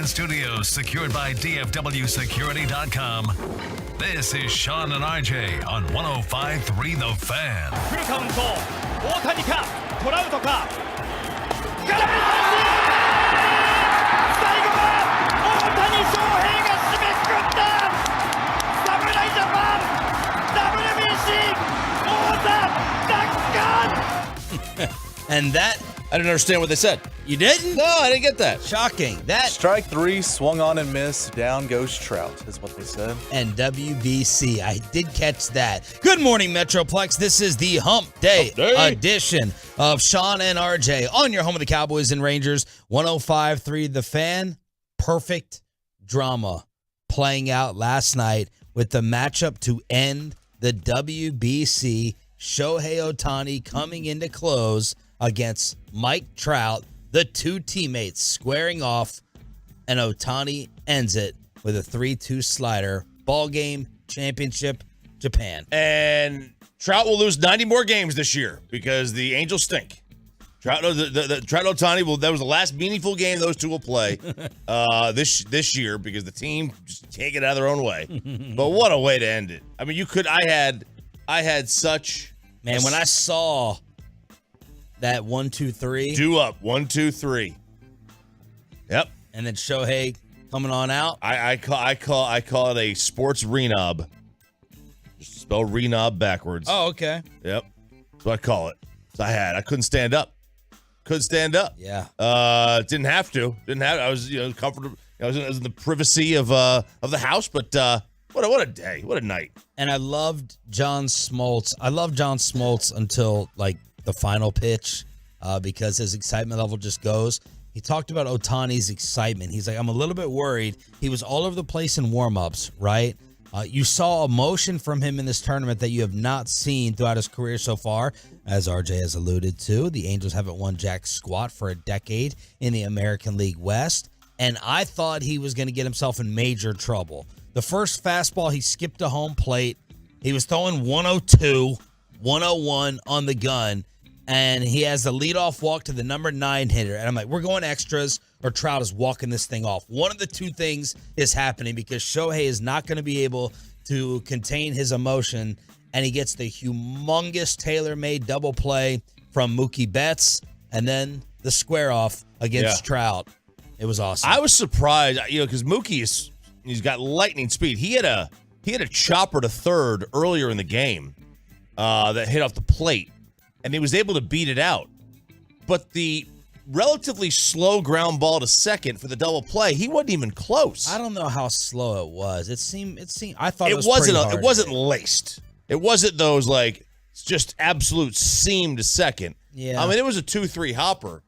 studios secured by DFWsecurity.com. This is Sean and RJ on 105.3 The Fan. フルカウント、大谷か、トラウトか、空振り三振、最後は大谷翔平が締めくくった、侍ジャパン、WBC 王座奪還 And that, I didn't understand what they said. you didn't? No, I didn't get that. Shocking. That Strike three, swung on and missed, down goes Trout, is what they said. and WBC. I did catch that. Good morning, Metroplex. This is the Hump Day edition of Sean and RJ on your home of the Cowboys and Rangers. 105.3 The Fan. Perfect drama playing out last night with the matchup to end the WBC. Shohei Ohtani coming into close against Mike Trout. The two teammates squaring off, and Ohtani ends it with a 3-2 slider. Ball game, championship, Japan. And Trout will lose 90 more games this year because the Angels stink. Trout and Ohtani that was the last meaningful game those two will play this year because the team just can't get out of their own way. But what a way to end it. I mean, I had such Man, when I saw that 1-2-3, do up 1, 2, 3. Yep. and then Shohei coming on out. I call it a sports renob. Just spell renob backwards. Oh, okay. Yep. That's what I call it. So I couldn't stand up. Yeah. Didn't have to. I was comfortable. I was in the privacy of the house, but what a day. What a night. And I loved John Smoltz. I loved John Smoltz until like the final pitch because his excitement level just goes. He talked about Ohtani's excitement. He's like, I'm a little bit worried. He was all over the place in warm-ups, right? You saw emotion from him in this tournament that you have not seen throughout his career so far. As RJ has alluded to, the Angels haven't won jack squat for a decade in the American League West. And I thought he was going to get himself in major trouble. The first fastball, he skipped a home plate. He was throwing 102, 101 on the gun, and he has the leadoff walk to the number 9 hitter. And I'm like, we're going extras, or Trout is walking this thing off. One of the two things is happening because Shohei is not going to be able to contain his emotion, and he gets the humongous tailor-made double play from Mookie Betts, and then the square off against Trout. It was awesome. I was surprised, because Mookie he's got lightning speed. He had a chopper to third earlier in the game that hit off the plate, and he was able to beat it out. But the relatively slow ground ball to second for the double play, he wasn't even close. I don't know how slow it was. It seemed. I thought It it wasn't laced. It wasn't those like just absolute seam to second. Yeah. I mean, it was a 2-3 hopper.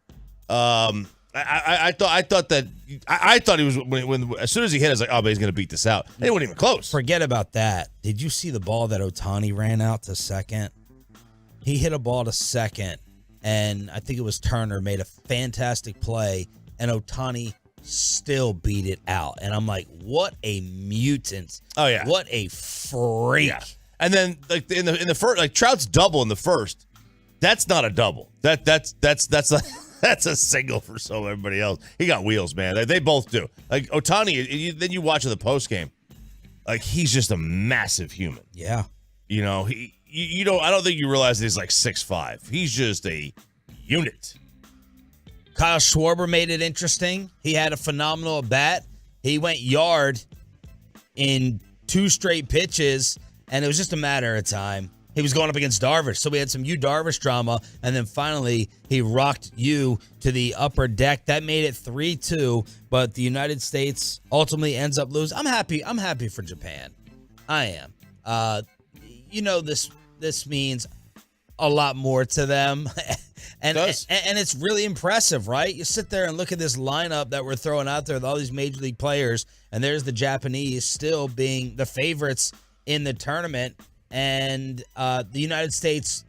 I thought he was when as soon as he hit, I was like, oh, but he's gonna beat this out. They weren't even close. Forget about that. Did you see the ball that Ohtani ran out to second? He hit a ball to second, and I think it was Turner made a fantastic play, and Ohtani still beat it out. And I'm like, what a mutant! Oh yeah, what a freak! Yeah. And then like in the first, like Trout's double in the first, that's not a double. That's a single for everybody else. He got wheels, man. They both do. Like Ohtani, then you watch the post game, like he's just a massive human. Yeah. I don't think you realize that he's like 6'5". He's just a unit. Kyle Schwarber made it interesting. He had a phenomenal at bat. He went yard in 2 straight pitches, and it was just a matter of time. He was going up against Darvish, so we had some Darvish drama, and then finally he rocked to the upper deck. That made it 3-2, but the United States ultimately ends up losing. I'm happy for Japan. I am. This means a lot more to them, and it's really impressive, right? You sit there and look at this lineup that we're throwing out there with all these major league players, and there's the Japanese still being the favorites in the tournament. And the United States,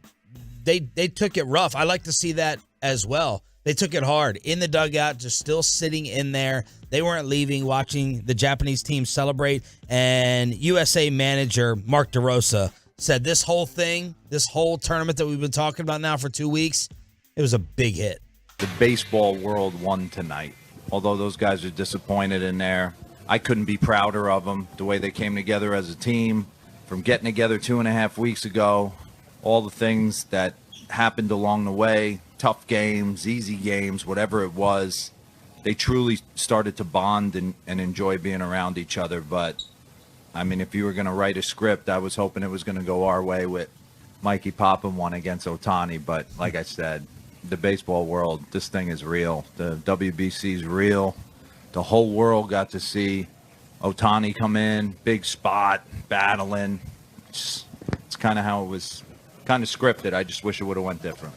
they took it rough. I like to see that as well. They took it hard in the dugout, just still sitting in there. They weren't leaving, watching the Japanese team celebrate. And USA manager Mark DeRosa said this whole tournament that we've been talking about now for 2 weeks, it was a big hit. The baseball world won tonight. although those guys are disappointed in there. I couldn't be prouder of them, the way they came together as a team, from getting together 2.5 weeks ago, all the things that happened along the way, tough games, easy games, whatever it was. They truly started to bond and enjoy being around each other. But, I mean, if you were going to write a script, I was hoping it was going to go our way with Mikey popping one against Ohtani. But like I said, the baseball world, this thing is real. The WBC is real. The whole world got to see Ohtani come in, big spot, battling. It's kind of how it was kind of scripted. I just wish it would have went different.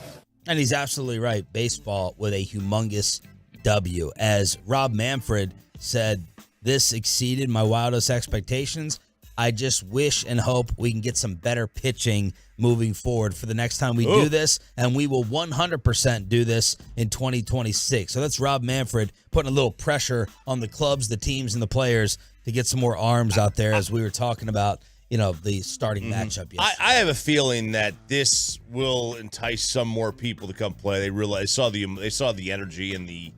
And he's absolutely right. Baseball with a humongous W. As Rob Manfred said, this exceeded my wildest expectations. I just wish and hope we can get some better pitching moving forward for the next time we do this, and we will 100% do this in 2026. So that's Rob Manfred putting a little pressure on the clubs, the teams, and the players to get some more arms out there, as we were talking about, the starting matchup yesterday. I have a feeling that this will entice some more people to come play. They saw the energy and the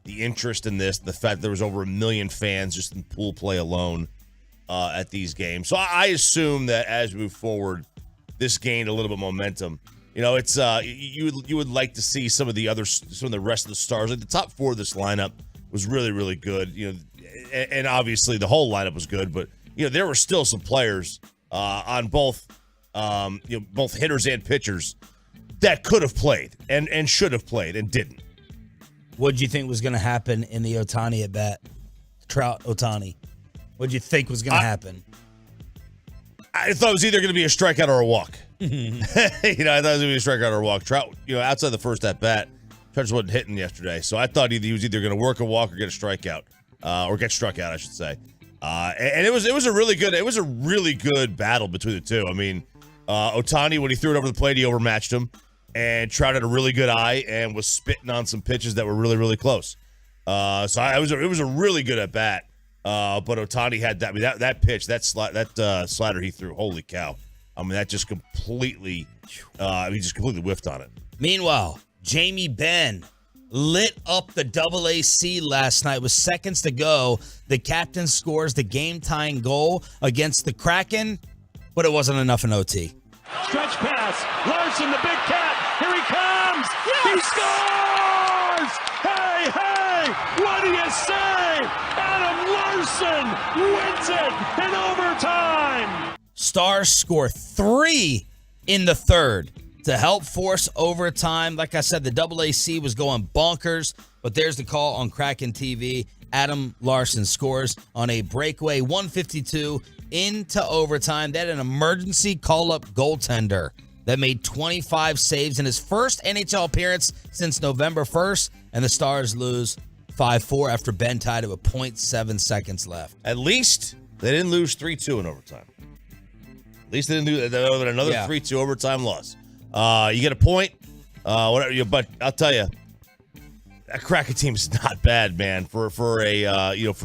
interest in this, the fact there was over 1 million fans just in pool play alone at these games. So I assume that as we move forward, this gained a little bit of momentum. It's you would like to see some of the rest of the stars. Like the top 4 of this lineup was really, really good. And obviously the whole lineup was good, but there were still some players on both both hitters and pitchers that could have played and should have played and didn't. What did you think was going to happen in the Ohtani at bat? Trout Ohtani. What did you think was going to happen? I thought it was either going to be a strikeout or a walk. I thought it was going to be a strikeout or a walk. Trout, outside the first at bat, Trout just wasn't hitting yesterday. So I thought he was either going to work a walk or get a strikeout, or get struck out, I should say. And it was a really good battle between the two. I mean, Ohtani, when he threw it over the plate, he overmatched him, and Trout had a really good eye and was spitting on some pitches that were really, really close. So it was a really good at bat. But Ohtani had that. I mean, that pitch, that slider he threw. Holy cow! I mean, that just completely, he just completely whiffed on it. Meanwhile, Jamie Benn lit up the AAC last night with seconds to go. The captain scores the game-tying goal against the Kraken, but it wasn't enough in OT. Stretch pass. Larson, the big cat. Here he comes. Yes! He scores! Hey! What do you say? Adam Larson wins it in overtime. Stars score 3 in the third to help force overtime. Like I said, the AAC was going bonkers, but there's the call on Kraken TV. Adam Larson scores on a breakaway, 152 into overtime. That an emergency call-up goaltender that made 25 saves in his first NHL appearance since November 1st, and the Stars lose 5-4 after Ben tied it with 0.7 seconds left. At least they didn't lose 3-2 in overtime. At least they didn't do another 3-2 overtime loss. You get a point, whatever. But I'll tell you, that Kraken team is not bad, man. For for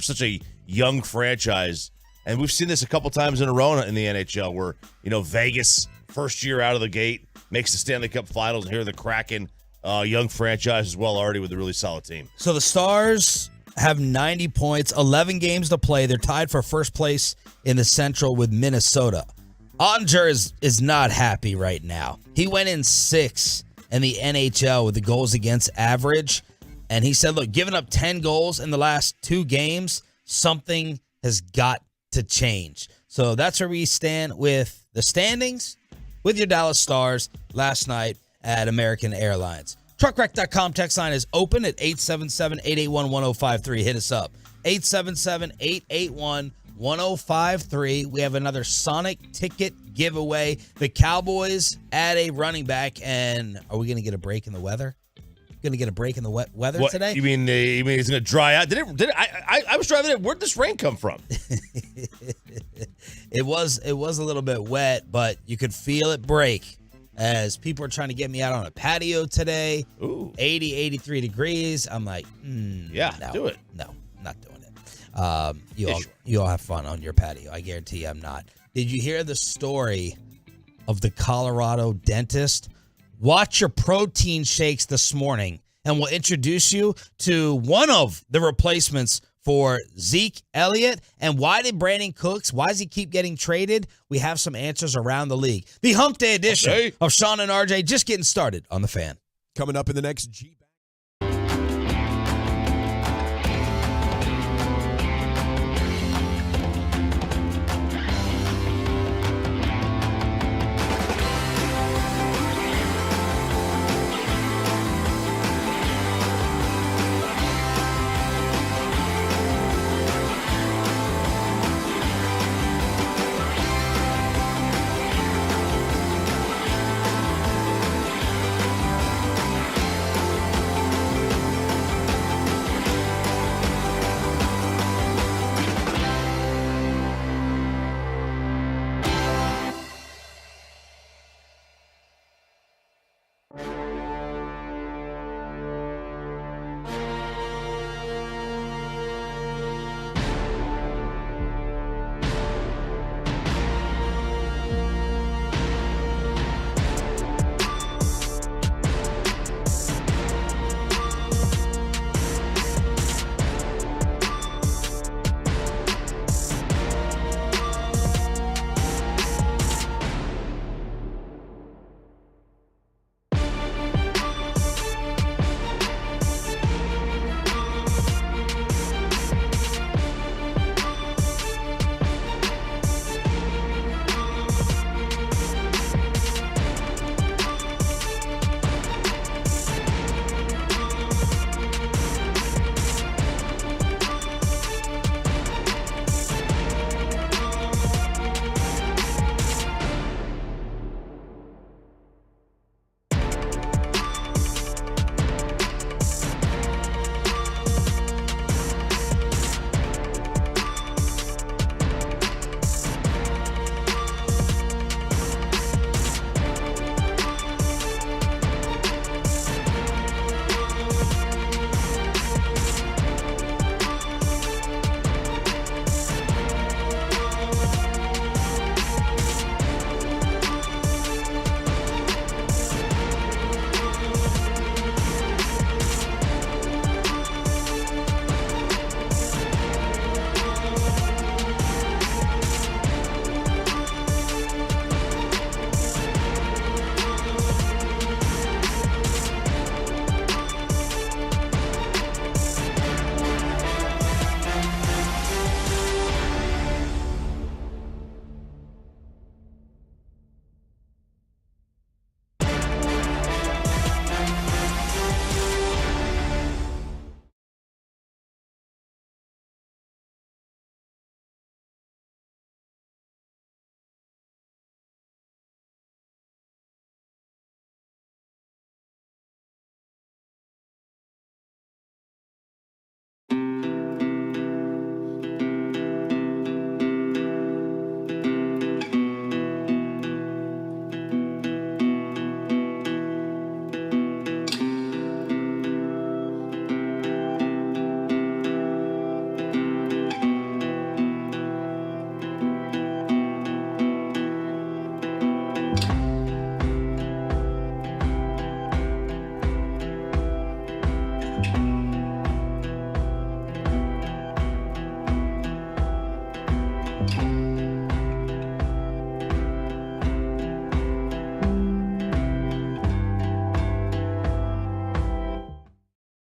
such a young franchise, and we've seen this a couple times in a row in the NHL, where Vegas first year out of the gate makes the Stanley Cup Finals, and here the Kraken, young franchise as well, already with a really solid team. So the Stars have 90 points, 11 games to play. They're tied for first place in the Central with Minnesota. Ottinger is not happy right now. He went in 6 in the NHL with the goals against average, and he said, look, giving up 10 goals in the last 2 games, something has got to change. So that's where we stand with the standings with your Dallas Stars last night at American Airlines. Truckwreck.com text line is open at 877-881-1053. Hit us up. 877-881-1053. We have another Sonic ticket giveaway. The Cowboys add a running back, and are we going to get a break in the weather? Going to get a break in the weather today? You mean it's going to dry out? I was driving it. Where'd this rain come from? It was a little bit wet, but you could feel it break as people are trying to get me out on a patio today. Ooh. 80, 83 degrees. I'm like, no, do it. No, not doing it. You all have fun on your patio. I guarantee you I'm not. Did you hear the story of the Colorado dentist? Watch your protein shakes this morning. and we'll introduce you to one of the replacements for Zeke Elliott. And why did Brandon Cooks, why does he keep getting traded? We have some answers around the league. The Hump Day edition of Sean and RJ just getting started on The Fan. Coming up in the next G.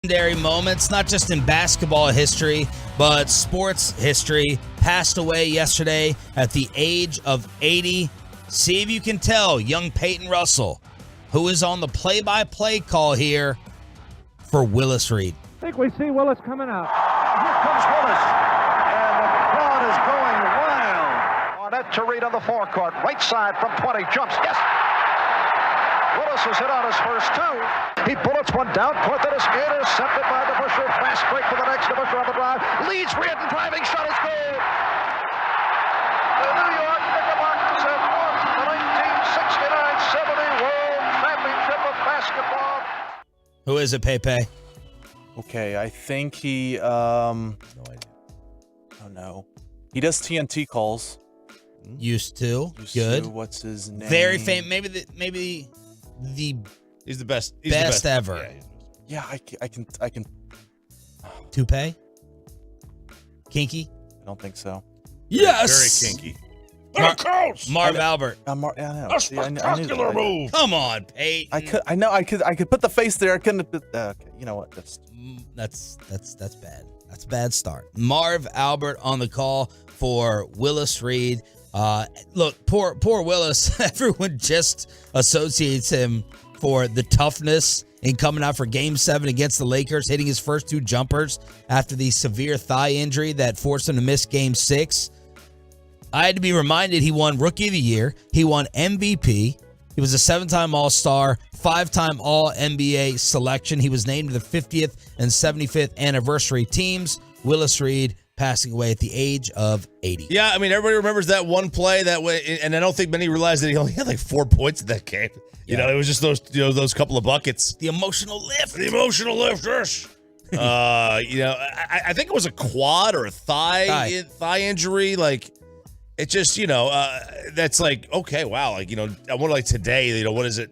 Legendary moments, not just in basketball history, but sports history. Passed away yesterday at the age of 80. See if you can tell young Peyton Russell, who is on the play-by-play call here for Willis Reed. I think we see Willis coming out. Here comes Willis, and the crowd is going wild. Morant to Reed on the forecourt, right side from 20, jumps, yes! Willis has hit on his first two. He bullets one down court that is intercepted by the Busher. Fast break for the next Busher on the drive. Leads Reardon, driving shot is good. The New York Knickerbockers have won the 1969-70 World Championship of Basketball. Who is it, Pepe? Okay, I think he, no idea. Oh no. He does TNT calls. Used to. Good. What's his name? Very famous. Maybe the He's the best. best ever. Yeah, Yeah, I can. Toupee? Kinky? I don't think so. Yes! Very kinky. Marv Albert. I know. See, I knew that. move. Come on, Peyton. I could put the face there. I couldn't have put, okay, you know what? That's bad. That's a bad start. Marv Albert on the call for Willis Reed. Look, poor Willis. Everyone just associates him for the toughness in coming out for Game 7 against the Lakers, hitting his first 2 jumpers after the severe thigh injury that forced him to miss Game 6. I had to be reminded he won Rookie of the Year. He won MVP. He was a 7-time All-Star, 5-time All-NBA selection. He was named to the 50th and 75th anniversary teams. Willis Reed passing away at the age of 80. Yeah, I mean, everybody remembers that one play that way, and I don't think many realized that he only had like 4 points in that game. You know, it was just those couple of buckets. The emotional lift. The emotional lift, yes. I think it was a quad or a thigh injury. Like, it just, that's like, okay, wow. Like, I wonder, like, today, what does it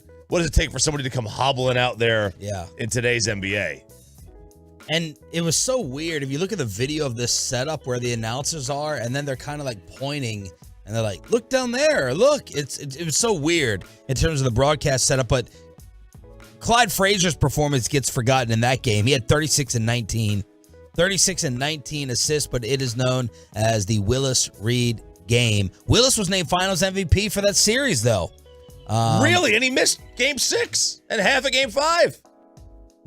take for somebody to come hobbling out there in today's NBA? And it was so weird. If you look at the video of this setup where the announcers are, and then they're kind of like pointing, and they're like, look down there, look. It was so weird in terms of the broadcast setup, but Clyde Frazier's performance gets forgotten in that game. He had 36 and 19 assists, but it is known as the Willis Reed game. Willis was named Finals MVP for that series, though. Really? And he missed Game 6 and half of Game 5.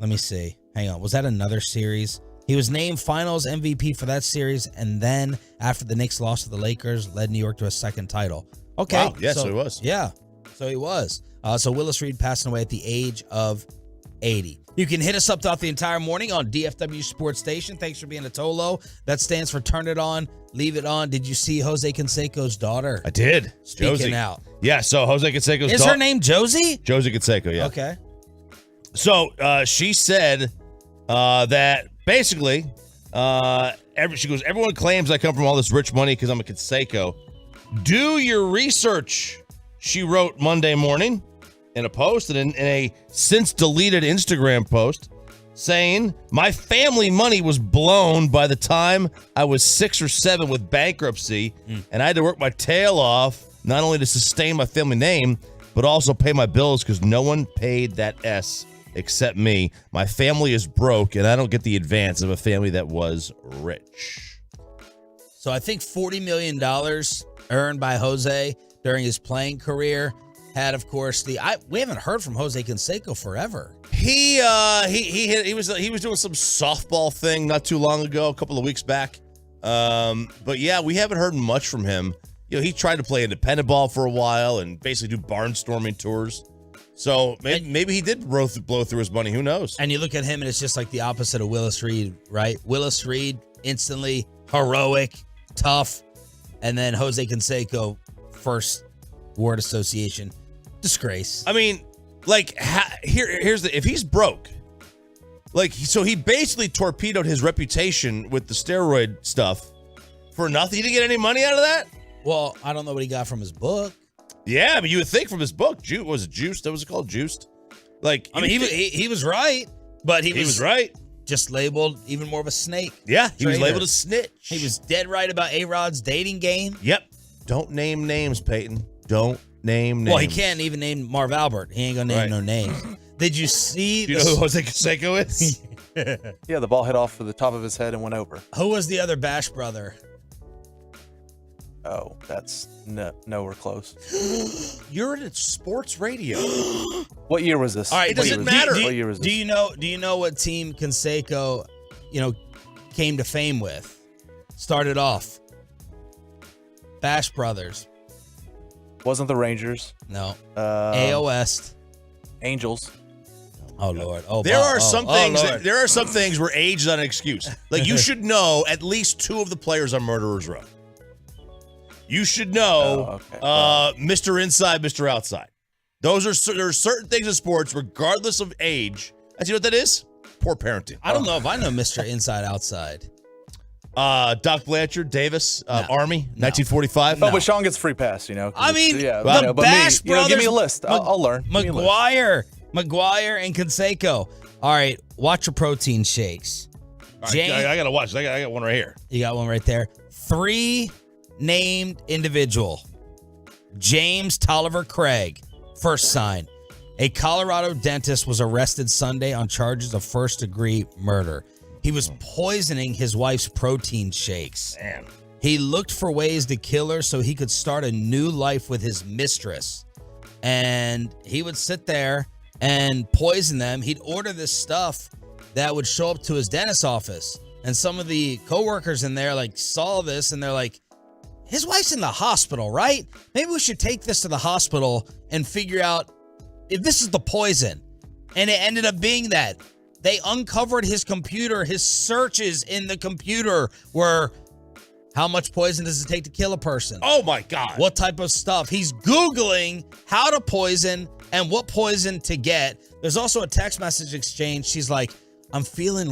Let me see. Hang on. Was that another series? He was named Finals MVP for that series, and then after the Knicks lost to the Lakers, led New York to a second title. Okay. Wow. Yeah, so he was. Yeah, so he was. So Willis Reed passing away at the age of 80. You can hit us up throughout the entire morning on DFW Sports Station. Thanks for being a Tolo. That stands for Turn It On, Leave It On. Did you see Jose Canseco's daughter? I did. Speaking Josie. out. Yeah, so Jose Canseco's daughter. Is her name Josie? Josie Canseco, yeah. Okay. So she said that basically, she goes, everyone claims I come from all this rich money because I'm a Canseco. Do your research, she wrote Monday morning in a post and in a since deleted Instagram post saying, my family money was blown by the time I was 6 or 7 with bankruptcy, and I had to work my tail off not only to sustain my family name, but also pay my bills because no one paid that S except me. My family is broke, and I don't get the advance of a family that was rich. So I think $40 million earned by Jose during his playing career had, of course, we haven't heard from Jose Canseco forever. He was doing some softball thing not too long ago, a couple of weeks back. But yeah, we haven't heard much from him. He tried to play independent ball for a while and basically do barnstorming tours. So maybe he did blow through his money. Who knows? And you look at him, and it's just like the opposite of Willis Reed, right? Willis Reed, instantly heroic, tough, and then Jose Canseco, first word association, disgrace. I mean, like, here's if he's broke, like, so he basically torpedoed his reputation with the steroid stuff for nothing. He didn't get any money out of that? Well, I don't know what he got from his book. Yeah, but you would think from his book, was it Juiced? That was it called Juiced? Like, I mean, he was right, but he was right. Just labeled even more of a snake. Yeah, he was Traitor. labeled a snitch. He was dead right about A-Rod's dating game. Yep. Don't name names, Peyton. Don't name names. Well, he can't even name Marv Albert. He ain't gonna name no names. Did you see? Do you know who Jose Canseco is? Yeah, the ball hit off of the top of his head and went over. Who was the other Bash brother? Oh, that's nowhere close. You're at sports radio. What year was this? All right, it doesn't matter. What year was this? Do you know what team Canseco, came to fame with? Started off. Bash Brothers. Wasn't the Rangers? No. AO West. Angels. Oh Lord. Oh, there are some things. Lord. There are some things where age is not an excuse. Like, you should know at least 2 of the players on Murderers Row. You should know Mr. Inside, Mr. Outside. There are certain things in sports, regardless of age. Do you know what that is? Poor parenting. I don't know if I know Mr. Inside Outside. Doc Blanchard, Davis, Army, 1945. Oh, but Sean gets free pass, I mean, yeah, the Bash Brothers. give me a list. I'll learn. McGuire and Canseco. All right, watch your protein shakes. All right, I got to watch. I got one right here. You got one right there. 3 named individual. James Tolliver Craig. First sign. A Colorado dentist was arrested Sunday on charges of first-degree murder. He was poisoning his wife's protein shakes. Man. He looked for ways to kill her so he could start a new life with his mistress. And he would sit there and poison them. He'd order this stuff that would show up to his dentist's office. And some of the coworkers in there saw this and they're like, his wife's in the hospital, right? Maybe we should take this to the hospital and figure out if this is the poison. And it ended up being that. They uncovered his computer. His searches in the computer were, how much poison does it take to kill a person? Oh, my God. What type of stuff? He's Googling how to poison and what poison to get. There's also a text message exchange. She's like, I'm feeling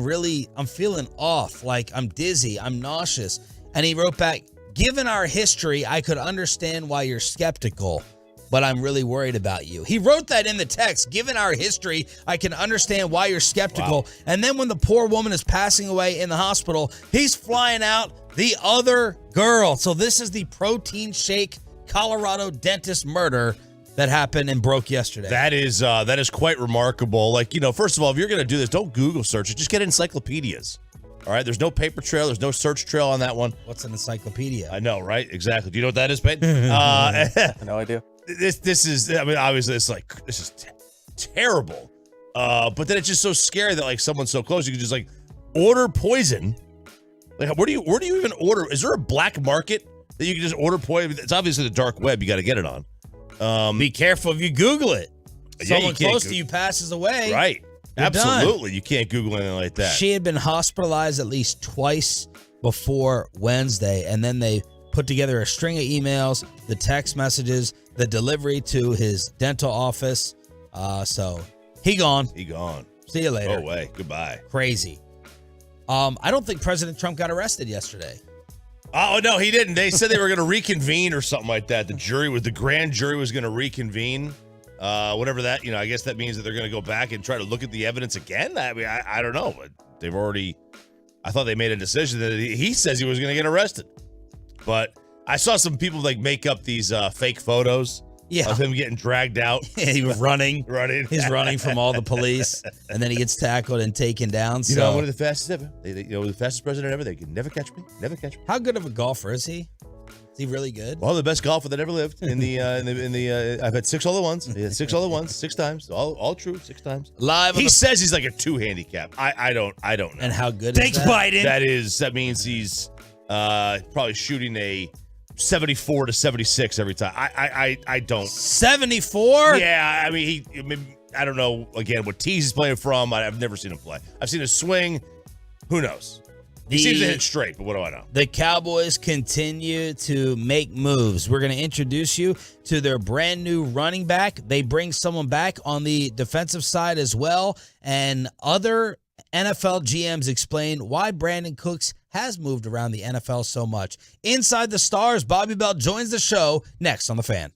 off. Like, I'm dizzy. I'm nauseous. And he wrote back, given our history, I could understand why you're skeptical, but I'm really worried about you. He wrote that in the text. Given our history, I can understand why you're skeptical. Wow. And then when the poor woman is passing away in the hospital, he's flying out the other girl. So this is the protein shake Colorado dentist murder that happened and broke yesterday. That is quite remarkable. First of all, if you're going to do this, don't Google search it. Just get encyclopedias. All right, there's no paper trail. There's no search trail on that one. What's an encyclopedia? I know, right? Exactly. Do you know what that is, Peyton? No idea. This is, obviously, this is terrible. But then it's just so scary that, someone's so close, you can just, order poison. Where do you even order? Is there a black market that you can just order poison? It's obviously the dark web. You got to get it on. Be careful if you Google it. Someone close to you passes away. Right. You're Absolutely. done. You can't Google anything like that. She had been hospitalized at least twice before Wednesday, and then they put together a string of emails, the text messages, the delivery to his dental office. So he gone. He gone. See you later. Go away. Goodbye. Crazy. I don't think President Trump got arrested yesterday. Oh, no, he didn't. They said they were going to reconvene or something like that. The grand jury was going to reconvene. Whatever that, I guess that means that they're going to go back and try to look at the evidence again. I don't know, but I thought they made a decision that he says he was going to get arrested. But I saw some people make up these fake photos of him getting dragged out. He was running. He's running from all the police, and then he gets tackled and taken down. So. One of the fastest ever. The fastest president ever. They can never catch me. Never catch me. How good of a golfer is he? Is he really good? Well, the best golfer that ever lived. I've had 6 other ones. He had 6 other ones, 6 times. All true, 6 times. He says he's like a 2 handicap. I don't know. And how good Thanks, is that? Biden. That means he's probably shooting a 74 to 76 every time. I don't. 74? Yeah, I don't know, again, what tees he's playing from. I've never seen him play. I've seen his swing. Who knows? He seems to hit straight, but what do I know? The Cowboys continue to make moves. We're going to introduce you to their brand new running back. They bring someone back on the defensive side as well. And other NFL GMs explain why Brandon Cooks has moved around the NFL so much. Inside the Stars, Bobby Bell joins the show next on The Fan.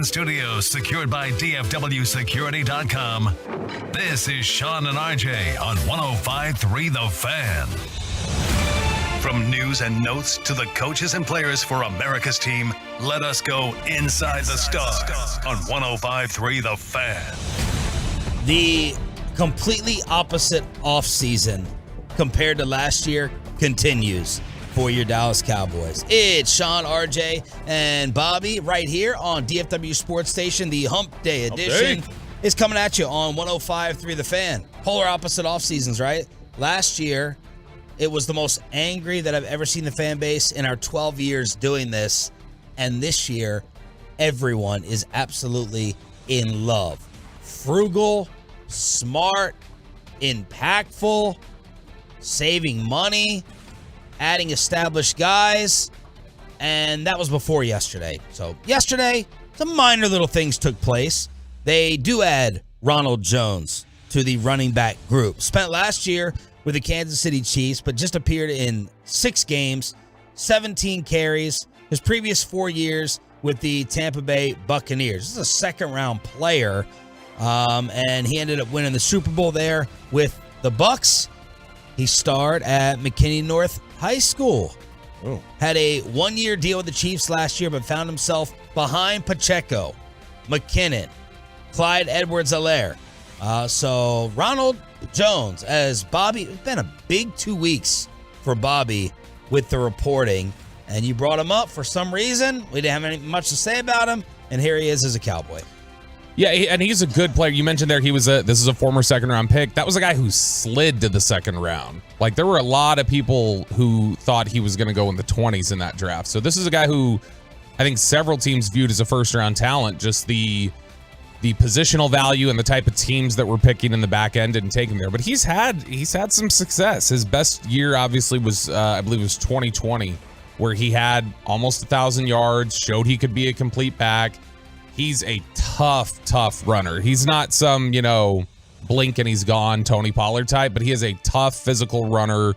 Studios secured by DFWsecurity.com. This is Sean and RJ on 105.3 The Fan. From news and notes to the coaches and players for America's team, let us go inside the stars on 105.3 The Fan. The completely opposite offseason compared to last year continues for your Dallas Cowboys. It's Sean, RJ, and Bobby right here on DFW Sports Station. The Hump Day edition is coming at you on 105.3 The Fan. Polar opposite off seasons, right? Last year, it was the most angry that I've ever seen the fan base in our 12 years doing this. And this year, everyone is absolutely in love. Frugal, smart, impactful, saving money, adding established guys, and that was before yesterday. So yesterday, some minor little things took place. They do add Ronald Jones to the running back group. Spent last year with the Kansas City Chiefs, but just appeared in 6 games, 17 carries. His previous 4 years with the Tampa Bay Buccaneers. This is a second-round player, and he ended up winning the Super Bowl there with the Bucs. He starred at McKinney North High School. Oh. Had a 1-year deal with the Chiefs last year, but found himself behind Pacheco, McKinnon, Clyde Edwards-Helaire. So Ronald Jones, as Bobby, it's been a big 2 weeks for Bobby with the reporting, and you brought him up for some reason. We didn't have much to say about him, and here he is as a Cowboy. Yeah, and he's a good player. You mentioned there this is a former second-round pick. That was a guy who slid to the second round. Like, there were a lot of people who thought he was going to go in the 20s in that draft. So this is a guy who I think several teams viewed as a first-round talent. Just the positional value and the type of teams that were picking in the back end didn't take him there. But he's had some success. His best year obviously was, I believe it was 2020, where he had almost 1,000 yards, showed he could be a complete back. He's a tough runner. He's not some, blink and he's gone Tony Pollard type, but he is a tough physical runner,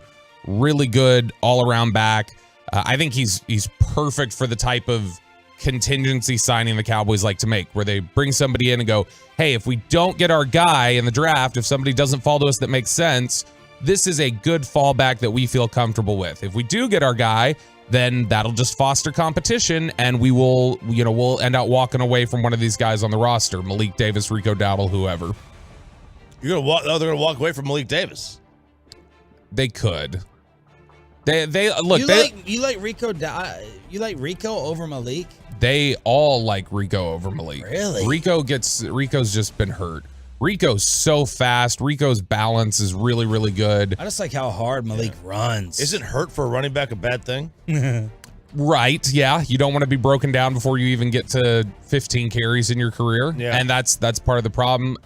really good all-around back. I think he's perfect for the type of contingency signing the Cowboys like to make, where they bring somebody in and go, hey, if we don't get our guy in the draft, if somebody doesn't fall to us that makes sense, this is a good fallback that we feel comfortable with. If we do get our guy, then that'll just foster competition, and we'll end up walking away from one of these guys on the roster, Malik Davis, Rico Dowdle, whoever. They're gonna walk away from Malik Davis. They could. They look. You like Rico? You like Rico over Malik? They all like Rico over Malik. Really? Rico's just been hurt. Rico's so fast. Rico's balance is really, really good. I just like how hard Malik runs. Isn't hurt for a running back a bad thing? Right, yeah. You don't want to be broken down before you even get to 15 carries in your career. Yeah. And that's part of the problem.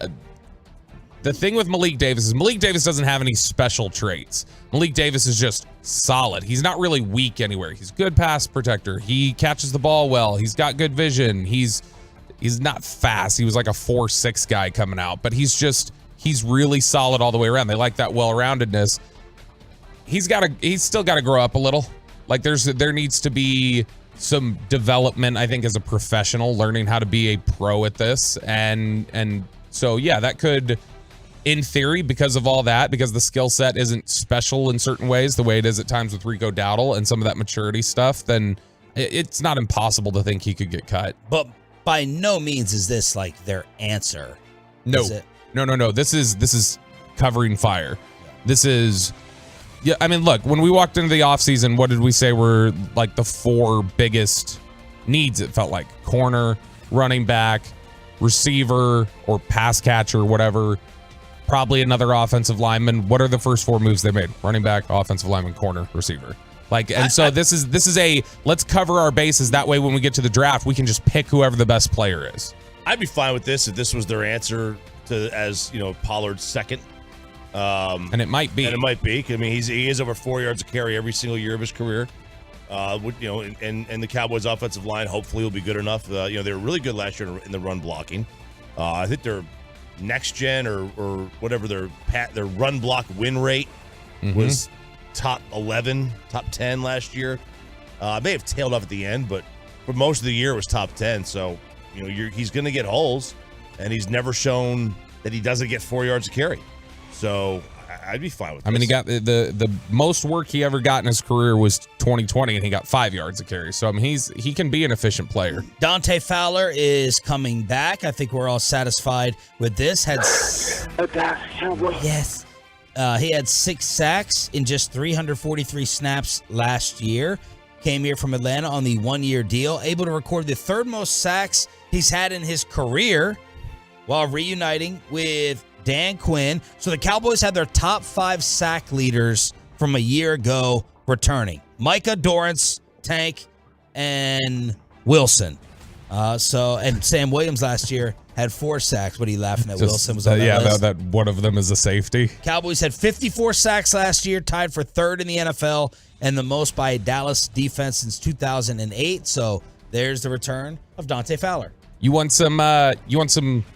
The thing with Malik Davis is Malik Davis doesn't have any special traits. Malik Davis is just solid. He's not really weak anywhere. He's a good pass protector. He catches the ball well. He's got good vision. He's not fast. He was like a 4.6 guy coming out, but he's really solid all the way around. They like that well-roundedness. He's still got to grow up a little. Like there needs to be some development, I think, as a professional, learning how to be a pro at this. And so, yeah, that could, in theory, because of all that, because the skill set isn't special in certain ways, the way it is at times with Rico Dowdle and some of that maturity stuff, then it's not impossible to think he could get cut. But by no means is this like their answer. No. Is it? No. This is covering fire. This is, yeah. I mean, look, when we walked into the offseason, what did we say were like the 4 biggest needs? It felt like corner, running back, receiver, or pass catcher, whatever. Probably another offensive lineman. What are the first 4 moves they made? Running back, offensive lineman, corner, receiver. Like, and so this is a let's cover our bases. That way, when we get to the draft, we can just pick whoever the best player is. I'd be fine with this if this was their answer to, as Pollard's second. And it might be. And it might be. I mean, he is over 4 yards a carry every single year of his career. And the Cowboys' offensive line hopefully will be good enough. They were really good last year in the run blocking. I think their next gen or whatever their run block win rate was top 11, top 10 last year. May have tailed off at the end, but for most of the year it was top 10. So, he's going to get holes, and he's never shown that he doesn't get 4 yards a carry. So I'd be fine with this. I mean, he got the most work he ever got in his career was 2020, and he got 5 yards a carry. So, I mean, he can be an efficient player. Dante Fowler is coming back. I think we're all satisfied with this. Yes. He had 6 sacks in just 343 snaps last year. Came here from Atlanta on the 1-year deal. Able to record the third most sacks he's had in his career while reuniting with Dan Quinn. So the Cowboys had their top 5 sack leaders from a year ago returning. Micah, Dorrance, Tank, and Wilson. And Sam Williams last year had 4 sacks. What are you laughing at? Wilson was on that list. That one of them is a safety. Cowboys had 54 sacks last year, tied for 3rd in the NFL, and the most by a Dallas defense since 2008. So there's the return of Dante Fowler. You want some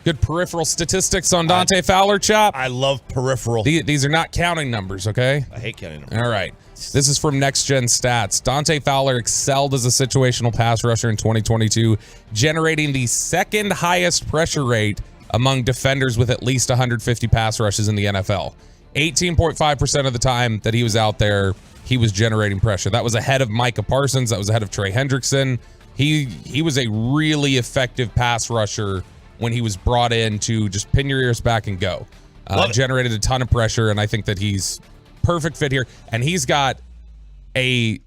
good peripheral statistics on Dante Fowler, Chop? I love peripheral. These are not counting numbers, okay? I hate counting numbers. All right. This is from Next Gen Stats. Dante Fowler excelled as a situational pass rusher in 2022, generating the 2nd highest pressure rate among defenders with at least 150 pass rushes in the NFL. 18.5% of the time that he was out there, he was generating pressure. That was ahead of Micah Parsons. That was ahead of Trey Hendrickson. He was a really effective pass rusher when he was brought in to just pin your ears back and go. Generated a ton of pressure, and I think that he's perfect fit here. And he's got a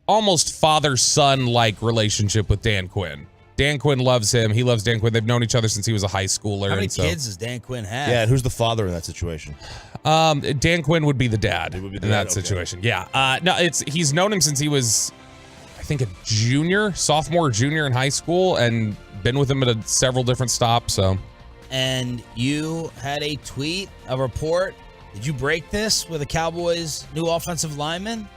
almost father-son like relationship with Dan Quinn. Dan Quinn loves him. He loves Dan Quinn. They've known each other since he was a high schooler. How many kids does Dan Quinn have? Yeah, and who's the father in that situation? Dan Quinn would be the dad in that situation. Yeah. No, he's known him since he was, I think, a sophomore, junior in high school, and been with him at several different stops. So. And you had a tweet, a report. Did you break this with the Cowboys' new offensive lineman?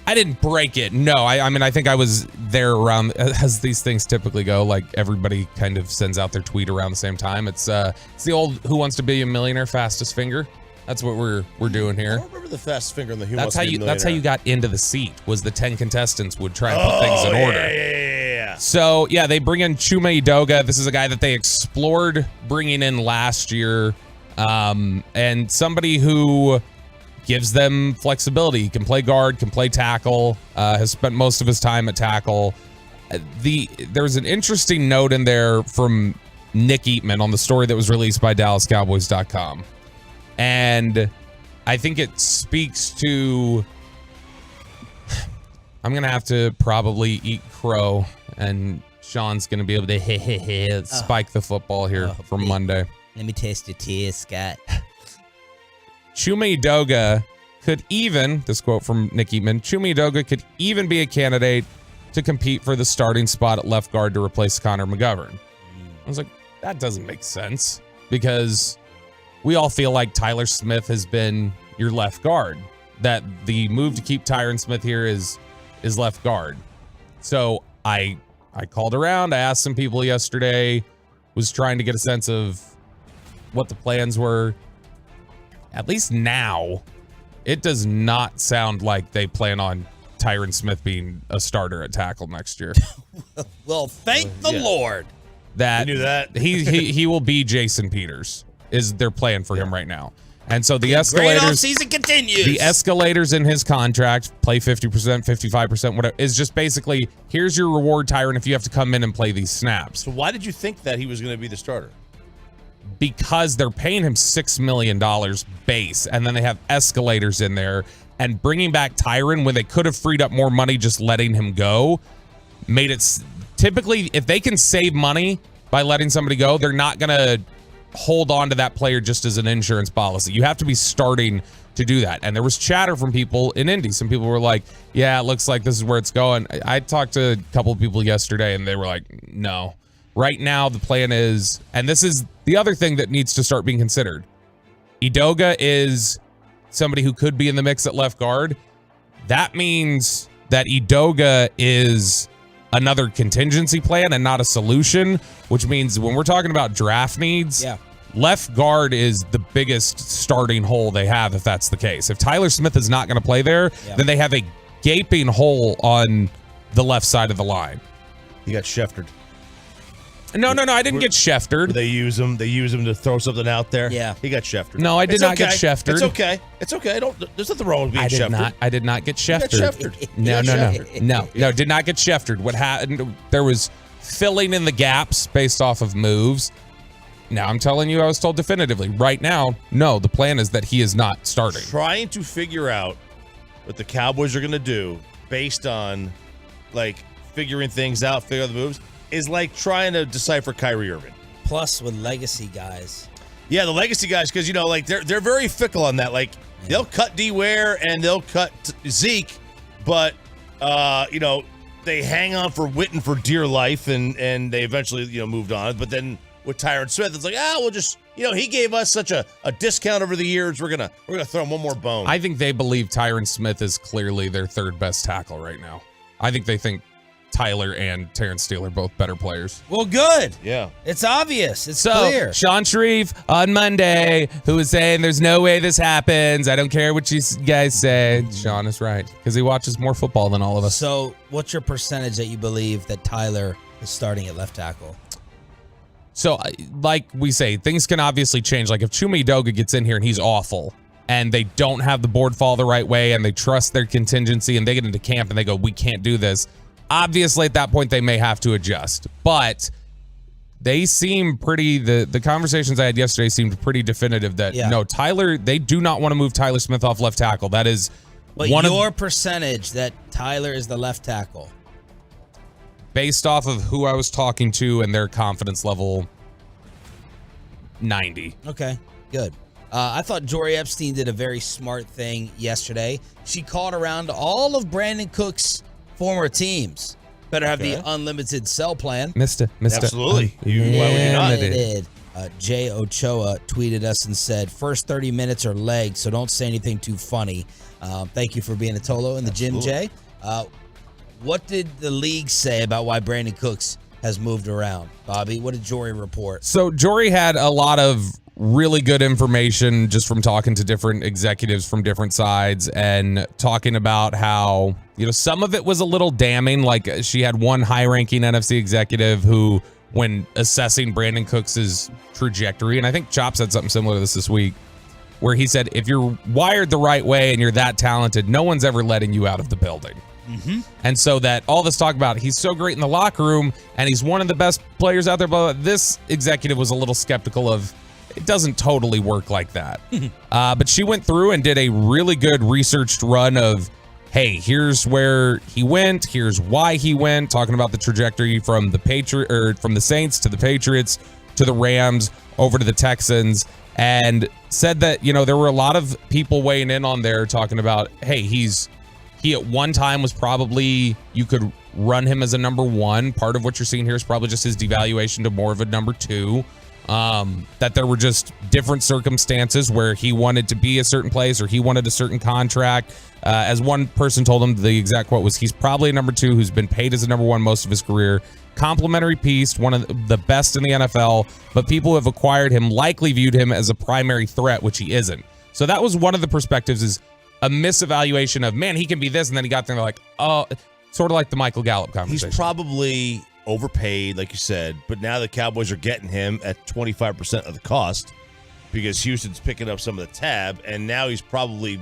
I didn't break it. No, I mean, I think I was there around, as these things typically go. Like, everybody kind of sends out their tweet around the same time. It's the old "Who Wants to Be a Millionaire" fastest finger. That's what we're doing here. I don't remember the fastest finger in the Who Wants to Be a Millionaire. That's how you got into the seat. Was the 10 contestants would try and put things in order. Yeah. So yeah, they bring in Chuma Edoga. This is a guy that they explored bringing in last year, and somebody who gives them flexibility. Can play guard, can play tackle, has spent most of his time at tackle. There's an interesting note in there from Nick Eatman on the story that was released by DallasCowboys.com. And I think it speaks to, I'm going to have to probably eat crow, and Sean's going to be able to spike the football here from Monday. Let me taste your tears, Scott. Chuma Edoga could even, this quote from Nick Eatman, Chuma Edoga could even be a candidate to compete for the starting spot at left guard to replace Connor McGovern. I was like, that doesn't make sense, because we all feel like Tyler Smith has been your left guard, that the move to keep Tyron Smith here is left guard. So I called around, I asked some people yesterday, was trying to get a sense of what the plans were. At least now, it does not sound like they plan on Tyron Smith being a starter at tackle next year. Well, thank the Lord. That knew that. he will be Jason Peters, is their plan for him right now. And so the escalators, great offseason continues. The escalators in his contract, play 50%, 55%, whatever, is just basically, here's your reward, Tyron, if you have to come in and play these snaps. So why did you think that he was going to be the starter? Because they're paying him $6 million base, and then they have escalators in there, and bringing back Tyron when they could have freed up more money just letting him go made it. Typically, if they can save money by letting somebody go, they're not going to hold on to that player just as an insurance policy. You have to be starting to do that. And there was chatter from people in Indy. Some people were like, yeah, it looks like this is where it's going. I talked to a couple of people yesterday, and they were like, no. Right now, the plan is, and this is the other thing that needs to start being considered. Edoga is somebody who could be in the mix at left guard. That means that Edoga is another contingency plan and not a solution, which means when we're talking about draft needs, left guard is the biggest starting hole they have if that's the case. If Tyler Smith is not going to play there, then they have a gaping hole on the left side of the line. He got Scheftered. No, I didn't get Scheftered. They use him to throw something out there. Yeah. He got Scheftered. No, I did not get Scheftered. It's okay. There's nothing wrong with being Scheftered. I did not get Scheftered. You got Scheftered. No, did not get Scheftered. What happened? There was filling in the gaps based off of moves. Now I'm telling you, I was told definitively. Right now, no, the plan is that he is not starting. Trying to figure out what the Cowboys are going to do based on, like, figuring things out, figure out the moves, is like trying to decipher Kyrie Irving. Plus with legacy guys. Yeah, the legacy guys, because, like, they're very fickle on that. Like, they'll cut D. Ware and they'll cut Zeke, but, they hang on for Witten for dear life, and they eventually, moved on. But then with Tyron Smith, it's like, we'll just, he gave us such a discount over the years. We're gonna throw him one more bone. I think they believe Tyron Smith is clearly their third best tackle right now. I think they think Tyler and Terrence Steele are both better players. Well, good. Yeah. It's obvious. It's So, clear. Sean Shreve on Monday, who was saying there's no way this happens. I don't care what you guys say. Sean is right, because he watches more football than all of us. So what's your percentage that you believe that Tyler is starting at left tackle? So, like we say, things can obviously change. Like if Chuma Edoga gets in here and he's awful, and they don't have the board fall the right way, and they trust their contingency, and they get into camp and they go, we can't do this. Obviously, at that point, they may have to adjust. But they seem pretty, the conversations I had yesterday seemed pretty definitive that, no, Tyler, they do not want to move Tyler Smith off left tackle. That is but your percentage that Tyler is the left tackle. Based off of who I was talking to and their confidence level, 90. Okay, good. I thought Jory Epstein did a very smart thing yesterday. She called around all of Brandon Cook's former teams. Better have the unlimited cell plan. Mr. Absolutely. Why would you not? Did. Jay Ochoa tweeted us and said, first 30 minutes are legs, so don't say anything too funny. Thank you for being a Tolo in the gym, Jay. What did the league say about why Brandon Cooks has moved around? Bobby, what did Jory report? So Jory had a lot of really good information just from talking to different executives from different sides and talking about how, some of it was a little damning. Like she had one high-ranking NFC executive who, when assessing Brandon Cooks' trajectory, and I think Chop said something similar to this week, where he said, if you're wired the right way and you're that talented, no one's ever letting you out of the building. Mm-hmm. And so that all this talk about he's so great in the locker room and he's one of the best players out there, but this executive was a little skeptical of it doesn't totally work like that. But she went through and did a really good researched run of, hey, here's where he went, here's why he went, talking about the trajectory from the Saints to the Patriots to the Rams over to the Texans, and said that, there were a lot of people weighing in on there talking about, hey, he at one time was probably, you could run him as a number one. Part of what you're seeing here is probably just his devaluation to more of a number two. That there were just different circumstances where he wanted to be a certain place or he wanted a certain contract. As one person told him, the exact quote was, he's probably a number two who's been paid as a number one most of his career. Complimentary piece, one of the best in the NFL, but people who have acquired him likely viewed him as a primary threat, which he isn't. So that was one of the perspectives, is a misevaluation of, man, he can be this, and then he got there, like, oh, sort of like the Michael Gallup conversation. He's probably overpaid, like you said, but now the Cowboys are getting him at 25% of the cost because Houston's picking up some of the tab, and now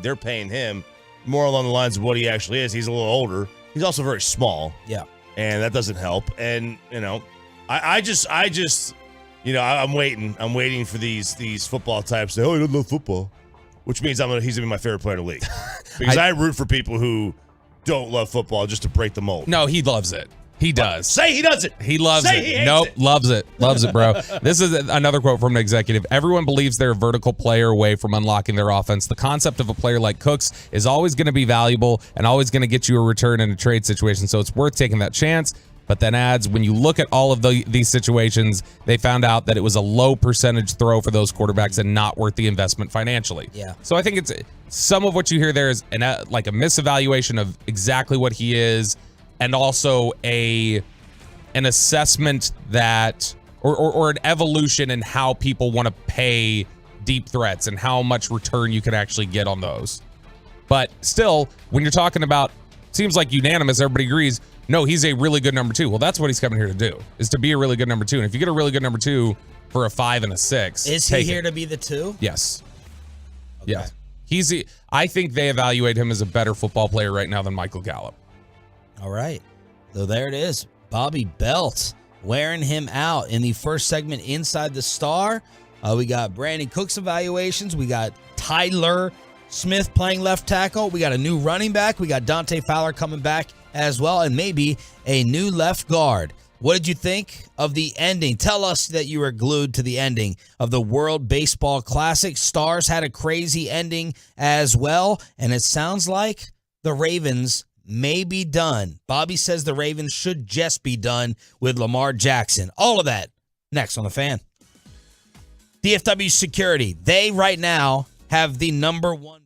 they're paying him more along the lines of what he actually is. He's a little older. He's also very small. Yeah. And that doesn't help. And, I'm waiting. I'm waiting for these football types to say, oh, he doesn't love football, which means he's going to be my favorite player in the league. Because I root for people who don't love football just to break the mold. No, he loves it. He does. Say he doesn't. He loves Say it. He hates nope, it. loves it. Loves it, bro. This is another quote from an executive. Everyone believes they're a vertical player away from unlocking their offense. The concept of a player like Cooks is always going to be valuable and always going to get you a return in a trade situation, so it's worth taking that chance. But then adds, when you look at all of these situations, they found out that it was a low percentage throw for those quarterbacks and not worth the investment financially. Yeah. So I think it's some of what you hear there is like a misevaluation of exactly what he is, and also an assessment that, or an evolution in how people want to pay deep threats and how much return you can actually get on those. But still, when you're talking about, seems like unanimous, everybody agrees, no, he's a really good number 2. Well, that's what he's coming here to do, is to be a really good number 2. And if you get a really good number 2 for a 5 and a 6, is he here to be the 2? Yes. Okay. Yeah. I think they evaluate him as a better football player right now than Michael Gallup. All right. So there it is. Bobby Belt wearing him out in the first segment inside the Star. We got Brandon Cook's evaluations. We got Tyler Smith playing left tackle. We got a new running back. We got Dante Fowler coming back as well, and maybe a new left guard. What did you think of the ending? Tell us that you were glued to the ending of the World Baseball Classic. Stars had a crazy ending as well, and it sounds like the Ravens may be done. Bobby says the Ravens should just be done with Lamar Jackson. All of that next on The Fan. DFW Security, they right now have the number 1.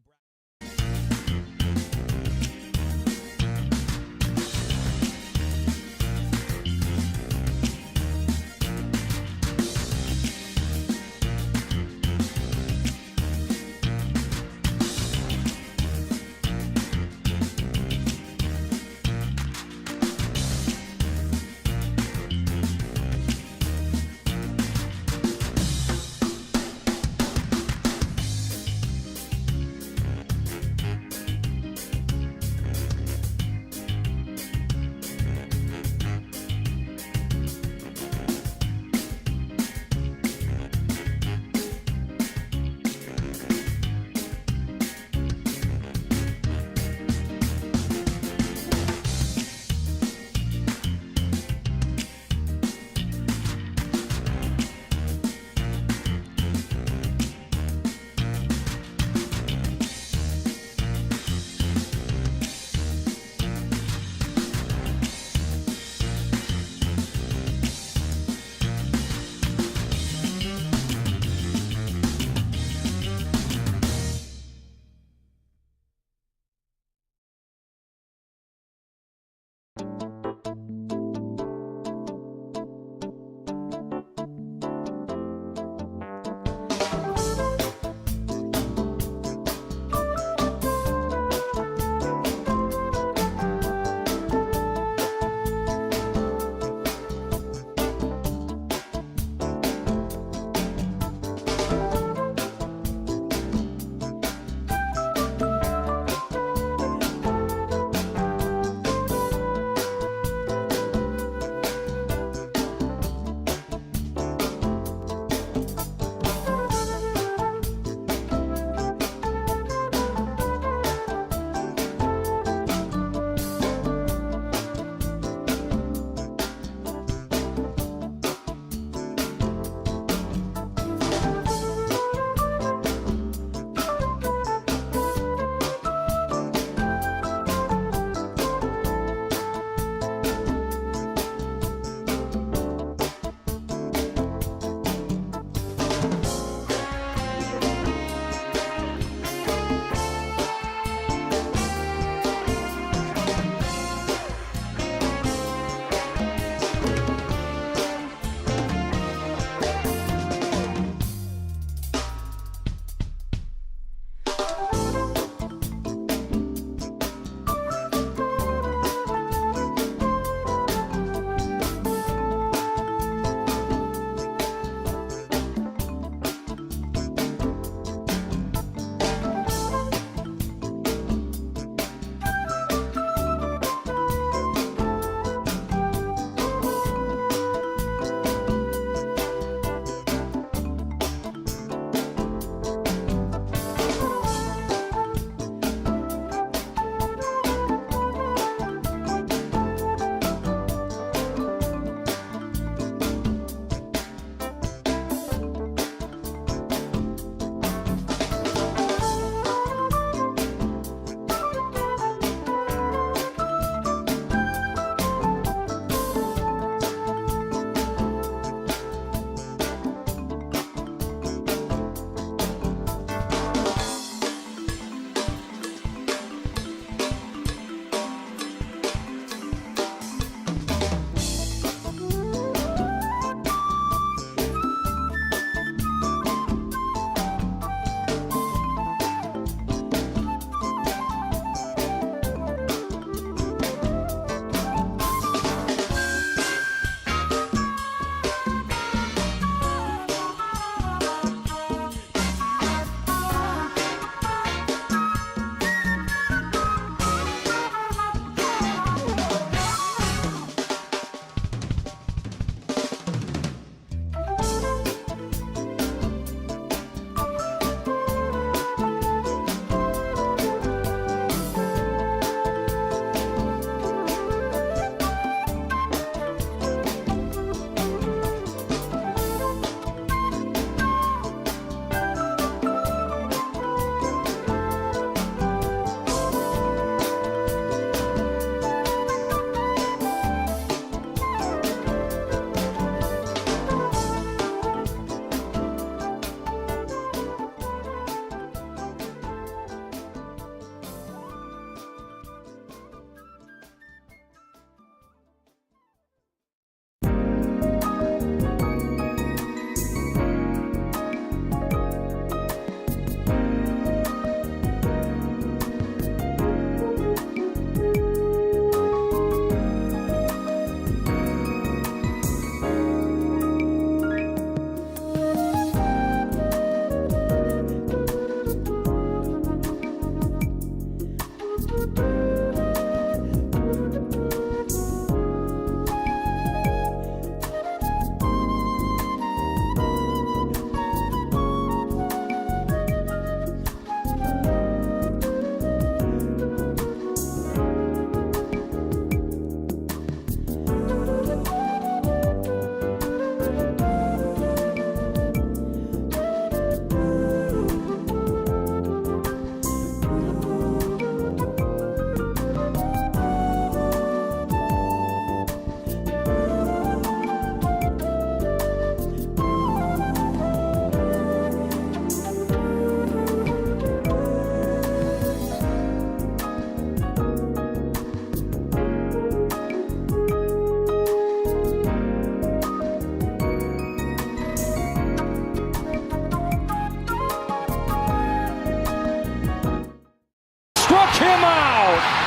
him out.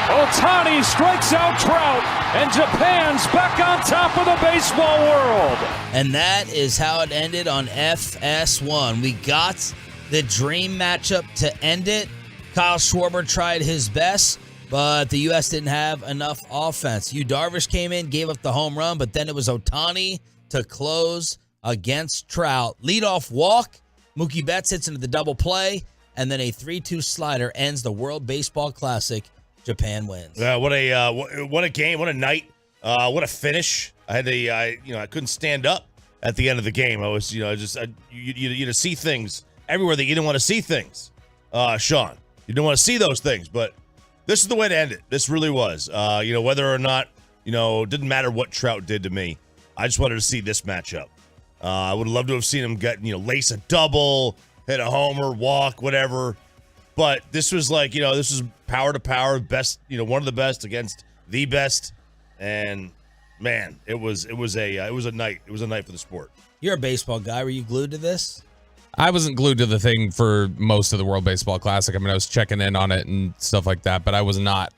Ohtani strikes out Trout, and Japan's back on top of the baseball world. And that is how it ended on FS1. We got the dream matchup to end it. Kyle Schwarber tried his best, but the U.S. didn't have enough offense. Yu Darvish came in, gave up the home run, but then it was Ohtani to close against Trout. Leadoff walk, Mookie Betts hits into the double play, and then a 3-2 slider ends the World Baseball Classic. Japan wins. What a game! What a night! What a finish! I couldn't stand up at the end of the game. I was, you to see things everywhere that you didn't want to see things. Sean, you didn't want to see those things, but this is the way to end it. This really was. Whether or not, it didn't matter what Trout did to me. I just wanted to see this matchup. I would love to have seen him get, lace a double, hit a homer, walk, whatever. But this was this was power to power, best, one of the best against the best, and man, it was a night. It was a night for the sport. You're a baseball guy. Were you glued to this? I wasn't glued to the thing for most of the World Baseball Classic. I mean, I was checking in on it and stuff like that, but I was not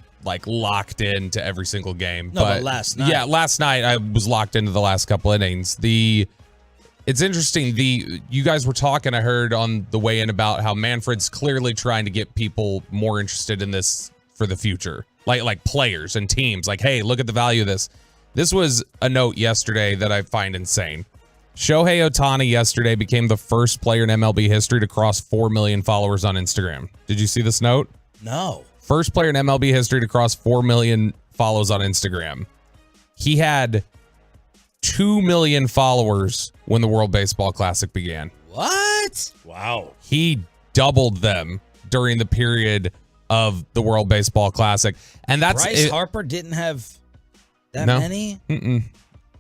locked into every single game. No, but last night. Yeah, last night I was locked into the last couple innings. It's interesting. You guys were talking, I heard on the way in, about how Manfred's clearly trying to get people more interested in this for the future, like players and teams. Like, hey, look at the value of this. This was a note yesterday that I find insane. Shohei Ohtani yesterday became the first player in MLB history to cross 4 million followers on Instagram. Did you see this note? No. First player in MLB history to cross 4 million follows on Instagram. He had 2 million followers when the World Baseball Classic began. What? Wow. He doubled them during the period of the World Baseball Classic. And that's Bryce Harper didn't have that many? Mm-mm.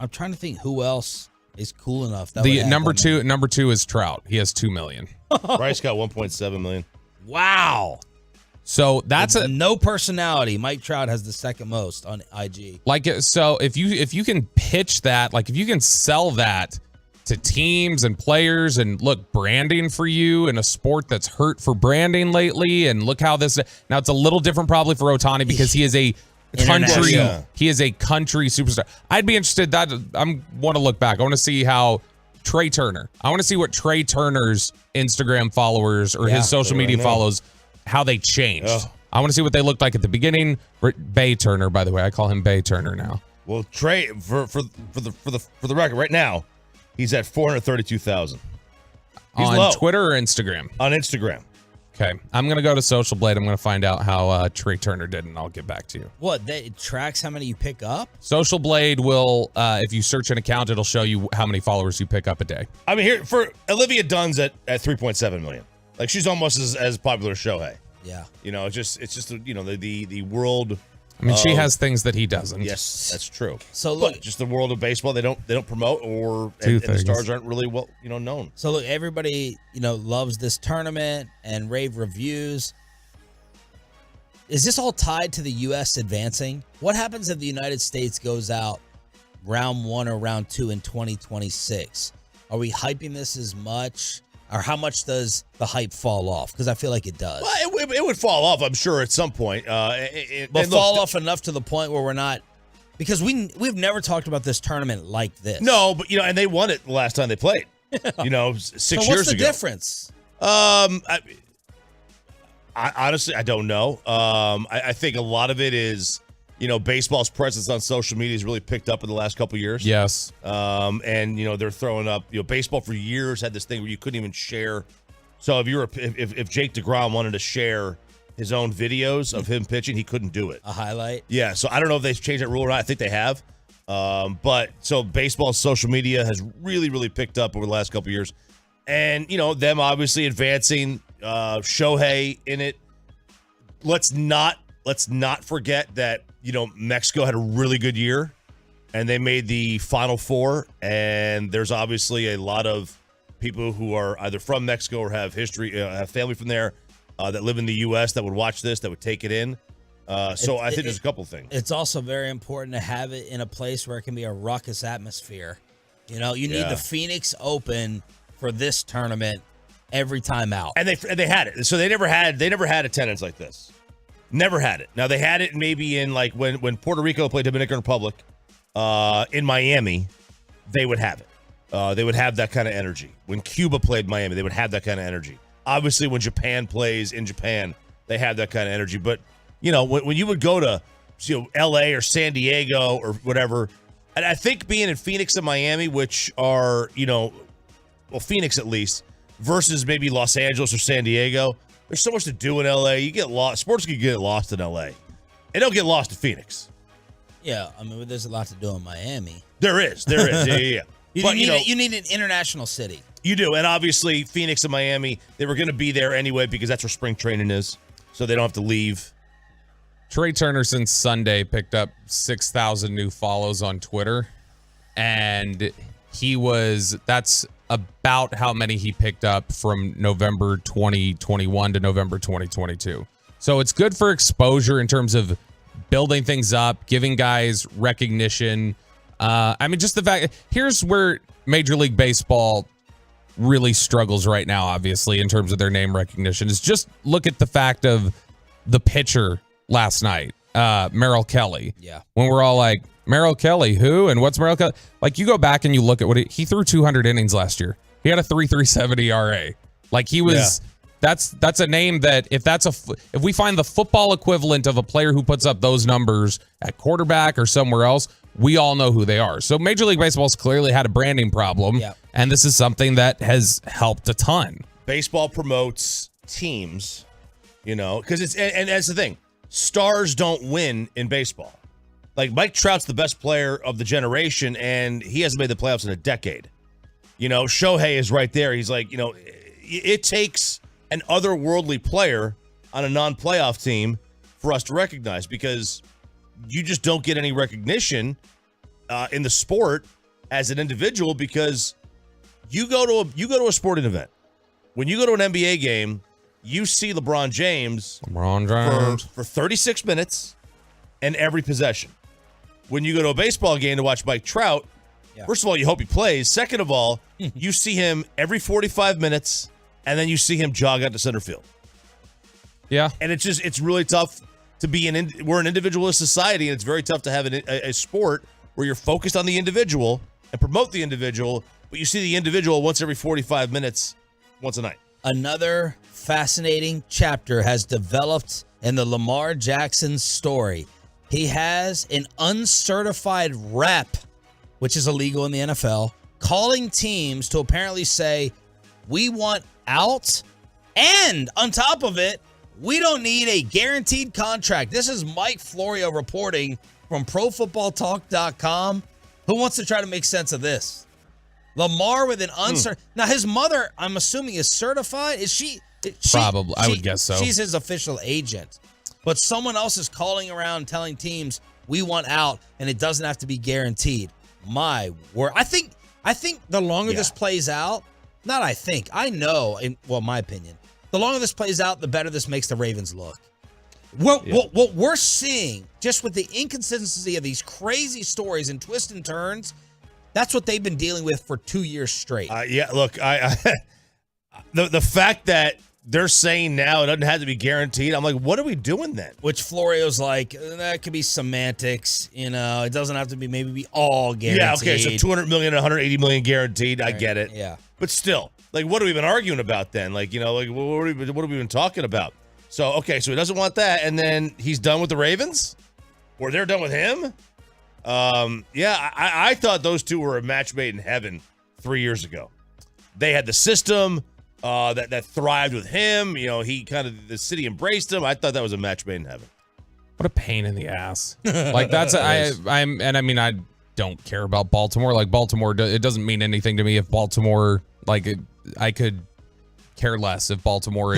I'm trying to think who else is cool enough. The number two is Trout. He has 2 million. Bryce got 1.7 million. Wow. So that's no personality. Mike Trout has the second most on IG. So if you can pitch that, if you can sell that to teams and players, and look, branding for you in a sport that's hurt for branding lately, and look how this now it's a little different probably for Ohtani because he is a country he is a country superstar. I'd be interested I want to look back. I want to see how Trey Turner. I want to see what Trey Turner's Instagram followers or his social media follows, how they changed. Oh. I want to see what they looked like at the beginning. Bay Turner, by the way, I call him Bay Turner now. Well, Trey, for the record, right now, he's at 432,000 on low. Twitter or Instagram. On Instagram. Okay, I'm gonna go to Social Blade. I'm gonna find out how Trey Turner did, and I'll get back to you. What? It tracks how many you pick up? Social Blade will, if you search an account, it'll show you how many followers you pick up a day. I mean, here for Olivia Dunn's at 3.7 million. She's almost as popular as Shohei. Yeah. It's just the world. I mean, she has things that he doesn't. Yes, that's true. So look, but just the world of baseball, they don't promote, and the stars aren't really well known. So look, everybody loves this tournament and rave reviews. Is this all tied to the U.S. advancing? What happens if the United States goes out round 1 or round 2 in 2026? Are we hyping this as much? Or how much does the hype fall off? Because I feel like it does. Well, it would fall off, I'm sure, at some point. But fall off enough to the point where we're not, because we've never talked about this tournament like this. No, but and they won it the last time they played. 6 so years ago. What's the difference? I honestly, I don't know. I think a lot of it is, baseball's presence on social media has really picked up in the last couple of years. Yes. And they're throwing up. Baseball for years had this thing where you couldn't even share. So if Jake DeGrom wanted to share his own videos of him pitching, he couldn't do it. A highlight. Yeah. So I don't know if they've changed that rule or not. I think they have. But so baseball's social media has really, really picked up over the last couple of years, and them obviously advancing. Shohei in it. Let's not forget that Mexico had a really good year, and they made the Final Four. And there's obviously a lot of people who are either from Mexico or have history, have family from there, that live in the U.S. that would watch this, that would take it in. So I think there's a couple things. It's also very important to have it in a place where it can be a ruckus atmosphere. You need the Phoenix Open for this tournament every time out. And they had it. So they never had attendance like this. Never had it. Now, they had it maybe in like when Puerto Rico played Dominican Republic in Miami, they would have it. They would have that kind of energy. When Cuba played Miami, they would have that kind of energy. Obviously, when Japan plays in Japan, they have that kind of energy. But, when you would go to L.A. or San Diego or whatever, and I think being in Phoenix and Miami, which are, Phoenix at least, versus maybe Los Angeles or San Diego, there's so much to do in L.A. You get lost. Sports can get lost in L.A. They don't get lost in Phoenix. Yeah, I mean, there's a lot to do in Miami. There is. Yeah. You need an international city. You do, and obviously Phoenix and Miami, they were going to be there anyway because that's where spring training is, so they don't have to leave. Trey Turner since Sunday picked up 6,000 new follows on Twitter, and that's about how many he picked up from November 2021 to November 2022. So it's good for exposure in terms of building things up, giving guys recognition. Just the fact, here's where Major League Baseball really struggles right now, obviously, in terms of their name recognition, is just look at the fact of the pitcher last night, Merrill Kelly. Yeah. When we're all like, Merrill Kelly, who? And what's Merrill Kelly? Like, you go back and you look at what he threw 200 innings last year. He had a 3.37 ERA. Like, he was, that's a name that if we find the football equivalent of a player who puts up those numbers at quarterback or somewhere else, we all know who they are. So Major League Baseball's clearly had a branding problem, and this is something that has helped a ton. Baseball promotes teams, because and that's the thing. Stars don't win in baseball. Like, Mike Trout's the best player of the generation, and he hasn't made the playoffs in a decade. Shohei is right there. He's like, it takes an otherworldly player on a non-playoff team for us to recognize, because you just don't get any recognition in the sport as an individual, because you go to a sporting event. When you go to an NBA game, you see LeBron James for 36 minutes and every possession. When you go to a baseball game to watch Mike Trout, first of all, you hope he plays. Second of all, you see him every 45 minutes, and then you see him jog out to center field. Yeah. And it's really tough to be we're an individualist society, and it's very tough to have a sport where you're focused on the individual and promote the individual, but you see the individual once every 45 minutes, once a night. Another fascinating chapter has developed in the Lamar Jackson story. He has an uncertified rep, which is illegal in the NFL, calling teams to apparently say, we want out, and on top of it, we don't need a guaranteed contract. This is Mike Florio reporting from ProFootballTalk.com. Who wants to try to make sense of this? Lamar with an uncertain. Now, his mother, I'm assuming, is certified. Is she? Probably. I would guess so. She's his official agent. But someone else is calling around telling teams, we want out, and it doesn't have to be guaranteed. My word. I think the longer this plays out, I know, my opinion, the longer this plays out, the better this makes the Ravens look. What we're seeing, just with the inconsistency of these crazy stories and twists and turns, that's what they've been dealing with for 2 years straight. Look, the fact that they're saying now it doesn't have to be guaranteed, I'm like, what are we doing then? Which Florio's like, that could be semantics. It doesn't have to be all guaranteed. Yeah, okay, so $200 million, $180 million guaranteed. I get it. Yeah. But still, like, what have we been arguing about then? Like, what have we been talking about? So, okay, so he doesn't want that, and then he's done with the Ravens? Or they're done with him? I thought those two were a match made in heaven 3 years ago. They had the system that thrived with him. He the city embraced him. I thought that was a match made in heaven. What a pain in the ass. Like, that's I don't care about Baltimore. Like, Baltimore, it doesn't mean anything to me if Baltimore, I could care less if Baltimore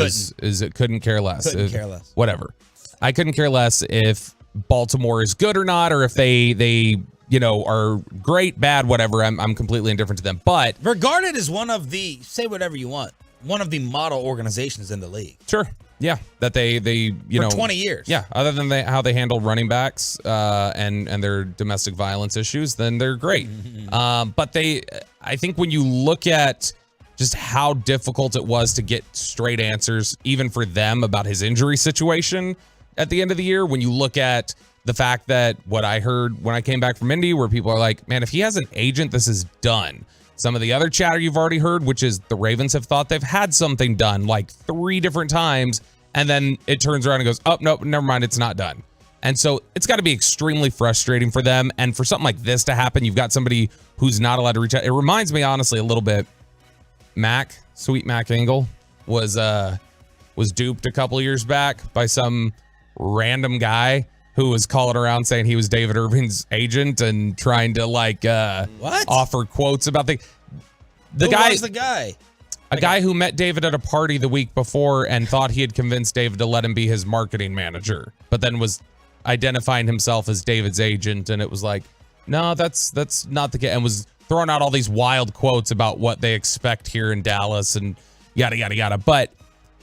couldn't care less. Care less. Whatever. I couldn't care less if Baltimore is good or not, or if they are great, bad, whatever. I'm completely indifferent to them. But regarded as one of the, say whatever you want, one of the model organizations in the league. Sure. Yeah. That they for 20 years. Yeah. Other than how they handle running backs and their domestic violence issues, then they're great. But I think when you look at just how difficult it was to get straight answers, even for them, about his injury situation, at the end of the year when you look at the fact that what I heard when I came back from Indy, where people are like, man, if he has an agent, this is done. Some of the other chatter you've already heard, which is the Ravens have thought they've had something done like 3 different times, and then it turns around and goes, oh, no, never mind, it's not done. And so it's got to be extremely frustrating for them. And for something like this to happen, you've got somebody who's not allowed to reach out. It reminds me, honestly, a little bit. Sweet Mac Engel was duped a couple years back by some random guy who was calling around saying he was David Irving's agent and trying to offer quotes about the guy. Who was the guy? A guy who met David at a party the week before and thought he had convinced David to let him be his marketing manager, but then was identifying himself as David's agent, and it was like, no, that's not the case, and was throwing out all these wild quotes about what they expect here in Dallas and yada yada yada. But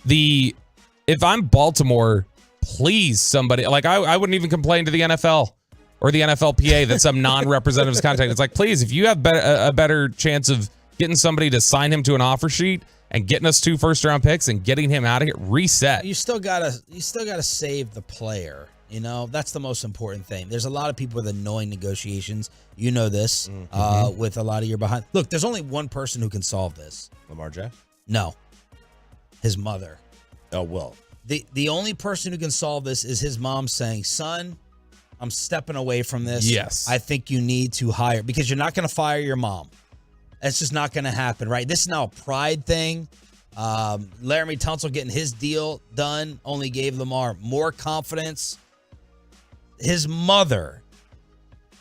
if I'm Baltimore, please somebody, like I wouldn't even complain to the NFL or the NFLPA that some non-representatives contact. It's like, please, if you have a better chance of getting somebody to sign him to an offer sheet and getting us 2 first-round picks and getting him out of here, reset. You still gotta save the player. You know, that's the most important thing. There's a lot of people with annoying negotiations. You know this, with a lot of your behind. Look, there's only one person who can solve this. Lamar Jackson? No. His mother. Oh, well. The only person who can solve this is his mom saying, son, I'm stepping away from this. Yes. I think you need to hire, because you're not going to fire your mom. That's just not going to happen, right? This is now a pride thing. Laramie Tunsil getting his deal done only gave Lamar more confidence. His mother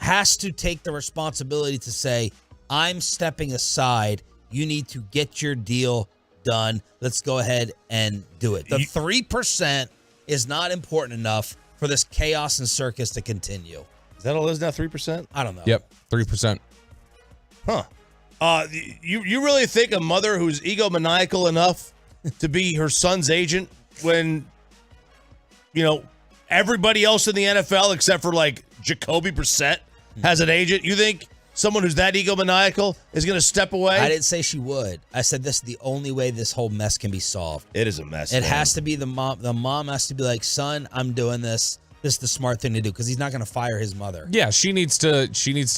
has to take the responsibility to say, I'm stepping aside. You need to get your deal done. Let's go ahead and do it. The 3% is not important enough for this chaos and circus to continue. Is that all it is now, 3%? I don't know. Yep, 3%. Huh. You really think a mother who's egomaniacal enough to be her son's agent when, everybody else in the NFL except for like Jacoby Brissett has an agent? You think someone who's that egomaniacal is going to step away? I didn't say she would. I said this is the only way this whole mess can be solved. It is a mess. It has to be the mom. The mom has to be like, son, I'm doing this. This is the smart thing to do, because he's not going to fire his mother. Yeah, she needs to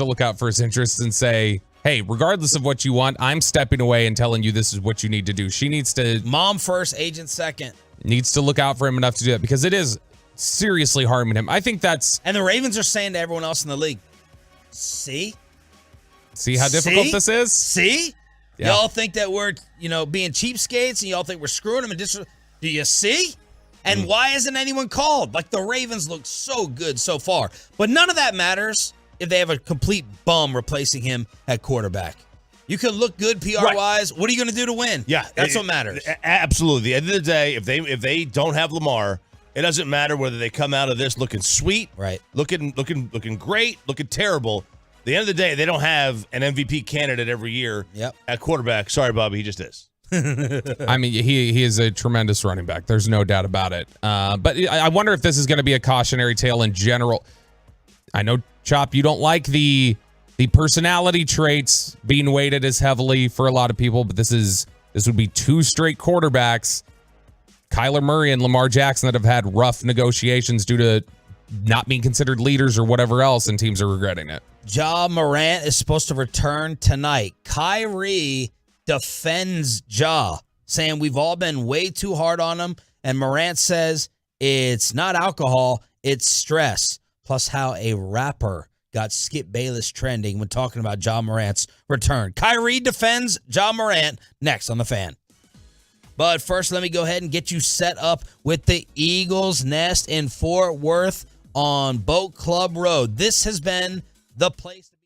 look out for his interests and say, hey, regardless of what you want, I'm stepping away and telling you this is what you need to do. She needs to... Mom first, agent second. Needs to look out for him enough to do that, because it is seriously harming him. I think that's... And the Ravens are saying to everyone else in the league, see how difficult this is? See? Yeah. Y'all think that we're, being cheapskates, and y'all think we're screwing them. Do you see? And why isn't anyone called? Like, the Ravens look so good so far. But none of that matters if they have a complete bum replacing him at quarterback. You can look good PR-wise. Right. What are you going to do to win? Yeah. That's what matters. Absolutely. At the end of the day, if they don't have Lamar, it doesn't matter whether they come out of this looking sweet, right, looking great, looking terrible. At the end of the day, they don't have an MVP candidate every year at quarterback. Sorry, Bobby, he just is. I mean, he is a tremendous running back. There's no doubt about it. But I wonder if this is going to be a cautionary tale in general. I know, Chop, you don't like the personality traits being weighted as heavily for a lot of people, but this would be 2 straight quarterbacks, Kyler Murray and Lamar Jackson, that have had rough negotiations due to not being considered leaders or whatever else, and teams are regretting it. Ja Morant is supposed to return tonight. Kyrie defends Ja, saying we've all been way too hard on him, and Morant says it's not alcohol, it's stress. Plus how a rapper got Skip Bayless trending when talking about Ja Morant's return. Kyrie defends Ja Morant next on The Fan. But first, let me go ahead and get you set up with the Eagles Nest in Fort Worth on Boat Club Road. This has been the place to be.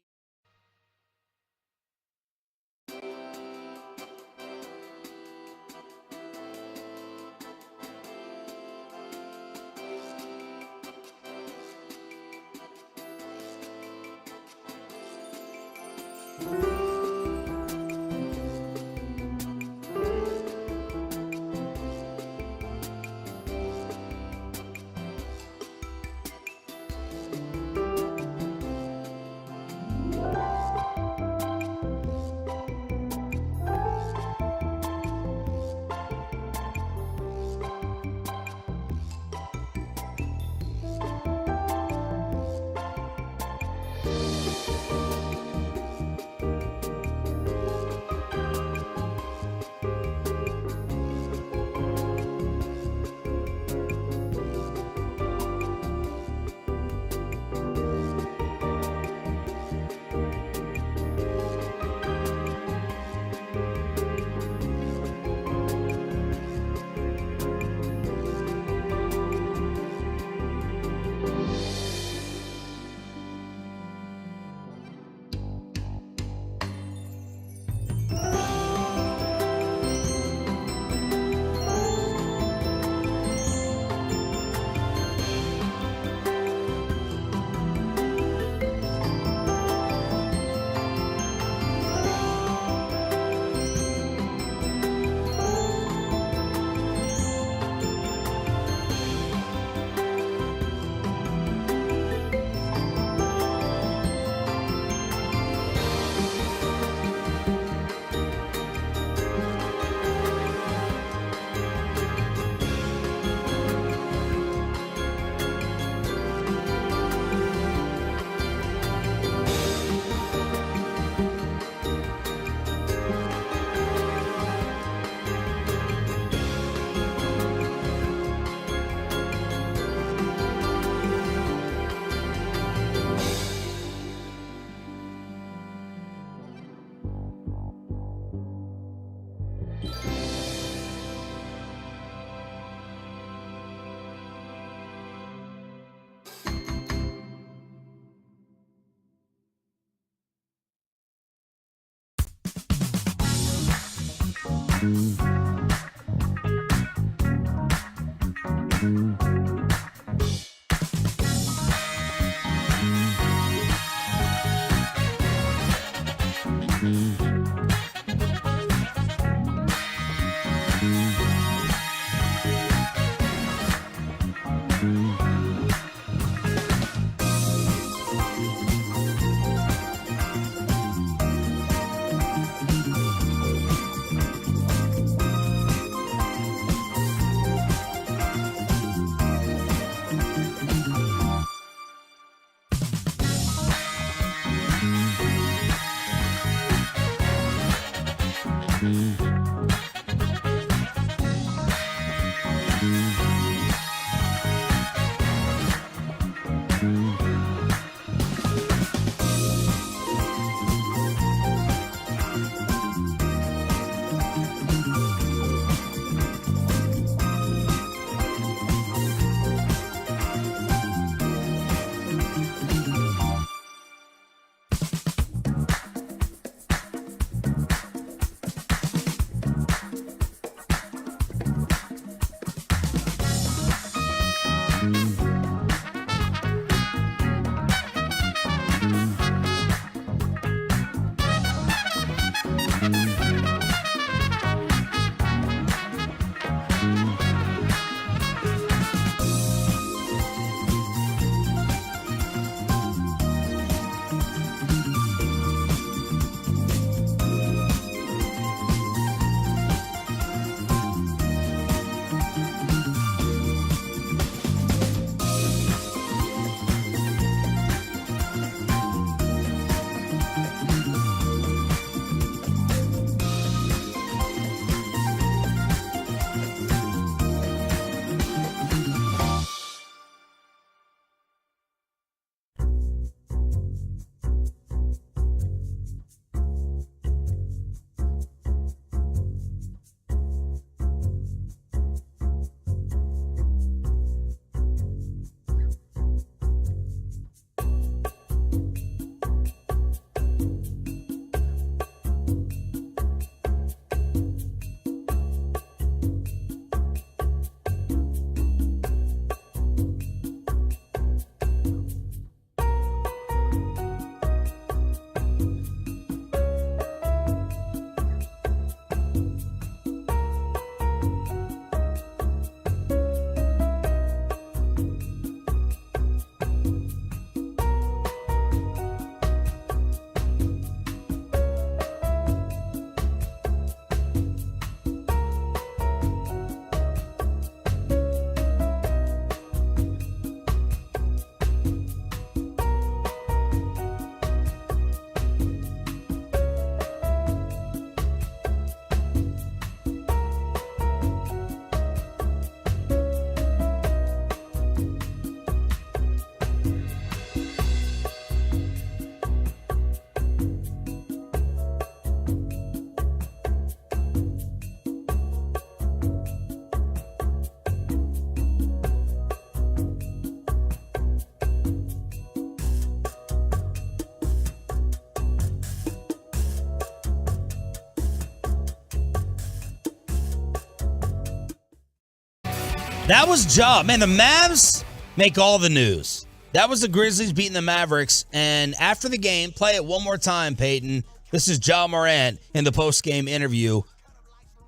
That was Ja. Man, the Mavs make all the news. That was the Grizzlies beating the Mavericks. And after the game, play it one more time, Peyton. This is Ja Morant in the post-game interview.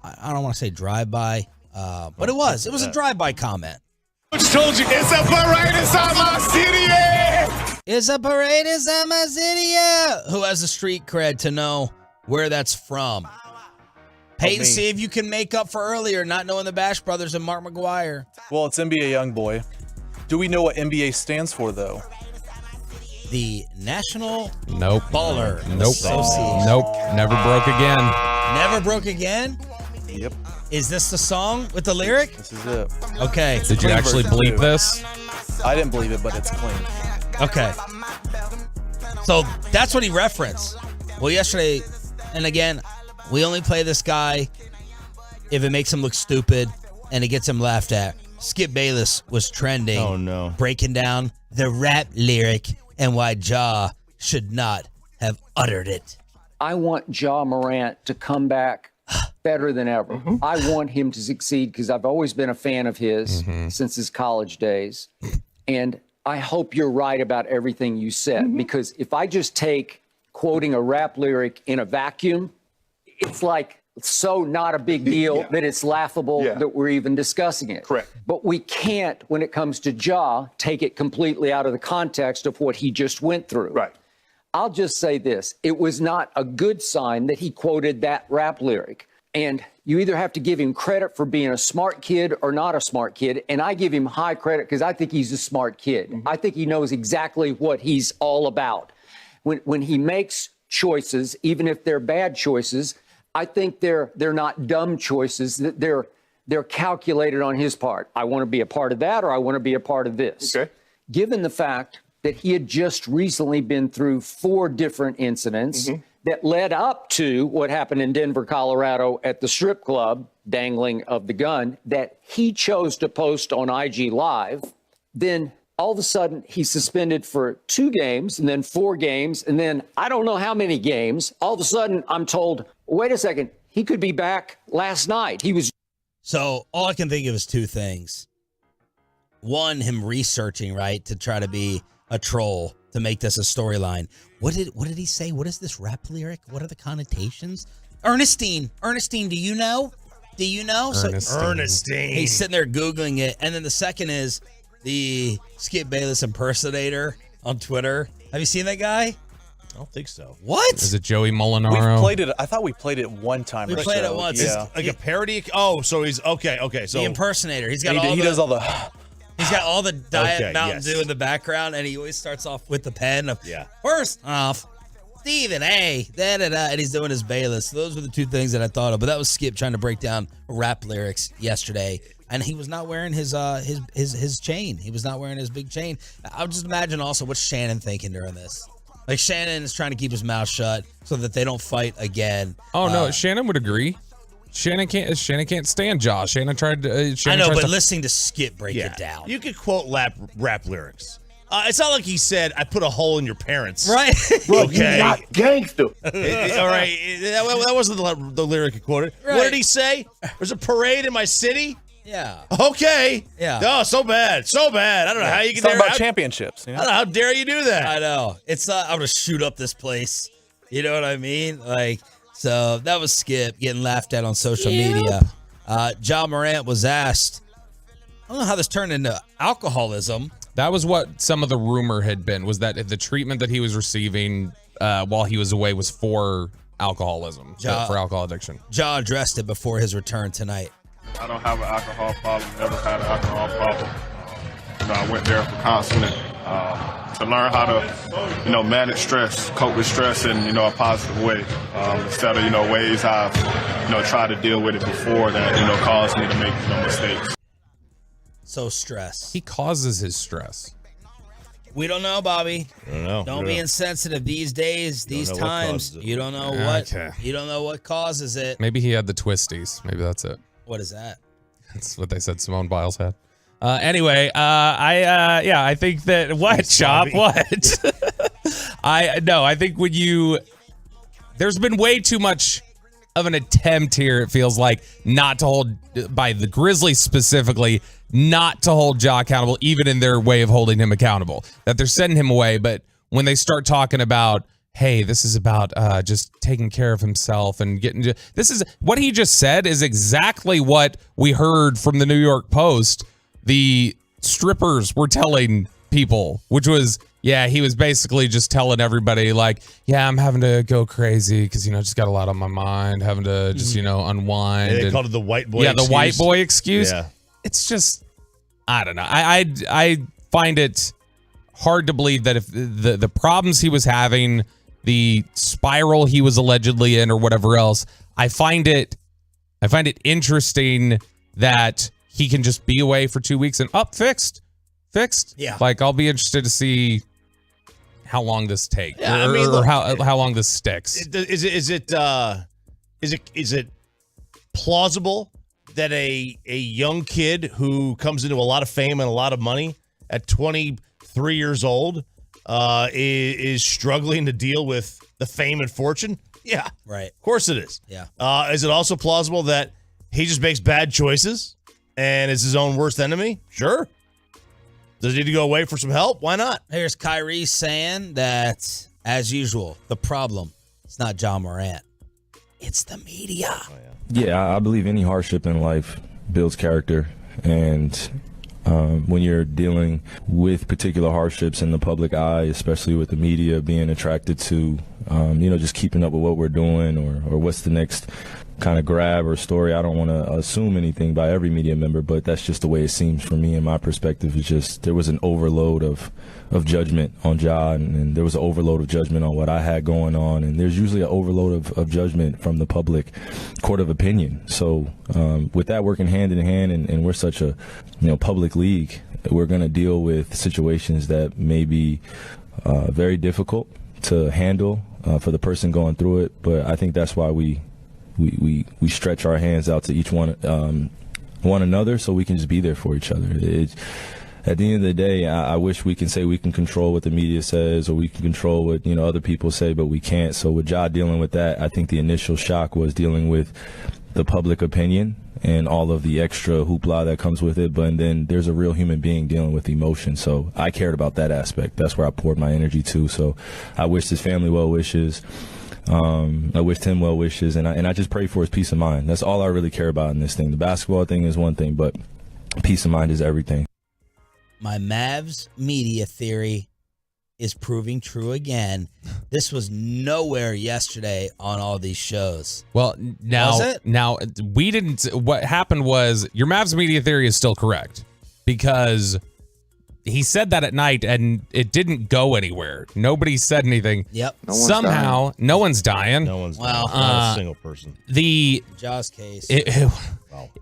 I don't want to say drive-by, but it was. It was a drive-by comment. Coach told you, it's a parade inside my city, yeah. It's a parade inside my city, yeah. Who has the street cred to know where that's from? Peyton, see if you can make up for earlier not knowing the Bash Brothers and Mark McGuire. Well, it's NBA Youngboy. Do we know what NBA stands for, though? The National Nope. Baller Nope. Association. Nope. Never broke again. Never broke again? Yep. Is this the song with the lyric? This is it. Okay. Did you actually bleep this? I didn't believe it, but it's clean. Okay. So that's what he referenced. Well, yesterday, and again, we only play this guy if it makes him look stupid and it gets him laughed at. Skip Bayless was trending. Oh, no. Breaking down the rap lyric and why Ja should not have uttered it. I want Ja Morant to come back better than ever. I want him to succeed because I've always been a fan of his since his college days. And I hope you're right about everything you said, because if I just take quoting a rap lyric in a vacuum, it's like so not a big deal that it's laughable that we're even discussing it. Correct. But we can't, when it comes to Ja, take it completely out of the context of what he just went through. Right. I'll just say this. It was not a good sign that he quoted that rap lyric. And you either have to give him credit for being a smart kid or not a smart kid. And I give him high credit because I think he's a smart kid. I think he knows exactly what he's all about. When he makes choices, even if they're bad choices, I think they're not dumb choices, that they're calculated on his part. I want to be a part of that, or I want to be a part of this. Okay. Given the fact that he had just recently been through 4 different incidents that led up to what happened in Denver, Colorado at the strip club, dangling of the gun, that he chose to post on IG Live, then all of a sudden he's suspended for 2 games and then 4 games and then I don't know how many games. All of a sudden I'm told, wait a second, he could be back last night. He was. So all I can think of is 2 things. One, him researching, right, to try to be a troll to make this a storyline. What did he say? What is this rap lyric? What are the connotations? Ernestine, do you know? Do you know? Ernestine. He's sitting there Googling it. And then the second is the Skip Bayless impersonator on Twitter. Have you seen that guy? I don't think so. What? Is it Joey Molinaro? We played it. I thought we played it one time. We played it once. Yeah. Like a parody? Oh, so he's okay. So the impersonator. He's got he does all the. He's got all the Diet Mountain yes. Dew in the background, and he always starts off with the pen of, Yeah. First off, Stephen A. Da-da-da, and he's doing his Bayless. So those were the 2 things that I thought of. But that was Skip trying to break down rap lyrics yesterday, and he was not wearing his chain. He was not wearing his big chain. I would just imagine also what's Shannon thinking during this. Like Shannon is trying to keep his mouth shut so that they don't fight again. Oh no, Shannon would agree. Shannon can't stand Josh. Shannon tried to. I know, but listening to Skip break it down. You could quote rap lyrics. It's not like he said, I put a hole in your parents. Right. Okay. You're not gangster. All right. That wasn't the lyric he quoted. Right. What did he say? There's a parade in my city? Yeah. Okay. Yeah. Oh, so bad. I don't know how you can It's talking dare. about championships. You I know? don't know. How dare you do that? I know. It's I'm going to shoot up this place. You know what I mean? Like, so that was Skip getting laughed at on social media. Ja Morant was asked, I don't know how this turned into alcoholism. That was what some of the rumor had been, was that the treatment that he was receiving while he was away was for alcoholism, for alcohol addiction. Ja addressed it before his return tonight. I don't have an alcohol problem, never had an alcohol problem. I went there for counseling to learn how to, manage stress, cope with stress in, a positive way. Instead of, ways I've, tried to deal with it before that, caused me to make, mistakes. So stress. He causes his stress. We don't know, Bobby. I don't know. Don't be insensitive these days, these times. You don't know what. You don't know what causes it. Maybe he had the twisties. Maybe that's it. What is that? That's what they said Simone Biles had. Anyway, I think that what Chop, what? I think there's been way too much of an attempt here. It feels like not to hold, by the Grizzlies specifically, not to hold Ja accountable, even in their way of holding him accountable. That they're sending him away, but when they start talking about, hey, this is about just taking care of himself and this is what he just said is exactly what we heard from the New York Post. The strippers were telling people, which was, he was basically just telling everybody like, I'm having to go crazy because, just got a lot on my mind, having to just, unwind. They called it the white boy excuse. The white boy excuse. Yeah. It's just, I don't know. I find it hard to believe that if the problems he was having, the spiral he was allegedly in or whatever else, I find it interesting that he can just be away for 2 weeks and fixed. Yeah. Like, I'll be interested to see how long this takes look, how long this sticks. Is it plausible that a young kid who comes into a lot of fame and a lot of money at 23 years old is struggling to deal with the fame and fortune Yeah. Right. Of course it is. Yeah. Is it also plausible that he just makes bad choices and is his own worst enemy? Sure. Does he need to go away for some help? Why not? Here's Kyrie saying that, as usual, the problem is not John Morant. It's the media. Yeah, I believe any hardship in life builds character. And when you're dealing with particular hardships in the public eye, especially with the media being attracted to, just keeping up with what we're doing or what's the next kind of grab or story. I don't want to assume anything by every media member, but that's just the way it seems for me. And my perspective is just there was an overload of judgment on Ja, and there was an overload of judgment on what I had going on. And there's usually an overload of judgment from the public court of opinion. So with that working hand in hand, and we're such a public league, we're going to deal with situations that may be very difficult to handle for the person going through it. But I think that's why we stretch our hands out to each one another, so we can just be there for each other. At the end of the day, I wish we can say we can control what the media says or we can control what other people say, but we can't. So with Ja dealing with that, I think the initial shock was dealing with the public opinion and all of the extra hoopla that comes with it. But then there's a real human being dealing with emotion. So I cared about that aspect. That's where I poured my energy to. So I wished his family well wishes. I wished him well wishes, and I just pray for his peace of mind. That's all I really care about in this thing. The basketball thing is one thing, but peace of mind is everything. My Mavs media theory is proving true again. This was nowhere yesterday on all these shows. Well, Was it? now we didn't. What happened was your Mavs media theory is still correct because he said that at night and it didn't go anywhere. Nobody said anything. Yep. Somehow, no one's dying. No one's Well, not a single person. Jaws case.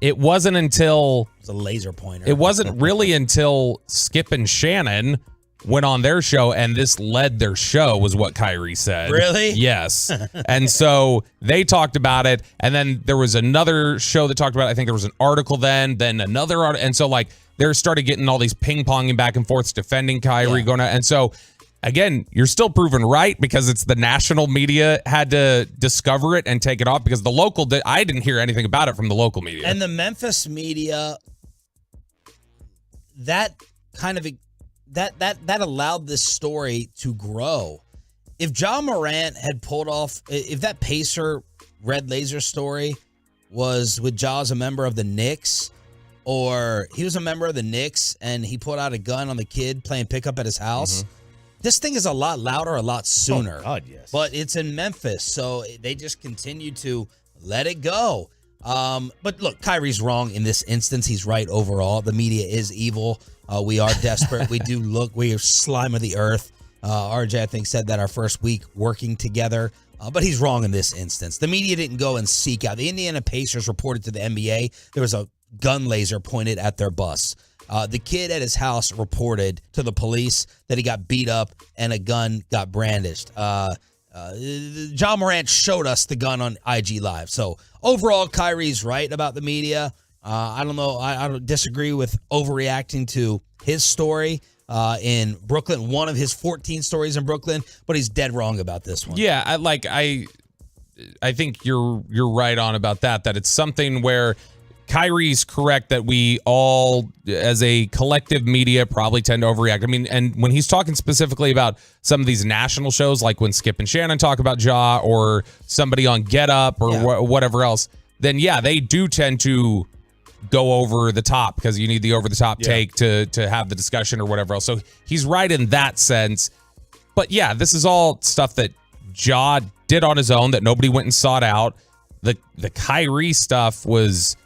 It wasn't until It's a laser pointer. it wasn't really until Skip and Shannon went on their show and this led their show was what Kyrie said. Really? Yes. And so they talked about it, and then there was another show that talked about it. I think there was an article then another article, and so like they started getting all these ping-ponging back and forths defending Kyrie going out. And so again, you're still proven right because it's the national media had to discover it and take it off because the local I didn't hear anything about it from the local media. And the Memphis media, that kind of that allowed this story to grow. If John Morant had pulled off, if that Pacer Red Laser story was with Ja as a member of the Knicks, or he was a member of the Knicks and he pulled out a gun on the kid playing pickup at his house, this thing is a lot louder, a lot sooner. Oh, God, yes. But it's in Memphis, so they just continue to let it go. But look, Kyrie's wrong in this instance. He's right overall. The media is evil. We are desperate. We are slime of the earth. RJ, I think, said that our first week working together. But he's wrong in this instance. The media didn't go and seek out. The Indiana Pacers reported to the NBA there was a gun laser pointed at their bus. The kid at his house reported to the police that he got beat up and a gun got brandished. John Morant showed us the gun on IG Live. So overall, Kyrie's right about the media. I don't know. I don't disagree with overreacting to his story in Brooklyn, one of his 14 stories in Brooklyn, but he's dead wrong about this one. Yeah, I think you're right on about that it's something where Kyrie's correct that we all, as a collective media, probably tend to overreact. I mean, and when he's talking specifically about some of these national shows, like when Skip and Shannon talk about Ja or somebody on Get Up or whatever else, then yeah, they do tend to go over the top because you need the over-the-top take to have the discussion or whatever else. So he's right in that sense. But yeah, this is all stuff that Ja did on his own that nobody went and sought out. The Kyrie stuff was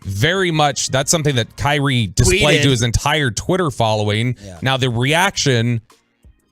very much, that's something that Kyrie displayed to his entire Twitter following. Yeah. Now, the reaction,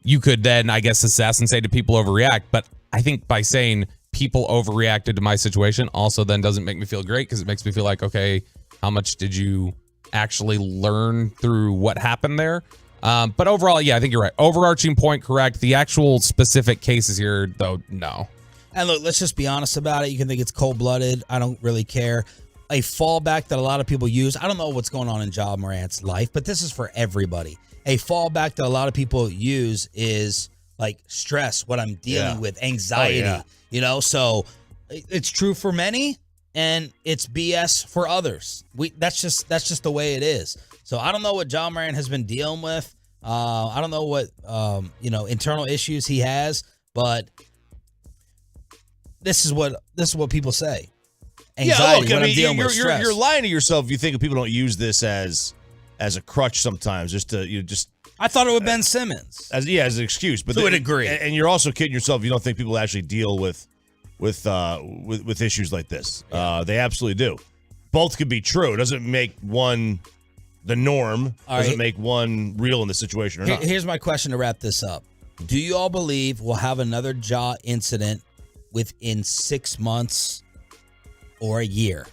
you could then, I guess, assess and say, do people overreact? But I think by saying people overreacted to my situation also then doesn't make me feel great because it makes me feel like, okay, how much did you actually learn through what happened there? But overall, yeah, I think you're right. Overarching point, correct. The actual specific cases here, though, no. And look, let's just be honest about it. You can think it's cold-blooded. I don't really care. A fallback that a lot of people use. I don't know what's going on in Ja Morant's life, but this is for everybody. A fallback that a lot of people use is, like stress, what I'm dealing with, anxiety, so it's true for many and it's BS for others. That's just the way it is. So I don't know what John Morant has been dealing with. I don't know what, internal issues he has, but this is what people say. Anxiety, when I'm dealing with stress. You're lying to yourself if you think people don't use this as a crutch sometimes, I thought it was Ben Simmons. As an excuse, but to a degree. And you're also kidding yourself if you don't think people actually deal with issues like this. Yeah. They absolutely do. Both could be true. It doesn't make one the norm. Doesn't make one real in the situation or not. Here's my question to wrap this up. Do you all believe we'll have another Ja incident within 6 months or a year?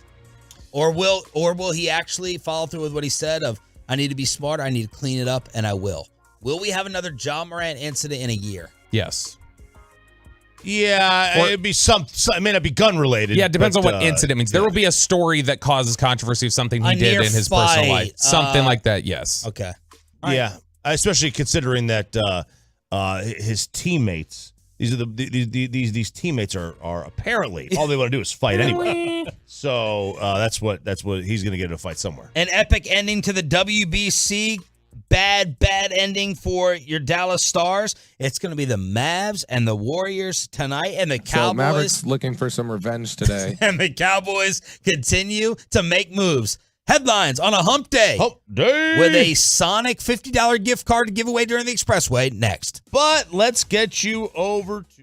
Or will he actually follow through with what he said of, I need to be smarter, I need to clean it up, and I will? Will we have another John Morant incident in a year? Yes. Yeah, it'd be it may not be gun related. Yeah, it depends on what incident means. There will be a story that causes controversy of something he did in his personal life. Something like that, yes. Okay. Yeah, especially considering that his teammates, these teammates are apparently all they want to do is fight anyway. So that's what he's going to get in a fight somewhere. An epic ending to the WBC. Bad ending for your Dallas Stars. It's going to be the Mavs and the Warriors tonight, and the Cowboys. So Mavericks looking for some revenge today. And the Cowboys continue to make moves. Headlines on a hump day. Hump day. With a Sonic $50 gift card to give away during the Expressway next. But let's get you over to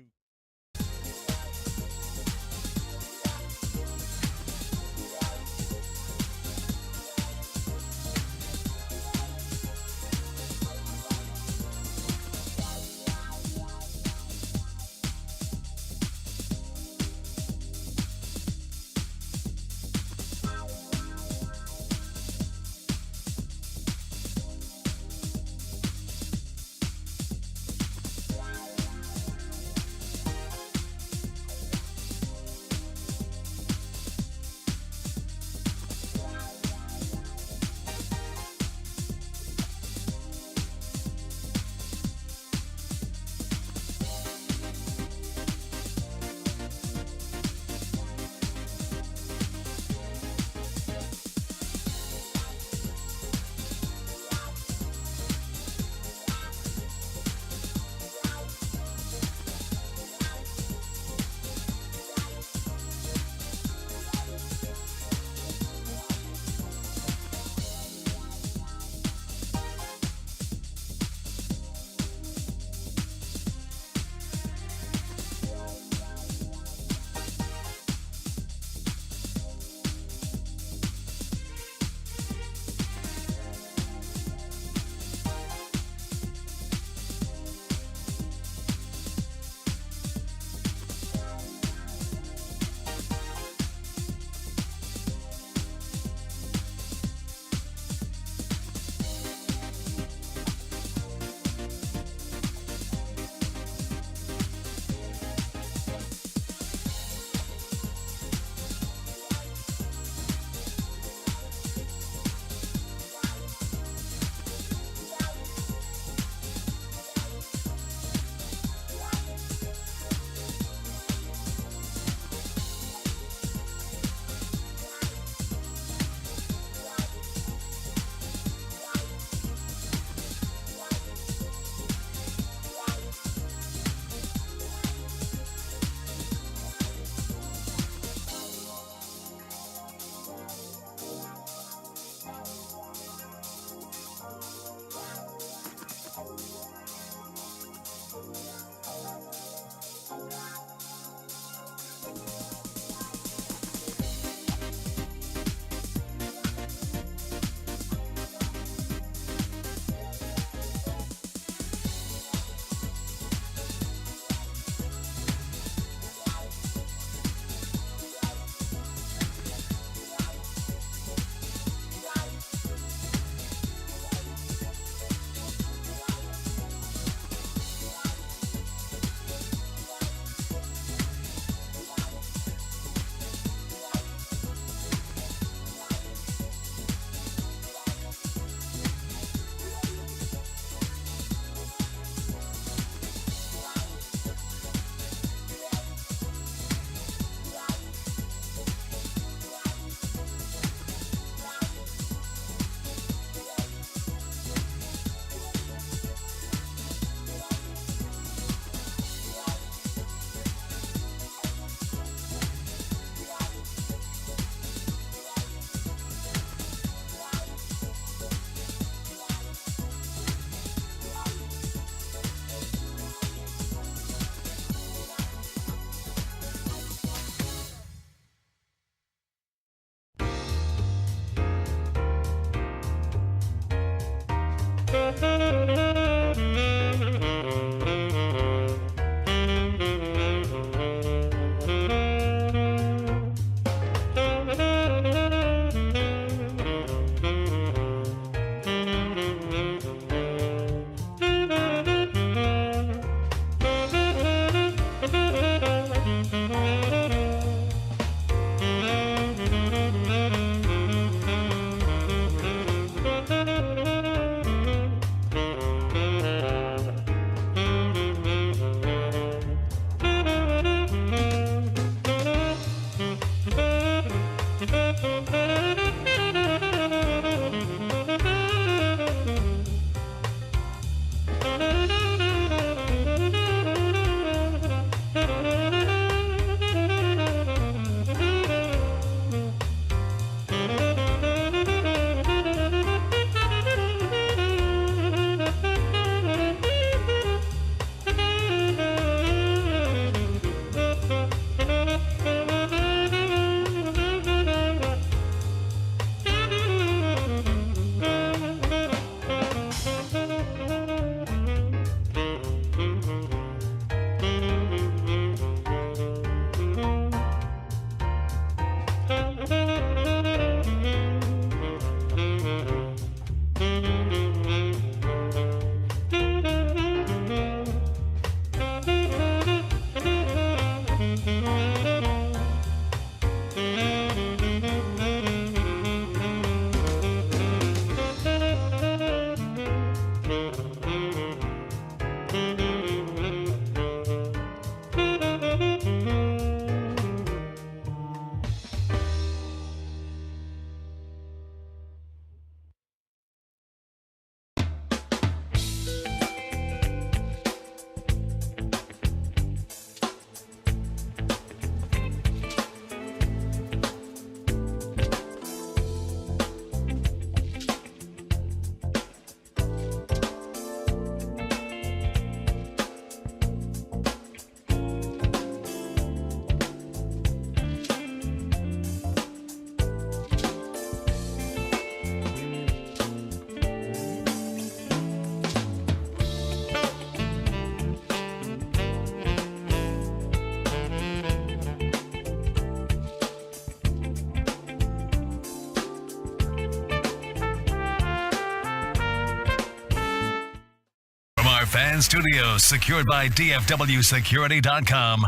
our fan studios, secured by DFWsecurity.com.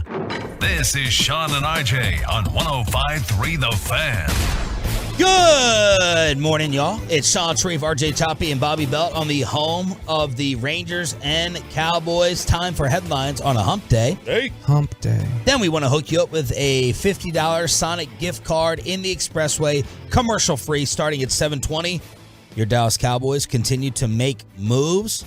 This is Sean and RJ on 105.3 The Fan. Good morning, y'all. It's Sean Sharif, RJ Choppy, and Bobby Belt on the home of the Rangers and Cowboys. Time for headlines on a hump day. Hey. Hump day. Then we want to hook you up with a $50 Sonic gift card in the Expressway, commercial free, starting at 7:20. Your Dallas Cowboys continue to make moves.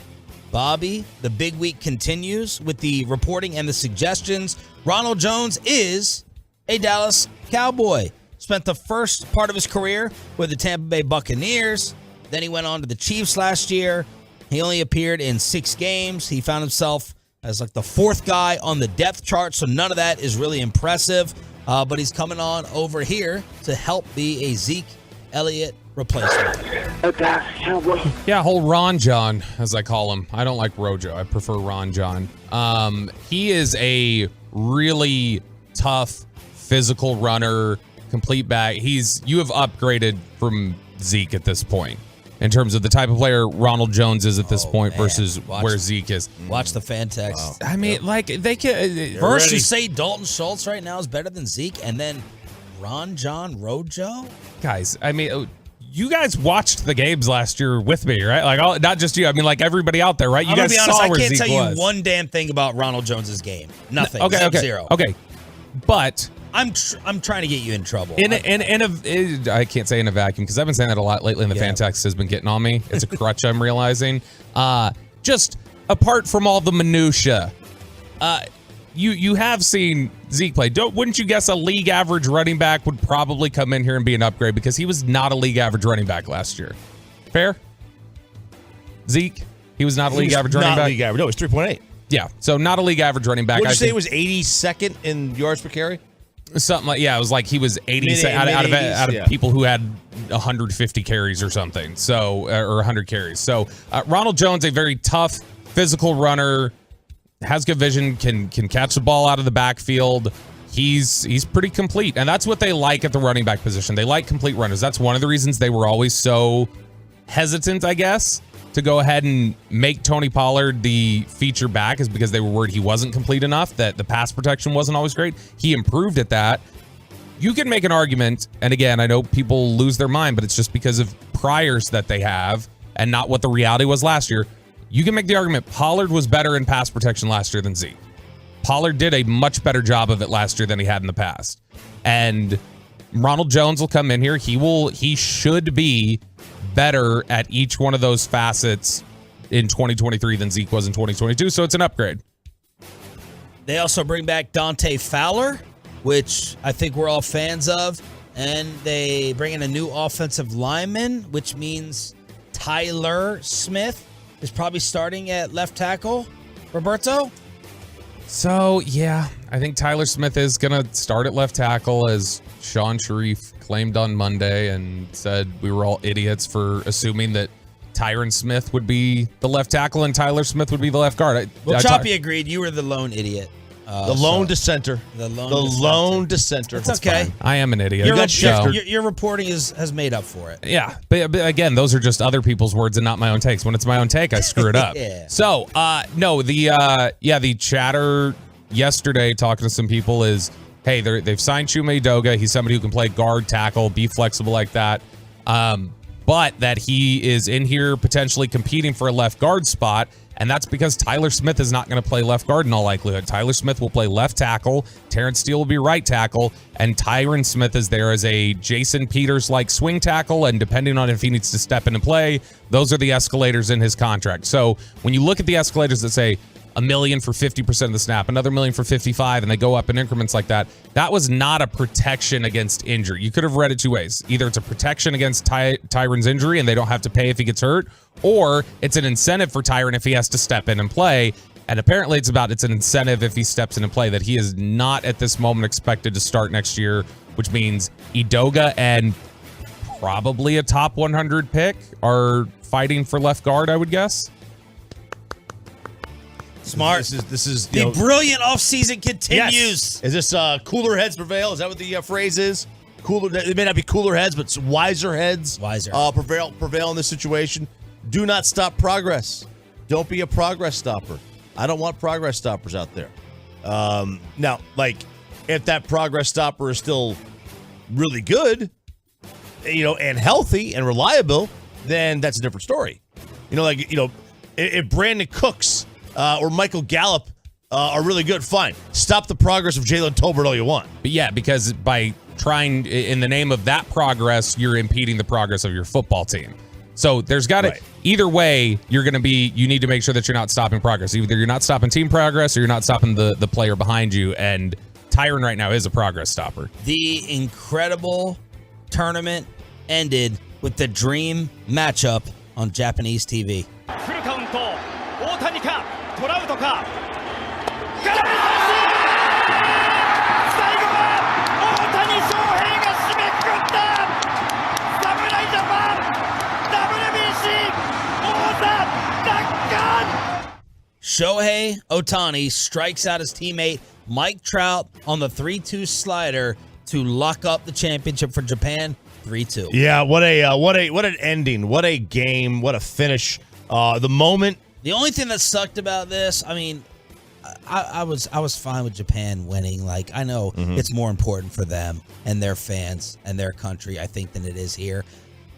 Bobby, the big week continues with the reporting and the suggestions. Ronald Jones is a Dallas Cowboy. Spent the first part of his career with the Tampa Bay Buccaneers. Then he went on to the Chiefs last year. He only appeared in 6 games. He found himself as like the 4th guy on the depth chart, so none of that is really impressive. But he's coming on over here to help be a Zeke Elliott replacement. Yeah, whole Ron John, as I call him. I don't like Rojo. I prefer Ron John. He is a really tough, physical runner, complete back. You have upgraded from Zeke at this point in terms of the type of player Ronald Jones is at this point versus where Zeke is. Watch the fan text. Wow. I mean, like they can. First, you say Dalton Schultz right now is better than Zeke, and then Ron John Rojo. Guys, I mean, you guys watched the games last year with me, right? Like, not just you. I mean, like everybody out there, right? You guys saw where Zeke was. I can't tell you one damn thing about Ronald Jones's game. Nothing. Okay. Zero. Okay, but I'm trying to get you in trouble. I can't say in a vacuum because I've been saying that a lot lately, and the fan text has been getting on me. It's a crutch, I'm realizing. Just apart from all the minutia, you have seen Zeke play. Wouldn't you guess a league average running back would probably come in here and be an upgrade because he was not a league average running back last year? Fair? Zeke? He was not a league average running back? Not league average. No, it's 3.8. Yeah, so not a league average running back. Would you say it was 82nd in yards per carry? Something like, yeah, it was like he was 80 out of people who had 150 carries or something, so or 100 carries. So Ronald Jones, a very tough, physical runner, has good vision, can catch the ball out of the backfield. He's pretty complete, and that's what they like at the running back position. They like complete runners. That's one of the reasons they were always so hesitant, I guess, to go ahead and make Tony Pollard the feature back, is because they were worried he wasn't complete enough, that the pass protection wasn't always great. He improved at that. You can make an argument, and again, I know people lose their mind, but it's just because of priors that they have and not what the reality was last year. You can make the argument Pollard was better in pass protection last year than Zeke. Pollard did a much better job of it last year than he had in the past. And Ronald Jones will come in here. He should be better at each one of those facets in 2023 than Zeke was in 2022, so it's an upgrade. They also bring back Dante Fowler, which I think we're all fans of, and they bring in a new offensive lineman, which means Tyler Smith is probably starting at left tackle. Roberto? So, yeah, I think Tyler Smith is going to start at left tackle, as Sean Sharif claimed on Monday and said we were all idiots for assuming that Tyron Smith would be the left tackle and Tyler Smith would be the left guard. Choppy agreed. You were the lone idiot. The lone dissenter. The lone dissenter. It's okay. Fine. I am an idiot. Your reporting has made up for it. Yeah. But again, those are just other people's words and not my own takes. When it's my own take, I screw it up. Yeah. So, the chatter yesterday talking to some people is, hey, they've signed Chuma Edoga. He's somebody who can play guard, tackle, be flexible like that. But that he is in here potentially competing for a left guard spot. And that's because Tyler Smith is not going to play left guard in all likelihood. Tyler Smith will play left tackle. Terrence Steele will be right tackle. And Tyron Smith is there as a Jason Peters-like swing tackle. And depending on if he needs to step in and play, those are the escalators in his contract. So when you look at the escalators that say $1 million for 50% of the snap, another $1 million for 55%, and they go up in increments like that, that was not a protection against injury. You could have read it two ways. Either it's a protection against Tyron's injury and they don't have to pay if he gets hurt, or it's an incentive for Tyron if he has to step in and play. And apparently it's an incentive if he steps in and play, that he is not at this moment expected to start next year, which means Edoga and probably a top 100 pick are fighting for left guard, I would guess. Smart. This is the brilliant offseason continues. Yes. Is this cooler heads prevail? Is that what the phrase is? Cooler. It may not be cooler heads, but wiser heads prevail in this situation. Do not stop progress. Don't be a progress stopper. I don't want progress stoppers out there. Now, like, if that progress stopper is still really good, and healthy and reliable, then that's a different story. If Brandon Cooks or Michael Gallup are really good, fine. Stop the progress of Jalen Tolbert all you want. But yeah, because by trying, in the name of that progress, you're impeding the progress of your football team. So there's got to, either way, you need to make sure that you're not stopping progress. Either you're not stopping team progress or you're not stopping the player behind you. And Tyron right now is a progress stopper. The incredible tournament ended with the dream matchup on Japanese TV. Shohei Ohtani strikes out his teammate Mike Trout on the 3-2 slider to lock up the championship for Japan, 3-2. Yeah, what an ending, what a game, what a finish. The moment. The only thing that sucked about this, I mean, I was fine with Japan winning. Like, I know it's more important for them and their fans and their country, I think, than it is here.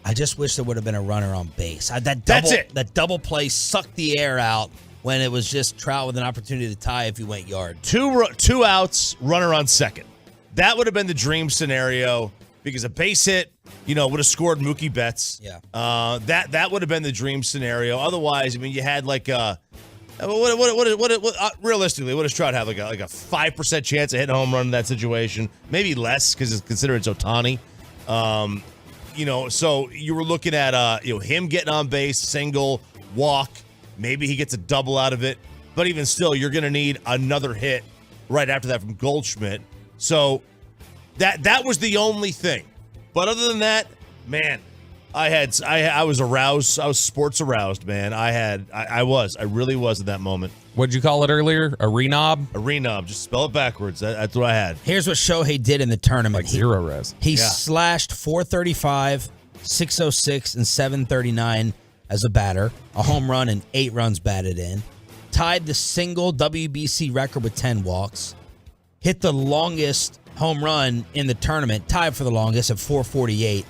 I just wish there would have been a runner on base. That's it. That double play sucked the air out when it was just Trout with an opportunity to tie if he went yard. Two outs, runner on second. That would have been the dream scenario because a base hit, would have scored Mookie Betts. Yeah. That would have been the dream scenario. Otherwise, I mean, you had like realistically, what does Trout have? Like a 5% chance of hitting a home run in that situation? Maybe less because it's considered it's Ohtani. So you were looking at him getting on base, single, walk. Maybe he gets a double out of it. But even still, you're going to need another hit right after that from Goldschmidt. So that was the only thing. But other than that, man, I was aroused. I was sports aroused, man. I really was at that moment. What'd you call it earlier? A renob? A renob. Just spell it backwards. That's what I had. Here's what Shohei did in the tournament. Like zero res. He slashed 435, 606, and 739 as a batter. A home run and 8 runs batted in. Tied the single WBC record with 10 walks. Hit the longest home run in the tournament. Tied for the longest at 448.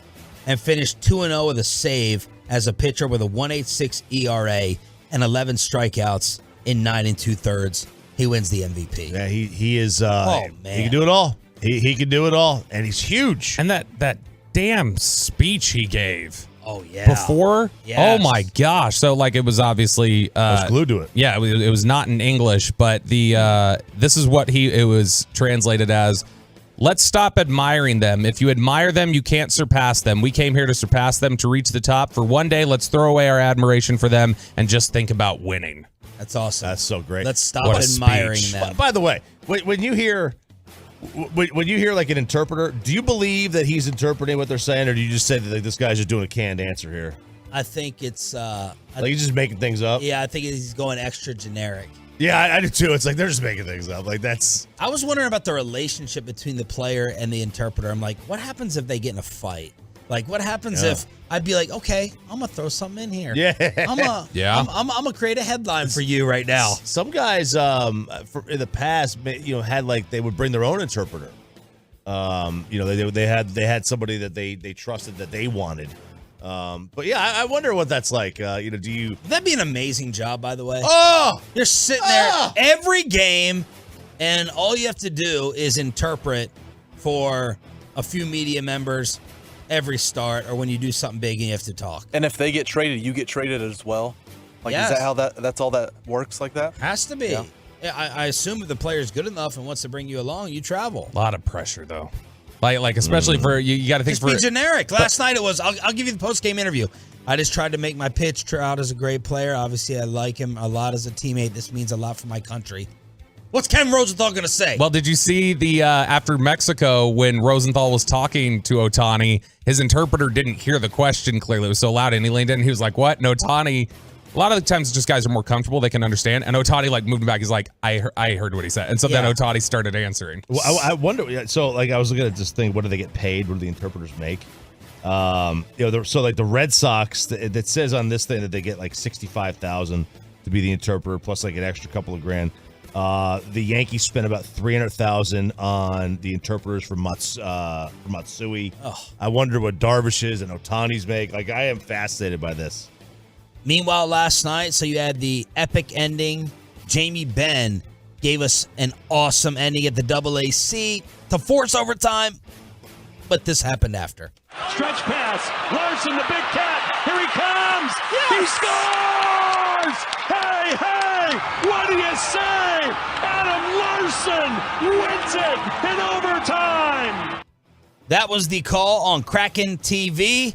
And finished 2-0 with a save as a pitcher with a 1.86 ERA and 11 strikeouts in 9 2/3. He wins the MVP. Yeah, he is. Man, he can do it all. He can do it all, and he's huge. And that damn speech he gave. Oh yeah. Before. Yes. Oh my gosh. So like it was obviously. I was glued to it. Yeah, it was not in English, but this is what it was translated as. Let's stop admiring them. If you admire them, you can't surpass them. We came here to surpass them, to reach the top. For one day, let's throw away our admiration for them and just think about winning. That's awesome. That's so great. Let's stop admiring them. By the way, when you hear like an interpreter, do you believe that he's interpreting what they're saying, or do you just say that like, this guy's just doing a canned answer here? I think it's he's just making things up. Yeah, I think he's going extra generic. Yeah, I do too. It's like they're just making things up. Like that's. I was wondering about the relationship between the player and the interpreter. I'm like, what happens if they get in a fight? Like, what happens if I'd be like, okay, I'm gonna throw something in here. Yeah, I'm gonna create a headline for you right now. Some guys, in the past, had like they would bring their own interpreter. They had somebody that they trusted that they wanted. But yeah, I wonder what that's like. That'd be an amazing job, by the way. Oh, you're sitting there every game, and all you have to do is interpret for a few media members every start, or when you do something big and you have to talk. And if they get traded, you get traded as well. Like, yes. Is that how that's all that works like that? Has to be. Yeah. I assume if the player's good enough and wants to bring you along, you travel. A lot of pressure, though. Like especially for you got to think just be generic. Last night it was. I'll give you the post game interview. I just tried to make my pitch. Trout is a great player. Obviously, I like him a lot as a teammate. This means a lot for my country. What's Ken Rosenthal going to say? Well, did you see the after Mexico when Rosenthal was talking to Ohtani, his interpreter didn't hear the question clearly. It was so loud, and he leaned in and he was like, "What?" And Ohtani. A lot of the times, just guys are more comfortable; they can understand. And Ohtani like moved back. He's like, "I heard what he said," and so then Ohtani started answering. Well, I wonder. So, like, I was looking at this thing. What do they get paid? What do the interpreters make? So like the Red Sox, that says on this thing that they get like $65,000. to be the interpreter, plus like an extra couple of grand. The Yankees spent about $300,000 on the interpreters for Matsui. Oh. I wonder what Darvish's and Ohtani's make. Like, I am fascinated by this. Meanwhile, last night, so you had the epic ending. Jamie Benn gave us an awesome ending at the AAC to force overtime, but this happened after. Stretch pass. Larson, the big cat. Here he comes. He scores! Hey, hey! What do you say? Adam Larson wins it in overtime. That was the call on Kraken TV.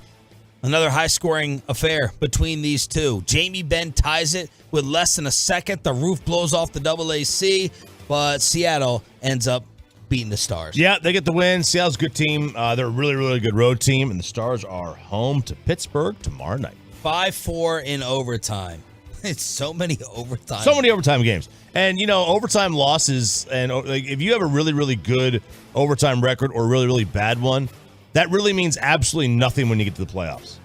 Another high-scoring affair between these two. Jamie Benn ties it with less than a second. The roof blows off the AAC, but Seattle ends up beating the Stars. Yeah, they get the win. Seattle's a good team. They're a really, really good road team, and the Stars are home to Pittsburgh tomorrow night. 5-4 in overtime. It's so many overtime. So many overtime games. And, overtime losses, and like, if you have a really, really good overtime record or a really, really bad one, that really means absolutely nothing when you get to the playoffs.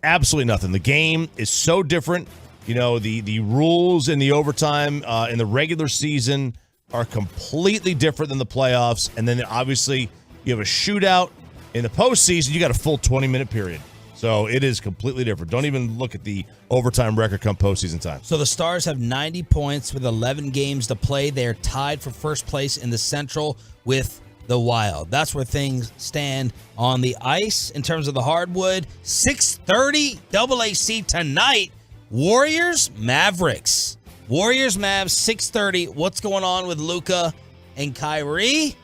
Absolutely nothing. The game is so different. The rules in the overtime in the regular season are completely different than the playoffs. And then obviously you have a shootout. In the postseason, you got a full 20-minute period. So it is completely different. Don't even look at the overtime record come postseason time. So the Stars have 90 points with 11 games to play. They're tied for first place in the Central with the Wild. That's where things stand on the ice in terms of the hardwood. 6:30 AAC tonight. Warriors, Mavericks. Warriors, Mavs, 6:30. What's going on with Luka and Kyrie?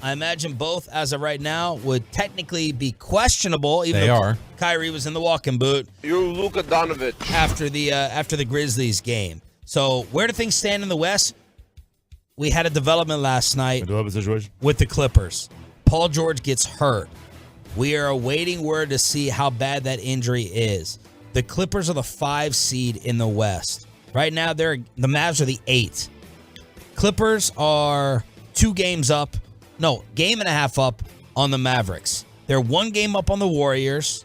I imagine both, as of right now, would technically be questionable. Even though Kyrie was in the walking boot. You're Luka Doncic. After the Grizzlies game. So where do things stand in the West? We had a development last night with the Clippers. Paul George gets hurt. We are awaiting word to see how bad that injury is. The Clippers are the 5 seed in the West. Right now, the Mavs are the 8. Clippers are 2 games up. No, game and a half up on the Mavericks. They're 1 game up on the Warriors.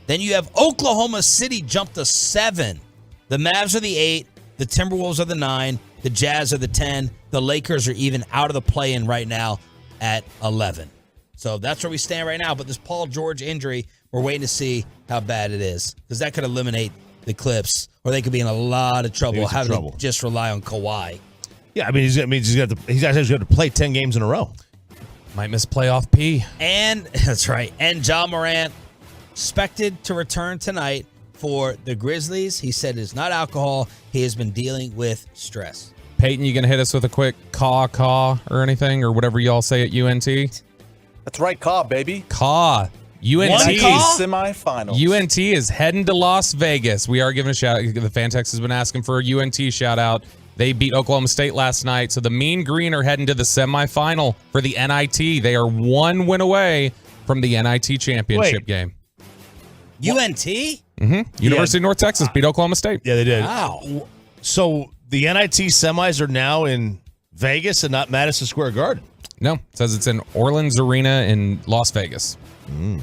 Then you have Oklahoma City jump to 7. The Mavs are the 8. The Timberwolves are the 9. The Jazz are the 10. The Lakers are even out of the play-in right now at 11. So that's where we stand right now. But this Paul George injury, we're waiting to see how bad it is. Because that could eliminate the Clips, or they could be in a lot of trouble having to just rely on Kawhi. Yeah, he's actually going to play 10 games in a row. Might miss playoff P. And that's right. And Ja Morant expected to return tonight for the Grizzlies. He said it's not alcohol. He has been dealing with stress. Peyton, you going to hit us with a quick caw or anything, or whatever y'all say at UNT? That's right, caw, baby. Caw. UNT semifinals. UNT is heading to Las Vegas. We are giving a shout out. The fan text has been asking for a UNT shout out. They beat Oklahoma State last night, so the Mean Green are heading to the semifinal for the NIT. They are 1 win away from the NIT championship game. UNT? University of North Texas beat Oklahoma State. Yeah, they did. Wow. So the NIT semis are now in Vegas and not Madison Square Garden. No, it says it's in Orleans Arena in Las Vegas.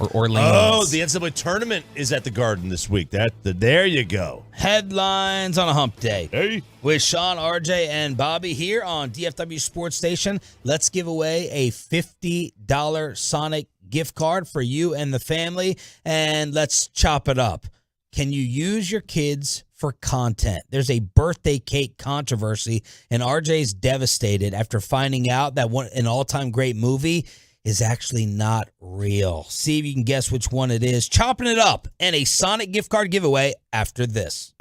Or Orleans. Oh, the NCAA tournament is at the Garden this week. There you go. Headlines on a hump day. Hey. With Sean, RJ, and Bobby here on DFW Sports Station. Let's give away a $50 Sonic gift card for you and the family. And let's chop it up. Can you use your kids for content? There's a birthday cake controversy, and RJ's devastated after finding out that an all-time great movie is actually not real. See if you can guess which one it is. Chopping it up and a Sonic gift card giveaway after this.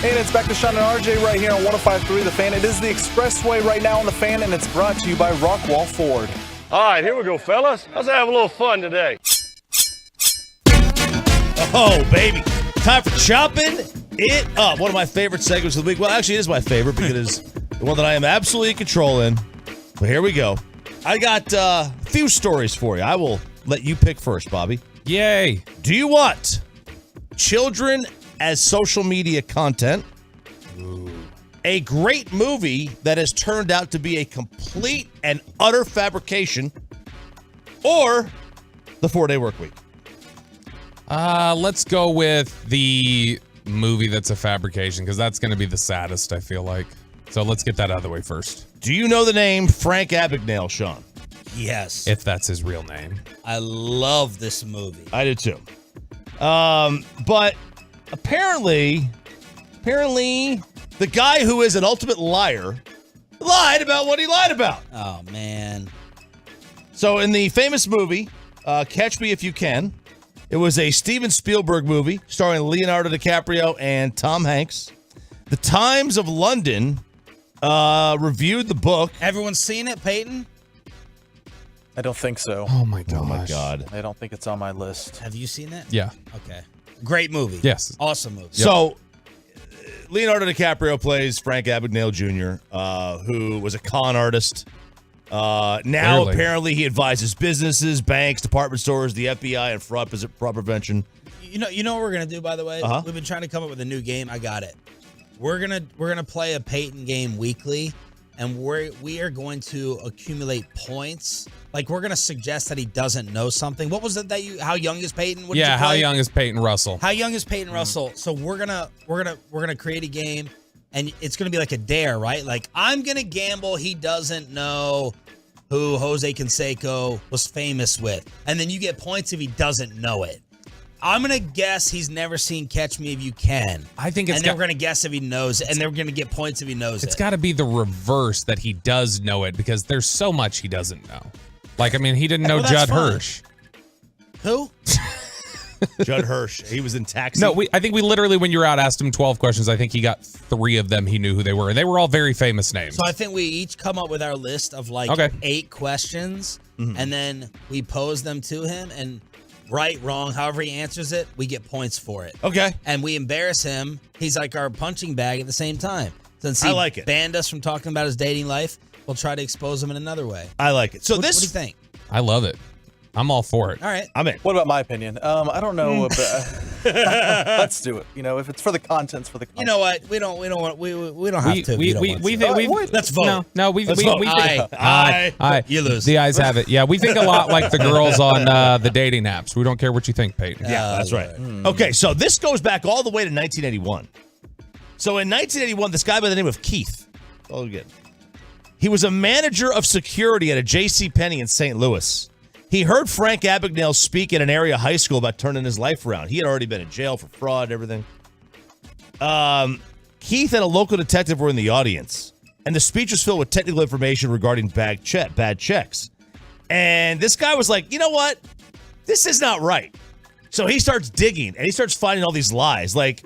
And it's back to Sean and RJ right here on 105.3 The Fan. It is the Expressway right now on The Fan, and it's brought to you by Rockwall Ford. All right, here we go, fellas. Let's have a little fun today. Oh, baby. Time for chopping it up. One of my favorite segments of the week. Well, actually, it is my favorite because it is the one that I am absolutely in control in. But here we go. I got a few stories for you. I will let you pick first, Bobby. Yay. Do you want children as social media content? A great movie that has turned out to be a complete and utter fabrication? Or the 4-Day Work Week? Let's go with the movie that's a fabrication, because that's going to be the saddest, I feel like. So let's get that out of the way first. Do you know the name Frank Abagnale, Sean? Yes. If that's his real name. I love this movie. I do too. But apparently, the guy who is an ultimate liar lied about what he lied about. Oh, man. So in the famous movie, Catch Me If You Can, it was a Steven Spielberg movie starring Leonardo DiCaprio and Tom Hanks. The Times of London reviewed the book. Everyone's seen it, Peyton? I don't think so. Oh, my gosh. Oh, my God. I don't think it's on my list. Have you seen it? Yeah. Okay. Great movie. Yes. Awesome movie. So Leonardo DiCaprio plays Frank Abagnale Jr., who was a con artist. Now, Clearly. apparently, he advises businesses, banks, department stores, the FBI, and fraud prevention. You know what we're gonna do, by the way? Uh-huh. We've been trying to come up with a new game. I got it. We're gonna play a Peyton game weekly, and we are going to accumulate points. Like, we're gonna suggest that he doesn't know something. What was it that how young is Peyton? What did you How play? young is Peyton Russell? How young is Peyton Russell? So we're gonna create a game, and it's gonna be like a dare, right? Like, I'm gonna gamble he doesn't know who Jose Canseco was famous with, and then you get points if he doesn't know it. I'm gonna guess he's never seen Catch Me If You Can. I think it's and then we're gonna guess if he knows it, and then we're gonna get points if he knows It's it. got to be the reverse, that he does know it, because there's so much he doesn't know. Like, I mean, he didn't know Well, that's Judd fine. Hirsch. Who? Judd Hirsch. He was in Taxi. No, I think we literally, when you were out, asked him 12 questions. I think he got 3 of them. He knew who they were. And they were all very famous names. So I think we each come up with our list of like Okay. 8 questions, and then we pose them to him, and right, wrong, however he answers it, we get points for it. Okay. And we embarrass him. He's like our punching bag at the same time. Since he I like it. banned us from talking about his dating life, we'll try to expose him in another way. I like it. So What do you this, think? I love it. I'm all for it. All right. I'm in. What about my opinion? I don't know. Let's do it. You know, if it's for the contents, for the content. You know what? We don't have to. if you don't want to. Let's vote. No, we Let's vote. Aye. You lose. The ayes have it. Yeah, we think a lot like the girls on the dating apps. We don't care what you think, Peyton. Yeah, that's right. Okay, so this goes back all the way to 1981. So in 1981, this guy by the name of Keith, oh, good. He was a manager of security at a JCPenney in St. Louis. He heard Frank Abagnale speak at an area high school about turning his life around. He had already been in jail for fraud and everything. Keith and a local detective were in the audience, and the speech was filled with technical information regarding bad checks. And this guy was like, you know what? This is not right. So he starts digging, and he starts finding all these lies. Like,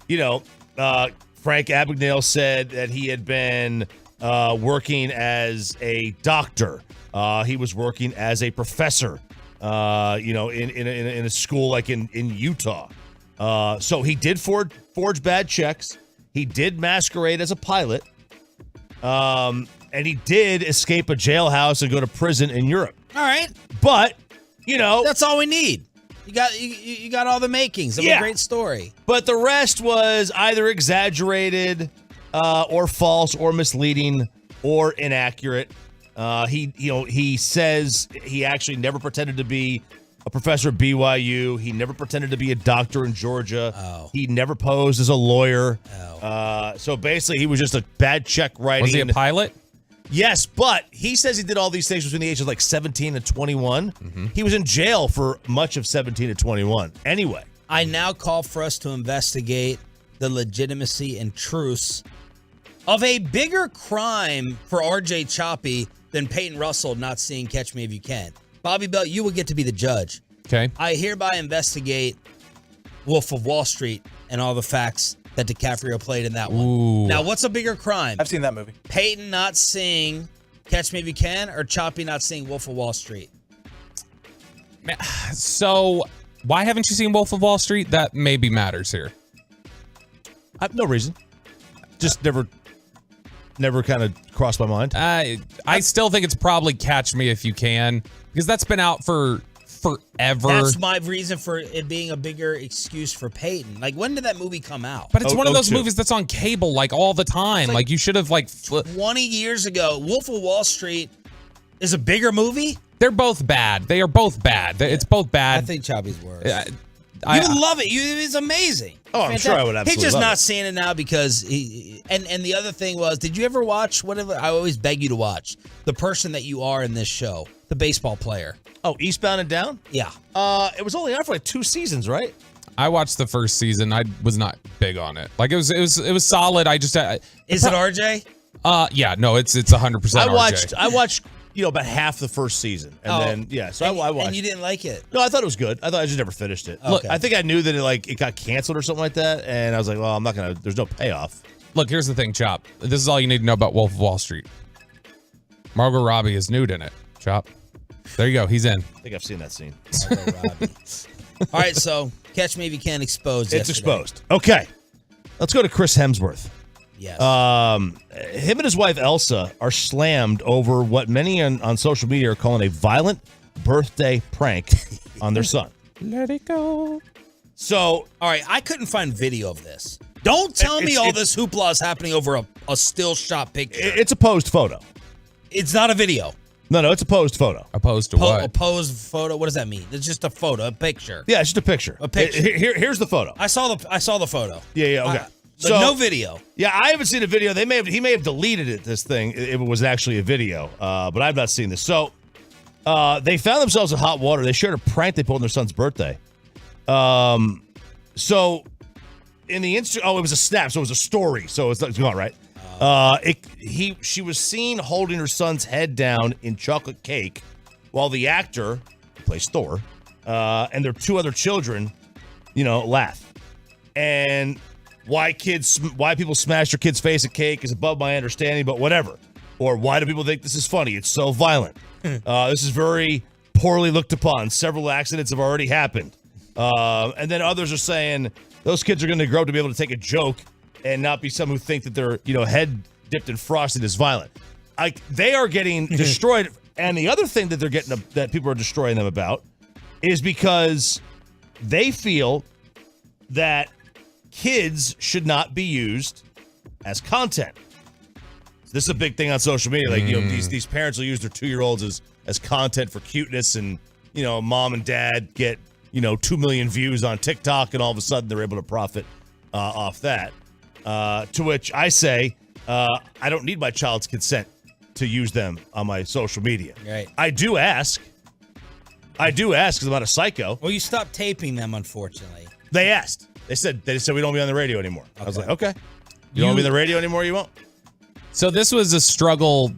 Frank Abagnale said that he had been working as a doctor. He was working as a professor, in a school like in Utah. So he did forge bad checks. He did masquerade as a pilot. And he did escape a jailhouse and go to prison in Europe. All right. But, that's all we need. You got all the makings of a great story. But the rest was either exaggerated, or false, or misleading, or inaccurate. He says he actually never pretended to be a professor at BYU. He never pretended to be a doctor in Georgia. Oh. He never posed as a lawyer. Oh. So basically, he was just a bad check writing. Was he a pilot? Yes, but he says he did all these things between the ages of like 17 and 21. Mm-hmm. He was in jail for much of 17 to 21. Anyway. I now call for us to investigate the legitimacy and truths of a bigger crime for RJ Choppy than Peyton Russell not seeing Catch Me If You Can. Bobby Bell, you will get to be the judge. Okay. I hereby investigate Wolf of Wall Street and all the facts that DiCaprio played in that one. Ooh. Now, what's a bigger crime? I've seen that movie. Peyton not seeing Catch Me If You Can or Choppy not seeing Wolf of Wall Street? So, why haven't you seen Wolf of Wall Street? That maybe matters here. No reason. Just never kind of crossed my mind. I still think it's probably Catch Me If You Can, because that's been out for forever. That's my reason for it being a bigger excuse for Peyton. Like, when did that movie come out? But it's one of those movies that's on cable like all the time. Like you should have 20 years ago. Wolf of Wall Street is a bigger movie? They're both bad. They are both bad. It's both bad. I think Choppy's worse. I You would love it. It's amazing. Oh, I'm sure I would absolutely He's just love not it. seeing it now because he. And the other thing was, did you ever watch whatever? I always beg you to watch the person that you are in this show, the baseball player. Oh, Eastbound and Down? Yeah. It was only on for like 2 seasons, right? I watched the first season. I was not big on it. Like it was solid. I just Is it RJ? Yeah, no, it's 100% RJ. I watched about half the first season, and then so I watched. And you didn't like it? No, I thought it was good. I just never finished it. Look, I think I knew that it got canceled or something like that, and I was like, well, I'm not gonna. There's no payoff. Look, here's the thing, Chop. This is all you need to know about Wolf of Wall Street. Margot Robbie is nude in it. Chop. There you go. He's in. I think I've seen that scene. All right, so Catch Me If You Can exposed. It's yesterday. exposed. Okay, let's go to Chris Hemsworth. Yes. Him and his wife Elsa are slammed over what many on social media are calling a violent birthday prank on their son. Let it go. So, all right, I couldn't find video of this. Don't tell me all this hoopla is happening over a still shot picture. It's a posed photo. It's not a video. No, it's a posed photo. Opposed to what? A posed photo. What does that mean? It's just a photo, a picture. Yeah, it's just a picture. A picture. Here's the photo. I saw the photo. Yeah, okay. But no video. Yeah, I haven't seen a video. He may have deleted it. This thing, if it was actually a video, but I've not seen this. So, they found themselves in hot water. They shared a prank they pulled on their son's birthday. So, in the it was a snap. So it was a story. So it's gone right. She was seen holding her son's head down in chocolate cake, while the actor, who plays Thor, and their 2 other children, laugh. And why people smash their kid's face at cake is above my understanding, but whatever. Or why do people think this is funny? It's so violent. This is very poorly looked upon. Several accidents have already happened. And then others are saying those kids are going to grow up to be able to take a joke and not be some who think that their head dipped in frosted is violent. They are getting destroyed. And the other thing that they're getting that people are destroying them about is because they feel that kids should not be used as content. This is a big thing on social media. Like, these parents will use their 2-year-olds as content for cuteness, and mom and dad get 2 million views on TikTok, and all of a sudden they're able to profit off that. To which I say, I don't need my child's consent to use them on my social media. Right. I do ask because I'm not a psycho. Well, you stopped taping them, unfortunately. They asked. They said we don't be on the radio anymore. Okay. I was like, okay. You don't want to be on the radio anymore? You won't. So this was a struggle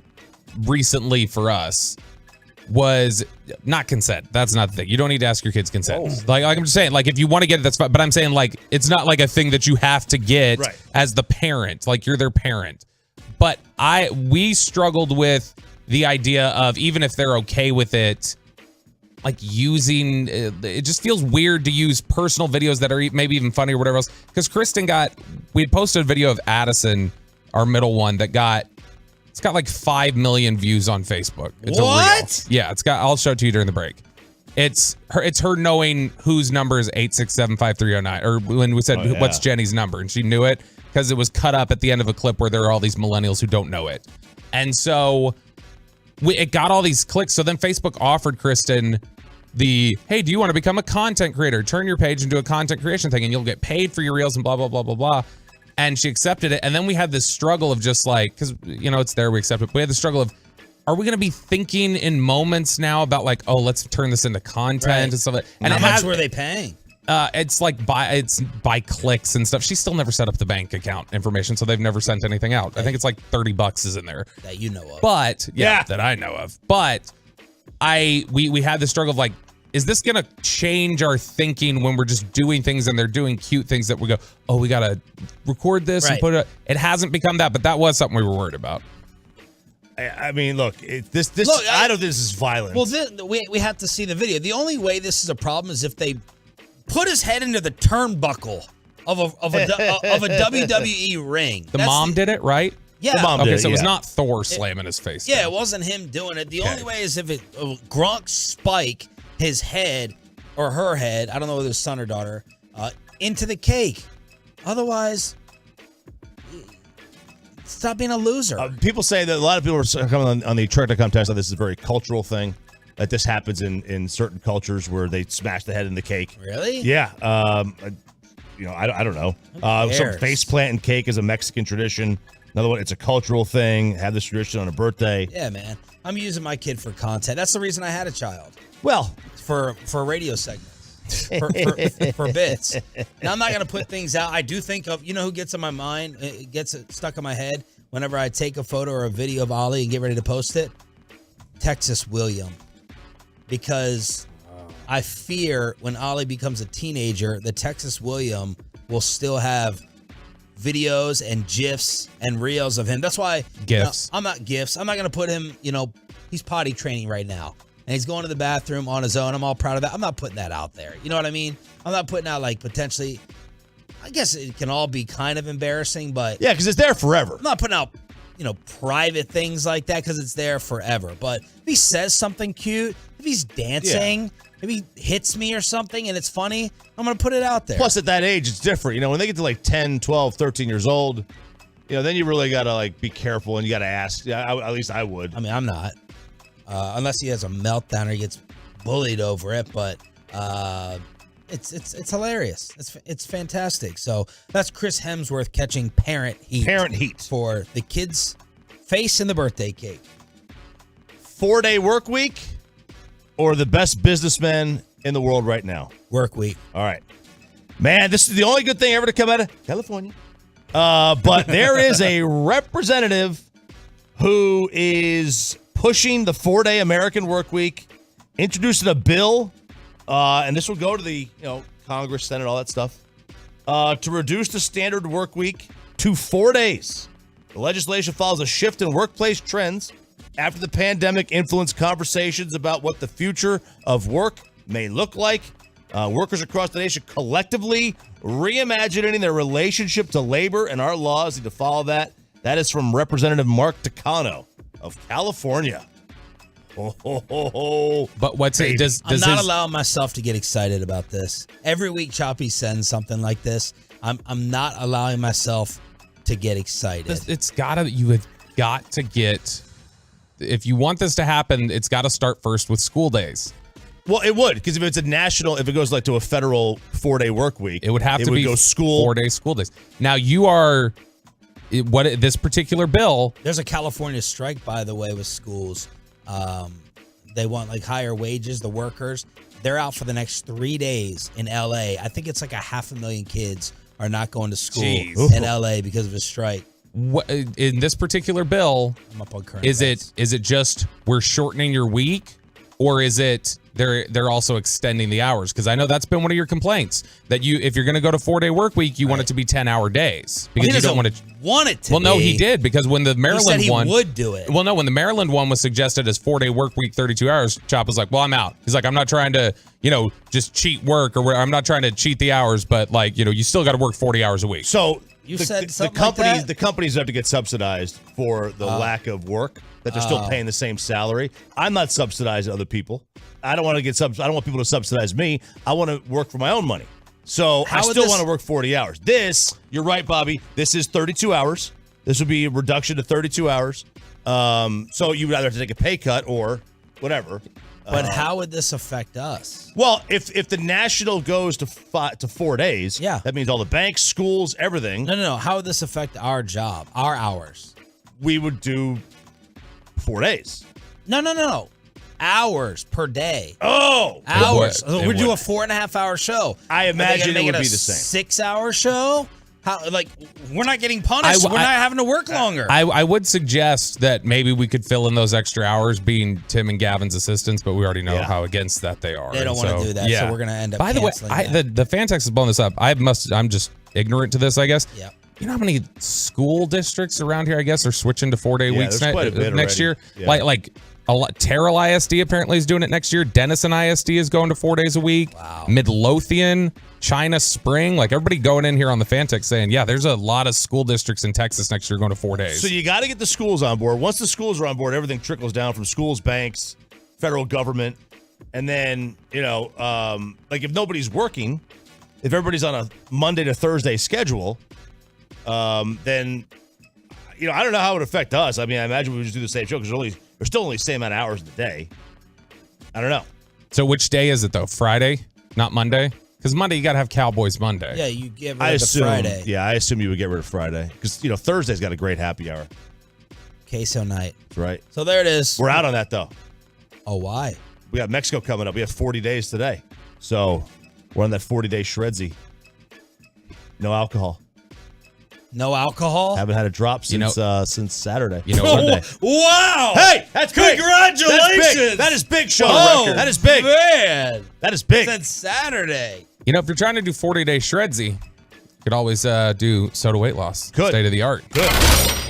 recently for us. Was not consent. That's not the thing. You don't need to ask your kids consent. Oh. Like I'm just saying, like if you want to get it, that's fine. But I'm saying, like, it's not like a thing that you have to get as the parent. Like you're their parent. But we struggled with the idea of, even if they're okay with it, like using it just feels weird to use personal videos that are maybe even funny or whatever else. Because Kristen we had posted a video of Addison, our middle one, that it's got like 5 million views on Facebook. It's what? A reel. Yeah, I'll show it to you during the break. It's her knowing whose number is 8675309, or when we said what's Jenny's number, and she knew it because it was cut up at the end of a clip where there are all these millennials who don't know it. And so it got all these clicks. So then Facebook offered Kristen hey, do you want to become a content creator? Turn your page into a content creation thing and you'll get paid for your reels and blah, blah, blah, blah, blah. And she accepted it. And then we had this struggle of just like, because, it's there, we accept it. But we had the struggle of, are we going to be thinking in moments now about like, oh, let's turn this into content and stuff like that? And how much were they paying? It's like by clicks and stuff. She still never set up the bank account information, so they've never sent anything out. I think it's like $30 is in there. That you know of. But that I know of. But we had the struggle of like, is this going to change our thinking when we're just doing things and they're doing cute things that we go, oh, we got to record this and put it. It hasn't become that, but that was something we were worried about. I mean, look, I don't think this is violent. Well, we have to see the video. The only way this is a problem is if they put his head into the turnbuckle of a WWE ring. The mom did it, right? Yeah. The mom okay, did so it it was yeah. not Thor slamming his face. Yeah, down. it wasn't him doing it. The only way is if Gronk spike his head or her head, I don't know whether it's son or daughter, into the cake. Otherwise, stop being a loser. People say that a lot of people are coming on the Trek.com test that this is a very cultural thing, that this happens in certain cultures where they smash the head in the cake. Really? Yeah. I don't know. Some face planting cake is a Mexican tradition. Another one, it's a cultural thing. Have this tradition on a birthday. Yeah, man. I'm using my kid for content. That's the reason I had a child. Well, for radio segments, for bits. Now, I'm not going to put things out. I do think of, who gets in my mind, it gets stuck in my head whenever I take a photo or a video of Ollie and get ready to post it? Texas William. Because I fear when Ollie becomes a teenager, the Texas William will still have videos and GIFs and reels of him. That's why GIFs. I'm not GIFs. I'm not going to put him, he's potty training right now. And he's going to the bathroom on his own. I'm all proud of that. I'm not putting that out there. You know what I mean? I'm not putting out potentially, I guess it can all be kind of embarrassing, but. Yeah, because it's there forever. I'm not putting out, private things like that because it's there forever. But if he says something cute, if he's dancing, if he hits me or something and it's funny, I'm going to put it out there. Plus, at that age, it's different. When they get to 10, 12, 13 years old, then you really got to be careful and you got to ask. Yeah, at least I would. I mean, I'm not. Unless he has a meltdown or he gets bullied over it, but it's hilarious. It's fantastic. So that's Chris Hemsworth catching parent heat for the kid's face in the birthday cake. 4-day work week or the best businessman in the world right now? Work week. All right. Man, this is the only good thing ever to come out of California. But there is a representative who is pushing the 4-day American work week, introducing a bill, and this will go to the Congress, Senate, all that stuff, to reduce the standard work week to 4 days. The legislation follows a shift in workplace trends after the pandemic influenced conversations about what the future of work may look like. Workers across the nation collectively reimagining their relationship to labor, and our laws need to follow that. That is from Representative Mark Takano of California. But what's it? I'm not allowing myself to get excited about this. Every week, Choppy sends something like this. I'm not allowing myself to get excited. You have got to get. If you want this to happen, it's got to start first with school days. Well, it would, because if it's if it goes to a federal 4-day work week, it would have to be go school 4 day school days. Now this particular bill. There's a California strike, by the way, with schools. They want higher wages. The workers, they're out for the next 3 days in LA. I think it's 500,000 kids are not going to school in LA because of a strike. What, in this particular bill, I'm up on current is events. it just we're shortening your week, or is it they're also extending the hours? Because I know that's been one of your complaints, that if you're going to go to 4-day work week, you want it to be 10-hour days because you don't want it to. Well, no, he did, because when the Maryland one would do it. Well, no, when the Maryland one was suggested as 4-day work week, 32 hours, Chop was like, "Well, I'm out." He's like, "I'm not trying to, just cheat work, or I'm not trying to cheat the hours, but you still got to work 40 hours a week." So said something the companies have to get subsidized for the lack of work, that they're still paying the same salary. I'm not subsidizing other people. I don't want to I don't want people to subsidize me. I want to work for my own money. So I still want to work 40 hours. You're right, Bobby. This is 32 hours. This would be a reduction to 32 hours. So you would either have to take a pay cut or whatever. But how would this affect us? Well, if the national goes to 4 days, that means all the banks, schools, everything. No. How would this affect our job, our hours? We would do 4 days. No. Hours per day. Oh, hours. We're doing a 4.5 hour show. I imagine it would be the same. 6 hour show. How, like, we're not getting punished. We're not having to work longer. I would suggest that maybe we could fill in those extra hours being Tim and Gavin's assistants, but we already know how against that they are. They don't want to do that, so we're going to end up By the way, the fan text is blowing this up. I'm just ignorant to this, I guess. Yeah. You know how many school districts around here, I guess, are switching to 4-day weeks next year? Yeah. Like a lot. Terrell ISD apparently is doing it next year. Denison ISD is going to 4 days a week. Wow. Midlothian, China Spring, like everybody going in here on the fan text saying, yeah, there's a lot of school districts in Texas next year going to 4 days. So you got to get the schools on board. Once the schools are on board, everything trickles down from schools, banks, federal government, and then, like if nobody's working, if everybody's on a Monday to Thursday schedule, then, I don't know how it would affect us. I mean, I imagine we would just do the same show because there's still only the same amount of hours in the day. I don't know. So which day is it, though? Friday, not Monday? Because Monday, you got to have Cowboys Monday. Yeah, you get rid of the Friday. Yeah, I assume you would get rid of Friday because, Thursday's got a great happy hour. Queso night. That's right. So there it is. We're out on that, though. Oh, why? We got Mexico coming up. We have 40 days today. So we're on that 40-day shredsy. No alcohol. No alcohol? Haven't had a drop since Saturday. Sunday. Wow! Hey, that's big. Congratulations! That is big, Sean. Oh, that is big. Man. That is big. Since Saturday. If you're trying to do 40-day shredsy, you could always do soda weight loss. Good. State of the art. Good.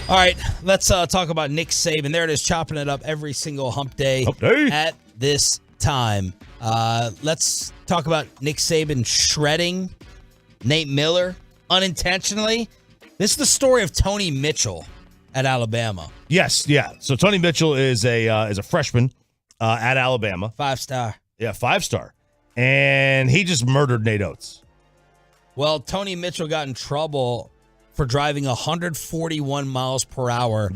All right, let's talk about Nick Saban. There it is, chopping it up every single hump day at this time. Let's talk about Nick Saban shredding Nate Miller unintentionally. This is the story of Tony Mitchell at Alabama. Yes, yeah. So Tony Mitchell is a freshman at Alabama. 5-star. Yeah, 5-star. And he just murdered Nate Oates. Well, Tony Mitchell got in trouble for driving 141 miles per hour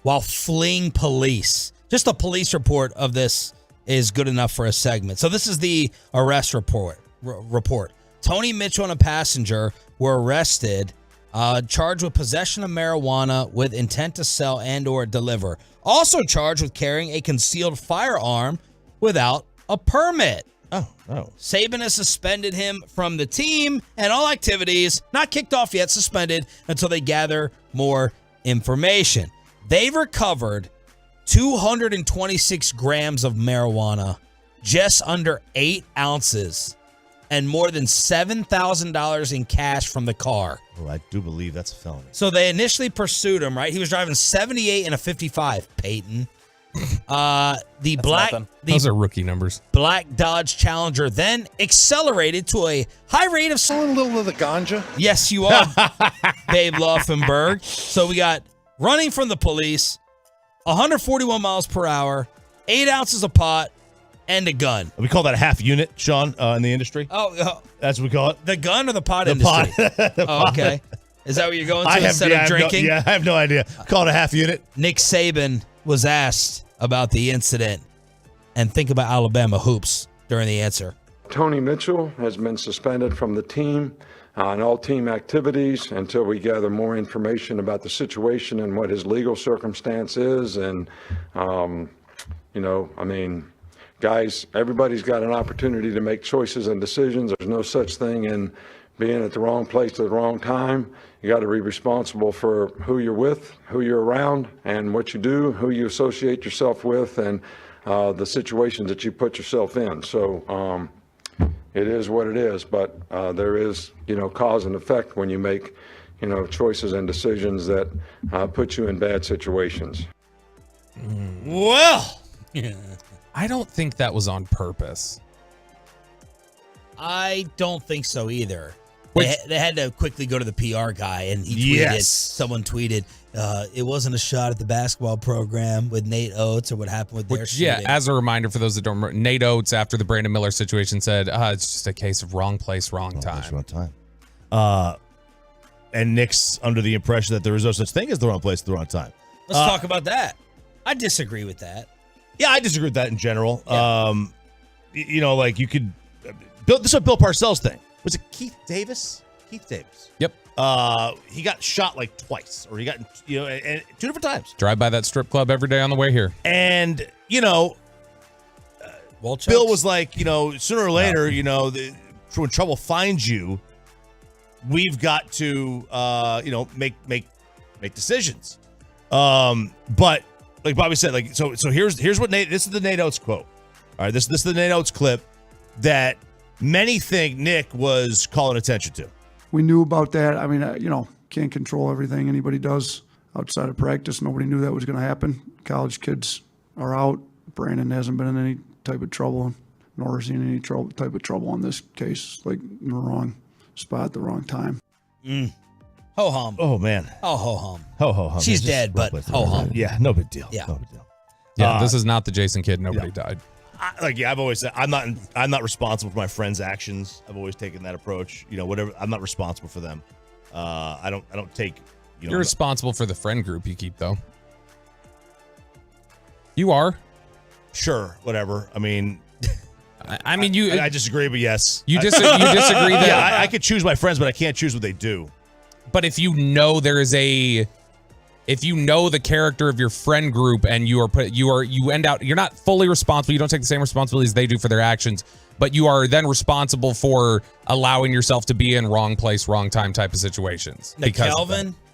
while fleeing police. Just a police report of this is good enough for a segment. So this is the arrest report. Tony Mitchell and a passenger were arrested, charged with possession of marijuana with intent to sell and or deliver. Also charged with carrying a concealed firearm without a permit. Oh. Saban has suspended him from the team and all activities, not kicked off yet, suspended until they gather more information. They've recovered 226 grams of marijuana, just under 8 ounces, and more than $7,000 in cash from the car. Oh, I do believe that's a felony. So they initially pursued him, right? He was driving 78 and a 55, Peyton. Those are rookie numbers. Black Dodge Challenger then accelerated to a high rate of a little of the ganja. Yes, you are, Babe Laufenberg. So we got running from the police, 141 miles per hour, 8 ounces of pot, and a gun. We call that a half unit, Sean, in the industry. Oh, that's what we call it. The gun or the pot industry? The pot. Okay. Is that what you're going to instead of drinking? I have no idea. Call it a half unit. Nick Saban was asked about the incident, and think about Alabama hoops during the answer. Tony Mitchell has been suspended from the team and all team activities until we gather more information about the situation and what his legal circumstance is. And, guys, everybody's got an opportunity to make choices and decisions. There's no such thing in being at the wrong place at the wrong time. You got to be responsible for who you're with, who you're around, and what you do, who you associate yourself with, and the situations that you put yourself in. So it is what it is, but there is, cause and effect when you make, choices and decisions that put you in bad situations. Well, I don't think that was on purpose. I don't think so either. They had to quickly go to the PR guy, and he tweeted, someone tweeted, it wasn't a shot at the basketball program with Nate Oates or what happened with their shooting. Yeah, as a reminder for those that don't remember, Nate Oates, after the Brandon Miller situation, said, it's just a case of wrong place, wrong time. And Nick's under the impression that there is no such thing as the wrong place at the wrong time. Let's talk about that. I disagree with that. Yeah, I disagree with that in general. Yeah. You could... this is a Bill Parcells thing. Was it Keith Davis? Keith Davis. Yep. He got shot like twice, or he got, and 2 different times. Drive by that strip club every day on the way here. And, Bill was like, sooner or later, when trouble finds you, we've got to, make decisions. But like Bobby said, like so here's what Nate. This is the Nate Oates quote. All right, this is the Nate Oates clip that many think Nick was calling attention to. We knew about that. I mean, can't control everything anybody does outside of practice. Nobody knew that was going to happen. College kids are out. Brandon hasn't been in any type of trouble, nor has he in any type of trouble in this case. Like in the wrong spot at the wrong time. Ho hum. Oh man. Oh ho hum. Ho hum. She's dead, but ho hum. Yeah, no big deal. Yeah. No big deal. Yeah, this is not the Jason Kidd. Nobody died. I've always said I'm not responsible for my friends' actions. I've always taken that approach. Whatever. I'm not responsible for them. I don't take. You're responsible for the friend group you keep, though. You are. Sure. Whatever. I mean, I disagree, but yes. You disagree that? Yeah, I could choose my friends, but I can't choose what they do. But if you know the character of your friend group and you're not fully responsible, you don't take the same responsibilities they do for their actions, but you are then responsible for allowing yourself to be in wrong place, wrong time type of situations.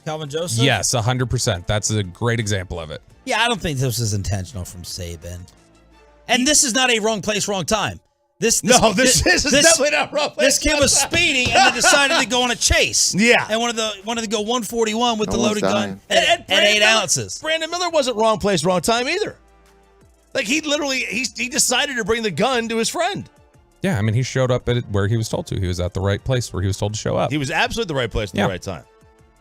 Calvin Joseph? Yes, 100%. That's a great example of it. Yeah, I don't think this is intentional from Saban. And this is not a wrong place, wrong time. This is definitely not wrong place. This kid was speeding and then decided to go on a chase. Yeah. And wanted to go 141 with the loaded gun and 8 ounces. Brandon Miller wasn't wrong place, wrong time either. Like he decided to bring the gun to his friend. Yeah, I mean, he showed up at where he was told to. He was at the right place where he was told to show up. He was absolutely the right place at the right time.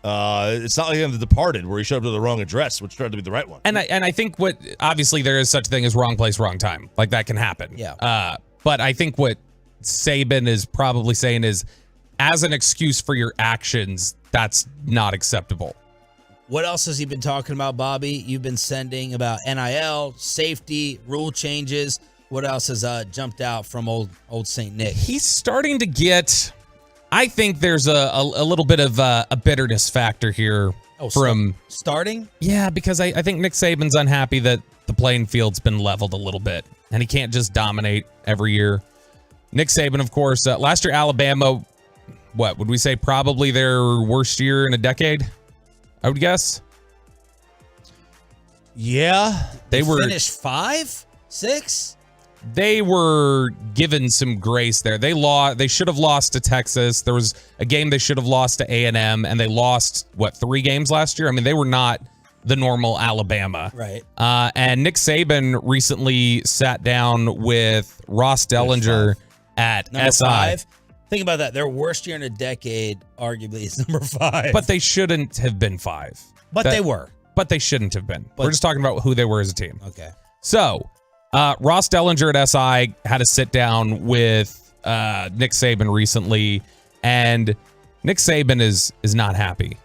It's not like him The Departed where he showed up to the wrong address, which turned to be the right one. And I think obviously there is such a thing as wrong place, wrong time. Like that can happen. Yeah. But I think what Saban is probably saying is, as an excuse for your actions, that's not acceptable. What else has he been talking about, Bobby? You've been sending about NIL, safety, rule changes. What else has jumped out from old St. Nick? He's starting to get... I think there's a little bit of a bitterness factor here from... Starting? Yeah, because I think Nick Saban's unhappy that the playing field's been leveled a little bit, and he can't just dominate every year. Nick Saban, of course, last year Alabama, what would we say, probably their worst year in a decade, I would guess. Yeah. They were finished 5, 6. They were given some grace there. They should have lost to Texas. There was a game they should have lost to A&M, and they lost 3 games last year. I mean, they were not the normal Alabama. Right. And Nick Saban recently sat down with Ross Dellinger at number SI. 5. Think about that. Their worst year in a decade, arguably, is number 5. But they shouldn't have been 5. But they were. But they shouldn't have been. We're just talking about who they were as a team. Okay. So, Ross Dellinger at SI had a sit down with Nick Saban recently, and Nick Saban is not happy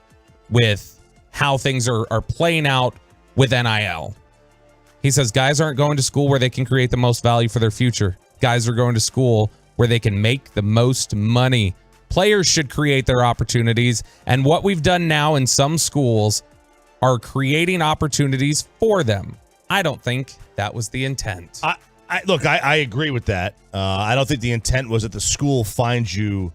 with how things are playing out with NIL. He says guys aren't going to school where they can create the most value for their future. Guys are going to school where they can make the most money. Players should create their opportunities, and what we've done now in some schools are creating opportunities for them. I don't think that was the intent. I agree with that. I don't think the intent was that the school finds you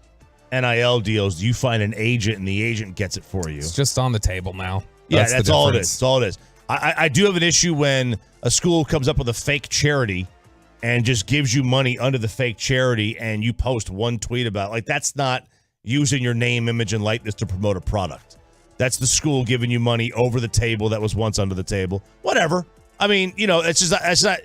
NIL deals. You find an agent, and the agent gets it for you. It's just on the table now. That's all it is. That's all it is. I do have an issue when a school comes up with a fake charity and just gives you money under the fake charity, and you post one tweet about it. Like, that's not using your name, image, and likeness to promote a product. That's the school giving you money over the table that was once under the table. Whatever. I mean, it's not.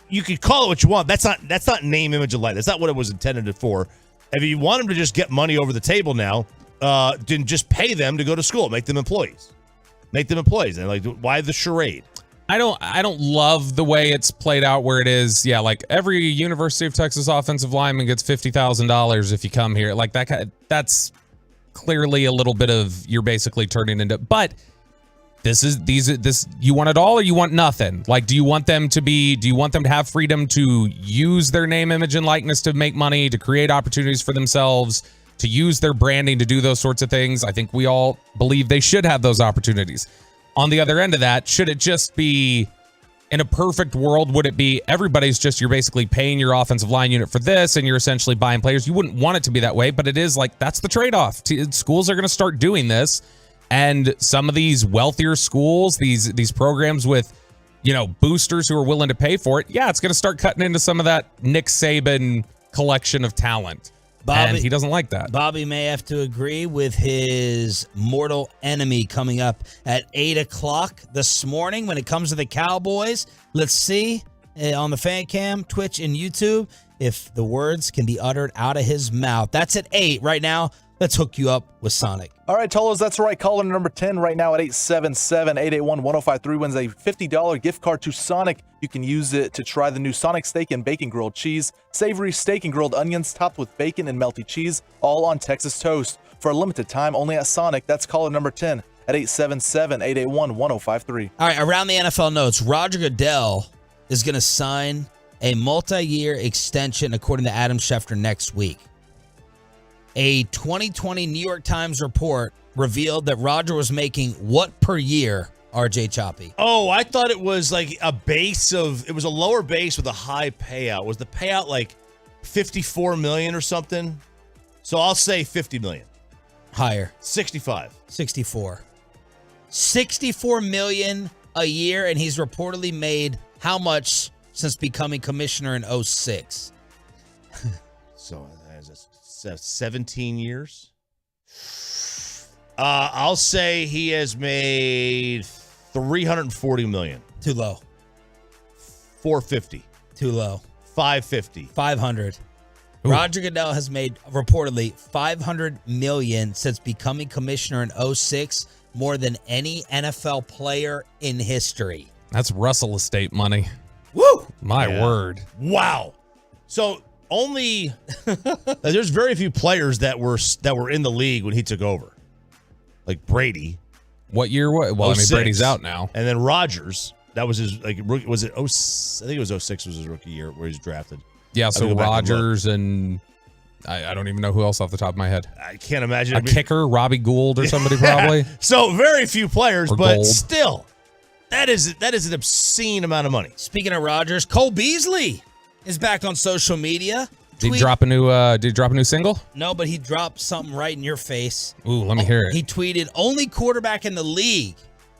You could call it what you want. That's not name, image, and likeness. That's not what it was intended for. If you want them to just get money over the table now, then just pay them to go to school. Make them employees. And like, why the charade? I don't love the way it's played out where it is. Yeah, like every University of Texas offensive lineman gets $50,000 if you come here. Like that's clearly a little bit of, you're basically turning into, but this you want it all or you want nothing? Like, do you want them to have freedom to use their name, image, and likeness to make money, to create opportunities for themselves, to use their branding to do those sorts of things? I think we all believe they should have those opportunities. On the other end of that, should it just be in a perfect world, would it be everybody's just, you're basically paying your offensive line unit for this and you're essentially buying players? You wouldn't want it to be that way, but it is like, that's the trade-off. Schools are going to start doing this. And some of these wealthier schools, these programs with, boosters who are willing to pay for it, it's going to start cutting into some of that Nick Saban collection of talent. And he doesn't like that. Bobby may have to agree with his mortal enemy coming up at 8 o'clock this morning when it comes to the Cowboys. Let's see on the fan cam, Twitch, and YouTube if the words can be uttered out of his mouth. That's at 8 right now. Let's hook you up with Sonic. All right, Tolos, that's right. Caller number 10 right now at 877-881-1053 wins a $50 gift card to Sonic. You can use it to try the new Sonic Steak and Bacon Grilled Cheese. Savory steak and grilled onions topped with bacon and melty cheese, all on Texas toast. For a limited time, only at Sonic. That's caller number 10 at 877-881-1053. All right, around the NFL notes, Roger Goodell is going to sign a multi-year extension, according to Adam Schefter, next week. A 2020 New York Times report revealed that Roger was making what per year, RJ Choppy? Oh, I thought it was like it was a lower base with a high payout. Was the payout like $54 million or something? So I'll say $50 million. Higher. 65. 64. $64 million a year, and he's reportedly made how much since becoming commissioner in 2006? So 17 years. I'll say he has made $340 million. Too low. $450. Too low. $550. $500. Roger Goodell has made reportedly $500 million since becoming commissioner in 2006, more than any NFL player in history. That's Russell estate money. Woo! My word. Wow. So only there's very few players that were in the league when he took over, like Brady. What year? Well, 06. Brady's out now, and then Rodgers. That was his rookie. Was it? I think it was 06 was his rookie year where he was drafted. Yeah. So Rodgers and I don't even know who else off the top of my head. I can't imagine a kicker, Robbie Gould or somebody probably. So very few players, or but Gold. Still, that is an obscene amount of money. Speaking of Rodgers, Cole Beasley is back on social media. Did he drop a new single? No, but he dropped something right in your face. Ooh, let me hear it. He tweeted, "Only quarterback in the league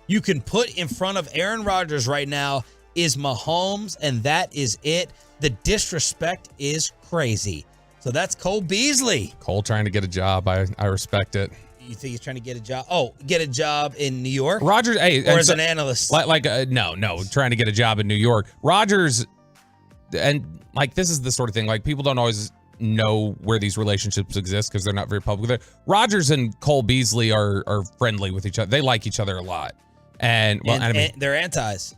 you can put in front of Aaron Rodgers right now is Mahomes, and that is it. The disrespect is crazy." So that's Cole Beasley. Cole trying to get a job. I respect it. You think he's trying to get a job? Oh, get a job in New York? Rodgers, hey, or as an analyst? No, trying to get a job in New York. Rodgers, and like this is the sort of thing, like people don't always know where these relationships exist because they're not very public. Rodgers and Cole Beasley are friendly with each other. They like each other a lot. And they're antis.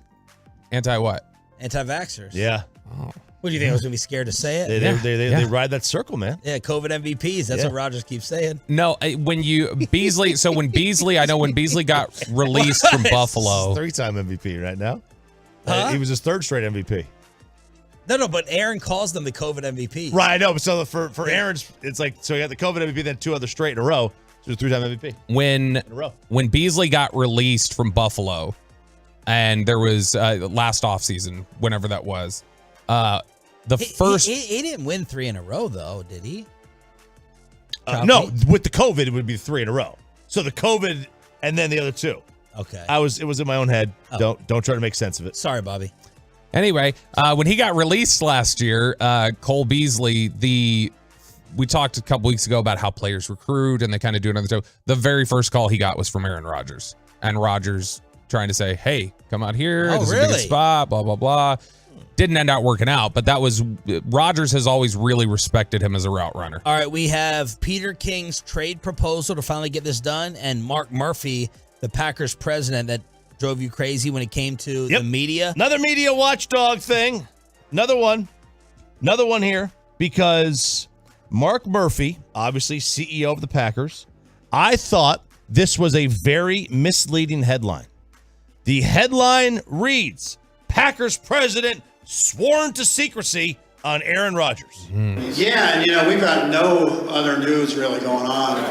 Anti what? Anti-vaxxers. Yeah. Oh. What do you think? I was going to be scared to say it? They ride that circle, man. Yeah, COVID MVPs. That's what Rodgers keeps saying. No, when Beasley got released from Buffalo. 3-time MVP right now. Huh? He was his third straight MVP. No, but Aaron calls them the COVID MVP. Right, I know. So for Aaron's, it's like, so he got the COVID MVP, then 2 other straight in a row. So he was 3-time MVP. When Beasley got released from Buffalo, and there was last offseason, whenever that was, he didn't win 3 in a row, though, did he? No, with the COVID, it would be 3 in a row. So the COVID and then the other 2. Okay. It was in my own head. Oh. Don't try to make sense of it. Sorry, Bobby. Anyway, when he got released last year, Cole Beasley, we talked a couple weeks ago about how players recruit and they kind of do another show. The very first call he got was from Aaron Rodgers, and Rodgers trying to say, "Hey, come out here. Oh, this really? is a good spot." Blah blah blah. Didn't end up working out, but Rodgers has always really respected him as a route runner. All right, we have Peter King's trade proposal to finally get this done, and Mark Murphy, the Packers president, that drove you crazy when it came to the media. Another media watchdog thing. Another one here, because Mark Murphy, obviously CEO of the Packers, I thought this was a very misleading headline. The headline reads, Packers president sworn to secrecy on Aaron Rodgers. Yeah, and we've got no other news really going on.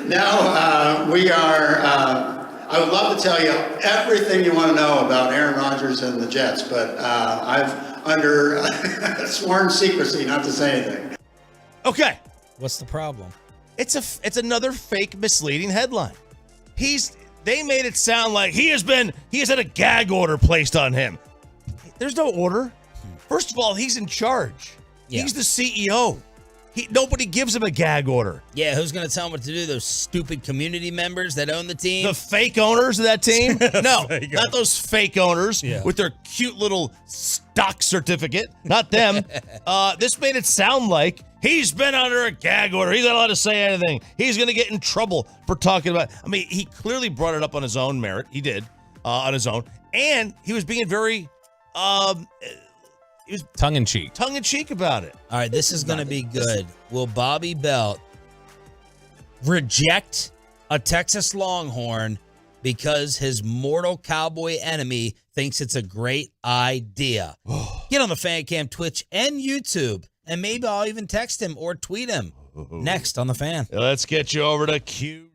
Now we are. I would love to tell you everything you want to know about Aaron Rodgers and the Jets, but I've under sworn secrecy not to say anything. Okay. What's the problem? It's another fake, misleading headline. They made it sound like he has had a gag order placed on him. There's no order. First of all, he's in charge. Yeah. He's the CEO. Nobody gives him a gag order. Yeah, who's going to tell him what to do? Those stupid community members that own the team? The fake owners of that team? No, not those fake owners with their cute little stock certificate. Not them. This made it sound like he's been under a gag order. He's not allowed to say anything. He's going to get in trouble for talking about. I mean, he clearly brought it up on his own merit. He did on his own, and he was being very. He was tongue-in-cheek about it. All right, this is going to be good. Will Bobby Belt reject a Texas Longhorn because his mortal Cowboy enemy thinks it's a great idea? Get on the Fan Cam Twitch and YouTube, and maybe I'll even text him or tweet him. Next on the Fan. Let's get you over to Q.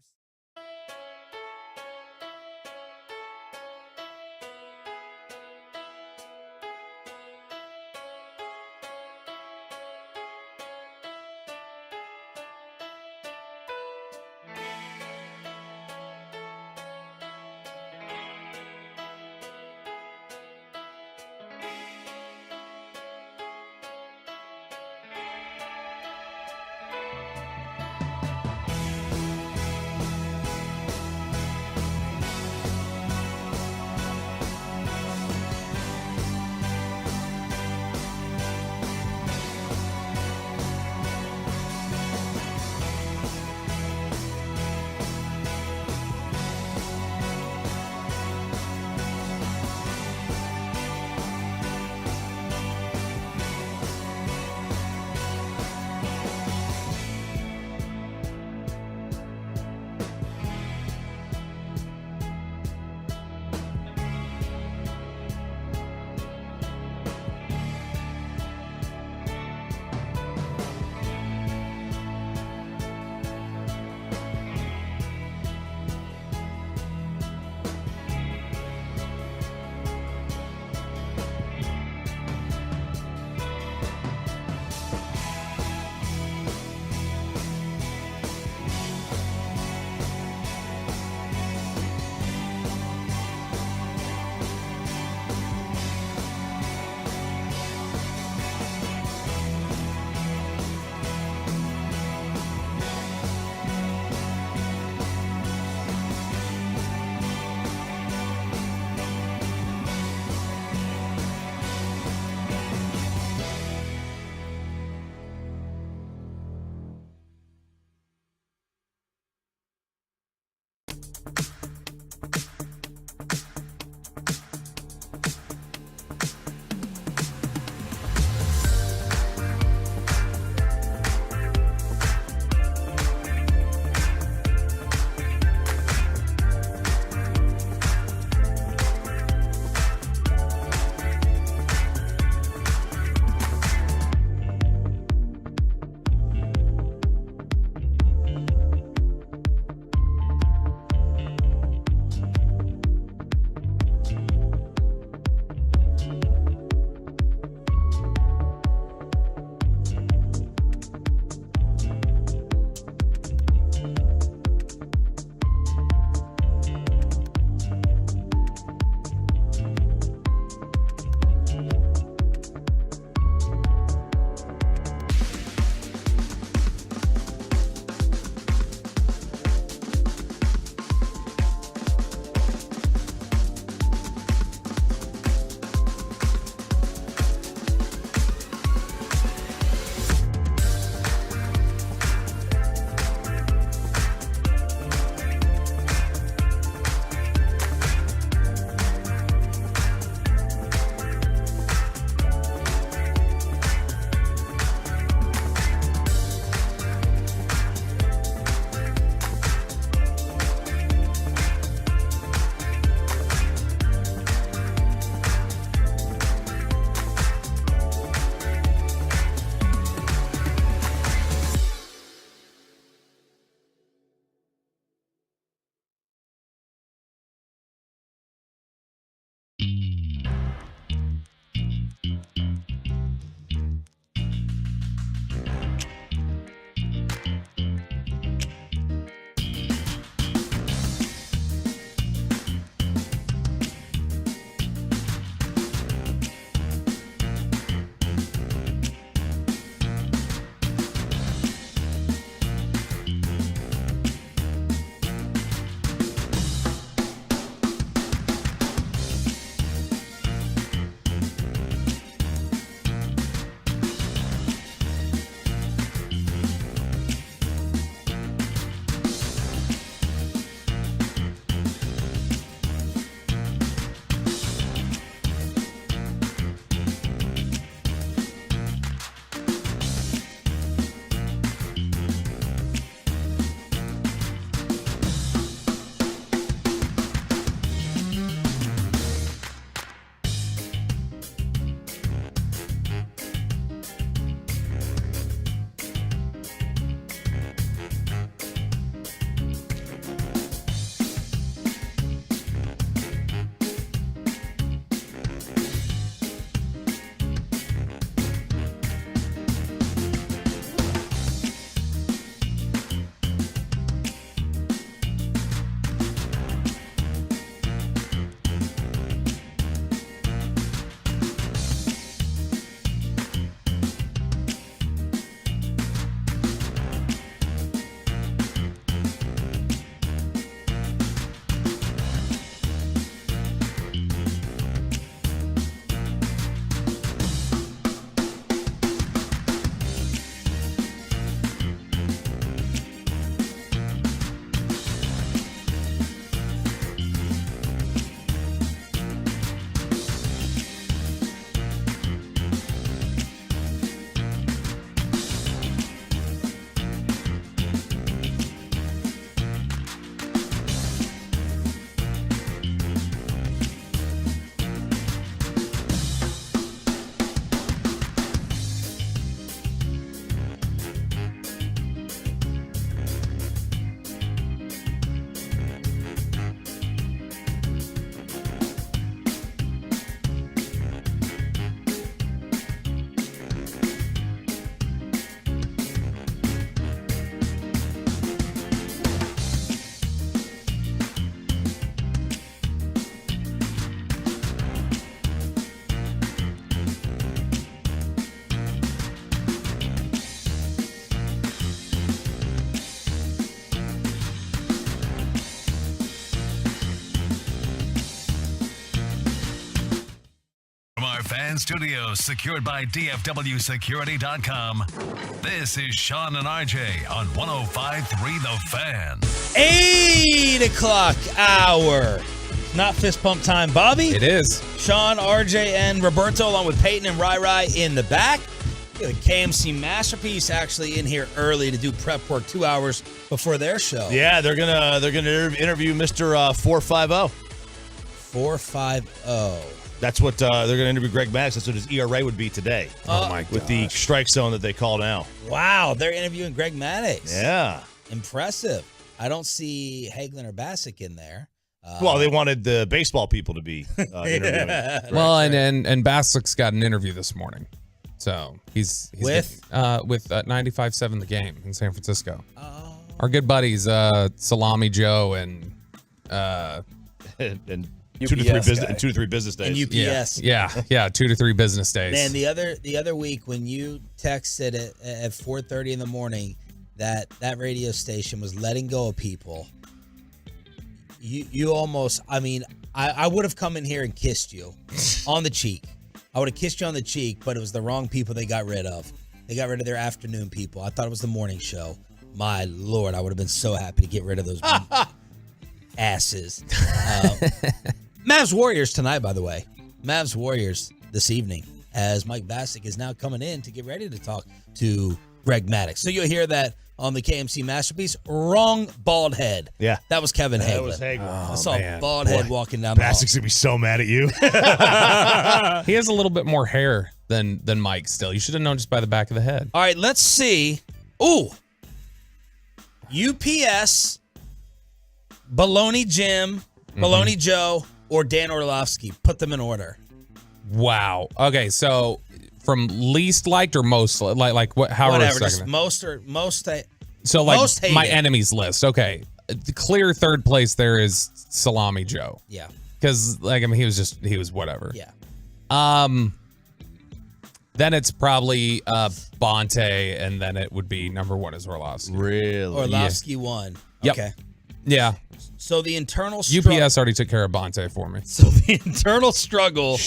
Fan Studios, secured by DFWsecurity.com. This is Sean and RJ on 105.3 The Fan. 8 o'clock hour. Not fist pump time, Bobby. It is. Sean, RJ, and Roberto, along with Peyton and Rai in the back. The KMC Masterpiece actually in here early to do prep work 2 hours before their show. Yeah, they're gonna interview Mr. 450. 450. That's what they're gonna interview Greg Maddox. That's what his ERA would be today. Oh my With the strike zone that they call now. Wow, they're interviewing Greg Maddox. Yeah. Impressive. I don't see Hagelin or Bassick in there. Well, they wanted the baseball people to be interviewing. Well, and Bassick's got an interview this morning. So he's with 95.7 The Game in San Francisco. Oh. Our good buddies, Salami Joe and 2 to 3 business days. And UPS. Yeah, 2 to 3 business days. Man, the other week when you texted at 4:30 in the morning that radio station was letting go of people, you almost, I mean, I would have come in here and kissed you on the cheek. I would have kissed you on the cheek, but it was the wrong people they got rid of. They got rid of their afternoon people. I thought it was the morning show. My Lord, I would have been so happy to get rid of those asses. Mavs Warriors tonight, by the way. Mavs Warriors this evening, as Mike Bassick is now coming in to get ready to talk to Greg Maddox. So you'll hear that on the KMC Masterpiece. Wrong bald head. Yeah. That was Kevin Hagelin. That was Hagelin. I saw a bald head walking down the hall. Bassick's gonna be so mad at you. He has a little bit more hair than Mike still. You should have known just by the back of the head. All right, let's see. Ooh. UPS, Baloney Jim, Baloney Joe, or Dan Orlovsky. Put them in order. Wow. Okay, so from least liked or most like what? However, whatever. Just most or most. So like most my hated. enemies list. Okay, the clear third place there is Salami Joe. Yeah. Because like I mean he was whatever. Yeah. Then it's probably Bonte, and then it would be number 1 is Orlovsky. Really? Orlovsky won. Yep. Okay. Yeah. So the internal UPS already took care of Bonte for me. So the internal struggle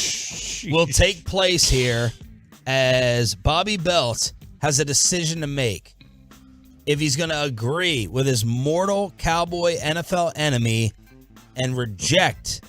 will take place here as Bobby Belt has a decision to make. If he's going to agree with his mortal Cowboy NFL enemy and reject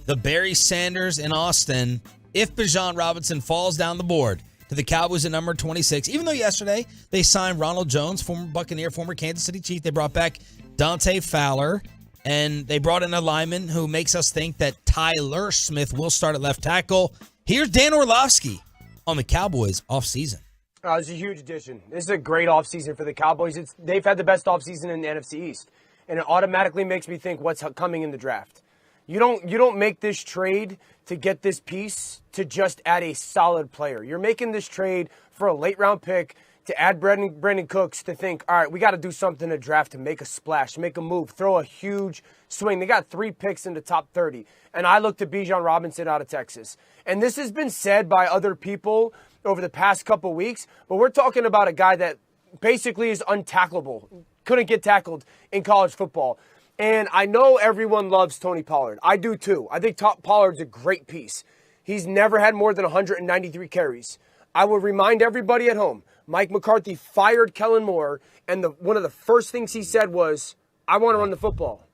the Barry Sanders in Austin if Bijan Robinson falls down the board to the Cowboys at number 26, even though yesterday they signed Ronald Jones, former Buccaneer, former Kansas City Chief. They brought back Dante Fowler, and they brought in a lineman who makes us think that Tyler Smith will start at left tackle. Here's Dan Orlovsky on the Cowboys offseason. This is a huge addition. This is a great offseason for the Cowboys. They've had the best offseason in the NFC East, and it automatically makes me think what's coming in the draft. You don't make this trade to get this piece to just add a solid player. You're making this trade for a late-round pick to add Brandon Cooks to think, all right, we got to do something to draft to make a splash, make a move, throw a huge swing. They got 3 picks in the top 30, and I look to Bijan Robinson out of Texas. And this has been said by other people over the past couple weeks, but we're talking about a guy that basically is untackleable, couldn't get tackled in college football. And I know everyone loves Tony Pollard. I do too. I think Pollard's a great piece. He's never had more than 193 carries. I will remind everybody at home, Mike McCarthy fired Kellen Moore, and one of the first things he said was, I want to run the football.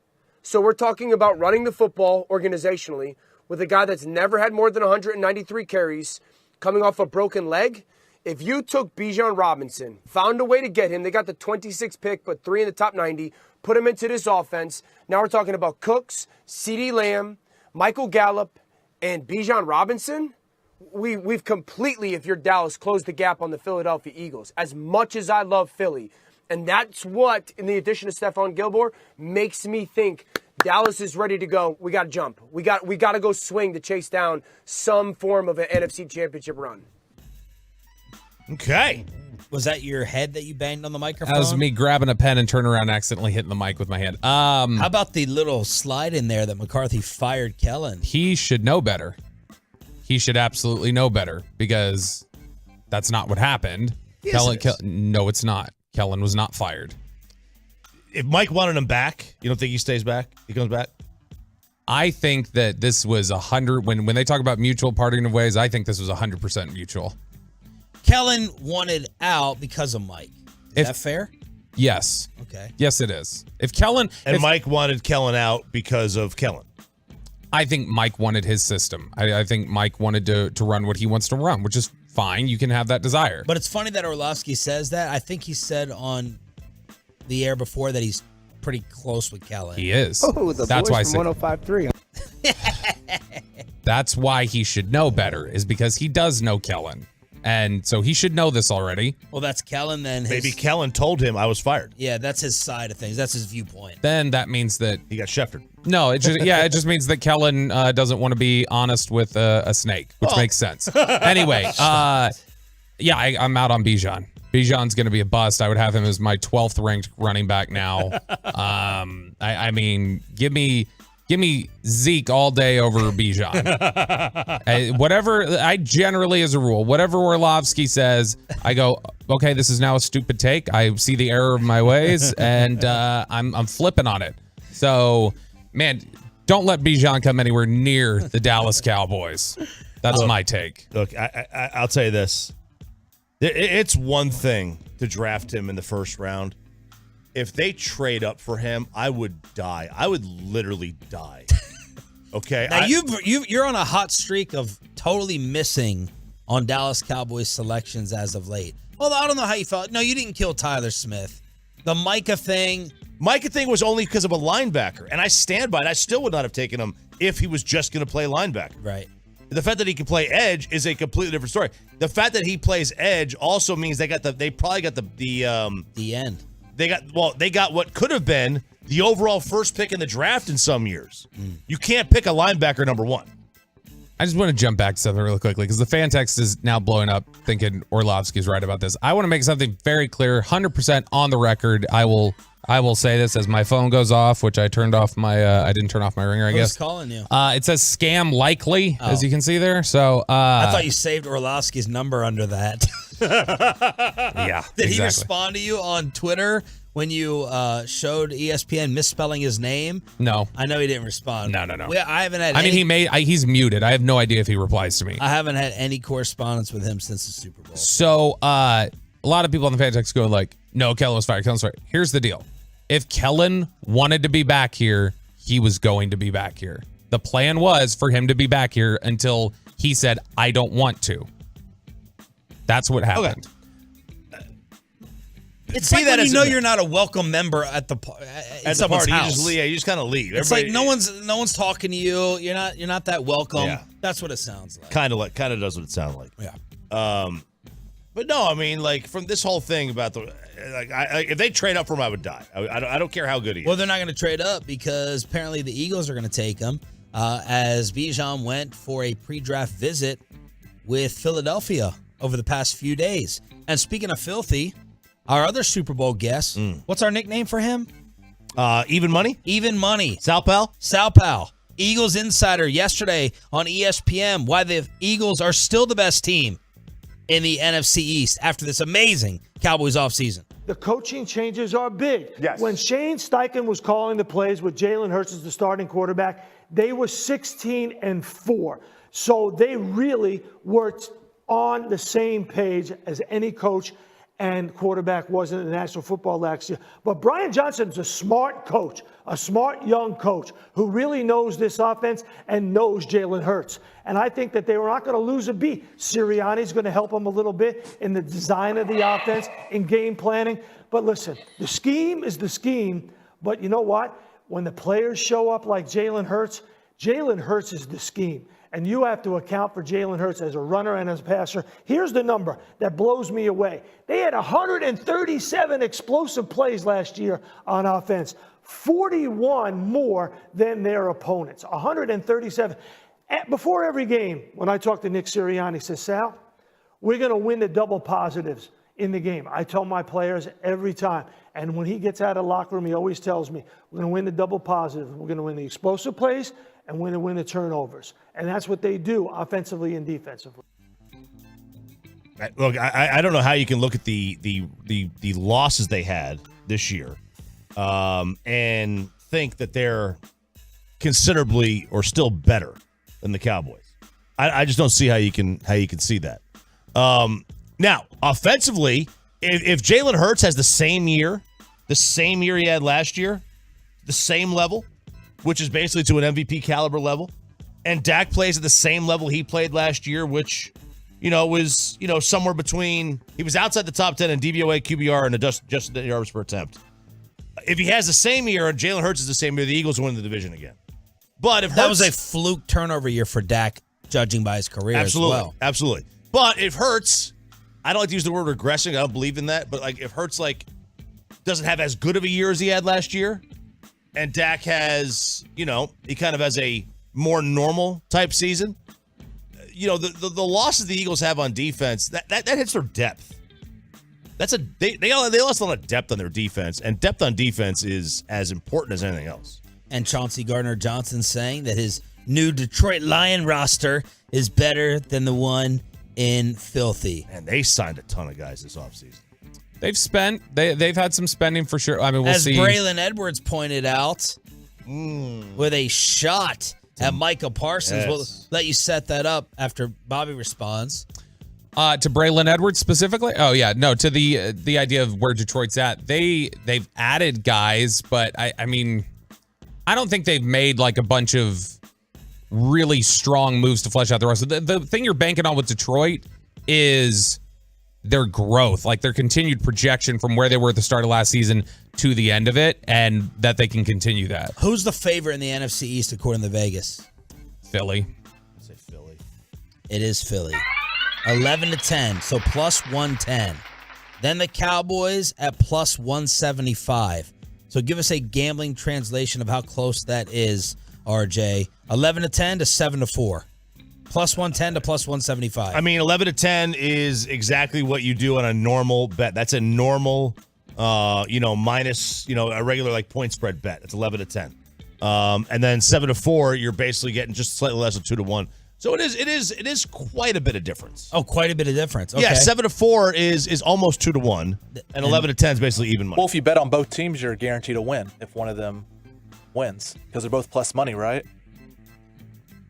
So we're talking about running the football organizationally with a guy that's never had more than 193 carries, coming off a broken leg. If you took Bijan Robinson, found a way to get him, they got the 26th pick, but 3 in the top 90, put him into this offense. Now we're talking about Cooks, CeeDee Lamb, Michael Gallup, and Bijan Robinson. We've completely, if you're Dallas, closed the gap on the Philadelphia Eagles. As much as I love Philly, and that's what, in the addition of Stephon Gilmore, makes me think Dallas is ready to go. We got to jump. We got to go swing to chase down some form of an NFC Championship run. Okay. Was that your head that you banged on the microphone? That was me grabbing a pen and turning around, accidentally hitting the mic with my hand. How about the little slide in there that McCarthy fired Kellen? He should know better. He should absolutely know better because that's not what happened. Yes, No, it's not. Kellen was not fired. If Mike wanted him back, you don't think he stays back? He comes back? I think that this was 100. When they talk about mutual parting of ways, I think this was 100% mutual. Kellen wanted out because of Mike. Is that fair? Yes. Okay. Yes, it is. If Kellen Mike wanted Kellen out because of Kellen. I think Mike wanted his system. I think Mike wanted to run what he wants to run, which is fine. You can have that desire. But it's funny that Orlovsky says that. I think he said on the air before that he's pretty close with Kellen. He is. Oh, the That's boys why I from said 105.3. that's why he should know better, is because he does know Kellen. And so he should know this already. Well, that's Kellen then. Maybe Kellen told him I was fired. Yeah, that's his side of things. That's his viewpoint. Then that means that he got Scheftered. No, it just means that Kellen doesn't want to be honest with a snake, which makes sense. Anyway, I'm out on Bijan. Bijan's going to be a bust. I would have him as my 12th ranked running back now. I mean, give me Zeke all day over Bijan. Whatever, I generally, as a rule, whatever Orlovsky says, I go, okay, this is now a stupid take. I see the error of my ways, and I'm flipping on it. So, man, don't let Bijan come anywhere near the Dallas Cowboys. That's my take. Look, I'll tell you this. It's one thing to draft him in the first round. If they trade up for him, I would die. I would literally die. Okay. Now you're on a hot streak of totally missing on Dallas Cowboys selections as of late. Although I don't know how you felt. No, you didn't kill Tyler Smith. The Micah thing was only because of a linebacker, and I stand by it. I still would not have taken him if he was just going to play linebacker. Right. The fact that he can play edge is a completely different story. The fact that he plays edge also means they probably got the end. They got what could have been the overall first pick in the draft in some years. You can't pick a linebacker number one. I just want to jump back to something really quickly because the fan text is now blowing up thinking Orlovsky's right about this. I want to make something very clear, 100% on the record. I will say this as my phone goes off, which I turned off my, I didn't turn off my ringer, I guess. Who's calling you? It says scam likely, as you can see there. So I thought you saved Orlovsky's number under that. Yeah. Did he respond to you on Twitter when you showed ESPN misspelling his name? No. I know he didn't respond. No. I haven't had he's muted. I have no idea if he replies to me. I haven't had any correspondence with him since the Super Bowl. So a lot of people on the fan text go like, no, Kellen was fired. Kellen's fired. Here's the deal. If Kellen wanted to be back here, he was going to be back here. The plan was for him to be back here until he said, I don't want to. That's what happened. Okay. It's like when you know you're not a welcome member at the party. House. You just kind of leave. It's like no one's talking to you. You're not that welcome. Yeah. That's what it sounds like. Kind of does what it sounds like. Yeah. But no, I mean, like from this whole thing about if they trade up for him, I would die. I don't care how good he is. Well, they're not going to trade up because apparently the Eagles are going to take him as Bijan went for a pre-draft visit with Philadelphia over the past few days. And speaking of filthy, our other Super Bowl guest, what's our nickname for him? Even Money? Even Money. Sal Pal? Sal Pal. Eagles Insider yesterday on ESPN, why the Eagles are still the best team in the NFC East after this amazing Cowboys offseason. The coaching changes are big. Yes. When Shane Steichen was calling the plays with Jalen Hurts as the starting quarterback, they were 16-4. So they really worked on the same page as any coach and quarterback was in the National Football last year. But Brian Johnson's a smart coach, a smart young coach who really knows this offense and knows Jalen Hurts. And I think that they were not going to lose a beat. Sirianni's going to help them a little bit in the design of the offense, in game planning. But listen, the scheme is the scheme. But you know what? When the players show up like Jalen Hurts is the scheme. And you have to account for Jalen Hurts as a runner and as a passer. Here's the number that blows me away. They had 137 explosive plays last year on offense, 41 more than their opponents, 137. Before every game, when I talk to Nick Sirianni, he says, Sal, we're going to win the double positives in the game. I tell my players every time. And when he gets out of the locker room, he always tells me, we're going to win the double positives. We're going to win the explosive plays, and we're going to win the turnovers. And that's what they do offensively and defensively. Look, I don't know how you can look at the losses they had this year and think that they're considerably or still better than the Cowboys. I just don't see how you can see that. Now, offensively, if Jalen Hurts has the same year he had last year, the same level, which is basically to an MVP caliber level, and Dak plays at the same level he played last year, which was somewhere between, he was outside the top 10 in DVOA, QBR, and adjusted yards per attempt. If he has the same year and Jalen Hurts is the same year, the Eagles win the division again. But if that was a fluke turnover year for Dak, judging by his career as well. Absolutely. But if Hurts, I don't like to use the word regressing. I don't believe in that. But like if Hurts doesn't have as good of a year as he had last year, and Dak has, he kind of has a more normal type season, the losses the Eagles have on defense, that hits their depth. They lost a lot of depth on their defense, and depth on defense is as important as anything else. And Chauncey Gardner-Johnson saying that his new Detroit Lion roster is better than the one in Filthy. And they signed a ton of guys this offseason. They've had some spending for sure. I mean, we'll see. As Braylon Edwards pointed out, with a shot at Micah Parsons. Yes. We'll let you set that up after Bobby responds. To Braylon Edwards specifically? Oh, yeah. No, to the idea of where Detroit's at. They've added guys, but I mean, I don't think they've made like a bunch of really strong moves to flesh out the roster. The thing you're banking on with Detroit is their growth, like their continued projection from where they were at the start of last season to the end of it, and that they can continue that. Who's the favorite in the NFC East according to Vegas? Philly. I'd say Philly. It is Philly. 11-10, so plus 110. Then the Cowboys at plus 175. So give us a gambling translation of how close that is, RJ. 11-10 to 7-4. Plus 110 to plus 175. I mean, 11-10 is exactly what you do on a normal bet. That's a normal, minus, a regular like point spread bet. It's 11-10. And then 7-4, you're basically getting just slightly less than 2-1. So it is quite a bit of difference. Oh, quite a bit of difference. Okay. Yeah, 7-4 is almost 2-1, and 11-10 is basically even money. Well, if you bet on both teams, you're guaranteed to win if one of them wins because they're both plus money, right?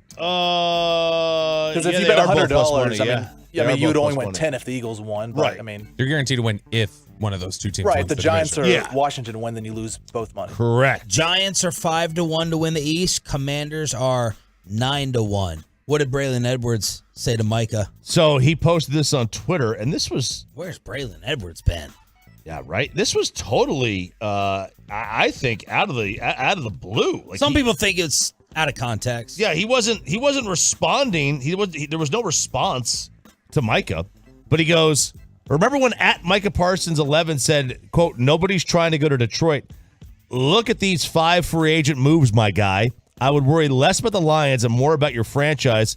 Because if you bet $100, I mean, you would only win 10 if the Eagles won. But, right. I mean, you're guaranteed to win if one of those two teams right. wins The Giants division. or Washington win, then you lose both money. Correct. Giants are 5-1 to win the East. Commanders are 9-1. What did Braylon Edwards say to Micah? So he posted this on Twitter, and this was... Where's Braylon Edwards been? Yeah, right. This was totally, I think, out of the blue. Like Some people think it's out of context. Yeah, he wasn't responding. There was no response to Micah, but he goes, remember when at Micah Parsons 11 said, quote, nobody's trying to go to Detroit. Look at these 5 free agent moves, my guy. I would worry less about the Lions and more about your franchise.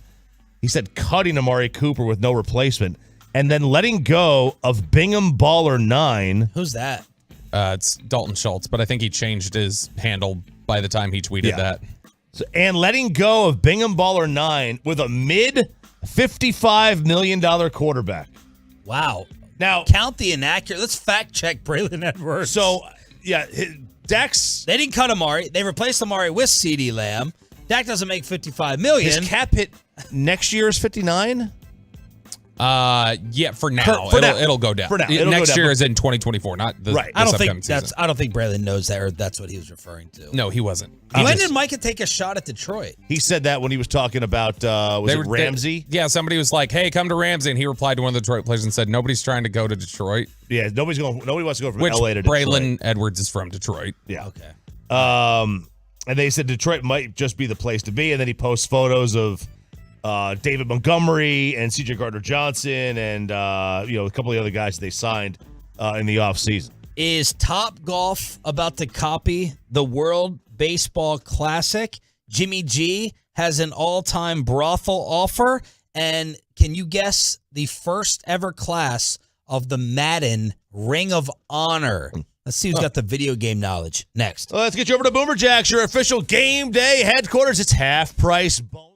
He said cutting Amari Cooper with no replacement and then letting go of Bingham Baller 9. Who's that? It's Dalton Schultz, but I think he changed his handle by the time he tweeted that. So, and letting go of Bingham Baller 9 with a mid-$55 million quarterback. Wow. Now, count the inaccurate. Let's fact check Braylon Edwards. So, yeah, Dak's... They didn't cut Amari. They replaced Amari with CeeDee Lamb. Dak doesn't make $55 million. His cap hit next year is 59? Yeah, for now. It'll go down. For now. Next year is in 2024, not the right. I don't think Braylon knows that, or that's what he was referring to. No, he wasn't. When did Micah take a shot at Detroit? He said that when he was talking about Ramsey? Somebody was like, "Hey, come to Ramsey," and he replied to one of the Detroit players and said, "Nobody's trying to go to Detroit." Yeah, nobody wants to go from LA to Detroit. Braylon Edwards is from Detroit. Yeah. Okay. And they said Detroit might just be the place to be, and then he posts photos of David Montgomery and C.J. Gardner-Johnson and a couple of the other guys they signed in the offseason. Is Topgolf about to copy the World Baseball Classic? Jimmy G has an all-time brothel offer, and can you guess the first ever class of the Madden Ring of Honor? Let's see who's got the video game knowledge. Next. Well, let's get you over to Boomer Jacks, your official game day headquarters. It's half price bonus.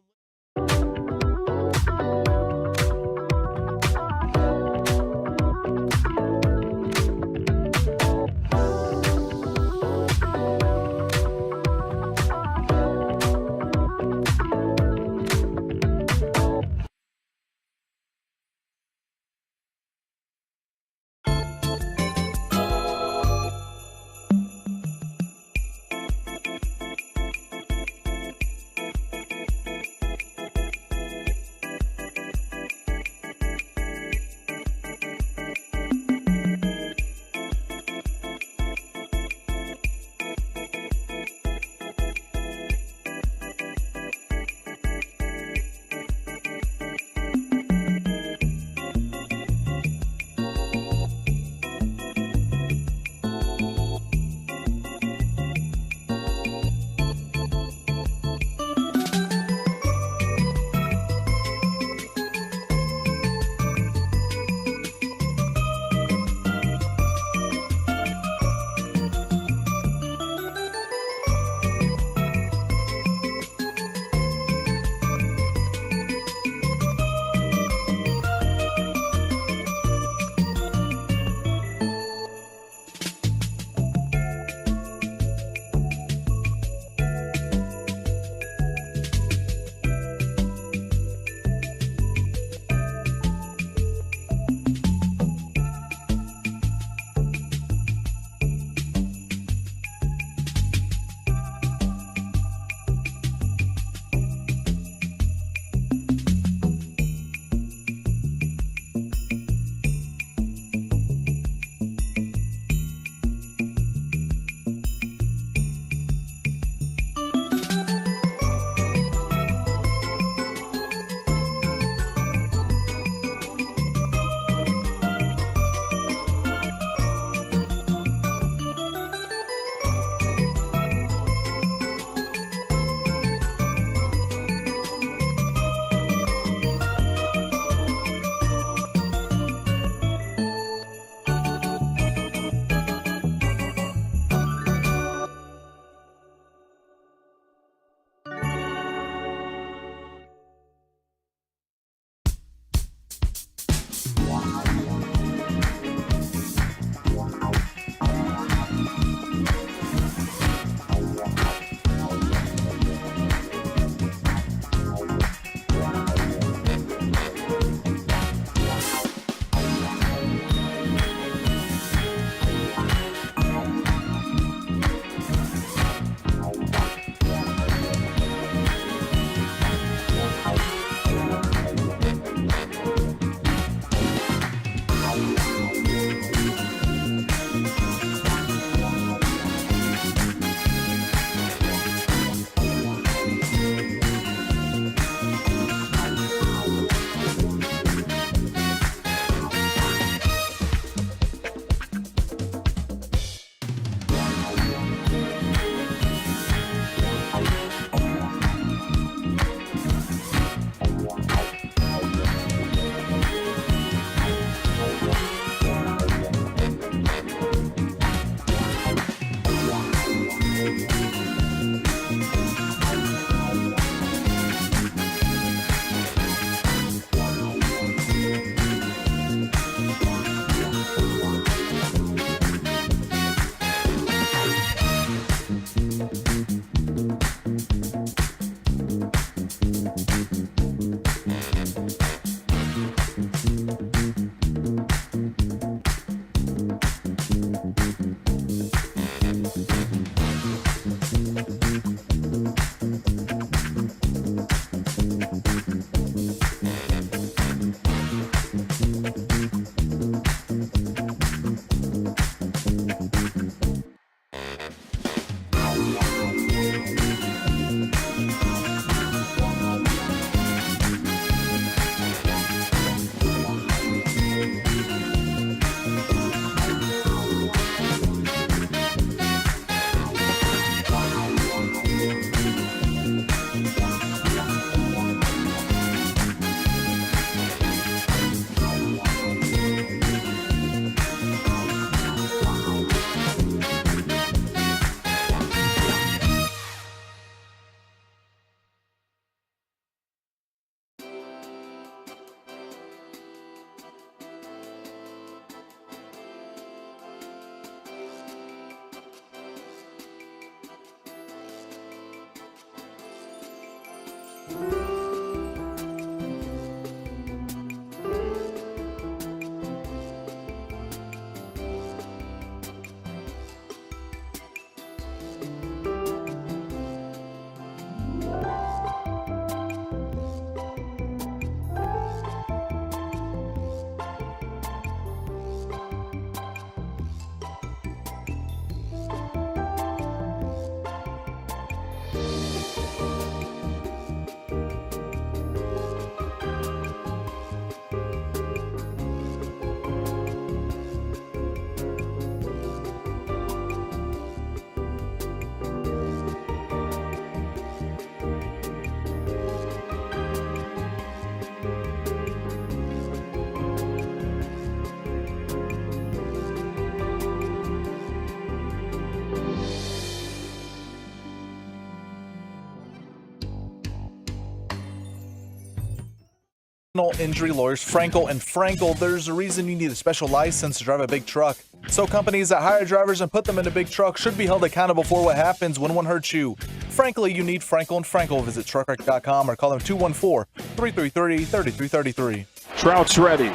Injury lawyers Frankel and Frankel. There's a reason you need a special license to drive a big truck. So companies that hire drivers and put them in a big truck should be held accountable for what happens when one hurts you. Frankly, you need Frankel and Frankel. Visit truckwreck.com or call them 214-333-3333. Trout's ready.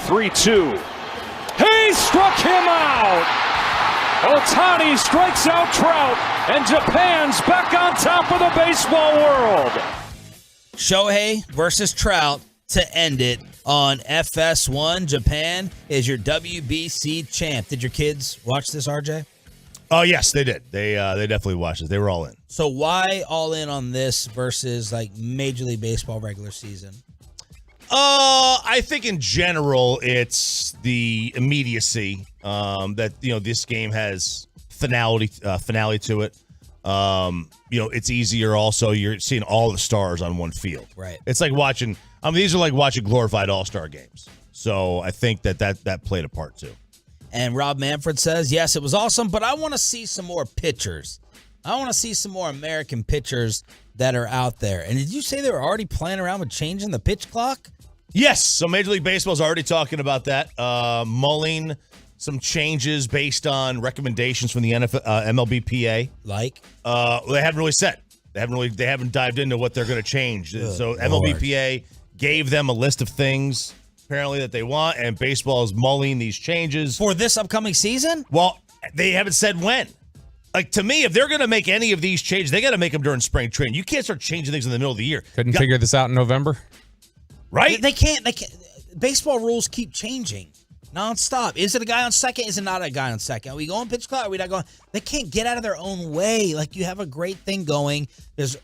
3-2. He struck him out! Ohtani strikes out Trout, and Japan's back on top of the baseball world. Shohei versus Trout to end it on FS1. Japan is your WBC champ. Did your kids watch this, RJ? Oh, yes, they did. They definitely watched it. They were all in. So why all in on this versus like Major League Baseball regular season? I think in general it's the immediacy that this game has finality to it. It's easier. Also, you're seeing all the stars on one field. Right. It's like watching. These are like watching glorified all-star games. So I think that played a part too. And Rob Manfred says, yes, it was awesome, but I want to see some more pitchers. I want to see some more American pitchers that are out there. And did you say they were already playing around with changing the pitch clock? Yes. So Major League Baseball is already talking about that, mulling some changes based on recommendations from the MLBPA. Like? They haven't really said. They haven't dived into what they're going to change. So MLBPA gave them a list of things apparently that they want, and baseball is mulling these changes for this upcoming season. Well, they haven't said when. Like, to me, if they're going to make any of these changes, they got to make them during spring training. You can't start changing things in the middle of the year. Couldn't figure this out in November, right? They can't. Baseball rules keep changing nonstop. Is it a guy on second? Is it not a guy on second? Are we going pitch clock? Are we not going? They can't get out of their own way. Like, you have a great thing going. There's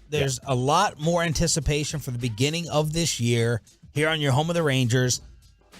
a lot more anticipation for the beginning of this year here on your home of the Rangers.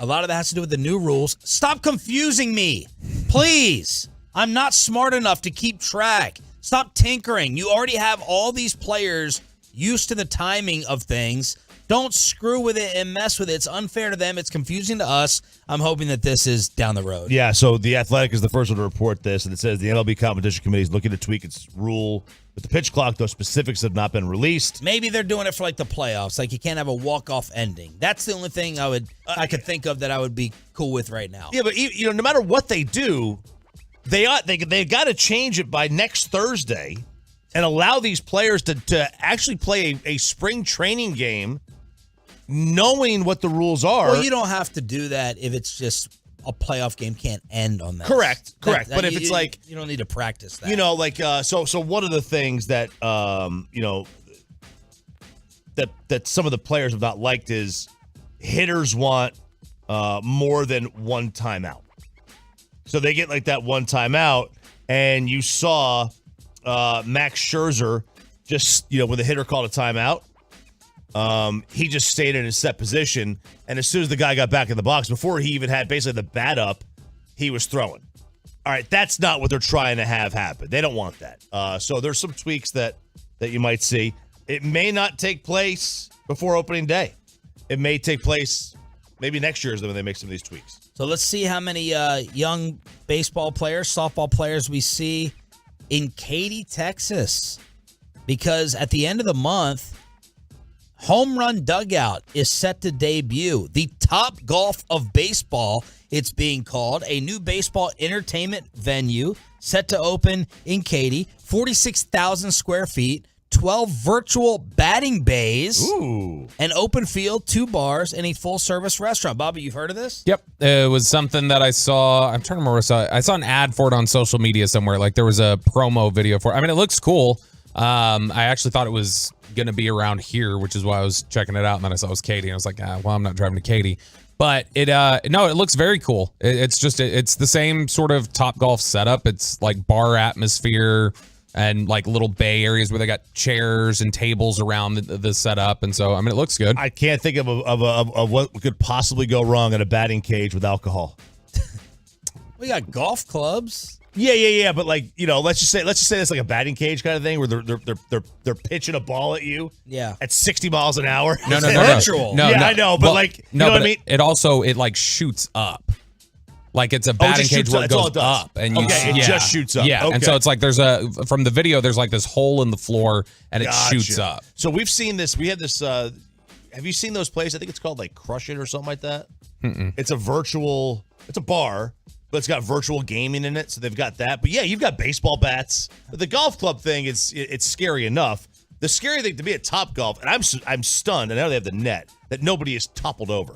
A lot of that has to do with the new rules. Stop confusing me, please. I'm not smart enough to keep track. Stop tinkering. You already have all these players used to the timing of things. Don't screw with it and mess with it. It's unfair to them. It's confusing to us. I'm hoping that this is down the road. Yeah, so The Athletic is the first one to report this, and it says the MLB Competition Committee is looking to tweak its rule with the pitch clock. Those specifics have not been released. Maybe they're doing it for like the playoffs. Like, you can't have a walk-off ending. That's the only thing I could think of that I would be cool with right now. Yeah, but no matter what they do, they got to change it by next Thursday and allow these players to actually play a spring training game knowing what the rules are. Well, you don't have to do that if it's just a playoff game can't end on that. Correct. But if it's like, you don't need to practice that. So one of the things that that some of the players have not liked is hitters want more than one timeout. So they get like that one timeout, and you saw Max Scherzer just, when the hitter called a timeout, he just stayed in his set position, and as soon as the guy got back in the box, before he even had basically the bat up, he was throwing. All right, that's not what they're trying to have happen. They don't want that. So there's some tweaks that you might see. It may not take place before opening day. It may take place maybe next year is when they make some of these tweaks. So let's see how many young baseball players, softball players we see in Katy, Texas. Because at the end of the month, Home Run Dugout is set to debut. The Top Golf of Baseball, it's being called. A new baseball entertainment venue set to open in Katy. 46,000 square feet, 12 virtual batting bays, Ooh. an open field, 2 bars, and a full-service restaurant. Bobby, you've heard of this? Yep. It was something that I saw. I'm trying to remember what I saw. I saw an ad for it on social media somewhere. Like there was a promo video for it. I mean, it looks cool. I actually thought it was going to be around here, which is why I was checking it out. And then I saw it was Katy. And I was like, well, I'm not driving to Katy. But it looks very cool. It's the same sort of Topgolf setup. It's like bar atmosphere and like little bay areas where they got chairs and tables around the setup. And so, I mean, it looks good. I can't think of what could possibly go wrong in a batting cage with alcohol. We got golf clubs. Yeah. But like, let's just say it's like a batting cage kind of thing where they're pitching a ball at you. Yeah. At 60 miles an hour. No. Virtual. No, I know, but you know what I mean? It also like shoots up. Like it's a batting cage where it goes up, and it just shoots up. Yeah, okay. and so it's like from the video, there's like this hole in the floor, and it shoots up. So we've seen this. We had this. Have you seen those places? I think it's called like Crush It or something like that. Mm-mm. It's a bar, but it's got virtual gaming in it. So they've got that. But yeah, you've got baseball bats. But the golf club thing, it's scary enough. The scary thing to be at Topgolf, and I'm stunned. And now they have the net that nobody is toppled over.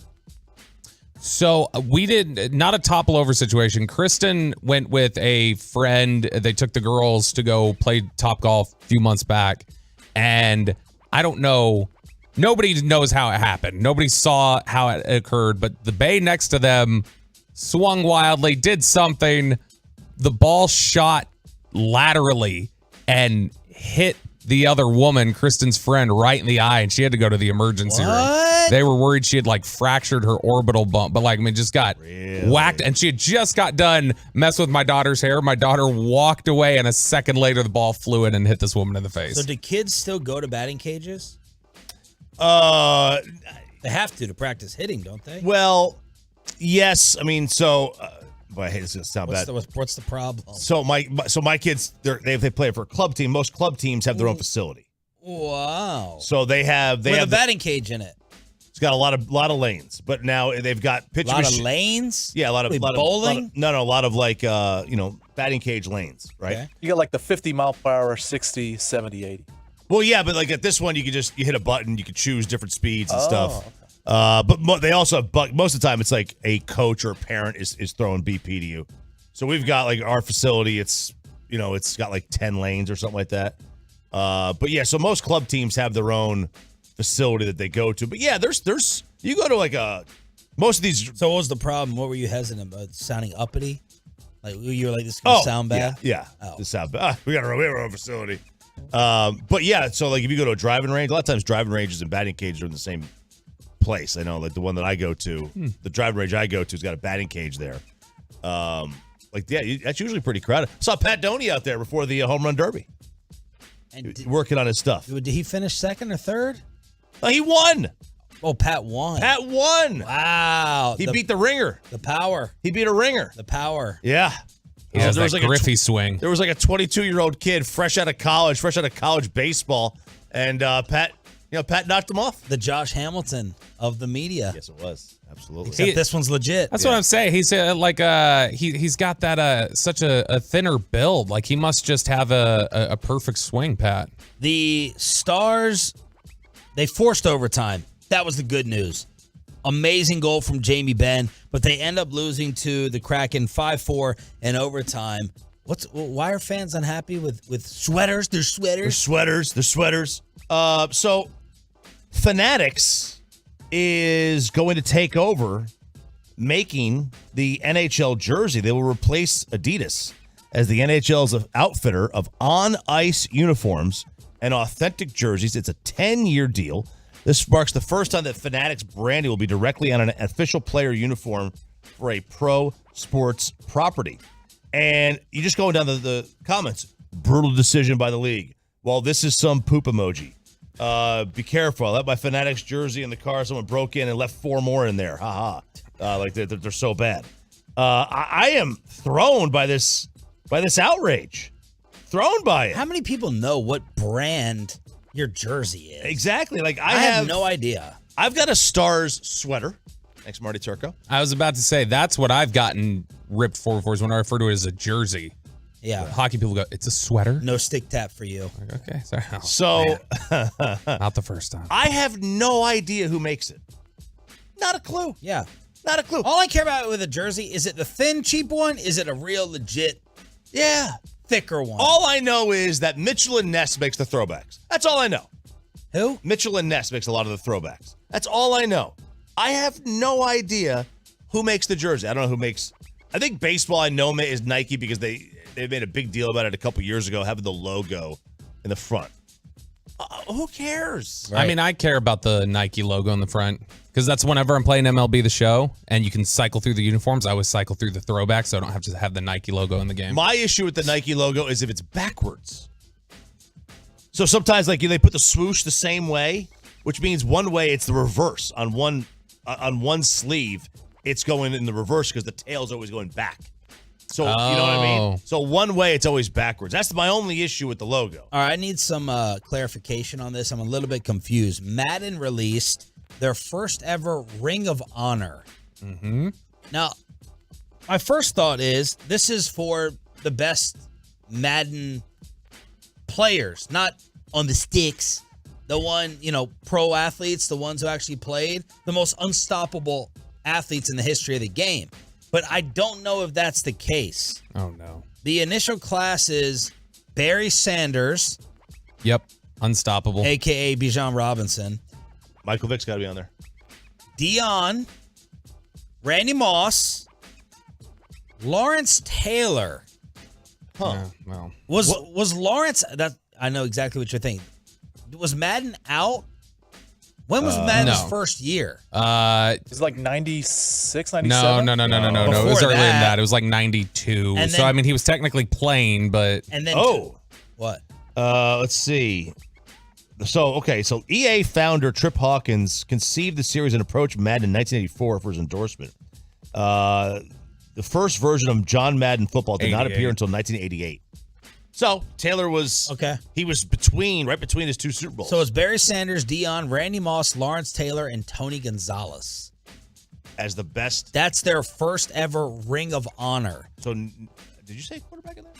So we did not a topple over situation. Kristen went with a friend. They took the girls to go play Topgolf a few months back. And I don't know. Nobody knows how it happened. Nobody saw how it occurred. But the bay next to them swung wildly, did something. The ball shot laterally and hit the other woman, Kristen's friend, right in the eye, and she had to go to the emergency room. They were worried she had like fractured her orbital bump, but like, I mean, just got whacked, and she had just got done messing with my daughter's hair. My daughter walked away, and a second later, the ball flew in and hit this woman in the face. So do kids still go to batting cages? They have to practice hitting, don't they? Well, yes. I mean, so. But I hate this to sound bad. What's the problem? So my kids, they play for a club team. Most club teams have their own facility. Wow. So they have a batting cage in it. It's got a lot of lanes, but now they've got pitch. A lot of lanes. Yeah, a lot of bowling. A lot of like batting cage lanes, right? Okay. You got like the 50 mile per hour, 60, 70, 80. Well, yeah, but like at this one, you hit a button, you could choose different speeds and stuff. But they also have most of the time it's like a coach or a parent is throwing BP to you. So we've got like our facility. It's got like 10 lanes or something like that. But yeah, so most club teams have their own facility that they go to. But yeah, there's you go to like most of these. So what was the problem? What were you hesitant about? Sounding uppity? Like you were like, this is gonna sound bad? Yeah. This sound bad. We have our own facility. But yeah, so like if you go to a driving range, a lot of times driving ranges and batting cages are in the same place. I know, like the one that I go to, the driving range I go to has got a batting cage there. That's usually pretty crowded. Saw Pat Doney out there before the home run derby, and working on his stuff. Did he finish second or third? He won. Oh, Pat won. Pat won. Wow. He beat the ringer. The power. He beat a ringer. The power. Yeah. He has that Griffey swing. There was like a 22-year-old kid fresh out of college baseball, and Pat knocked him off. The Josh Hamilton of the media. Yes, it was. Absolutely. Except this one's legit. That's what I'm saying. He's he's got that such a thinner build. Like he must just have a perfect swing, Pat. The Stars, they forced overtime. That was the good news. Amazing goal from Jamie Benn, but they end up losing to the Kraken 5-4 in overtime. Why are fans unhappy with sweaters? They're sweaters. They're sweaters. So Fanatics is going to take over making the NHL jersey. They will replace Adidas as the NHL's outfitter of on-ice uniforms and authentic jerseys. It's a 10-year deal. This marks the first time that Fanatics branding will be directly on an official player uniform for a pro sports property. And you just go down the comments. Brutal decision by the league. Well, this is some poop emoji. Be careful. I left my Fanatics jersey in the car. Someone broke in and left 4 more in there. Ha ha. Like they're so bad. I am thrown by this outrage. Thrown by it. How many people know what brand your jersey is? Exactly. Like I have no idea. I've got a Stars sweater. Thanks, Marty Turco. I was about to say that's what I've gotten ripped for when I refer to it as a jersey. Yeah. Hockey people go, it's a sweater? No stick tap for you. Like, okay, sorry. Oh, So not the first time. I have no idea who makes it. Not a clue. Yeah. Not a clue. All I care about with a jersey, is it the thin, cheap one? Is it a real, legit, thicker one? All I know is that Mitchell and Ness makes the throwbacks. That's all I know. Who? Mitchell and Ness makes a lot of the throwbacks. That's all I know. I have no idea who makes the jersey. I don't know who makes. I think baseball I know is Nike because they made a big deal about it a couple years ago, having the logo in the front. Who cares? I mean, I care about the Nike logo in the front because that's whenever I'm playing MLB The Show and you can cycle through the uniforms, I always cycle through the throwback so I don't have to have the Nike logo in the game. My issue with the Nike logo is if it's backwards. So sometimes like they put the swoosh the same way, which means one way it's the reverse. On one sleeve, it's going in the reverse because the tail's always going back. So, you know what I mean? So one way, it's always backwards. That's my only issue with the logo. All right, I need some clarification on this. I'm a little bit confused. Madden released their first ever Ring of Honor. Mm-hmm. Now, my first thought is this is for the best Madden players, not on the sticks. The one, pro athletes, the ones who actually played, the most unstoppable athletes in the history of the game. But I don't know if that's the case. Oh, no. The initial class is Barry Sanders. Yep. Unstoppable. A.K.A. Bijan Robinson. Michael Vick's got to be on there. Dion. Randy Moss. Lawrence Taylor. Huh. Yeah, well. Was Lawrence... I know exactly what you're thinking. Was Madden out? When was Madden's first year? It was like 96, 97? No. It was earlier than that. It was like 92. And So, then- I mean, he was technically playing, but... And then... What? Let's see. So EA founder Trip Hawkins conceived the series and approached Madden in 1984 for his endorsement. The first version of John Madden football did not 88. appear until 1988. So Taylor was He was right between his two Super Bowls. So it's Barry Sanders, Dion, Randy Moss, Lawrence Taylor, and Tony Gonzalez. As the best. That's their first ever Ring of Honor. So did you say quarterback in there?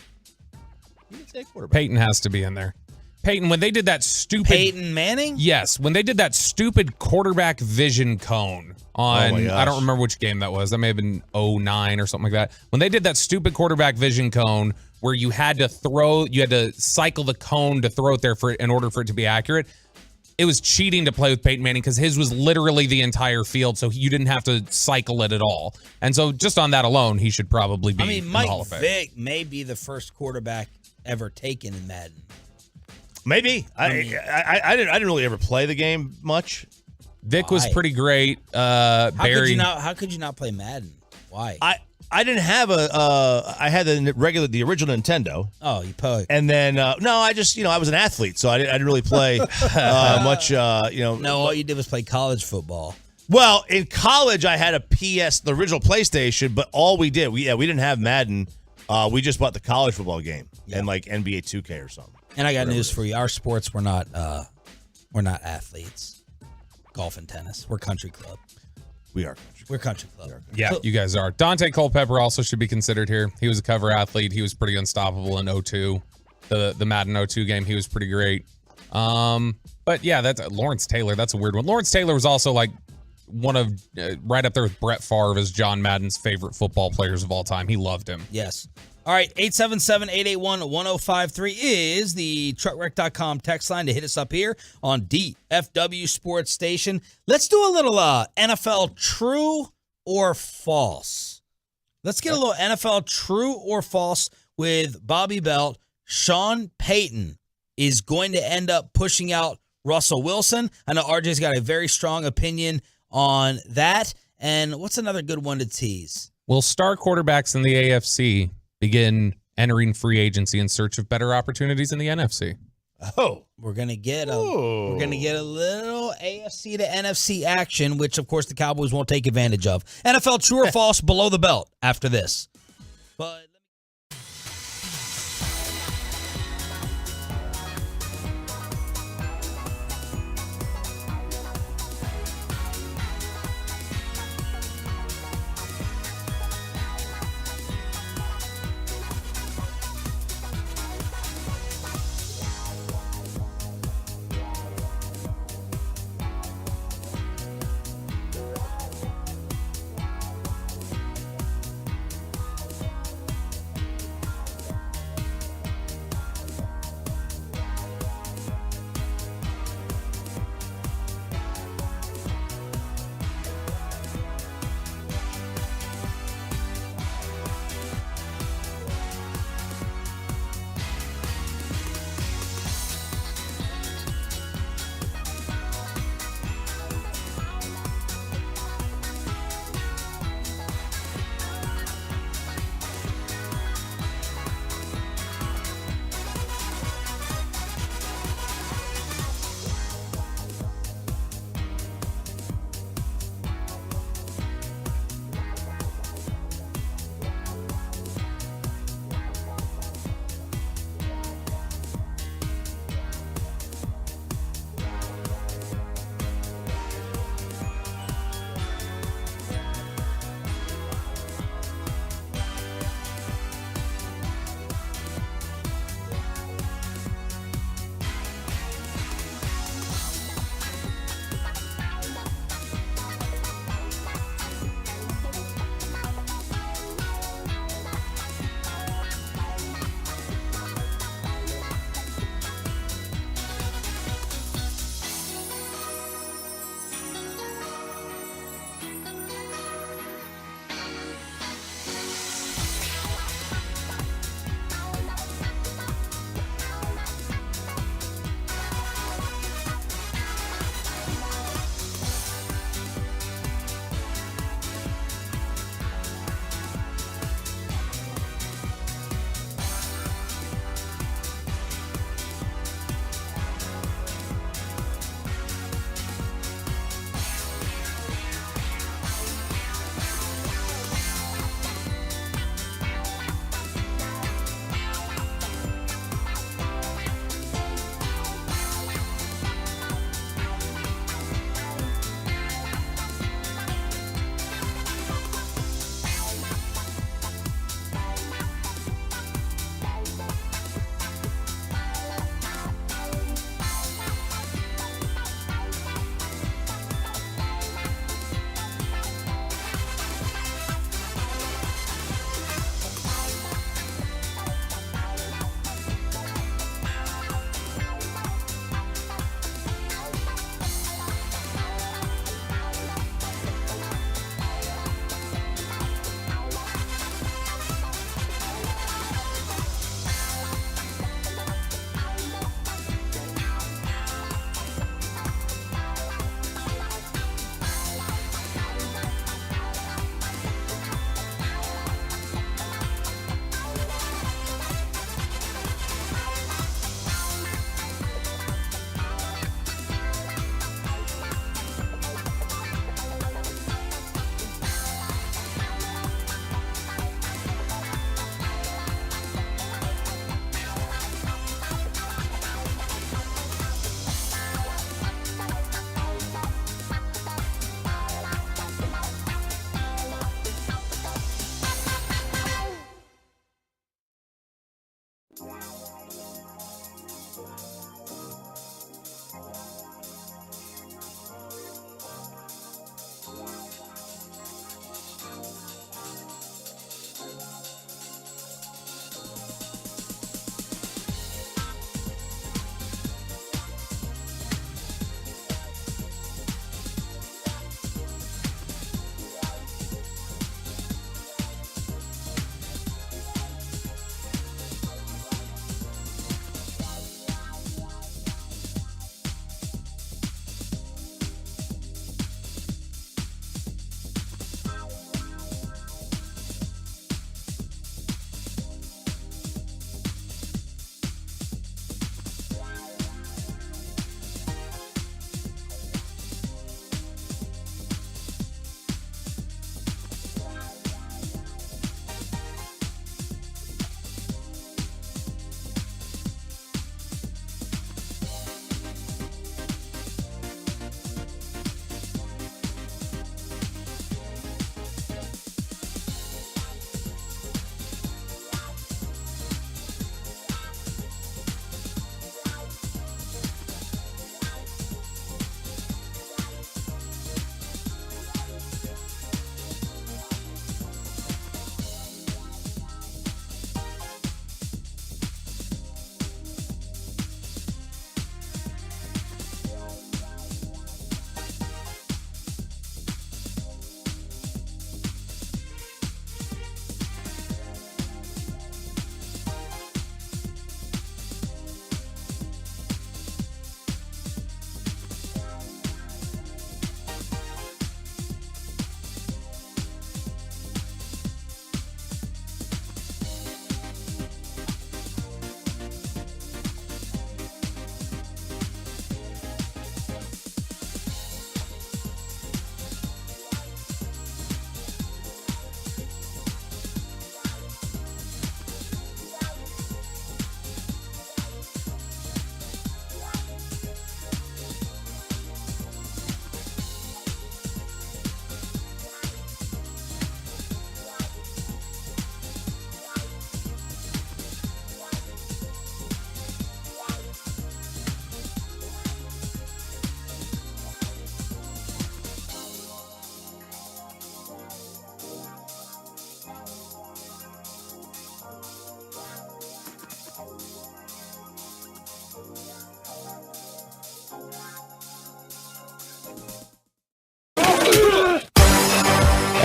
You didn't say quarterback. Peyton has to be in there. Peyton, when they did that stupid... Peyton Manning? Yes, when they did that stupid quarterback vision cone on... my gosh. I don't remember which game that was. That may have been 09 or something like that. When they did that stupid quarterback vision cone where you had to cycle the cone to throw it there in order for it to be accurate, it was cheating to play with Peyton Manning because his was literally the entire field, so you didn't have to cycle it at all. And so just on that alone, he should probably be in the Hall Mike of Fame. Vick may be the first quarterback ever taken in Madden. Maybe. I didn't really ever play the game much. Vic was pretty great. How Barry. How could you not play Madden? Why? I didn't have I had the original Nintendo. Oh, you played. And then I was an athlete, so I didn't really play much. No, all you did was play college football. Well, in college, I had the original PlayStation, but all we did, we didn't have Madden. We just bought the college football game and like NBA 2K or something. And I got news for you: our sports we're not athletes. Golf and tennis. We're country club. We are country. We're country club. Yeah, you guys are. Dante Culpepper also should be considered here. He was a cover athlete. He was pretty unstoppable in 02. The Madden 02 game, he was pretty great. But yeah, that's Lawrence Taylor. That's a weird one. Lawrence Taylor was also like one of right up there with Brett Favre as John Madden's favorite football players of all time. He loved him. Yes. All right, 877-881-1053 is the truckwreck.com text line to hit us up here on DFW Sports Station. Let's do a little NFL true or false. Let's get a little NFL true or false with Bobby Belt. Sean Payton is going to end up pushing out Russell Wilson. I know RJ's got a very strong opinion on that. And what's another good one to tease? Will star quarterbacks in the AFC begin entering free agency in search of better opportunities in the NFC? Oh, we're gonna get a little AFC to NFC action, which of course the Cowboys won't take advantage of. NFL true or false below the belt after this. But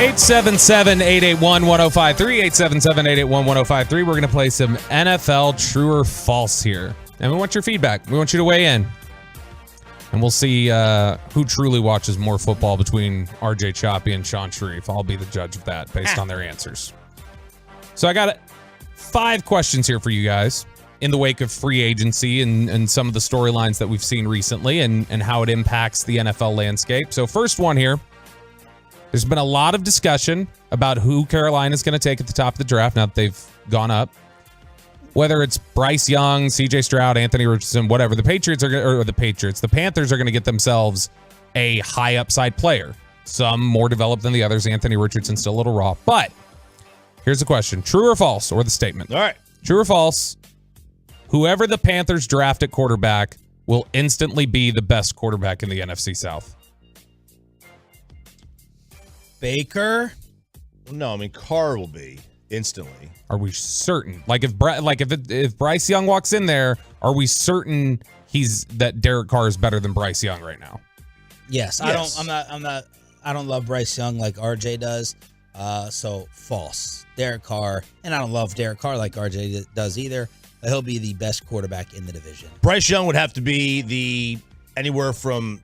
877-881-1053, 877-881-1053. We're going to play some NFL True or False here. And we want your feedback. We want you to weigh in. And we'll see who truly watches more football between RJ Choppy and Sean Sharif. I'll be the judge of that based on their answers. So I got 5 questions here for you guys in the wake of free agency and some of the storylines that we've seen recently and how it impacts the NFL landscape. So first one here. There's been a lot of discussion about who Carolina's going to take at the top of the draft now that they've gone up. Whether it's Bryce Young, CJ Stroud, Anthony Richardson, whatever, the Panthers are going to get themselves a high upside player. Some more developed than the others. Anthony Richardson still a little raw. But here's the question. True or false, or the statement? All right. True or false, whoever the Panthers draft at quarterback will instantly be the best quarterback in the NFC South. Baker? No, I mean Carr will be instantly. Are we certain? If Bryce Young walks in there, are we certain that Derek Carr is better than Bryce Young right now? Yes. I don't love Bryce Young like RJ does. So false. Derek Carr, and I don't love Derek Carr like RJ does either. He'll be the best quarterback in the division. Bryce Young would have to be the anywhere from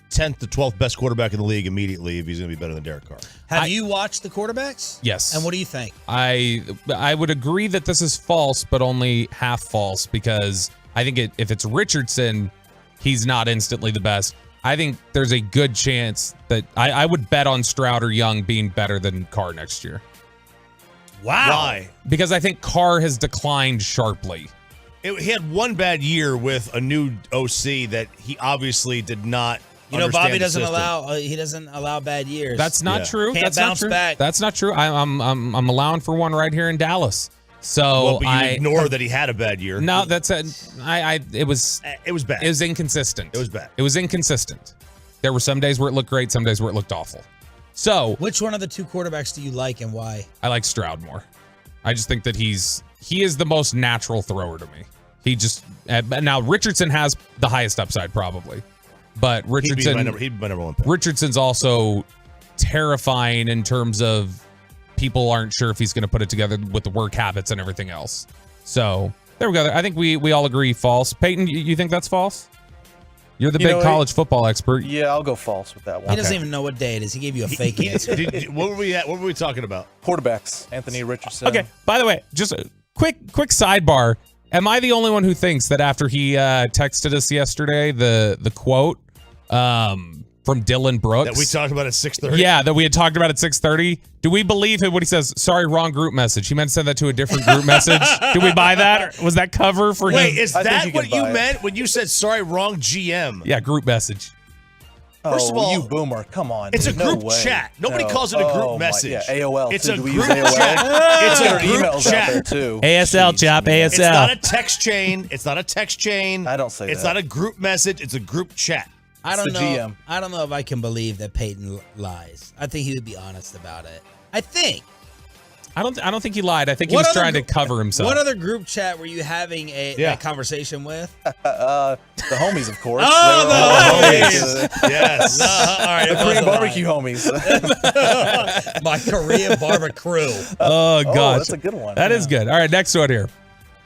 10th to 12th best quarterback in the league immediately if he's going to be better than Derek Carr. Have you watched the quarterbacks? Yes. And what do you think? I would agree that this is false, but only half false, because I think if it's Richardson, he's not instantly the best. I think there's a good chance that I would bet on Stroud or Young being better than Carr next year. Wow. Why? Because I think Carr has declined sharply. He had one bad year with a new OC that he obviously did not. Bobby doesn't allow bad years. That's not true. Can't That's bounce not true. back. That's not true. I'm allowing for one right here in Dallas. So but you ignore that he had a bad year. No, it was bad. It was inconsistent. It was bad. It was inconsistent. There were some days where it looked great, some days where it looked awful. So which one of the 2 quarterbacks do you like and why? I like Stroud more. I just think that he is the most natural thrower to me. He just now Richardson has the highest upside probably. But Richardson, he'd be my number 1 pick. Richardson's also terrifying in terms of people aren't sure if he's going to put it together with the work habits and everything else. So there we go. I think we all agree false. Peyton, you think that's false? You're the big college football expert. Yeah, I'll go false with that one. He doesn't even know what day it is. He gave you a fake answer. What were we at? What were we talking about? Quarterbacks. Anthony Richardson. Okay. By the way, just a quick sidebar. Am I the only one who thinks that after he texted us yesterday, the quote from Dylan Brooks that we talked about at 6:30? Yeah, that we had talked about at 6:30. Do we believe him when he says, sorry, wrong group message? He meant to send that to a different group message. Do we buy that? Or was that cover for him? Wait, is that what you meant when you said, sorry, wrong GM? Yeah, group message. First of all, you boomer, come on. It's dude, a group no way. chat. Nobody calls it a group message. Yeah, AOL. It's too. a Do we group use AOL? chat. It's a group emails chat. out there too. ASL, chop, ASL. It's not a text chain. It's not a text chain. I don't say It's that. not a group message. It's a group chat. I don't know. GM. I don't know if I can believe that Peyton lies. I think he would be honest about it. I think. I don't think he lied. I think he was trying to cover himself. What other group chat were you having a conversation with? The homies, of course. Oh, the homies. Yes. All right, The Korean barbecue homies. My Korean barbecue. Oh, gosh. That's a good one. That is good. All right, next one here.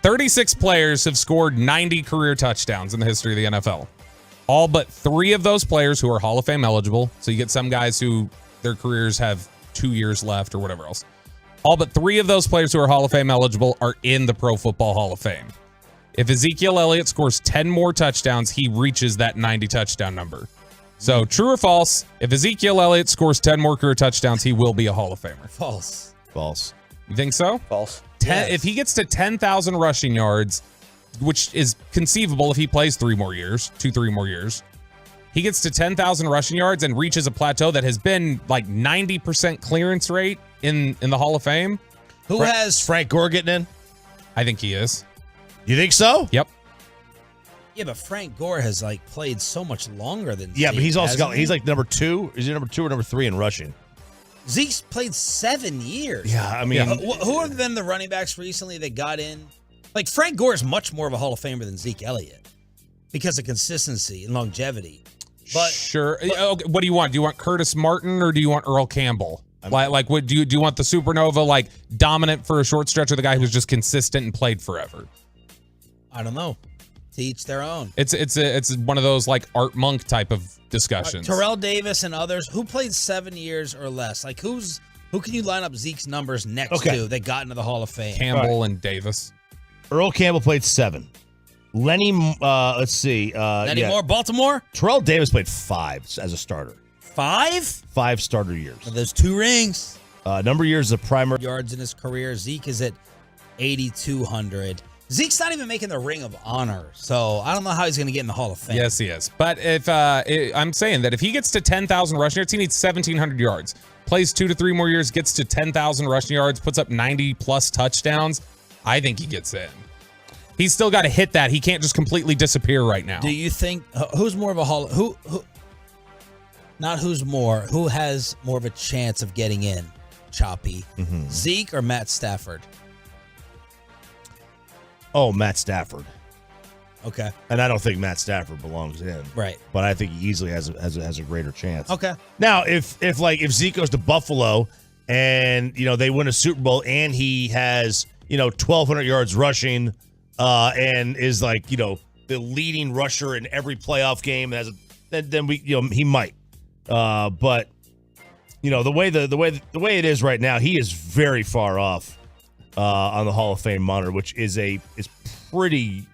36 players have scored 90 career touchdowns in the history of the NFL. All but 3 of those players who are Hall of Fame eligible. So you get some guys who their careers have 2 years left or whatever else. All but 3 of those players who are Hall of Fame eligible are in the Pro Football Hall of Fame. If Ezekiel Elliott scores 10 more touchdowns, he reaches that 90 touchdown number. So true or false, if Ezekiel Elliott scores 10 more career touchdowns, he will be a Hall of Famer. False. False. You think so? False. If he gets to 10,000 rushing yards, which is conceivable if he plays 3 more years, 2-3 more years, he gets to 10,000 rushing yards and reaches a plateau that has been like 90% clearance rate in the Hall of Fame. Who has Frank Gore getting in? I think he is. You think so? Yep. Yeah, but Frank Gore has played so much longer than Yeah, Zeke, but he's also hasn't got he? he's like number 2. Is he number 2 or number 3 in rushing? Zeke's played 7 years. Yeah, I mean, who have been the running backs recently that got in? Like Frank Gore is much more of a Hall of Famer than Zeke Elliott because of consistency and longevity. But sure. Okay, what do you want? Do you want Curtis Martin or do you want Earl Campbell? Like, do you want the supernova, like dominant for a short stretch, or the guy who's just consistent and played forever? I don't know. To each their own. It's one of those like Art Monk type of discussions. Terrell Davis and others who played 7 years or less. Like who can you line up Zeke's numbers next to that got into the Hall of Fame? Campbell and Davis. Earl Campbell played 7. Lenny, let's see. Lenny Moore, Baltimore? Terrell Davis played 5 as a starter. 5? 5 starter years. Those 2 rings. Number of years as a primary. Yards in his career. Zeke is at 8,200. Zeke's not even making the Ring of Honor, so I don't know how he's going to get in the Hall of Fame. Yes, he is. But if I'm saying that if he gets to 10,000 rushing yards, he needs 1,700 yards. Plays 2 to 3 more years, gets to 10,000 rushing yards, puts up 90-plus touchdowns. I think he gets in. He's still got to hit that. He can't just completely disappear right now. Do you think who's more of a Hall? Who has more of a chance of getting in? Choppy, Zeke or Matt Stafford? Oh, Matt Stafford. Okay. And I don't think Matt Stafford belongs in. Right. But I think he easily has a greater chance. Okay. Now, if Zeke goes to Buffalo and they win a Super Bowl and he has 1,200 yards rushing, and is the leading rusher in every playoff game, then we he might. But the way it is right now, he is very far off on the Hall of Fame monitor, which is pretty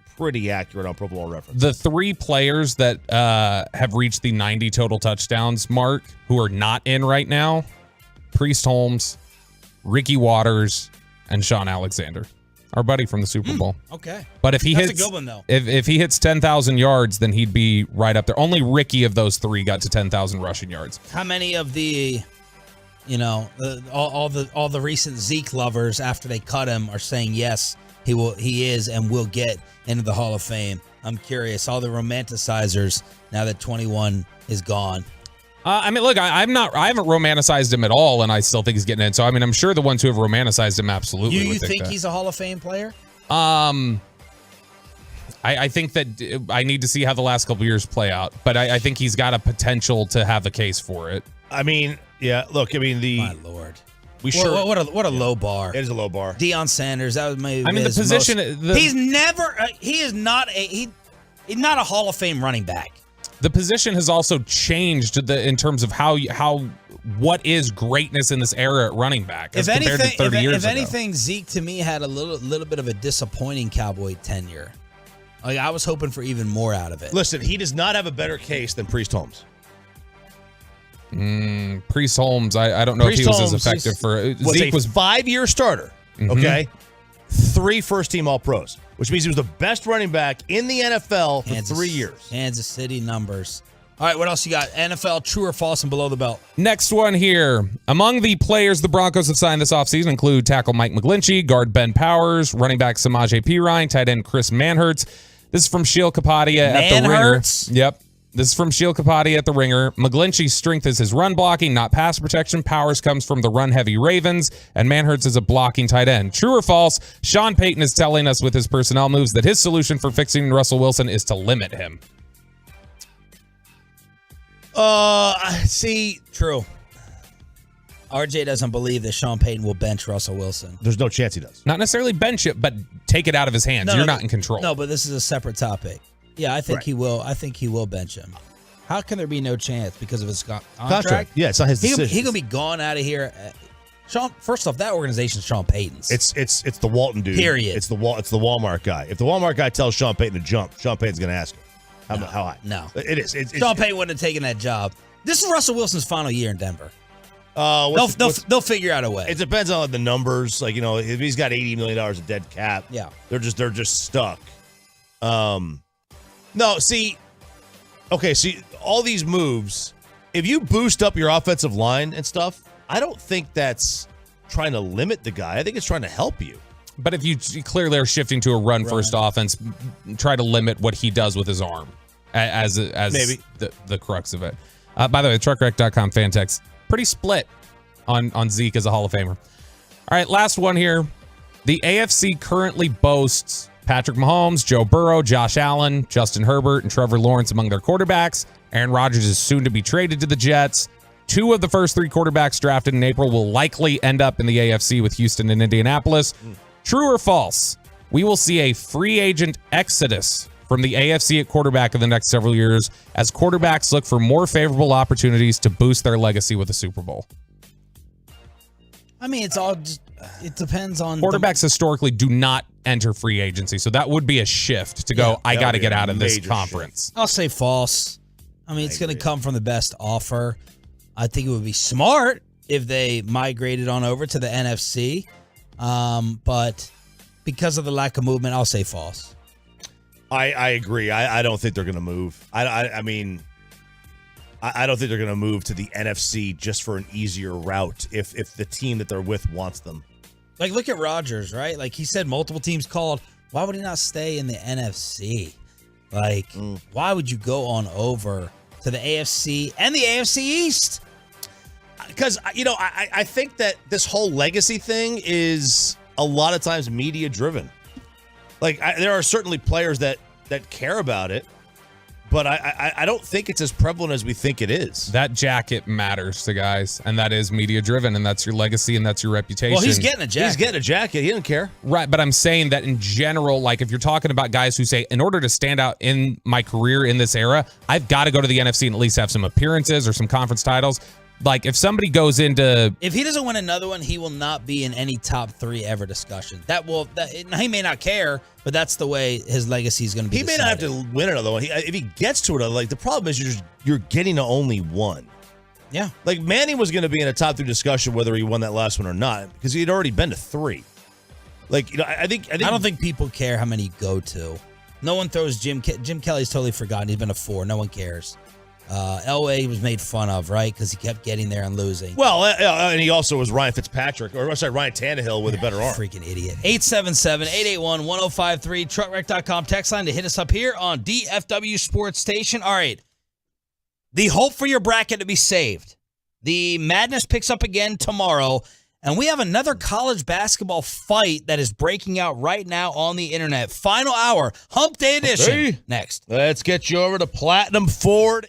accurate on Pro Football Reference. The 3 players that have reached the 90 total touchdowns mark who are not in right now: Priest Holmes, Ricky Waters, and Sean Alexander, our buddy from the Super Bowl. Okay. But if he That's hits a good one, though. If he hits 10,000 yards, then he'd be right up there. Only Ricky of those 3 got to 10,000 rushing yards. How many of the all the recent Zeke lovers after they cut him are saying yes, he is and will get into the Hall of Fame? I'm curious. All the romanticizers now that 21 is gone. I mean, look, I haven't romanticized him at all, and I still think he's getting in. So, I mean, I'm sure the ones who have romanticized him absolutely You would think that. he's a Hall of Fame player? I think that I need to see how the last couple years play out, but I think he's got a potential to have a case for it. I mean, yeah. Look, I mean My Lord. What a low bar. It is a low bar. Deion Sanders. That was maybe. I mean, the position. He's never. He is not a. He's not a Hall of Fame running back. The position has also changed in terms of what is greatness in this era at running back as compared to 30 years ago. If anything, Zeke to me had a little bit of a disappointing Cowboy tenure. Like I was hoping for even more out of it. Listen, he does not have a better case than Priest Holmes. Priest Holmes, I don't know if he was as effective for Zeke was 5-year starter. Okay, 3 first-team All-Pros, which means he was the best running back in the NFL for 3 years. Kansas City numbers. All right, what else you got? NFL, true or false and below the belt? Next one here. Among the players the Broncos have signed this offseason include tackle Mike McGlinchey, guard Ben Powers, running back Samaje Perine, tight end Chris Manhertz. This is from Sheil Kapadia at the Ringer. Yep. This is from Sheil Kapadia at the Ringer. McGlinchey's strength is his run blocking, not pass protection. Powers comes from the run-heavy Ravens, and Manhertz is a blocking tight end. True or false? Sean Payton is telling us with his personnel moves that his solution for fixing Russell Wilson is to limit him. See, true. RJ doesn't believe that Sean Payton will bench Russell Wilson. There's no chance he does. Not necessarily bench it, but take it out of his hands. You're not in control. No, but this is a separate topic. Yeah, I think he will. I think he will bench him. How can there be no chance because of his contract? Yeah, it's not his decision. He's gonna be gone out of here. Sean. First off, that organization's Sean Payton's. It's the Walton dude. Period. It's the Walmart guy. If the Walmart guy tells Sean Payton to jump, Sean Payton's gonna ask him how high. No, it is. Sean Payton wouldn't have taken that job. This is Russell Wilson's final year in Denver. They'll figure out a way. It depends on the numbers. Like if he's got $80 million of dead cap, yeah, they're just stuck. No, see, all these moves, if you boost up your offensive line and stuff, I don't think that's trying to limit the guy. I think it's trying to help you. But if you clearly are shifting to a run-first offense, try to limit what he does with his arm as maybe the crux of it. By the way, truckwreck.com fan text, pretty split on Zeke as a Hall of Famer. All right, last one here. The AFC currently boasts Patrick Mahomes, Joe Burrow, Josh Allen, Justin Herbert, and Trevor Lawrence among their quarterbacks. Aaron Rodgers is soon to be traded to the Jets. 2 of the first 3 quarterbacks drafted in April will likely end up in the AFC with Houston and Indianapolis. True or false? We will see a free agent exodus from the AFC at quarterback in the next several years as quarterbacks look for more favorable opportunities to boost their legacy with a Super Bowl. I mean, it's all just, it depends on quarterbacks historically do not enter free agency, so that would be a shift to go, I got to get out of this conference. I'll say false. I mean, it's going to come from the best offer. I think it would be smart if they migrated on over to the NFC, but because of the lack of movement, I'll say false. I agree. I don't think they're going to move. I mean, I don't think they're going to move to the NFC just for an easier route if the team that they're with wants them. Like, look at Rodgers, right? Like, he said multiple teams called. Why would he not stay in the NFC? Like, why would you go on over to the AFC and the AFC East? Because, I think that this whole legacy thing is a lot of times media driven. Like, there are certainly players that care about it, but I don't think it's as prevalent as we think it is. That jacket matters to guys, and that is media driven, and that's your legacy, and that's your reputation. Well, he's getting a jacket. He's getting a jacket. He doesn't care. Right, but I'm saying that in general, like if you're talking about guys who say, in order to stand out in my career in this era, I've got to go to the NFC and at least have some appearances or some conference titles. Like if somebody goes into, if he doesn't win another one, he will not be in any top 3 ever discussion. He may not care, but that's the way his legacy is going to be. He may not have to win another one. If he gets to it, like the problem is you're getting to only one. Yeah, like Manning was going to be in a top 3 discussion whether he won that last one or not because he had already been to 3. Like I don't think people care how many you go to. No one throws Jim Kelly's totally forgotten. He's been to 4. No one cares. Elway was made fun of, right? Because he kept getting there and losing. Well, and he also was Ryan Fitzpatrick, or sorry, Ryan Tannehill with a better arm. Freaking idiot. 877-881-1053, truckwreck.com text line to hit us up here on DFW Sports Station. All right. The hope for your bracket to be saved. The madness picks up again tomorrow, and we have another college basketball fight that is breaking out right now on the internet. Final hour, Hump Day edition. Next. Let's get you over to Platinum Ford.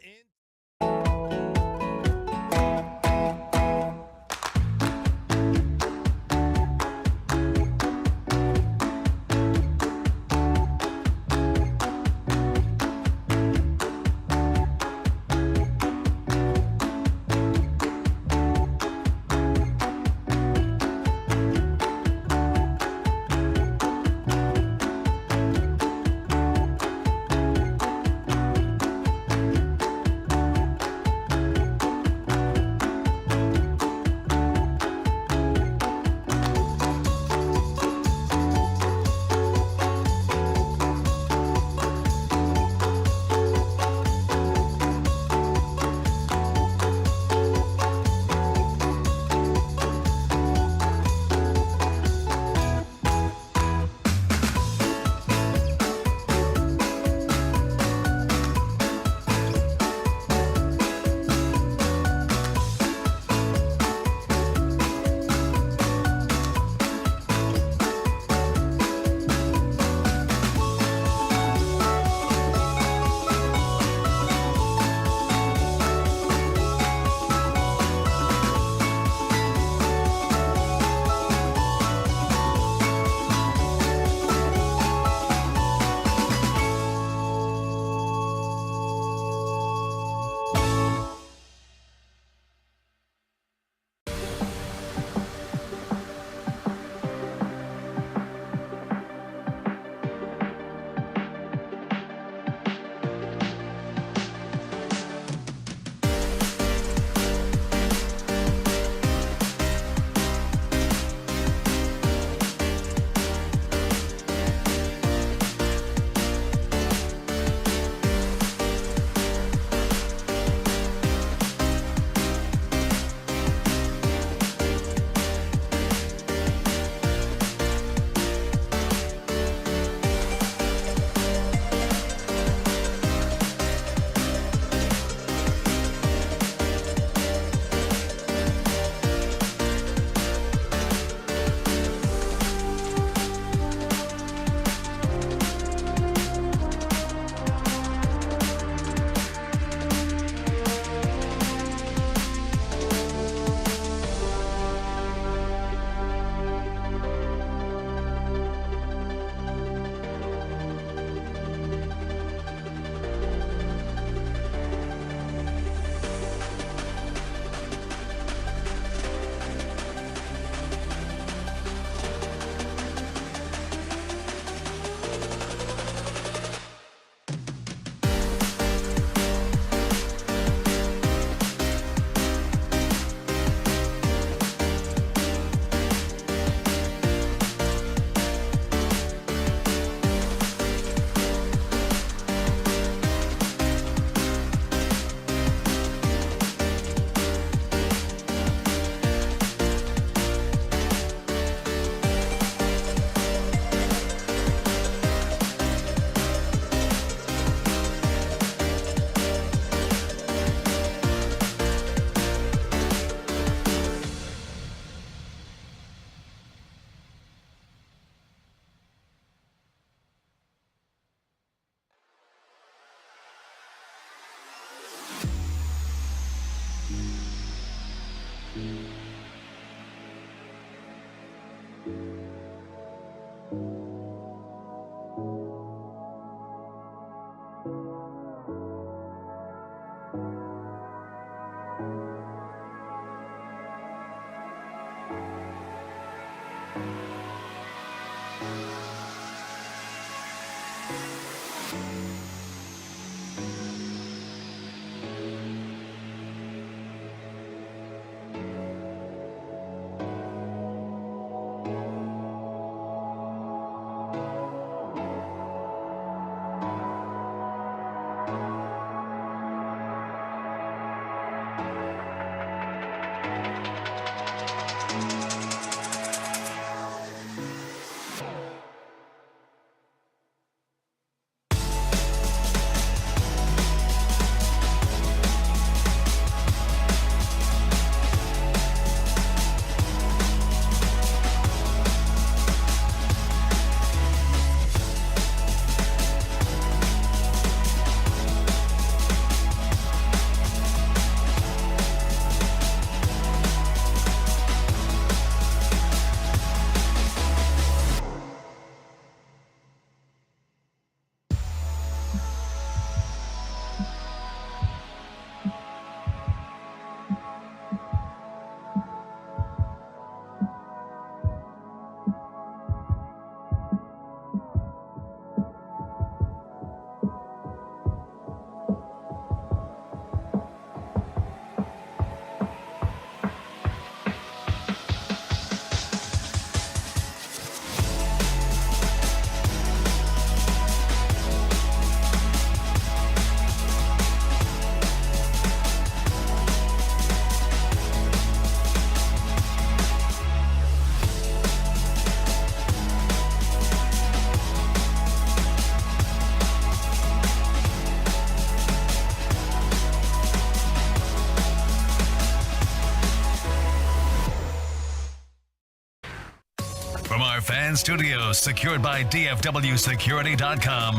From our fan studios, secured by DFWsecurity.com,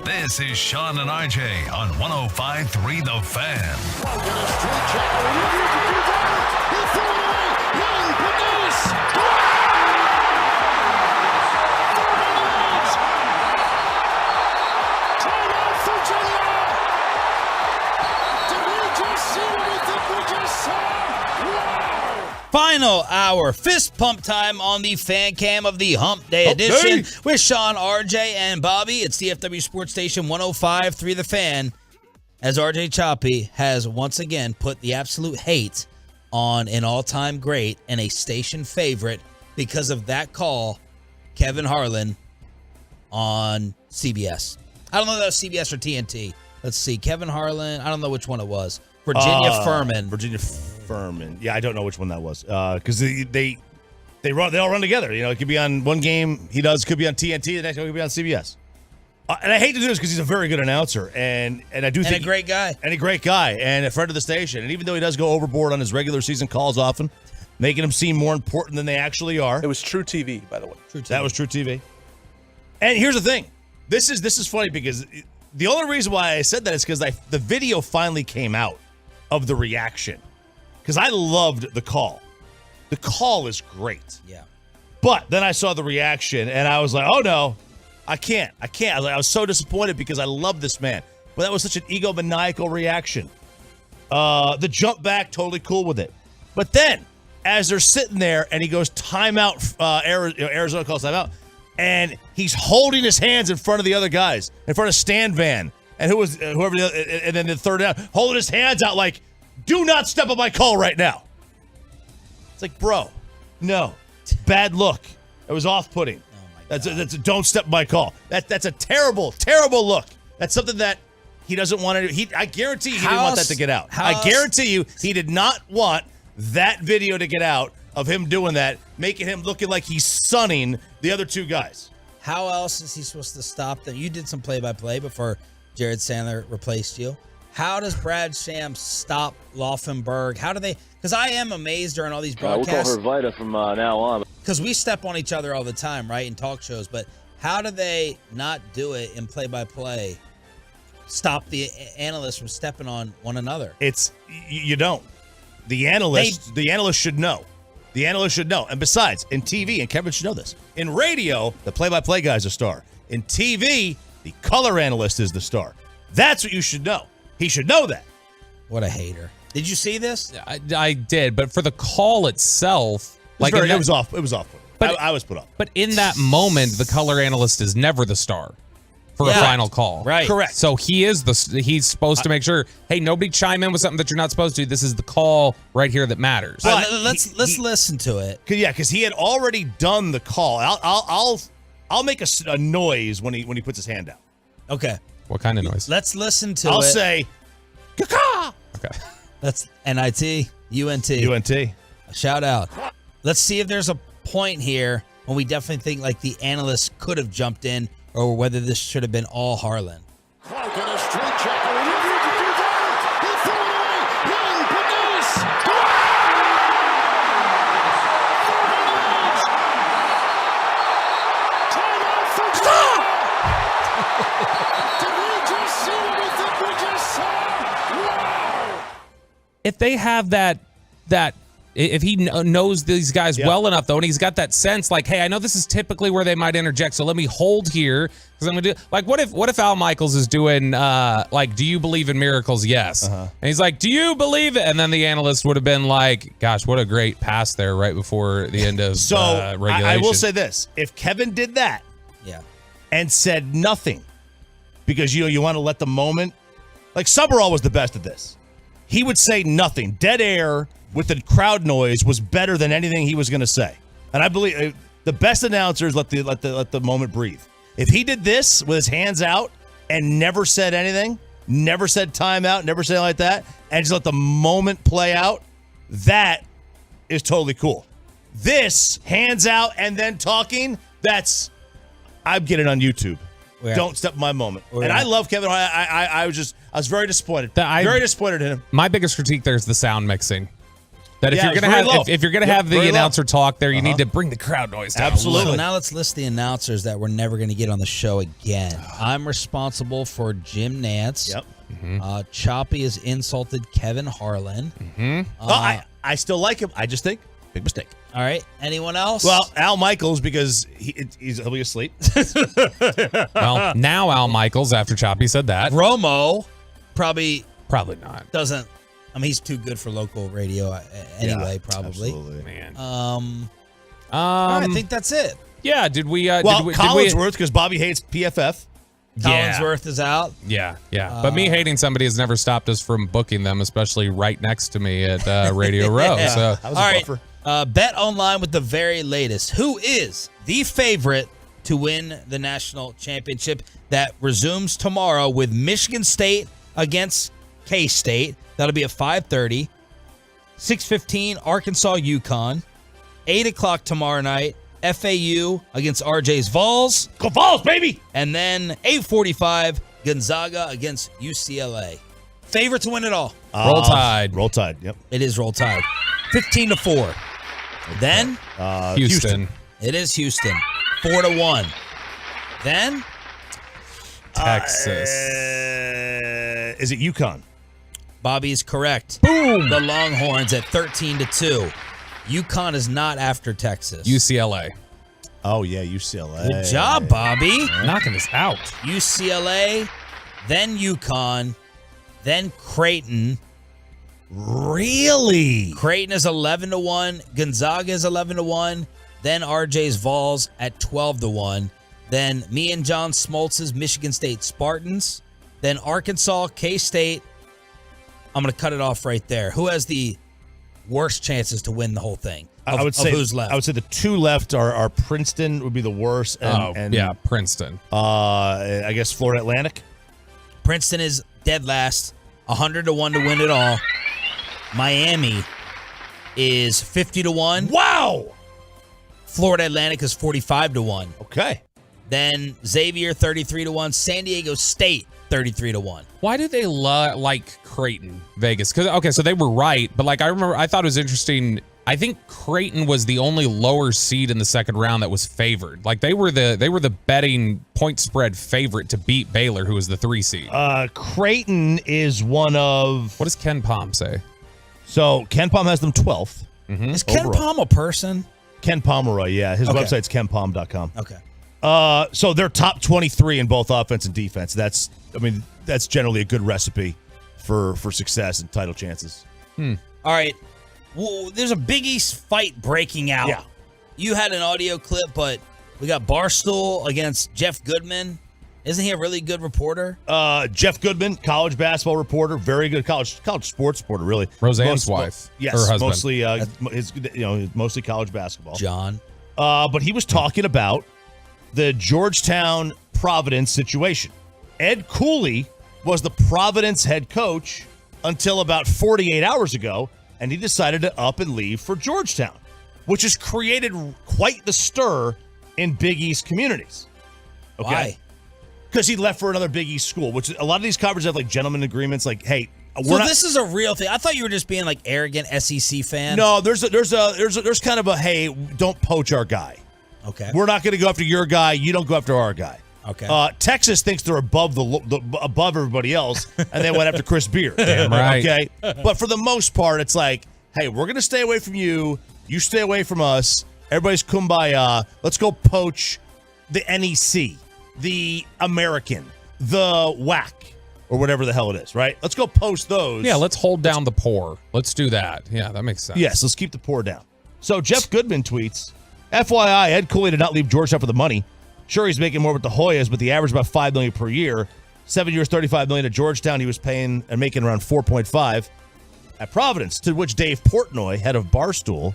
this is Sean and RJ on 105.3 The Final hour, fist pump time on the fan cam of the Hump Day edition with Sean, RJ, and Bobby. It's DFW Sports Station 105.3 The Fan, as RJ Choppy has once again put the absolute hate on an all-time great and a station favorite because of that call, Kevin Harlan on CBS. I don't know if that was CBS or TNT. Let's see, Kevin Harlan, I don't know which one it was. Virginia Furman. Yeah, I don't know which one that was. Because they all run together. You know, it could be on one game he does, could be on TNT, the next one could be on CBS. And I hate to do this because he's a very good announcer, and I do think a great guy, and a friend of the station. And even though he does go overboard on his regular season calls often, making them seem more important than they actually are. It was True TV, by the way. That was True TV. And here's the thing: this is funny because the only reason why I said that is because the video finally came out of the reaction. Because I loved the call. The call is great. Yeah. But then I saw the reaction, and I was like, oh, no, I can't. I was so disappointed because I love this man. But that was such an egomaniacal reaction. The jump back, totally cool with it. But then, as they're sitting there, and he goes timeout, Arizona calls timeout, and he's holding his hands in front of the other guys, in front of Stan Van, and and then the third down, holding his hands out like, do not step on my call right now. It's like, bro, no. Bad look. It was off-putting. Oh my That's a don't step on my call. That's a terrible, terrible look. That's something that he doesn't want to do. I guarantee you he didn't want that to get out. I guarantee you he did not want that video to get out of him doing that, making him looking like he's sunning the other two guys. How else is he supposed to stop them? You did some play-by-play before Jared Sandler replaced you. How does Brad Sham stop Laufenberg? How do they? Because I am amazed during all these broadcasts. We'll call her Vita from now on. Because we step on each other all the time, right, in talk shows. But how do they not do it in play-by-play? Stop the analysts from stepping on one another. You don't. the analyst should know. The analyst should know. And besides, in TV, and Kevin should know this, in radio, the play-by-play guy is a star. In TV, the color analyst is the star. That's what you should know. He should know that. What a hater. Did you see this? I did, but for the call itself, It was off. But I was put off. But in that moment, the color analyst is never the star for a final call. Right. Correct. So he's supposed to make sure, hey, nobody chime in with something that you're not supposed to. This is the call right here that matters. Let's listen to it. Because he had already done the call. I'll make a noise when he puts his hand out. Okay. What kind of noise? Let's listen to I'll it. say, Kaka! Okay. That's NIT, UNT. UNT. Shout out. Let's see if there's a point here when we definitely think like the analyst could have jumped in or whether this should have been all Harlan. Clark in a straight checker. He needs to do that. He threw it away. Young, produce. Timeout for stop. Did we just see what we think we just saw? Wow. If they have that if he knows these guys well enough, though, and he's got that sense, like, hey, I know this is typically where they might interject, so let me hold here because I'm gonna do. Like, what if Al Michaels is doing like, do you believe in miracles? Yes, and he's like, do you believe it? And then the analyst would have been like, gosh, what a great pass there right before the end of regulation. I will say this: if Kevin did that, and said nothing, because you want to let the moment, like Summerall was the best at this. He would say nothing, dead air. With the crowd noise was better than anything he was going to say. And I believe the best announcers let the moment breathe. If he did this with his hands out and never said anything, never said timeout, never said anything like that, and just let the moment play out, that is totally cool. This, hands out and then talking, I'm getting on YouTube. Yeah. Don't step in my moment. And I love Kevin Hart. I was very disappointed. Very disappointed in him. My biggest critique there is the sound mixing. That if you're gonna have the announcer talk there, you need to bring the crowd noise down. Absolutely. So now let's list the announcers that we're never going to get on the show again. I'm responsible for Jim Nantz. Yep. Choppy has insulted Kevin Harlan. I still like him. I just think big mistake. All right. Anyone else? Well, Al Michaels, because he'll be asleep. Well, now Al Michaels, after Choppy said that. Romo probably not. Doesn't. I mean, he's too good for local radio anyway, probably. Absolutely. Man. I think that's it. Yeah, did we Collinsworth, because Bobby hates PFF. Collinsworth is out. Yeah. But me hating somebody has never stopped us from booking them, especially right next to me at Radio Row. So That was a buffer. Bet online with the very latest. Who is the favorite to win the national championship that resumes tomorrow with Michigan State against K-State? That'll be at 5:30. 6:15, Arkansas, UConn. 8 o'clock tomorrow night, FAU against RJ's Vols. Go Vols, baby! And then 8:45, Gonzaga against UCLA. Favorite to win it all. Roll Tide. Roll Tide, yep. It is Roll Tide. 15-4. Then Houston. It is Houston. 4-1. Then Texas. Is it UConn? Bobby is correct. Boom. The Longhorns at 13-2. UConn is not after Texas. UCLA. Oh, yeah, UCLA. Good job, Bobby. Knocking us out. UCLA, then UConn, then Creighton. Really? Creighton is 11-1. Gonzaga is 11-1. Then RJ's Vols at 12-1. Then me and John Smoltz's Michigan State Spartans. Then Arkansas, K-State. I'm going to cut it off right there. Who has the worst chances to win the whole thing? I would say who's left? I would say the two left are Princeton would be the worst. And Princeton. I guess Florida Atlantic. Princeton is dead last, 100-1 to win it all. Miami is 50-1. Wow. Florida Atlantic is 45-1. Okay. Then Xavier 33-1. San Diego State 33-1. Why do they like Creighton, Vegas? Because so they were right, but like I thought it was interesting. I think Creighton was the only lower seed in the second round that was favored. Like they were the betting point spread favorite to beat Baylor, who was the 3 seed. Creighton is one of. What does Ken Palm say? So Ken Palm has them 12th. Is Ken Palm a person? Ken Pomeroy, yeah. His Okay. website's kenpalm.com. Okay. So they're top 23 in both offense and defense. That's generally a good recipe for success and title chances. All right. Well, there's a Big East fight breaking out. Yeah. You had an audio clip, but we got Barstool against Jeff Goodman. Isn't he a really good reporter? Jeff Goodman, college basketball reporter, very good college sports reporter, really. Roseanne's wife, Yes, her husband. mostly mostly college basketball. John. But he was talking about the Georgetown Providence situation. Ed Cooley was the Providence head coach until about 48 hours ago, and he decided to up and leave for Georgetown, which has created quite the stir in Big East communities. Okay? Why? Because he left for another Big East school, which a lot of these conferences have like gentlemen agreements, like, hey, This is a real thing. I thought you were just being like arrogant SEC fan. No, there's kind of a, hey, don't poach our guy. Okay. We're not going to go after your guy. You don't go after our guy. Okay. Texas thinks they're above above everybody else, and they went after Chris Beard. Damn right. Okay. But for the most part, it's like, hey, we're going to stay away from you. You stay away from us. Everybody's kumbaya. Let's go poach the NEC, the American, the WAC, or whatever the hell it is, right? Let's go post those. Yeah, let's hold down the poor. Let's do that. Yeah, that makes sense. Yes, let's keep the poor down. So Jeff Goodman tweets, FYI, Ed Cooley did not leave Georgetown for the money. Sure, he's making more with the Hoyas, but the average about $5 million per year. 7 years, $35 million at Georgetown. He was paying and making around $4.5 at Providence, to which Dave Portnoy, head of Barstool,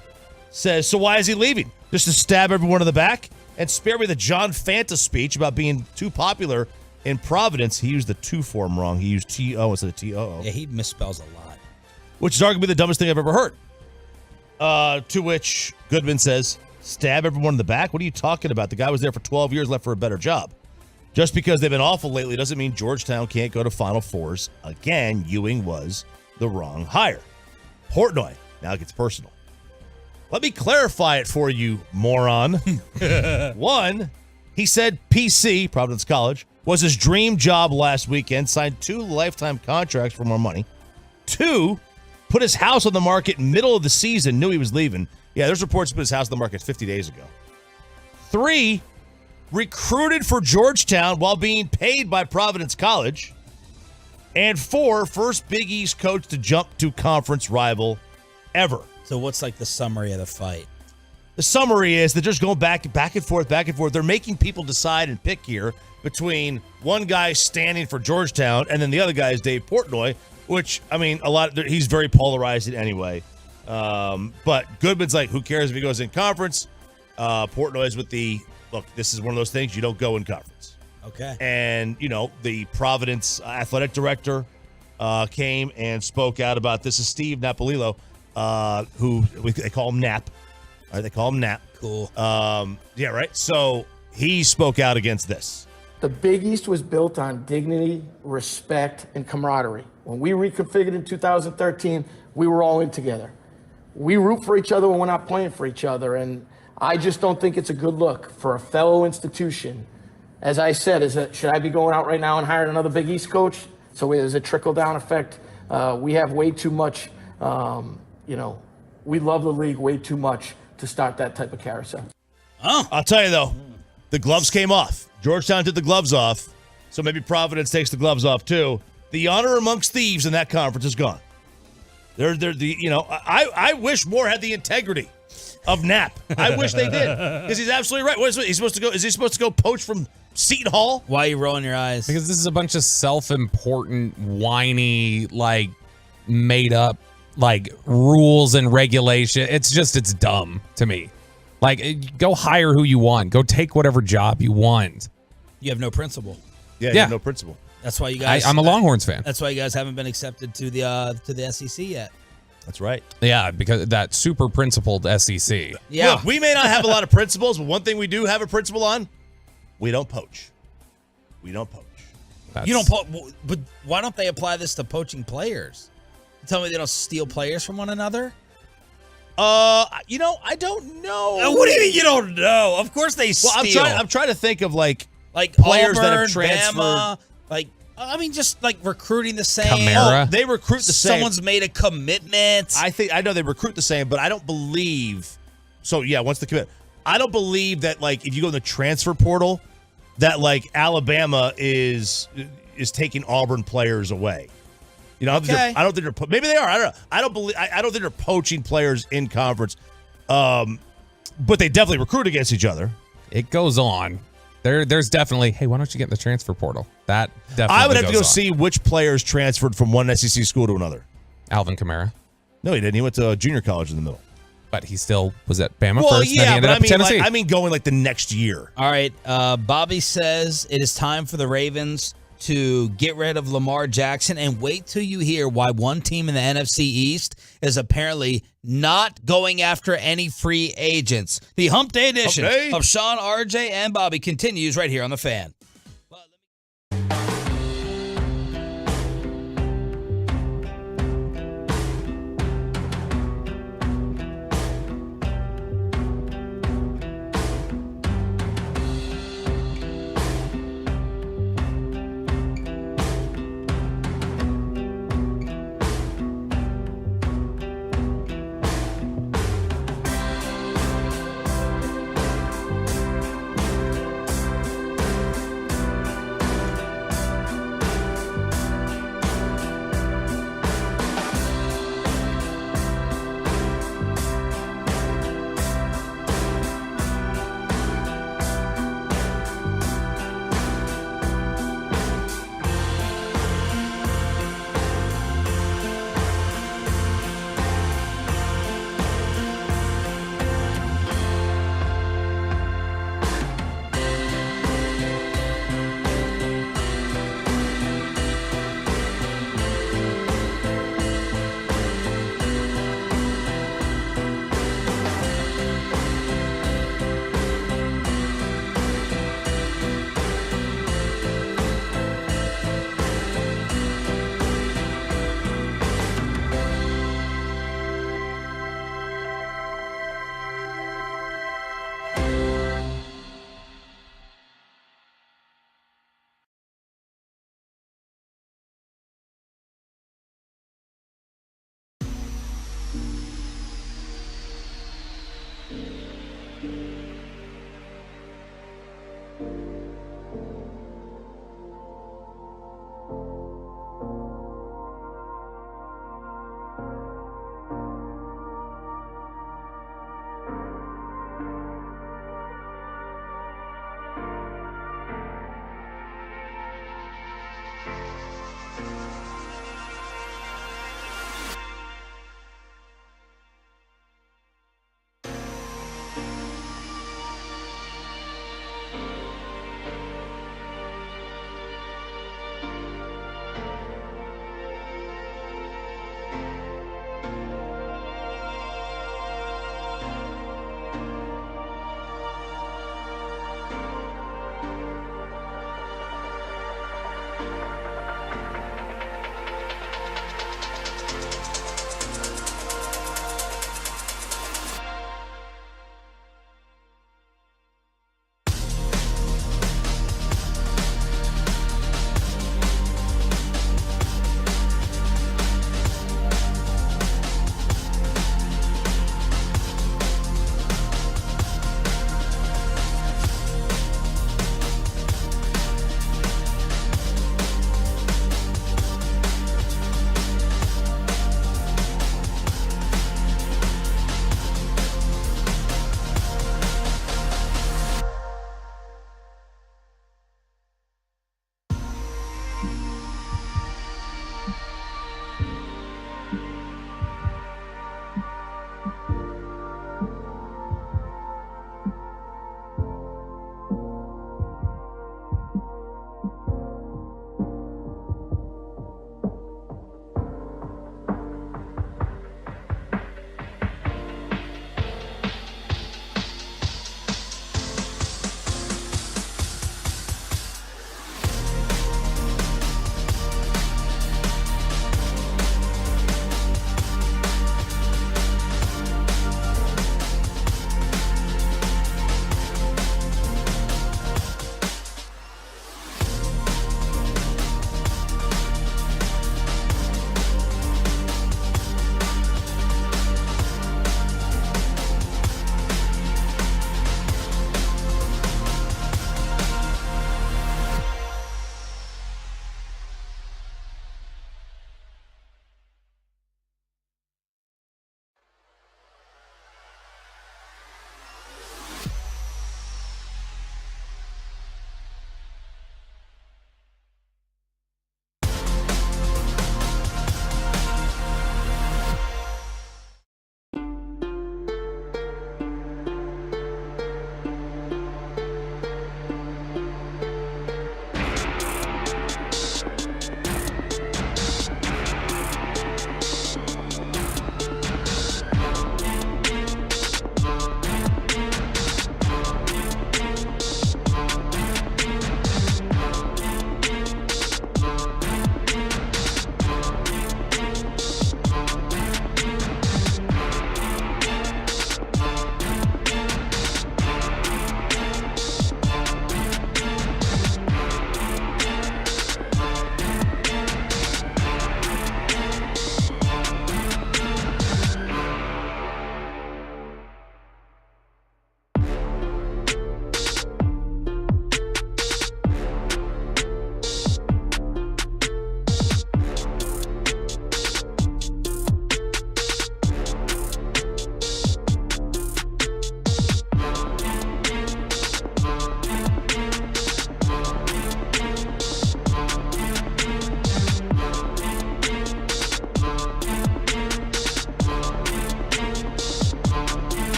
says, so why is he leaving? Just to stab everyone in the back? And spare me the John Fanta speech about being too popular in Providence. He used the two form wrong. He used T-O instead of T-O-O. Yeah, he misspells a lot. Which is arguably the dumbest thing I've ever heard. To which Goodman says, stab everyone in the back? What are you talking about? The guy was there for 12 years, left for a better job. Just because they've been awful lately doesn't mean Georgetown can't go to Final Fours. Again, Ewing was the wrong hire. Portnoy now gets personal. Let me clarify it for you, moron. One, he said PC, Providence College, was his dream job last weekend, signed 2 lifetime contracts for more money. 2, put his house on the market middle of the season, knew he was leaving. Yeah, there's reports he put his house on the market 50 days ago. 3, recruited for Georgetown while being paid by Providence College. And 4, first Big East coach to jump to conference rival ever. So what's like the summary of the fight? The summary is they're just going back and forth. They're making people decide and pick here between one guy standing for Georgetown and then the other guy is Dave Portnoy, which, I mean, he's very polarized anyway. But Goodman's like, who cares if he goes in conference? Portnoy's with look, this is one of those things you don't go in conference. Okay. And, the Providence athletic director came and spoke out about this. Is Steve Napolillo, who they call him Nap. All right, they call him Nap. Cool. Yeah, right. So he spoke out against this. The Big East was built on dignity, respect, and camaraderie. When we reconfigured in 2013, we were all in together. We root for each other when we're not playing for each other, and I just don't think it's a good look for a fellow institution. As I said, should I be going out right now and hiring another Big East coach? So there's a trickle-down effect. We have way too much, we love the league way too much to start that type of carousel. Oh, I'll tell you, though, the gloves came off. Georgetown took the gloves off, so maybe Providence takes the gloves off, too. The honor amongst thieves in that conference is gone. I wish more had the integrity of Knapp. I wish they did, because he's absolutely right. Is he supposed to go poach from Seton Hall? Why are you rolling your eyes? Because this is a bunch of self-important, whiny, made up, rules and regulation. It's dumb to me. Go hire who you want. Go take whatever job you want. You have no principle. Yeah, you have no principle. That's why you guys. I'm a Longhorns fan. That's why you guys haven't been accepted to the SEC yet. That's right. Yeah, because that super principled SEC. Yeah. Look, we may not have a lot of principles, but one thing we do have a principle on: we don't poach. We don't poach. You don't poach, but why don't they apply this to poaching players? You tell me they don't steal players from one another? I don't know. What do you mean you don't know? Of course they steal. I'm trying to think of like players Auburn, that have transferred. Bama, I mean, just like recruiting the same. Kamara. Oh, they recruit the same. Someone's made a commitment. I know they recruit the same, but I don't believe. So yeah, once the commit, I don't believe that like if you go in the transfer portal, that like Alabama is taking Auburn players away. You know, Okay. I don't think they're. Maybe they are. I don't know. I don't believe. I don't think they're poaching players in conference. But they definitely recruit against each other. It goes on. There's definitely, hey, why don't you get in the transfer portal? That definitely I would have to go goes on. see which players transferred from one SEC school to another. Alvin Kamara. No, he didn't. He went to junior college in the middle. But he still was at Bama Well, first, then he yeah, ended but up I mean, at Tennessee. I mean, going like the next year. All right. Bobby says it is time for the Ravens to get rid of Lamar Jackson, and wait till you hear why one team in the NFC East is apparently not going after any free agents. The Hump Day edition Hump Day. of Sean, RJ, and Bobby continues right here on The Fan.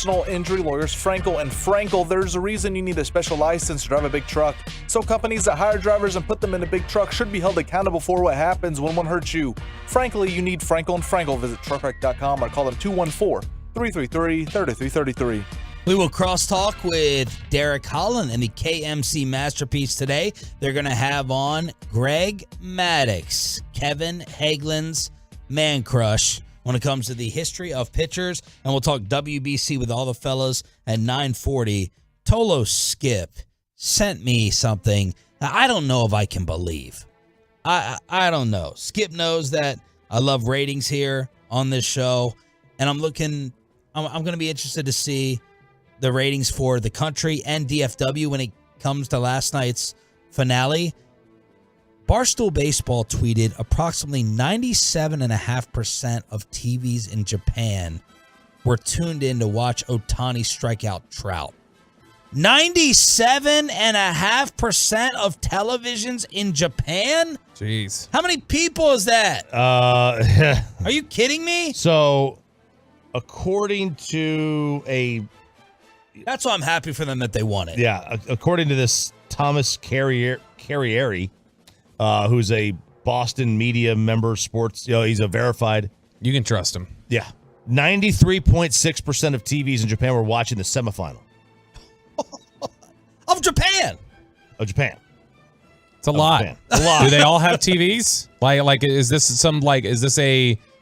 Personal Injury Lawyers Frankel and Frankel. There's a reason you need a special license to drive a big truck. So companies that hire drivers and put them in a big truck should be held accountable for what happens when one hurts you. Frankly, you need Frankel and Frankel. Visit truckwreck.com or call them 214-333-3333. We will crosstalk with Derek Holland and the KMC Masterpiece today. They're going to have on Greg Maddux, Kevin Hagelin's man crush when it comes to the history of pitchers. And we'll talk WBC with all the fellas at 9:40. Tolo Skip sent me something I don't know if I can believe. I don't know. Skip knows that I love ratings here on this show. And I'm going to be interested to see the ratings for the country and DFW when it comes to last night's finale. Barstool Baseball tweeted approximately 97.5% of TVs in Japan were tuned in to watch Ohtani strike out Trout. 97.5% of televisions in Japan? Jeez. How many people is that? Are you kidding me? So, according to That's why I'm happy for them that they won it. Yeah, according to this Thomas Carrieri, who's a Boston media member, sports, he's a verified. You can trust him. Yeah. 93.6% of TVs in Japan were watching the semifinal. Of Japan. It's a lot. A lot. Do they all have TVs?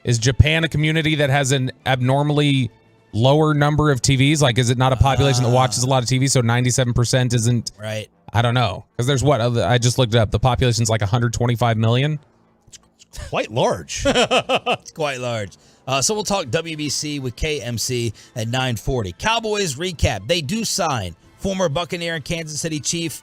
Is Japan a community that has an abnormally lower number of TVs? Like, is it not a population that watches a lot of TV? So 97% isn't right. I don't know. Because there's I just looked it up. The population's like 125 million. It's quite large. It's quite large. So we'll talk WBC with KMC at 9:40. Cowboys recap. They do sign former Buccaneer and Kansas City Chief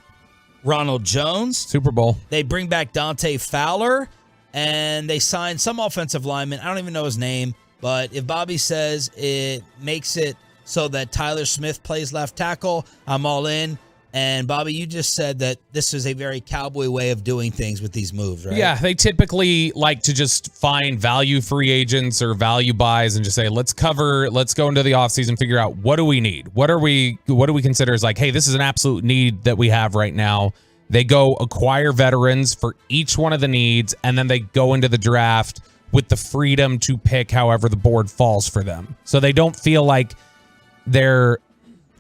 Ronald Jones. Super Bowl. They bring back Dante Fowler, and they sign some offensive lineman. I don't even know his name. But if Bobby says it makes it so that Tyler Smith plays left tackle, I'm all in. And Bobby, you just said that this is a very Cowboy way of doing things with these moves, right? Yeah, they typically like to just find value free agents or value buys and just say, let's go into the offseason, figure out what do we need? What do we consider as like, hey, this is an absolute need that we have right now. They go acquire veterans for each one of the needs, and then they go into the draft with the freedom to pick however the board falls for them. So they don't feel like they're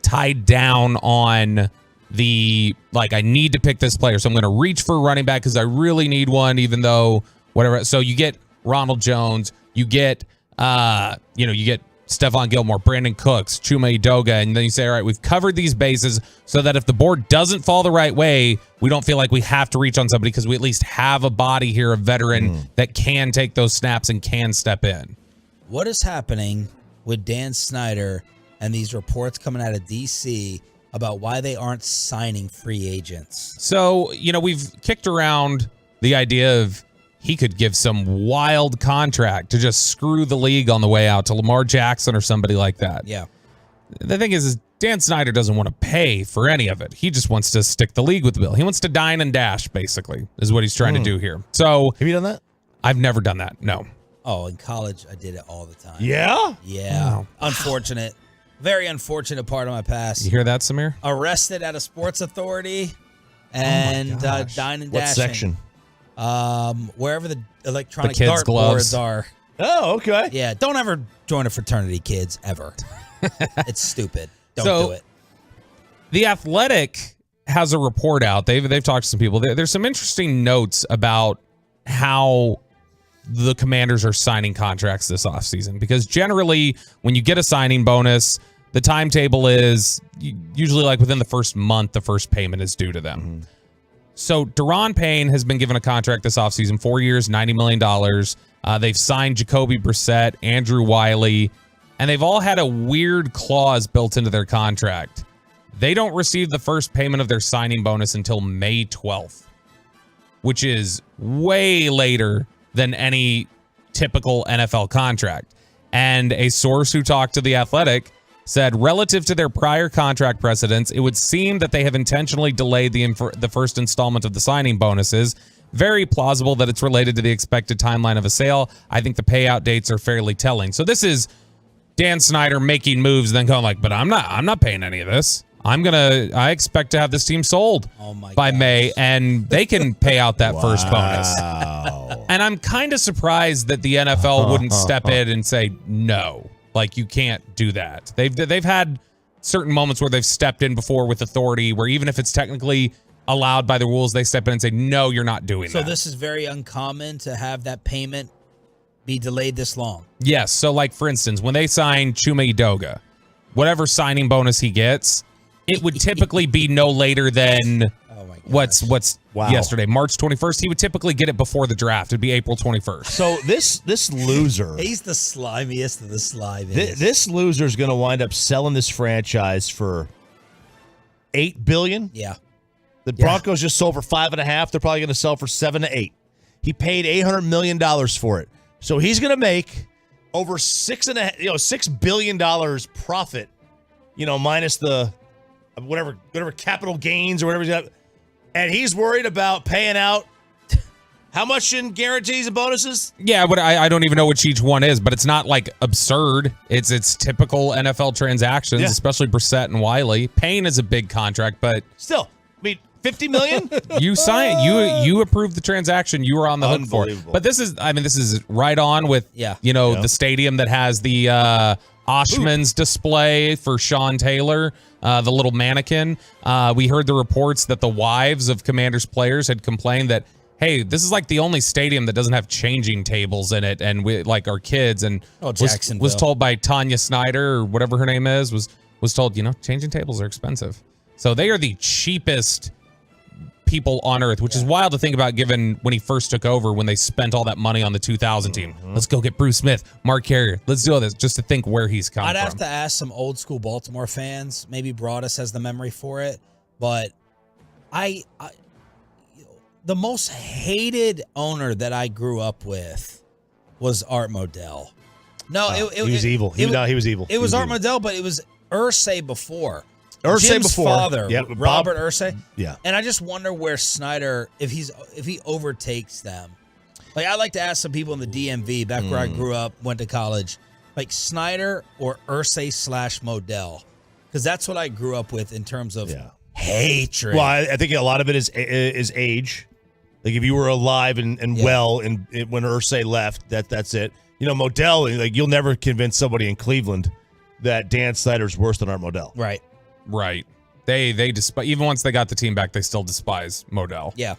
tied down on I need to pick this player. So I'm going to reach for a running back because I really need one, even though whatever. So you get Ronald Jones, you get Stephon Gilmore, Brandon Cooks, Chuma Edoga, and then you say, all right, we've covered these bases so that if the board doesn't fall the right way, we don't feel like we have to reach on somebody because we at least have a body here, a veteran that can take those snaps and can step in. What is happening with Dan Snyder and these reports coming out of D.C. about why they aren't signing free agents? So, we've kicked around the idea of he could give some wild contract to just screw the league on the way out to Lamar Jackson or somebody like that. Yeah. The thing is Dan Snyder doesn't want to pay for any of it. He just wants to stick the league with the bill. He wants to dine and dash, basically, is what he's trying to do here. So, have you done that? I've never done that. No. Oh, in college, I did it all the time. Yeah? Yeah. Oh. Unfortunate. Very unfortunate part of my past. You hear that, Samir? Arrested at a sports authority and dine and dashing. What section? Wherever the electronic kids' gloves dartboards are. Oh, okay. Yeah, don't ever join a fraternity, kids, ever. It's stupid. Don't do it. The Athletic has a report out. They've talked to some people. There's some interesting notes about how the Commanders are signing contracts this offseason, because generally when you get a signing bonus, the timetable is usually like within the first month, the first payment is due to them. Mm-hmm. So Daron Payne has been given a contract this offseason, 4 years, $90 million. They've signed Jacoby Brissett, Andrew Wiley, and they've all had a weird clause built into their contract. They don't receive the first payment of their signing bonus until May 12th, which is way later than any typical NFL contract. And a source who talked to The Athletic said, relative to their prior contract precedents, it would seem that they have intentionally delayed the first installment of the signing bonuses. Very plausible that it's related to the expected timeline of a sale. I think the payout dates are fairly telling. So this is Dan Snyder making moves, then going like, but I'm not paying any of this. I expect to have this team sold by May, and they can pay out that first bonus. And I'm kind of surprised that the NFL wouldn't step in and say, no, like you can't do that. They've had certain moments where they've stepped in before with authority, where even if it's technically allowed by the rules, they step in and say, no, you're not doing that. So this is very uncommon to have that payment be delayed this long. Yes. So like, for instance, when they sign Chuma Edoga, whatever signing bonus he gets, it would typically be no later than what's yesterday, March 21st. He would typically get it before the draft. It'd be April 21st. So this loser, he's the slimiest of the slimiest. This loser is going to wind up selling this franchise for $8 billion. Yeah. The Broncos just sold for $5.5. They're probably going to sell for $7 to $8. He paid $800 million for it, so he's going to make over $6 billion profit. Minus the whatever capital gains or whatever he's got, and he's worried about paying out how much in guarantees and bonuses? Yeah, but I don't even know which each one is, but it's not like absurd. It's typical NFL transactions, especially Brissett and Wiley. Payne is a big contract, but still, I mean, $50 million? You signed, you approved the transaction. You were on the hook for it. But this is right on with the stadium that has the Oshman's display for Sean Taylor, the little mannequin. We heard the reports that the wives of Commanders players had complained that, hey, this is like the only stadium that doesn't have changing tables in it, and we like our kids, and was told by Tanya Snyder or whatever her name is, was told, changing tables are expensive. So they are the cheapest people on earth, which is wild to think about given when he first took over, when they spent all that money on the 2000 team. Let's go get Bruce Smith, Mark Carrier. Let's do all this, just to think where he's come from. I'd have to ask some old school Baltimore fans. Maybe Broadus has the memory for it, but I the most hated owner that I grew up with was Art Modell. No, he was evil. He was evil. It was Art Modell, but it was Irsay before. Jim's father, yep. Robert Irsay. Yeah. And I just wonder where Snyder, if he overtakes them. Like, I like to ask some people in the DMV, back where I grew up, went to college, like Snyder or Irsay / Modell. Because that's what I grew up with in terms of hatred. Well, I think a lot of it is age. Like, if you were alive and well and when Irsay left, that's it. Modell, like, you'll never convince somebody in Cleveland that Dan Snyder's worse than Art Modell. Right. They despise, even once they got the team back, they still despise Modell. Yeah.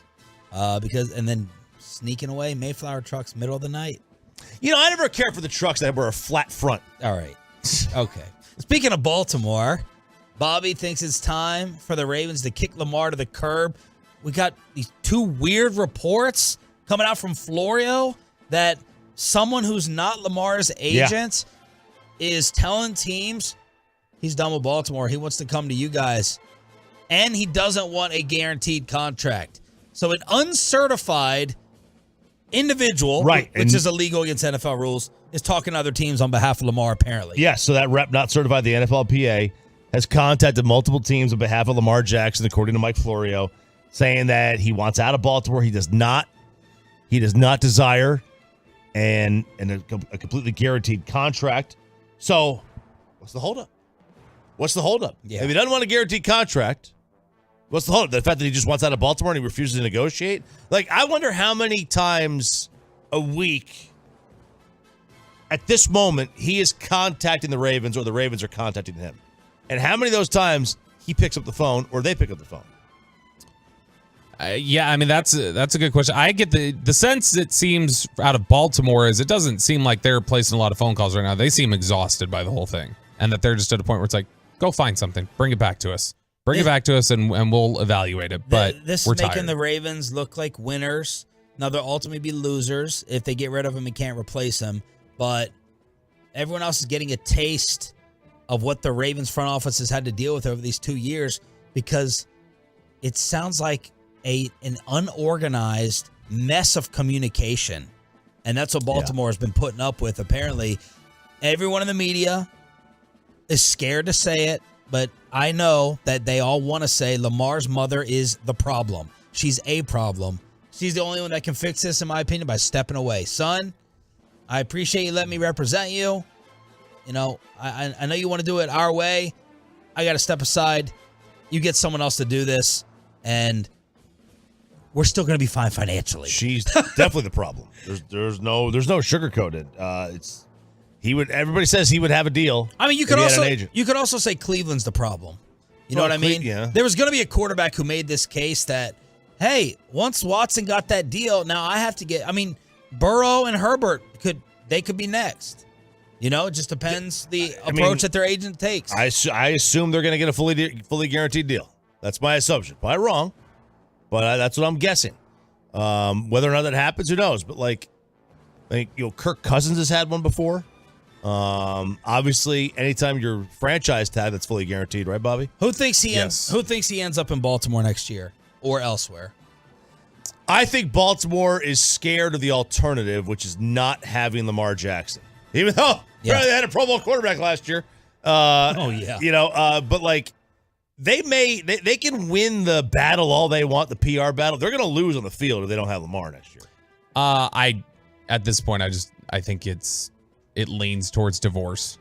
And then sneaking away Mayflower trucks middle of the night. I never cared for the trucks that were a flat front. All right. Okay. Speaking of Baltimore, Bobby thinks it's time for the Ravens to kick Lamar to the curb. We got these two weird reports coming out from Florio that someone who's not Lamar's agent is telling teams he's done with Baltimore. He wants to come to you guys. And he doesn't want a guaranteed contract. So an uncertified individual, which is illegal against NFL rules, is talking to other teams on behalf of Lamar, apparently. Yes, so that rep not certified, the NFLPA, has contacted multiple teams on behalf of Lamar Jackson, according to Mike Florio, saying that he wants out of Baltimore. He does not desire a completely guaranteed contract. So what's the holdup? Yeah. If he doesn't want a guaranteed contract, what's the holdup? The fact that he just wants out of Baltimore and he refuses to negotiate? Like, I wonder how many times a week at this moment he is contacting the Ravens or the Ravens are contacting him. And how many of those times he picks up the phone or they pick up the phone? That's a good question. I get the sense it seems out of Baltimore is it doesn't seem like they're placing a lot of phone calls right now. They seem exhausted by the whole thing, and that they're just at a point where it's like, go find something, bring it back to us, and we'll evaluate it. But this we're is making tired. the Ravens look like winners. Now they'll ultimately be losers if they get rid of him and can't replace him. But everyone else is getting a taste of what the Ravens front office has had to deal with over these 2 years, because it sounds like an unorganized mess of communication. And that's what Baltimore has been putting up with, apparently. Everyone in the media is scared to say it, but I know that they all want to say Lamar's mother is the problem. She's a problem. She's the only one that can fix this, in my opinion, by stepping away. Son, I appreciate you letting me represent you, You know, I know you want to do it our way. I got to step aside. You get someone else to do this, and we're still going to be fine financially. She's definitely the problem. There's no sugarcoated. Everybody says he would have a deal. I mean, you could also say Cleveland's the problem. You know what I mean? Yeah. There was going to be a quarterback who made this case that, hey, once Watson got that deal, now I have to get. I mean, Burrow and Herbert could be next. You know, it just depends the approach that their agent takes. I assume they're going to get a fully guaranteed deal. That's my assumption. Probably wrong, but that's what I'm guessing. Whether or not that happens, who knows? But I think Kirk Cousins has had one before. Obviously, anytime you're franchise tag, that's fully guaranteed, right, Bobby? Who thinks he ends up in Baltimore next year or elsewhere? I think Baltimore is scared of the alternative, which is not having Lamar Jackson. Even though they had a Pro Bowl quarterback last year. But they can win the battle all they want, the PR battle. They're going to lose on the field if they don't have Lamar next year. At this point, I think it leans towards divorce.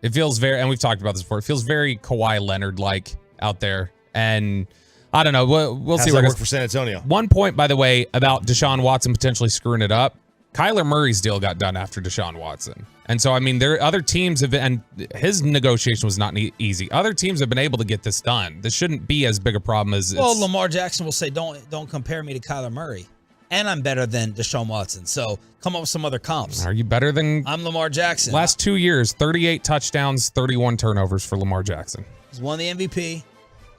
It feels very, and we've talked about this before, it feels very Kawhi Leonard-like out there. And I don't know. We'll see where it it goes for San Antonio. One point, by the way, about Deshaun Watson potentially screwing it up. Kyler Murray's deal got done after Deshaun Watson. And so, I mean, there are other teams have been, and his negotiation was not easy. Other teams have been able to get this done. This shouldn't be as big a problem as Lamar Jackson will say, don't compare me to Kyler Murray. And I'm better than Deshaun Watson. So come up with some other comps. Are you better than? I'm Lamar Jackson. Last 2 years, 38 touchdowns, 31 turnovers for Lamar Jackson. He's won the MVP.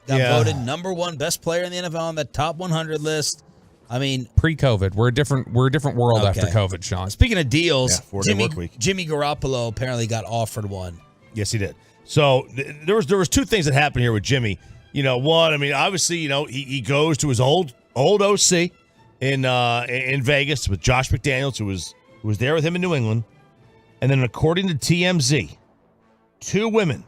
Got voted number one best player in the NFL on the top 100 list. I mean, pre-COVID, we're a different world after COVID, Sean. Speaking of deals, 4-day work week. Jimmy Garoppolo apparently got offered one. Yes, he did. So there was two things that happened here with Jimmy. One, I mean, obviously, he goes to his old OC in Vegas with Josh McDaniels, who was there with him in New England, and then according to TMZ, 2 women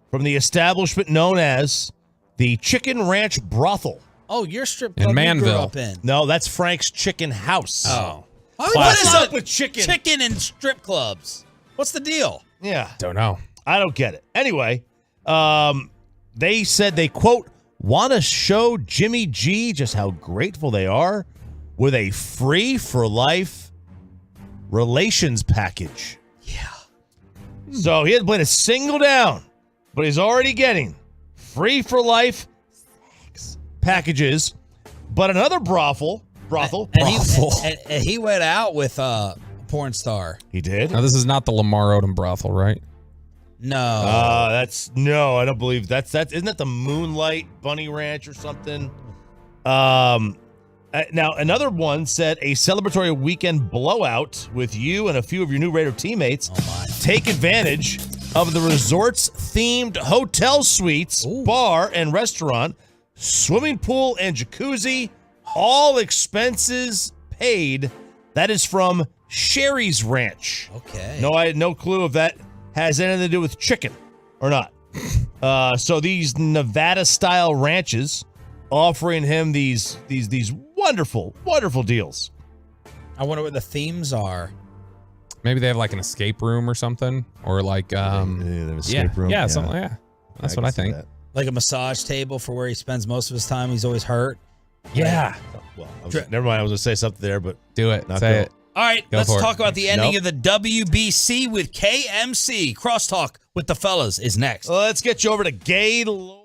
from the establishment known as the Chicken Ranch Brothel. Oh, your strip club in Manville. You grew up in. No, that's Frank's Chicken House. Oh. What is up with chicken and strip clubs? What's the deal? Yeah. Don't know. I don't get it. Anyway, they said they, quote, want to show Jimmy G just how grateful they are with a free-for-life relations package. Yeah. So he hasn't played a single down, but he's already getting free-for-life packages, but another brothel. And he went out with a porn star. He did? Now, this is not the Lamar Odom brothel, right? No. I don't believe that's isn't that the Moonlight Bunny Ranch or something? Now another one said a celebratory weekend blowout with you and a few of your new Raider teammates. Take advantage of the resort's themed hotel suites, bar and restaurant, swimming pool and jacuzzi, all expenses paid. That is from Sherry's Ranch. Okay. No, I had no clue if that has anything to do with chicken or not. So these Nevada-style ranches offering him these wonderful, wonderful deals. I wonder what the themes are. Maybe they have like an escape room or something, or like escape room. Yeah, something. Yeah, that's what I think. That. Like a massage table for where he spends most of his time. He's always hurt. Yeah. Well, never mind. I was going to say something there, but do it. Say it. All right, let's talk about the ending Nope. of the WBC with KMC. Crosstalk with the fellas is next. Let's get you over to Gaylord.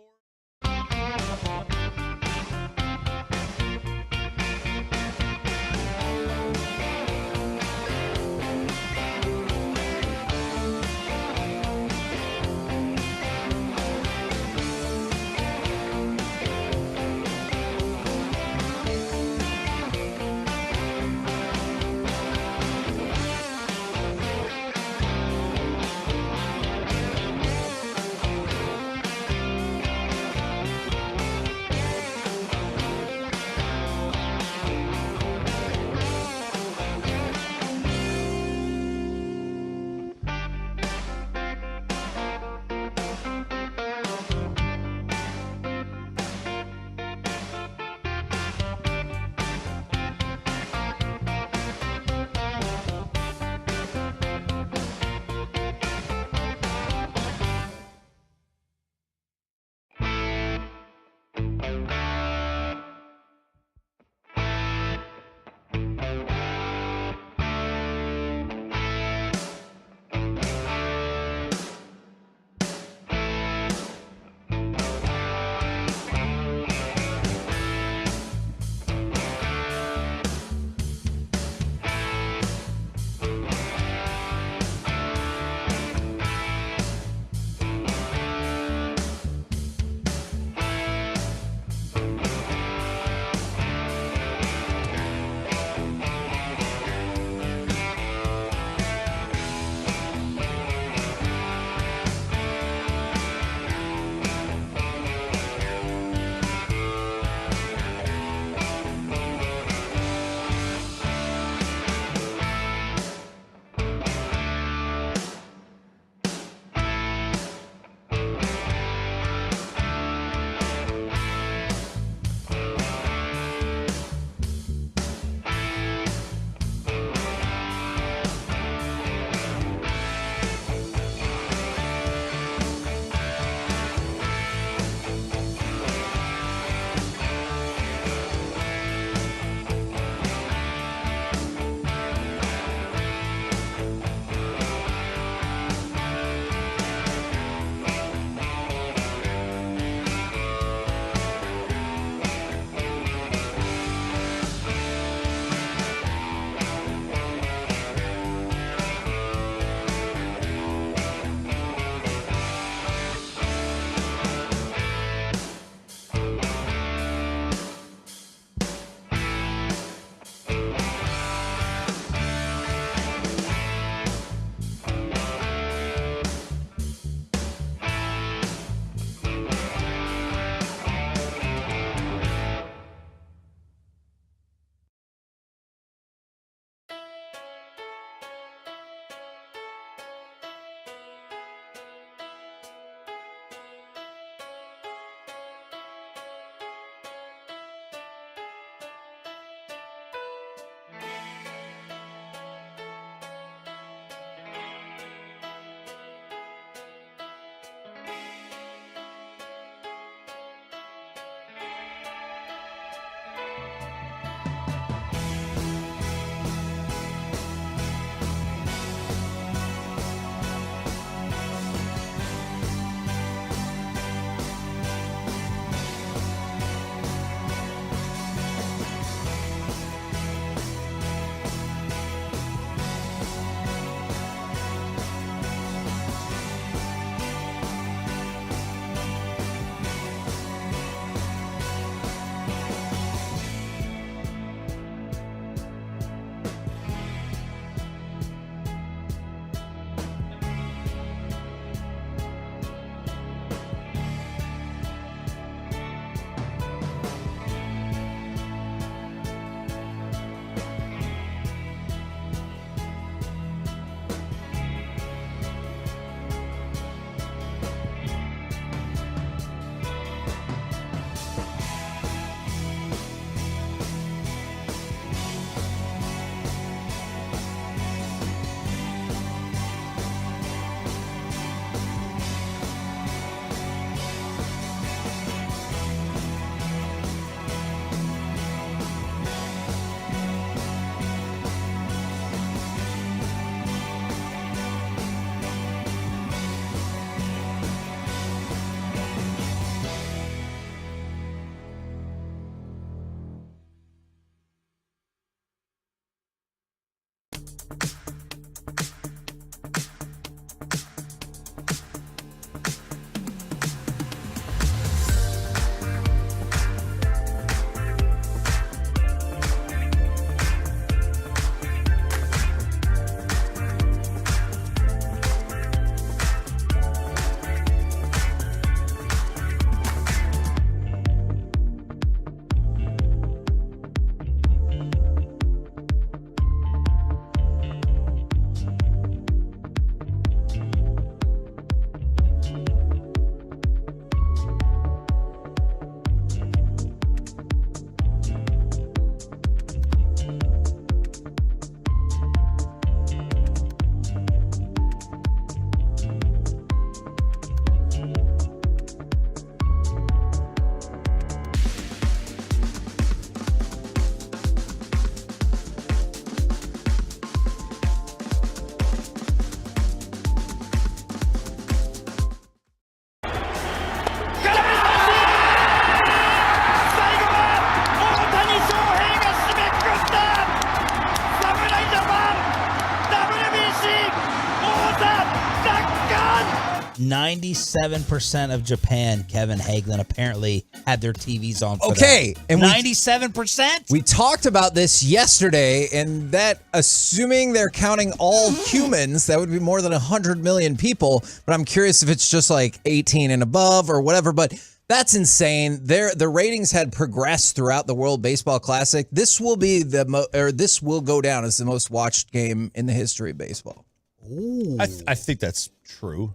97% of Japan, Kevin Hagelin, apparently had their TVs on for Okay, that. and 97%? We talked about this yesterday, and that, assuming they're counting all humans, that would be more than 100 million people. But I'm curious if it's just like 18 and above or whatever. But that's insane. The ratings had progressed throughout the World Baseball Classic. This will be this will go down as the most watched game in the history of baseball. Ooh. I think that's true.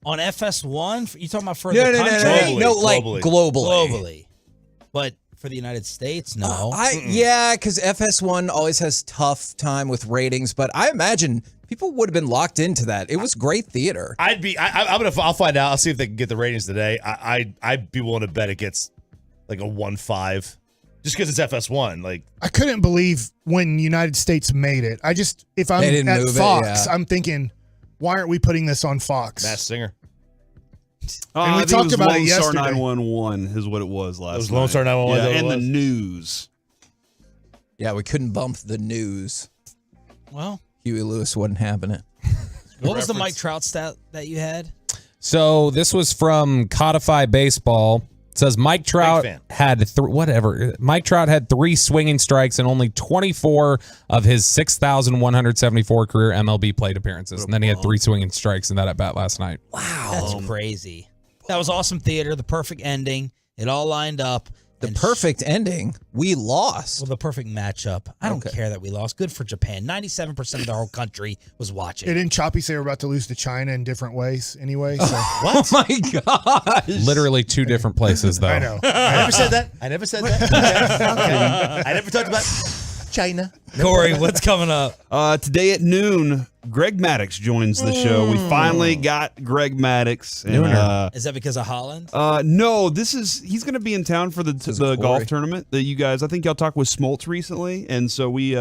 On FS1? You talking about for the No, country? no, like globally. Globally. But for the United States, no. Yeah, because FS1 always has tough time with ratings, but I imagine people would have been locked into that. It was great theater. I'll find out. I'll see if they can get the ratings today. I'd be willing to bet it gets like a 1.5, just because it's FS1. Like, I couldn't believe when United States made it. If I'm at Fox, I'm thinking, why aren't we putting this on Fox? Masked Singer. And we talked about it Lone Star yesterday. 911 is what it was last night. It was Lone Star 911. Yeah, and the news. Yeah, we couldn't bump the news. Well, Huey Lewis wasn't having it. What was the Mike Trout stat that you had? So this was from Codify Baseball. It says Mike Trout had Mike Trout had 3 swinging strikes in only 24 of his 6,174 career MLB plate appearances, and then he had 3 swinging strikes in that at bat last night. Wow, that's crazy. That was awesome theater. The perfect ending. It all lined up. The perfect ending. We lost. Well, the perfect matchup. I don't care that we lost. Good for Japan. 97% of the whole country was watching. Didn't Choppy say we're about to lose to China in different ways anyway? So. What? Oh, my gosh. Literally 2 different places, though. I know. I never said that. I never talked about China. Corey, what's coming up? Today at noon, Greg Maddux joins the show. We finally got Greg Maddux. And, Is that because of Holland? No, he's going to be in town for the golf tournament that you guys, I think y'all talked with Smoltz recently. And so we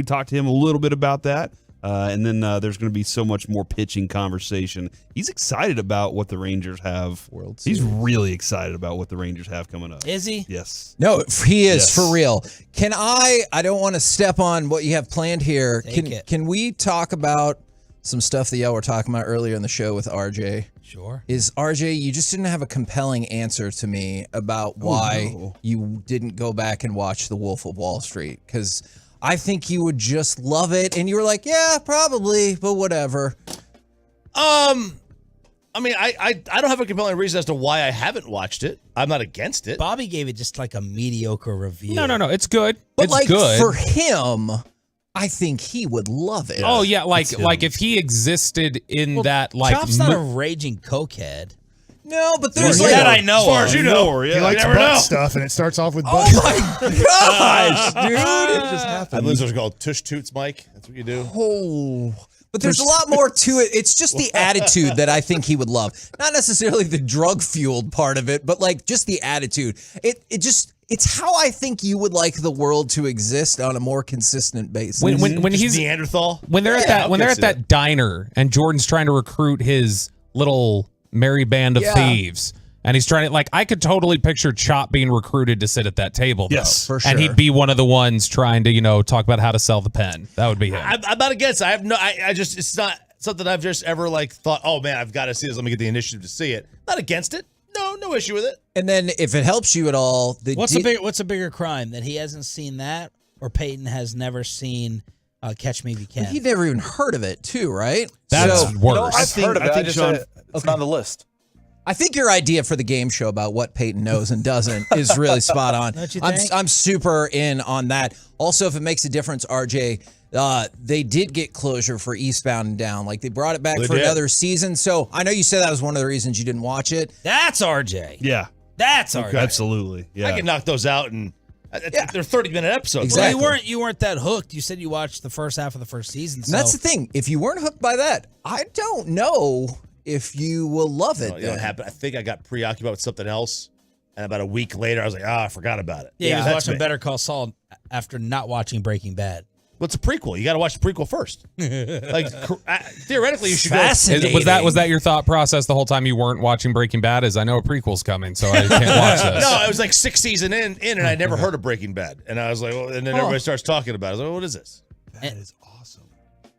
talked to him a little bit about that. And then there's going to be so much more pitching conversation. He's excited about what the Rangers have. He's really excited about what the Rangers have coming up. Is he? Yes. No, he is for real. Can I don't want to step on what you have planned here. Can we talk about some stuff that y'all were talking about earlier in the show with RJ? Sure. Is RJ, you just didn't have a compelling answer to me about why you didn't go back and watch The Wolf of Wall Street, because I think you would just love it. And you were like, yeah, probably, but whatever. I mean, I don't have a compelling reason as to why I haven't watched it. I'm not against it. Bobby gave it just like a mediocre review. No. It's good. But it's like good. for him, I think he would love it. Oh, yeah. Like if he existed in that, like. Chop's not a raging cokehead. No, but there's there's that I know. As far as you know, He likes butt stuff, and it starts off with butt. Oh my gosh, dude! It just happened. I believe those are called tush toots, Mike. That's what you do. Oh, but there's a lot more to it. It's just the attitude that I think he would love. Not necessarily the drug fueled part of it, but like just the attitude. It's how I think you would like the world to exist on a more consistent basis. When he's Neanderthal. When they're at that diner and Jordan's trying to recruit his little merry band of thieves, and he's trying to, like, I could totally picture Chop being recruited to sit at that table, though. Yes, for sure. And he'd be one of the ones trying to, talk about how to sell the pen. That would be him. I'm not against it. It's not something I've just ever like thought, oh man, I've got to see this. Let me get the initiative to see it. Not against it. No issue with it. And then if it helps you at all, What's a bigger crime, that he hasn't seen that, or Peyton has never seen Catch Me If You Can? He'd never even heard of it, too, right? That's worse. I've heard of it. I just said it's not on the list. I think your idea for the game show about what Peyton knows and doesn't is really spot on. Don't you think? I'm super in on that. Also, if it makes a difference, RJ, they did get closure for Eastbound and Down. Like, they brought it back for another season. So I know you said that was one of the reasons you didn't watch it. That's RJ. Yeah. That's RJ. Absolutely. Yeah. I can knock those out, and they're 30-minute episodes. Exactly. Well, you weren't that hooked. You said you watched the first half of the first season. And that's the thing. If you weren't hooked by that, I don't know if you will love it. You know what happened? I think I got preoccupied with something else, and about a week later, I was like, I forgot about it. Yeah, he was watching Better Call Saul after not watching Breaking Bad. Well, it's a prequel. You got to watch the prequel first. Like, theoretically, you should Fascinating. Was that your thought process the whole time you weren't watching Breaking Bad? I know a prequel's coming, so I can't watch this. No, it was like 6 seasons in, and I never heard of Breaking Bad. And I was like, well, and then everybody starts talking about it. I was like, what is this? That is awesome.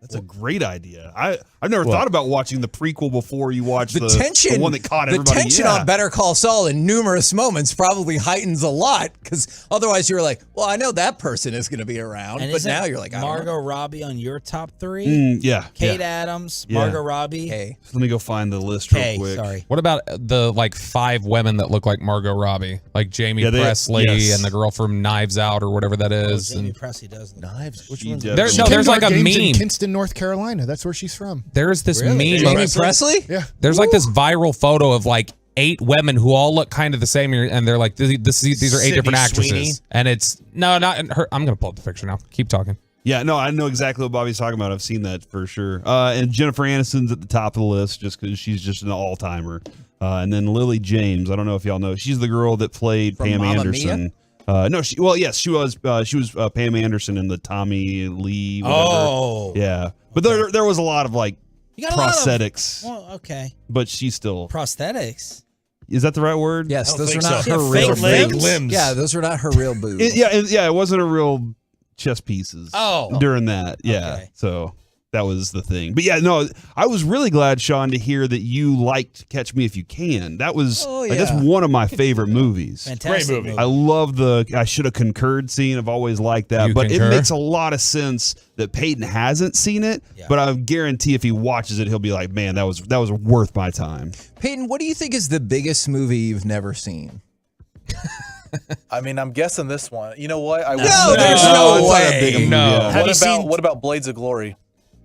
That's a great idea. I've never thought about watching the prequel before you watch the tension, the one that caught everybody. The tension on Better Call Saul in numerous moments probably heightens a lot because otherwise you're like, well, I know that person is going to be around, And but now you're like, I don't know. Margot Robbie on your top 3? Yeah. Kate Adams, Yeah. Margot Robbie. Hey. Let me go find the list real quick. Sorry. What about the 5 women that look like Margot Robbie, like Jamie Presley and the girl from Knives Out or whatever that is? Jamie Presley does Knives. Which one? There's Kendall like a Games in meme. Kinston, North Carolina. That's where she's from. There's this Really? meme. Jamie Presley? Yeah. There's like this viral photo of 8 women who all look kind of the same, and they're like, these are 8 different actresses. Sweeney? And it's not her. I'm gonna pull up the picture now. Keep talking. Yeah, no, I know exactly what Bobby's talking about. I've seen that for sure. And Jennifer Aniston's at the top of the list just because she's just an all-timer. And then Lily James, I don't know if y'all know, she's the girl that played From Pam Mamma Anderson. No, she was Pam Anderson in the Tommy Lee. Whatever. Oh. Yeah, but there was a lot of You got a lot of- prosthetics. Well, okay. But she's still. Prosthetics. Is that the right word? Yes, those are think not so. her Yeah, real fake boobs. limbs. Yeah, those are not her real boobs. It wasn't a real chest pieces. Oh. During that, yeah. Okay. So that was the thing. But yeah, no, I was really glad, Sean, to hear that you liked Catch Me If You Can. That was that's one of my favorite movies. Fantastic Great movie. I love the I should have concurred scene. I've always liked that. You But concur? it makes a lot of sense that Peyton hasn't seen it. Yeah. But I guarantee if he watches it, he'll be like, man, that was worth my time. Peyton, what do you think is the biggest movie you've never seen? I mean, I'm guessing this one. You know what? I No, will- there's no it's not a way. big movie, No. yeah. Have you What about Blades of Glory?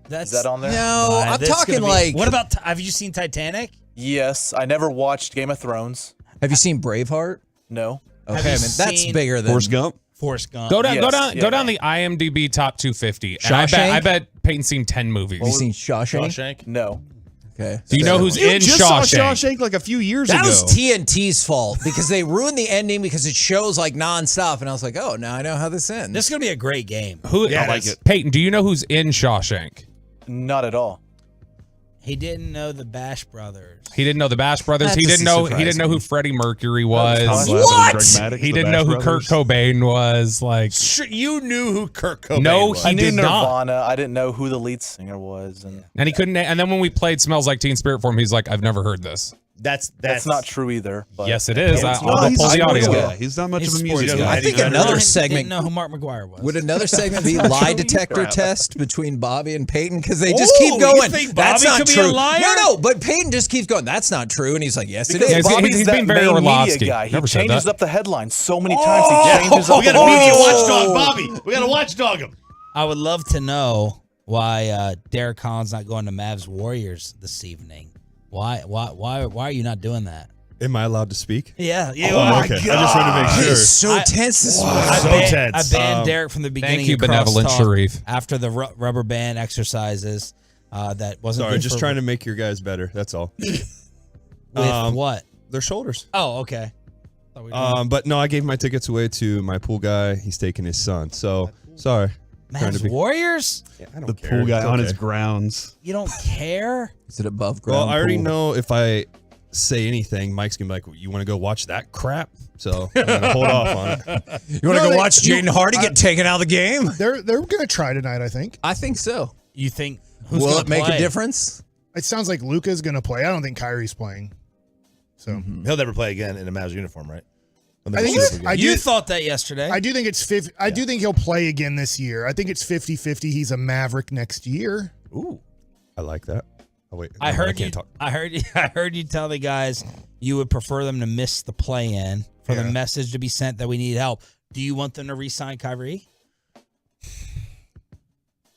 That's Is that on there? No, I'm that's talking gonna be- like. What about? Have you seen Titanic? Yes. I never watched Game of Thrones. Have you seen Braveheart? No. Okay, you I mean, that's seen bigger than. Forrest Gump. Forrest Gump. Go down, Yes, go down, yeah, go down yeah. the IMDb top 250. And I Shawshank? bet Peyton's seen 10 movies. Have you seen Shawshank? Shawshank. No. Okay. Do you know who's You in just Shawshank? saw Shawshank like a few years That ago. was TNT's fault because they ruined the ending because it shows like nonstop, and I was like, oh, now I know how this ends. This is gonna be a great game. Who? Yeah, I like it. Peyton, do you know who's in Shawshank? Not at all. He didn't know the Bash Brothers. He didn't know the Bash Brothers. That He didn't doesn't know. He surprise didn't know me. who Freddie Mercury was. Tom Glavine and What? Greg Maddux, He the didn't Bash know who Brothers. Kurt Cobain was. Like, Sure, you knew who Kurt Cobain No, was. he I knew did not. Nirvana. I didn't know who the lead singer was. and he couldn't. And then when we played "Smells Like Teen Spirit" for him, he's like, "I've never heard this." That's not true either. But Yes, it is. Well, I'll he's pull the a audio. sports guy. He's not much He's of a a music sports guy. guy. I think Didn't another know segment. who Mark McGuire was. Would another segment be lie detector Crap. test between Bobby and Peyton? Because they just keep you going. think That's Bobby not could be a true. liar? No, but Peyton just keeps going. That's not true, and he's like, yes, it Because is. Yeah, Bobby's he's that being very main media Orlovsky. guy. He Never said changes that. up the headlines so many times. He changes up. We got the a media headlines. watchdog, Bobby. We got to watchdog him. I would love to know why Derek Collins not going to Mavs Warriors this evening. Why are you not doing that? Am I allowed to speak? Yeah. Okay. I just wanted to make sure. He's so tense this morning. I banned Derek from the beginning. Thank you, of benevolent Crosstalk Sharif. After the rubber band exercises, that wasn't. Sorry, good just for- trying to make your guys better. That's all. With what? Their shoulders. Oh, okay. Thought we were doing- But no, I gave my tickets away to my pool guy. He's taking his son. So sorry. Trying to Mavs be- Warriors? Yeah, I don't The care. pool guy It's on okay. his grounds. You don't care? Is it above ground? Well, I already pool? know if I say anything, Mike's gonna be like, "You want to go watch that crap?" So I'm gonna hold off on it. You want to go watch Jaden Hardy get taken out of the game? They're gonna try tonight, I think. I think so. You think who's Will gonna it make play? a difference? It sounds like Luka's gonna play. I don't think Kyrie's playing. So He'll never play again in a Mavs uniform, right? I think it's, I You do, thought that yesterday. I do think it's 50. I do think he'll play again this year. I think it's 50-50. He's a Maverick next year. Ooh, I like that. Oh wait, I no, heard can't you. talk. I heard you tell the guys you would prefer them to miss the play-in for the Yeah. message to be sent that we need help. Do you want them to re-sign Kyrie?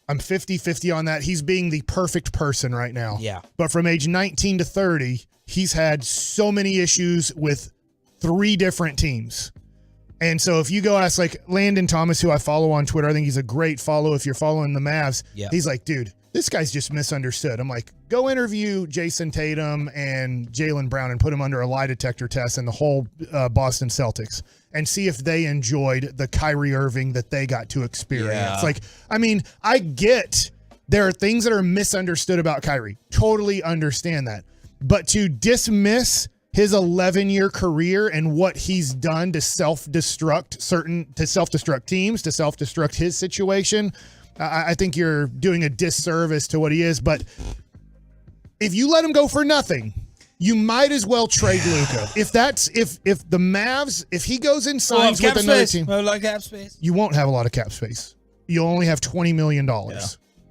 I'm 50-50 on that. He's being the perfect person right now. Yeah. But from age 19 to 30, he's had so many issues with 3 different teams. And so if you go ask like Landon Thomas, who I follow on Twitter, I think he's a great follow if you're following the Mavs. Yeah. He's like, dude, this guy's just misunderstood. I'm like, go interview Jason Tatum and Jaylen Brown and put them under a lie detector test and the whole Boston Celtics and see if they enjoyed the Kyrie Irving that they got to experience. Yeah. Like, I mean, I get there are things that are misunderstood about Kyrie. Totally understand that. But to dismiss his 11-year career and what he's done to self-destruct teams, to self-destruct his situation, I think you're doing a disservice to what he is. But if you let him go for nothing, you might as well trade Luka. If the Mavs, if he goes and signs with another team, cap space. You won't have a lot of cap space. You'll only have $20 million. Yeah.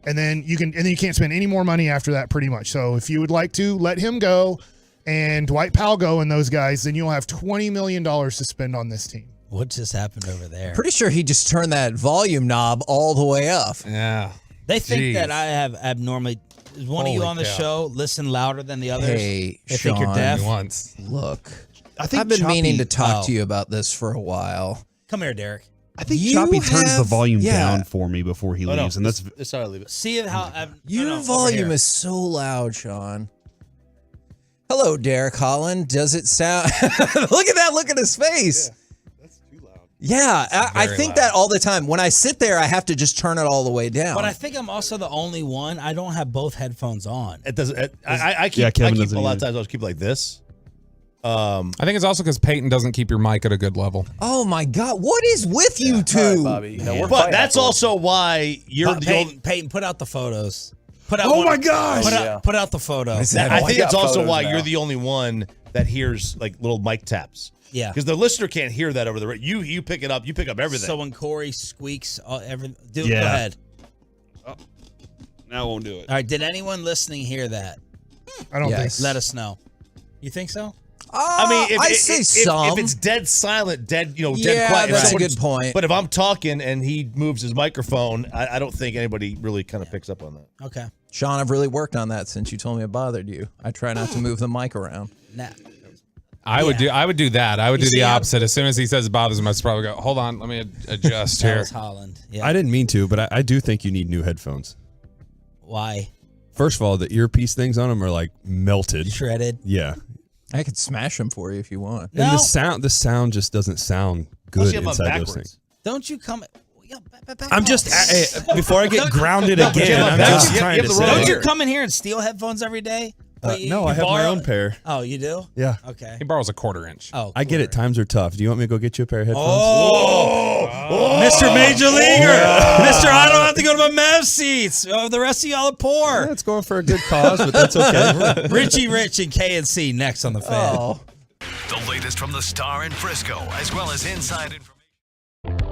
And then you can't spend any more money after that, pretty much. So if you would like to let him go and Dwight Powell go and those guys, then you'll have $20 million to spend on this team. What just happened over there? Pretty sure he just turned that volume knob all the way up. Yeah. They think that I have abnormally. Is one of you on the show listen louder than the others? Hey, they Sean, think you're deaf. Look, I think I've been meaning to talk Oh. to you about this for a while. Come here, Derek. I think You Choppy turns the have- volume yeah. down for me before he leaves, and that's how I leave it. See how Your volume is so loud, Sean. Hello, Derek Holland. Does it sound? Look at that look at his face. Yeah, I think that all the time. When I sit there, I have to just turn it all the way down. But I think I'm also the only one. I don't have both headphones on. It doesn't. I keep. Yeah, Kevin I keep doesn't a lot of either. times. I'll just keep it like this. I think it's also because Peyton doesn't keep your mic at a good level. Oh my God, what is with you two? Bobby. But that's also why you're the only. Peyton, put out the photos. Put out. Oh my gosh! Put out the photo. I think it's also why you're the only one that hears like little mic taps. Yeah. Because the listener can't hear that over the radio. You pick it up. You pick up everything. So when Corey squeaks, go Yeah. ahead. Now I won't do it. All right. Did anyone listening hear that? I don't think Yes. so. Let us know. You think so? I mean, I say some. if it's dead silent, dead Yeah, quiet. if that's a someone's- good point. But if I'm talking and he moves his microphone, I don't think anybody really kind of picks up on that. Okay. Sean, I've really worked on that since you told me it bothered you. I try not to move the mic around. Nah. I would do that. I would You do see the how- opposite. As soon as he says it bothers him, I just probably go, hold on, let me adjust That here. was Holland. Yeah. I didn't mean to, but I do think you need new headphones. Why? First of all, the earpiece things on them are like melted. Shredded. Yeah. I could smash them for you if you want. And the sound just doesn't sound good inside those things. Don't you come? I'm just before I get grounded No, again. I'm just trying to say. Don't you come in here and steal headphones every day? No, I have my own pair. Oh, you do? Yeah. Okay. He borrows a quarter-inch. Oh, I get it. Times are tough. Do you want me to go get you a pair of headphones? Mr. Major Leaguer, Mr. I don't have to go to my Mavs seats. The rest of y'all are poor. Yeah, it's going for a good cause, but that's okay. Richie Rich and KNC next on the Fan. Oh. The latest from the Star in Frisco, as well as inside information.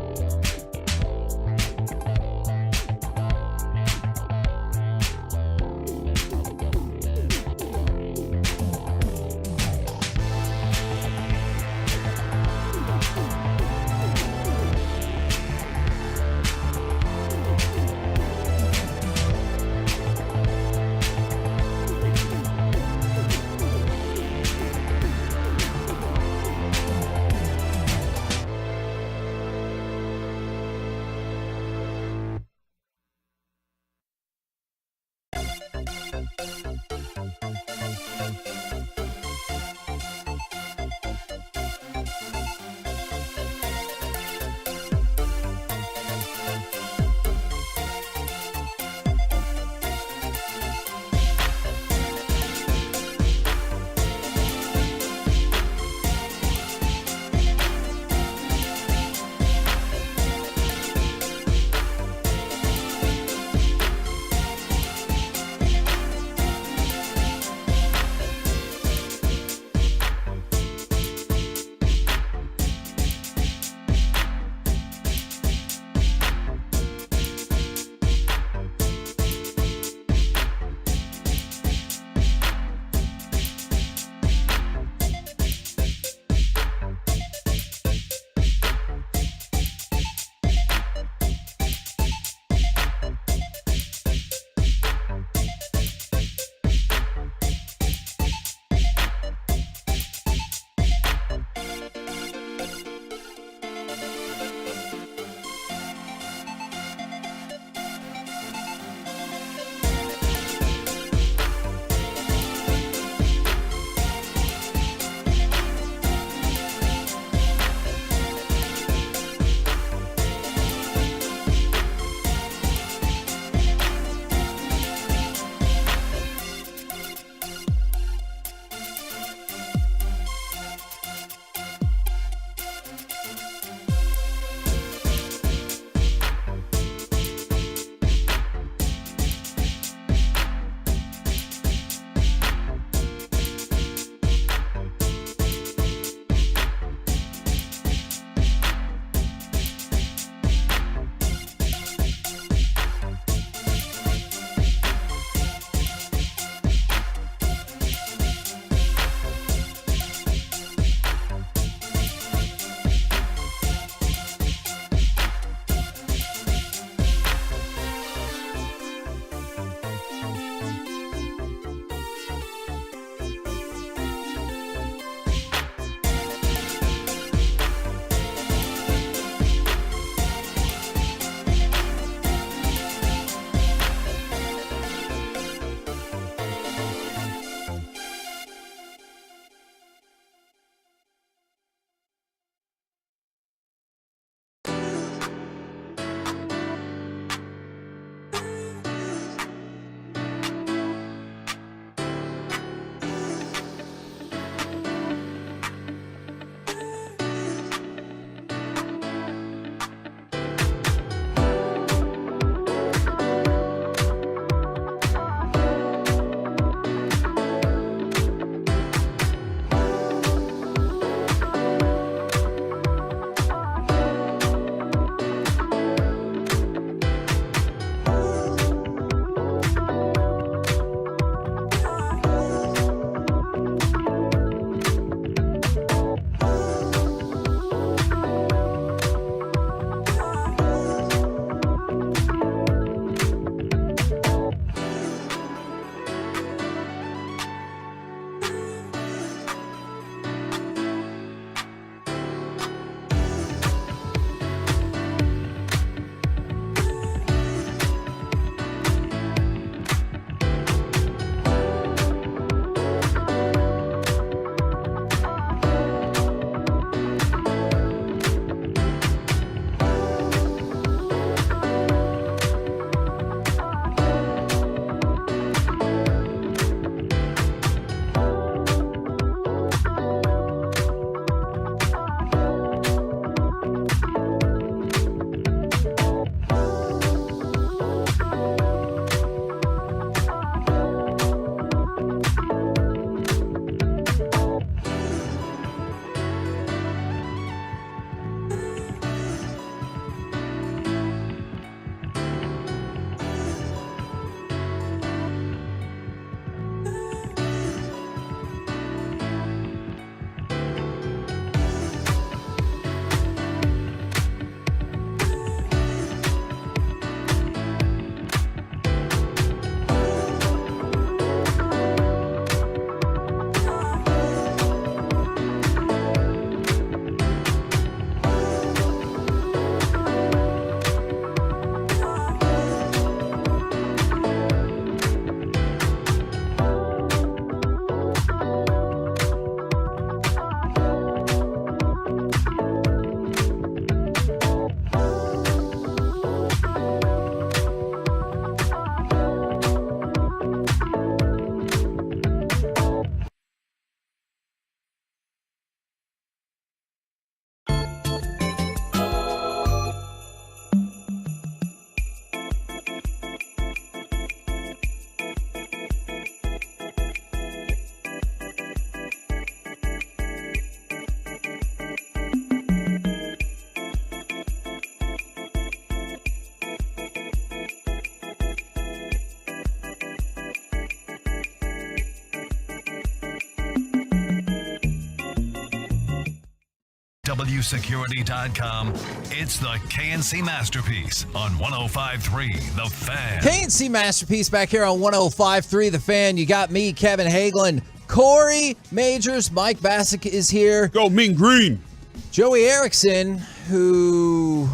DFWsecurity.com. It's the KNC Masterpiece on 105.3 The Fan. KNC Masterpiece back here on 105.3 The Fan. You got me, Kevin Hagelin, Corey Majors, Mike Bassick is here. Go Mean Green. Joey Erickson, who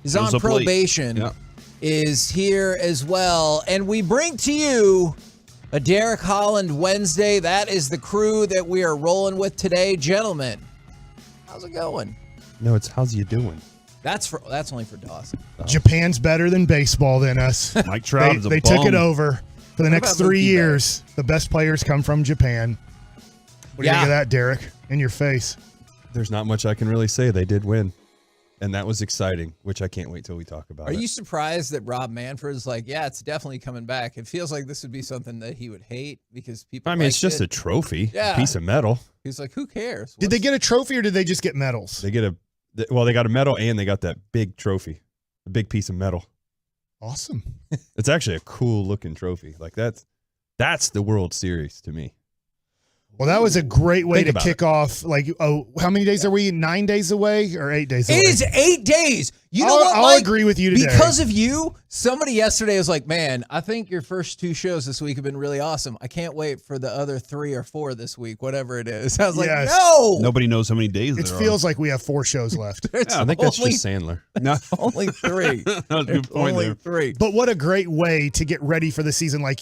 is on probation, is here as well. And we bring to you a Derek Holland Wednesday. That is the crew that we are rolling with today. Gentlemen, how's it going? No, it's how's you doing? That's only for Dawson. Japan's better than baseball than us. Mike Trout is a They bum. took it over. For the next 3 years, the best players come from Japan. What do you think of that, Derek? In your face. There's not much I can really say. They did win. And that was exciting, which I can't wait till we talk about Are it. you surprised that Rob Manfred is like, yeah, it's definitely coming back? It feels like this would be something that he would hate because people. I mean, it's just a trophy, Yeah. a piece of metal. He's like, who cares? Did they get a trophy or did they just get medals? They get they got a medal and they got that big trophy, a big piece of metal. Awesome. It's actually a cool looking trophy. Like that's the World Series to me. Well, that was a great way Think to about kick off. Like, how many days are we? 9 days away or 8 days away? It is 8 days. You know what, I'll Mike? agree with you today. Because of you, somebody yesterday was like, man, I think your first 2 shows this week have been really awesome. I can't wait for the other 3 or 4 this week, whatever it is. I was like, no. Nobody knows how many days It there feels like we have 4 shows left. I think that's just Sandler. No, only 3. good point Only there. 3. But what a great way to get ready for the season. Like,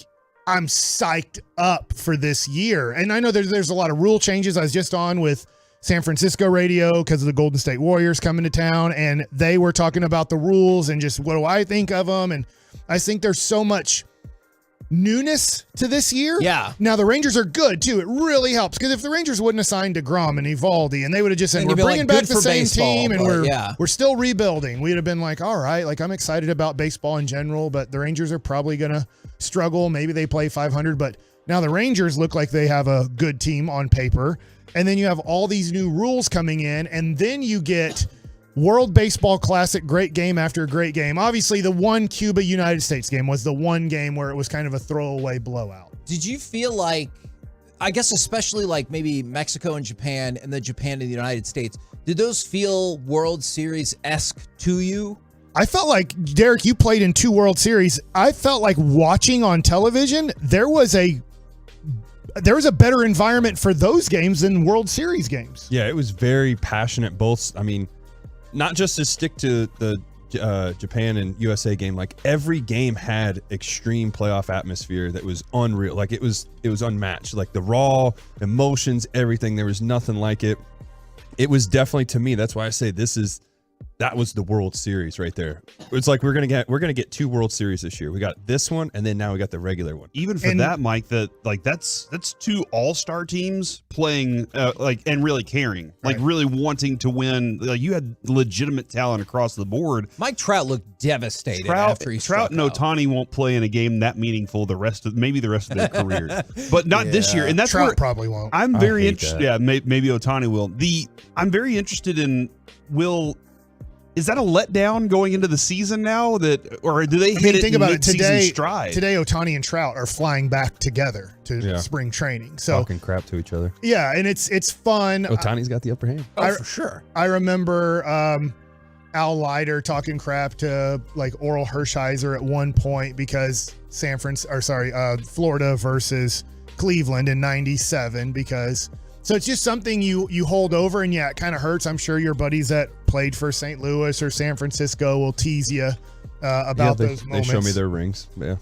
I'm psyched up for this year. And I know there's a lot of rule changes. I was just on with San Francisco radio because of the Golden State Warriors coming to town, and they were talking about the rules and just what do I think of them. And I think there's so much newness to this year. Yeah. Now, the Rangers are good, too. It really helps because if the Rangers wouldn't have signed DeGrom and Evaldi and they would have just said, Then we're you'd be bringing like, back good the for same baseball, team and but we're still rebuilding, we'd have been like, all right, like I'm excited about baseball in general, but the Rangers are probably going to struggle. Maybe they play 500, but now the Rangers look like they have a good team on paper. And then you have all these new rules coming in, and then you get World Baseball Classic, great game after great game. Obviously, the one Cuba-United States game was the one game where it was kind of a throwaway blowout. Did you feel like, I guess especially like maybe Mexico and Japan and then Japan and the United States, did those feel World Series-esque to you? I felt like, Derek, you played in 2 World Series. I felt like watching on television, there was a better environment for those games than World Series games. Yeah, it was very passionate. Both, I mean, not just to stick to the Japan and USA game. Like every game had extreme playoff atmosphere that was unreal. Like it was unmatched. Like the raw emotions, everything. There was nothing like it. It was definitely, to me, that's why I say that was the World Series right there. It's like we're gonna get 2 World Series this year. We got this one, and then now we got the regular one. Even for that, Mike, that's 2 all-star teams playing and really caring, like really wanting to win. Like you had legitimate talent across the board. Mike Trout looked devastated after he Trout and Ohtani won't play in a game that meaningful the rest of their careers, but not this year. And that's Trout where probably won't. I'm very interested. Yeah, maybe Ohtani will. I'm very interested in Is that a letdown going into the season now? Or do they hit it think in about it mid-season stride? Today, Ohtani and Trout are flying back together to spring training. So talking crap to each other. Yeah, and it's fun. Ohtani's got the upper hand. For sure. I remember Al Leiter talking crap to like Oral Hershiser at one point because Florida versus Cleveland in '97 because. So it's just something you hold over, and yeah, it kind of hurts. I'm sure your buddies that played for St. Louis or San Francisco will tease you about those moments. They show me their rings, yeah.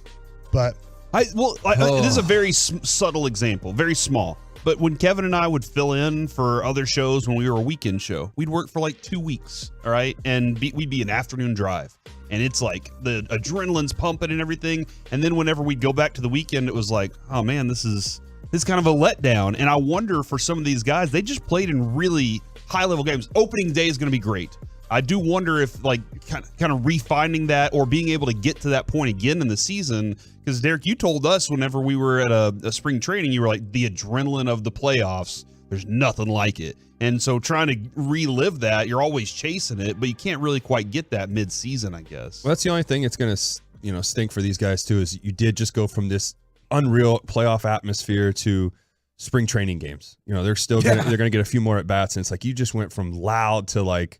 But it is a very subtle example, very small. But when Kevin and I would fill in for other shows when we were a weekend show, we'd work for like 2 weeks, all right? And we'd be an afternoon drive. And it's like the adrenaline's pumping and everything. And then whenever we'd go back to the weekend, it was like, oh man, this is kind of a letdown. And I wonder for some of these guys, they just played in really high-level games. Opening day is going to be great. I do wonder if like kind of refining that or being able to get to that point again in the season. Because Derek, you told us whenever we were at a spring training, you were like, the adrenaline of the playoffs, there's nothing like it. And so trying to relive that, you're always chasing it, but you can't really quite get that mid-season, I guess. Well, that's the only thing it's going to stink for these guys too, is you did just go from this unreal playoff atmosphere to spring training games. They're still they're gonna get a few more at bats, and it's like you just went from loud to like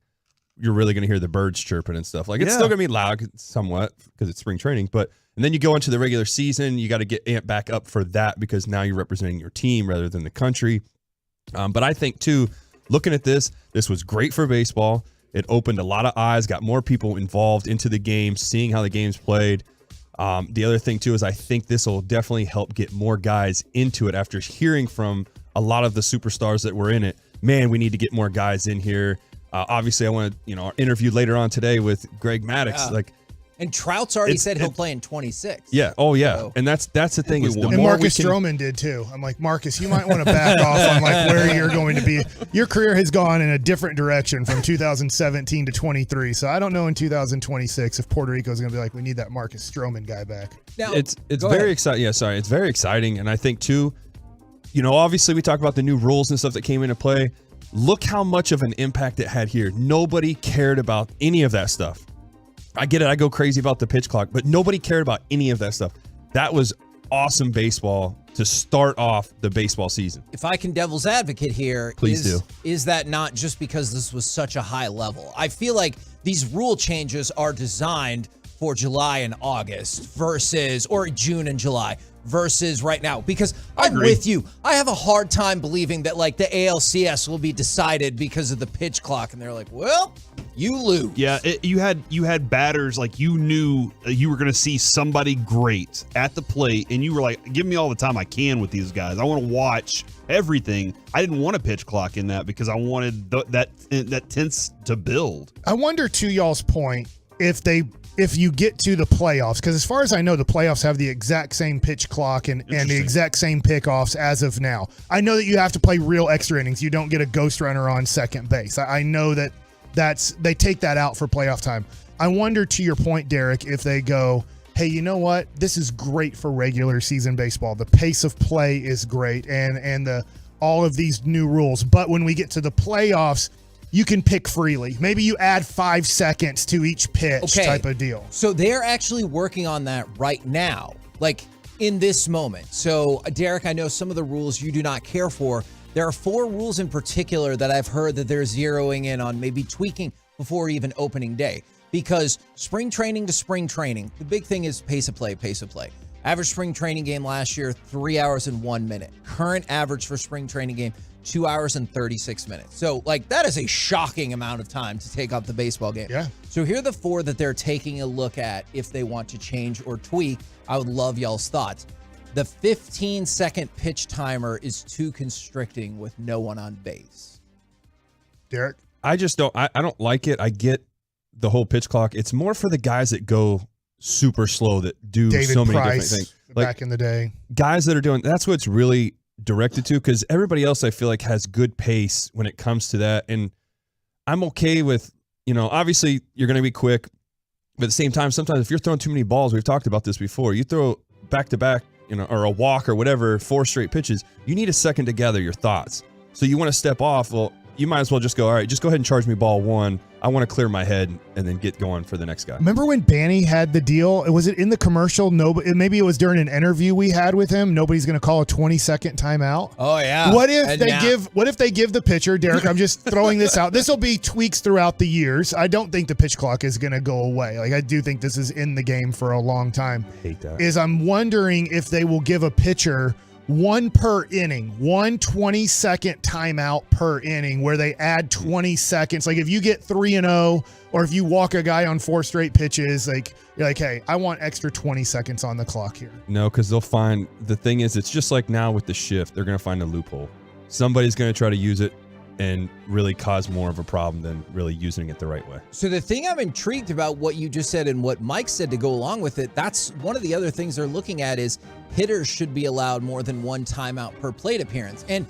you're really gonna hear the birds chirping and stuff. Like it's still gonna be loud somewhat because it's spring training, and then you go into the regular season, you got to get amped back up for that because now you're representing your team rather than the country. But I think too, looking at this was great for baseball. It opened a lot of eyes, got more people involved into the game, seeing how the game's played. The other thing too is I think this will definitely help get more guys into it after hearing from a lot of the superstars that were in it. Man, we need to get more guys in here. Obviously, I want to, our interview later on today with Greg Maddux. And Trout's already said he'll play in 26. Yeah. Oh, yeah. So, and that's the thing is the and more Marcus Stroman did too. I'm like, Marcus, you might want to back off on like where you're going to be. Your career has gone in a different direction from 2017 to 23. So I don't know in 2026 if Puerto Rico is going to be like, we need that Marcus Stroman guy back. Now, it's very exciting. Yeah, sorry. It's very exciting. And I think too, obviously we talk about the new rules and stuff that came into play. Look how much of an impact it had here. Nobody cared about any of that stuff. I get it. I go crazy about the pitch clock, but nobody cared about any of that stuff. That was awesome baseball to start off the baseball season. If I can devil's advocate here, please do. Is that not just because this was such a high level? I feel like these rule changes are designed for July and August or June and July versus right now, because I'm with you. I have a hard time believing that like the ALCS will be decided because of the pitch clock, and they're like, well, you lose. Yeah, you had batters like you knew you were going to see somebody great at the plate, and you were like, give me all the time I can with these guys. I want to watch everything. I didn't want a pitch clock in that because I wanted that tense to build. I wonder, to y'all's point, if you get to the playoffs, because as far as I know, the playoffs have the exact same pitch clock and the exact same pickoffs as of now. I know that you have to play real extra innings. You don't get a ghost runner on second base. I know that they take that out for playoff time. I wonder, to your point, Derek, if they go, hey, you know what? This is great for regular season baseball. The pace of play is great and all of these new rules. But when we get to the playoffs, you can pick freely. Maybe you add 5 seconds to each pitch type of deal. So they're actually working on that right now, like in this moment. So, Derek, I know some of the rules you do not care for. There are 4 rules in particular that I've heard that they're zeroing in on, maybe tweaking before even opening day. Because spring training to spring training, the big thing is pace of play. Average spring training game last year, 3 hours and 1 minute. Current average for spring training game, 2 hours and 36 minutes. So, like, that is a shocking amount of time to take off the baseball game. Yeah. So here are the 4 that they're taking a look at if they want to change or tweak. I would love y'all's thoughts. The 15-second pitch timer is too constricting with no one on base. Derek? I just don't. I don't like it. I get the whole pitch clock. It's more for the guys that go super slow that do so many different things. Back in the day. Guys that are doing, that's what it's really directed to, because everybody else I feel like has good pace when it comes to that. And I'm okay with, obviously you're going to be quick, but at the same time, sometimes if you're throwing too many balls, we've talked about this before, you throw back to back, or a walk or whatever, 4 straight pitches, you need a second to gather your thoughts. So you want to step off. Well, you might as well just go, all right, just go ahead and charge me ball 1. I want to clear my head and then get going for the next guy. Remember when Banny had the deal? Was it in the commercial? Maybe it was during an interview we had with him. Nobody's going to call a 20-second timeout. Oh yeah. What if they give the pitcher, Derek? I'm just throwing this out. This will be tweaks throughout the years. I don't think the pitch clock is going to go away. Like, I do think this is in the game for a long time. I hate that. I'm wondering if they will give a pitcher 1 per inning, 1 20-second timeout per inning, where they add 20 seconds. Like if you get 3-0, or if you walk a guy on 4 straight pitches, like you're like, hey, I want extra 20 seconds on the clock here. No, because they'll find, the thing is, it's just like now with the shift, they're going to find a loophole. Somebody's going to try to use it and really cause more of a problem than really using it the right way. So the thing I'm intrigued about what you just said and what Mike said to go along with it, that's one of the other things they're looking at is hitters should be allowed more than 1 timeout per plate appearance. And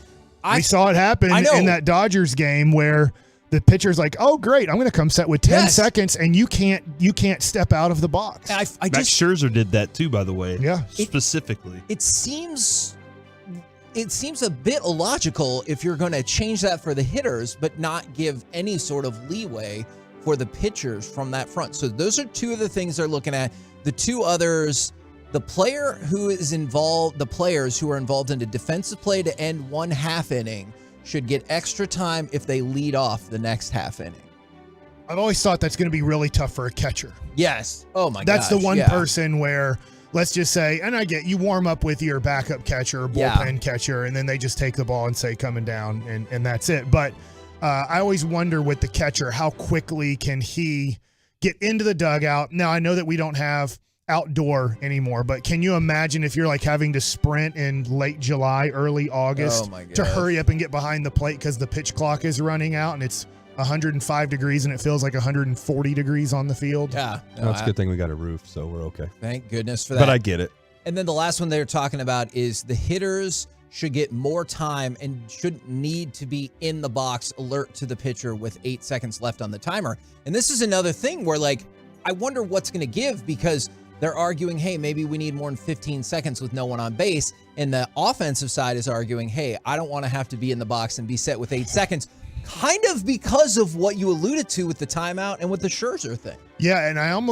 we saw it happen in that Dodgers game where the pitcher's like, oh, great, I'm going to come set with 10 seconds, and you can't step out of the box. Max Scherzer did that too, by the way. Yeah. Specifically. It seems a bit illogical if you're going to change that for the hitters, but not give any sort of leeway for the pitchers from that front. So those are 2 of the things they're looking at. The 2 others, The player who is involved, the players who are involved in a defensive play to end one half inning should get extra time if they lead off the next half inning. I've always thought that's going to be really tough for a catcher. Yes. Oh my god. That's the one person where, let's just say, and I get you warm up with your backup catcher, bullpen catcher, and then they just take the ball and say coming down, and that's it. But I always wonder with the catcher, how quickly can he get into the dugout? Now, I know that we don't have outdoor anymore, but can you imagine if you're like having to sprint in late July, early August to hurry up and get behind the plate because the pitch clock is running out and it's 105 degrees and it feels like 140 degrees on the field? Yeah. No, it's a good thing we got a roof, so we're okay. Thank goodness for that. But I get it. And then the last one they're talking about is the hitters should get more time and shouldn't need to be in the box alert to the pitcher with 8 seconds left on the timer. And this is another thing where, like, I wonder what's going to give, because they're arguing, hey, maybe we need more than 15 seconds with no one on base. And the offensive side is arguing, hey, I don't want to have to be in the box and be set with 8 seconds. Kind of because of what you alluded to with the timeout and with the Scherzer thing. Yeah, and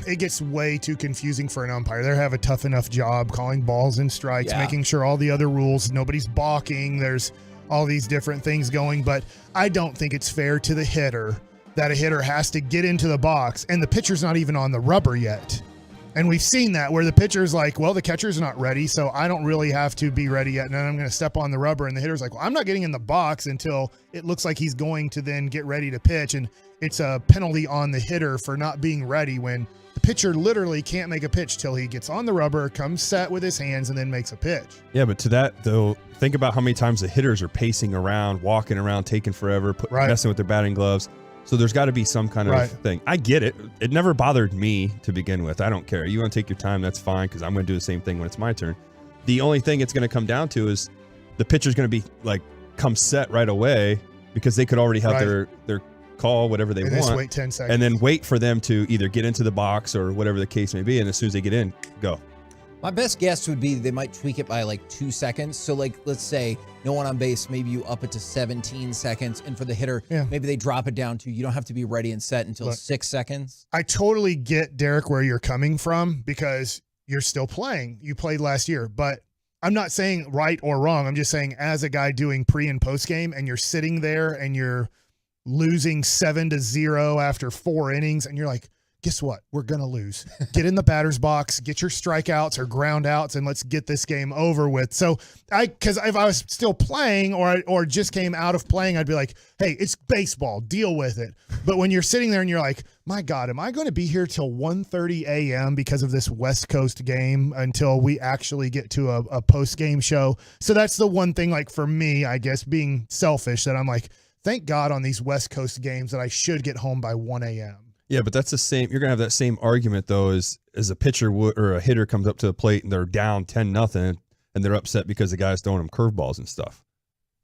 it gets way too confusing for an umpire. They have a tough enough job calling balls and strikes, making sure all the other rules, nobody's balking, there's all these different things going. But I don't think it's fair to the hitter that a hitter has to get into the box and the pitcher's not even on the rubber yet. And we've seen that where the pitcher's like, well, the catcher's not ready, so I don't really have to be ready yet. And then I'm going to step on the rubber. And the hitter's like, well, I'm not getting in the box until it looks like he's going to then get ready to pitch. And it's a penalty on the hitter for not being ready when the pitcher literally can't make a pitch till he gets on the rubber, comes set with his hands, and then makes a pitch. Yeah, but to that, though, think about how many times the hitters are pacing around, walking around, taking forever, messing with their batting gloves. So there's got to be some kind of thing. I get it. It never bothered me to begin with. I don't care. You want to take your time, that's fine, because I'm going to do the same thing when it's my turn. The only thing it's going to come down to is the pitcher's going to be like, come set right away, because they could already have their call, whatever they want. Just wait 10 seconds. And then wait for them to either get into the box or whatever the case may be. And as soon as they get in, go. My best guess would be they might tweak it by like 2 seconds. So, like, let's say no one on base, maybe you up it to 17 seconds. And for the hitter, maybe they drop it down to, you don't have to be ready and set until 6 seconds. I totally get, Derek, where you're coming from, because you're still playing. You played last year. But I'm not saying right or wrong. I'm just saying, as a guy doing pre and post game, and you're sitting there and you're losing 7-0 after 4 innings, and you're like, guess what? We're going to lose. Get in the batter's box, get your strikeouts or ground outs, and let's get this game over with. So because if I was still playing or just came out of playing, I'd be like, hey, it's baseball, deal with it. But when you're sitting there and you're like, my God, am I going to be here till 1:30 a.m. because of this West Coast game until we actually get to a post-game show? So that's the one thing, like, for me, I guess, being selfish, that I'm like, thank God on these West Coast games that I should get home by 1 a.m. Yeah, but that's the same. You're going to have that same argument, though, as a pitcher or a hitter comes up to the plate and they're down 10-0 and they're upset because the guy's throwing them curveballs and stuff.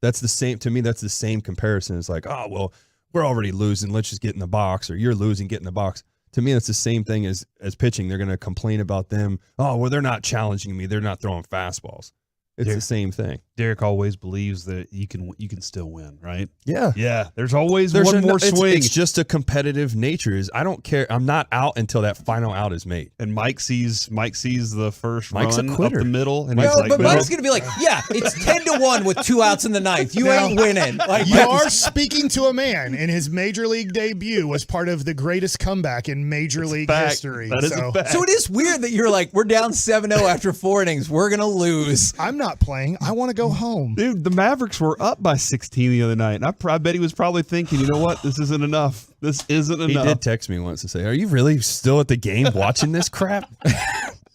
That's the same. To me, that's the same comparison. It's like, oh, well, we're already losing. Let's just get in the box. Or you're losing, get in the box. To me, that's the same thing as pitching. They're going to complain about them. Oh, well, they're not challenging me. They're not throwing fastballs. It's the same thing. Derek always believes that you can still win, right? Yeah. Yeah. There's always one more swing. It's just a competitive nature. I don't care. I'm not out until that final out is made. And Mike sees the first Mike's run a up quitter. the middle. And No, but Mike's going to be like, yeah, it's 10-1 with 2 outs in the ninth. You ain't winning. Like, you are speaking to a man, and his major league debut was part of the greatest comeback in major league history. That is a fact. So it is weird that you're like, we're down 7-0 after 4 innings. We're going to lose. I'm not playing. I want to go home. Dude, the Mavericks were up by 16 the other night. And I bet he was probably thinking, you know what? This isn't enough. This isn't enough. He did text me once and say, are you really still at the game watching this crap?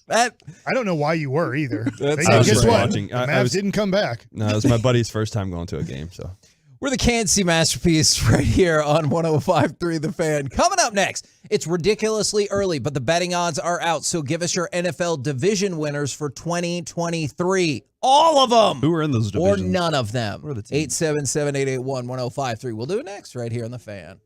I don't know why you were either. Guess what? The Mavs didn't come back. No, it was my buddy's first time going to a game. So we're the Kansas City Masterpiece right here on 105.3 The Fan. Coming up next, it's ridiculously early, but the betting odds are out. So give us your NFL division winners for 2023. All of them. Who are in those divisions? Or none of them. Who are the teams? 877-881-1053. We'll do it next right here on The Fan.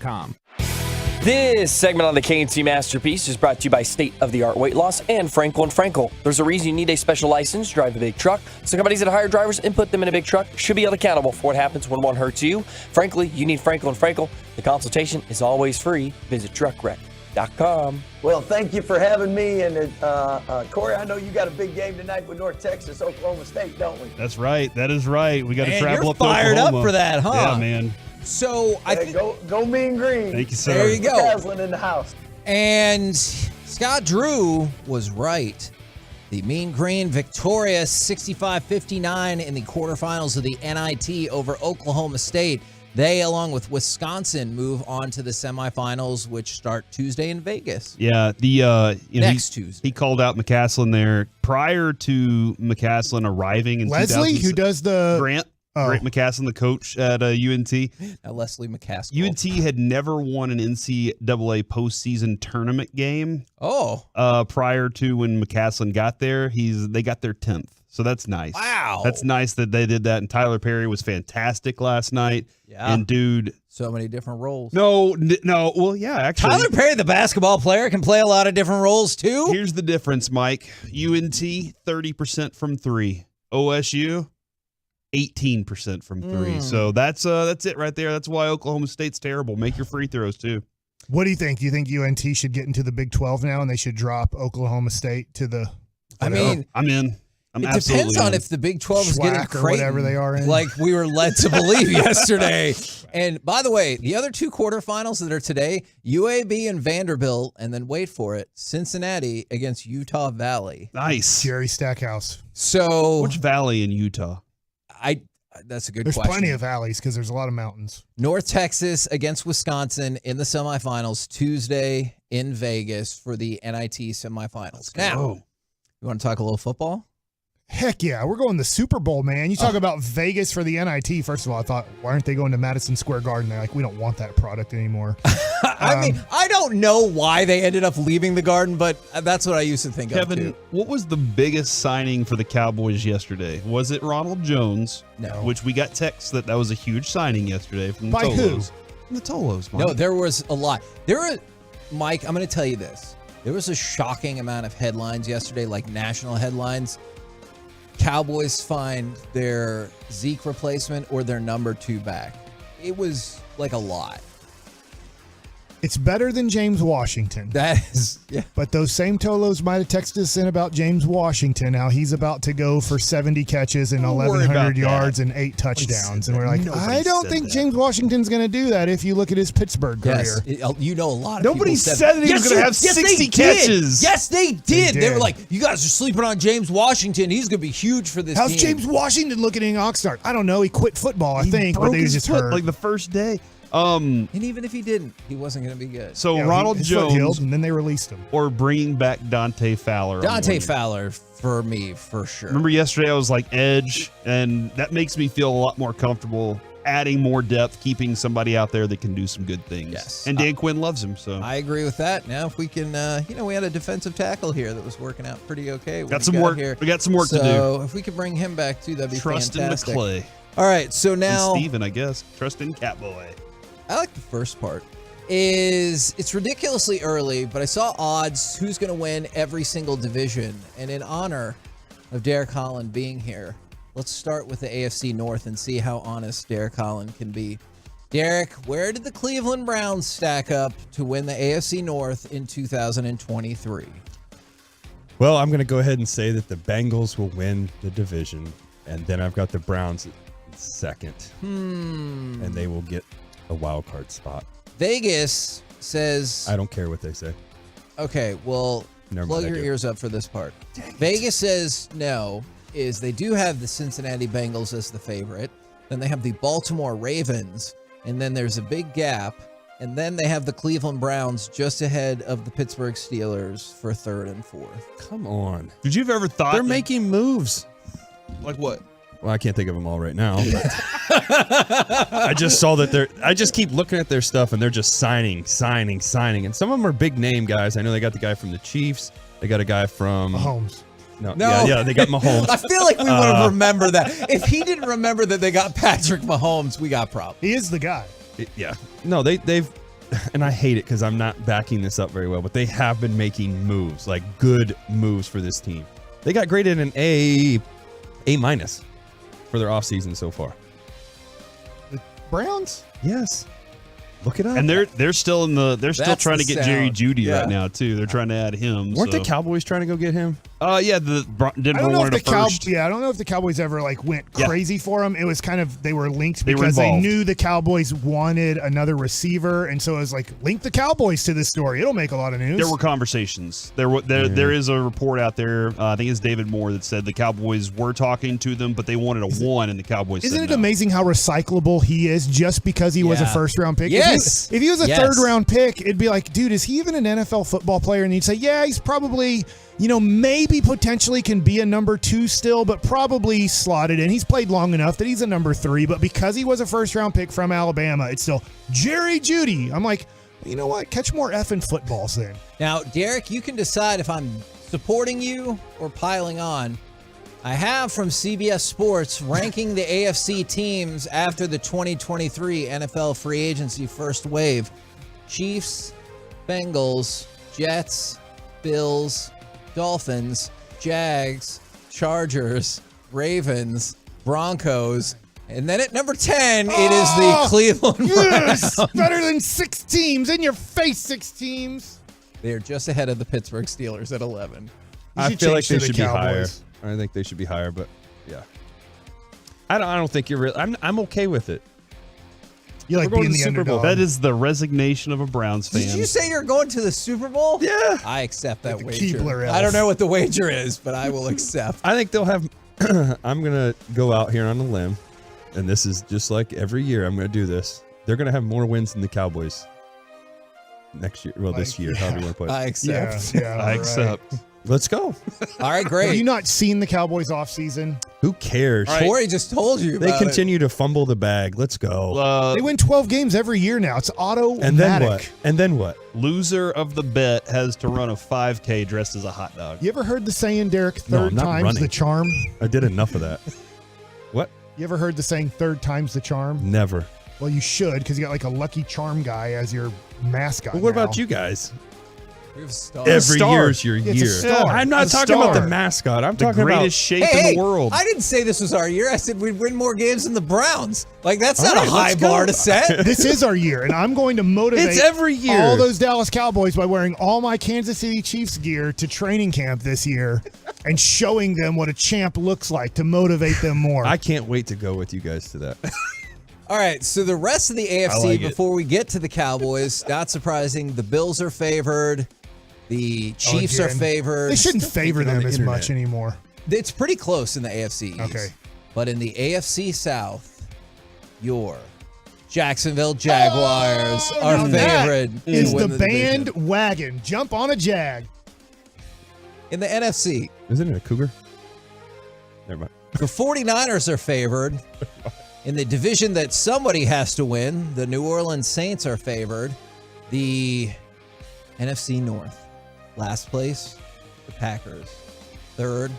KNC-Masterpiece.com. This segment on the KNC Masterpiece is brought to you by State of the Art Weight Loss and Frankel & Frankel. There's a reason you need a special license to drive a big truck. So companies that hire drivers and put them in a big truck should be held accountable for what happens when one hurts you. Frankly, you need Frankel & Frankel. The consultation is always free. Visit truckwreck.com. Well, thank you for having me. And Corey, I know you got a big game tonight with North Texas, Oklahoma State, don't we? That's right. That is right. We got to Man, travel you're up to fired Oklahoma. up for that, huh? Yeah, man. So I think go Mean Green. Thank you, sir. There you go. Caslin in the house. And Scott Drew was right. The Mean Green victorious 65-59 in the quarterfinals of the NIT over Oklahoma State. They, along with Wisconsin, move on to the semifinals, which start Tuesday in Vegas. Yeah, Next Tuesday. He called out McCaslin there prior to McCaslin arriving in Leslie, who does the Grant McCaslin, the coach at UNT. Now Leslie McCaskill. UNT had never won an NCAA postseason tournament game. Prior to when McCaslin got there, they got their 10th. So that's nice. Wow. That's nice that they did that. And Tyler Perry was fantastic last night. Yeah. And dude, so many different roles. No. Well, yeah, actually. Tyler Perry, the basketball player, can play a lot of different roles too. Here's the difference, Mike. UNT 30% from 3. OSU 18% from 3. So that's it right there. That's why Oklahoma State's terrible. Make your free throws too. What do you think? Do you think UNT should get into the Big 12 now and they should drop Oklahoma State to the? I'm in. It depends on if the Big 12 is getting Schwack or whatever they are in. like we were led to believe yesterday. And by the way, the other two quarterfinals that are today, UAB and Vanderbilt, and then wait for it, Cincinnati against Utah Valley. Nice. Jerry Stackhouse. So which valley in Utah? That's a good There's question. plenty of valleys because there's a lot of mountains. North Texas against Wisconsin in the semifinals Tuesday in Vegas for the NIT semifinals. Now, you want to talk a little football? Heck yeah, we're going to the Super Bowl, man. You talk about Vegas for the NIT. First of all, I thought, why aren't they going to Madison Square Garden? They're like, we don't want that product anymore. I mean, I don't know why they ended up leaving the Garden, but that's what I used to think Kevin, of too. what was the biggest signing for the Cowboys yesterday? Was it Ronald Jones? No. Which we got text that was a huge signing yesterday from the By who? Tolos. From the Tolos, Mike. No, there was a lot. Mike, I'm going to tell you this. There was a shocking amount of headlines yesterday, like national headlines. Cowboys find their Zeke replacement or their number 2 back. It was like a lot. It's better than James Washington. That is, yeah. But those same Tolos might have texted us in about James Washington, how he's about to go for 70 catches and Don't worry 1,100 about yards that. and 8 touchdowns. And we're like, Nobody I don't said think that. James Washington's going to do that if you look at his Pittsburgh career. Yes, you know a lot of Nobody people said that he was gonna have 60 catches. Yes, they did. They did. were like, you guys are sleeping on James Washington. He's going to be huge for this How's team. James Washington looking in Oxnard? I don't know. He quit football, I think, but broke he was his just foot hurt. like the first day. And even if he didn't, he wasn't going to be good. So Yeah, Ronald his foot healed, Jones, and then they released him. or bringing back Dante Fowler. I'm Dante wondering. Fowler for me, for sure. Remember yesterday I was like edge, and that makes me feel a lot more comfortable adding more depth, keeping somebody out there that can do some good things. Yes. And Dan Quinn loves him, so I agree with that. Now, if we can, we had a defensive tackle here that was working out pretty okay. got some work. Here. We got some work to do. So if we could bring him back too, that'd be Trust fantastic. in McClay. All right, so And now Steven, I guess. Trust in Catboy. I like the first part. It's ridiculously early, but I saw odds who's going to win every single division. And in honor of Derek Holland being here, let's start with the AFC North and see how honest Derek Holland can be. Derek, where did the Cleveland Browns stack up to win the AFC North in 2023? Well, I'm going to go ahead and say that the Bengals will win the division, and then I've got the Browns at second, and they will get a wild card spot. Vegas says... I don't care what they say. Okay, well, Never plug mind, I your do. ears up for this part. Vegas says no, is they do have the Cincinnati Bengals as the favorite. Then they have the Baltimore Ravens, and then there's a big gap. And then they have the Cleveland Browns just ahead of the Pittsburgh Steelers for 3rd and 4th. Come on. Did you have ever thought They're making moves. like what? Well, I can't think of them all right now. But I just saw that I just keep looking at their stuff, and they're just signing. And some of them are big name guys. I know they got the guy from the Chiefs. They got a guy from Mahomes. No. No. Yeah, they got Mahomes. I feel like we would have remembered that. If he didn't remember that they got Patrick Mahomes, we got problems. He is the guy. Yeah. No, they've and I hate it because I'm not backing this up very well, but they have been making moves, like good moves for this team. They got graded an A- for their offseason so far. The Browns? Yes. Look it up. And they're still still trying to get Jerry Jeudy right now too. They're trying to add him. Weren't the Cowboys trying to go get him? Yeah, Denver wanted a first. I don't know if the Cowboys ever went crazy for him. It was kind of they were linked They were because they involved. knew the Cowboys wanted another receiver, and so it was like link the Cowboys to this story. It'll make a lot of news. There were conversations. There is a report out there. I think it's David Moore that said the Cowboys were talking to them, but they wanted a one, and the Cowboys. Isn't said it no. amazing how recyclable he is just because he was a first-round pick? Yes. If he was a third-round pick, it'd be like, dude, is he even an NFL football player? And you'd say, yeah, he's probably, maybe potentially can be a number 2 still, but probably slotted in. He's played long enough that he's a number 3, but because he was a first-round pick from Alabama, it's still Jerry Jeudy. I'm like, you know what? Catch more effing footballs then. Now, Derek, you can decide if I'm supporting you or piling on. I have from CBS Sports ranking the AFC teams after the 2023 NFL free agency first wave. Chiefs, Bengals, Jets, Bills, Dolphins, Jags, Chargers, Ravens, Broncos, and then at number 10, it is the Cleveland Yes! Browns. Better than 6 teams. In your face, 6 teams. They're just ahead of the Pittsburgh Steelers at 11. I feel like they should be higher. Cowboys. I think they should be higher, but yeah. I don't think you're real. I'm okay with it. You like We're going being to the Super Bowl. underdog. That is the resignation of a Browns fan. Did you say you're going to the Super Bowl? Yeah. I accept that the wager. Keebler I don't elf. know what the wager is, but I will accept. I think they'll have. I'm gonna go out here on a limb, and this is just like every year. I'm gonna do this. They're gonna have more wins than the Cowboys next year. Well, this year, however you want to put it. I accept. Yeah, I accept. Let's go. All right, great. Have you not seen the Cowboys offseason? Who cares? Corey just told you about They continue to fumble the bag. Let's go. They win 12 games every year now. It's automatic. And then what? And then what? Loser of the bet has to run a 5K dressed as a hot dog. You ever heard the saying, Derek, No, third I'm not time's running. the charm? I did enough of that. What? You ever heard the saying, third time's the charm? Never. Well, you should, because you got like a Lucky Charm guy as your mascot. Well, what now. about you guys? We have a star. Every year's your It's a year. star. I'm not It's a talking about star. the mascot. I'm The talking about greatest shape in the world. I didn't say this was our year. I said we'd win more games than the Browns. Like, that's All not right, a high let's bar go. to set. This is our year, and I'm going to motivate It's every year. all those Dallas Cowboys by wearing all my Kansas City Chiefs gear to training camp this year and showing them what a champ looks like to motivate them more. I can't wait to go with you guys to that. All right, so the rest of the AFC, like it. before we get to the Cowboys, not surprising, the Bills are favored. The Chiefs are Again, favored. They shouldn't favor on them the as internet. much anymore. It's pretty close in the AFC East. Okay. But in the AFC South, your Jacksonville Jaguars are Now that favored. to is win the division. bandwagon. Jump on a Jag. In the NFC, Isn't it a cougar? Never mind. the 49ers are favored. In the division that somebody has to win, the New Orleans Saints are favored. The NFC North, last place, the Packers. Third,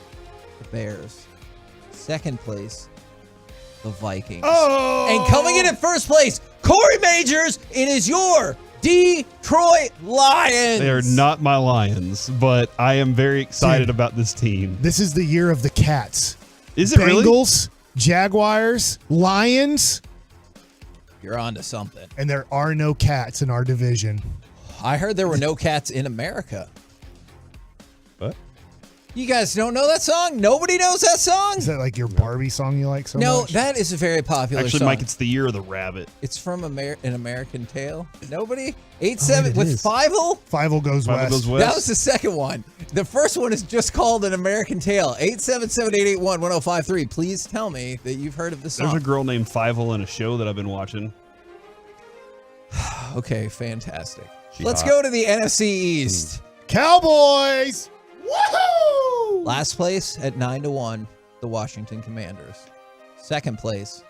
the Bears. Second place, the Vikings. Oh! And coming in at first place, Corey Majors, it is your Detroit Lions. They are not my Lions, but I am very excited Dude. about this team. This is the year of the cats. Is it really? Bengals, Jaguars, Lions, You're on to something. and there are no cats in our division. I heard there were no cats in America. What? You guys don't know that song? Nobody knows that song? Is that like your Barbie song you like so No, much? that is a very popular Actually, song. Mike, it's the year of the rabbit. It's from An American Tale. Nobody? 8-7 it with is. Fievel? Fievel Goes Five West. goes west. That was the second one. The first one is just called An American Tale. 877-881-1053. Please tell me that you've heard of this There's song. a girl named Fievel in a show that I've been watching. Okay, fantastic. She Let's hot. go to the NFC East. Cowboys! Woohoo! Last place at 9-1, the Washington Commanders. Second place,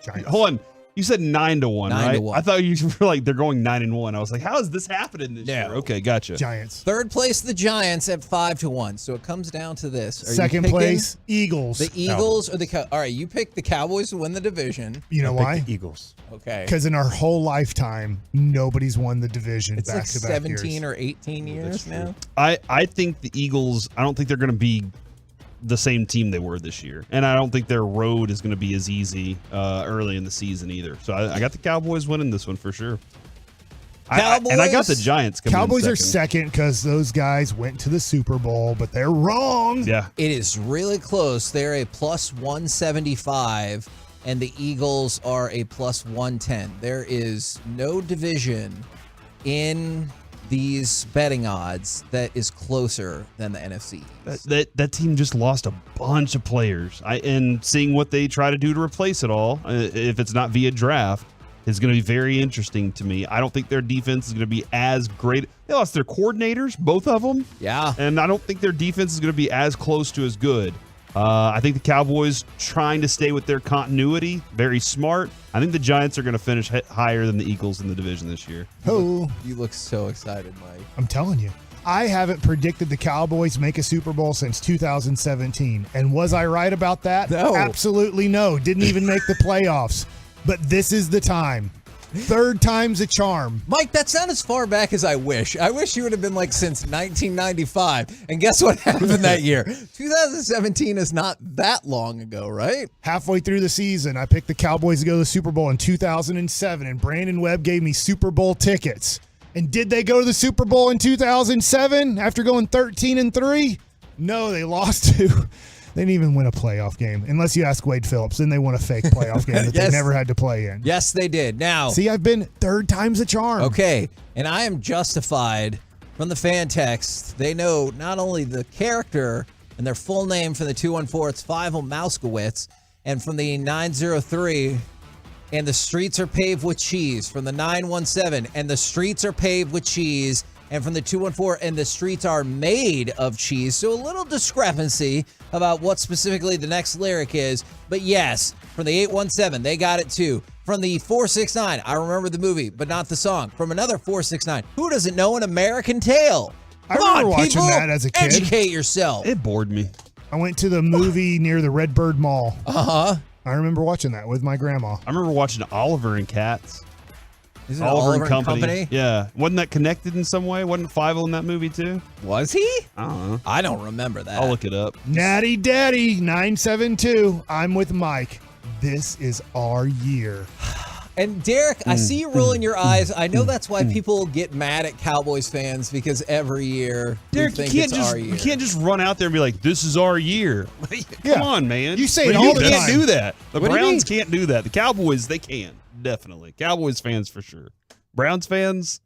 Giants. Hold on. You said 9-1, 9 right? to 1. I thought you were like they're going 9-1. I was like, how is this happening this year? Okay, gotcha. Giants. Third place, the Giants at 5-1. So it comes down to this. Are you Second picking place, Eagles. The Eagles or the all right? You pick the Cowboys to win the division. You know why? The Eagles. Okay. Because in our whole lifetime, nobody's won the division It's like back-to-back 17 years. or 18 years now. I think the Eagles, I don't think they're going to be the same team they were this year. And I don't think their road is going to be as easy early in the season either. So I got the Cowboys winning this one for sure. And I got the Giants coming Cowboys in are second because those guys went to the Super Bowl, but they're wrong. Yeah. It is really close. They're a plus 175, and the Eagles are a plus 110. There is no division in these betting odds that is closer than the NFC. That team just lost a bunch of players. And seeing what they try to do to replace it all, if it's not via draft, is going to be very interesting to me. I don't think their defense is going to be as great. They lost their coordinators, both of them. Yeah. And I don't think their defense is going to be as close to as good. I think the Cowboys trying to stay with their continuity, very smart. I think the Giants are going to finish higher than the Eagles in the division this year. Oh, you look so excited, Mike. I'm telling you. I haven't predicted the Cowboys make a Super Bowl since 2017. And was I right about that? No. Absolutely no. Didn't even make the playoffs. But this is the time. Third time's a charm. Mike, that's not as far back as I wish. I wish you would have been like since 1995. And guess what happened that year? 2017 is not that long ago, right? Halfway through the season, I picked the Cowboys to go to the Super Bowl in 2007, and Brandon Webb gave me Super Bowl tickets. And did they go to the Super Bowl in 2007 after going 13-3? No, they lost to... They didn't even win a playoff game, unless you ask Wade Phillips. Then they won a fake playoff game that they never had to play in. Yes, they did. Now, see, I've been third time's a charm. Okay, and I am justified from the fan text. They know not only the character and their full name from the 214, it's Fievel Mauskowitz, and from the 903, and the streets are paved with cheese, from the 917, and the streets are paved with cheese, and from the 214, and the streets are made of cheese. So a little discrepancy about what specifically the next lyric is. But yes, from the 817, they got it too. From the 469, I remember the movie, but not the song. From another 469, who doesn't know An American Tale? I remember watching that as a kid. Educate yourself. It bored me. I went to the movie near the Redbird Mall. Uh-huh. I remember watching that with my grandma. I remember watching Oliver and Cats. Isn't it Oliver and Company? Yeah. Wasn't that connected in some way? Wasn't Fievel in that movie too? Was he? I don't know. I don't remember that. I'll look it up. Natty Daddy 972. I'm with Mike. This is our year. And Derek, I see you rolling your eyes. I know that's why people get mad at Cowboys fans, because every year Derek, we think it's our year. You can't just run out there and be like, "This is our year." Come on, man. You say it all the time. You can't do that. The What do you Browns mean? can't do that. The Cowboys, they can. Definitely. Cowboys fans for sure. Browns fans,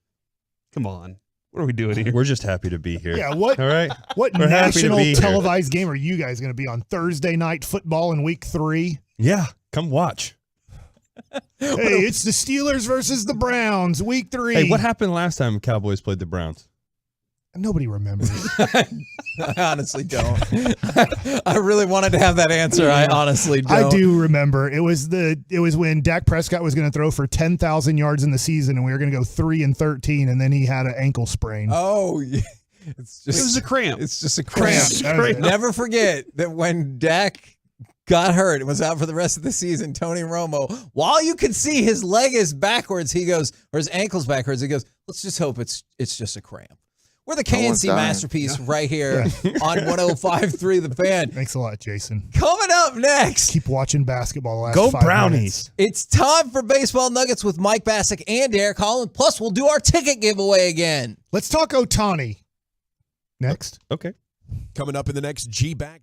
come on. What are we doing here? We're just happy to be here. Yeah, what? All right. What We're happy to national be here. televised game are you guys going to be on Thursday night football in week 3? Yeah, come watch. Hey, it's the Steelers versus the Browns, week 3. Hey, what happened last time Cowboys played the Browns? Nobody remembers. I honestly don't. I really wanted to have that answer. I honestly don't. I do remember. It was when Dak Prescott was going to throw for 10,000 yards in the season, and we were going to go 3-13, and then he had an ankle sprain. Oh, yeah. It was a cramp. It's just a cramp. Cramp. Never forget that when Dak got hurt and was out for the rest of the season, Tony Romo, while you could see his leg is backwards, he goes, or his ankle's backwards, he goes, let's just hope it's just a cramp. We're the KNC masterpiece right here on 105.3 The Fan. Thanks a lot, Jason. Coming up next. Keep watching basketball the last Go 5 Brownies. minutes. It's time for Baseball Nuggets with Mike Bassick and Derek Holland. Plus, we'll do our ticket giveaway again. Let's talk Ohtani. Next. Okay. Coming up in the next G-Bag.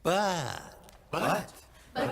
But Woo!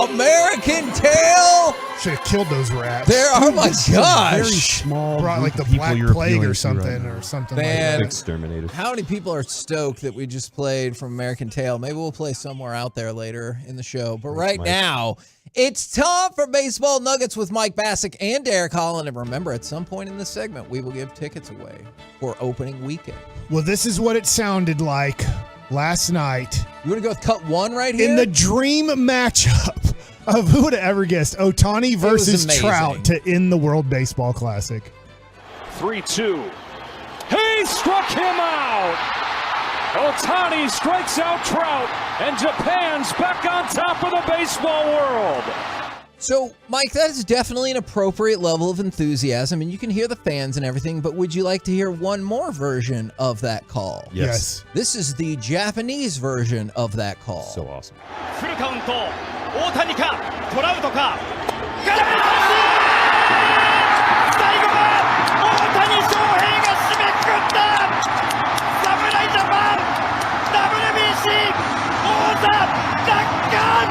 American Tail. Should have killed those rats. There, oh my gosh. Very small. Brought like the group of Black people you're Plague appealing or to something right now. or something Man. like that. Exterminated. How many people are stoked that we just played from American Tail? Maybe we'll play somewhere out there later in the show. But right now, it's time for Baseball Nuggets with Mike Bassick and Derek Holland. And remember, at some point in this segment, we will give tickets away for opening weekend. Well, this is what it sounded like last night. You want to go with cut one right here? In the dream matchup of who would have ever guessed Ohtani versus Trout to end the World Baseball Classic. 3-2. He struck him out. Ohtani strikes out Trout, and Japan's back on top of the baseball world. So, Mike, that is definitely an appropriate level of enthusiasm, and you can hear the fans and everything, but would you like to hear one more version of that call? Yes. This is the Japanese version of that call. So awesome. フルカウント、大谷か、トラウトか。最後は大谷翔平が締めくくった。侍ジャパン、WBC 王座奪還。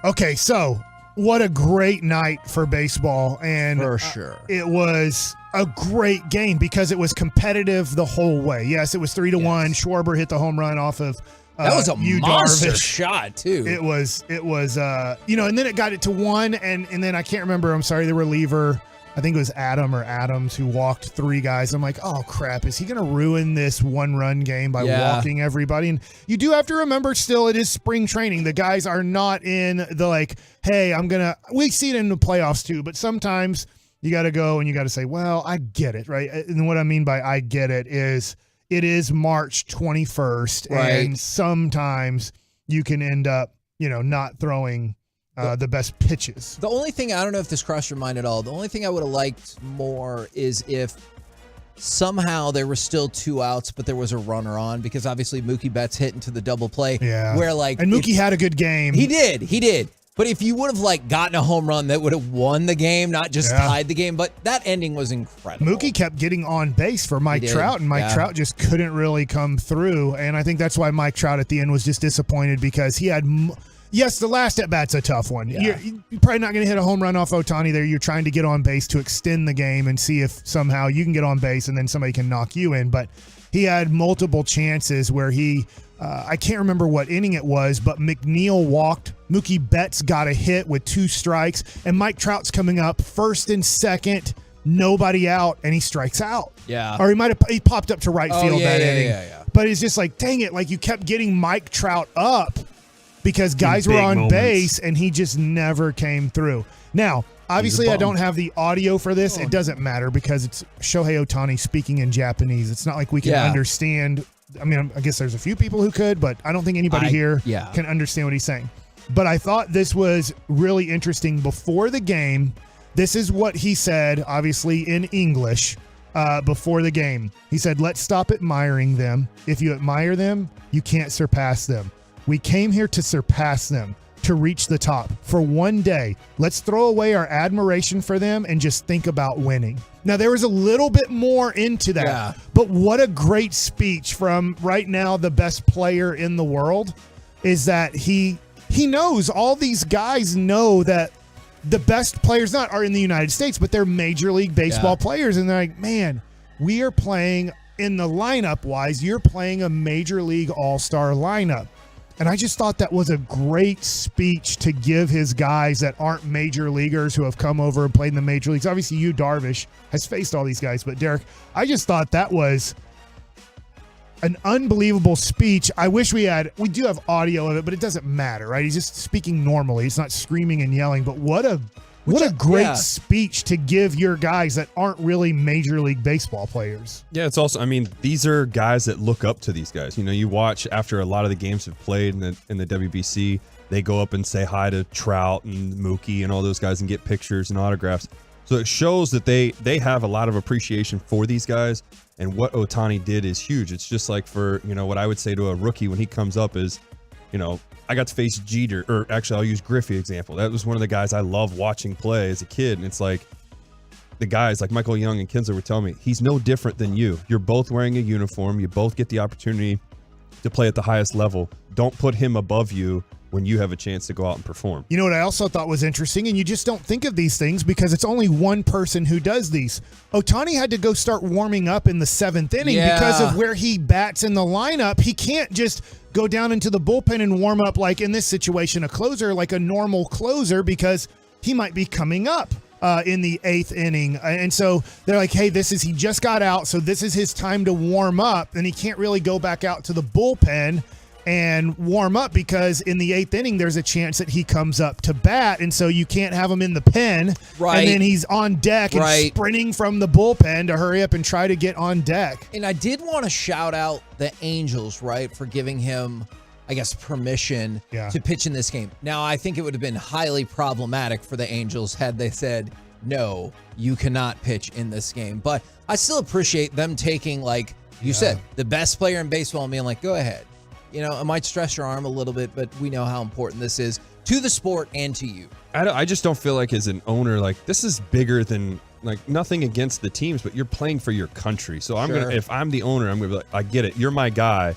Okay, so what a great night for baseball. And for sure. It was a great game because it was competitive the whole way. Yes, it was 3-1. Schwarber hit the home run off of that was a monster Darvish. shot, too. It was, and then it got it to 1, and then I can't remember, I'm sorry, the reliever, I think it was Adam or Adams, who walked 3 guys. I'm like, oh, crap, is he going to ruin this one-run game by walking everybody? And you do have to remember still it is spring training. The guys are not in the, like, hey, we see it in the playoffs too, but sometimes you got to go and you got to say, well, I get it, right? And what I mean by I get it is March 21st, right. And sometimes you can end up, not throwing the best pitches. The only thing, I don't know if this crossed your mind at all, the only thing I would have liked more is if somehow there were still 2 outs, but there was a runner on, because obviously Mookie Betts hit into the double play. Yeah. Where and Mookie had a good game. He did. But if you would have gotten a home run, that would have won the game, not just tied the game. But that ending was incredible. Mookie kept getting on base for Mike Trout, and Mike Trout just couldn't really come through. And I think that's why Mike Trout at the end was just disappointed, because he had, yes, the last at-bat's a tough one. Yeah. You're probably not going to hit a home run off Ohtani there. You're trying to get on base to extend the game and see if somehow you can get on base and then somebody can knock you in. But he had multiple chances where he I can't remember what inning it was, but McNeil walked. Mookie Betts got a hit with 2 strikes, and Mike Trout's coming up first and second, nobody out, and he strikes out. Yeah. Or he popped up to right field that inning. Yeah. But it's just like, dang it, like you kept getting Mike Trout up because guys were on base, and he just never came through. Now, obviously, I don't have the audio for this. It doesn't matter because it's Shohei Ohtani speaking in Japanese. It's not like we can understand. I mean, I guess there's a few people who could, but I don't think anybody here can understand what he's saying. But I thought this was really interesting before the game. This is what he said, obviously in English, before the game. He said, let's stop admiring them. If you admire them, you can't surpass them. We came here to surpass them, to reach the top. For one day, let's throw away our admiration for them and just think about winning. Now, there was a little bit more into that, but what a great speech from right now the best player in the world is that he knows, all these guys know that the best players are in the United States, but they're Major League Baseball players. And they're like, man, we are playing in the lineup-wise, you're playing a Major League All-Star lineup. And I just thought that was a great speech to give his guys that aren't major leaguers who have come over and played in the major leagues. Obviously, Darvish, has faced all these guys. But, Derek, I just thought that was an unbelievable speech. I wish we do have audio of it, but it doesn't matter, right? He's just speaking normally. He's not screaming and yelling. But what a great speech to give your guys that aren't really Major League Baseball players. Yeah, it's also, I mean, these are guys that look up to these guys. You watch after a lot of the games have played in the WBC, they go up and say hi to Trout and Mookie and all those guys and get pictures and autographs. So it shows that they have a lot of appreciation for these guys, and what Ohtani did is huge. It's just like for, what I would say to a rookie when he comes up is, I got to face Jeter, or actually I'll use Griffey example. That was one of the guys I loved watching play as a kid. And it's like, the guys like Michael Young and Kinsler were telling me, he's no different than you. You're both wearing a uniform. You both get the opportunity to play at the highest level. Don't put him above you when you have a chance to go out and perform. You know what I also thought was interesting, and you just don't think of these things because it's only one person who does these. Ohtani had to go start warming up in the 7th inning because of where he bats in the lineup. He can't just go down into the bullpen and warm up like in this situation, a closer, like a normal closer, because he might be coming up in the 8th inning. And so they're like, hey, he just got out, so this is his time to warm up, and he can't really go back out to the bullpen and warm up because in the 8th inning, there's a chance that he comes up to bat. And so you can't have him in the pen. Right. And then he's on deck and sprinting from the bullpen to hurry up and try to get on deck. And I did want to shout out the Angels, right, for giving him, I guess, permission to pitch in this game. Now, I think it would have been highly problematic for the Angels had they said, no, you cannot pitch in this game. But I still appreciate them taking, like you said, the best player in baseball and being like, go ahead. You know, it might stress your arm a little bit, but we know how important this is to the sport and to you. I just don't feel like as an owner, like this is bigger than like nothing against the teams, but you're playing for your country. So if I'm the owner, I'm gonna be like, I get it, you're my guy,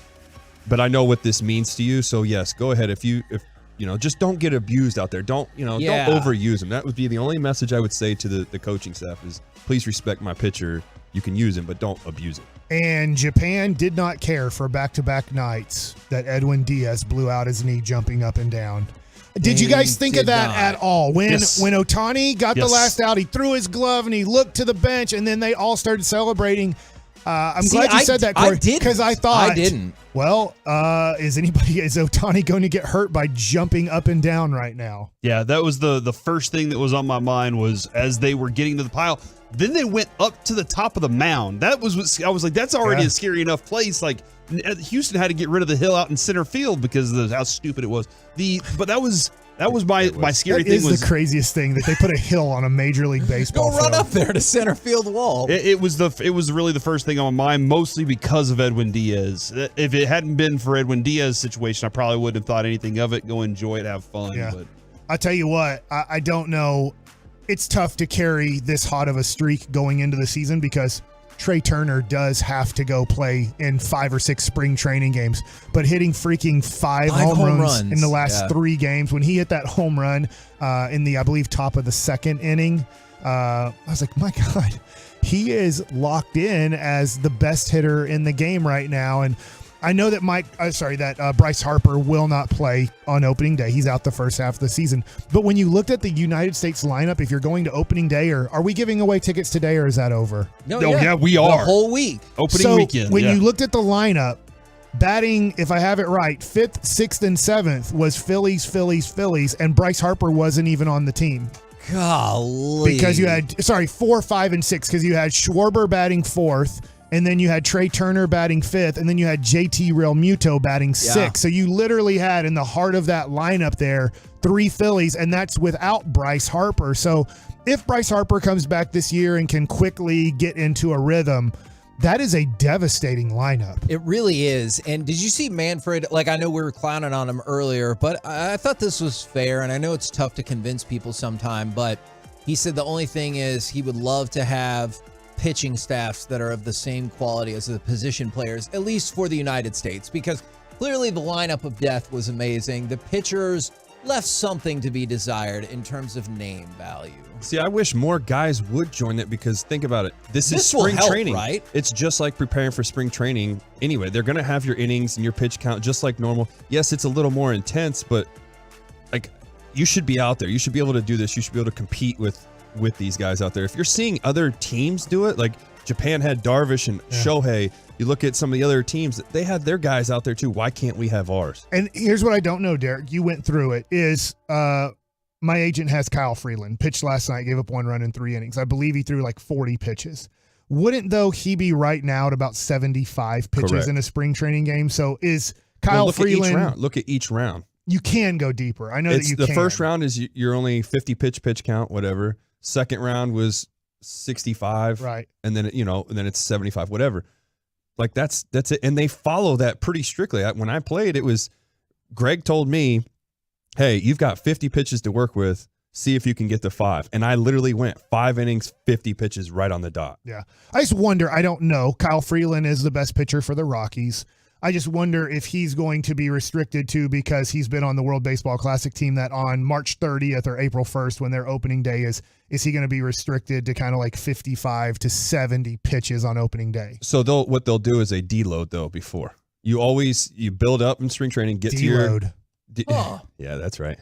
but I know what this means to you. So yes, go ahead. If you know, just don't get abused out there. Don't overuse them. That would be the only message I would say to the coaching staff is please respect my pitcher. You can use him, but don't abuse it. And Japan did not care for back-to-back nights that Edwin Diaz blew out his knee jumping up and down. Did you guys think of that at all? When Ohtani got the last out, he threw his glove and he looked to the bench, and then they all started celebrating. I'm glad you said that, Corey, because I thought, I didn't. Well, is Ohtani going to get hurt by jumping up and down right now? Yeah, that was the first thing that was on my mind was as they were getting to the pile. Then they went up to the top of the mound. That was what I was like, that's already a scary enough place. Like Houston had to get rid of the hill out in center field because of how stupid it was. But that was my scary thing. Was the craziest thing that they put a hill on a Major League Baseball field. Run up there to center field wall. It was really the first thing on my mind, mostly because of Edwin Diaz. If it hadn't been for Edwin Diaz's situation, I probably wouldn't have thought anything of it. Go enjoy it, have fun. Yeah. But I tell you what, I don't know. It's tough to carry this hot of a streak going into the season because Trey Turner does have to go play in 5 or 6 spring training games, but hitting freaking 5 home runs in the last 3 games. When he hit that home run in the, I believe, top of the 2nd inning, I was like, my God, he is locked in as the best hitter in the game right now. And I know that Bryce Harper will not play on opening day. He's out the first half of the season. But when you looked at the United States lineup, if you're going to opening day, or are we giving away tickets today, or is that over? No, we are. The whole week. Opening weekend. When you looked at the lineup, batting, if I have it right, 5th, 6th, and 7th was Phillies, and Bryce Harper wasn't even on the team. Golly. Because you had, 4, 5, and 6, because you had Schwarber batting 4th, and then you had Trey Turner batting 5th, and then you had JT Realmuto batting 6th. So you literally had in the heart of that lineup there 3 Phillies, and that's without Bryce Harper. So if Bryce Harper comes back this year and can quickly get into a rhythm, that is a devastating lineup. It really is. And did you see Manfred? Like, I know we were clowning on him earlier, but I thought this was fair, and I know it's tough to convince people sometime, but he said the only thing is he would love to have pitching staffs that are of the same quality as the position players, at least for the United States, because clearly the lineup of death was amazing. The pitchers left something to be desired in terms of name value. See, I wish more guys would join it because think about it. This is spring training, right? It's just like preparing for spring training. Anyway, they're going to have your innings and your pitch count just like normal. Yes, it's a little more intense, but like you should be out there. You should be able to do this. You should be able to compete with these guys out there. If you're seeing other teams do it, like Japan had Darvish and Shohei, you look at some of the other teams, they had their guys out there too. Why can't we have ours? And here's what I don't know, Derek. You went through it. My agent has Kyle Freeland. Pitched last night, gave up 1 run in 3 innings. I believe he threw like 40 pitches. Wouldn't, though, he be right now at about 75 pitches in a spring training game? So is Kyle Freeland... Look at each round. You can go deeper. I know that you can. The first round is you're only 50 pitch count, whatever. Second round was 65. Right. And then, and then it's 75, whatever. Like that's it. And they follow that pretty strictly. When I played, it was Greg told me, hey, you've got 50 pitches to work with. See if you can get to 5. And I literally went 5 innings, 50 pitches right on the dot. Yeah. I just wonder, I don't know. Kyle Freeland is the best pitcher for the Rockies. I just wonder if he's going to be restricted to because he's been on the World Baseball Classic team that on March 30th or April 1st when their opening day is he going to be restricted to kind of like 55 to 70 pitches on opening day? So what they'll do is a deload though before. You build up in spring training, get Deload. to your Yeah, that's right.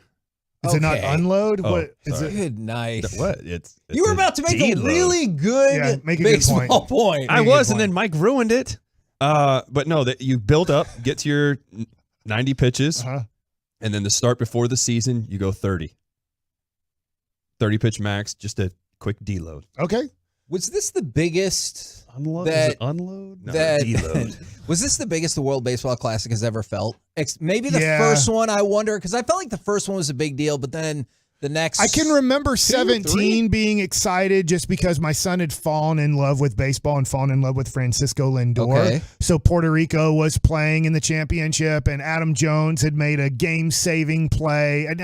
Is it not unload? Oh, What is sorry. it? Good night. What? It's You were about to make a deload. really good make a good baseball point. I was, and then Mike ruined it. But no, that you build up, get to your 90 pitches, and then to start before the season, you go 30. 30 pitch max, just a quick deload. Okay. Was this the biggest unload? That, Is it unload? No, that deload. Was this the biggest the World Baseball Classic has ever felt? Maybe the Yeah. first one, I wonder, because I felt like the first one was a big deal, but then the next. I can remember 17 3? being excited just because my son had fallen in love with baseball and fallen in love with Francisco Lindor. Okay. So Puerto Rico was playing in the championship and Adam Jones had made a game-saving play. And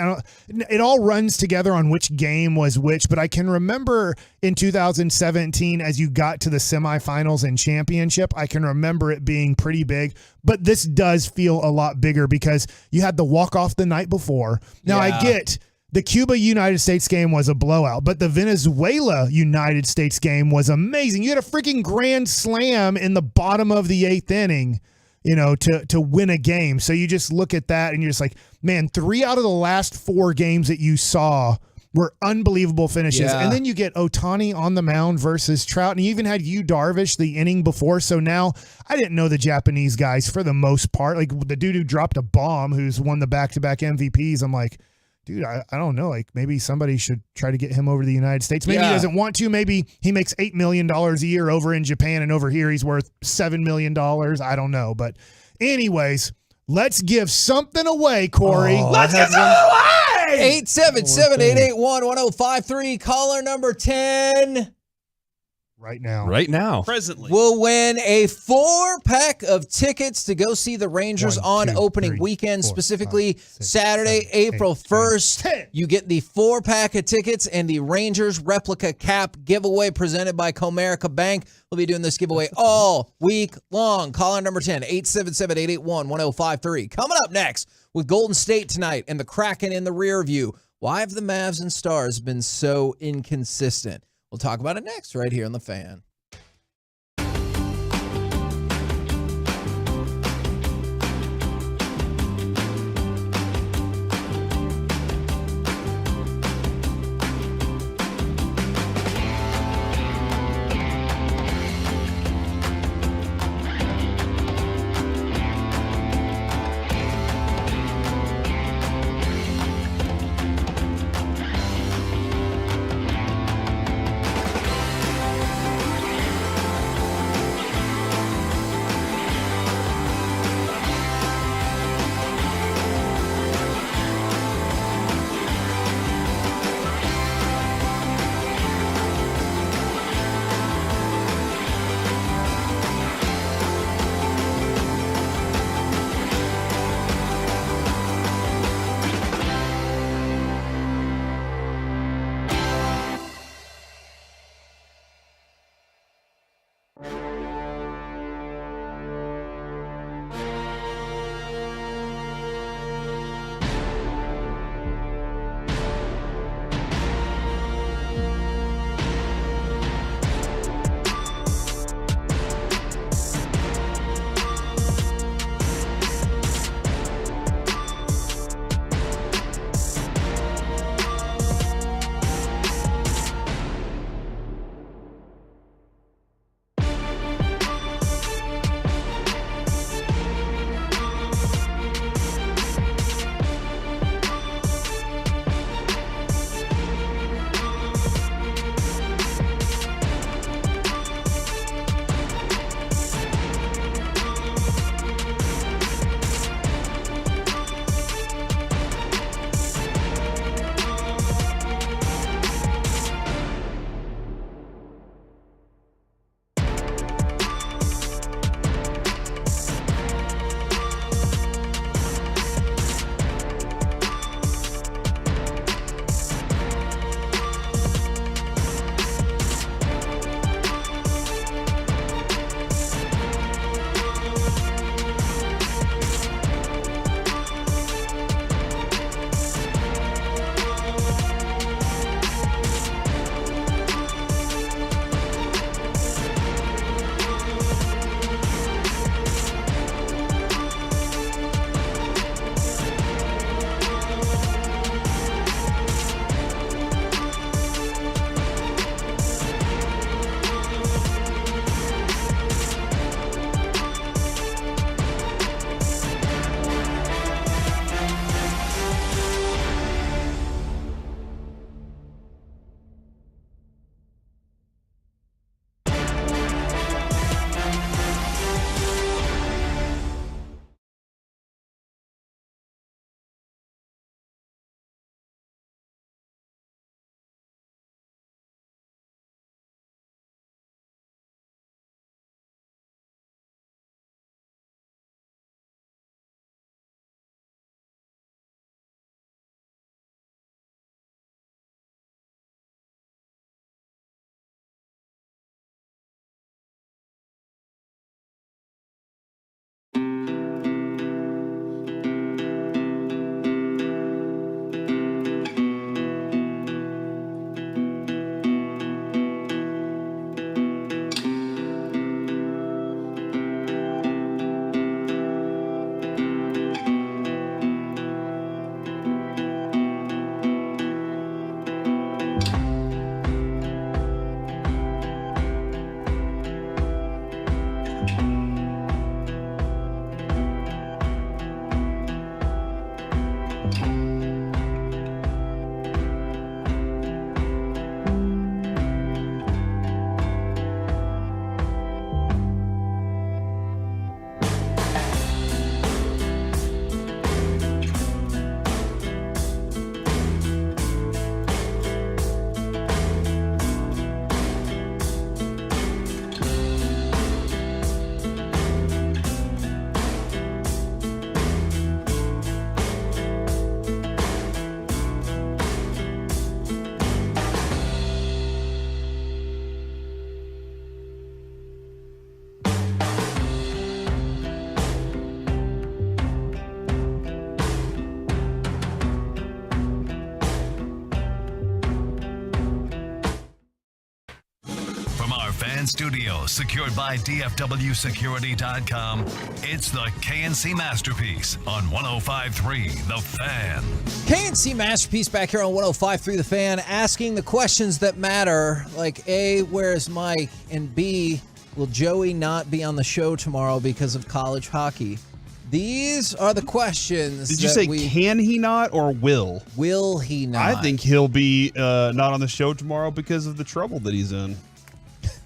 it all runs together on which game was which, but I can remember in 2017 as you got to the semifinals and championship, I can remember it being pretty big. But this does feel a lot bigger because you had the walk-off the night before. Now, I get the Cuba-United States game was a blowout, but the Venezuela-United States game was amazing. You had a freaking grand slam in the bottom of the 8th inning, to win a game. So you just look at that and you're just like, man, 3 out of the last 4 games that you saw were unbelievable finishes. Yeah. And then you get Ohtani on the mound versus Trout, and you even had Yu Darvish the inning before. So now I didn't know the Japanese guys for the most part. Like the dude who dropped a bomb who's won the back-to-back MVPs, I'm like, dude, I don't know. Like maybe somebody should try to get him over to the United States. Maybe he doesn't want to. Maybe he makes $8 million a year over in Japan and over here he's worth $7 million. I don't know. But anyways, let's give something away, Corey. Let's give something away! 877-881-1053. Caller number 10. Right now. Right now. Presently. Will win a 4-pack of tickets to go see the Rangers 1, 2, opening 3, weekend, 4, specifically 5, 6, Saturday, 7, 8, April 1st. 10. You get the 4-pack of tickets and the Rangers replica cap giveaway presented by Comerica Bank. We'll be doing this giveaway all week long. Caller number 10, 877-881-1053. Coming up next with Golden State tonight and the Kraken in the rear view. Why have the Mavs and Stars been so inconsistent? We'll talk about it next right here on The Fan. Studio, secured by DFWsecurity.com. It's the KNC Masterpiece on 105.3 The Fan. KNC Masterpiece back here on 105.3 The Fan, asking the questions that matter, like A, where's Mike? And B, will Joey not be on the show tomorrow because of college hockey? These are the questions. Did you say can he not or will? Will he not? I think he'll be not on the show tomorrow because of the trouble that he's in.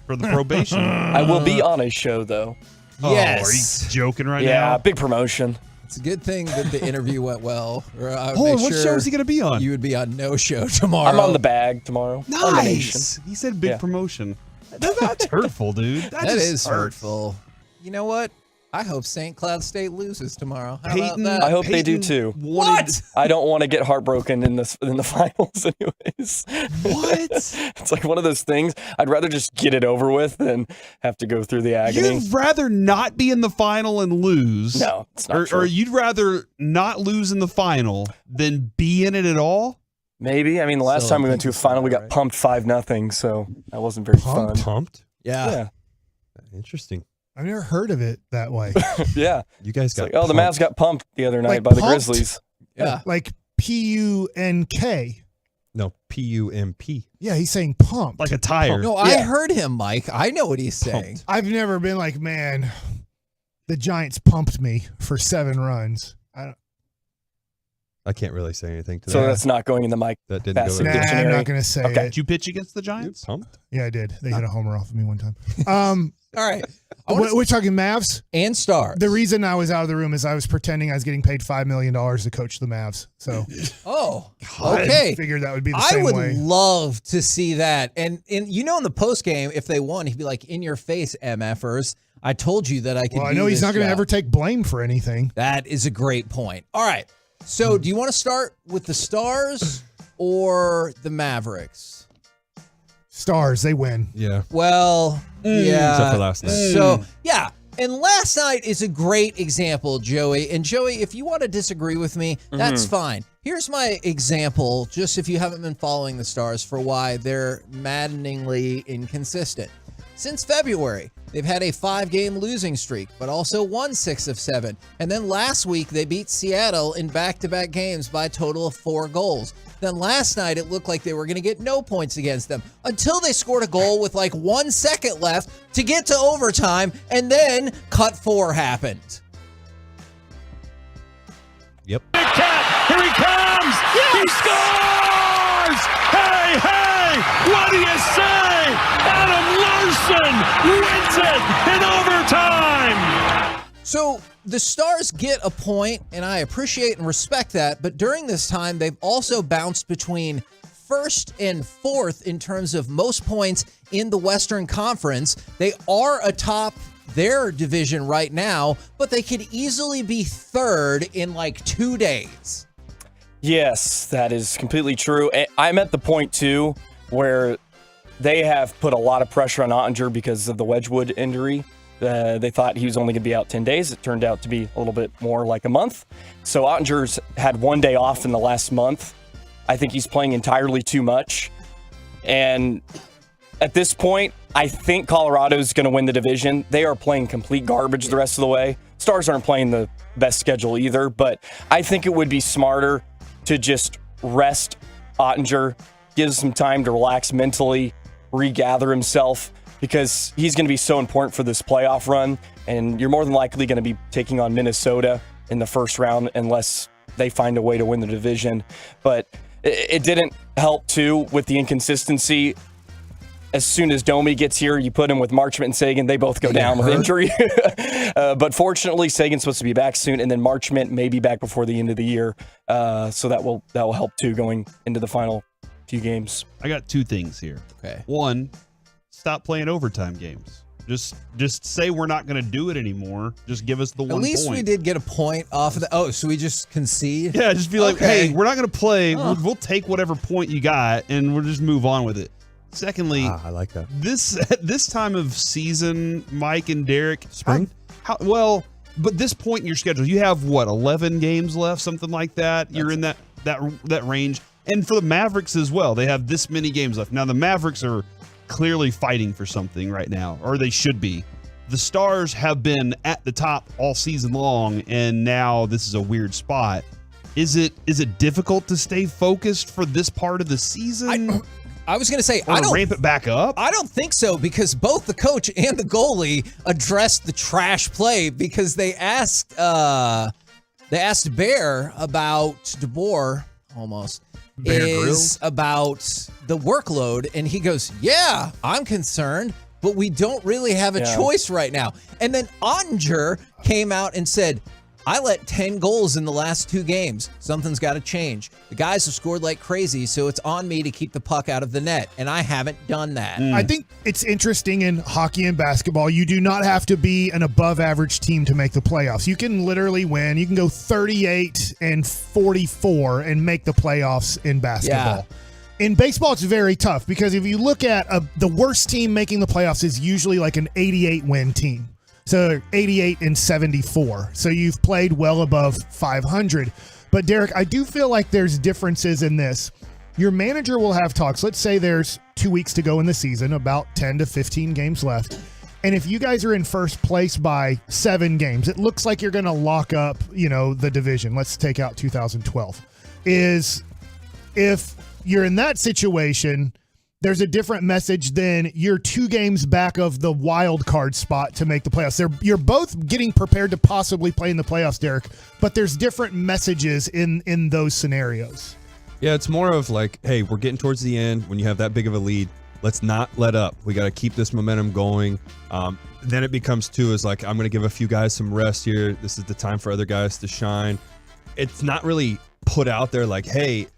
For the probation. I will be on a show, though. Yes. Oh, are you joking right now? Yeah, big promotion. It's a good thing that the interview went well. What show is he going to be on? You would be on no show tomorrow. I'm on the bag tomorrow. Nice. He said big promotion. That's hurtful, dude. That is hurtful. You know what? I hope St. Cloud State loses tomorrow. How about that? I hope they do too. What? I don't want to get heartbroken in the finals, anyways. What? It's like one of those things. I'd rather just get it over with than have to go through the agony. You'd rather not be in the final and lose. No, it's not true. Or you'd rather not lose in the final than be in it at all? Maybe. I mean, the last time we went to a final, we got pumped 5-0, so that wasn't very fun. Pumped? Yeah. Interesting. I've never heard of it that way. Yeah. You guys got the Mavs got pumped the other night by the Grizzlies. Yeah. Like P-U-N-K. No, P-U-M-P. Yeah, he's saying pumped. Like a tire. No, I heard him, Mike. I know what he's saying. I've never been like, man, the Giants pumped me for 7 runs. I can't really say anything to that. So that's not going in the mic. That didn't go in. Nah, I'm not going to say it. Did you pitch against the Giants? Pumped? Yeah, I did. They hit a homer off of me one time. All right. We're talking Mavs and Stars. The reason I was out of the room is I was pretending I was getting paid $5 million to coach the Mavs. So, okay. I figured that would be the same way. I way. would love to see that. And in the post game, if they won, he'd be like, "In your face, MFers. I told you that I could." Well, I know he's not going to ever take blame for anything. That is a great point. All right. So, do you want to start with the Stars or the Mavericks? Stars, they win. Yeah. Well, yeah. Except for last night. So, yeah. And last night is a great example, Joey. And Joey, if you want to disagree with me, that's fine. Here's my example, just if you haven't been following the Stars, for why they're maddeningly inconsistent. Since February, they've had a 5-game losing streak, but also won 6 of 7. And then last week, they beat Seattle in back-to-back games by a total of 4 goals. Then last night, it looked like they were going to get no points against them until they scored a goal with like 1 second left to get to overtime, and then cut 4 happened. Yep. Big Cat, here he comes! He scores! Hey, hey! What do you say? Adam Larson wins it in overtime! So the Stars get a point, and I appreciate and respect that, but during this time, they've also bounced between 1st and 4th in terms of most points in the Western Conference. They are atop their division right now, but they could easily be 3rd in like 2 days. Yes, that is completely true. I'm at the point, too, where they have put a lot of pressure on Ottinger because of the Wedgwood injury. They thought he was only going to be out 10 days. It turned out to be a little bit more like a month. So Ottinger's had 1 day off in the last month. I think he's playing entirely too much. And at this point, I think Colorado's going to win the division. They are playing complete garbage the rest of the way. Stars aren't playing the best schedule either, but I think it would be smarter to just rest Ottinger, give some time to relax mentally, regather himself, because he's going to be so important for this playoff run, and you're more than likely going to be taking on Minnesota in the first round unless they find a way to win the division. But it didn't help, too, with the inconsistency. As soon as Domi gets here, you put him with Marchment and Sagan, they both go down with injury. But fortunately, Sagan's supposed to be back soon, and then Marchment may be back before the end of the year. So that will help, too, going into the final few games. I got 2 things here. Okay. One, stop playing overtime games. Just say we're not going to do it anymore. Just give us the 1 point. At least we did get a point off of the. Oh, so we just concede? Yeah, just be like, hey, we're not going to play. We'll take whatever point you got, and we'll just move on with it. Secondly, I like that. This time of season, Mike and Derek, spring. But this point in your schedule, you have what, 11 games left, something like that. You're in that range, and for the Mavericks as well, they have this many games left. Now the Mavericks are clearly fighting for something right now, or they should be. The Stars have been at the top all season long, and now this is a weird spot. Is it difficult to stay focused for this part of the season? I was going to say, I don't ramp it back up. I don't think so, because both the coach and the goalie addressed the trash play, because they asked Bear about DeBoer almost about the workload, and he goes, "Yeah, I'm concerned, but we don't really have a choice right now." And then Ottinger came out and said, "I let 10 goals in the last 2 games. Something's got to change. The guys have scored like crazy, so it's on me to keep the puck out of the net, and I haven't done that." I think it's interesting in hockey and basketball. You do not have to be an above-average team to make the playoffs. You can literally win. You can go 38-44 and make the playoffs in basketball. Yeah. In baseball, it's very tough, because if you look at the worst team making the playoffs is usually like an 88-win team. So 88-74. So you've played well above 500. But Derek, I do feel like there's differences in this. Your manager will have talks. Let's say there's 2 weeks to go in the season, about 10 to 15 games left. And if you guys are in first place by 7 games, it looks like you're going to lock up, the division. Let's take out 2012. If you're in that situation, there's a different message than you're 2 games back of the wild card spot to make the playoffs. You're both getting prepared to possibly play in the playoffs, Derek, but there's different messages in those scenarios. Yeah, it's more of like, hey, we're getting towards the end. When you have that big of a lead, let's not let up. We got to keep this momentum going. Then it becomes too is like, I'm going to give a few guys some rest here. This is the time for other guys to shine. It's not really put out there like, hey,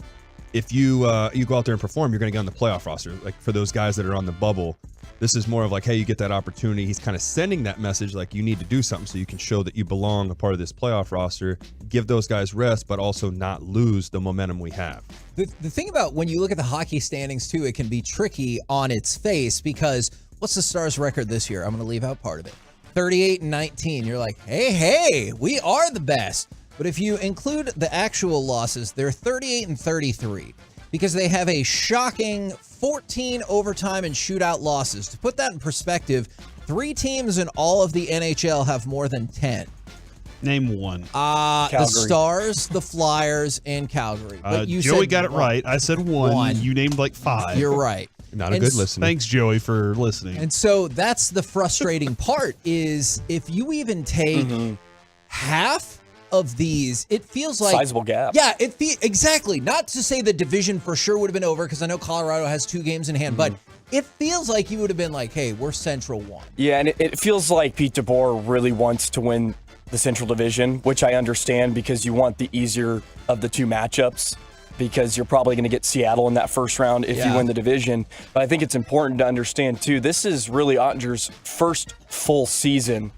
if you go out there and perform, you're going to get on the playoff roster. Like for those guys that are on the bubble, this is more of like, hey, you get that opportunity. He's kind of sending that message like you need to do something so you can show that you belong a part of this playoff roster. Give those guys rest, but also not lose the momentum we have. The thing about when you look at the hockey standings too, it can be tricky on its face, because what's the Stars' record this year? I'm going to leave out part of it. 38-19. You're like, hey, we are the best. But if you include the actual losses, they're 38-33, because they have a shocking 14 overtime and shootout losses. To put that in perspective, 3 teams in all of the NHL have more than 10. Name one. The Stars, the Flyers, and Calgary. But Joey got it right. I said one. You named like 5. You're right. Not a good listener. Thanks, Joey, for listening. And so that's the frustrating part, is if you even take half of these, it feels like sizable gap. Yeah, exactly. Not to say the division for sure would have been over, because I know Colorado has 2 games in hand, but it feels like you would have been like, hey, we're Central 1. Yeah, and it feels like Pete DeBoer really wants to win the Central Division, which I understand, because you want the easier of the 2 matchups, because you're probably going to get Seattle in that first round if you win the division. But I think it's important to understand too, this is really Ottinger's first full season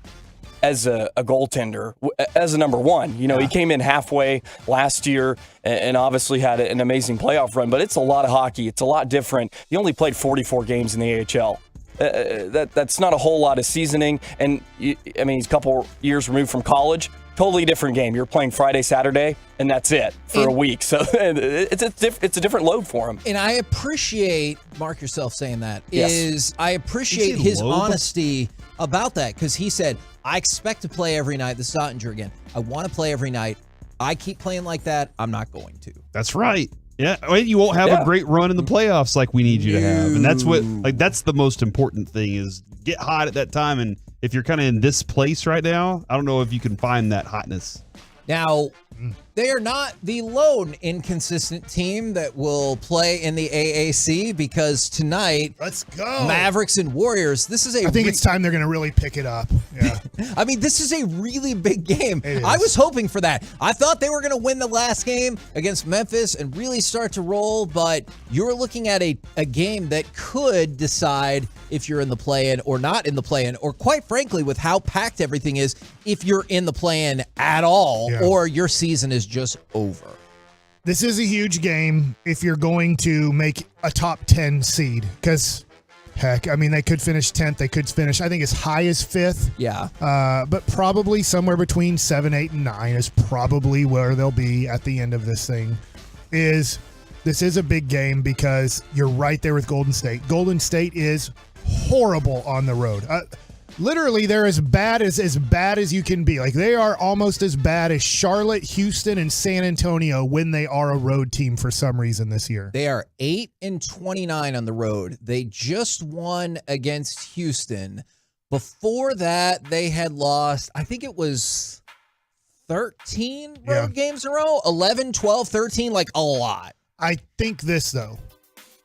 as a goaltender, as a number 1. He came in halfway last year and obviously had an amazing playoff run, but it's a lot of hockey. It's a lot different. He only played 44 games in the AHL. That's not a whole lot of seasoning. And he's a couple years removed from college. Totally different game. You're playing Friday, Saturday, and that's it for a week. So it's a different load for him. And I appreciate, mark yourself saying that, Yes. I appreciate his honesty about that, because he said, I expect to play every night. This is Ottinger again. I want to play every night. I keep playing like that. I'm not going to. That's right. Yeah, you won't have a great run in the playoffs like we need you to have. And that's the most important thing, is get hot at that time. And if you're kind of in this place right now, I don't know if you can find that hotness. Now, they are not the lone inconsistent team that will play in the AAC because tonight, let's go Mavericks and Warriors. This is I think it's time they're going to really pick it up. Yeah. I mean, this is a really big game. It is. I was hoping for that. I thought they were going to win the last game against Memphis and really start to roll, but you're looking at a game that could decide if you're in the play-in or not in the play-in, or quite frankly, with how packed everything is, if you're in the play-in at all, or your season is just over. This is a huge game if you're going to make a top 10 seed, because heck, I mean, they could finish 10th. They could finish, I think, as high as 5th. Yeah. But probably somewhere between 7, 8, and 9 is probably where they'll be at the end of this thing. This is a big game because you're right there with Golden State. Golden State is horrible on the road. Literally, they're as bad as you can be. Like, they are almost as bad as Charlotte, Houston, and San Antonio when they are a road team for some reason this year. They are 8-29 on the road. They just won against Houston. Before that, they had lost, I think it was 13 road games in a row, 11, 12, 13, like a lot. I think this, though.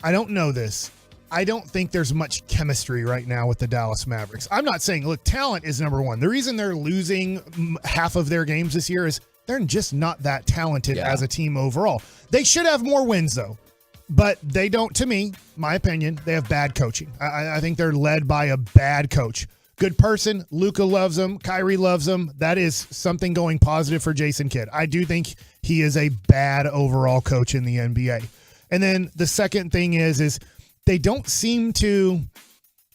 I don't know this. I don't think there's much chemistry right now with the Dallas Mavericks. I'm not saying, look, talent is number one. The reason they're losing half of their games this year is they're just not that talented as a team overall. They should have more wins, though. But they don't, to me, my opinion, they have bad coaching. I think they're led by a bad coach. Good person. Luka loves him. Kyrie loves him. That is something going positive for Jason Kidd. I do think he is a bad overall coach in the NBA. And then the second thing is they don't seem to,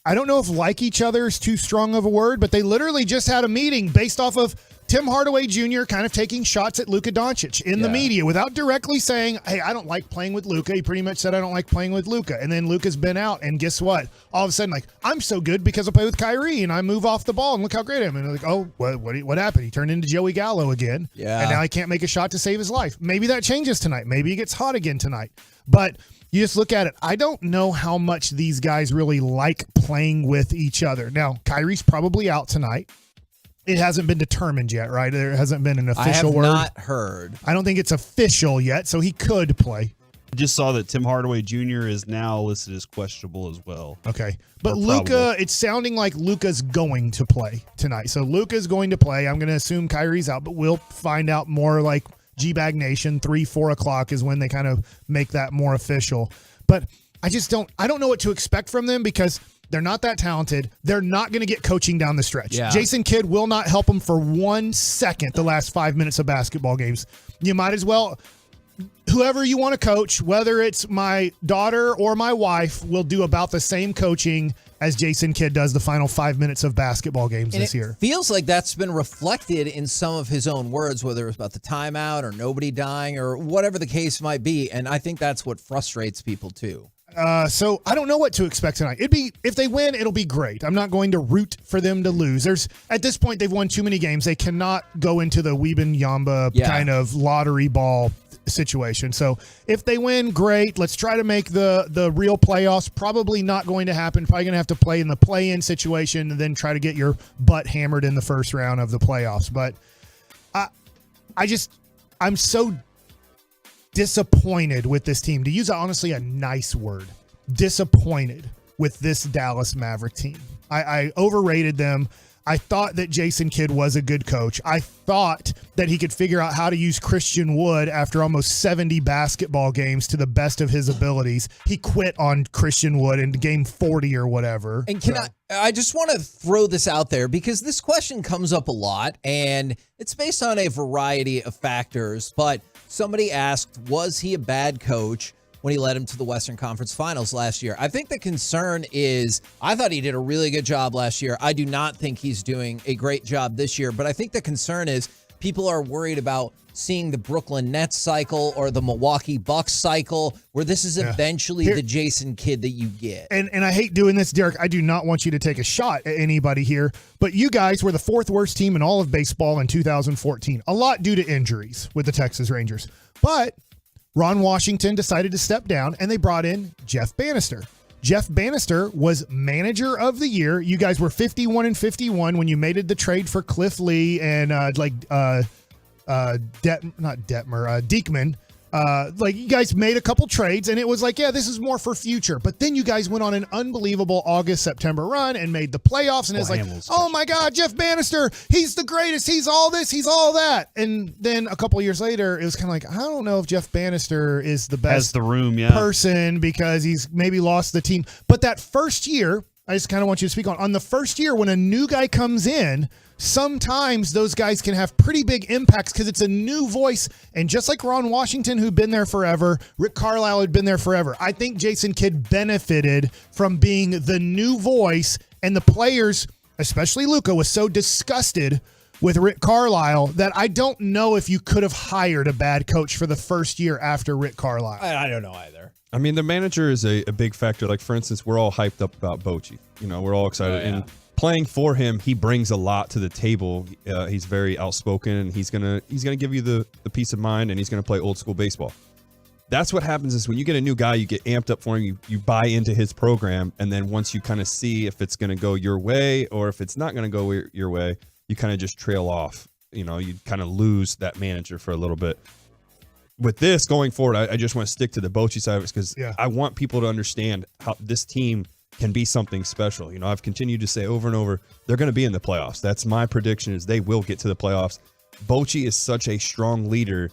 I don't know if like each other is too strong of a word, but they literally just had a meeting based off of Tim Hardaway Jr. kind of taking shots at Luka Doncic in the media without directly saying, hey, I don't like playing with Luka. He pretty much said, I don't like playing with Luka. And then Luka's been out, and guess what? All of a sudden, like, I'm so good because I play with Kyrie and I move off the ball and look how great I am. And they're like, oh, what happened? He turned into Joey Gallo again. Yeah. And now he can't make a shot to save his life. Maybe that changes tonight. Maybe he gets hot again tonight. But you just look at it. I don't know how much these guys really like playing with each other. Now, Kyrie's probably out tonight. It hasn't been determined yet, right? There hasn't been an official word. I have not heard. I don't think it's official yet, so he could play. I just saw that Tim Hardaway Jr. is now listed as questionable as well. Okay. But Luka, it's sounding like Luka's going to play tonight. So Luka's going to play. I'm going to assume Kyrie's out, but we'll find out more like G-Bag Nation. 3-4 o'clock is when they kind of make that more official. But I don't know what to expect from them because they're not that talented. They're not going to get coaching down the stretch. Yeah. Jason Kidd will not help them for 1 second the last 5 minutes of basketball games. You might as well, whoever you want to coach, whether it's my daughter or my wife, will do about the same coaching as Jason Kidd does the final 5 minutes of basketball games this year. Feels like that's been reflected in some of his own words, whether it's about the timeout or nobody dying or whatever the case might be. And I think that's what frustrates people too. So I don't know what to expect tonight. If they win, it'll be great. I'm not going to root for them to lose. At this point, they've won too many games. They cannot go into the Weeben-Yamba kind of lottery ball situation. So if they win, great. Let's try to make the real playoffs. Probably not going to happen. Probably going to have to play in the play-in situation and then try to get your butt hammered in the first round of the playoffs. But I'm so disappointed with this team, to use honestly a nice word, disappointed with this Dallas Maverick team. I overrated them. I thought that Jason Kidd was a good coach. I thought that he could figure out how to use Christian Wood after almost 70 basketball games to the best of his abilities. He quit on Christian Wood in game 40 or whatever. And I just want to throw this out there because this question comes up a lot and it's based on a variety of factors. But somebody asked, was he a bad coach when he led him to the Western Conference Finals last year? I think the concern is, I thought he did a really good job last year. I do not think he's doing a great job this year, but I think the concern is people are worried about seeing the Brooklyn Nets cycle or the Milwaukee Bucks cycle, where this is eventually the Jason Kidd that you get. And I hate doing this, Derek. I do not want you to take a shot at anybody here, but you guys were the fourth worst team in all of baseball in 2014. A lot due to injuries with the Texas Rangers. But Ron Washington decided to step down, and they brought in Jeff Bannister. Jeff Bannister was manager of the year. You guys were 51-51 when you made the trade for Cliff Lee and Diekman. Like you guys made a couple trades and it was like, yeah, this is more for future. But then you guys went on an unbelievable August-September run and made the playoffs. And it's like, oh my God, Jeff Bannister, he's the greatest. He's all this, he's all that. And then a couple years later, it was kind of like, I don't know if Jeff Bannister is the best Has the room, person because he's maybe lost the team. But that first year, I just kind of want you to speak on the first year when a new guy comes in, sometimes those guys can have pretty big impacts because it's a new voice. And just like Ron Washington, who'd been there forever, Rick Carlisle had been there forever. I think Jason Kidd benefited from being the new voice, and the players, especially Luka, was so disgusted with Rick Carlisle that I don't know if you could have hired a bad coach for the first year after Rick Carlisle. I don't know either. I mean, the manager is a big factor. Like, for instance, we're all hyped up about Bochy. You know, we're all excited. And playing for him, he brings a lot to the table. He's very outspoken, and he's gonna give you the peace of mind, and he's gonna play old school baseball. That's what happens is when you get a new guy, you get amped up for him, you buy into his program, and then once you kind of see if it's gonna go your way or if it's not gonna go your way, you kind of just trail off. You know, you kind of lose that manager for a little bit. With this going forward, I just want to stick to the Bochy side of it because I want people to understand how this team can be something special. You know, I've continued to say over and over, they're going to be in the playoffs. That's my prediction, is they will get to the playoffs. Bochy is such a strong leader,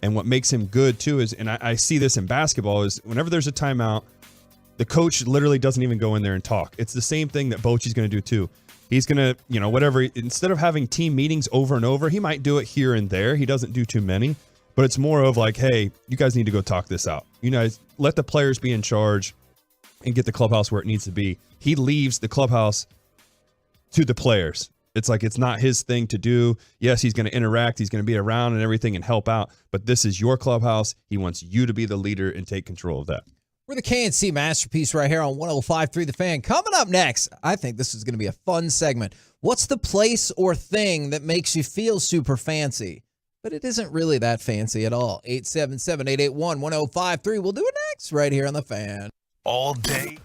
and what makes him good too is, and I see this in basketball, is whenever there's a timeout, the coach literally doesn't even go in there and talk. It's the same thing that Bochy's going to do too. He's going to, you know, whatever, instead of having team meetings over and over, he might do it here and there. He doesn't do too many. But it's more of like, hey, you guys need to go talk this out. You guys let the players be in charge and get the clubhouse where it needs to be. He leaves the clubhouse to the players. It's like it's not his thing to do. Yes, he's going to interact. He's going to be around and everything and help out. But this is your clubhouse. He wants you to be the leader and take control of that. We're the KNC Masterpiece right here on 105.3 The Fan. Coming up next, I think this is going to be a fun segment. What's the place or thing that makes you feel super fancy? But it isn't really that fancy at all. 877-881-1053. We'll do it next right here on The Fan. All day.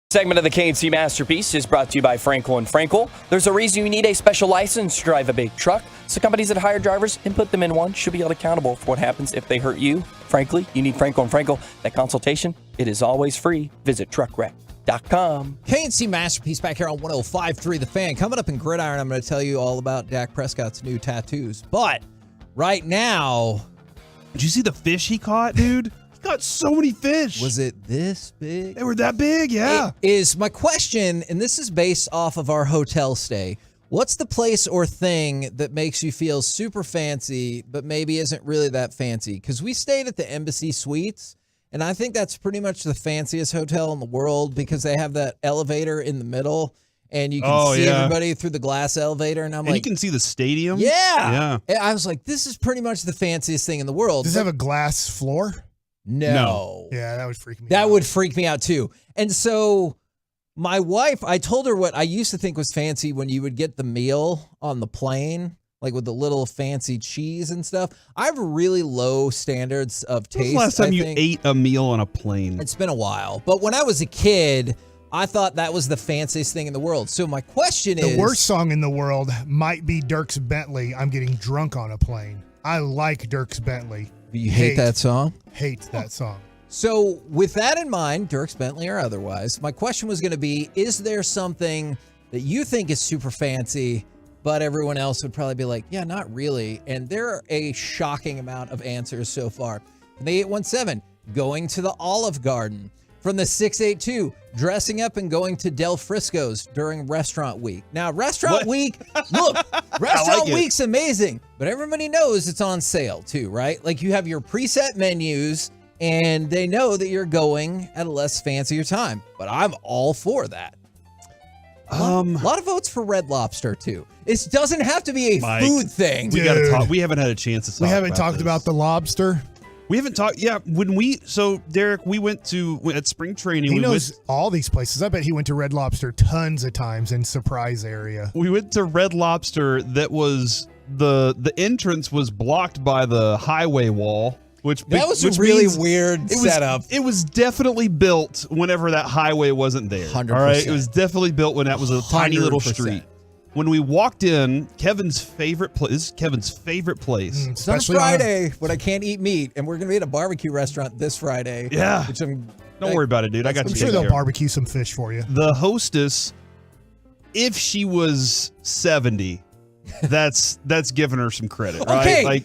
Segment of the KNC Masterpiece is brought to you by Frankel & Frankel. There's a reason you need a special license to drive a big truck. So companies that hire drivers and put them in one should be held accountable for what happens if they hurt you. Frankly, you need Frankel & Frankel. That consultation, it is always free. Visit truckwreck.com. KNC Masterpiece back here on 105.3 The Fan. Coming up in Gridiron, I'm going to tell you all about Dak Prescott's new tattoos. But right now... Did you see the fish he caught, dude? Got so many fish. Was it this big? They were that big, yeah. It is my question, and this is based off of our hotel stay. What's the place or thing that makes you feel super fancy, but maybe isn't really that fancy? Because we stayed at the Embassy Suites, and I think that's pretty much the fanciest hotel in the world because they have that elevator in the middle, and you can see everybody through the glass elevator. And you can see the stadium. Yeah. I was like, this is pretty much the fanciest thing in the world. Does it have a glass floor? No. Yeah, that would freak me out. That would freak me out too. And so my wife, I told her what I used to think was fancy when you would get the meal on the plane, like with the little fancy cheese and stuff. I have really low standards of taste. When was the last time you ate a meal on a plane? It's been a while. But when I was a kid, I thought that was the fanciest thing in the world. So my question is... The worst song in the world might be Dierks Bentley, I'm Getting Drunk on a Plane. I like Dierks Bentley. You hate that song? Hate that song. So with that in mind, Dierks Bentley or otherwise, my question was going to be, is there something that you think is super fancy, but everyone else would probably be like, yeah, not really. And there are a shocking amount of answers so far. From the 817, going to the Olive Garden. From the 682, dressing up and going to Del Frisco's during restaurant week. Now, restaurant week, look, restaurant week's amazing, but everybody knows it's on sale too, right? Like you have your preset menus and they know that you're going at a less fancier time, but I'm all for that. A lot of votes for Red Lobster too. It doesn't have to be a food thing. We gotta talk. We haven't had a chance to talk. We haven't talked about the lobster. We haven't talked. Yeah, so Derek, we went at spring training. He knows all these places. I bet he went to Red Lobster tons of times in Surprise area. We went to Red Lobster. That was the entrance was blocked by the highway wall, which a really weird setup. It was definitely built whenever that highway wasn't there. 100%. All right, it was definitely built when that was a tiny little street. When we walked in, Kevin's favorite place. It's on Friday when I can't eat meat, and we're gonna be at a barbecue restaurant this Friday. Yeah, don't worry about it, dude. I got you. I'm sure they'll barbecue some fish for you. The hostess, if she was 70, that's giving her some credit, right? Okay, like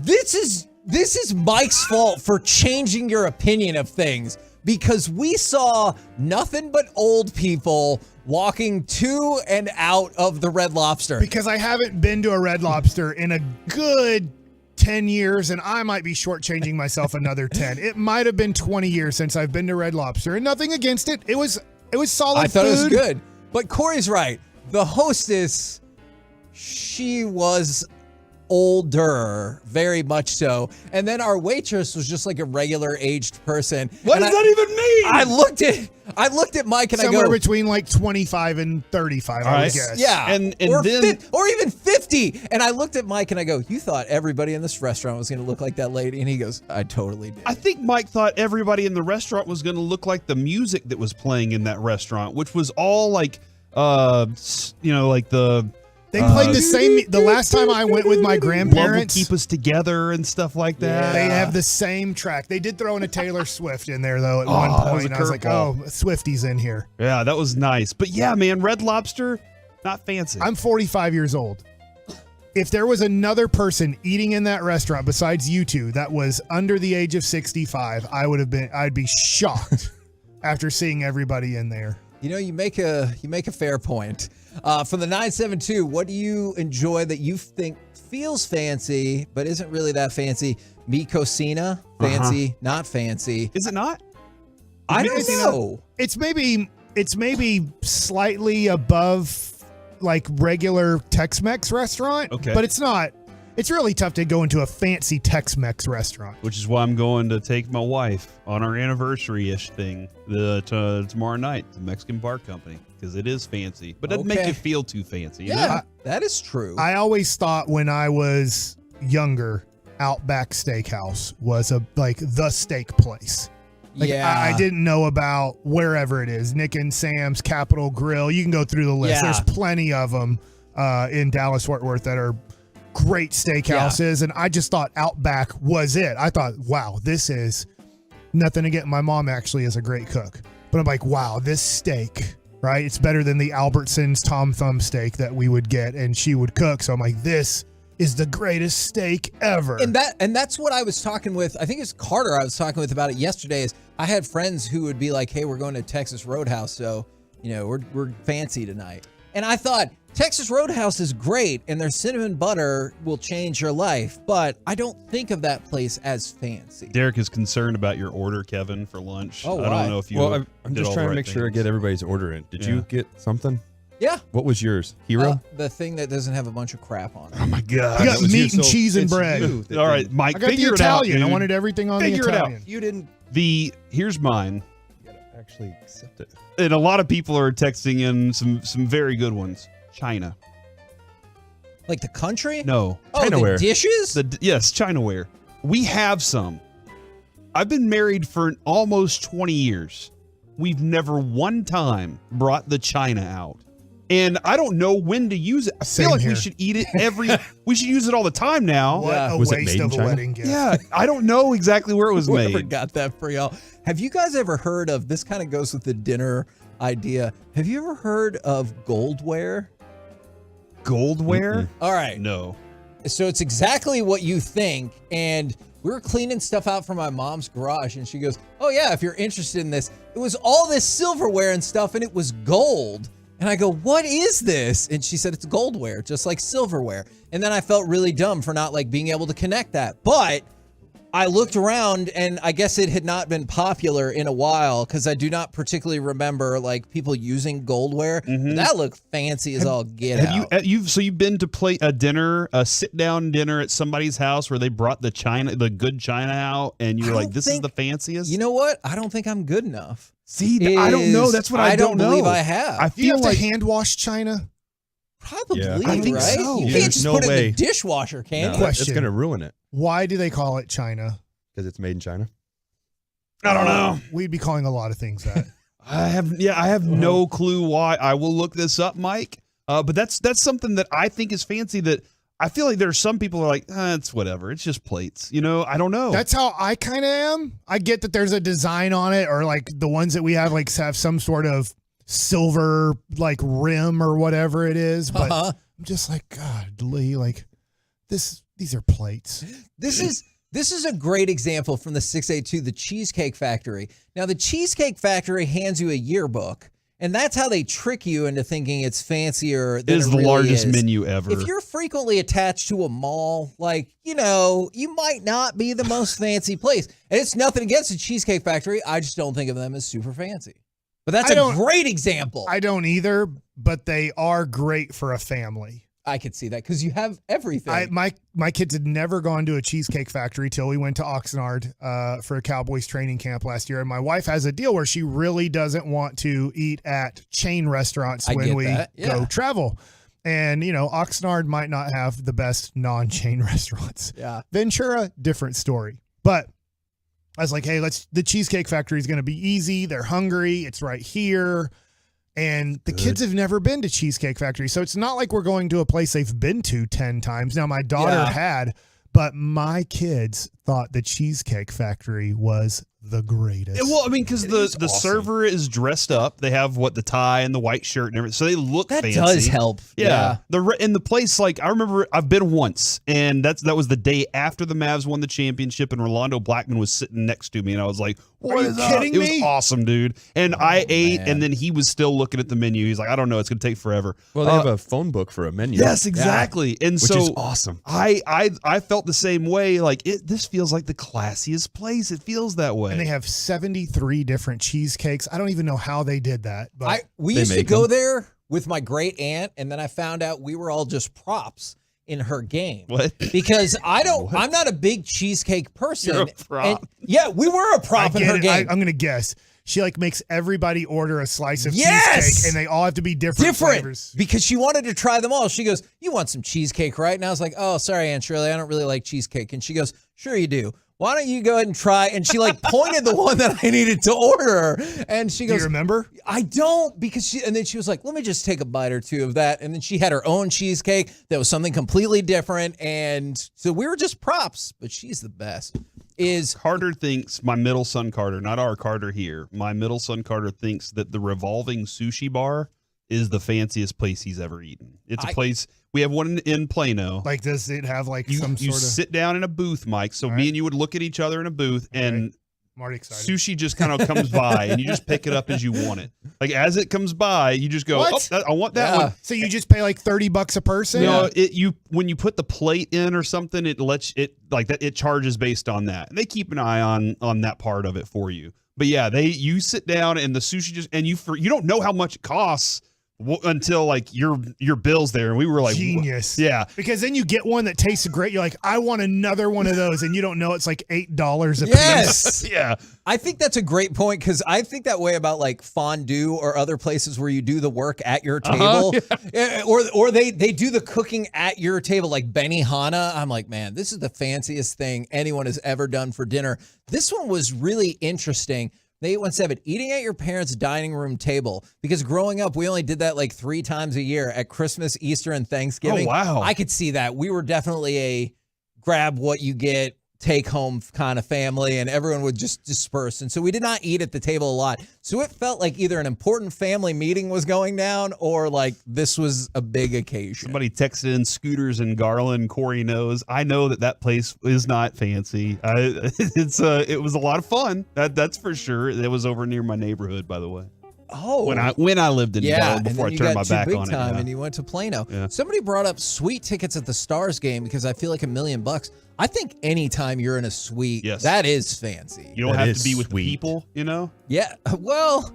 this is Mike's fault for changing your opinion of things because we saw nothing but old people walking to and out of the Red Lobster. Because I haven't been to a Red Lobster in a good 10 years, and I might be shortchanging myself another 10. It might have been 20 years since I've been to Red Lobster, and nothing against it. It was solid food. I thought it was good. But Corey's right. The hostess, she was older, very much so. And then our waitress was just like a regular aged person. What does that even mean? I looked at Mike and somewhere I go, between like 25 and 35, I would guess. Yeah. And or then or even 50. And I looked at Mike and I go, you thought everybody in this restaurant was going to look like that lady? And he goes, I totally did. I think Mike thought everybody in the restaurant was going to look like the music that was playing in that restaurant, which was all like, like the... They played the same. The last time I went with my grandparents, Love Will Keep Us Together and stuff like that. They have the same track. They did throw in a Taylor Swift in there though at one point. And I was like, oh, Swifty's in here. Yeah, that was nice. But yeah, man, Red Lobster, not fancy. I'm 45 years old. If there was another person eating in that restaurant besides you two that was under the age of 65, I'd be shocked after seeing everybody in there. You know, you make a fair point. From the 972, what do you enjoy that you think feels fancy but isn't really that fancy? Mi Cocina, fancy, not fancy. Is it not? I don't know. It's maybe slightly above like regular Tex-Mex restaurant, but it's not. It's really tough to go into a fancy Tex-Mex restaurant. Which is why I'm going to take my wife on our anniversary-ish thing tomorrow night, the Mexican Bar Company, because it is fancy, but it doesn't make you feel too fancy. Yeah, that is true. I always thought when I was younger, Outback Steakhouse was the steak place. Like, Yeah. I didn't know about wherever it is, Nick and Sam's, Capitol Grill. You can go through the list. Yeah. There's plenty of them in Dallas, Fort Worth that are great steakhouses. And I just thought Outback was it. I thought, wow, this is nothing to get. My mom actually is a great cook. But I'm like, wow, this steak, right? It's better than the Albertsons Tom Thumb steak that we would get and she would cook. So I'm like, this is the greatest steak ever. And that's what I was talking with. I think it's Carter I was talking with about it yesterday. Is I had friends who would be like, "Hey, we're going to Texas Roadhouse, so we're fancy tonight." And I thought Texas Roadhouse is great, and their cinnamon butter will change your life. But I don't think of that place as fancy. Derek is concerned about your order, Kevin, for lunch. Oh, I why? don't know if you. Well, I'm did just all trying the to right make sure I things. get everybody's order in. Did you get something? Yeah. What was yours? Hero? The thing that doesn't have a bunch of crap on it. Oh my God! You got meat and cheese and it's bread. you that All right, didn't- Mike, I got the figure it out. Italian. I dude. wanted everything on Figure the it out. Italian. You didn't Here's mine, actually accept it. and a lot of people are texting in some very good ones. China. Like the country? No. Oh, Chinaware. the dishes? Yes, Chinaware. We have some. I've been married for almost 20 years. We've never one time brought the china out. And I don't know when to use it. I Same feel like here. we should eat it we should use it all the time now. What a Was it waste made in of a China? wedding gift. Yeah, I don't know exactly where it was Whoever made. got that for y'all. Have you guys ever heard of, this kind of goes with the dinner idea. Have you ever heard of goldware? Goldware? All right. No. So it's exactly what you think. And we were cleaning stuff out from my mom's garage. And she goes, oh, yeah, if you're interested in this. It was all this silverware and stuff. And it was gold. And I go, what is this? And she said, it's goldware, just like silverware. And then I felt really dumb for not like being able to connect that. But I looked around and I guess it had not been popular in a while because I do not particularly remember like people using goldware. But that looked fancy as all get out. Have you've been to a dinner, a sit down dinner at somebody's house where they brought the good china out and you were like, this is the fanciest? You know what? I don't think I'm good enough. See, I don't know. That's what I don't know. believe I have. I Do you feel have like to hand wash china? Probably, Yeah. I think right? so. You There's can't just no put it in way. the dishwasher, can No, you? it's Question. going to ruin it Why do they call it China? because it's made in China. I don't know. We'd be calling a lot of things that. I have no clue why. I will look this up, Mike. But that's something that I think is fancy that I feel like there are some people who are like, it's whatever. It's just plates. I don't know. That's how I kind of am. I get that there's a design on it, or like the ones that we have like have some sort of silver like rim or whatever it is. But I'm just like, God, Lee, like these are plates. This is a great example from the 682, the Cheesecake Factory. Now, the Cheesecake Factory hands you a yearbook, and that's how they trick you into thinking it's fancier than It is it the really largest is. menu ever. If you're frequently attached to a mall, you might not be the most fancy place. And it's nothing against the Cheesecake Factory. I just don't think of them as super fancy. But that's a great example. I don't either, but they are great for a family. I could see that because you have everything. My kids had never gone to a Cheesecake Factory till we went to Oxnard for a Cowboys training camp last year. And my wife has a deal where she really doesn't want to eat at chain restaurants when we go travel. And, Oxnard might not have the best non-chain restaurants. Yeah. Ventura, different story. But I was like, hey, the Cheesecake Factory is going to be easy. They're hungry. It's right here. And the kids have never been to Cheesecake Factory. So it's not like we're going to a place they've been to 10 times. Now, my daughter had, but my kids thought the Cheesecake Factory was the greatest. Well, I mean, because the server is dressed up. They have the tie and the white shirt and everything, so they look fancy. That does help. Yeah. In the place, I remember I've been once, and that was the day after the Mavs won the championship, and Rolando Blackman was sitting next to me, and I was like, "What Are you is up?" kidding It me? was awesome, dude. And I ate, man. and then he was still looking at the menu. He's like, "I don't know, it's gonna take forever." Well, they have a phone book for a menu. Yes, exactly. And which so is awesome. I felt the same way. This feels like the classiest place. It feels that way. And they have 73 different cheesecakes. I don't even know how they did that. But We used to go there with my great aunt, and then I found out we were all just props in her game. What? Because I'm not a big cheesecake person. You're a prop. And, yeah, we were a prop in her game. I'm going to guess. She makes everybody order a slice of Yes! cheesecake, and they all have to be different flavors. Because she wanted to try them all. She goes, "You want some cheesecake, right?" And I was like, "Oh, sorry, Aunt Shirley, I don't really like cheesecake." And she goes, "Sure you do. why don't you go ahead and try? And she like pointed the one that I needed to order. And she goes, do you remember? I don't, because and then she was like, let me just take a bite or two of that. And then she had her own cheesecake that was something completely different. And so we were just props, but she's the best. Carter thinks, my middle son Carter, not our Carter here, my middle son Carter thinks that the revolving sushi bar is the fanciest place he's ever eaten. It's a place, we have one in Plano. Like, does it have like some You sort of... sit down in a booth, Mike, so me and you would look at each other in a booth, and I'm already excited. sushi just kind of comes by, and you just pick it up as you want it. Like, as it comes by, you just go, What? I want that one. So you just pay like $30 a person? No, when you put the plate in or something, it lets it like that. It charges based on that, and they keep an eye on that part of it for you. But yeah, you sit down and the sushi just you don't know how much it costs until like your bill's there, and we were like, genius. Yeah, because then you get one that tastes great. You're like, I want another one of those, and you don't know it's like $8 a Yes. piece. Yeah. I think that's a great point, because I think that way about like fondue or other places where you do the work at your table, or they do the cooking at your table, like Benihana. I'm like, man, this is the fanciest thing anyone has ever done for dinner. This one was really interesting. The 817, eating at your parents' dining room table, because growing up, we only did that like 3 times a year at Christmas, Easter, and Thanksgiving. Oh, wow. I could see that. We were definitely a grab what you get, take home kind of family, and everyone would just disperse. And so we did not eat at the table a lot. So it felt like either an important family meeting was going down, or like this was a big occasion. Somebody texted in Scooters and Garland. Corey knows. I know that place is not fancy. It was a lot of fun. That's for sure. It was over near my neighborhood, by the way. Oh, when I lived in Garland before I turned my back on it. And you went to Plano. Yeah. Somebody brought up sweet tickets at the Stars game, because I feel like $1 million. I think anytime you're in a suite, that is fancy. You don't have to be with people, you know? Yeah. Well,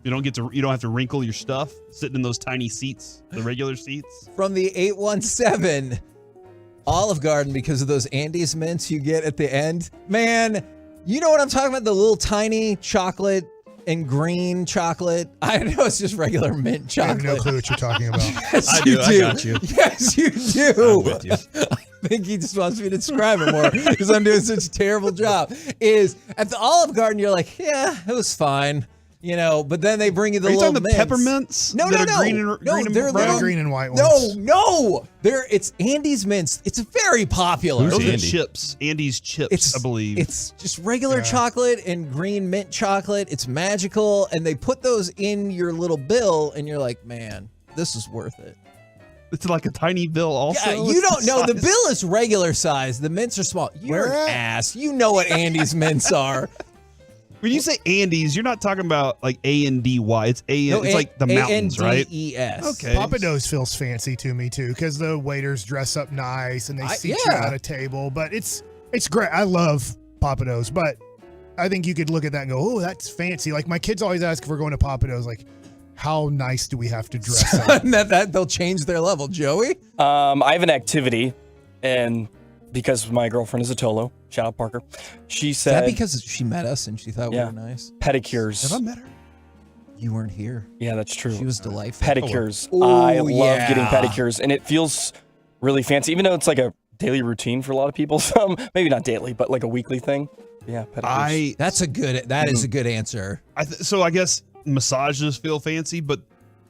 you don't have to wrinkle your stuff sitting in those tiny seats, the regular seats. From the 817, Olive Garden, because of those Andes mints you get at the end. Man, you know what I'm talking about? The little tiny chocolate and green chocolate. I know it's just regular mint chocolate. I have no clue what you're talking about. Yes, I you do. do. I got you. Yes, you do. I'm with you. I think he just wants me to describe it more, because I'm doing such a terrible job. Is at the Olive Garden, you're like, yeah, it was fine. You know, but then they bring you the Are you little talking the peppermints? No, that no, are no. green and they're brown? little green and white ones. No. It's Andes mints. It's very popular. Those are chips. Andes chips, I believe. It's just regular chocolate and green mint chocolate. It's magical, and they put those in your little bill, and you're like, man, this is worth it. It's like a tiny bill also. Yeah, you don't know. The bill is regular size. The mints are small. You're an ass. You know what Andes mints are. When you say Andes, you're not talking about like A-N-D-Y. It's it's like the mountains, right? A-N-D-E-S. Okay. Papa Do's feels fancy to me too, because the waiters dress up nice and they seat you at a table. But it's great. I love Papa Do's, but I think you could look at that and go, oh, that's fancy. Like my kids always ask if we're going to Papa Do's, like, how nice do we have to dress up? that they'll change their level. Joey? I have an activity, and because my girlfriend is a Tolo, shout out Parker, she said... Is that because she met us and she thought we were nice? Pedicures. Have I met her? You weren't here. Yeah, that's true. She was delightful. Pedicures. Oh, I love getting pedicures, and it feels really fancy, even though it's like a daily routine for a lot of people. Maybe not daily, but like a weekly thing. Yeah, pedicures. That is a good answer. So I guess massages feel fancy, but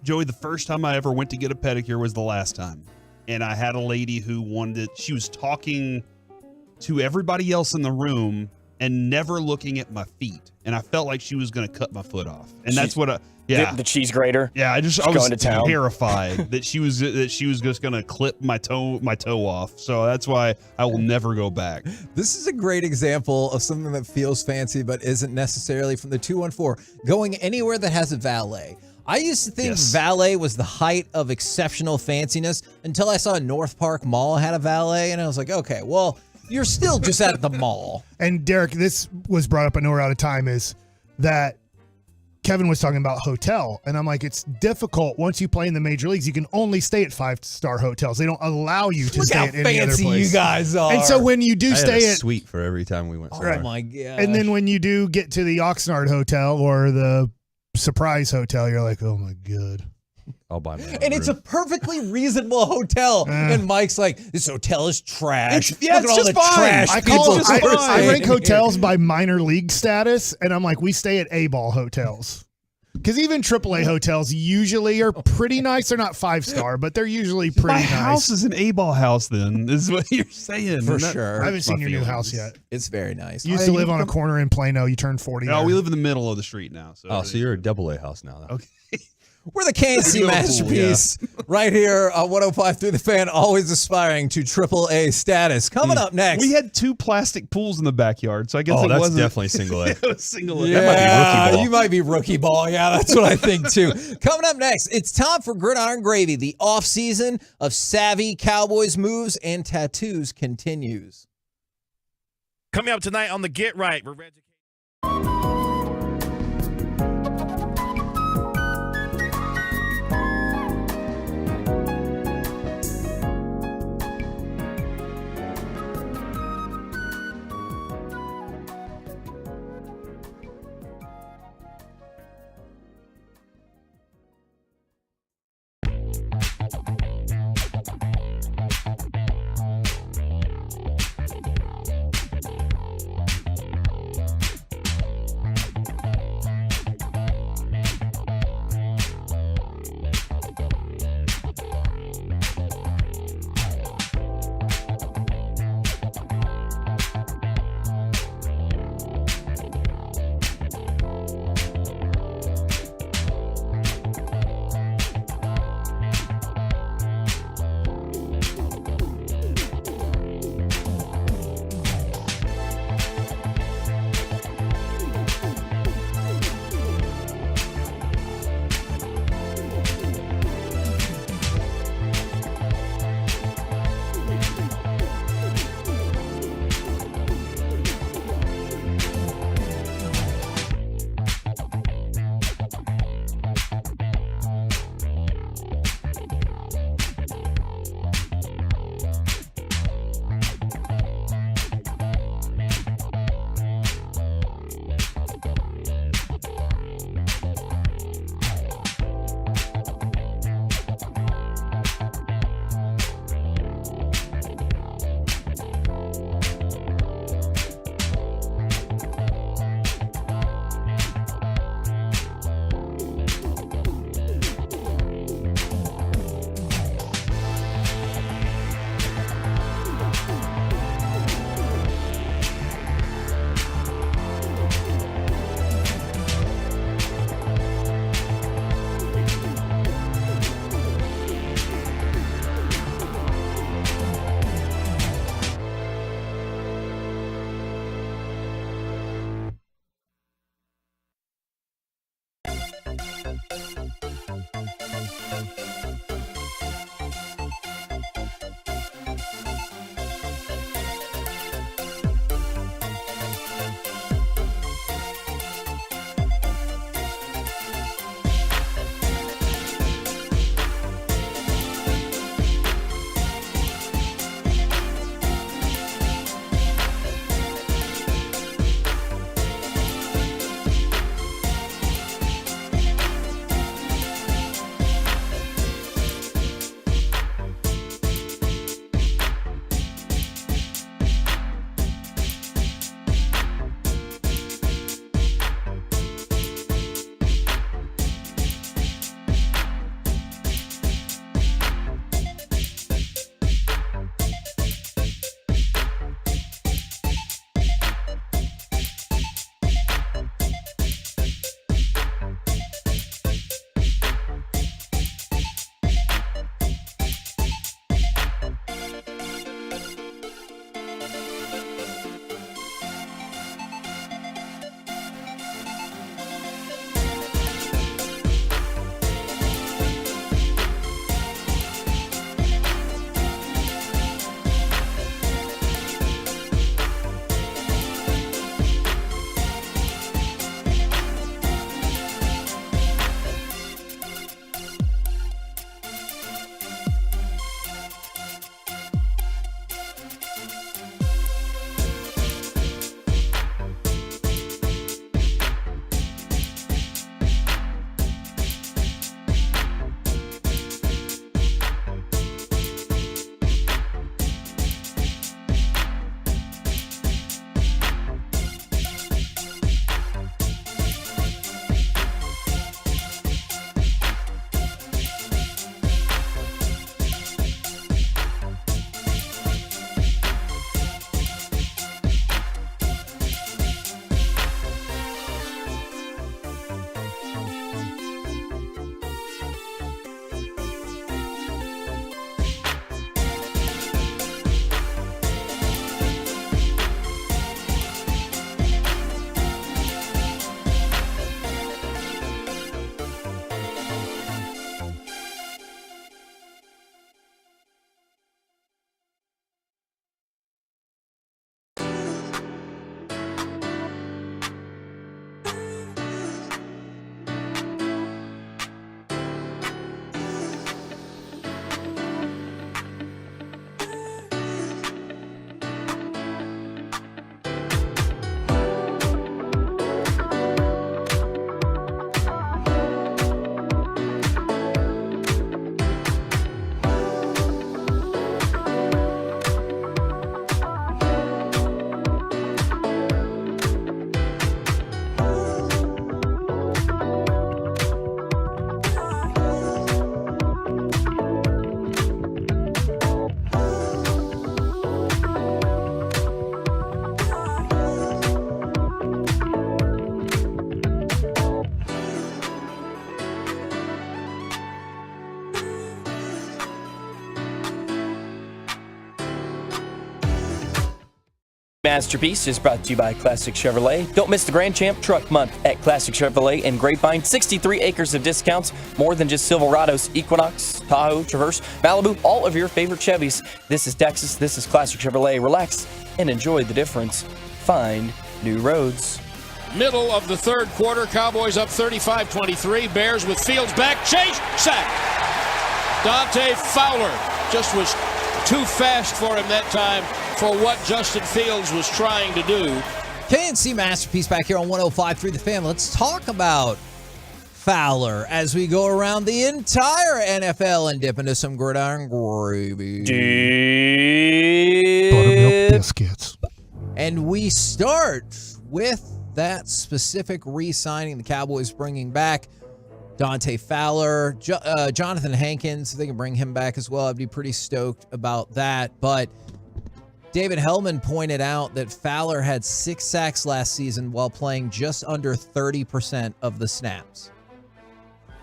Joey, the first time I ever went to get a pedicure was the last time. And I had a lady who she was talking to everybody else in the room and never looking at my feet. And I felt like she was going to cut my foot off. And that's what the cheese grater. Yeah, I was going to town. terrified that she was just going to clip my toe off. So that's why I will never go back. This is a great example of something that feels fancy but isn't necessarily from the 214. Going anywhere that has a valet. I used to think valet was the height of exceptional fanciness until I saw North Park Mall had a valet, and I was like, okay, well, you're still just at the mall. And Derek, this was brought up, I know we're out of time, is that Kevin was talking about hotel. And I'm like, it's difficult. Once you play in the major leagues, you can only stay at 5-star hotels. They don't allow you to stay at any other place. Look how fancy you guys are. And so when you do stay at suite for every time we went somewhere. Oh my God. And then when you do get to the Oxnard Hotel or the Surprise Hotel, you're like, oh my God. I'll buy my own And it's a room. perfectly reasonable hotel. And Mike's like, this hotel is trash. It's- yeah, Look it's at all just the fine. trash I people. call staying I rank here." hotels by minor league status, and I'm like, we stay at A-ball hotels. Because even AAA hotels usually are pretty nice. They're not 5-star, but they're usually pretty My nice. house is an A-ball house. Then is what you're saying For And that- sure. I haven't seen my your new feelings. house yet. It's very nice. You used to live on a corner in Plano. You turned 40. No, there. we live in the middle of the street now. So Oh, so you're a AA house now. Though. okay. We're the KNC Liverpool, masterpiece right here on 105 through the fan, always aspiring to AAA status. Coming up next. We had 2 plastic pools in the backyard, so I guess Oh, it that's wasn't definitely single A. It was single A. Yeah, That might be rookie ball. you might be rookie ball. Yeah, that's what I think too. Coming up next, it's time for Gridiron Gravy. The offseason of savvy Cowboys moves and tattoos continues. Coming up tonight on the Get Right, we're ready. Masterpiece is brought to you by Classic Chevrolet. Don't miss the Grand Champ Truck Month at Classic Chevrolet in Grapevine. 63 acres of discounts, more than just Silverados, Equinox, Tahoe, Traverse, Malibu, all of your favorite Chevys. This is Texas. This is Classic Chevrolet. Relax and enjoy the difference. Find new roads. Middle of the third quarter, Cowboys up 35-23. Bears with Fields back. Chase, sack. Dante Fowler just was too fast for him that time for what Justin Fields was trying to do. KNC Masterpiece back here on 105.3 The Fan. Let's talk about Fowler as we go around the entire NFL and dip into some gridiron gravy. Buttermilk biscuits. And we start with that specific re-signing the Cowboys bringing back Dante Fowler, Jonathan Hankins. If they can bring him back as well, I'd be pretty stoked about that. But David Hellman pointed out that Fowler had 6 sacks last season while playing just under 30% of the snaps.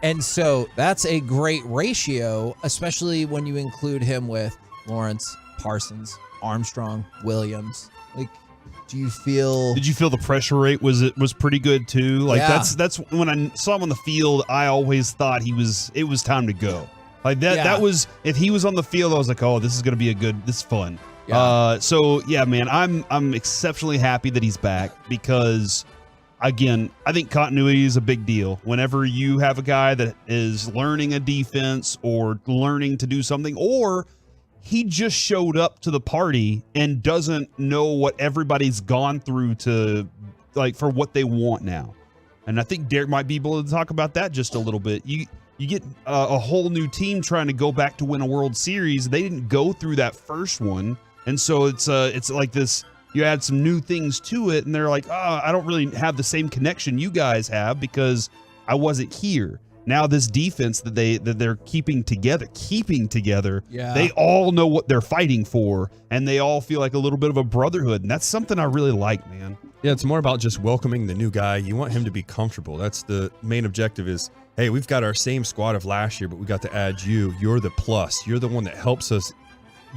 And so that's a great ratio, especially when you include him with Lawrence, Parsons, Armstrong, Williams. Like, did you feel the pressure rate was pretty good too? Like Yeah. that's when I saw him on the field, I always thought it was time to go. Like that Yeah. that was, if he was on the field, I was like, oh, this is gonna be this is fun. Yeah. So yeah, man, I'm exceptionally happy that he's back because again, I think continuity is a big deal. Whenever you have a guy that is learning a defense or learning to do something, or he just showed up to the party and doesn't know what everybody's gone through to, like, for what they want now. And I think Derek might be able to talk about that just a little bit. You get a whole new team trying to go back to win a World Series. They didn't go through that first one. And so it's like this, you add some new things to it and they're like, oh, I don't really have the same connection you guys have because I wasn't here. Now this defense that they're keeping together, Yeah. they all know what they're fighting for, and they all feel like a little bit of a brotherhood, and that's something I really like, man. Yeah, it's more about just welcoming the new guy. You want him to be comfortable. That's the main objective is, hey, we've got our same squad of last year, but we got to add you. You're the plus. You're the one that helps us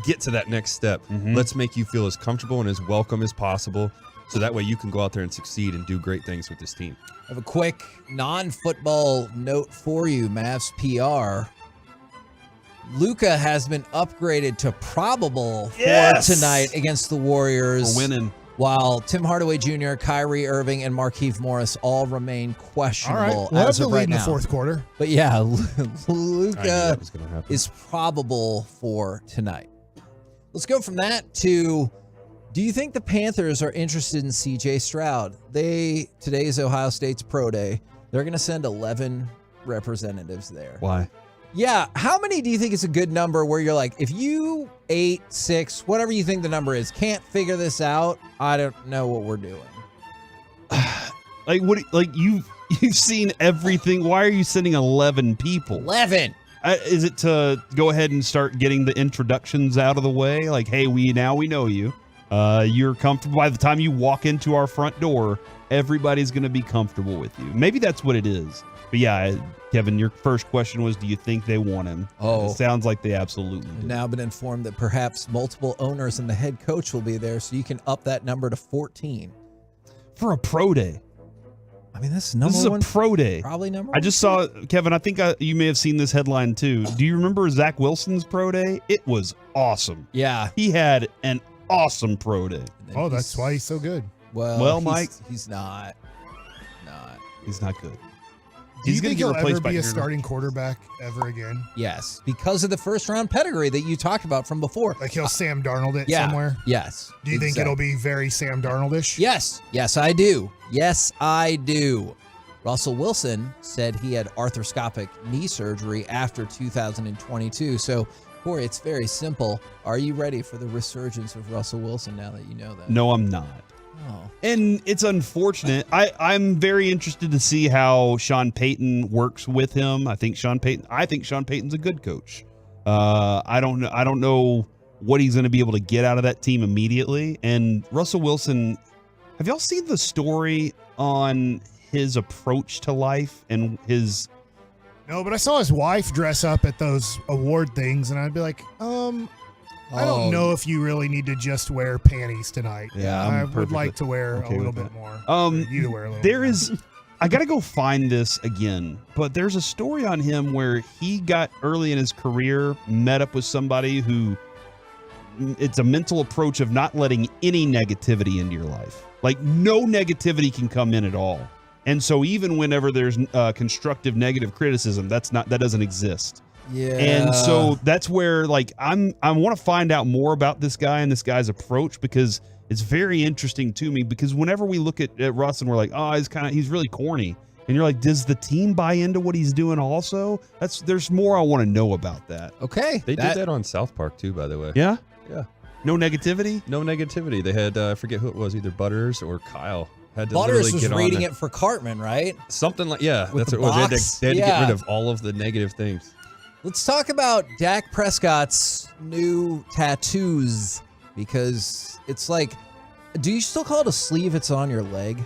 get to that next step. Let's make you feel as comfortable and as welcome as possible so that way you can go out there and succeed and do great things with this team. I have a quick non-football note for you, Mavs PR. Luka has been upgraded to probable for tonight against the Warriors. We're winning. While Tim Hardaway Jr., Kyrie Irving, and Markieff Morris all remain questionable All right. We'll have as the of lead right in the now. fourth quarter. But yeah, I knew Luka that was gonna happen. is probable for tonight. Let's go from that to, do you think the Panthers are interested in CJ Stroud? Today's Ohio State's pro day. They're going to send 11 representatives there. Why? Yeah. How many do you think is a good number where you're like, if you 8, 6, whatever you think the number is, can't figure this out, I don't know what we're doing. Like what? Like you've seen everything. Why are you sending 11 people? 11. Is it to go ahead and start getting the introductions out of the way? Like, hey, we know you. You're comfortable. By the time you walk into our front door, everybody's going to be comfortable with you. Maybe that's what it is. But yeah, Kevin, your first question was, do you think they want him? Oh. It sounds like they absolutely do. Now been informed that perhaps multiple owners and the head coach will be there, so you can up that number to 14. For a pro day. I mean, this is a pro day. Probably number I just saw, Kevin, I think you may have seen this headline too. Do you remember Zach Wilson's pro day? It was awesome. Yeah. He had an awesome pro day. Oh, that's why he's so good. Well, Mike. He's not. He's not good. Do you gonna think get he'll replaced ever by be a Aaron starting quarterback ever again? Yes, because of the first round pedigree that you talked about from before. Like he'll Sam Darnold it Yeah. somewhere? Yes. Do you think exactly. it'll be very Sam Darnold-ish? Yes. Yes, I do. Yes, I do. Russell Wilson said he had arthroscopic knee surgery after 2022. So, Corey, it's very simple. Are you ready for the resurgence of Russell Wilson now that you know that? No, I'm not. Oh. And it's unfortunate. I'm very interested to see how Sean Payton works with him. I think Sean Payton's a good coach. I don't know what he's going to be able to get out of that team immediately. And Russell Wilson, have y'all seen the story on his approach to life and his... No, but I saw his wife dress up at those award things, and I'd be like, I don't know if you really need to just wear panties tonight. Yeah, I I'm would like to wear okay a little with bit more. You to wear a little there bit is I got to go find this again, but there's a story on him where he got early in his career, met up with somebody who it's a mental approach of not letting any negativity into your life. Like no negativity can come in at all. And so even whenever there's constructive negative criticism, that doesn't exist. Yeah. And so that's where like I want to find out more about this guy and this guy's approach, because it's very interesting to me, because whenever we look at Russ and we're like, oh, he's really corny. And you're like, does the team buy into what he's doing also? There's more I want to know about that. Okay. They did that on South Park too, by the way. Yeah? Yeah. No negativity? No negativity. They had, I forget who it was, either Butters or Kyle. Had to Butters literally was reading it for Cartman, right? Something like, yeah, With that's the what it was. box? They had to Yeah. get rid of all of the negative things. Let's talk about Dak Prescott's new tattoos, because it's like, do you still call it a sleeve? It's on your leg.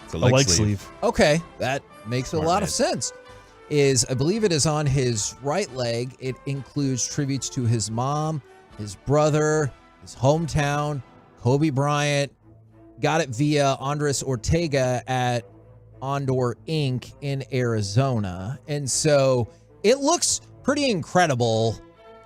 It's a leg sleeve. Okay, that makes Smart a lot man. of sense. I believe it is on his right leg. It includes tributes to his mom, his brother, his hometown, Kobe Bryant. Got it via Andres Ortega at Ondor Inc. in Arizona. And so it looks pretty incredible,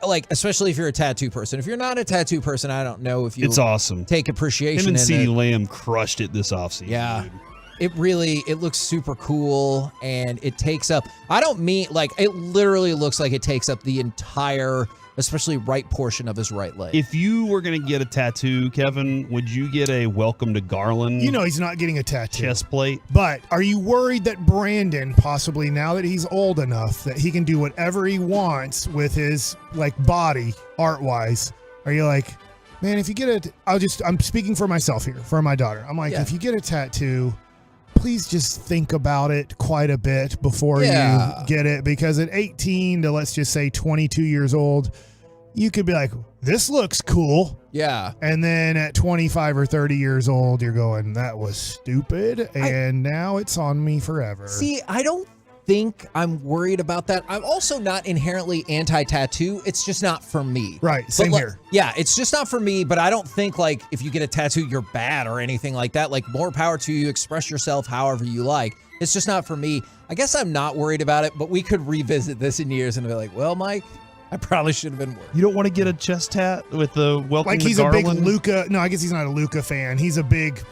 like, especially if you're a tattoo person. If you're not a tattoo person, I don't know if you It's awesome. take appreciation Him and in CeeDee it. Lamb crushed it this offseason. Yeah. Dude. It looks super cool, and it takes up, I don't mean, like, it literally looks like it takes up the entire, especially right portion of his right leg. If you were going to get a tattoo, Kevin, would you get a Welcome to Garland? You know he's not getting a tattoo. Chest plate. But are you worried that Brandon, possibly now that he's old enough, that he can do whatever he wants with his like body art-wise? Are you like, man, if you get it, I'm speaking for myself here, for my daughter. I'm like, if you get a tattoo, please just think about it quite a bit before you get it, because at 18 to, let's just say, 22 years old, you could be like, this looks cool. Yeah. And then at 25 or 30 years old, you're going, that was stupid. And now it's on me forever. See, I don't think I'm worried about that. I'm also not inherently anti-tattoo. It's just not for me. Right. Same here. Yeah, it's just not for me, but I don't think like if you get a tattoo, you're bad or anything like that. Like, more power to you. Express yourself however you like. It's just not for me. I guess I'm not worried about it, but we could revisit this in years and be like, well, Mike, I probably should have been worried. You don't want to get a chest tat with the Welcome Like to he's Garland? a big Luka. No, I guess he's not a Luka fan. He's a big,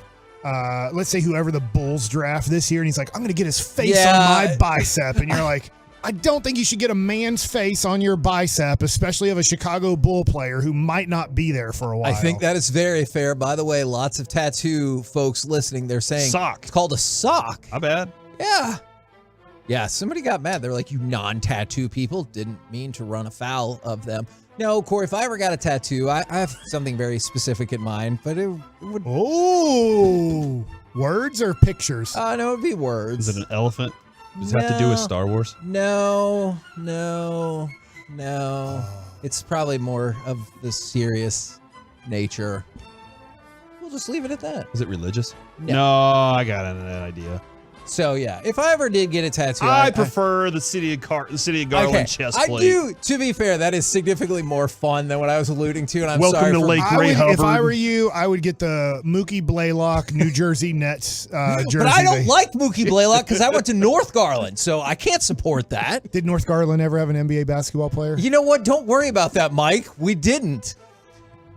let's say whoever the Bulls draft this year, and he's like, I'm going to get his face on my bicep. And you're like, I don't think you should get a man's face on your bicep, especially of a Chicago Bull player who might not be there for a while. I think that is very fair. By the way, lots of tattoo folks listening, they're saying sock. It's called a sock. How bad? Yeah. Yeah, somebody got mad. They're like, you non-tattoo people, didn't mean to run afoul of them. No, Corey, if I ever got a tattoo, I have something very specific in mind, but it would... Oh, words or pictures? No, it would be words. Is it an elephant? Does it have to do with Star Wars? No. It's probably more of the serious nature. We'll just leave it at that. Is it religious? No. No, I got an idea. So yeah, if I ever did get a tattoo, I prefer the City of Garland chest plate. I do. To be fair, that is significantly more fun than what I was alluding to, and I'm Welcome sorry to for Lake Ray Hubbard. If I were you, I would get the Mookie Blaylock New Jersey Nets jersey. But I don't like Mookie Blaylock because I went to North Garland, so I can't support that. Did North Garland ever have an NBA basketball player? You know what? Don't worry about that, Mike. We didn't.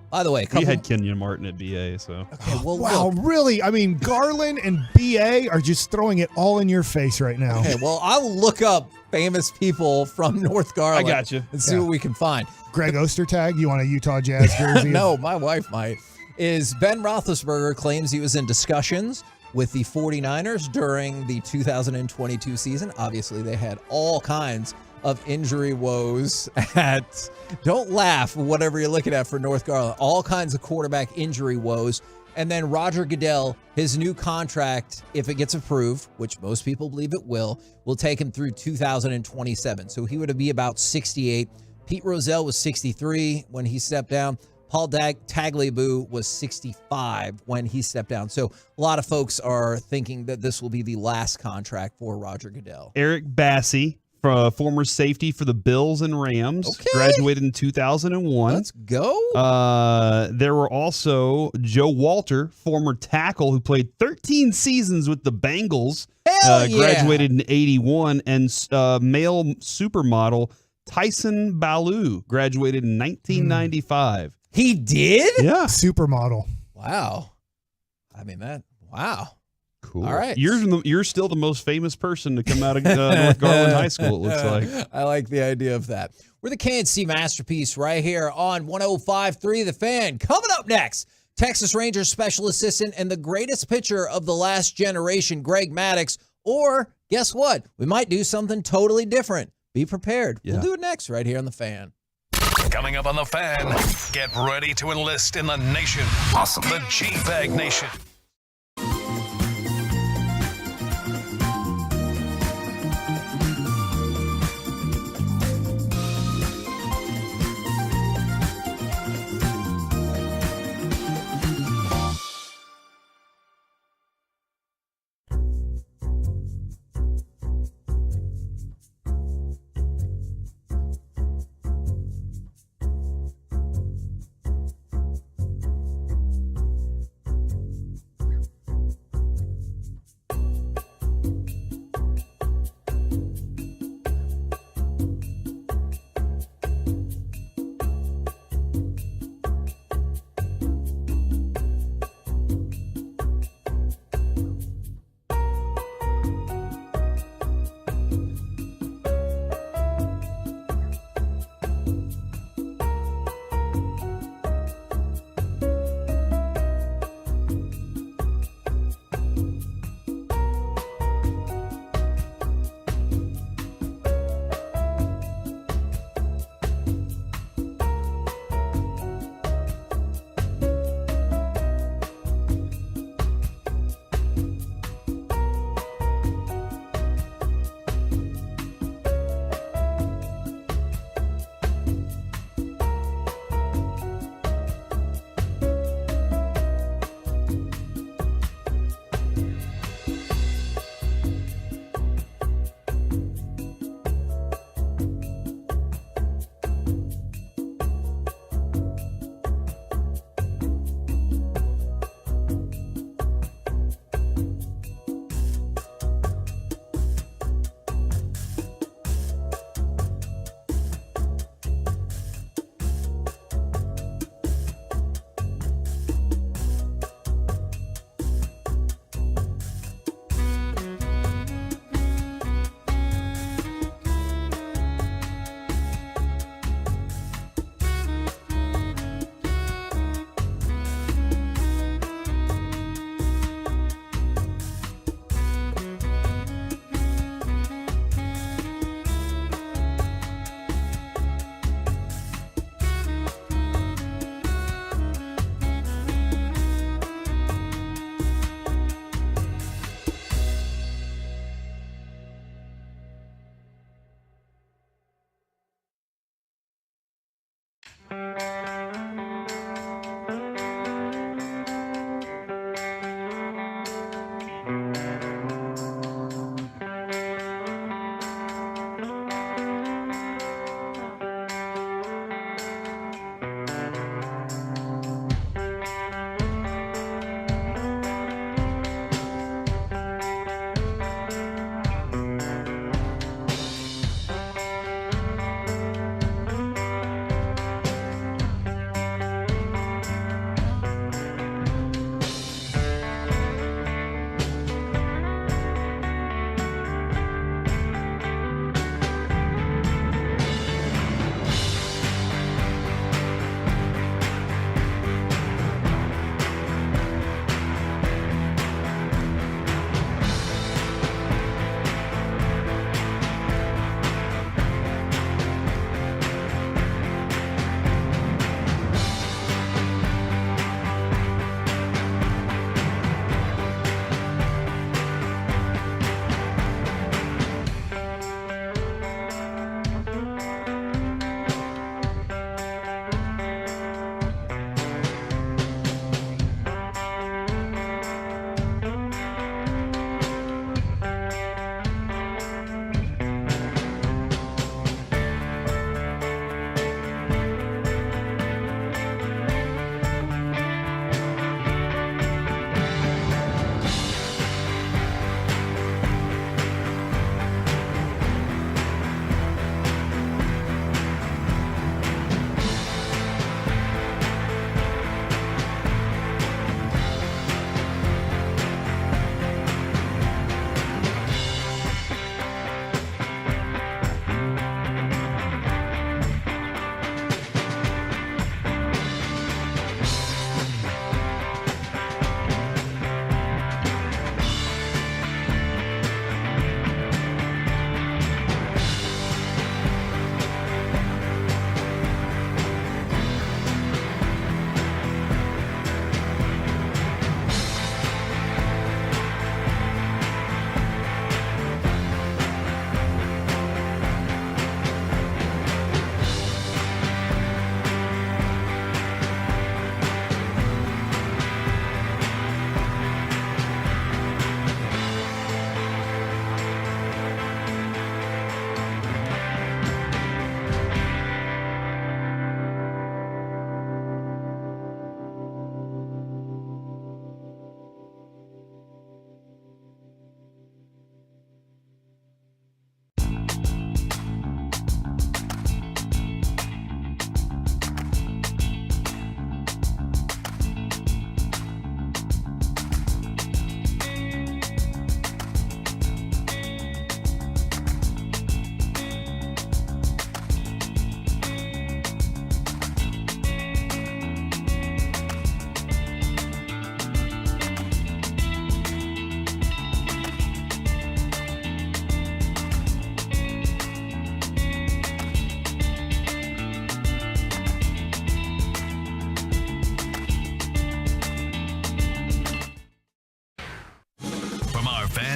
By the way, we had Kenyon Martin at BA, so. Okay, well, wow, look. really? I mean, Garland and BA are just throwing it all in your face right now. Okay, well, I will look up famous people from North Garland. I got you. And see what we can find. Greg Ostertag, you want a Utah Jazz jersey? No, my wife might. Ben Roethlisberger claims he was in discussions with the 49ers during the 2022 season. Obviously, they had all kinds of injury woes at, don't laugh, whatever you're looking at for North Garland, all kinds of quarterback injury woes. And then Roger Goodell, his new contract, if it gets approved, which most people believe it will take him through 2027. So he would be about 68. Pete Rozelle was 63 when he stepped down. Paul Tagliabue was 65 when he stepped down. So a lot of folks are thinking that this will be the last contract for Roger Goodell. Eric Bassey former safety for the Bills and Rams. Okay. Graduated in 2001. Let's go. There were also Joe Walter, former tackle who played 13 seasons with the Bengals. Hell yeah. Graduated in 81. And male supermodel Tyson Baloo graduated in 1995. He did? Yeah. Supermodel. Wow. I mean, wow. Cool. All right. You're still the most famous person to come out of North Garland High School, it looks like. I like the idea of that. We're the KNC Masterpiece right here on 105.3 The Fan. Coming up next, Texas Rangers special assistant and the greatest pitcher of the last generation, Greg Maddux. Or, guess what? We might do something totally different. Be prepared. Yeah. We'll do it next right here on The Fan. Coming up on The Fan, get ready to enlist in the nation. Awesome. The G-Bag Nation.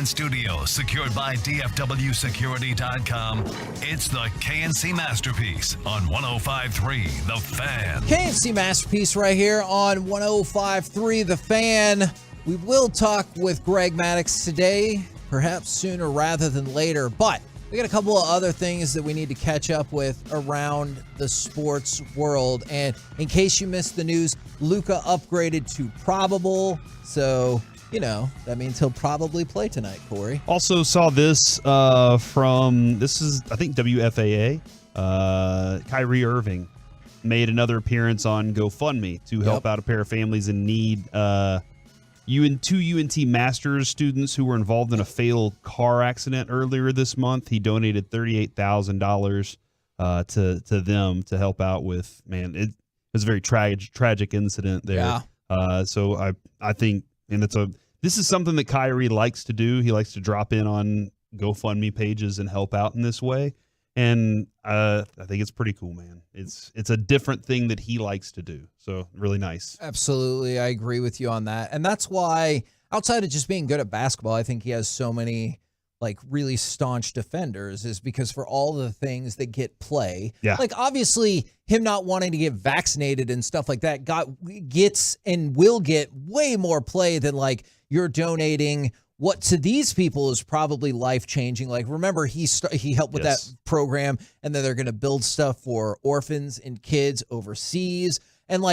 Fan Studio, secured by DFWsecurity.com. It's the KNC Masterpiece on 105.3 The Fan. KNC Masterpiece right here on 105.3 The Fan. We will talk with Greg Maddux today, perhaps sooner rather than later, but we got a couple of other things that we need to catch up with around the sports world. And in case you missed the news, Luka upgraded to probable. So, that means he'll probably play tonight, Corey. Also saw this I think WFAA. Kyrie Irving made another appearance on GoFundMe to help out a pair of families in need. Two UNT Masters students who were involved in a fatal car accident earlier this month. He donated $38,000 to them to help out with. Man, it was a very tragic incident there. Yeah. So I think, and this is something that Kyrie likes to do. He likes to drop in on GoFundMe pages and help out in this way. And I think it's pretty cool, man. It's a different thing that he likes to do. So really nice. Absolutely. I agree with you on that. And that's why, outside of just being good at basketball, I think he has so many really staunch defenders, is because for all the things that get play, obviously him not wanting to get vaccinated and stuff like that gets and will get way more play than you're donating what to these people is probably life-changing. Remember, he helped with that program, and then they're going to build stuff for orphans and kids overseas. And,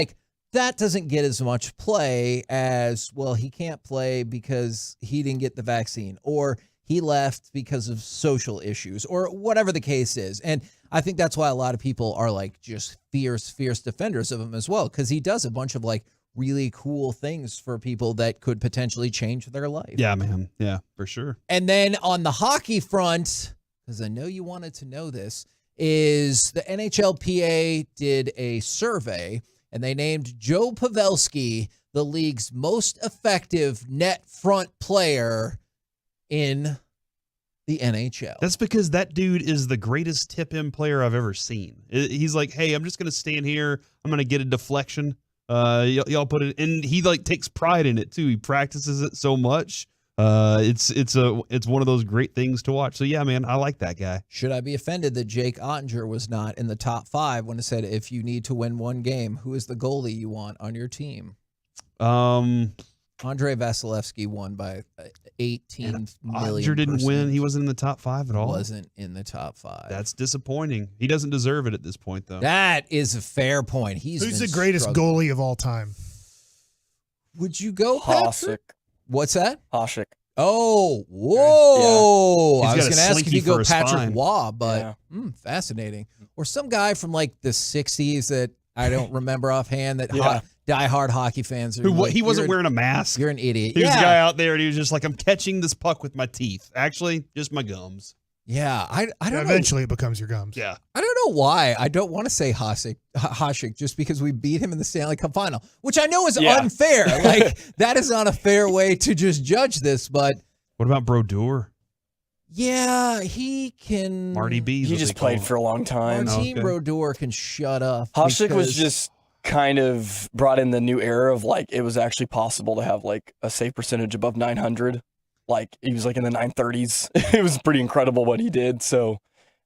that doesn't get as much play as, well, he can't play because he didn't get the vaccine, or he left because of social issues, or whatever the case is. And I think that's why a lot of people are, just fierce defenders of him as well, because he does a bunch of, really cool things for people that could potentially change their life. Yeah, man. Yeah, for sure. And then on the hockey front, because I know you wanted to know this, is the NHLPA did a survey, and they named Joe Pavelski the league's most effective net front player in the NHL. That's because that dude is the greatest tip-in player I've ever seen. He's like, hey, I'm just going to stand here. I'm going to get a deflection. Y'all put it, and he takes pride in it too. He practices it so much. It's one of those great things to watch. So yeah, man, I like that guy. Should I be offended that Jake Ottinger was not in the top 5 when it said, if you need to win one game, who is the goalie you want on your team? Andrei Vasilevsky won by 18 million. Ottinger didn't win. He wasn't in the top 5 at all. Wasn't in the top 5. That's disappointing. He doesn't deserve it at this point, though. That is a fair point. Who's the greatest goalie of all time? Would you go Patrick? What's that? Hasek. Oh, whoa. Yeah. I was going to ask if you go Patrick spine. Waugh, but fascinating. Or some guy from the 60s that I don't remember offhand that diehard hockey fans are. He wasn't wearing a mask. You're an idiot. He was a guy out there, and he was just like, I'm catching this puck with my teeth. Actually, just my gums. Yeah, I don't know. Eventually it becomes your gums. Yeah. I don't know why. I don't want to say Hasek just because we beat him in the Stanley Cup final, which I know is unfair. That is not a fair way to just judge this, but. What about Brodeur? Yeah, he can. Marty B. He just played for a long time. Martin Brodeur can shut up. Hasek was just kind of brought in the new era of it was actually possible to have a save percentage above 900. He was in the 930s. It was pretty incredible what he did. So,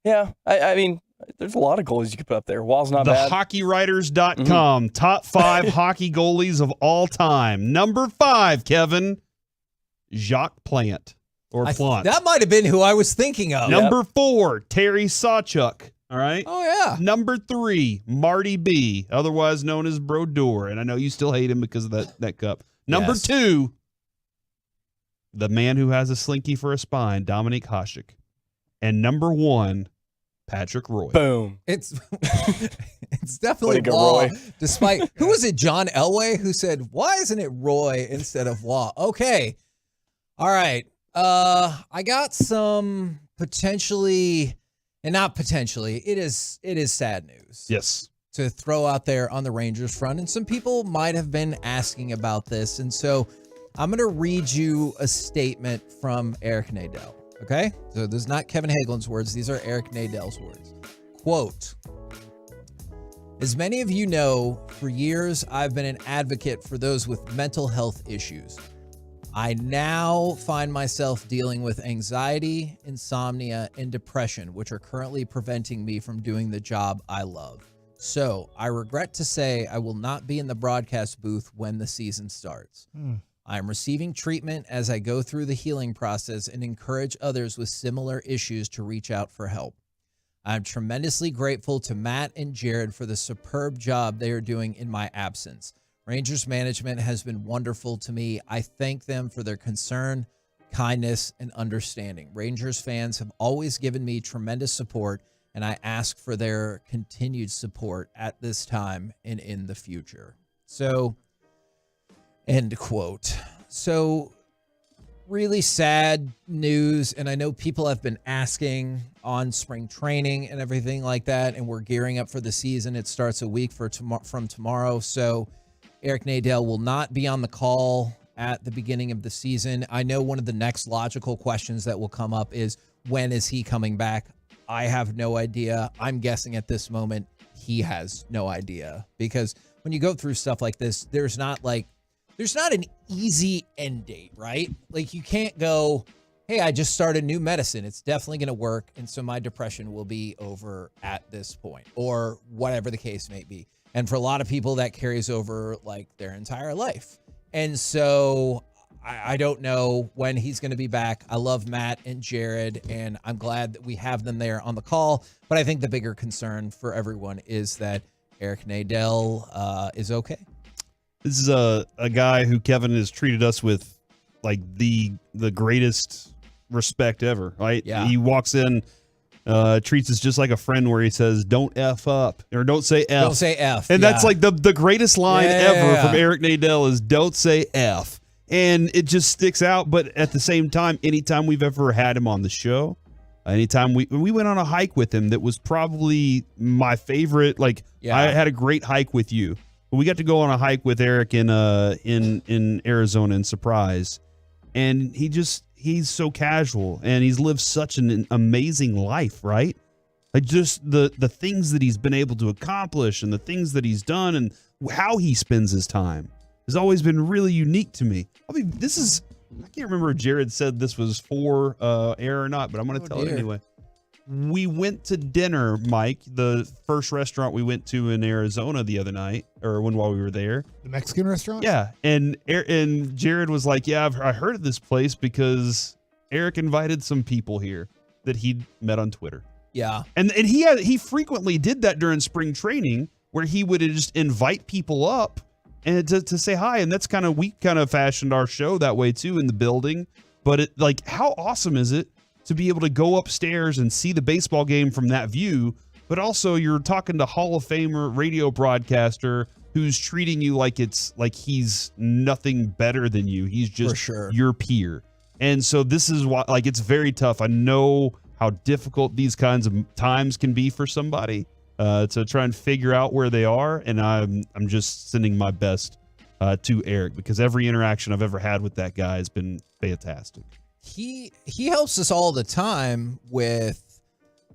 yeah, I mean, there's a lot of goalies you could put up there. Wall's not bad. TheHockeyWriters.com, top 5 hockey goalies of all time. Number 5, Kevin, Jacques Plante. That might have been who I was thinking of. Number 4, Terry Sawchuk. All right. Oh, yeah. Number 3, Marty B., otherwise known as Brodeur. And I know you still hate him because of that cup. Number 2, the man who has a slinky for a spine, Dominik Hasek. And number 1, Patrick Roy. Boom. It's definitely Waugh. Despite, who was it, John Elway, who said, why isn't it Roy instead of Waugh? Okay. All right. I got some potentially, and not potentially, it is sad news. Yes. To throw out there on the Rangers front. And some people might have been asking about this. And so I'm going to read you a statement from Eric Nadel. Okay? So this is not Kevin Hagelin's words. These are Eric Nadel's words. Quote, as many of you know, for years, I've been an advocate for those with mental health issues. I now find myself dealing with anxiety, insomnia, and depression, which are currently preventing me from doing the job I love. So I regret to say I will not be in the broadcast booth when the season starts. I am receiving treatment as I go through the healing process and encourage others with similar issues to reach out for help. I'm tremendously grateful to Matt and Jared for the superb job they are doing in my absence. Rangers management has been wonderful to me. I thank them for their concern, kindness, and understanding. Rangers fans have always given me tremendous support, and I ask for their continued support at this time and in the future. So, end quote. So, really sad news, and I know people have been asking on spring training and everything like that, and we're gearing up for the season. It starts a week from tomorrow, so Eric Nadel will not be on the call at the beginning of the season. I know one of the next logical questions that will come up is, when is he coming back? I have no idea. I'm guessing at this moment he has no idea, because when you go through stuff like this, there's not an easy end date, right? Like, you can't go, hey, I just started new medicine. It's definitely going to work, and so my depression will be over at this point, or whatever the case may be. And for a lot of people, that carries over like their entire life. And so I don't know when he's going to be back. I love Matt and Jared, and I'm glad that we have them there on the call. But I think the bigger concern for everyone is that Eric Nadel is okay. This is a guy who Kevin has treated us with like the greatest respect ever, right? Yeah. He walks in, treats us just like a friend, where he says, "Don't F up," or "Don't say F." Don't say F. And that's like the greatest line ever Yeah. from Eric Nadel is "Don't say F." And it just sticks out. But at the same time, anytime we've ever had him on the show, anytime we went on a hike with him, that was probably my favorite. Like, I had a great hike with you. We got to go on a hike with Eric in Arizona in Surprise, and he's so casual, and he's lived such an amazing life, right? Like, just the things that he's been able to accomplish, and the things that he's done, and how he spends his time has always been really unique to me. I mean, I can't remember if Jared said this was for air or not, but I'm going to tell it anyway. We went to dinner, Mike, the first restaurant we went to in Arizona the other night, or while we were there. The Mexican restaurant? Yeah. And Jared was like, yeah, I heard of this place because Eric invited some people here that he'd met on Twitter. Yeah. And he frequently did that during spring training, where he would just invite people up and to say hi. And that's we kind of fashioned our show that way too, in the building. But how awesome is it to be able to go upstairs and see the baseball game from that view, but also you're talking to Hall of Famer radio broadcaster who's treating you like he's nothing better than you. He's just your peer. And so this is why, it's very tough. I know how difficult these kinds of times can be for somebody to try and figure out where they are. And I'm just sending my best to Eric, because every interaction I've ever had with that guy has been fantastic. He helps us all the time with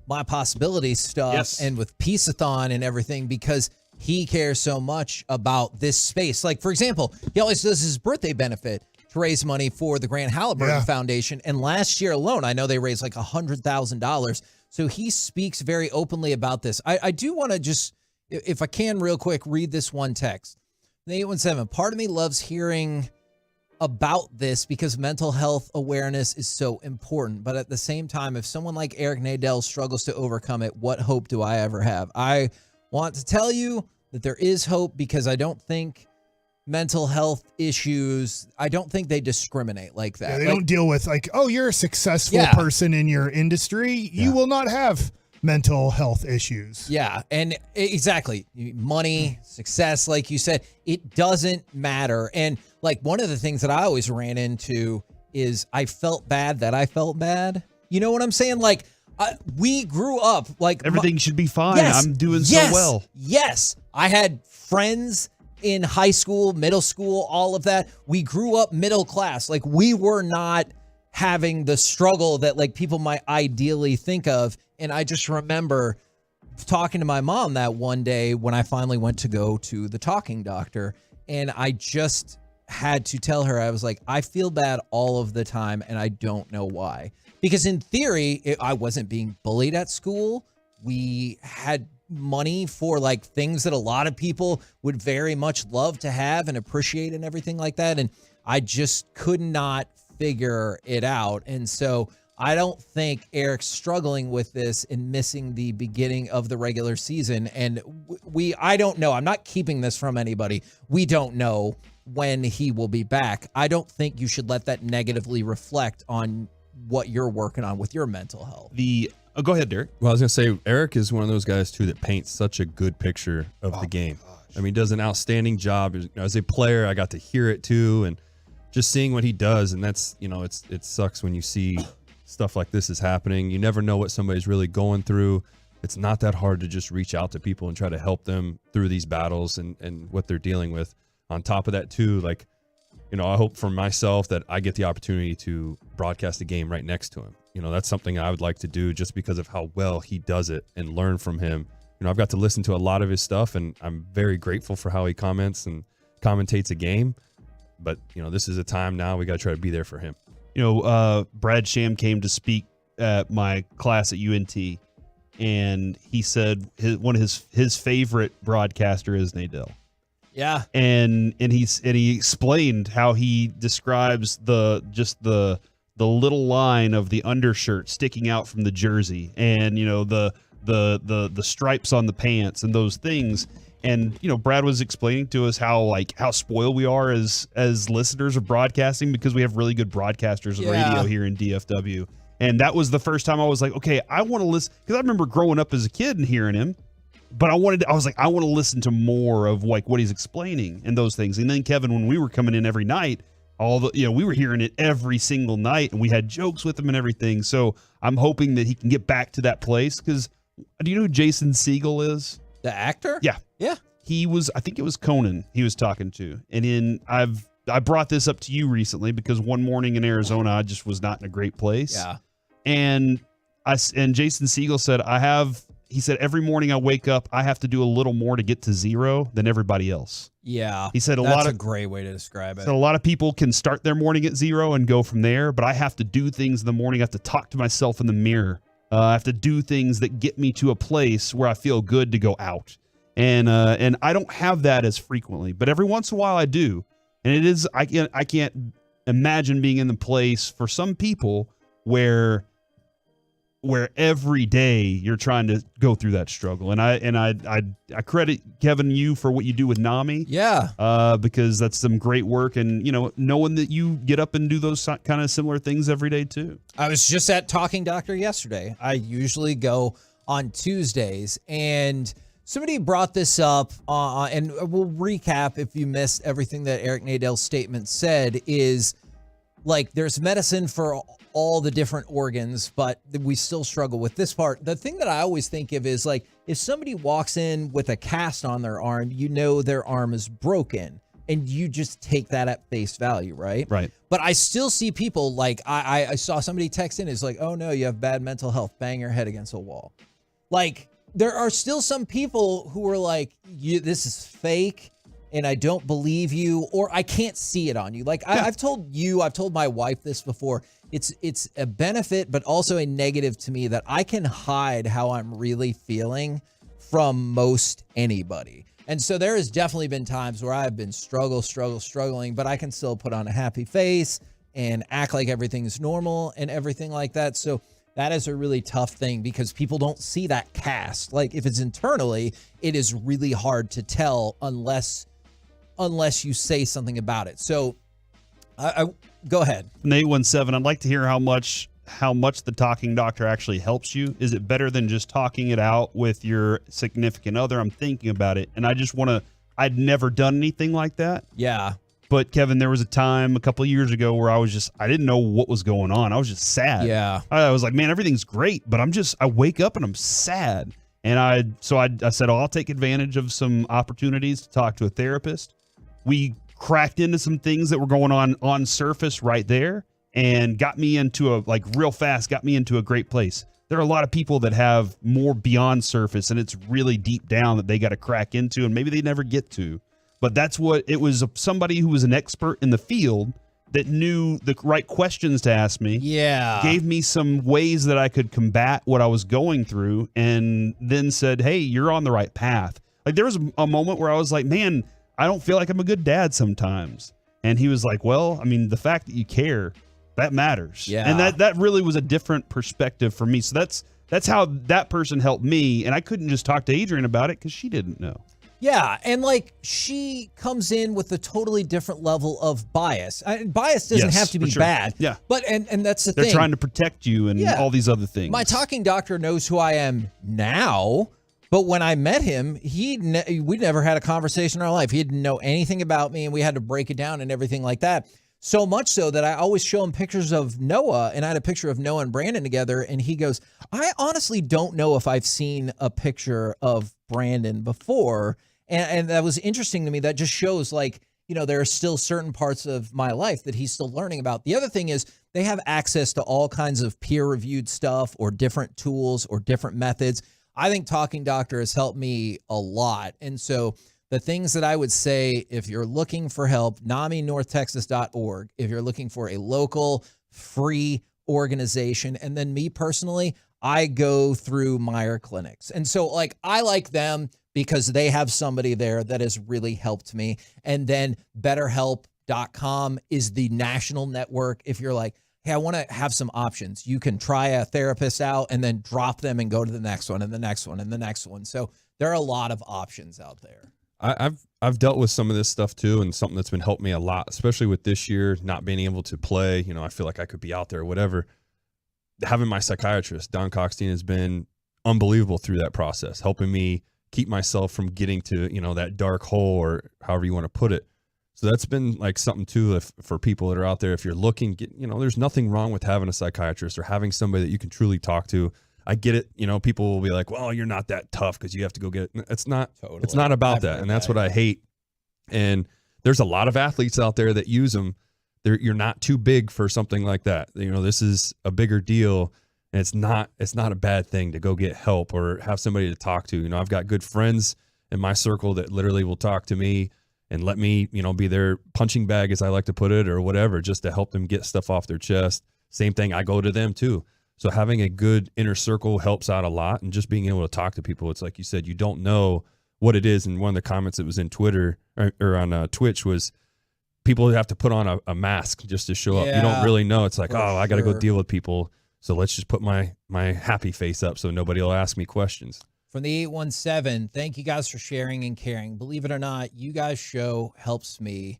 My Possibilities stuff and with Peace-a-thon and everything, because he cares so much about this space. Like, for example, he always does his birthday benefit to raise money for the Grant Halliburton Foundation. And last year alone, I know they raised like $100,000. So he speaks very openly about this. I do want to just, if I can real quick, read this one text. The 817, part of me loves hearing about this because mental health awareness is so important. But at the same time, if someone like Eric Nadel struggles to overcome it, what hope do I ever have? I want to tell you that there is hope, because I don't think mental health issues, I don't think they discriminate like that. Yeah, they don't deal with oh, you're a successful person in your industry. You will not have mental health issues. Yeah, and exactly. Money, success, like you said, it doesn't matter. And one of the things that I always ran into is I felt bad that I felt bad. You know what I'm saying? We grew up everything should be fine. I'm doing so well. Yes. I had friends in high school, middle school, all of that. We grew up middle class. We were not having the struggle that people might ideally think of. And I just remember talking to my mom that one day when I finally went to go to the talking doctor, and I just had to tell her, I was like, I feel bad all of the time, and I don't know why. Because in theory, I wasn't being bullied at school. We had money for like things that a lot of people would very much love to have and appreciate and everything like that. And I just could not figure it out. And so I don't think Eric's struggling with this and missing the beginning of the regular season. And I don't know. I'm not keeping this from anybody. We don't know when he will be back. I don't think you should let that negatively reflect on what you're working on with your mental health. Go ahead, Derek. Well, I was going to say, Eric is one of those guys, too, that paints such a good picture of the game. I mean, he does an outstanding job. As a player, I got to hear it, too, and just seeing what he does, and that's, it sucks when you see stuff like this is happening. You never know what somebody's really going through. It's not that hard to just reach out to people and try to help them through these battles and what they're dealing with. On top of that, too, I hope for myself that I get the opportunity to broadcast a game right next to him. That's something I would like to do just because of how well he does it and learn from him. I've got to listen to a lot of his stuff, and I'm very grateful for how he comments and commentates a game. But, this is a time now we got to try to be there for him. Brad Sham came to speak at my class at UNT, and he said one of his favorite broadcaster is Nadell. Yeah. And he explained how he describes the little line of the undershirt sticking out from the jersey, and the stripes on the pants and those things. And Brad was explaining to us how spoiled we are as listeners of broadcasting, because we have really good broadcasters of radio here in DFW. And that was the first time I was like, okay, I want to listen, because I remember growing up as a kid and hearing him. But I want to listen to more of what he's explaining and those things. And then Kevin, when we were coming in every night, we were hearing it every single night, and we had jokes with him and everything. So I'm hoping that he can get back to that place. Because do you know who Jason Segel is? The actor? Yeah. Yeah. He was, I think it was Conan he was talking to. And I brought this up to you recently because one morning in Arizona, I just was not in a great place. Yeah. And Jason Segel said, he said, every morning I wake up, I have to do a little more to get to zero than everybody else. Yeah. He said that's a great way to describe it. So a lot of people can start their morning at zero and go from there, but I have to do things in the morning. I have to talk to myself in the mirror. I have to do things that get me to a place where I feel good to go out. And I don't have that as frequently, but every once in a while I do. And it is, I can't imagine being in the place for some people where every day you're trying to go through that struggle. And I credit Kevin, you for what you do with NAMI. Yeah. Because that's some great work, and knowing that you get up and do those kind of similar things every day too. I was just at Talking Doctor yesterday. I usually go on Tuesdays, and somebody brought this up, and we'll recap if you missed everything that Eric Nadell's statement said, is there's medicine for all the different organs, but we still struggle with this part. The thing that I always think of is if somebody walks in with a cast on their arm, their arm is broken, and you just take that at face value, right? Right. But I still see people I saw somebody text in, is oh no, you have bad mental health, bang your head against a wall. There are still some people who are this is fake, and I don't believe you, or I can't see it on you. I've told my wife this before. It's a benefit, but also a negative to me that I can hide how I'm really feeling from most anybody. And so there has definitely been times where I've been struggling, but I can still put on a happy face and act like everything's normal and everything like that. So that is a really tough thing because people don't see that cast. If it's internally, it is really hard to tell unless you say something about it. So I go ahead. 817, I'd like to hear how much the Talking Doctor actually helps you. Is it better than just talking it out with your significant other? I'm thinking about it, and I'd never done anything like that. Yeah. But Kevin, there was a time a couple of years ago where I didn't know what was going on. I was just sad. Yeah. I was like, man, everything's great, but I wake up and I'm sad. And I said, I'll take advantage of some opportunities to talk to a therapist. We cracked into some things that were going on surface right there, and got me into a great place. There are a lot of people that have more beyond surface, and it's really deep down that they got to crack into, and maybe they never get to. but that's what it was. Somebody who was an expert in the field that knew the right questions to ask me. Yeah. Gave me some ways that I could combat what I was going through, and then said, hey, you're on the right path. Like, there was a moment where I was like, man, I don't feel like I'm a good dad sometimes. And he was like, well, I mean, the fact that you care, that matters. Yeah. And that really was a different perspective for me. So that's how that person helped me. And I couldn't just talk to Adrian about it because she didn't know. Yeah, and like she comes in with a totally different level of bias. Bias doesn't have to be bad. Yeah, but and that's the they're thing. They're trying to protect you and all these other things. My talking doctor knows who I am now, but when I met him, we never had a conversation in our life. He didn't know anything about me, and we had to break it down and everything like that. So much so that I always show him pictures of Noah, and I had a picture of Noah and Brandon together, and he goes, I honestly don't know if I've seen a picture of Brandon before. And that was interesting to me. That just shows, like, you know, there are still certain parts of my life that he's still learning about. The other thing is they have access to all kinds of peer-reviewed stuff or different tools or different methods. I think Talking Doctor has helped me a lot. And so the things that I would say, if you're looking for help, NAMINorthTexas.org, if you're looking for a local free organization, and then me personally, I go through Meyer Clinics. And so, like, I like them because they have somebody there that has really helped me. And then BetterHelp.com is the national network. If you're like, hey, I want to have some options, you can try a therapist out and then drop them and go to the next one and the next one and the next one. So there are a lot of options out there. I've dealt with some of this stuff too, and something that's been helped me a lot, especially with this year not being able to play. You know, I feel like I could be out there or whatever. Having my psychiatrist, Don Coxstein, has been unbelievable through that process, helping me keep myself from getting to, you know, that dark hole or however you want to put it. So that's been like something too, for people that are out there, if you're looking, you know, there's nothing wrong with having a psychiatrist or having somebody that you can truly talk to. I get it. You know, people will be like, well, you're not that tough because you have to go get it. It's not about that. And that's what I hate. And there's a lot of athletes out there that use them. You're not too big for something like that. You know, this is a bigger deal. And it's not a bad thing to go get help or have somebody to talk to. You know, I've got good friends in my circle that literally will talk to me and let me, you know, be their punching bag, as I like to put it, or whatever, just to help them get stuff off their chest. Same thing, I go to them too. So having a good inner circle helps out a lot, and just being able to talk to people. It's like you said, you don't know what it is. And one of the comments that was in Twitter or on Twitch was people have to put on a mask just to show up. You don't really know. It's like, I got to go deal with people. So let's just put my happy face up so nobody will ask me questions. From the 817, thank you guys for sharing and caring. Believe it or not, you guys' show helps me.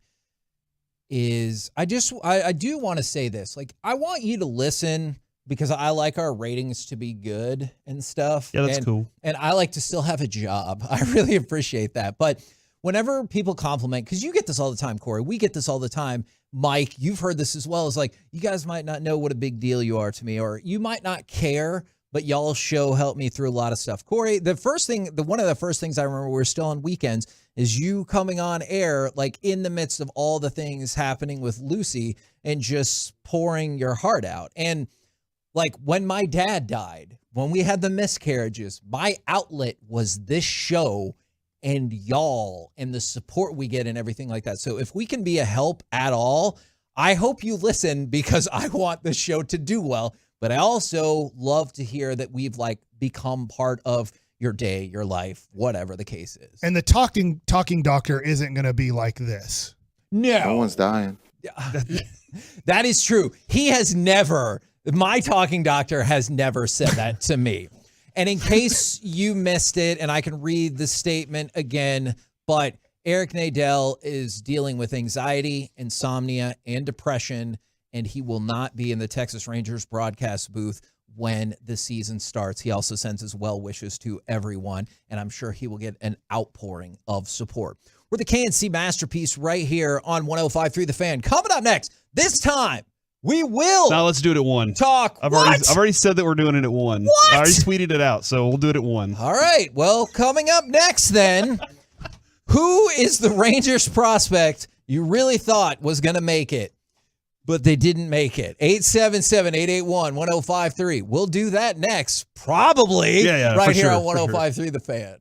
I do want to say this. Like, I want you to listen because I like our ratings to be good and stuff. Yeah, that's cool. And I like to still have a job. I really appreciate that. But whenever people compliment, because you get this all the time, Corey, we get this all the time. Mike, you've heard this as well. It's like, you guys might not know what a big deal you are to me, or you might not care, but y'all show helped me through a lot of stuff. Corey, one of the first things I remember, we were still on weekends, is you coming on air, like in the midst of all the things happening with Lucy and just pouring your heart out. And like when my dad died, when we had the miscarriages, my outlet was this show and y'all and the support we get and everything like that. So if we can be a help at all, I hope you listen, because I want the show to do well. But I also love to hear that we've like become part of your day, your life, whatever the case is. And the talking doctor isn't going to be like this. No one's dying. That is true. My talking doctor has never said that to me. And in case you missed it, and I can read the statement again, but Eric Nadel is dealing with anxiety, insomnia, and depression, and he will not be in the Texas Rangers broadcast booth when the season starts. He also sends his well wishes to everyone, and I'm sure he will get an outpouring of support. We're the KNC Masterpiece right here on 105.3 The Fan. Coming up next, this time, we will. Now let's do it at 1. I've already said that we're doing it at 1. What? I already tweeted it out, so we'll do it at 1. All right. Well, coming up next then, who is the Rangers prospect you really thought was going to make it, but they didn't make it? 877-881-1053. We'll do that next, probably right here on 105.3 The Fan.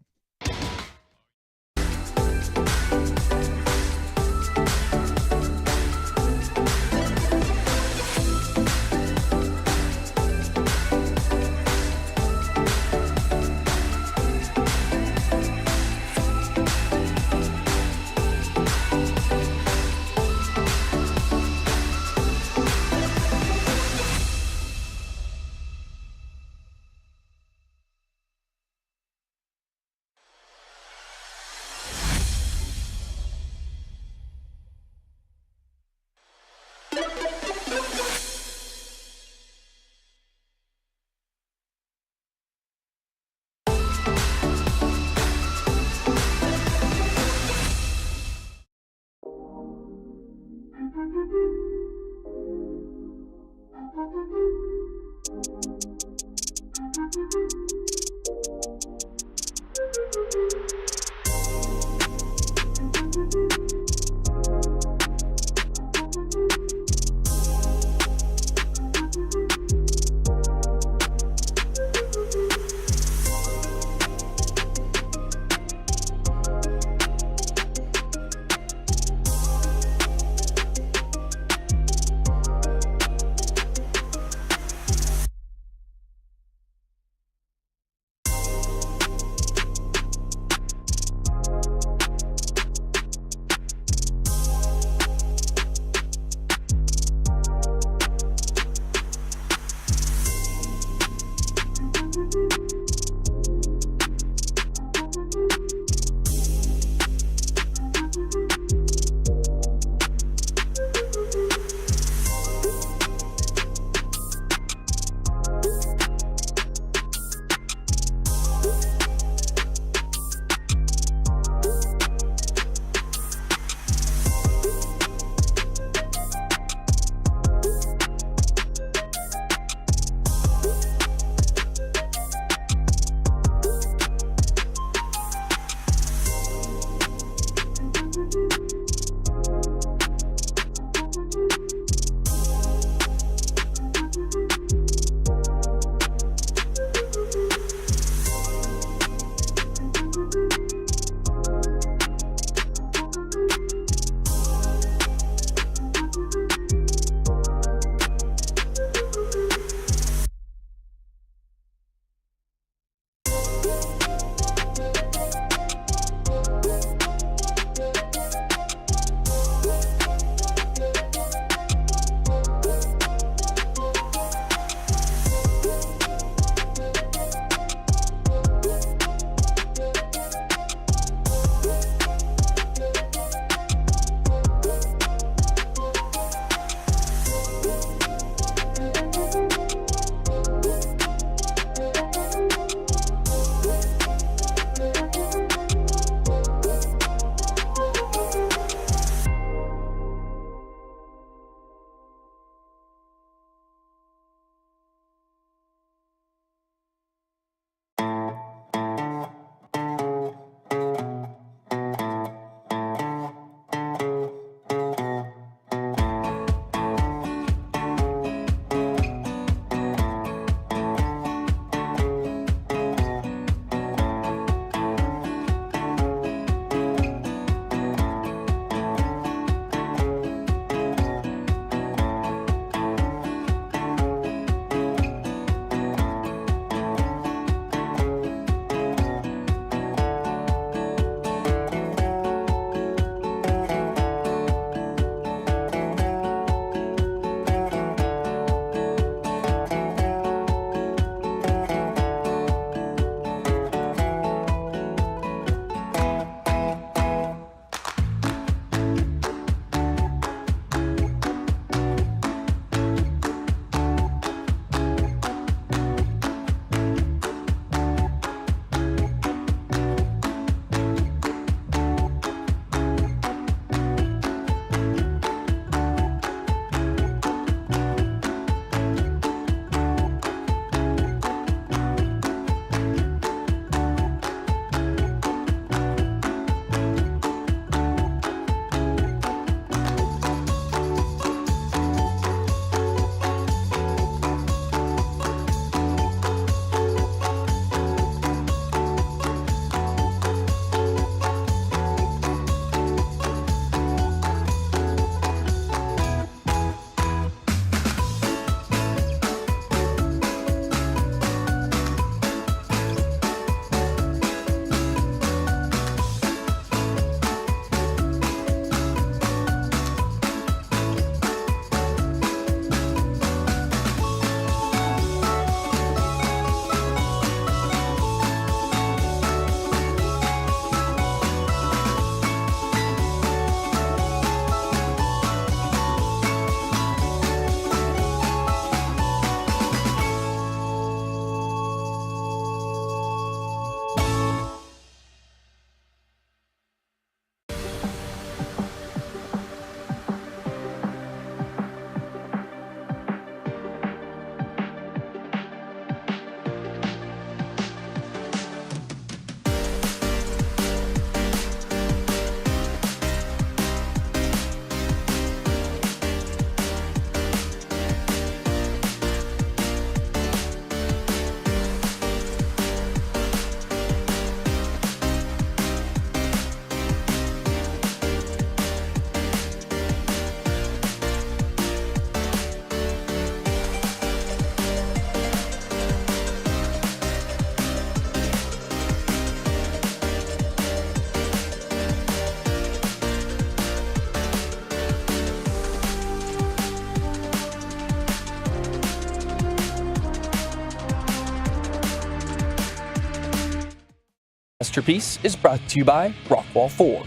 Masterpiece is brought to you by Rockwall Ford.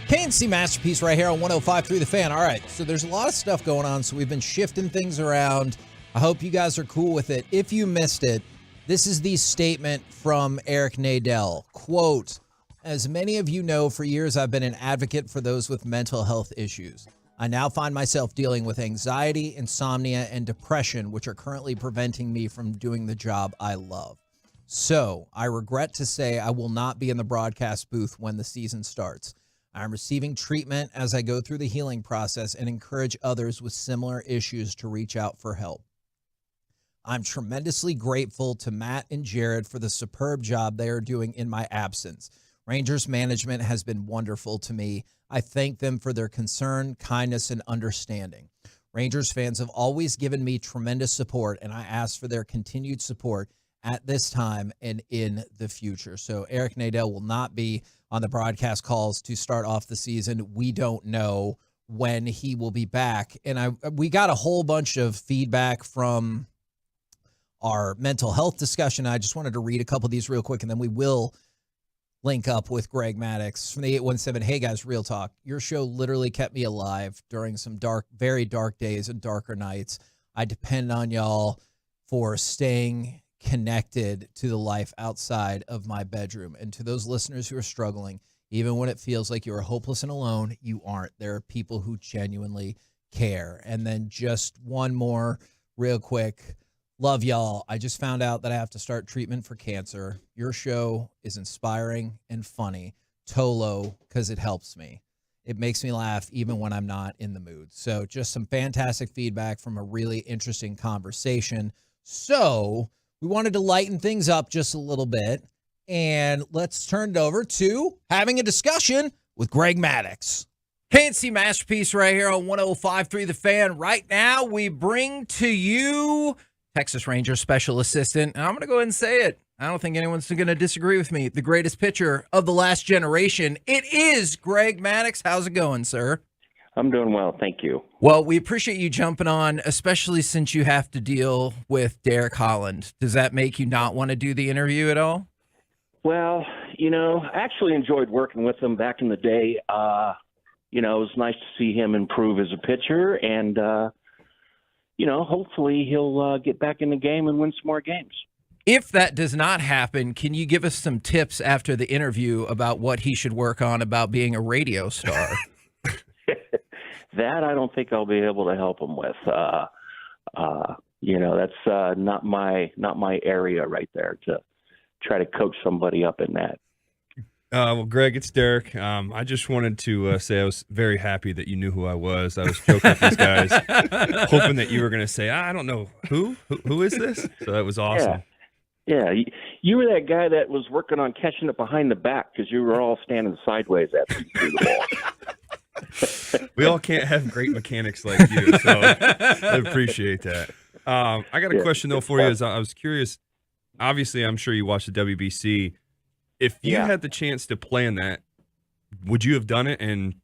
KNC Masterpiece right here on 105.3 The Fan. All right, so there's a lot of stuff going on, so we've been shifting things around. I hope you guys are cool with it. If you missed it, this is the statement from Eric Nadel. Quote, "As many of you know, for years I've been an advocate for those with mental health issues. I now find myself dealing with anxiety, insomnia, and depression, which are currently preventing me from doing the job I love. So I regret to say I will not be in the broadcast booth when the season starts. I'm receiving treatment as I go through the healing process and encourage others with similar issues to reach out for help. I'm tremendously grateful to Matt and Jared for the superb job they are doing in my absence. Rangers management has been wonderful to me. I thank them for their concern, kindness, and understanding. Rangers fans have always given me tremendous support, and I ask for their continued support at this time and in the future." So Eric Nadel will not be on the broadcast calls to start off the season. We don't know when he will be back. And we got a whole bunch of feedback from our mental health discussion. I just wanted to read a couple of these real quick, and then we will link up with Greg Maddox from the 817. "Hey guys, real talk. Your show literally kept me alive during some dark, very dark days and darker nights. I depend on y'all for staying connected to the life outside of my bedroom. And to those listeners who are struggling, even when it feels like you are hopeless and alone, you aren't. There are people who genuinely care." And then just one more real quick. "Love y'all. I just found out that I have to start treatment for cancer. Your show is inspiring and funny. Tolo, because it helps me. It makes me laugh even when I'm not in the mood." So just some fantastic feedback from a really interesting conversation. So we wanted to lighten things up just a little bit, and let's turn it over to having a discussion with Greg Maddox. KNC Masterpiece right here on 105.3 The Fan. Right now, we bring to you Texas Rangers Special Assistant, and I'm going to go ahead and say it. I don't think anyone's going to disagree with me. The greatest pitcher of the last generation. It is Greg Maddox. How's it going, sir? I'm doing well, thank you. Well, we appreciate you jumping on, especially since you have to deal with Derek Holland. Does that make you not want to do the interview at all? Well, I actually enjoyed working with him back in the day. It was nice to see him improve as a pitcher, and, hopefully he'll get back in the game and win some more games. If that does not happen, can you give us some tips after the interview about what he should work on about being a radio star? That I don't think I'll be able to help him with. That's not my area right there to try to coach somebody up in that. Well, Greg, it's Derek. I just wanted to say I was very happy that you knew who I was. I was joking with these guys, hoping that you were going to say, "I don't know who is this." So that was awesome. Yeah. You were that guy that was working on catching it behind the back because you were all standing sideways after you threw the ball. We all can't have great mechanics like you, so I appreciate that. I got a question though for you. I was curious. Obviously, I'm sure you watched the WBC. If you had the chance to play in that, would you have done it? And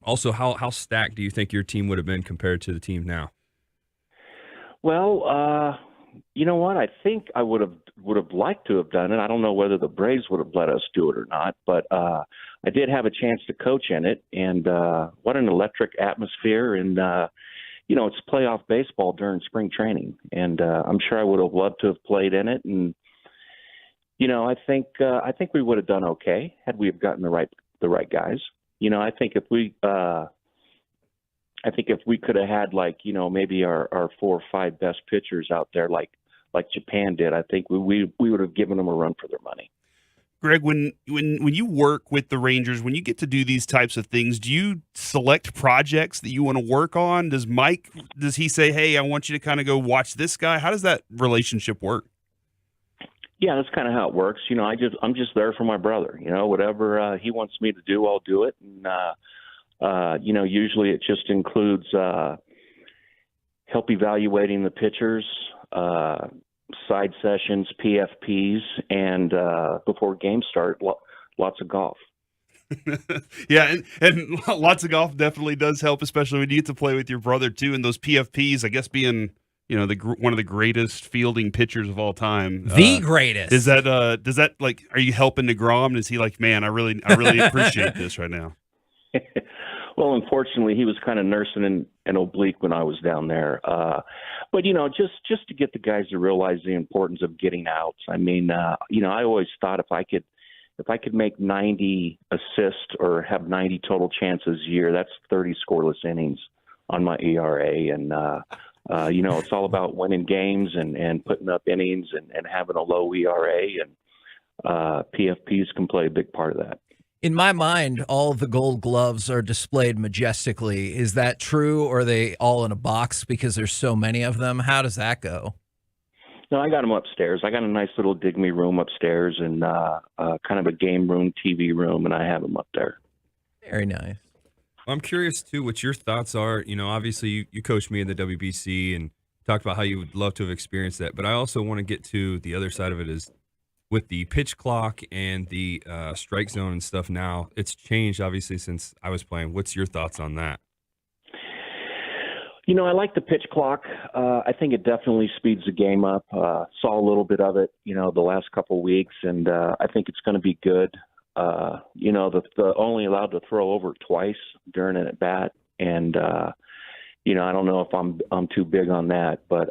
also, how stacked do you think your team would have been compared to the team now? Well, you know what? I think I would have liked to have done it. I don't know whether the Braves would have let us do it or not, but I did have a chance to coach in it, and what an electric atmosphere. And it's playoff baseball during spring training, and I'm sure I would have loved to have played in it. And I think we would have done okay had we have gotten the right guys. I think if we could have had maybe our 4 or 5 best pitchers out there like Japan did, I think we would have given them a run for their money. Greg, when you work with the Rangers, when you get to do these types of things, do you select projects that you want to work on? Does he say, "Hey, I want you to kind of go watch this guy"? How does that relationship work? Yeah, that's kind of how it works. I'm just there for my brother. Whatever he wants me to do, I'll do it. And usually it just includes help evaluating the pitchers, side sessions, PFPs, and before games start, lots of golf. Yeah, and lots of golf definitely does help, especially when you get to play with your brother too. And those PFPs, I guess, being one of the greatest fielding pitchers of all time. The greatest. Does that like, are you helping DeGrom? Is he like, man, I really appreciate this right now? Well, unfortunately, he was kind of nursing an oblique when I was down there. But just to get the guys to realize the importance of getting outs. I mean, I always thought if I could make 90 assists or have 90 total chances a year, that's 30 scoreless innings on my ERA. And it's all about winning games and putting up innings and having a low ERA. And PFPs can play a big part of that. In my mind, all of the gold gloves are displayed majestically. Is that true, or are they all in a box because there's so many of them? How does that go? No, I got them upstairs. I got a nice little dig me room upstairs and kind of a game room, TV room, and I have them up there. Very nice. I'm curious, too, what your thoughts are. Obviously, you coached me in the WBC and talked about how you would love to have experienced that. But I also want to get to the other side of it is with the pitch clock and the strike zone and stuff now. It's changed, obviously, since I was playing. What's your thoughts on that? I like the pitch clock. I think it definitely speeds the game up. Saw a little bit of it, the last couple of weeks, and I think it's going to be good. The only allowed to throw over twice during an at bat, and I don't know if I'm too big on that, but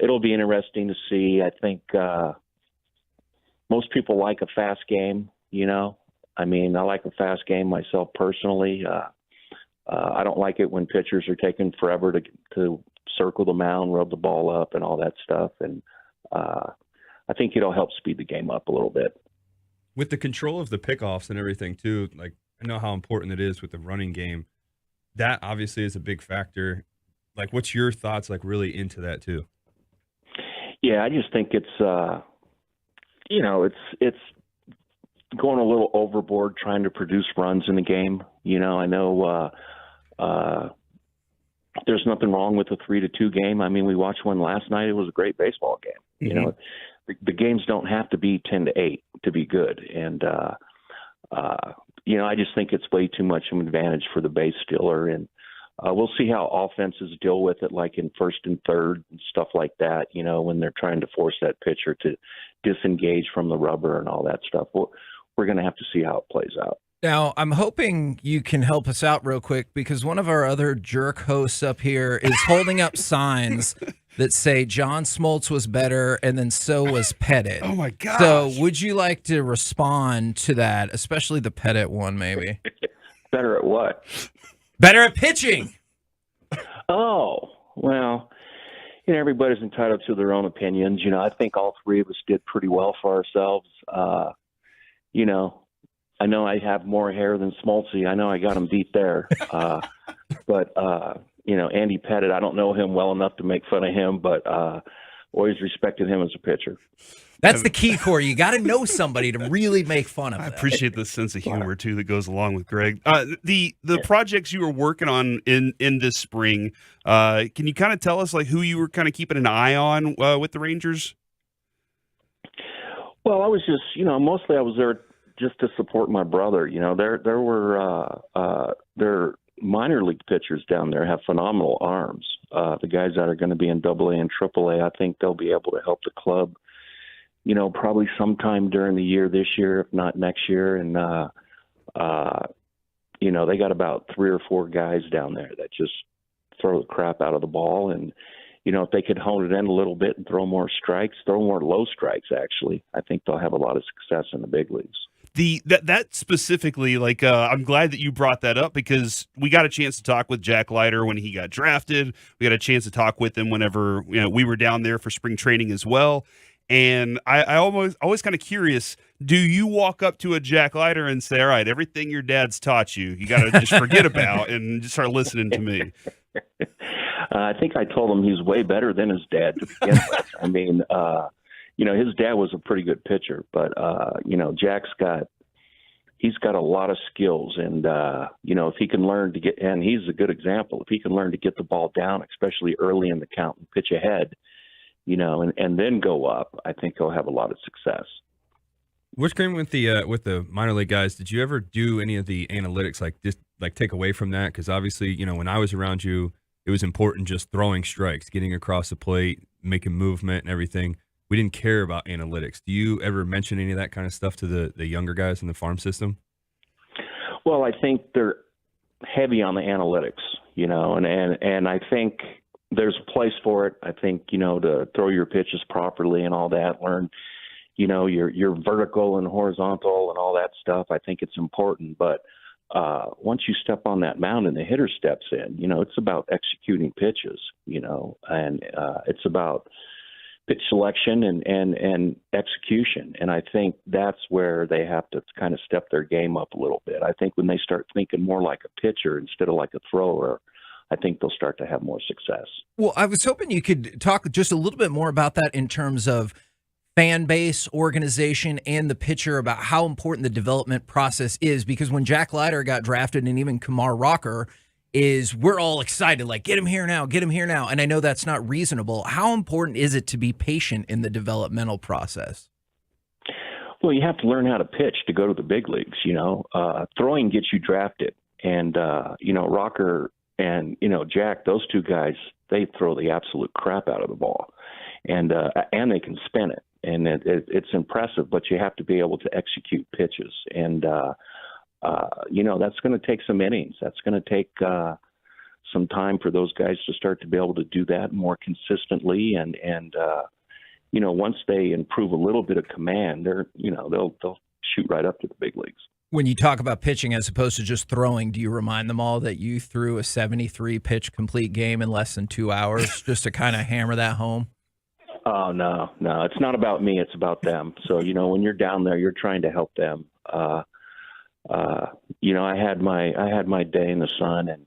it'll be interesting to see. I think most people like a fast game. I like a fast game myself personally. I don't like it when pitchers are taking forever to circle the mound, rub the ball up, and all that stuff. And I think it'll help speed the game up a little bit. With the control of the pickoffs and everything, too, like I know how important it is with the running game. That obviously is a big factor. Like, what's your thoughts, like, really into that, too? Yeah, I just think it's it's going a little overboard trying to produce runs in the game. I know there's nothing wrong with a 3-2 game. I mean, we watched one last night. It was a great baseball game. Mm-hmm. The games don't have to be 10-8 to be good. And, I just think it's way too much of an advantage for the base stealer. And we'll see how offenses deal with it, like in first and third and stuff like that, when they're trying to force that pitcher to disengage from the rubber and all that stuff. We're going to have to see how it plays out. Now, I'm hoping you can help us out real quick because one of our other jerk hosts up here is holding up signs that say John Smoltz was better and then so was Pettit. Oh, my gosh. So would you like to respond to that, especially the Pettit one, maybe? Better at what? Better at pitching. Oh, well, everybody's entitled to their own opinions. I think all three of us did pretty well for ourselves. I know I have more hair than Smoltzy. I know I got him beat there. But Andy Pettit, I don't know him well enough to make fun of him, but always respected him as a pitcher. That's the key, Corey. You got to know somebody to really make fun of I them. appreciate the sense of humor, too, that goes along with Greg. The projects you were working on in this spring, can you kind of tell us like who you were kind of keeping an eye on with the Rangers? Well, I was just, mostly I was there just to support my brother. There were their minor league pitchers down there have phenomenal arms. The guys that are going to be in AA and AAA, I think they'll be able to help the club, probably sometime during the year this year, if not next year. And, they got about 3 or 4 guys down there that just throw the crap out of the ball. And, if they could hone it in a little bit and throw more strikes, throw more low strikes, actually, I think they'll have a lot of success in the big leagues. That specifically, like, I'm glad that you brought that up because we got a chance to talk with Jack Leiter when he got drafted. We got a chance to talk with him whenever we were down there for spring training as well. And I always kind of curious, do you walk up to a Jack Leiter and say, all right, everything your dad's taught you got to just forget about and just start listening to me? I think I told him he's way better than his dad to begin with. I mean, his dad was a pretty good pitcher, but, Jack's he's got a lot of skills. And, if he can learn to and he's a good example, if he can learn to get the ball down, especially early in the count and pitch ahead, and then go up, I think he'll have a lot of success. What's going with the minor league guys? Did you ever do any of the analytics, like just like take away from that? Because obviously, when I was around you, it was important just throwing strikes, getting across the plate, making movement and everything. We didn't care about analytics. Do you ever mention any of that kind of stuff to the younger guys in the farm system? Well, I think they're heavy on the analytics, and I think there's a place for it. I think, to throw your pitches properly and all that, learn, your vertical and horizontal and all that stuff. I think it's important. But once you step on that mound and the hitter steps in, it's about executing pitches, and it's about pitch selection and execution. And I think that's where they have to kind of step their game up a little bit. I think when they start thinking more like a pitcher instead of like a thrower, I think they'll start to have more success. Well, I was hoping you could talk just a little bit more about that in terms of fan base, organization, and the pitcher, about how important the development process is. Because when Jack Leiter got drafted, and even Kumar Rocker, we're all excited, like, get him here now, get him here now. And I know that's not reasonable. How important is it to be patient in the developmental process? Well, you have to learn how to pitch to go to the big leagues, Throwing gets you drafted. And, Rocker and, Jack, those two guys, they throw the absolute crap out of the ball. And they can spin it. And it's impressive, but you have to be able to execute pitches. And, that's going to take some innings. That's going to take some time for those guys to start to be able to do that more consistently. And once they improve a little bit of command, they'll shoot right up to the big leagues. When you talk about pitching as opposed to just throwing, do you remind them all that you threw a 73-pitch complete game in less than 2 hours just to kind of hammer that home? Oh, no. It's not about me. It's about them. So, when you're down there, you're trying to help them. I had my day in the sun and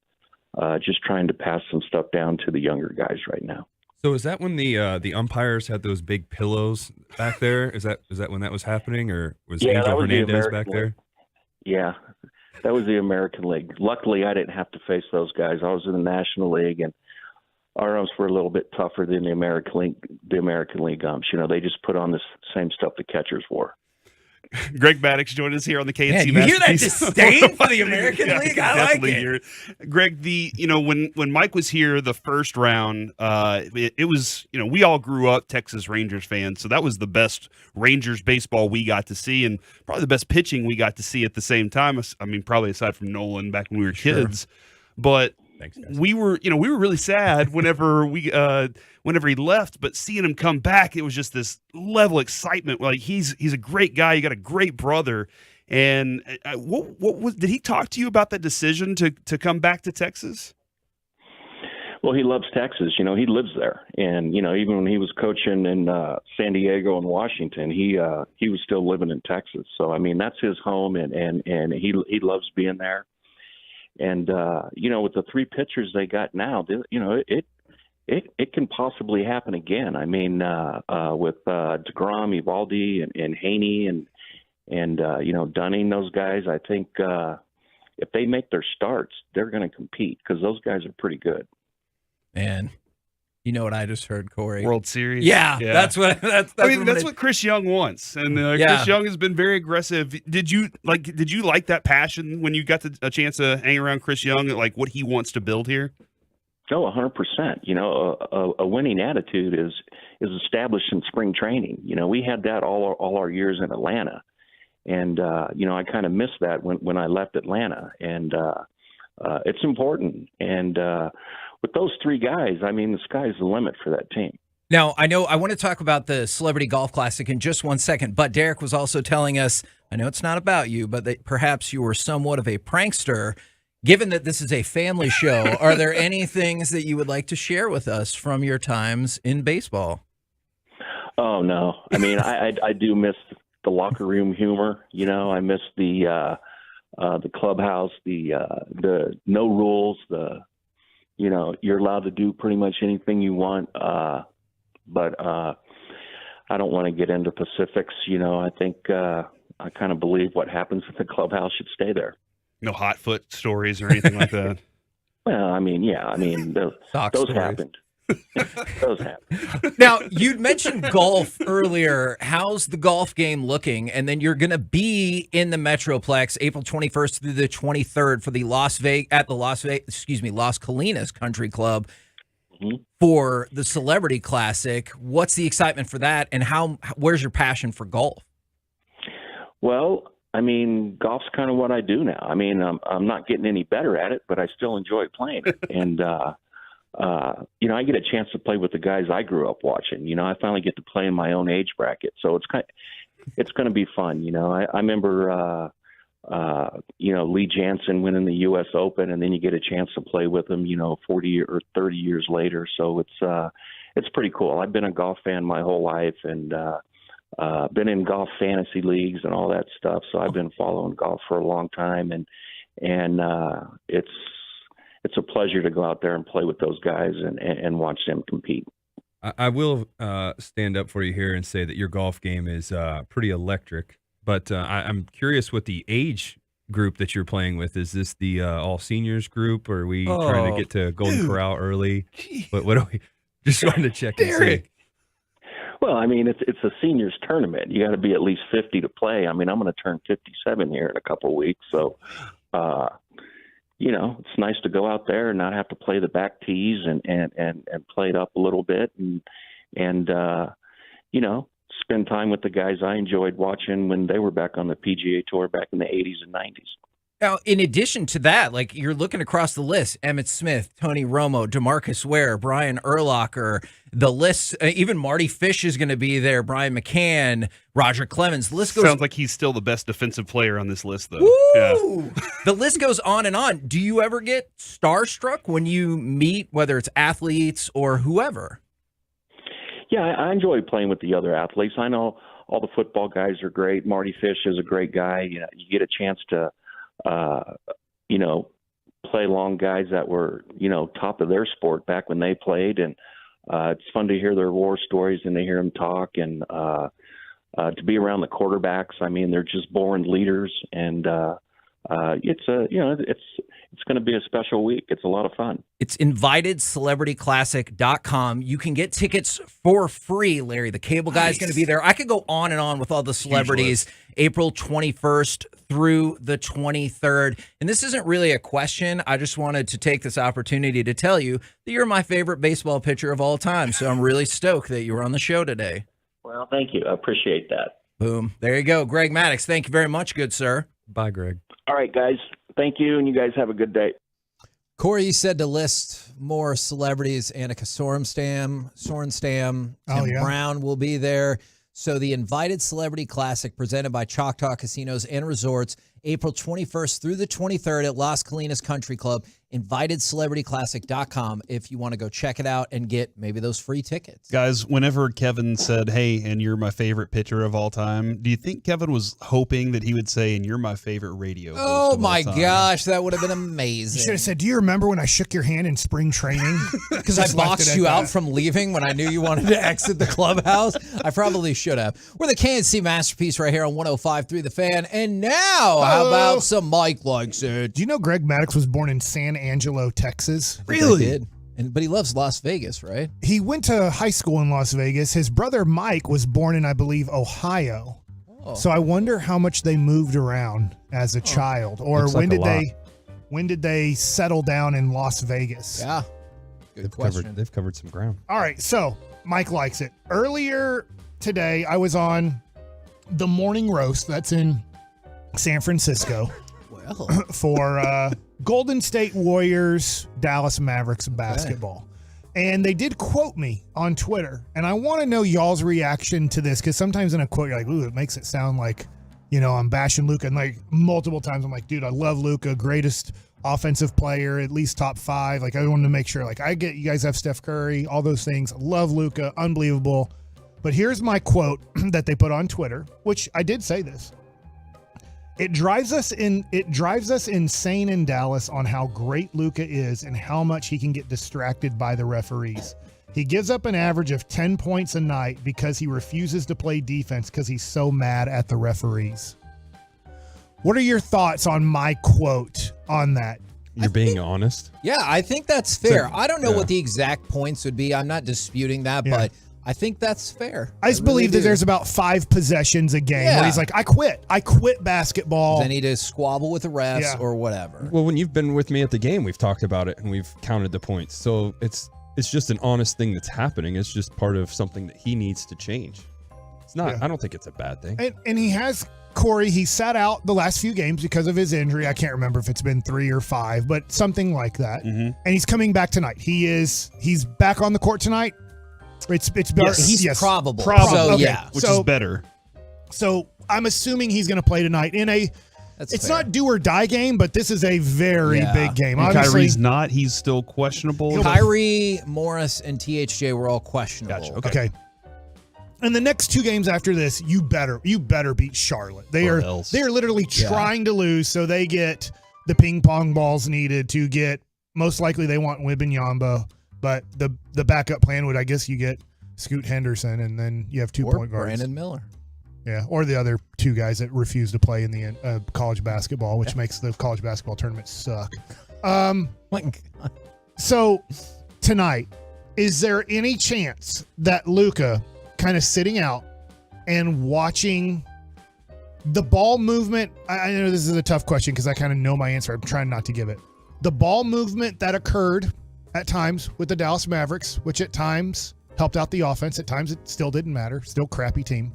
just trying to pass some stuff down to the younger guys right now. So is that when the umpires had those big pillows back there? Is that when that was happening, or was Angel Hernandez back there? Yeah, that was the American League. Luckily, I didn't have to face those guys. I was in the National League, and our umps were a little bit tougher than the American League umps. They just put on the same stuff the catchers wore. Greg Maddox joined us here on the KNC. You hear that disdain for the American League? I like it. Hear it. Greg, when Mike was here the first round, it was, we all grew up Texas Rangers fans, so that was the best Rangers baseball we got to see, and probably the best pitching we got to see at the same time. I mean, probably aside from Nolan back when we were kids, but. Thanks, guys. We were really sad whenever he left, but seeing him come back, it was just this level of excitement. Like he's a great guy. You got a great brother. And did he talk to you about that decision to come back to Texas? Well, he loves Texas. He lives there. And, even when he was coaching in San Diego and Washington, he was still living in Texas. So, I mean, that's his home, and he loves being there. And, with the three pitchers they got now, it can possibly happen again. I mean, with DeGrom, Eovaldi, and Haney, and Dunning, those guys, I think if they make their starts, they're going to compete because those guys are pretty good. Man, you know what I just heard, Corey? World Series. Yeah. That's what Chris Young wants, and Chris Young has been very aggressive. Did you like that passion when you got a chance to hang around Chris Young, like what he wants to build here? Oh, 100%. A winning attitude is established in spring training. We had that all our years in Atlanta, and I kind of missed that when I left Atlanta, and it's important. And with those three guys, I mean, the sky's the limit for that team. Now, I want to talk about the Celebrity Golf Classic in just 1 second, but Derek was also telling us, I know it's not about you, but that perhaps you were somewhat of a prankster. Given that this is a family show, are there any things that you would like to share with us from your times in baseball? Oh, no. I mean, I do miss the locker room humor. I miss the clubhouse, the no rules, you're allowed to do pretty much anything you want. But I don't want to get into specifics. I think I kind of believe what happens at the clubhouse should stay there. No hot foot stories or anything like that. Well, I mean, those happened. Those happen. Now, you'd mentioned golf earlier. How's the golf game looking? And then you're going to be in the Metroplex April 21st through the 23rd for the Las Colinas Country Club for the Celebrity Classic. What's the excitement for that, and where's your passion for golf? Well, I mean, golf's kind of what I do now. I mean, I'm not getting any better at it, but I still enjoy playing it. And, I get a chance to play with the guys I grew up watching. I finally get to play in my own age bracket. So it's going to be fun. I remember, Lee Jansen winning the U.S. Open, and then you get a chance to play with him, 40 or 30 years later. So it's pretty cool. I've been a golf fan my whole life, and, been in golf fantasy leagues and all that stuff. So I've been following golf for a long time, and it's a pleasure to go out there and play with those guys and watch them compete. I will stand up for you here and say that your golf game is pretty electric, but I'm curious what the age group that you're playing with. Is this the all seniors group, or are we trying to get to Golden Corral early? What are we just trying to check and see? Well, I mean, it's a seniors tournament. You got to be at least 50 to play. I mean, I'm going to turn 57 here in a couple of weeks. So, it's nice to go out there and not have to play the back tees and play it up a little bit and spend time with the guys I enjoyed watching when they were back on the PGA Tour back in the 80s and 90s. Now, in addition to that, like you're looking across the list, Emmitt Smith, Tony Romo, DeMarcus Ware, Brian Urlacher, the list, even Marty Fish is going to be there, Brian McCann, Roger Clemens. The list goes. Sounds like he's still the best defensive player on this list, though. Woo! Yeah. The list goes on and on. Do you ever get starstruck when you meet, whether it's athletes or whoever? Yeah, I enjoy playing with the other athletes. I know all the football guys are great. Marty Fish is a great guy. You get a chance to play along guys that were, top of their sport back when they played. And it's fun to hear their war stories and to hear them talk and to be around the quarterbacks. I mean, they're just born leaders, and it's going to be a special week. It's a lot of fun. It's invitedcelebrityclassic.com. You can get tickets for free, Larry. The cable guy's going to be there. I could go on and on with all the celebrities. April 21st through the 23rd. And this isn't really a question. I just wanted to take this opportunity to tell you that you're my favorite baseball pitcher of all time. So I'm really stoked that you were on the show today. Well, thank you. I appreciate that. Boom. There you go. Greg Maddux, thank you very much, good sir. Bye, Greg. All right, guys. Thank you, and you guys have a good day. Corey, you said to list more celebrities. Annika Sorenstam, Tim Brown will be there. So the Invited Celebrity Classic presented by Choctaw Casinos and Resorts, April 21st through the 23rd at Las Colinas Country Club, invitedcelebrityclassic.com if you want to go check it out and get maybe those free tickets. Guys, whenever Kevin said, hey, and you're my favorite pitcher of all time, do you think Kevin was hoping that he would say, and you're my favorite radio host Oh, of my all time? gosh, that would have been amazing. You should have said, do you remember when I shook your hand in spring training? Because I boxed you out from leaving when I knew you wanted to exit the clubhouse. I probably should have. We're the KNC Masterpiece right here on 105.3 The Fan. And now, how about some Mike Likes It? Do you know Greg Maddux was born in San Angelo, Texas? Really? Did. But he loves Las Vegas, right? He went to high school in Las Vegas. His brother Mike was born in, I believe, Ohio. Oh. So I wonder how much they moved around as a child, or when did they settle down in Las Vegas? Yeah, good question. They've covered some ground. All right, so Mike Likes It. Earlier today, I was on the Morning Roast. That's in San Francisco. Well, for Golden State Warriors, Dallas Mavericks basketball. And they did quote me on Twitter. And I want to know y'all's reaction to this, because sometimes in a quote, you're like, ooh, it makes it sound like, I'm bashing Luka. And like multiple times, I'm like, dude, I love Luka, greatest offensive player, at least top 5. Like, I wanted to make sure, like, I get you guys have Steph Curry, all those things. Love Luka, unbelievable. But here's my quote that they put on Twitter, which I did say this. It drives us insane in Dallas on how great Luka is and how much he can get distracted by the referees. He gives up an average of 10 points a night because he refuses to play defense because he's so mad at the referees. What are your thoughts on my quote on that? You're being honest. Yeah, I think that's fair. So, I don't know yeah. what the exact points would be. I'm not disputing that, Yeah. but I think that's fair. I just believe that there's about 5 possessions a game where he's like, I quit basketball. They need to squabble with the refs or whatever. Well, when you've been with me at the game, we've talked about it and we've counted the points. So it's just an honest thing that's happening. It's just part of something that he needs to change. It's not. I don't think it's a bad thing. And he has, Corey, he sat out the last few games because of his injury. I can't remember if it's been 3 or 5, but something like that. Mm-hmm. And he's coming back tonight. He's back on the court tonight. It's better. Yes. He's probable. So, yeah. Which is better. So I'm assuming he's going to play tonight in a. It's not do or die game, but this is a very big game. And Obviously, Kyrie's not. He's still questionable. Kyrie, Morris, and THJ were all questionable. Gotcha. Okay. And the next 2 games after this, you better beat Charlotte. They are literally trying to lose, so they get the ping pong balls needed to get. Most likely, they want Wembanyama, but the backup plan would, I guess, you get Scoot Henderson, and then you have 2 point guards. Brandon Miller. Yeah, or the other 2 guys that refuse to play in the college basketball, which makes the college basketball tournament suck. My God. So tonight, is there any chance that Luka kind of sitting out and watching the ball movement? I know this is a tough question because I kind of know my answer. I'm trying not to give it. The ball movement that occurred at times with the Dallas Mavericks, which at times helped out the offense, at times it still didn't matter, still crappy team.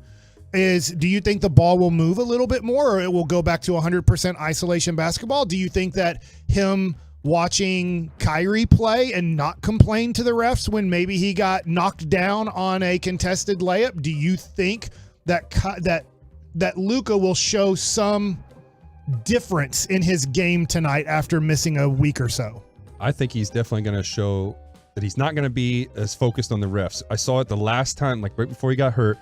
Do you think the ball will move a little bit more, or it will go back to 100% isolation basketball? Do you think that him watching Kyrie play and not complain to the refs when maybe he got knocked down on a contested layup, do you think that Luka will show some difference in his game tonight after missing a week or so? I think he's definitely going to show that he's not going to be as focused on the refs. I saw it the last time, like right before he got hurt.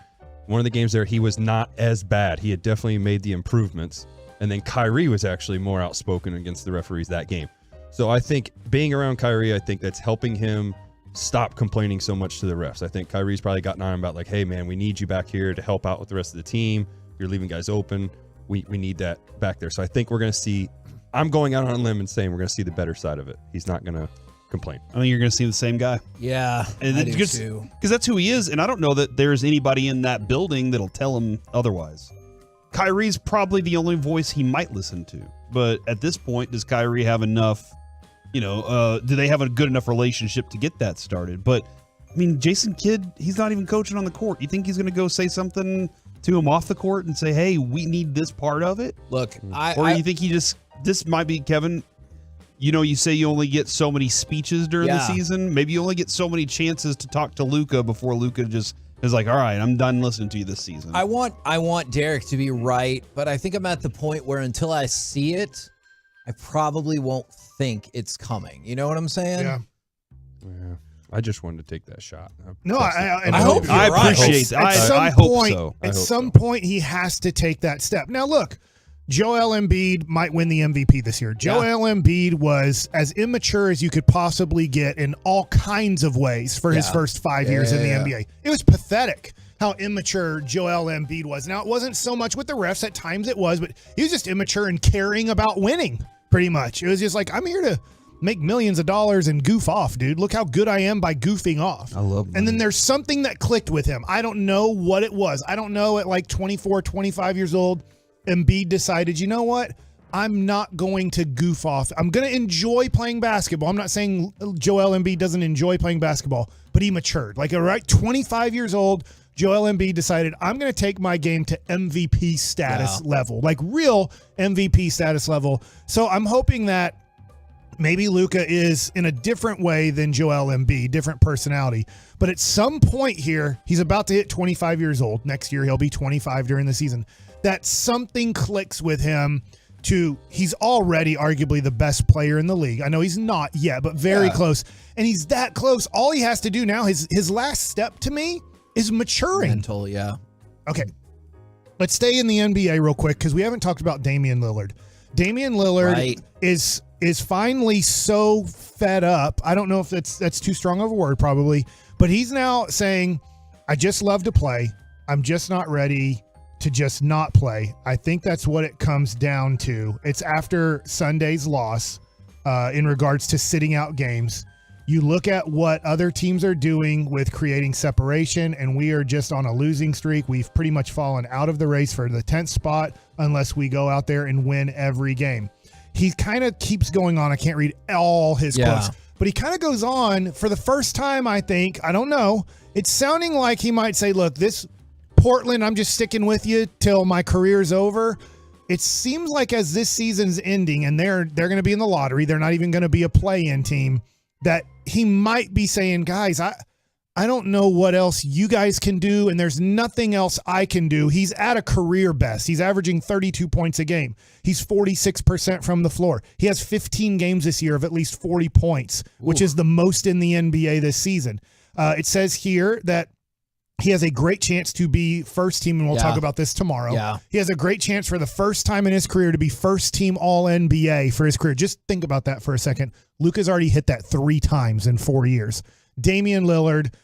One of the games there, he was not as bad. He had definitely made the improvements. And then Kyrie was actually more outspoken against the referees that game. So I think being around Kyrie, I think that's helping him stop complaining so much to the refs. I think Kyrie's probably gotten on him about like, hey, man, we need you back here to help out with the rest of the team. You're leaving guys open. We need that back there. So I think we're going to see, I'm going out on a limb and saying we're going to see the better side of it. He's not going to complain. I think you're going to see the same guy. Yeah, and I do too. Because that's who he is, and I don't know that there's anybody in that building that'll tell him otherwise. Kyrie's probably the only voice he might listen to, but at this point, does Kyrie have enough? Do they have a good enough relationship to get that started? But I mean, Jason Kidd, he's not even coaching on the court. You think he's going to go say something to him off the court and say, "Hey, we need this part of it"? Look, or you think this might be Kevin? You say you only get so many speeches during the season. Maybe you only get so many chances to talk to Luka before Luka just is like, all right, I'm done listening to you this season. I want Derek to be right, but I think I'm at the point where until I see it, I probably won't think it's coming. You know what I'm saying? Yeah. I just wanted to take that shot. No, I hope you're right. I appreciate that. I hope so. At some point, he has to take that step. Now, look, Joel Embiid might win the MVP this year. Joel Embiid was as immature as you could possibly get in all kinds of ways for his first 5 years in the NBA. It was pathetic how immature Joel Embiid was. Now, it wasn't so much with the refs. At times it was, but he was just immature and caring about winning, pretty much. It was just like, I'm here to make millions of dollars and goof off, dude. Look how good I am by goofing off. I love that. And then there's something that clicked with him. I don't know what it was. I don't know, at like 24, 25 years old, Embiid decided, you know what? I'm not going to goof off. I'm going to enjoy playing basketball. I'm not saying Joel Embiid doesn't enjoy playing basketball, but he matured. Like, all right, 25 years old, Joel Embiid decided, I'm going to take my game to MVP status level, like real MVP status level. So I'm hoping that maybe Luka is in a different way than Joel Embiid, different personality. But at some point here, he's about to hit 25 years old. Next year, he'll be 25 during the season. That something clicks with him he's already arguably the best player in the league. I know he's not yet, but very close. And he's that close. All he has to do now, his last step to me is maturing. Mental, yeah. Okay. Let's stay in the NBA real quick because we haven't talked about Damian Lillard. Damian Lillard is finally so fed up. I don't know if that's too strong of a word probably, but he's now saying, I just love to play. I'm just not ready to just not play. I think that's what it comes down to. It's after Sunday's loss. in regards to sitting out games. You look at what other teams are doing with creating separation, and we are just on a losing streak. We've pretty much fallen out of the race for the 10th spot unless we go out there and win every game. He kind of keeps going on. I can't read all his quotes, but he kind of goes on for the first time, I think. I don't know. It's sounding like he might say, look, this Portland, I'm just sticking with you till my career's over. It seems like as this season's ending and they're going to be in the lottery, they're not even going to be a play-in team, that he might be saying, guys, I don't know what else you guys can do, and there's nothing else I can do. He's at a career best. He's averaging 32 points a game. He's 46% from the floor. He has 15 games this year of at least 40 points, which is the most in the NBA this season. It says here that he has a great chance to be first team, and we'll talk about this tomorrow. Yeah. He has a great chance for the first time in his career to be first team All-NBA for his career. Just think about that for a second. Luka's already hit that 3 times in 4 years. Damian Lillard,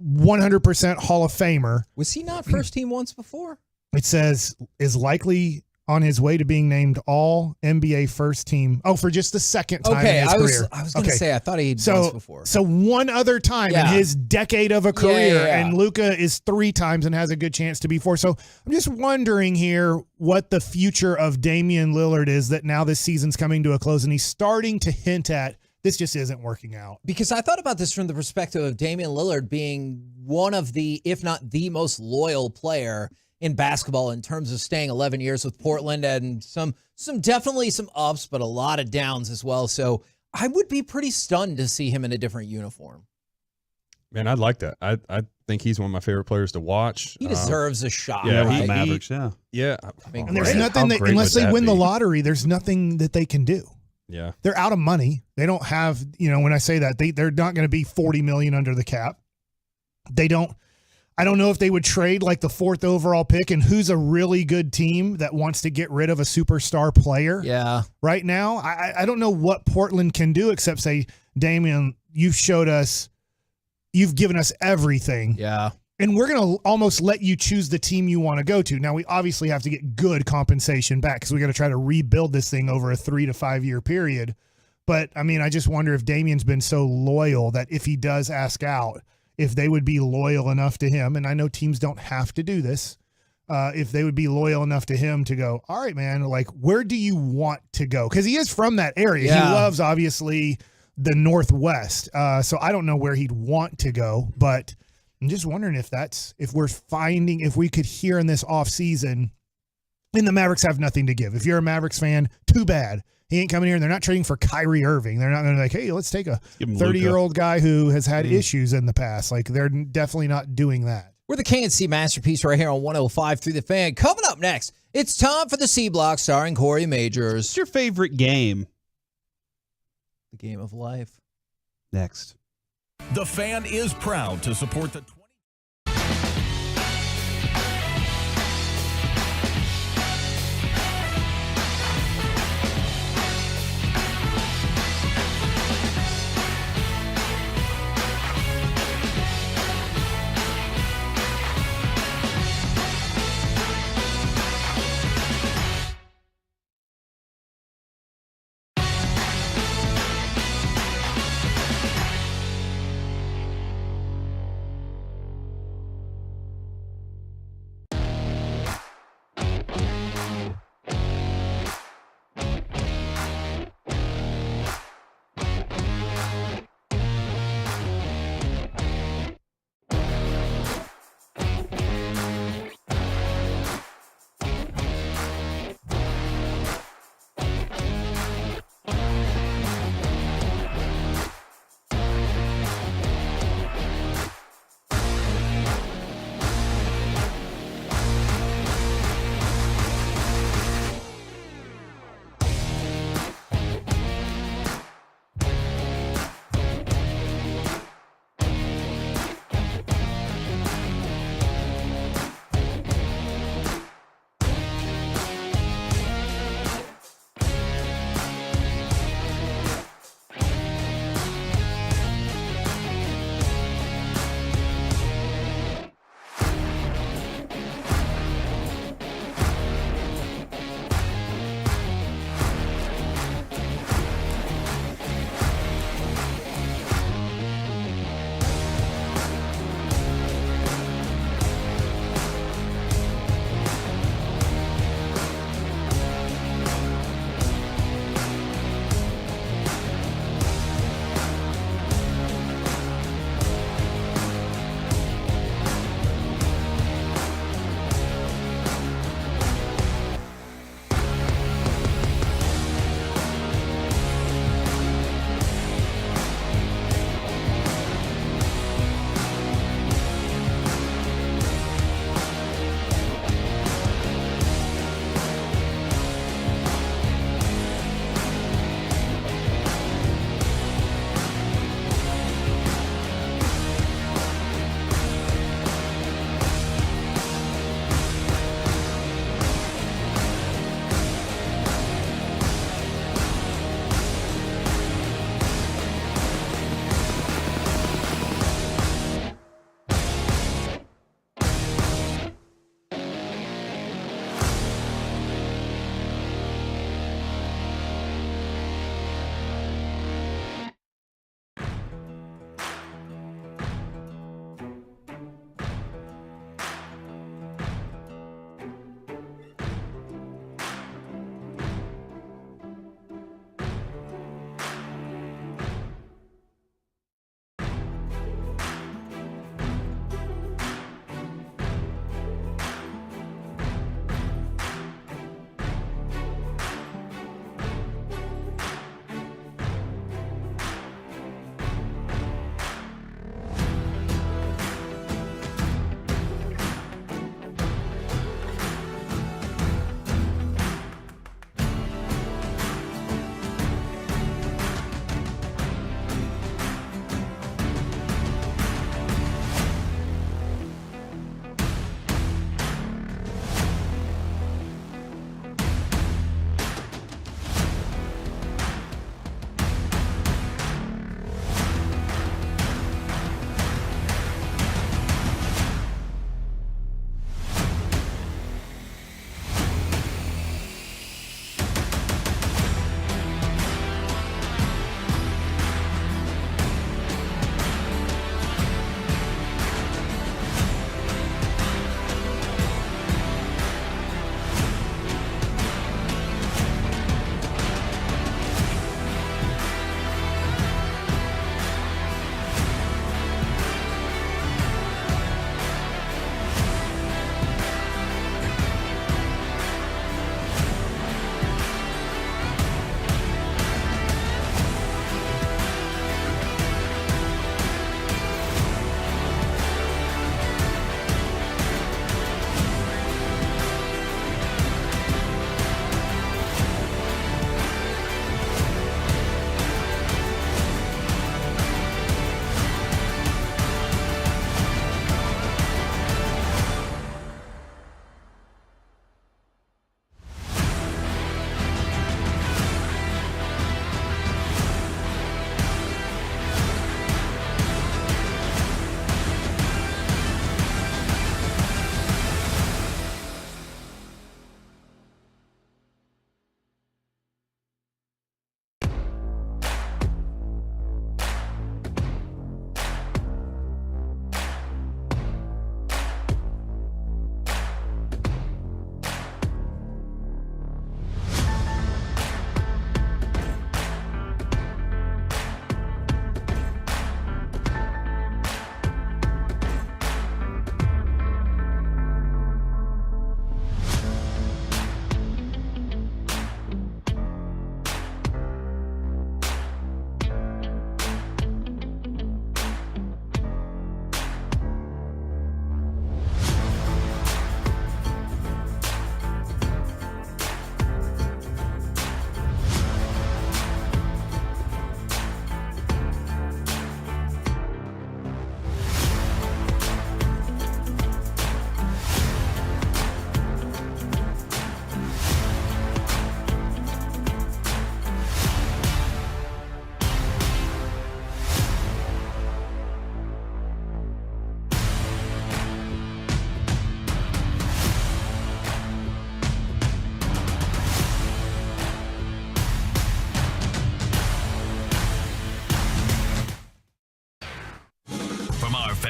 100% Hall of Famer. Was he not first team once before? It says is likely on his way to being named All NBA first team. Oh, for just the second time in his career. I was going to say, I thought he'd once before. So one other time in his decade of a career, and Luka is 3 times and has a good chance to be 4. So I'm just wondering here what the future of Damian Lillard is, that now this season's coming to a close and he's starting to hint at this just isn't working out. Because I thought about this from the perspective of Damian Lillard being one of the, if not the most loyal player in basketball in terms of staying 11 years with Portland, and some definitely some ups, but a lot of downs as well. So I would be pretty stunned to see him in a different uniform. Man, I'd like that. I think he's one of my favorite players to watch. He deserves a shot. Yeah, right? The Mavericks, yeah. I mean, and there's nothing that, unless they win the lottery, there's nothing that they can do. Yeah. They're out of money. They don't have, when I say that, they're not going to be $40 million under the cap. I don't know if they would trade like the 4th overall pick, and who's a really good team that wants to get rid of a superstar player. Yeah. Right now, I don't know what Portland can do except say, Damian, you've given us everything. Yeah. And we're going to almost let you choose the team you want to go to. Now, we obviously have to get good compensation back because we got to try to rebuild this thing over a 3 to 5 year period. But, I mean, I just wonder if Damian's been so loyal that if he does ask out, if they would be loyal enough to him. And I know teams don't have to do this. If they would be loyal enough to him to go, all right, man, like, where do you want to go? Because he is from that area. Yeah. He loves, obviously, the Northwest. So I don't know where he'd want to go, but I'm just wondering if we could hear in this offseason, and the Mavericks have nothing to give. If you're a Mavericks fan, too bad. He ain't coming here, and they're not trading for Kyrie Irving. They're not going to be like, hey, let's take a 30-year-old guy who has had issues in the past. Like, they're definitely not doing that. We're the KNC Masterpiece right here on 105 through the Fan. Coming up next, it's time for the C Block starring Corey Majors. What's your favorite game? The game of life. Next. The Fan is proud to support the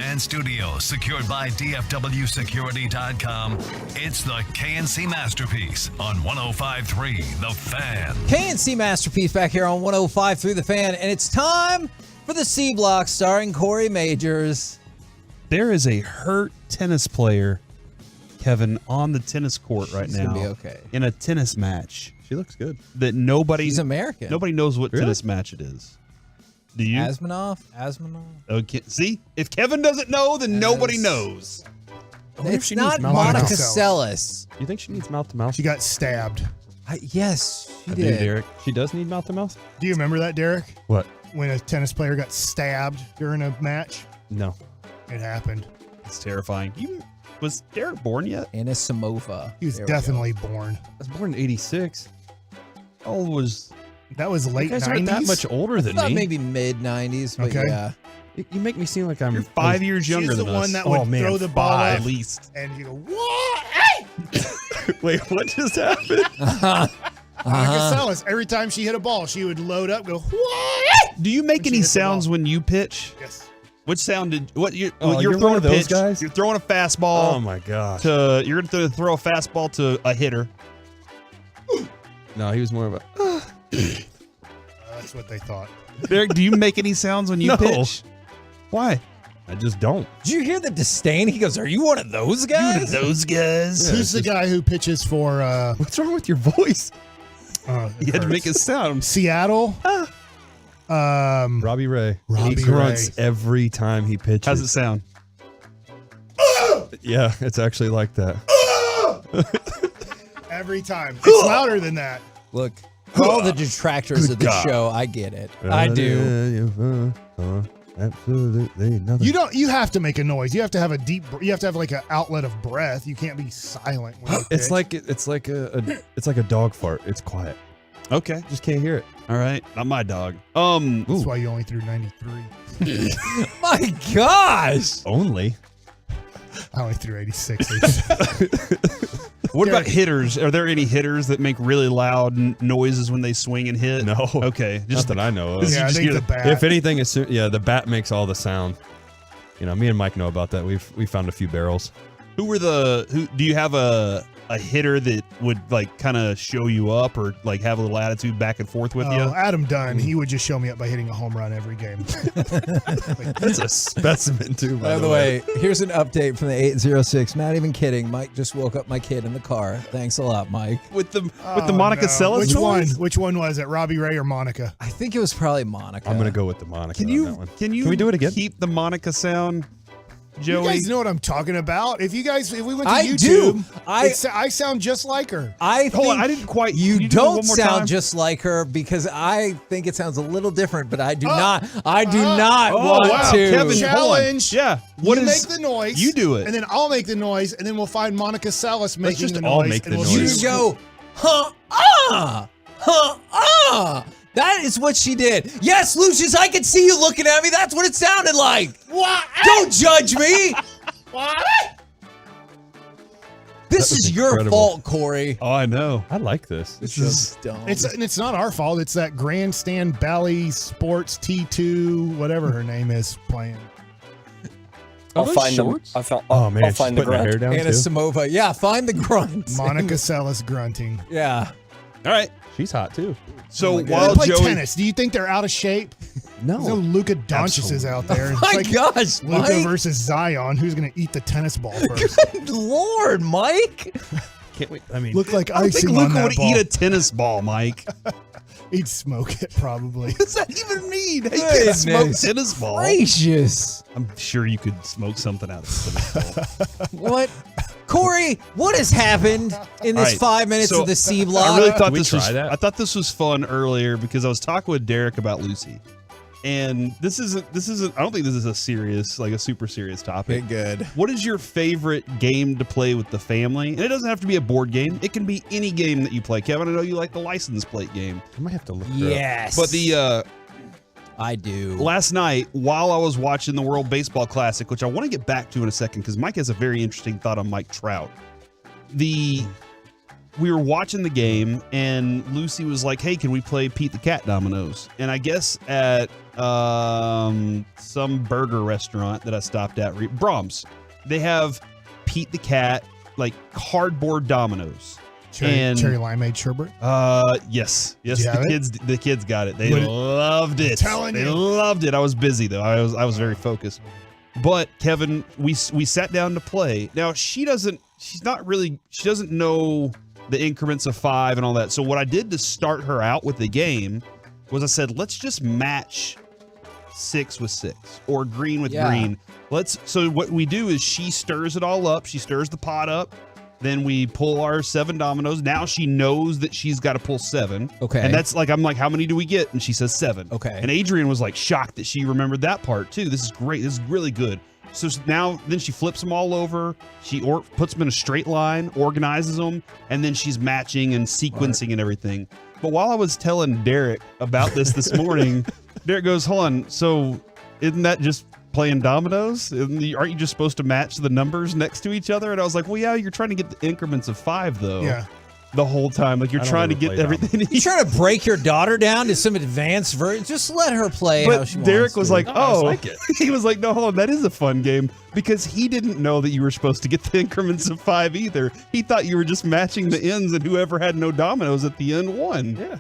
Fan Studio, secured by DFWsecurity.com. It's the KNC Masterpiece on 105.3 The Fan. KNC Masterpiece back here on 105.3 The Fan, and it's time for the C Block starring Corey Majors. There is a hurt tennis player, Kevin, on the tennis court right She's now. gonna be okay. In a tennis match. She looks good. That nobody. She's American. Nobody knows what Really? tennis match it is. Do you? Asmanoff? Okay. See, if Kevin doesn't know, then nobody knows. It's not Monica Seles. You think she needs mouth to mouth? She got stabbed. Yes, she I do, did. Derek. She does need mouth to mouth? Do you remember that, Derek? What? When a tennis player got stabbed during a match? No. It happened. It's terrifying. Was Derek born yet? Anasimova. He was definitely born. I was born in 86. How old was... That was late You guys 90s. aren't that much older than I thought me. maybe mid-90s, but Okay. yeah. You make me seem like I'm... You're 5 years younger She's the than one us. that would throw the ball five up at least. and you go, what? Hey! Wait, what just happened? Monica Seles, every time she hit a ball, she would load up, go, what? Do you make When she any hit the sounds ball. when you pitch? Yes. Which sound did you're you're throwing one of a those pitch? guys? You're throwing a fastball. Oh my gosh. You're going to throw a fastball to a hitter. No, he was more of a... That's what they thought. Derek, do you make any sounds when you No. pitch? Why? I just don't. Did you hear the disdain? He goes, "Are you one of those guys?" Those guys. Who's the guy who pitches for What's wrong with your voice? You had to make a sound. Seattle? Robbie Ray. Robbie He grunts Ray. every time he pitches. How's it sound? Yeah, it's actually like that. Every time. It's louder than that. Look, for all the detractors of the God. show, I get it. I do. Absolutely nothing. You have to make a noise. You have to have you have to have like an outlet of breath. You can't be silent when you It's pitch. like a dog fart. It's quiet. Okay. Just can't hear it. All right. Not my dog. That's why you only threw 93. My gosh. Only. I only threw 86. What about hitters? Are there any hitters that make really loud noises when they swing and hit? No. Okay. Just that I know of. Yeah, I just think hear the bat. If anything, the bat makes all the sound. You know, me and Mike know about that. We found a few barrels. Who do you have a hitter that would like kind of show you up or like have a little attitude back and forth with you? Adam Dunn, he would just show me up by hitting a home run every game. That's a specimen too. By the way, here's an update from the 806. Not even kidding. Mike just woke up my kid in the car. Thanks a lot, Mike. With the Monica Seles Which noise? one? Which one was it? Robbie Ray or Monica? I think it was probably Monica. I'm gonna go with the Monica. Can on that one. can we do it again? Keep the Monica sound, Joey. You guys know what I'm talking about. If we went to I YouTube, do. I sound just like her. I think Hold on, I didn't quite. You can do it one don't more sound time? just like her because I think it sounds a little different, but I do not. I do not want wow. to. Kevin, Challenge. Yeah. You make the noise. You do it. and then I'll make the noise, and then we'll find Monica Seles making just the all noise. make and the we'll noise. see You who- go, That is what she did. Yes, Lucius, I can see you looking at me. That's what it sounded like. What? Don't judge me. What? This That was is your incredible. fault, Corey. Oh, I know. I like this. This is dumb. It's not our fault. It's that Grandstand Bally Sports T2, whatever her name is, playing. I'll find them. Oh man, I'll she's find the putting her hair grunt. down Anna too. Samova. Yeah, find the grunt. Monica Seles grunting. Yeah. All right. She's hot too. So They while play Joey, tennis. Do you think they're out of shape? No. There's no Luka Doncic out there. It's My like gosh, Luka Mike. versus Zion. Who's going to eat the tennis ball first? Good Lord, Mike. can't wait. I mean, Look like I don't think icing on Luka that would ball. eat a tennis ball, Mike. He'd smoke it probably. What does that even mean? You can't Goodness smoke tennis ball. Gracious. I'm sure you could smoke something out of a tennis ball. What? Corey, what has happened in this All right, 5 minutes so of the C block? I really thought Can we this was. try that? I thought this was fun earlier because I was talking with Derek about Lucy, and this isn't. I don't think this is a super serious topic. good. What is your favorite game to play with the family? And it doesn't have to be a board game. It can be any game that you play. Kevin, I know you like the license plate game. I might have to look. her up. Yes. But the I do. last night, while I was watching the World Baseball Classic, which I want to get back to in a second, because Mike has a very interesting thought on Mike Trout. we were watching the game, and Lucy was like, "Hey, can we play Pete the Cat dominoes?" And I guess at some burger restaurant that I stopped at, Brahms, they have Pete the Cat like cardboard dominoes. Cherry limeade sherbet. Yes. The The kids got it. They loved it. They loved it. I was busy though. I was very focused. But Kevin, we sat down to play. Now she doesn't know the increments of 5 and all that. So what I did to start her out with the game was I said, let's just match 6 with 6 or green with green. So what we do is she stirs it all up. She stirs the pot up. Then we pull our 7 dominoes. Now she knows that she's got to pull 7. Okay. And that's like, I'm like, how many do we get? And she says 7. Okay. And Adrian was like shocked that she remembered that part too. This is great. This is really good. So now, then she flips them all over. She puts them in a straight line, organizes them, and then she's matching and sequencing and everything. But while I was telling Derek about this morning, Derek goes, hold on. So isn't that just playing dominoes? Aren't you just supposed to match the numbers next to each other? And I was like, well, yeah, you're trying to get the increments of 5 though. Yeah. The whole time. Like you're trying to get everything. You trying to break your daughter down to some advanced version? Just let her play how she wants. Derek was like, I like it. He was like, no, hold on, that is a fun game, because he didn't know that you were supposed to get the increments of 5 either. He thought you were just matching the ends, and whoever had no dominoes at the end won. Yeah.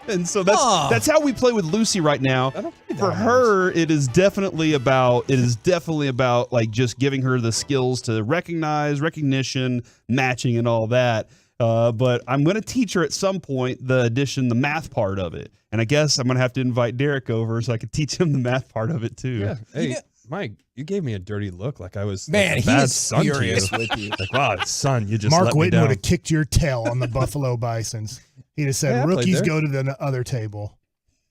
And so that's how we play with Lucy right now. For her, it is definitely about like just giving her the skills to recognition, matching, and all that. But I'm going to teach her at some point the math part of it. And I guess I'm going to have to invite Derek over so I can teach him the math part of it too. Yeah. Hey, Mike, you gave me a dirty look. Like I was man, like a bad he's son furious to you. with you. Like, wow, son, you just Mark let me Whitten down. would have kicked your tail on the Buffalo Bisons. He'd have said, Yeah, I played rookies there. go to the other table.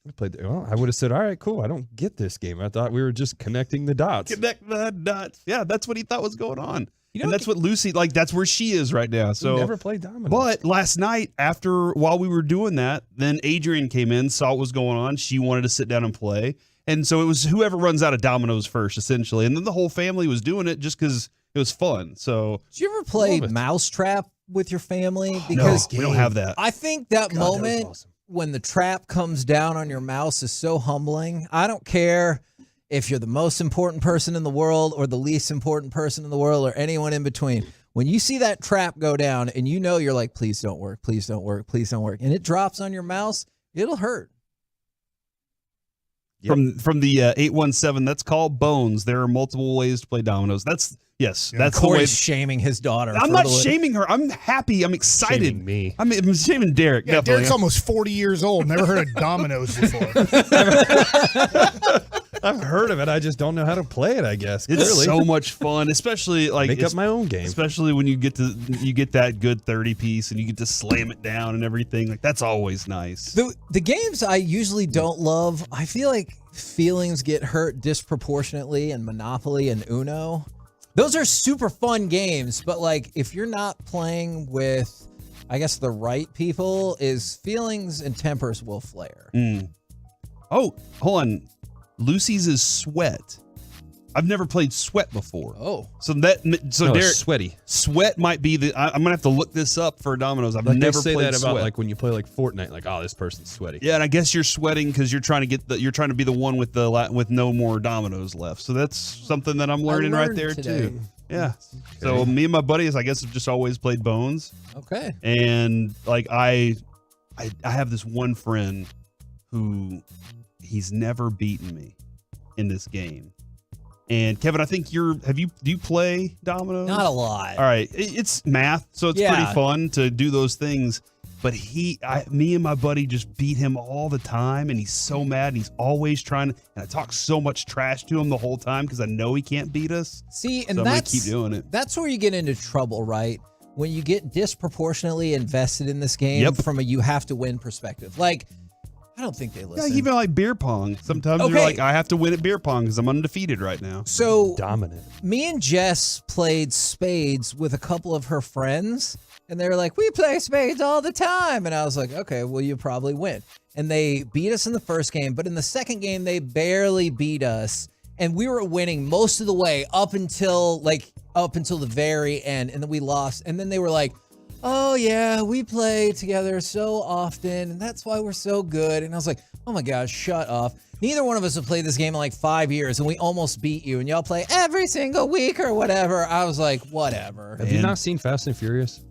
I would have said, all right, cool. I don't get this game. I thought we were just connecting the dots. Connect the dots. Yeah, that's what he thought was going on. And that's what Lucy, like, that's where she is right now. So never played dominoes. But last night, while we were doing that, then Adrian came in, saw what was going on. She wanted to sit down and play. And so it was whoever runs out of dominoes first, essentially. And then the whole family was doing it just because it was fun. So did you ever play Mousetrap with your family? Because no, we don't have that. I think that moment when the trap comes down on your mouse is so humbling. I don't care if you're the most important person in the world or the least important person in the world or anyone in between. When you see that trap go down and you know you're like, please don't work, please don't work, please don't work, and it drops on your mouse, it'll hurt. Yep. From the 817, that's called Bones. There are multiple ways to play dominoes. That's Corey's shaming his daughter. I'm not shaming her. I'm happy. I'm excited. Shaming me. I'm shaming Derek. Yeah, definitely. Derek's almost 40 years old. Never heard of dominoes before. I've heard of it. I just don't know how to play it, I guess. It's so much fun, especially like make up my own game. Especially when you get that good 30 piece and you get to slam it down and everything. Like that's always nice. The games I usually don't love, I feel like feelings get hurt disproportionately in Monopoly and Uno. Those are super fun games, but like if you're not playing with, I guess, the right people, is feelings and tempers will flare. Oh, hold on. Lucy's is Sweat. I've never played Sweat before. Oh. So Derek, sweaty. Sweat might be I'm gonna have to look this up for dominoes. I've never say played that Sweat. about like when you play like Fortnite, like, oh, this person's sweaty. Yeah, and I guess you're sweating because you're trying to be the one with no more dominoes left. So that's something that I'm learning right there too. Yeah. Okay. So me and my buddies, I guess, have just always played Bones. Okay. And like I have this one friend who he's never beaten me in this game. And Kevin, I think do you play dominoes? Not a lot. All right. It's math, so it's pretty fun to do those things. But me and my buddy just beat him all the time, and he's so mad. And he's always trying, and I talk so much trash to him the whole time because I know he can't beat us. See, and so I'm gonna keep doing it. That's where you get into trouble, right? When you get disproportionately invested in this game from a you have to win perspective. Like, I don't think they listen. Yeah, even like beer pong. Sometimes you're like, I have to win at beer pong because I'm undefeated right now. So dominant. Me and Jess played spades with a couple of her friends. And they were like, we play spades all the time. And I was like, okay, well, you probably win. And they beat us in the first game. But in the second game, they barely beat us. And we were winning most of the way up until the very end. And then we lost. And then they were like, oh yeah, we play together so often, and that's why we're so good. And I was like, oh my gosh, shut up. Neither one of us have played this game in like 5 years, and we almost beat you, and y'all play every single week or whatever. I was like, whatever. Have you not seen Fast and Furious?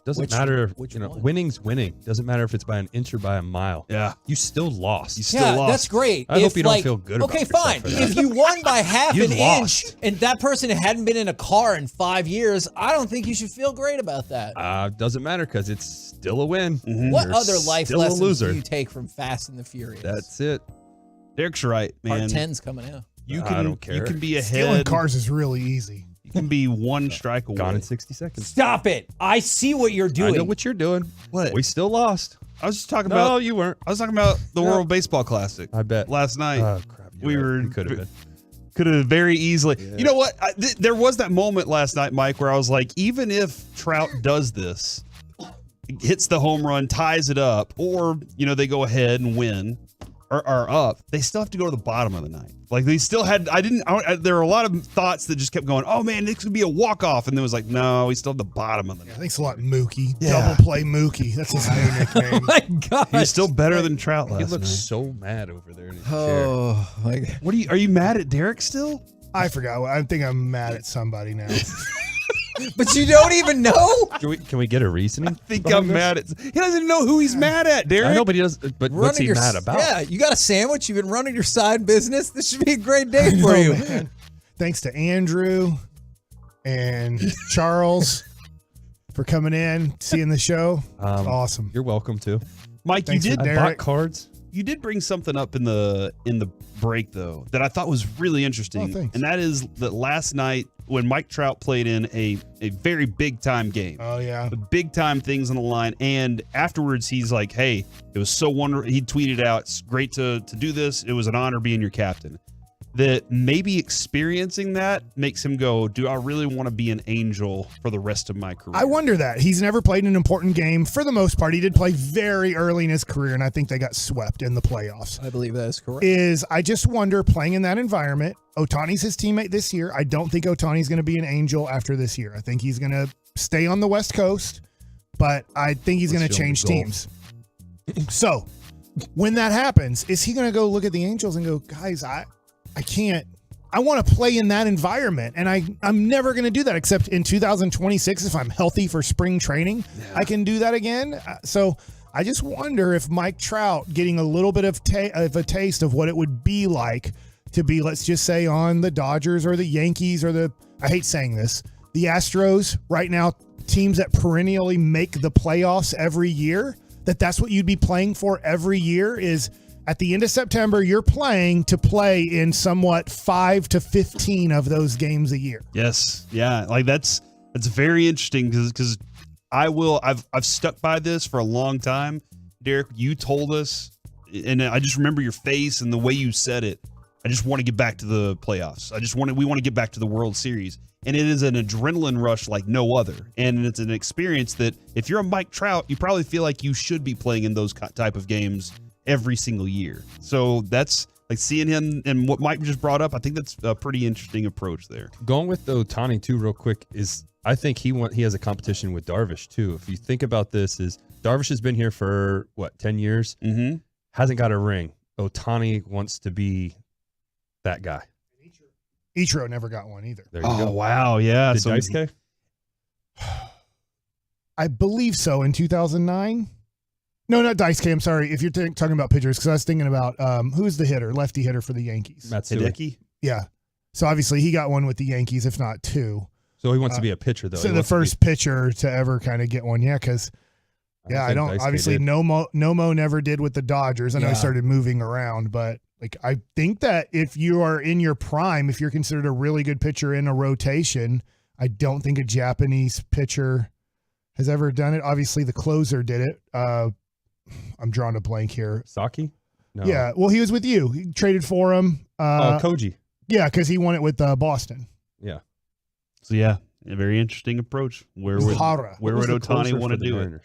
Doesn't matter. Which winning's winning. Doesn't matter if it's by an inch or by a mile. Yeah. You still lost. You still lost. That's great. I hope you don't feel good about okay, yourself fine. for that. If you won by half You an lost. inch and that person hadn't been in a car in 5 years, I don't think you should feel great about that. Doesn't matter because it's still a win. What You're other life still a lessons loser. do you take from Fast and the Furious? That's it. Derek's right, man. Part 10's coming out. You I can, don't care. You can be ahead. Stealing cars is really easy. You can be one strike away. Gone in 60 seconds. Stop it. I see what you're doing. I know what you're doing. What? We still lost. I was just talking No, about. you weren't. I was talking about the World Baseball Classic. I bet. Last night. Oh, crap. We were. You could have been. Could have very easily. Yeah. You know what? There was that moment last night, Mike, where I was like, even if Trout does this, hits the home run, ties it up, or they go ahead and win, or are up, they still have to go to the bottom of the ninth. Like they still had. There were a lot of thoughts that just kept going. Oh man, this could be a walk off, and then it was like, no, we still at the bottom of the ninth. Thanks a lot, Mookie. Yeah. Double play Mookie. That's his new nickname. Oh my God. He's still better than Trout last He night. looks so mad over there in his chair. Oh, my God. What are you mad at Derek still? I forgot. I think I'm mad at somebody now. But you don't even know? Can we get a reasoning? I think I'm mad at. He doesn't even know who he's mad at, Derek. I know, but he does. But what's he mad about? Yeah, you got a sandwich. You've been running your side business. This should be a great day for you. Man. Thanks to Andrew and Charles for coming in, seeing the show. It's awesome. You're welcome to. Mike, Thanks you for did I bought cards. You did bring something up in the break though that I thought was really interesting, and that is that last night when Mike Trout played in a very big time game. Oh yeah, the big time things on the line, and afterwards he's like, "Hey, it was so wonderful." He tweeted out, "It's great to do this. It was an honor being your captain." That maybe experiencing that makes him go, do I really want to be an Angel for the rest of my career? I wonder that. He's never played an important game for the most part. He did play very early in his career, and I think they got swept in the playoffs. I believe that is correct. I just wonder, playing in that environment, Ohtani's his teammate this year. I don't think Ohtani's going to be an Angel after this year. I think he's going to stay on the West Coast, but I think he's going to change teams. So when that happens, is he going to go look at the Angels and go, guys, I can't. I want to play in that environment, and I'm never going to do that except in 2026 if I'm healthy for spring training. Yeah. I can do that again. So I just wonder if Mike Trout getting a little bit of a taste of what it would be like to be, let's just say, on the Dodgers or the Yankees or I hate saying this, the Astros right now, teams that perennially make the playoffs every year, that's what you'd be playing for every year is – at the end of September, you're playing to play in somewhat 5 to 15 of those games a year. Yes. Yeah. Like that's very interesting because I've stuck by this for a long time. Derek, you told us, and I just remember your face and the way you said it. I just want to get back to the playoffs. We want to get back to the World Series. And it is an adrenaline rush like no other. And it's an experience that if you're a Mike Trout, you probably feel like you should be playing in those type of games every single year. So that's like seeing him and what Mike just brought up. I think that's a pretty interesting approach there. Going with the Ohtani too, real quick, is I think he has a competition with Darvish too. If you think about this, is Darvish has been here for 10 years, hasn't got a ring. Ohtani wants to be that guy. Ichiro never got one either. There you go. Wow, yeah. Did Daisuke? I believe so in 2009. No, not Daisuke. I'm sorry. If you're talking about pitchers, because I was thinking about who's the hitter, lefty hitter for the Yankees. Matsui. Yeah. So obviously he got one with the Yankees, if not two. So he wants to be a pitcher, though. So the first pitcher to ever kind of get one. Yeah, because I don't. Obviously, Nomo never did with the Dodgers. I know he started moving around, but I think that if you are in your prime, if you're considered a really good pitcher in a rotation, I don't think a Japanese pitcher has ever done it. Obviously, the closer did it. I'm drawing a blank here. Saki? No. Yeah. Well, he was with you. He traded for him. Koji. Yeah, because he won it with Boston. Yeah. So, yeah, a very interesting approach. Where would Ohtani want to do it?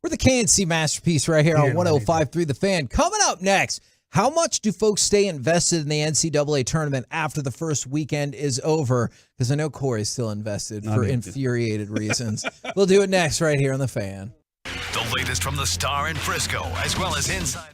We're the KNC Masterpiece right here on 105.3 The Fan. Coming up next, How much do folks stay invested in the NCAA tournament after the first weekend is over? Because I know Corey's still invested for infuriated reasons. We'll do it next right here on The Fan. The latest from the Star in Frisco, as well as inside.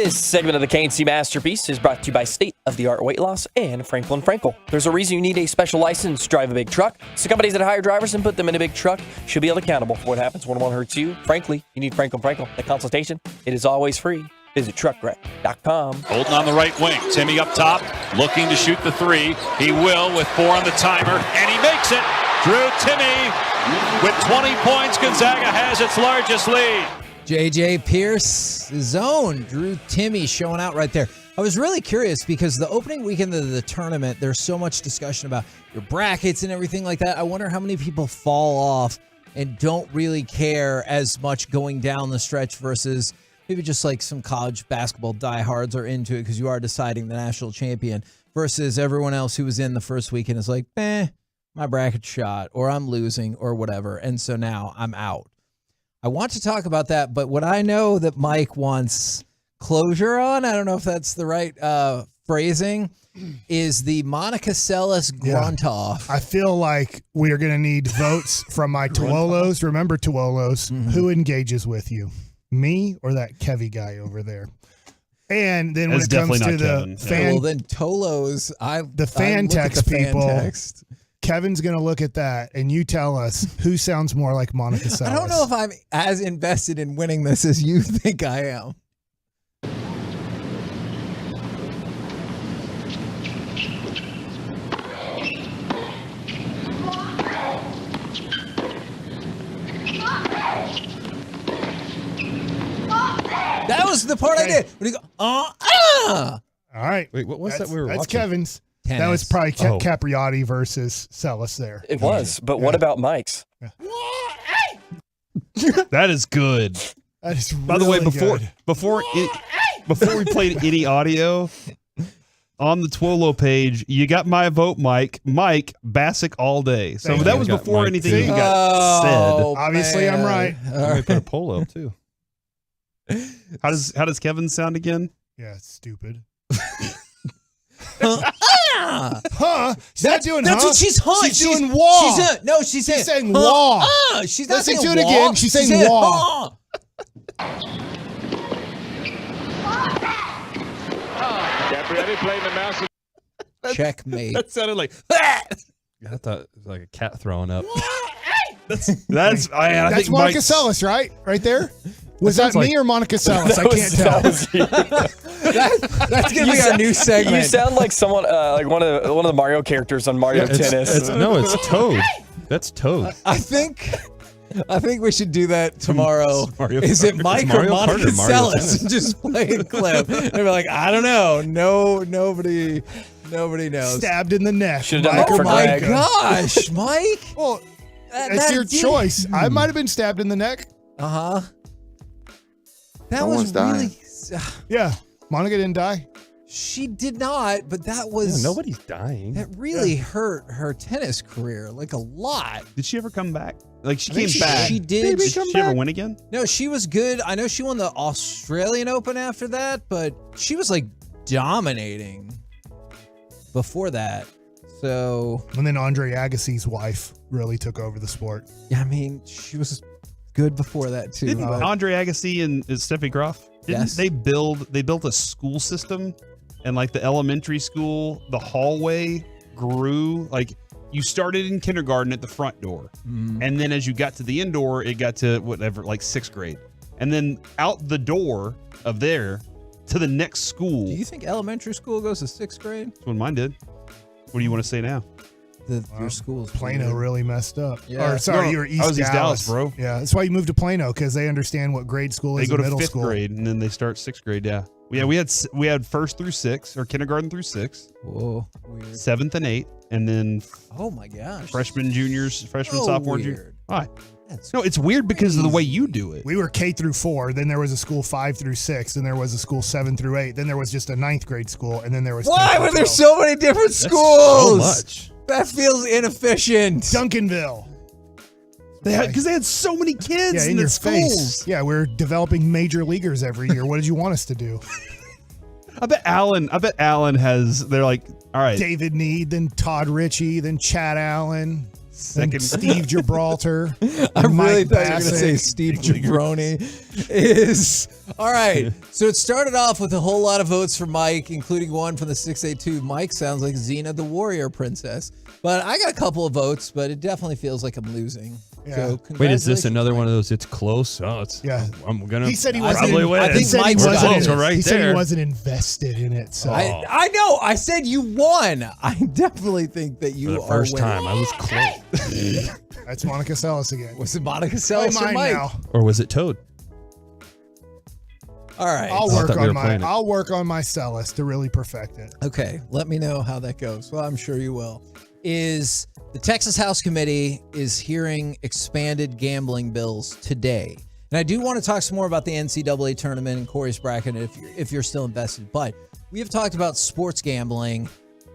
This segment of the KNC Masterpiece is brought to you by State of the Art Weight Loss and Franklin Frankel. There's a reason you need a special license to drive a big truck. So companies that hire drivers and put them in a big truck should be held accountable for what happens when one hurts you. Frankly, you need Franklin Frankel. The consultation, it is always free. Visit truckwreck.com. Holden on the right wing. Timmy up top, looking to shoot the three. He will with 4 on the timer, and he makes it. Drew Timmy with 20 points. Gonzaga has its largest lead. J.J. Pierce, zone. Drew Timmy showing out right there. I was really curious because the opening weekend of the tournament, there's so much discussion about your brackets and everything like that. I wonder how many people fall off and don't really care as much going down the stretch versus maybe just like some college basketball diehards are into it because you are deciding the national champion versus everyone else who was in the first weekend is like, my bracket's shot or I'm losing or whatever. And so now I'm out. I want to talk about that, but what I know that Mike wants closure on, I don't know if that's the right phrasing, is the Monica Seles grunt off. I feel like we are going to need votes from my Tuolos. Remember Tuolos. Who engages with you? Me or that Kevy guy over there? And then when it comes to the fan, well, then Tolos, the fan text people. Text. Kevin's going to look at that, and you tell us who sounds more like Monica Seles. I don't know if I'm as invested in winning this as you think I am. That was the part I did. When you go, All right. Wait, what was that we were That's watching? Kevin's. Tennis. That was probably Capriotti versus Seles there. It was, but what about Mike's? That is good. That is really By the way, good. before we played any audio on the Twolo page, you got my vote, Mike. Mike Bassick all day. So that was before Mike anything too. even got said. Obviously, I'm right. I put a polo too. How does Kevin sound again? Yeah, it's stupid. Huh? She's not doing That's huh? what she's huh. She's doing wah. She's saying, saying huh, wah. She's not Listen saying to it wah. again. She's saying wah. Gabrielli playing the mouse. Checkmate. That sounded like I thought it was like a cat throwing up. That's Monica Monica Seles, right? Right there. Was that me or Monica Seles? I can't tell. That's gonna be our new segment. You sound like someone, like one of the Mario characters on Mario Tennis. No, it's Toad. That's Toad. I think we should do that tomorrow. Mario Is it Kart. Mike It's or Mario Monica Kart or Mario Seles? Tennis. Just play a clip. And we're like, I don't know. No, nobody knows. Stabbed in the neck. Should've done that Oh for my Greg. gosh, Mike. Well, it's your choice. I might have been stabbed in the neck. Uh-huh. That Someone's was really Yeah. Monica didn't die. She did not, but that was Nobody's dying. that really hurt her tennis career like a lot. Did she ever come back? Like she I think came back. She did. Did she ever win again? No, she was good. I know she won the Australian Open after that, but she was like dominating before that. So, And then Andre Agassi's wife really took over the sport. yeah, I mean, she was good before that too. Didn't Andre Agassi and Steffi Graf? Didn't Yes. they built a school system, and like the elementary school, the hallway grew. Like you started in kindergarten at the front door, and then as you got to the indoor, it got to whatever, like 6th grade, and then out the door of there to the next school. Do you think elementary school goes to 6th grade? That's when mine did. What do you want to say now? Your school's Plano really messed up. Yeah. Or sorry, No, you were East I was Dallas. East Dallas, bro. Yeah, that's why you moved to Plano, because they understand what grade school They is go in to middle 5th school. grade, and then they start 6th grade. Yeah, we had 1st through 6th, or kindergarten through 6th. Whoa, weird. 7th and 8th, and then Oh my gosh. freshman, So sophomore, junior. weird. Why? That's No, it's weird because of the way you do it. We were K through 4, then there was a school 5 through 6, then there was a school 7 through 8, then there was just a 9th grade school, and then there was Why 10 were through there 12. so many different So schools? much. That feels inefficient. Duncanville. Because they had so many kids Yeah, in in their your schools. face. Yeah, we're developing major leaguers every year. What did you want us to do? I bet Allen has. They're like, all right, David Need, then Todd Ritchie, then Chad Allen. Second, Steve Gibraltar. I really Mike thought you were going to say Bassett. Steve Jabroni is. All right. So it started off with a whole lot of votes for Mike, including one from the 682. Mike sounds like Xena the Warrior Princess. But I got a couple of votes, but it definitely feels like I'm losing. Yeah. So Wait, is this congratulations, another Mike. one of those? It's close. Oh, it's. Yeah. I'm gonna. He said he probably wasn't. win. I think Mike he got wasn't. it. Right he said there. he wasn't invested in it. So I know. I said you won. I definitely think that you For the are first winning. time, I was close. that's Monica Seles again. Was it Monica Play Seles or mine Mike? now. Or was it Toad? All right. I'll I work thought we on were my. playing it. I'll work on my Seles to really perfect it. Okay, let me know how that goes. Well, I'm sure you will. Is the Texas House Committee is hearing expanded gambling bills today. And I do want to talk some more about the NCAA tournament and Corey's bracket if you're still invested. But we have talked about sports gambling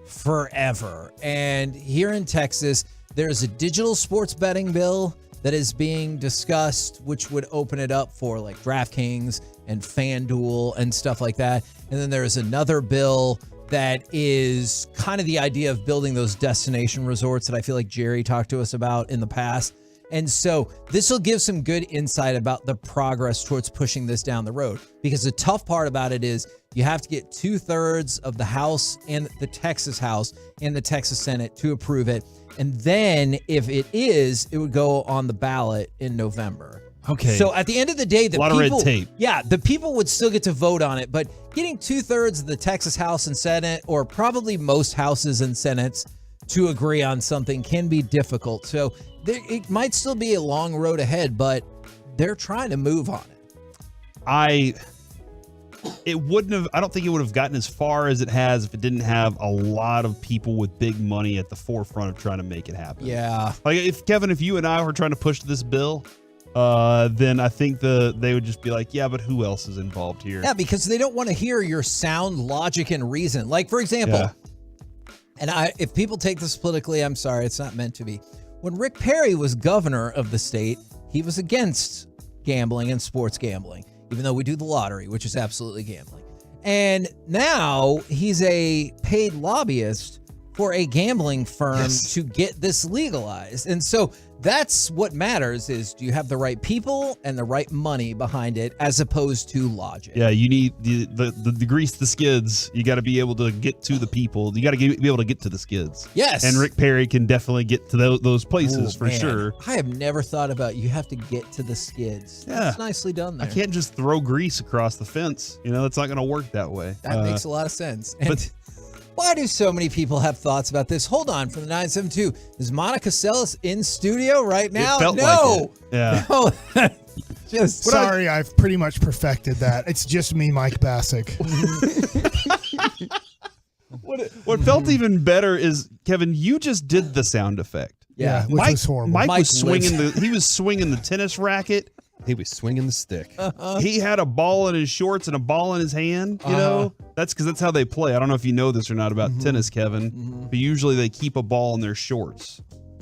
forever. And here in Texas, there's a digital sports betting bill that is being discussed, which would open it up for like DraftKings and FanDuel and stuff like that. And then there's another bill that is kind of the idea of building those destination resorts that I feel like Jerry talked to us about in the past. And so this will give some good insight about the progress towards pushing this down the road. Because the tough part about it is you have to get 2/3 of the House and the Texas House and the Texas Senate to approve it. And then if it is, it would go on the ballot in November. Okay. So at the end of the day, the A lot of red tape. Yeah, the people would still get to vote on it, but getting 2/3 of the Texas House and Senate, or probably most houses and Senates, to agree on something can be difficult. So it might still be a long road ahead, but they're trying to move on it. I don't think it would have gotten as far as it has if it didn't have a lot of people with big money at the forefront of trying to make it happen. Yeah. Like if you and I were trying to push this bill, then I think they would just be like, yeah, but who else is involved here? Yeah, because they don't want to hear your sound logic and reason. Like, for example, Yeah. and if people take this politically, I'm sorry, it's not meant to be. When Rick Perry was governor of the state, he was against gambling and sports gambling, even though we do the lottery, which is absolutely gambling. And now he's a paid lobbyist for a gambling firm to get this legalized. And so that's what matters is, do you have the right people and the right money behind it as opposed to logic? Yeah, you need the grease the skids. You got to be able to get to the people. You got to be able to get to the skids. Yes. And Rick Perry can definitely get to those places for Man, sure. I have never thought about you have to get to the skids. Yeah. That's nicely done there. I can't just throw grease across the fence. It's not going to work that way. That makes a lot of sense. And why do so many people have thoughts about this? Hold on, from the 972. Is Monica Seles in studio right now? It felt no. like it. Yeah. No. Just Sorry, I've pretty much perfected that. It's just me, Mike Bassick. What felt even better is, Kevin, you just did the sound effect. Yeah, which was horrible. Mike was lives- swinging he was swinging the tennis racket. He was swinging the stick. He had a ball in his shorts and a ball in his hand. You know, that's because that's how they play. I don't know if you know this or not about tennis, Kevin, but usually they keep a ball in their shorts.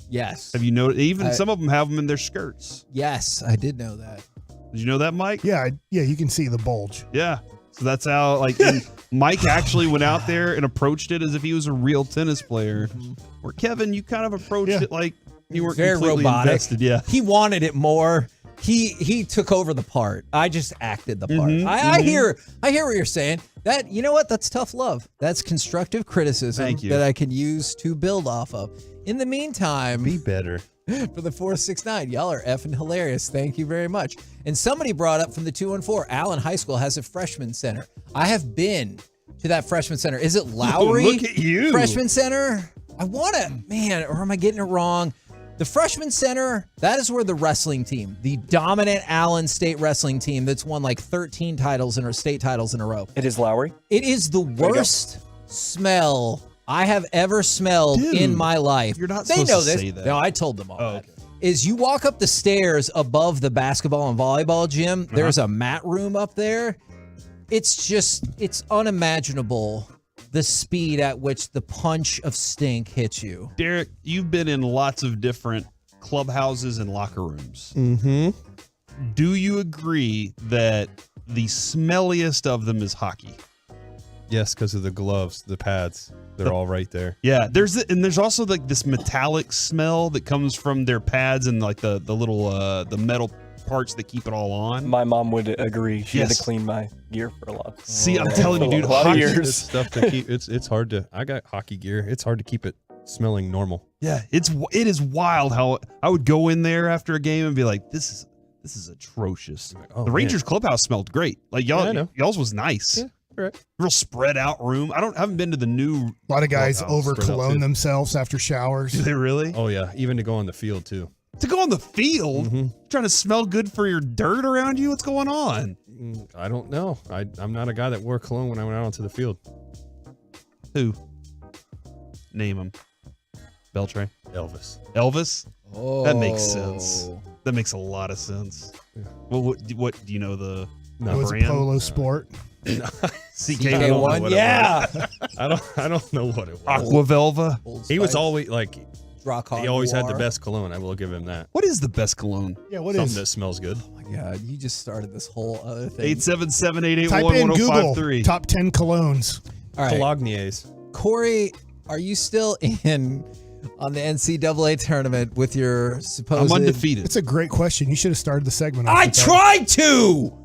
Yes. Have you noticed? Even some of them have them in their skirts. Yes, I did know that. Did you know that, Mike? Yeah, you can see the bulge. Yeah. So that's how, and Mike actually went out there and approached it as if he was a real tennis player. Where Kevin, you kind of approached it like you weren't Very completely robotic. invested. Yeah. He wanted it more. He took over the part. I just acted the part. I hear what you're saying. That, you know what? That's tough love. That's constructive criticism Thank you. that I can use to build off of. In the meantime, Be better. for the 469, y'all are effing hilarious. Thank you very much. And somebody brought up from the 214, Allen High School has a freshman center. I have been to that freshman center. Is it Lowry? look at you. Freshman center? I want to, man, or am I getting it wrong? The freshman center, that is where the wrestling team, the dominant Allen State wrestling team that's won like 13 titles or state titles in a row. It is Lowry. It is the worst smell I have ever smelled in my life. You're not They supposed know to this. say that. No, I told them all that. Okay. Is you walk up the stairs above the basketball and volleyball gym, there's a mat room up there. It's unimaginable the speed at which the punch of stink hits you. Derek, you've been in lots of different clubhouses and locker rooms. Mm-hmm. Do you agree that the smelliest of them is hockey? Yes, because of the gloves, the pads. They're all right there. Yeah, there's also like this metallic smell that comes from their pads and like the little the metal parts that keep it all on. My mom would agree. She had Yes. to clean my gear for a lot. See, I'm telling you, dude, a lot of hockey- years. This stuff to keep it's hard to. I got hockey gear. It's hard to keep it smelling normal. Yeah, it is wild how I would go in there after a game and be like, this is atrocious. Oh, the Rangers man. clubhouse smelled great. Like Yeah, I know. y'all's was nice. Yeah, right. Real spread out room. I haven't been to the new. A lot of guys clubhouse. over spread out cologne too. themselves after showers. Do they really? Oh yeah, even to go on the field too. To go on the field, trying to smell good for your dirt around you. What's going on? I don't know. I'm not a guy that wore cologne when I went out onto the field. Who? Name him. Beltray. Elvis. Elvis. Oh, That makes sense. That makes a lot of sense. Well, what do you know the It was a brand? polo sport. CK1. Yeah. I don't know what it was. Aquavelva. He was Spice. always like Rock he always had the Noir. best cologne. I will give him that. What is the best cologne? Yeah, what Something is? that smells good. Oh my God, you just started this whole other thing. 877-881-1053. Type in Google top 10 colognes. All right, Cologniers. Corey, are you still in on the NCAA tournament with your supposed? I'm undefeated. It's a great question. You should have started the segment. off I with that. tried to.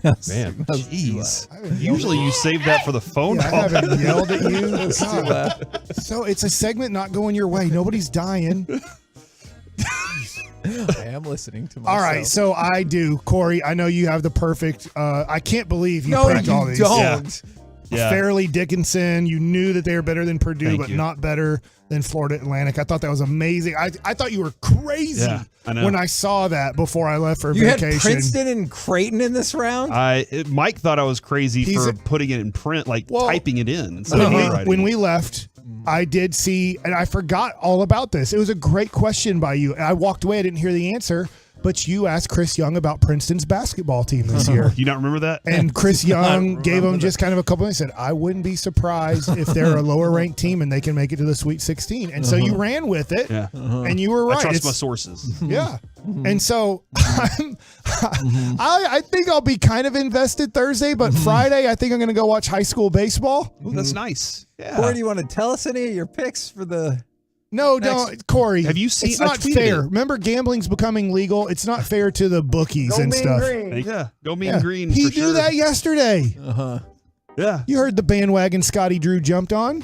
Man, Jeez. I haven't yelled Usually you save that for the phone Yeah, I call. haven't yelled at you. God. So it's a segment not going your way. Nobody's dying. I am listening to myself. All right, so I do. Corey, I know you have the perfect. I can't believe you No, picked you all these. don't. Yeah. Fairleigh Dickinson. You knew that they were better than Purdue, Thank but you. not better than Florida Atlantic. I thought that was amazing. I thought you were crazy Yeah, I know. when I saw that before I left for You had vacation. Princeton and Creighton in this round. Mike thought I was crazy He's for a- putting it in print, like Well, typing it in instead of when, we, handwriting. when we left, I did see, and I forgot all about this. It was a great question by you. And I walked away. I didn't hear the answer, but you asked Chris Young about Princeton's basketball team this year. Do you not remember that? And Chris Young gave him just kind of a couple. He said, "I wouldn't be surprised if they're a lower ranked team and they can make it to the Sweet 16." And so you ran with it, Yeah. and you were right. I trust It's- my sources. Yeah, and so I think I'll be kind of invested Thursday, but Friday I think I'm going to go watch high school baseball. Ooh, that's nice. Yeah. Corey, do you want to tell us any of your picks for the? No, don't, Corey. Have you seen- It's I not tweeted fair. it. Remember, gambling's becoming legal. It's not fair to the bookies Go and Mean stuff. Green. Yeah. Go Mean Yeah. Green. He for knew sure. that yesterday. Yeah. You heard the bandwagon Scotty Drew jumped on.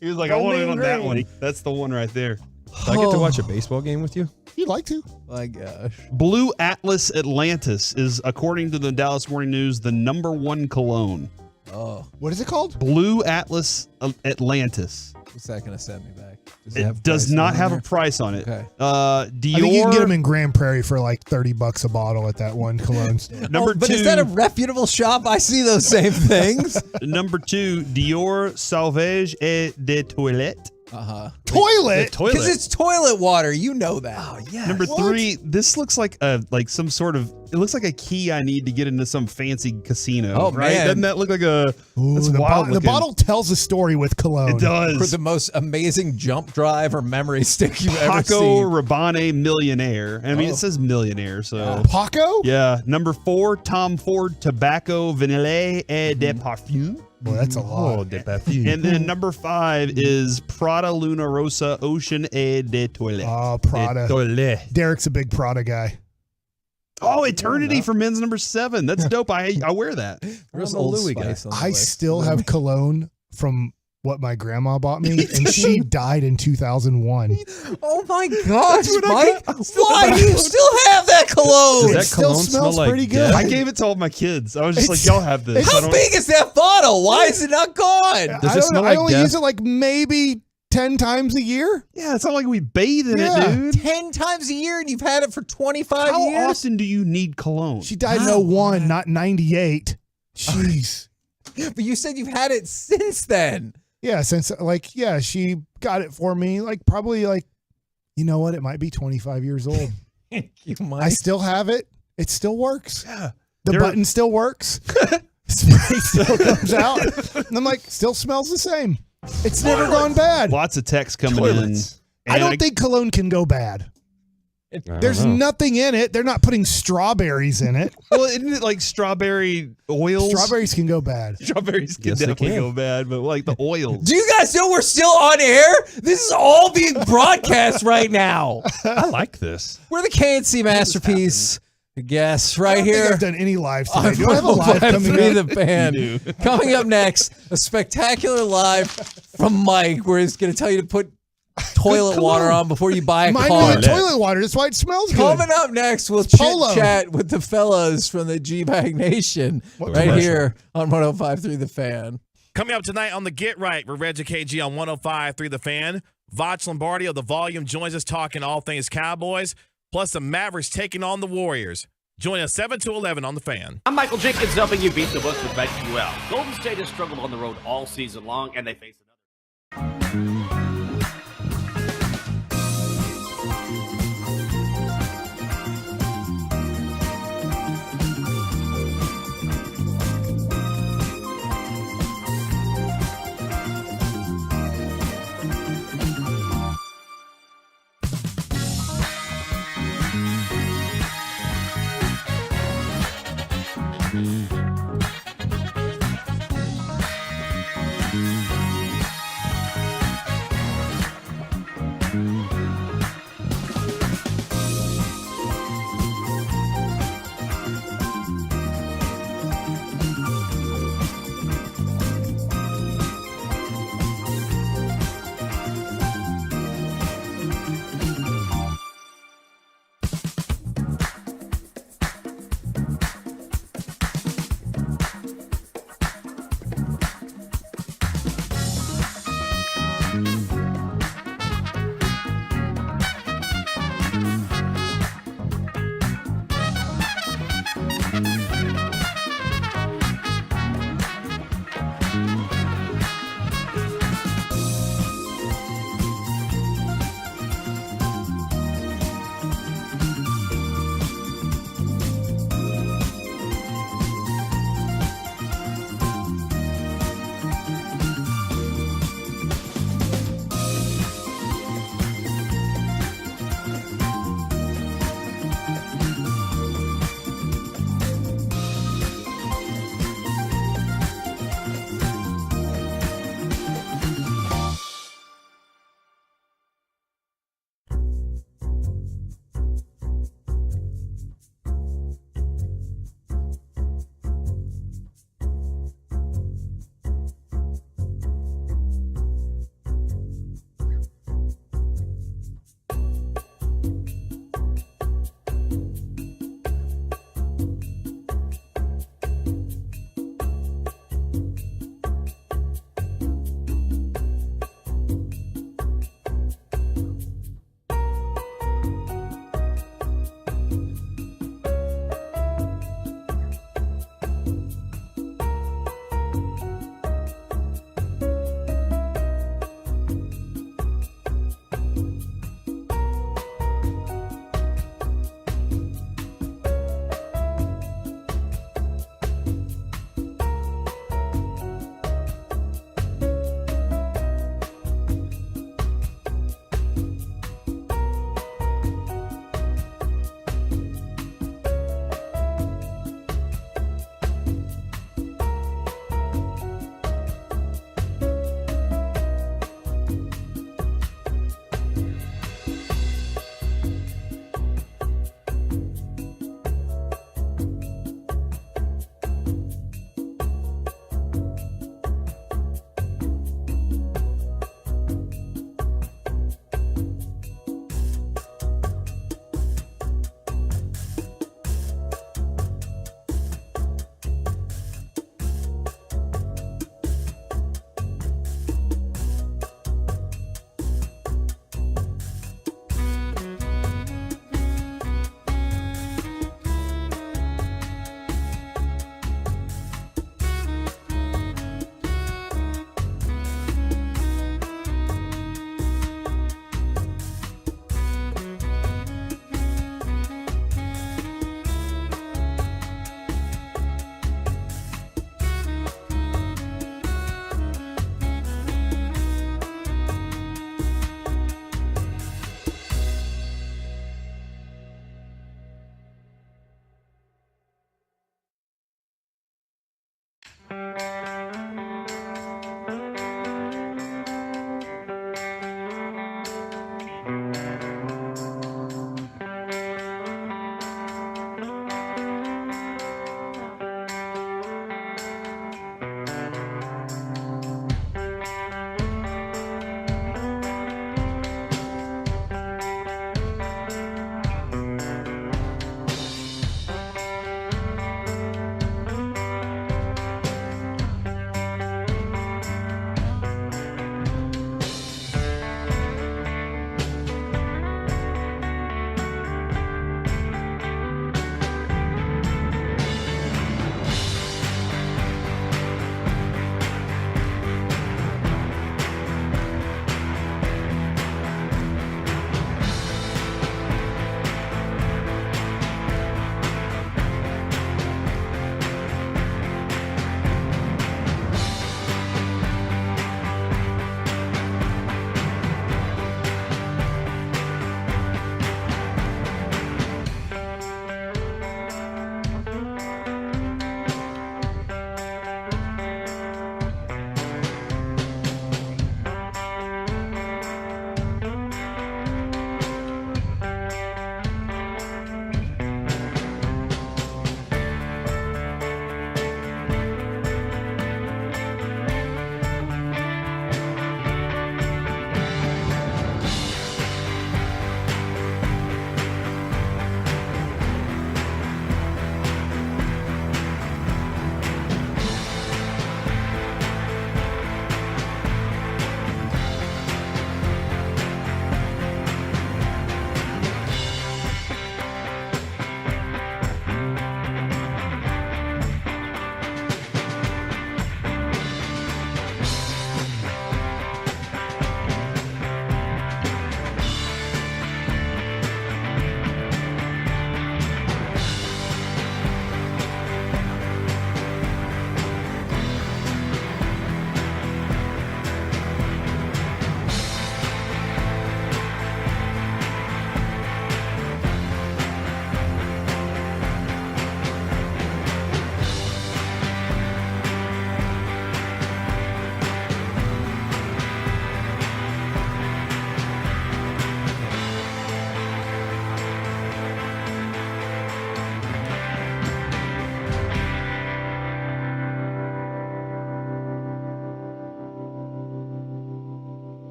He was like, Go I want in Mean on that Green. one. That's the one right there. Do I get to watch a baseball game with you? You'd like to. My gosh. Blue Atlas Atlantis is, according to the Dallas Morning News, the #1 cologne. Oh, What is it called? Blue Atlas Atlantis. what's that going to send me back? It does not have a price on it. Okay. I think you can get them in Grand Prairie for like $30 a bottle at that one colognes. Number But two. is that a reputable shop? I see those same things. Number 2, Dior Sauvage et de Toilette. Toilet. Because it's toilet water. You know that. Oh, yeah. Number 3, this looks like some sort of. It looks like a key I need to get into some fancy casino. Oh, right? man. Doesn't that look like a? That's the, wild the looking. bottle tells a story with cologne. It does. For the most amazing jump drive or memory stick you've ever Paco seen. Rabanne Millionaire. I mean, Oh. it says millionaire, so. Paco? Yeah. Number 4, Tom Ford Tobacco Vanille et de Parfum. Well, that's a lot. Oh, de parfum. And then number 5 is Prada Luna Rosa Ocean et de Toilette. Oh, Prada. De Toilette. Derek's a big Prada guy. Oh, Eternity for men's number 7. That's dope. I wear that. There's I'm a Old Louis guy. Spice on the I list. still have cologne from what my grandma bought me, and she died in 2001. Oh my gosh, Mike! Why do you still have that cologne? Does that still cologne smells smell like pretty good. I gave it to all my kids. I was just It's- like, y'all have this. I How don't- big is that bottle? Why is it not gone? Does I it smell I like only death? use it like maybe 10 times a year. Yeah, it's not like we bathe in Yeah. it, dude. 10 times a year and you've had it for 25 How years? often do you need cologne? She died in 01, not 98. Jeez. But you said you've had it since then. Yeah, since she got it for me probably you know what? It might be 25 years old. You I might. still have it. It still works. Yeah. The There- button still works. Spray still comes out. And I'm like, still smells the same. It's never gone bad. Lots of texts coming Toilets. in. I And don't think cologne can go bad. There's nothing in it. They're not putting strawberries in it. Well, isn't it like strawberry oils? Strawberries can go bad. Strawberries can definitely go bad, but like the oils. Do you guys know we're still on air? This is all being broadcast right now. I like this. We're the KNC Masterpiece. I guess right I don't here. think I've done any live today. Do I have a live coming up? The Fan. Coming up next, a spectacular live from Mike, where he's going to tell you to put toilet water on before you buy a car. Toilet water. That's why it smells good. Coming up next, we'll chit-chat with the fellas from the G-Bag Nation here on 105.3 The Fan. Coming up tonight on the Get Right, we're Reggie KG on 105.3 The Fan. Voch Lombardi of The Volume joins us talking all things Cowboys, plus the Mavericks taking on the Warriors. Join us 7 to 11 on The Fan. I'm Michael Jenkins, helping you beat the books with BetQL. Golden State has struggled on the road all season long, and they face another.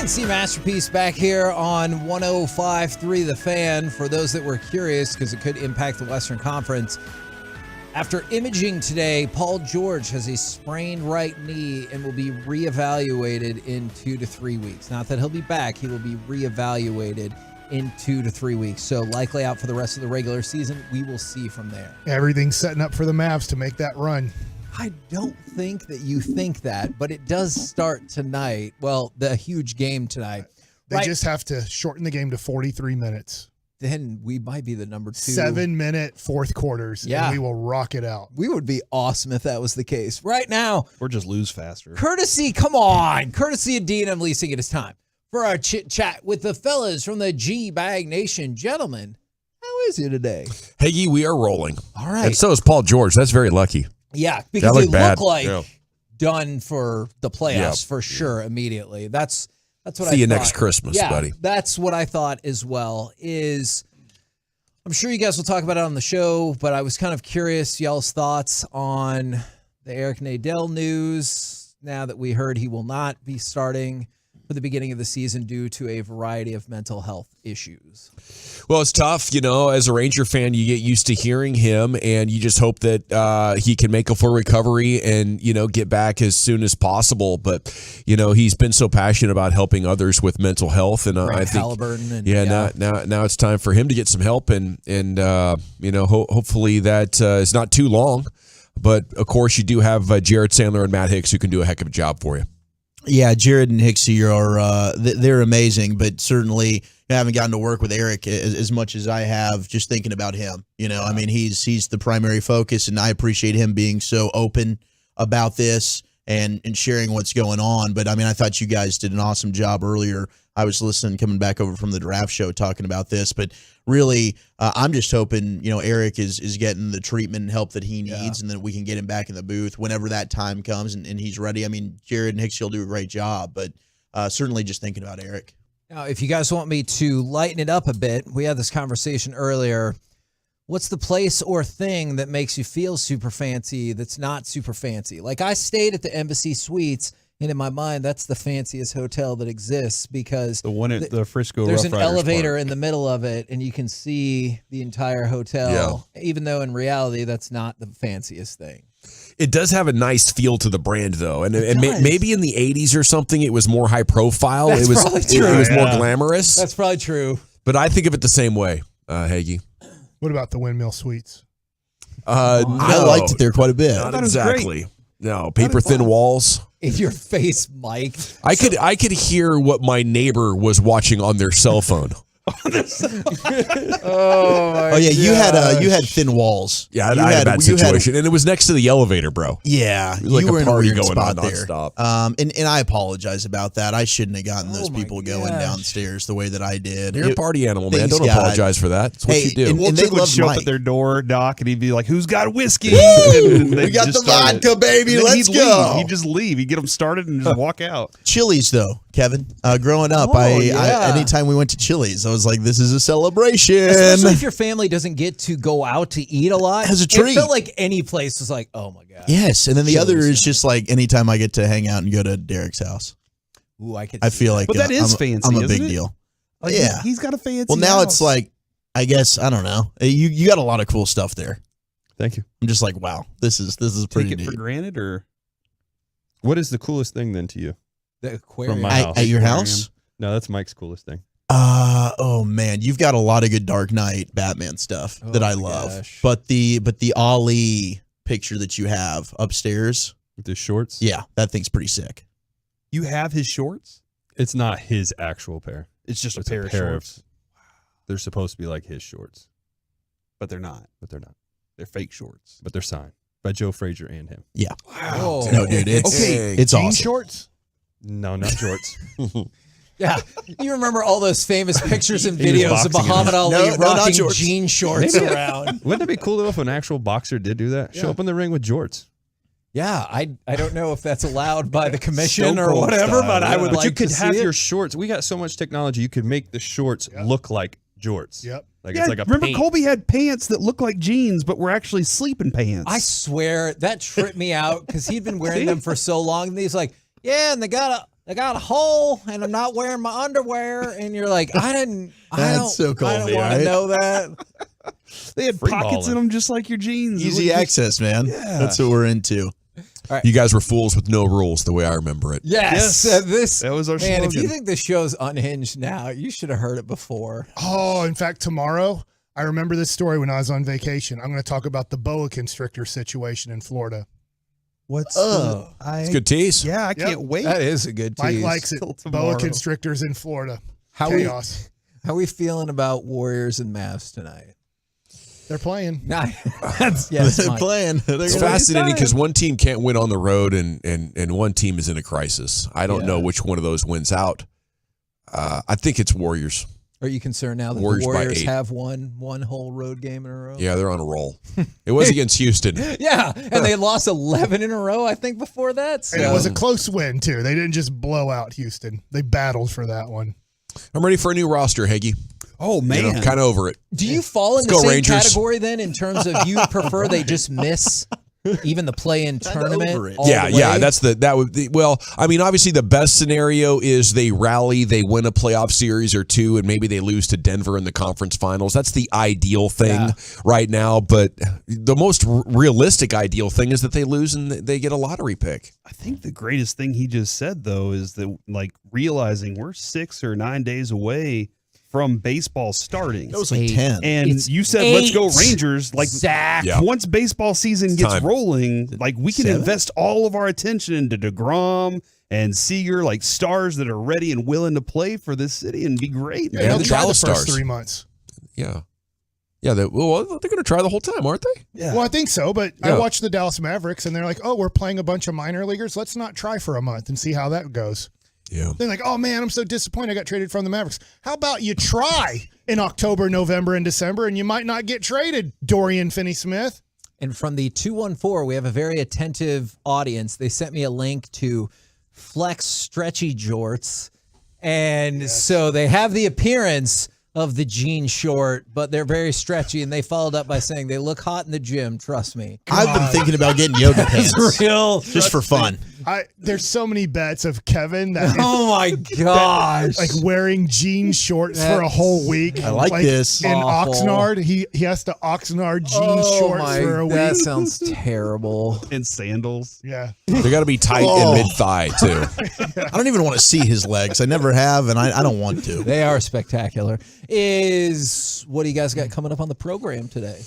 KNC Masterpiece back here on 105.3 The Fan. For those that were curious, because it could impact the Western Conference, after imaging today, Paul George has a sprained right knee and will be reevaluated in 2 to 3 weeks. Not that he'll be back, he will be reevaluated in 2 to 3 weeks. So likely out for the rest of the regular season. We will see from there. Everything's setting up for the Mavs to make that run. I don't think that you think that, but it does start tonight. Well, the huge game tonight. They just have to shorten the game to 43 minutes. Then we might be the number 2. 7-minute fourth quarters, and we will rock it out. We would be awesome if that was the case. Right now, or just lose faster. Courtesy of Dean, I'm leasing it is time for our chit chat with the fellas from the G-Bag Nation. Gentlemen, how is it today? Heggy, we are rolling. All right. And so is Paul George. That's very lucky. Yeah, because they look like Yeah. done for the playoffs for sure immediately. That's what I thought. See you next Christmas, yeah, buddy. That's what I thought as well. I'm sure you guys will talk about it on the show, but I was kind of curious y'all's thoughts on the Eric Nadel news now that we heard he will not be starting for the beginning of the season due to a variety of mental health issues. Well, it's tough, as a Ranger fan, you get used to hearing him, and you just hope that he can make a full recovery and, get back as soon as possible. But, he's been so passionate about helping others with mental health, and I think, now it's time for him to get some help, and hopefully that is not too long. But of course, you do have Jared Sandler and Matt Hicks who can do a heck of a job for you. Yeah, Jared and Hicksy are they're amazing, but certainly I haven't gotten to work with Eric as much as I have just thinking about him. I mean, he's the primary focus, and I appreciate him being so open about this and sharing what's going on. But I mean, I thought you guys did an awesome job earlier. I was listening, coming back over from the draft show, talking about this, but really, I'm just hoping, Eric is getting the treatment and help that he needs, and then we can get him back in the booth whenever that time comes and he's ready. I mean, Jared and Hicks will do a great job, but certainly just thinking about Eric. Now, if you guys want me to lighten it up a bit, we had this conversation earlier. What's the place or thing that makes you feel super fancy that's not super fancy? Like, I stayed at the Embassy Suites, and in my mind, that's the fanciest hotel that exists because the one at the Frisco there's Rough an Riders elevator Park. in the middle of it, and you can see the entire hotel, even though in reality, that's not the fanciest thing. It does have a nice feel to the brand, though, and maybe in the 80s or something, it was more high profile. That's probably true. It was more glamorous. That's probably true. But I think of it the same way, Hagee. What about the Windmill Suites? I liked it there quite a bit. Not exactly. No, paper thin walls. In your face, Mike. I could hear what my neighbor was watching on their cell phone. Oh yeah, you had thin walls. Yeah, I had a bad situation, and it was next to the elevator, bro. Yeah, it was like you were a party in a weird going on spot there. nonstop. And I apologize about that. I shouldn't have gotten those people going downstairs the way that I did. You're a party animal, man. Don't apologize for that. It's what you do. And they would show up at their door, Doc, and he'd be like, "Who's got whiskey?" We got the vodka, baby. Let's go. He'd just leave. He'd get them started and just walk out. Chili's, though, Kevin. Growing up, anytime we went to Chili's, I was like, "This is a celebration." Especially if your family doesn't get to go out to eat a lot. As a treat. It felt like any place was like, oh my God. Yes. And then the other is just like anytime I get to hang out and go to Derek's house. Ooh, I feel like but that is fancy. I'm a big isn't it? deal. Like, yeah. He's got a fancy Well, now house. it's like, I guess, I don't know. You got a lot of cool stuff there. Thank you. I'm just like, wow, this is pretty Take it neat. for granted, or what is the coolest thing then to you? The aquarium. From my house. At your house? No, that's Mike's coolest thing. Oh man, you've got a lot of good Dark Knight Batman stuff that I love. Gosh. But the Ali picture that you have upstairs with his shorts, yeah, that thing's pretty sick. You have his shorts? It's not his actual pair. It's just a It's pair of shorts. of. They're supposed to be like his shorts, but they're not. They're fake shorts, but they're signed by Joe Frazier and him. Yeah. Wow. No, dude, it's jean awesome. shorts? No, not shorts. Yeah, you remember all those famous pictures and He was videos of boxing Muhammad in Ali No, not rocking shorts. jean shorts Maybe- around. Wouldn't that be cool though if an actual boxer did do that? Show up in the ring with jorts. Yeah, I don't know if that's allowed by the commission Stone or Cold whatever, style, but I yeah. would But like you could to have see your it. shorts. We got so much technology. You could make the shorts look like jorts. Yep. Like Yeah, it's like a remember paint. Colby had pants that look like jeans, but were actually sleeping pants. I swear that tripped me out because he'd been wearing them for so long, and he's like, yeah, and they got I got a hole and I'm not wearing my underwear. And you're like, I don't want to know that. They had pockets in them just like your jeans. Easy access, man. Yeah. That's what we're into. Right. You guys were fools with no rules, the way I remember it. Yes. That was our man, slogan. if you think this show's unhinged now, you should have heard it before. Oh, in fact, tomorrow, I remember this story when I was on vacation. I'm going to talk about the boa constrictor situation in Florida. What's it's a good tease. Yeah, I can't wait. That is a good Mike tease. likes it. Boa constrictors in Florida. How Chaos. How we feeling about Warriors and Mavs tonight? They're playing. Yes, They're Mike. playing. It's fascinating because one team can't win on the road and one team is in a crisis. I don't know which one of those wins out. I think it's Warriors. Are you concerned now that Warriors the by Warriors 8. have won one whole road game in a row? Yeah, they're on a roll. It was against Houston. Yeah, and they lost 11 in a row, I think, before that. So. And it was a close win, too. They didn't just blow out Houston. They battled for that one. I'm ready for a new roster, Heggie. Oh, man. Kind of over it. Do you fall in Let's the go, same Rangers. category then in terms of you prefer they just miss even the play-in tournament? Yeah. Well, I mean, obviously the best scenario is they rally, they win a playoff series or two, and maybe they lose to Denver in the conference finals. That's the ideal thing right now. But the most realistic ideal thing is that they lose and they get a lottery pick. I think the greatest thing he just said, though, is that like realizing we're 6 or 9 days away from baseball starting. It was like 10. And It's you said, 8. let's go Rangers. Like, Zach. Yeah. once baseball season gets time. rolling, like we can 7? invest all of our attention into DeGrom and Seager, like stars that are ready and willing to play for this city and be great. Yeah, And they'll the try the Dallas first Stars. 3 months. Yeah. Yeah, they're going to try the whole time, aren't they? Yeah. Well, I think so, but Yeah. I watched the Dallas Mavericks, and they're like, oh, we're playing a bunch of minor leaguers. Let's not try for a month and see how that goes. Yeah. They're like, oh, man, I'm so disappointed I got traded from the Mavericks. How about you try in October, November, and December, and you might not get traded, Dorian Finney-Smith? And from the 214, we have a very attentive audience. They sent me a link to Flex Stretchy Jorts. And so they have the appearance of the jean short, but they're very stretchy. And they followed up by saying they look hot in the gym. Trust me. I've been thinking about getting yoga pants. It's real. Just for fun. There's so many bets of Kevin that Oh my gosh. like wearing jean shorts for a whole week. I like this. In Awful. Oxnard, he has to Oxnard jean shorts for a week. That sounds terrible. And sandals. Yeah. They got to be tight Oh. in mid-thigh, too. I don't even want to see his legs. I never have, and I don't want to. They are spectacular. What do you guys got coming up on the program today?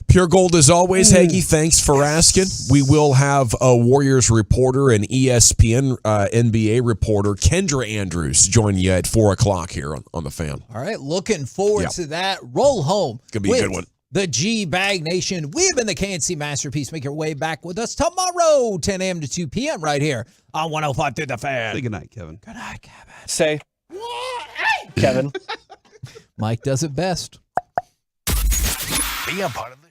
Pure Gold as always, Heggie. Thanks for asking. We will have a Warriors reporter and ESPN NBA reporter, Kendra Andrews, join you at 4 o'clock here on The Fan. All right, looking forward to that. Roll home. Gonna be a good one. The G-Bag Nation. We've been the KNC Masterpiece. Make your way back with us tomorrow, 10 a.m. to 2 p.m. right here on 105 to The Fan. Say goodnight, Kevin. Good night, Kevin. Say, Kevin. Mike does it best. Be a part of the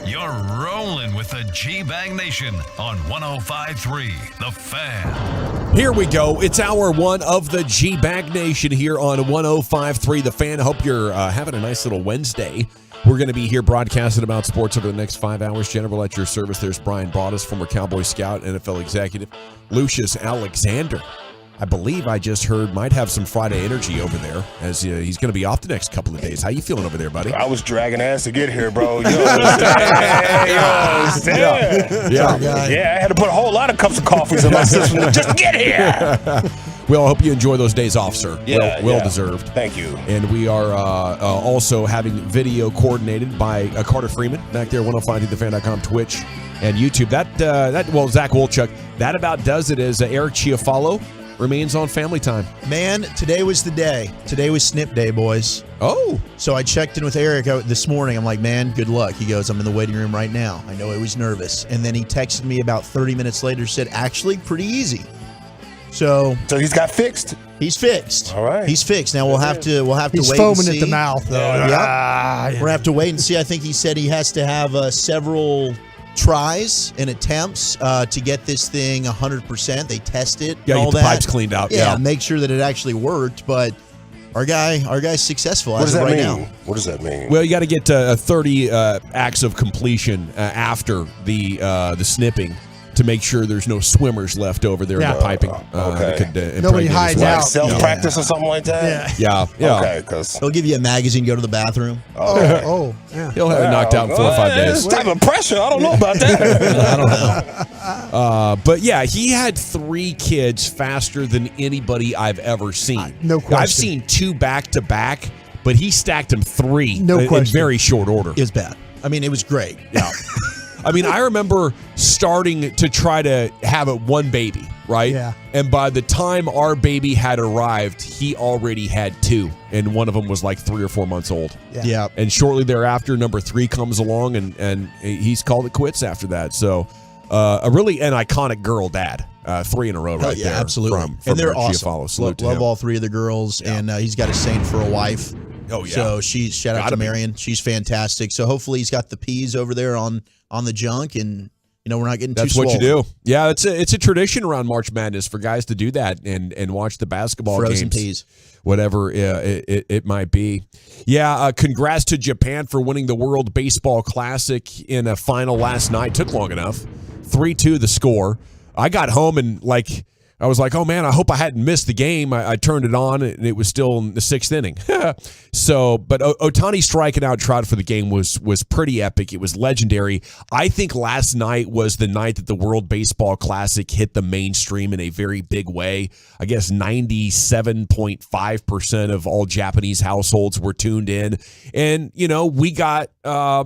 You're rolling with the G-Bag Nation on 105.3 The Fan. Here we go. It's hour one of the G-Bag Nation here on 105.3 The Fan. Hope you're having a nice little Wednesday. We're going to be here broadcasting about sports over the next 5 hours. General at your service. There's Brian Broaddus, former Cowboy scout, NFL executive. Lucius Alexander, I believe I just heard, might have some Friday energy over there as he's going to be off the next couple of days. How you feeling over there, buddy? I was dragging ass to get here, bro. You understand? You understand? Yeah, I had to put a whole lot of cups of coffees in my system to just get here. Well, I hope you enjoy those days off, sir. Well deserved. Thank you. And we are also having video coordinated by Carter Freeman back there, 105thefan.com, Twitch, and YouTube. Well, Zach Wolchuk, that about does it as Eric Chiafalo remains on family time. Man, today was the day. Today was snip day, boys. Oh. So I checked in with Eric this morning. I'm like, man, good luck. He goes, I'm in the waiting room right now. I know he was nervous. And then he texted me about 30 minutes later, said, actually, pretty easy. So he's got fixed? He's fixed. All right. He's fixed. Now we'll have to wait and see. He's foaming at the mouth, though. We're going to have to wait and see. I think he said he has to have several tries and attempts to get this thing 100%. They test it. Yeah, all get the that. pipes cleaned out. Yeah, make sure that it actually worked. But our guy's successful as of right now. What does that mean? Well, you got to get 30 acts of completion after the snipping to make sure there's no swimmers left over there in the piping. That could, nobody hides out. Self-practice or something like that? Yeah. Okay, because he'll give you a magazine, go to the bathroom. Yeah. He'll have it knocked out in 4 or 5 days. This type of pressure, I don't know about that. I don't know. But yeah, he had 3 kids faster than anybody I've ever seen. No question. I've seen 2 back-to-back, but he stacked them 3 in very short order. It was bad. I mean, it was great. Yeah. I mean, I remember starting to try to have one baby, right? Yeah. And by the time our baby had arrived, he already had 2, and one of them was like 3 or 4 months old. Yeah. And shortly thereafter, number 3 comes along, and he's called it quits after that. So, an iconic girl dad. 3 in a row, right there. Absolutely. From and they're Eric awesome. Chiafalo. Salute to Love him. all 3 of the girls, and he's got a saint for a wife. Oh, yeah. So shout out to Marion. She's fantastic. So hopefully he's got the peas over there on the junk, and we're not getting That's too what swollen. you do. Yeah, it's a tradition around March Madness for guys to do that and watch the basketball Frozen games. peas. Whatever it might be. Yeah, congrats to Japan for winning the World Baseball Classic in a final last night. Took long enough. 3-2 the score. I got home and I was like, oh, man, I hope I hadn't missed the game. I turned it on, and it was still in the 6th inning. But Ohtani striking out Trout for the game was pretty epic. It was legendary. I think last night was the night that the World Baseball Classic hit the mainstream in a very big way. I guess 97.5% of all Japanese households were tuned in. And, we got a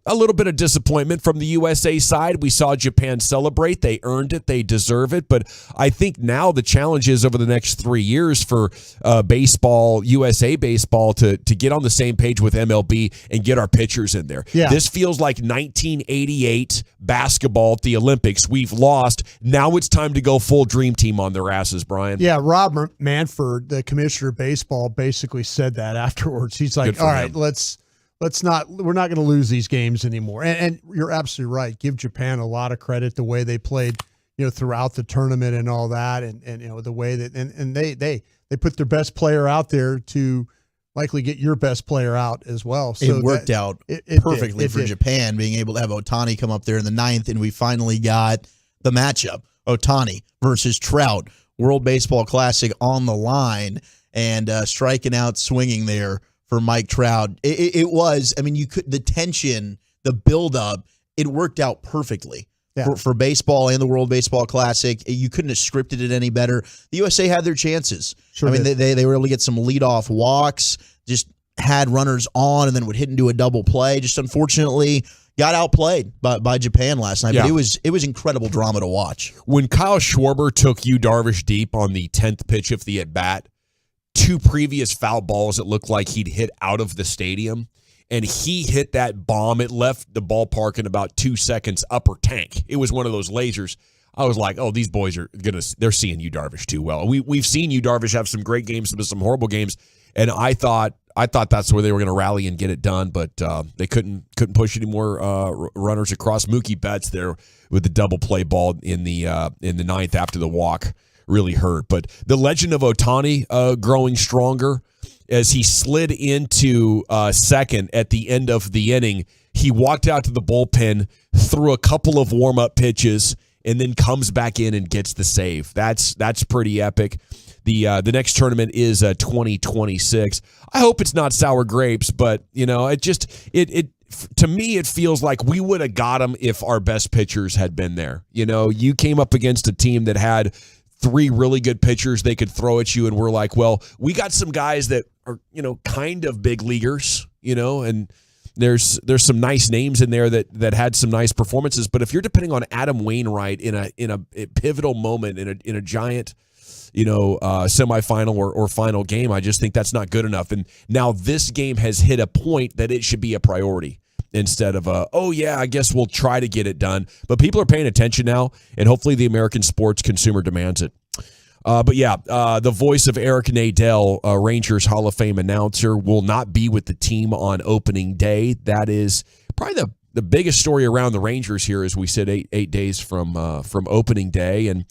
little bit of disappointment from the USA side. We saw Japan celebrate. They earned it. They deserve it. But I think now the challenge is over the next 3 years for baseball, USA baseball, to get on the same page with MLB and get our pitchers in there. Yeah. This feels like 1988 basketball at the Olympics. We've lost. Now it's time to go full dream team on their asses, Brian. Yeah, Rob Manfred, the commissioner of baseball, basically said that afterwards. He's like, all right, let's not, we're not going to lose these games anymore. And you're absolutely right. Give Japan a lot of credit the way they played throughout the tournament and all that, and the way that and they put their best player out there to likely get your best player out as well. So it worked out perfectly for Japan, being able to have Ohtani come up there in the 9th, and we finally got the matchup: Ohtani versus Trout, World Baseball Classic on the line, and striking out, swinging there for Mike Trout. It was, the tension, the buildup, it worked out perfectly. Yeah. For baseball and the World Baseball Classic. You couldn't have scripted it any better. The USA had their chances. Sure they were able to get some leadoff walks, just had runners on and then would hit into a double play. Just unfortunately got outplayed by Japan last night. Yeah. But it was incredible drama to watch. When Kyle Schwarber took Yu Darvish deep on the 10th pitch of the at-bat, 2 previous foul balls that looked like he'd hit out of the stadium, and he hit that bomb. It left the ballpark in about 2 seconds, upper tank. It was one of those lasers. I was like, oh, these boys they're seeing Yu Darvish too well. We've seen Yu Darvish have some great games, some horrible games, and I thought that's where they were going to rally and get it done, but they couldn't push any more runners across. Mookie Betts there with the double play ball in the 9th after the walk really hurt. But the legend of Ohtani growing stronger. As he slid into second at the end of the inning, he walked out to the bullpen, threw a couple of warm-up pitches, and then comes back in and gets the save. That's pretty epic. The next tournament is 2026. I hope it's not sour grapes, but it to me it feels like we would have got them if our best pitchers had been there. You came up against a team that had 3 really good pitchers they could throw at you, and we're like, well, we got some guys that are, kind of big leaguers, and there's some nice names in there that had some nice performances. But if you're depending on Adam Wainwright in a pivotal moment in a giant, semifinal or final game, I just think that's not good enough. And now this game has hit a point that it should be a priority. Instead of I guess we'll try to get it done. But people are paying attention now, and hopefully the American sports consumer demands it. The voice of Eric Nadel, Rangers Hall of Fame announcer, will not be with the team on opening day. That is probably the biggest story around the Rangers here, as we said, eight days from opening day. And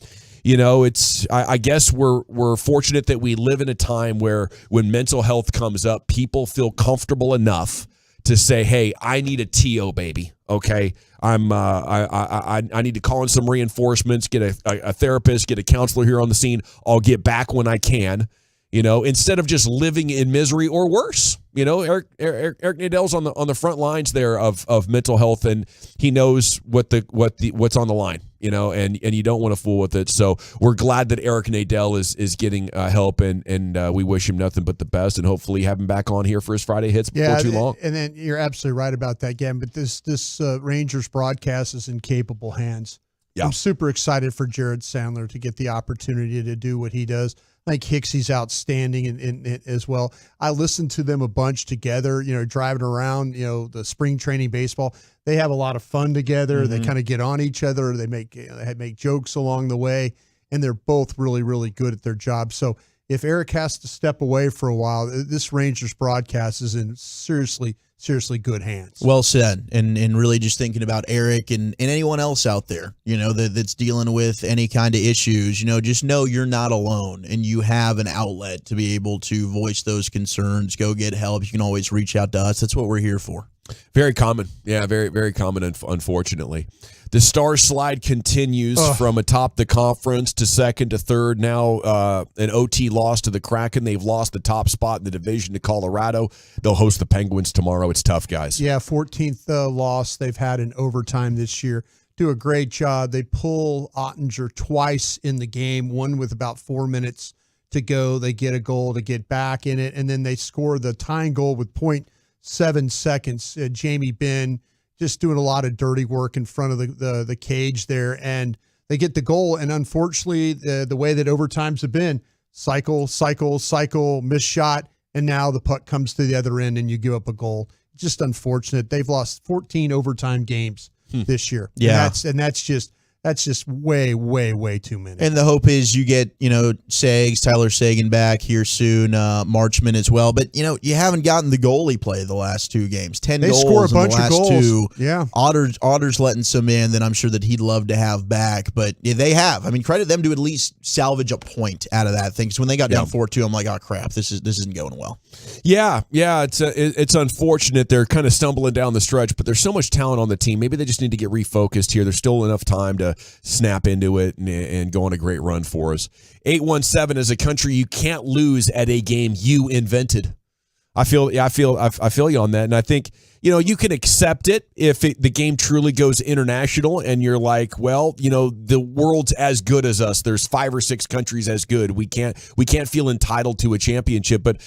I guess we're fortunate that we live in a time where when mental health comes up, people feel comfortable enough to say, hey, I need a TO, baby. Okay, I need to call in some reinforcements, get a therapist, get a counselor here on the scene. I'll get back when I can. Instead of just living in misery or worse. Eric Nadel's on the front lines there of mental health, and he knows what's on the line. And you don't want to fool with it. So we're glad that Eric Nadel is getting help, and we wish him nothing but the best, and hopefully have him back on here for his Friday hits before too long. And then you're absolutely right about that, Gavin. But this Rangers broadcast is in capable hands. Yeah. I'm super excited for Jared Sandler to get the opportunity to do what he does. I think Hicksy's outstanding in as well. I listened to them a bunch together, driving around, the spring training baseball. They have a lot of fun together. Mm-hmm. They kind of get on each other. They make jokes along the way, and they're both really, really good at their job. So if Eric has to step away for a while, this Rangers broadcast is in seriously good hands. Well said. And really just thinking about Eric and anyone else out there, that's dealing with any kind of issues, just know you're not alone, and you have an outlet to be able to voice those concerns, go get help. You can always reach out to us. That's what we're here for. Very common. Yeah, very, very common, unfortunately. The star slide continues from atop the conference to second to third. Now an OT loss to the Kraken. They've lost the top spot in the division to Colorado. They'll host the Penguins tomorrow. It's tough, guys. Yeah, 14th loss they've had in overtime this year. Do a great job. They pull Ottinger twice in the game, one with about 4 minutes to go. They get a goal to get back in it, and then they score the tying goal with 0.7 seconds. Jamie Benn just doing a lot of dirty work in front of the cage there, and they get the goal. And unfortunately, the way that overtimes have been, cycle, missed shot, and now the puck comes to the other end and you give up a goal. Just unfortunate. They've lost 14 overtime games this year. Yeah, and that's That's just way, way, way too many. And the hope is you get, Tyler Sagan back here soon, Marchman as well. But, you haven't gotten the goalie play the last 2 games. 10 they goals score a bunch in the last of goals. 2. Yeah. Otter's letting some in that I'm sure that he'd love to have back. But they have. I mean, credit them to at least salvage a point out of that thing. Because when they got down 4-2, I'm like, oh, crap, this isn't going well. Yeah, it's unfortunate they're kind of stumbling down the stretch, but there's so much talent on the team. Maybe they just need to get refocused here. There's still enough time to snap into it and go on a great run for us. 817 is a country you can't lose at a game you invented. I feel you on that, and I think you can accept it if the game truly goes international, and you're like, well, the world's as good as us. There's 5 or 6 countries as good. We can't feel entitled to a championship. But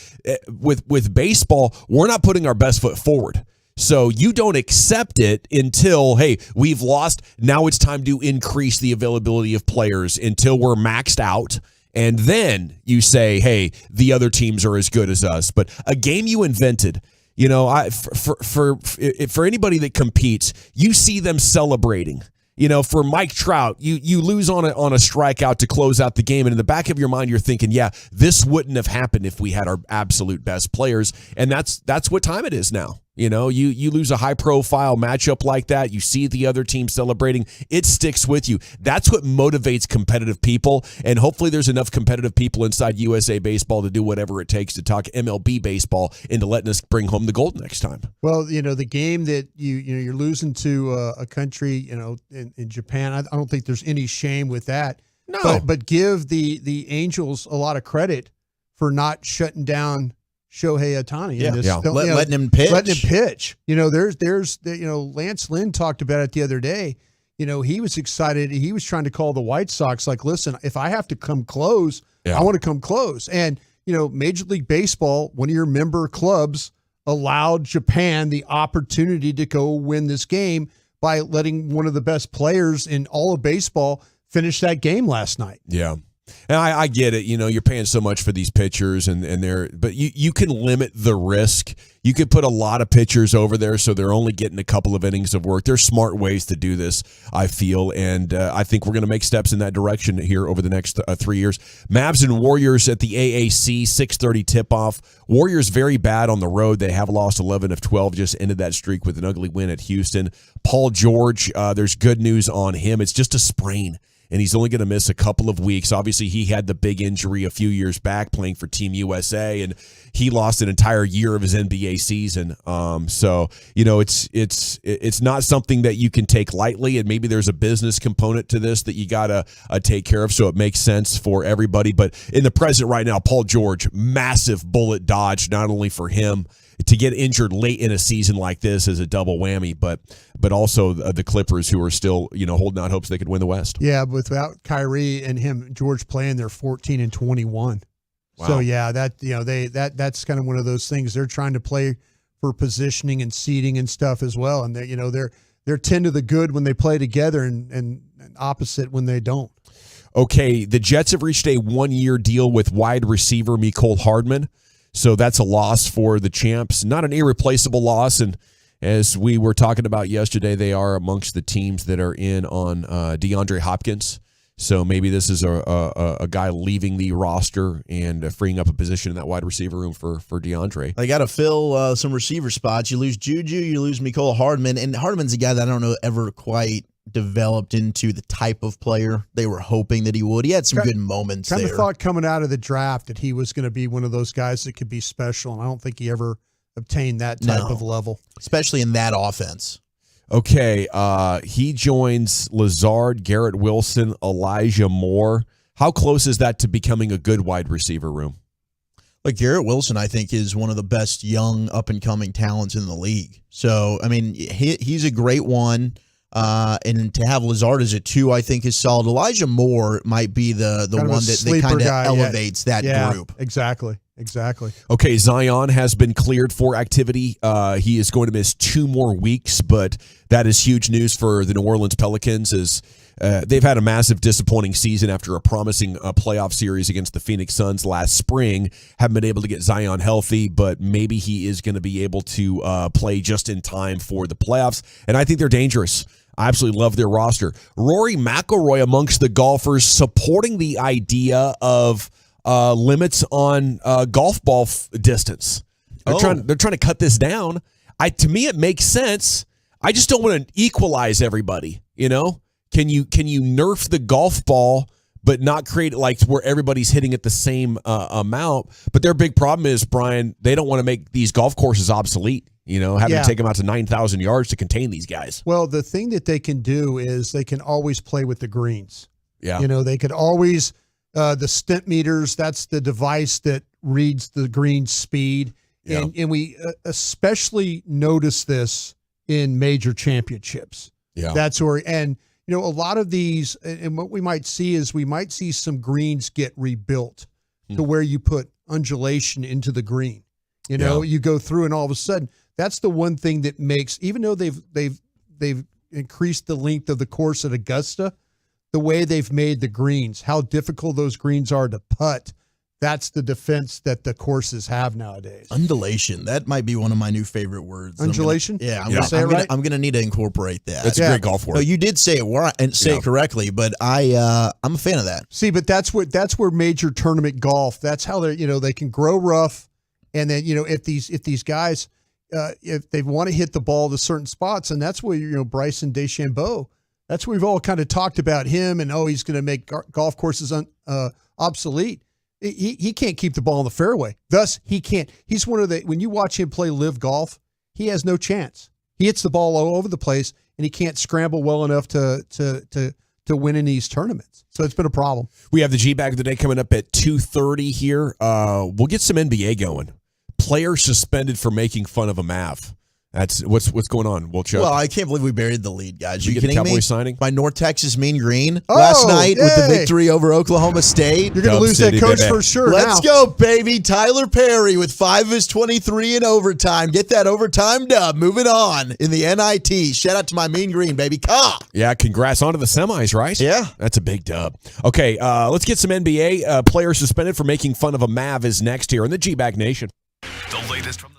with baseball, we're not putting our best foot forward. So you don't accept it until, hey, we've lost. Now it's time to increase the availability of players until we're maxed out. And then you say, hey, the other teams are as good as us. But a game you invented, for anybody that competes, you see them celebrating. For Mike Trout, you lose on a strikeout to close out the game, and in the back of your mind, you're thinking, yeah, this wouldn't have happened if we had our absolute best players, and that's what time it is now. You lose a high-profile matchup like that, you see the other team celebrating, it sticks with you. That's what motivates competitive people, and hopefully there's enough competitive people inside USA Baseball to do whatever it takes to talk MLB baseball into letting us bring home the gold next time. Well, the game that you're losing to a country, in Japan, I don't think there's any shame with that. No. But give the Angels a lot of credit for not shutting down Shohei Ohtani. Letting him pitch. Letting him pitch. There's Lance Lynn talked about it the other day. He was excited. He was trying to call the White Sox like, listen, if I have to come close, I want to come close. And, Major League Baseball, one of your member clubs, allowed Japan the opportunity to go win this game by letting one of the best players in all of baseball finish that game last night. Yeah. And I get it. You're paying so much for these pitchers, but you can limit the risk. You could put a lot of pitchers over there, so they're only getting a couple of innings of work. There's smart ways to do this, I feel, and I think we're going to make steps in that direction here over the next 3 years. Mavs and Warriors at the AAC 6:30 tip-off. Warriors very bad on the road. They have lost 11 of 12, just ended that streak with an ugly win at Houston. Paul George, there's good news on him. It's just a sprain, and he's only going to miss a couple of weeks. Obviously, he had the big injury a few years back playing for Team USA, and he lost an entire year of his NBA season. So, it's not something that you can take lightly, and maybe there's a business component to this that you got to take care of, so it makes sense for everybody. But in the present right now, Paul George, massive bullet dodge, not only for him. To get injured late in a season like this is a double whammy, but also the Clippers, who are still holding out hopes they could win the West. Yeah, without Kyrie and George playing, they're 14-21. Wow. So yeah, that's kind of one of those things. They're trying to play for positioning and seeding and stuff as well, and they're 10 to the good when they play together and opposite when they don't. Okay, the Jets have reached a 1-year deal with wide receiver Mecole Hardman. So that's a loss for the champs. Not an irreplaceable loss. And as we were talking about yesterday, they are amongst the teams that are in on DeAndre Hopkins. So maybe this is a guy leaving the roster and freeing up a position in that wide receiver room for DeAndre. They got to fill some receiver spots. You lose Juju, you lose Mecole Hardman. And Hardman's a guy that I don't know ever quite developed into the type of player they were hoping that he would. He had some good moments there. Kind of thought coming out of the draft that he was going to be one of those guys that could be special, and I don't think he ever obtained that type of level. Especially in that offense. Okay, he joins Lazard, Garrett Wilson, Elijah Moore. How close is that to becoming a good wide receiver room? Like Garrett Wilson, I think, is one of the best young up-and-coming talents in the league. So, I mean, he's a great one. And to have Lazard as a 2, I think, is solid. Elijah Moore might be the one that kind of elevates that group. Exactly. Okay, Zion has been cleared for activity. He is going to miss 2 more weeks, but that is huge news for the New Orleans Pelicans as they've had a massive disappointing season after a promising playoff series against the Phoenix Suns last spring. Haven't been able to get Zion healthy, but maybe he is going to be able to play just in time for the playoffs, and I think they're dangerous. I absolutely love their roster. Rory McIlroy amongst the golfers supporting the idea of limits on golf ball distance. They're trying to cut this down. To me, it makes sense. I just don't want to equalize everybody. You know, can you nerf the golf ball but not create it like where everybody's hitting at the same amount? But their big problem is, Brian, they don't want to make these golf courses obsolete. You know, having to take them out to 9,000 yards to contain these guys. Well, the thing that they can do is they can always play with the greens. Yeah. You know, they could always, the stent meters, that's the device that reads the green speed. Yeah. And we especially notice this in major championships. Yeah. That's where, and, you know, a lot of these, and what we might see is we might see some greens get rebuilt to where you put undulation into the green. You know, you go through and all of a sudden, that's the one thing that makes, even though they've increased the length of the course at Augusta, the way they've made the greens, how difficult those greens are to putt, that's the defense that the courses have nowadays. Undulation. That might be one of my new favorite words. Undulation? I'm going to need to incorporate that. That's a great golf word. No, you did say it and say it correctly, but I'm a fan of that. See, but that's where major tournament golf, that's how they can grow rough. And then, if these guys, if they want to hit the ball to certain spots, and that's where, Bryson DeChambeau, that's where we've all kind of talked about him and, he's going to make golf courses obsolete. He can't keep the ball in the fairway. Thus, he can't. He's one of when you watch him play live golf, he has no chance. He hits the ball all over the place, and he can't scramble well enough to win in these tournaments. So it's been a problem. We have the G-Bag of the day coming up at 2:30 here. We'll get some NBA going. Player suspended for making fun of a Mav. That's what's going on. Well, I can't believe we buried the lead, guys. You get kidding the Cowboys me? signing? By North Texas Mean Green last night with the victory over Oklahoma State. You're going to lose that coach for sure. Let's go, baby. Tyler Perry with 5 of his 23 in overtime. Get that overtime dub. Moving on in the NIT. Shout out to my Mean Green, baby. Yeah, congrats on to the semis, right? Yeah. That's a big dub. Okay, let's get some NBA. Player suspended for making fun of a Mav is next here in the G-Bag Nation. The latest from the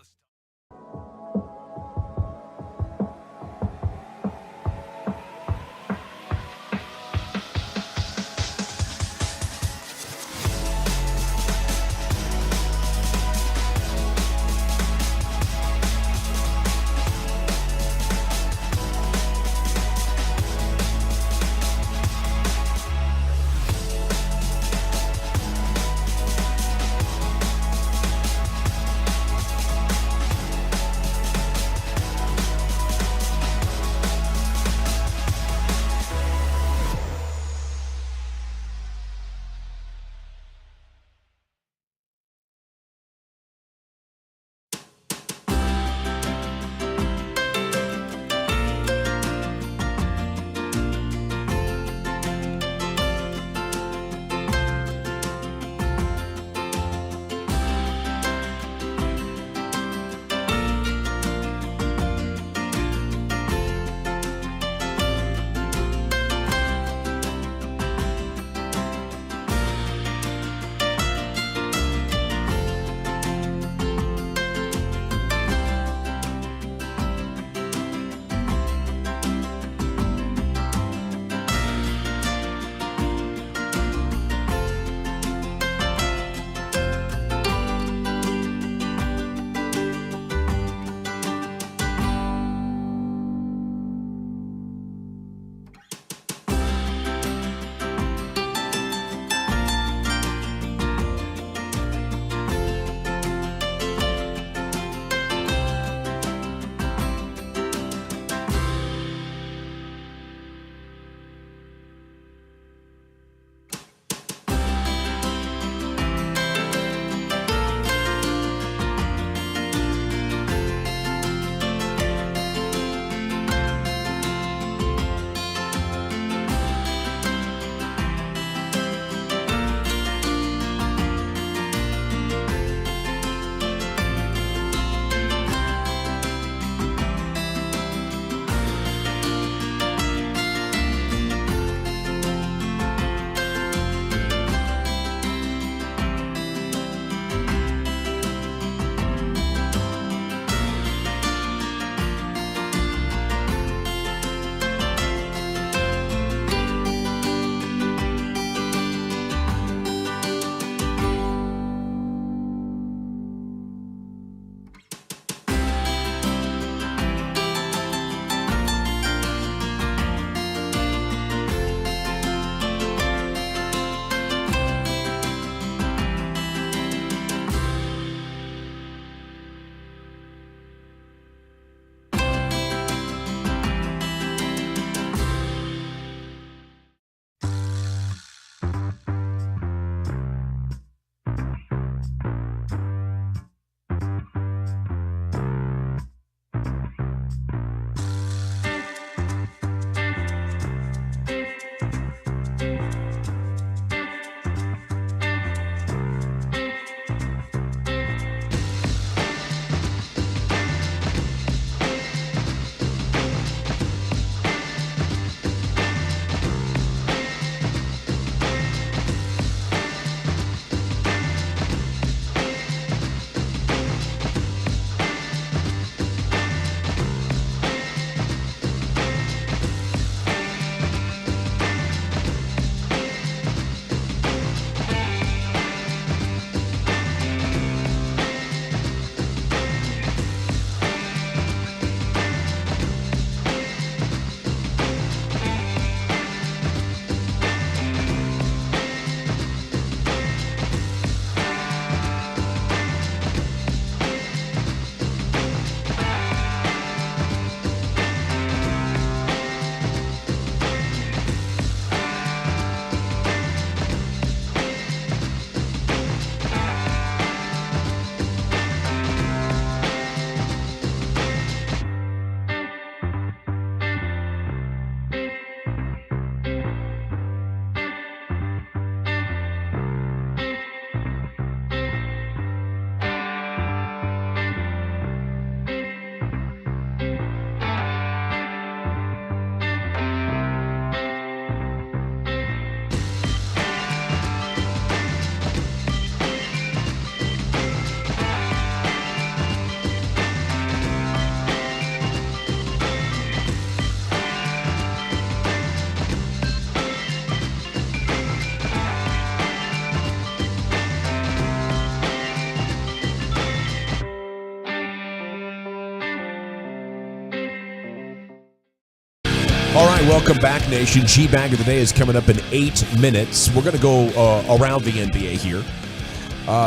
welcome back, Nation. G-Bag of the Day is coming up in 8 minutes. We're going to go around the NBA here.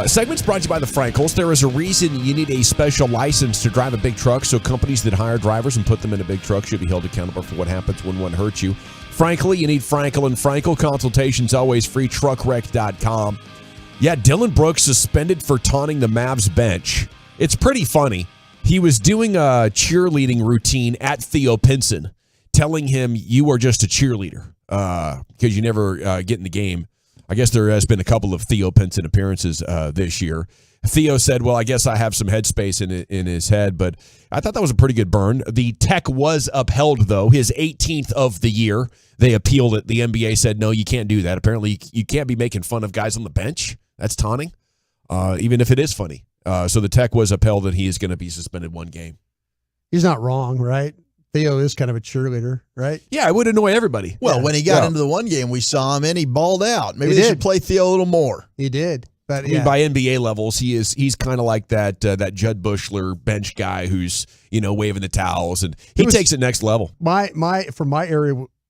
Segment's brought to you by the Frankels. There is a reason you need a special license to drive a big truck, so companies that hire drivers and put them in a big truck should be held accountable for what happens when one hurts you. Frankly, you need Frankel and Frankel. Consultations always free. Truckwreck.com. Yeah, Dylan Brooks suspended for taunting the Mavs bench. It's pretty funny. He was doing a cheerleading routine at Theo Pinson, telling him, you are just a cheerleader because you never get in the game. I guess there has been a couple of Theo Pinson appearances this year. Theo said, well, I guess I have some headspace in his head, but I thought that was a pretty good burn. The tech was upheld, though, his 18th of the year. They appealed it. The NBA said, no, you can't do that. Apparently, you can't be making fun of guys on the bench. That's taunting, even if it is funny. So the tech was upheld, and he is going to be suspended 1 game. He's not wrong, right? Theo is kind of a cheerleader, right? Yeah, it would annoy everybody. Well, when he got into the 1 game, we saw him and he balled out. Maybe they should play Theo a little more. He did. But I mean, by NBA levels, he's kind of like that Judd Bushler bench guy who's waving the towels, and he takes it next level. From my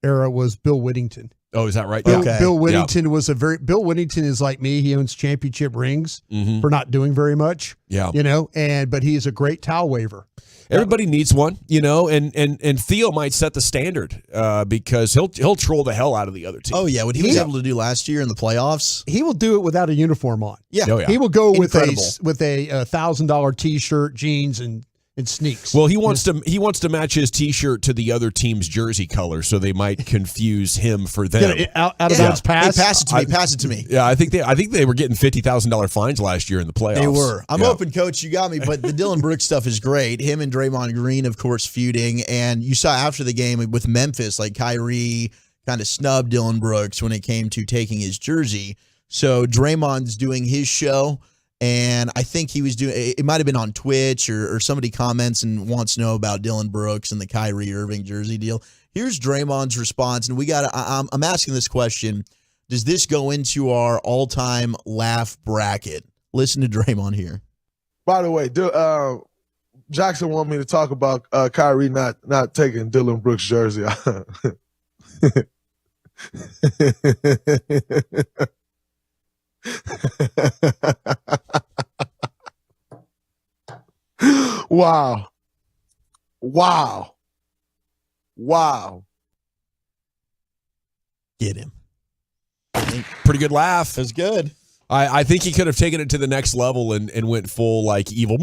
era was Bill Whittington. Oh, is that right? Bill Whittington was Bill Whittington is like me. He owns championship rings for not doing very much. Yeah, but he's a great towel waver. Everybody needs one, and Theo might set the standard because he'll troll the hell out of the other team. Oh yeah, what he was able to do last year in the playoffs. He will do it without a uniform on. Yeah, he will go with a $1,000 T-shirt, jeans, and sneaks. Well, he wants to match his T-shirt to the other team's jersey color, so they might confuse him for them. Out of bounds pass. Hey, pass it to me. Yeah, I think they were getting $50,000 fines last year in the playoffs. They were. I'm open, Coach. You got me. But the Dylan Brooks stuff is great. Him and Draymond Green, of course, feuding, and you saw after the game with Memphis, like Kyrie kind of snubbed Dylan Brooks when it came to taking his jersey. So Draymond's doing his show. And I think he was doing it might have been on Twitch or somebody comments and wants to know about Dylan Brooks and the Kyrie Irving jersey deal. Here's Draymond's response. And I'm asking this question. Does this go into our all-time laugh bracket? Listen to Draymond here. By the way, Jackson wanted me to talk about Kyrie not taking Dylan Brooks' jersey. Wow. Get him. Pretty good laugh. It was good. I think he could have taken it to the next level and went full like evil.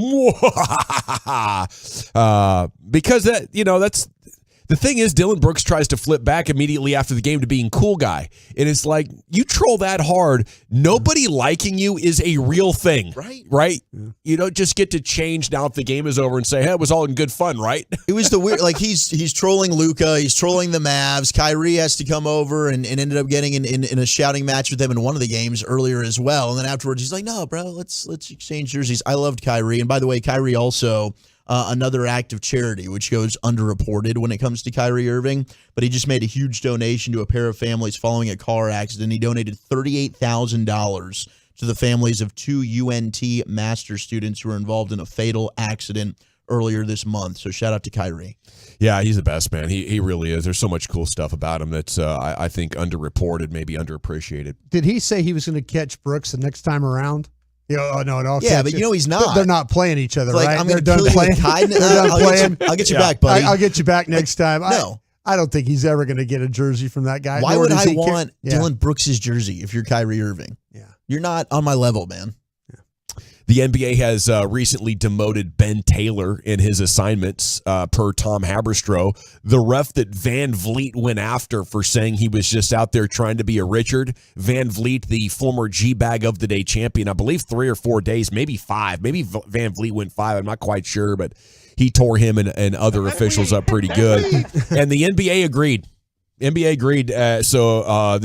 Because that's the thing is, Dylan Brooks tries to flip back immediately after the game to being cool guy. And it's like, you troll that hard, nobody liking you is a real thing. Right? Yeah. You don't just get to change now if the game is over and say, hey, it was all in good fun, right? It was the weird, like he's trolling Luka, he's trolling the Mavs. Kyrie has to come over and ended up getting in a shouting match with them in one of the games earlier as well. And then afterwards, he's like, no, bro, let's exchange jerseys. I loved Kyrie. And by the way, Kyrie also... another act of charity, which goes underreported when it comes to Kyrie Irving. But he just made a huge donation to a pair of families following a car accident. He donated $38,000 to the families of 2 UNT master students who were involved in a fatal accident earlier this month. So shout out to Kyrie. Yeah, he's the best, man. He really is. There's so much cool stuff about him that's, I think, underreported, maybe underappreciated. Did he say he was going to catch Brooks the next time around? No. Yeah, but he's not. They're not playing each other, like, right? I'm They're done playing. I'll get you back, buddy. I'll get you back next time. No. I don't think he's ever going to get a jersey from that guy. Why would I want Dylan Brooks' jersey if you're Kyrie Irving? Yeah. You're not on my level, man. The NBA has recently demoted Ben Taylor in his assignments per Tom Haberstroh, the ref that Van Vliet went after for saying he was just out there trying to be a Richard. Van Vliet, the former G-Bag of the Day champion, I believe 3 or 4 days, maybe 5. Maybe Van Vliet went 5. I'm not quite sure, but he tore him and other officials up pretty good. And the NBA agreed. So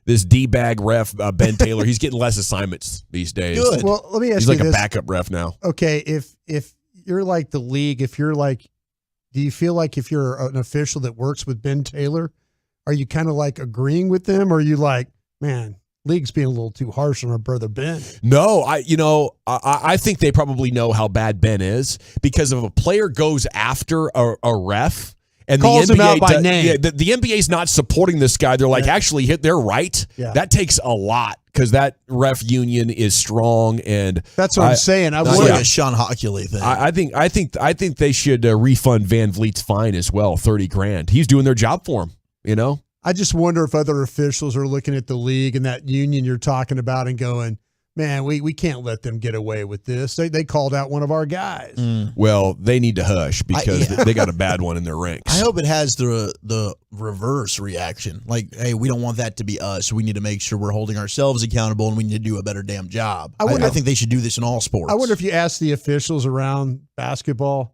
this D-bag ref, Ben Taylor, he's getting less assignments these days. Good. Well, let me ask you this. He's like a backup ref now. Okay, if you're like the league, do you feel like if you're an official that works with Ben Taylor, are you kind of like agreeing with them, or are you like, man, league's being a little too harsh on our brother Ben? No, I think they probably know how bad Ben is, because if a player goes after a ref And calls the him NBA out by name. Yeah, the NBA's not supporting this guy. They're like, actually, they're right. Yeah. That takes a lot because that ref union is strong, and that's what I'm saying. I That's wonder, like a Sean Hockley thing. I think they should refund Van Vliet's fine as well, $30,000. He's doing their job for him. You know. I just wonder if other officials are looking at the league and that union you're talking about and going, man, we can't let them get away with this. They called out one of our guys. Well, they need to hush because they got a bad one in their ranks. I hope it has the reverse reaction. Like, hey, we don't want that to be us. We need to make sure we're holding ourselves accountable, and we need to do a better damn job. I think they should do this in all sports. I wonder if you ask the officials around basketball,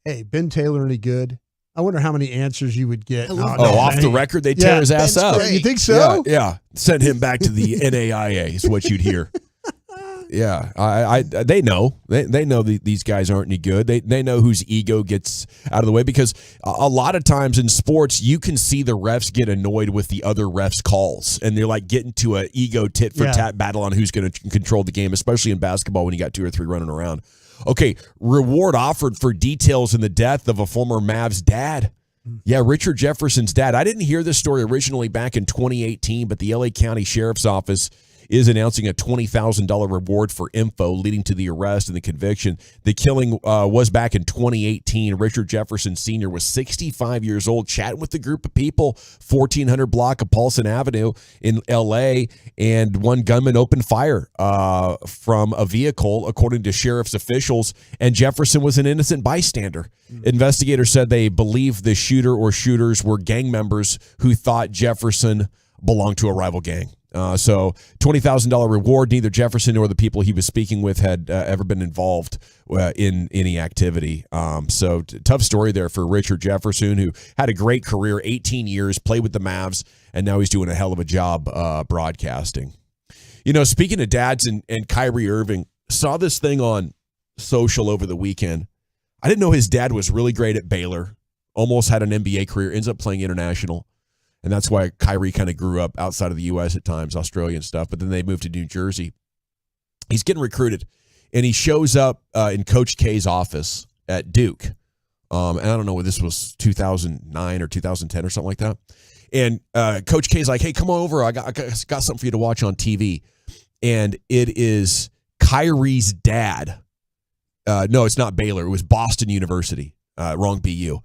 hey, Ben Taylor any good? I wonder how many answers you would get. Off the record, they tear his ass up. You think so? Yeah. Send him back to the NAIA is what you'd hear. Yeah, they know. They know these guys aren't any good. They know whose ego gets out of the way because a lot of times in sports, you can see the refs get annoyed with the other refs' calls, and they're like getting to an ego tit-for-tat battle on who's going to control the game, especially in basketball when you got 2 or 3 running around. Okay, reward offered for details in the death of a former Mavs dad. Yeah, Richard Jefferson's dad. I didn't hear this story originally back in 2018, but the LA County Sheriff's Office is announcing a $20,000 reward for info leading to the arrest and the conviction. The killing was back in 2018. Richard Jefferson Sr. was 65 years old, chatting with a group of people, 1400 block of Paulson Avenue in L.A., and one gunman opened fire from a vehicle, according to sheriff's officials, and Jefferson was an innocent bystander. Investigators said they believe the shooter or shooters were gang members who thought Jefferson belonged to a rival gang. So $20,000 reward. Neither Jefferson nor the people he was speaking with had ever been involved in any activity. So tough story there for Richard Jefferson, who had a great career, 18 years, played with the Mavs, and now he's doing a hell of a job broadcasting. You know, speaking of dads and Kyrie Irving, saw this thing on social over the weekend. I didn't know his dad was really great at Baylor, almost had an NBA career, ends up playing international. And that's why Kyrie kind of grew up outside of the U.S. at times, Australia and stuff. But then they moved to New Jersey. He's getting recruited, and he shows up in Coach K's office at Duke. And I don't know whether this was 2009 or 2010 or something like that. And Coach K's like, hey, come on over. I got something for you to watch on TV. And it is Kyrie's dad. No, it's not Baylor. It was Boston University. Wrong BU.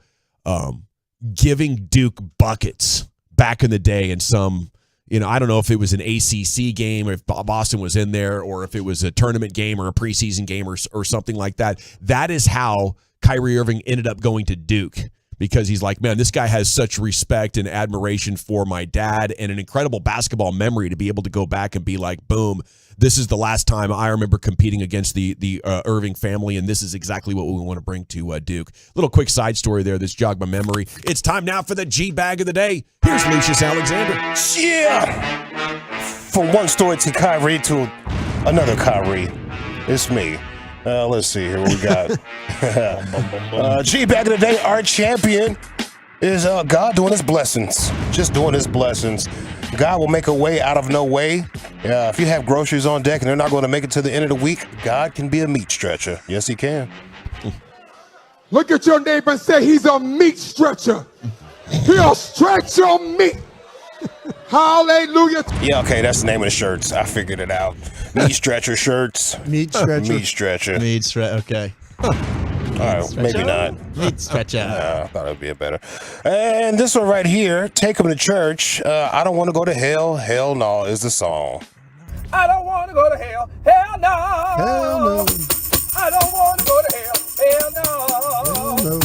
Giving Duke buckets back in the day in some, I don't know if it was an ACC game, or if Boston was in there, or if it was a tournament game or a preseason game or something like that. That is how Kyrie Irving ended up going to Duke, because he's like, man, this guy has such respect and admiration for my dad and an incredible basketball memory to be able to go back and be like, boom, this is the last time I remember competing against the Irving family, and this is exactly what we want to bring to Duke. Little quick side story there that's jogged my memory. It's time now for the G-Bag of the day. Here's Lucius Alexander. Yeah! From one story to Kyrie to another Kyrie. It's me. Let's see here what we got. G-Bag of the day, our champion is God doing his blessings. Just doing his blessings. God will make a way out of no way. If you have groceries on deck and they're not going to make it to the end of the week, God can be a meat stretcher. Yes, he can. Look at your neighbor and say he's a meat stretcher. He'll stretch your meat. Hallelujah. Yeah, okay, that's the name of the shirts. I figured it out. Meat stretcher shirts. Meat stretcher. Meat stretcher. Meat stretcher. Okay. All right, maybe not. Meat stretcher. I thought it would be a better. And this one right here, Take Him to Church. I Don't Want to Go to Hell. Hell No is the song. I don't want to go to hell. Hell no. Hell no. I don't want to go to hell. Hell no. Hell no.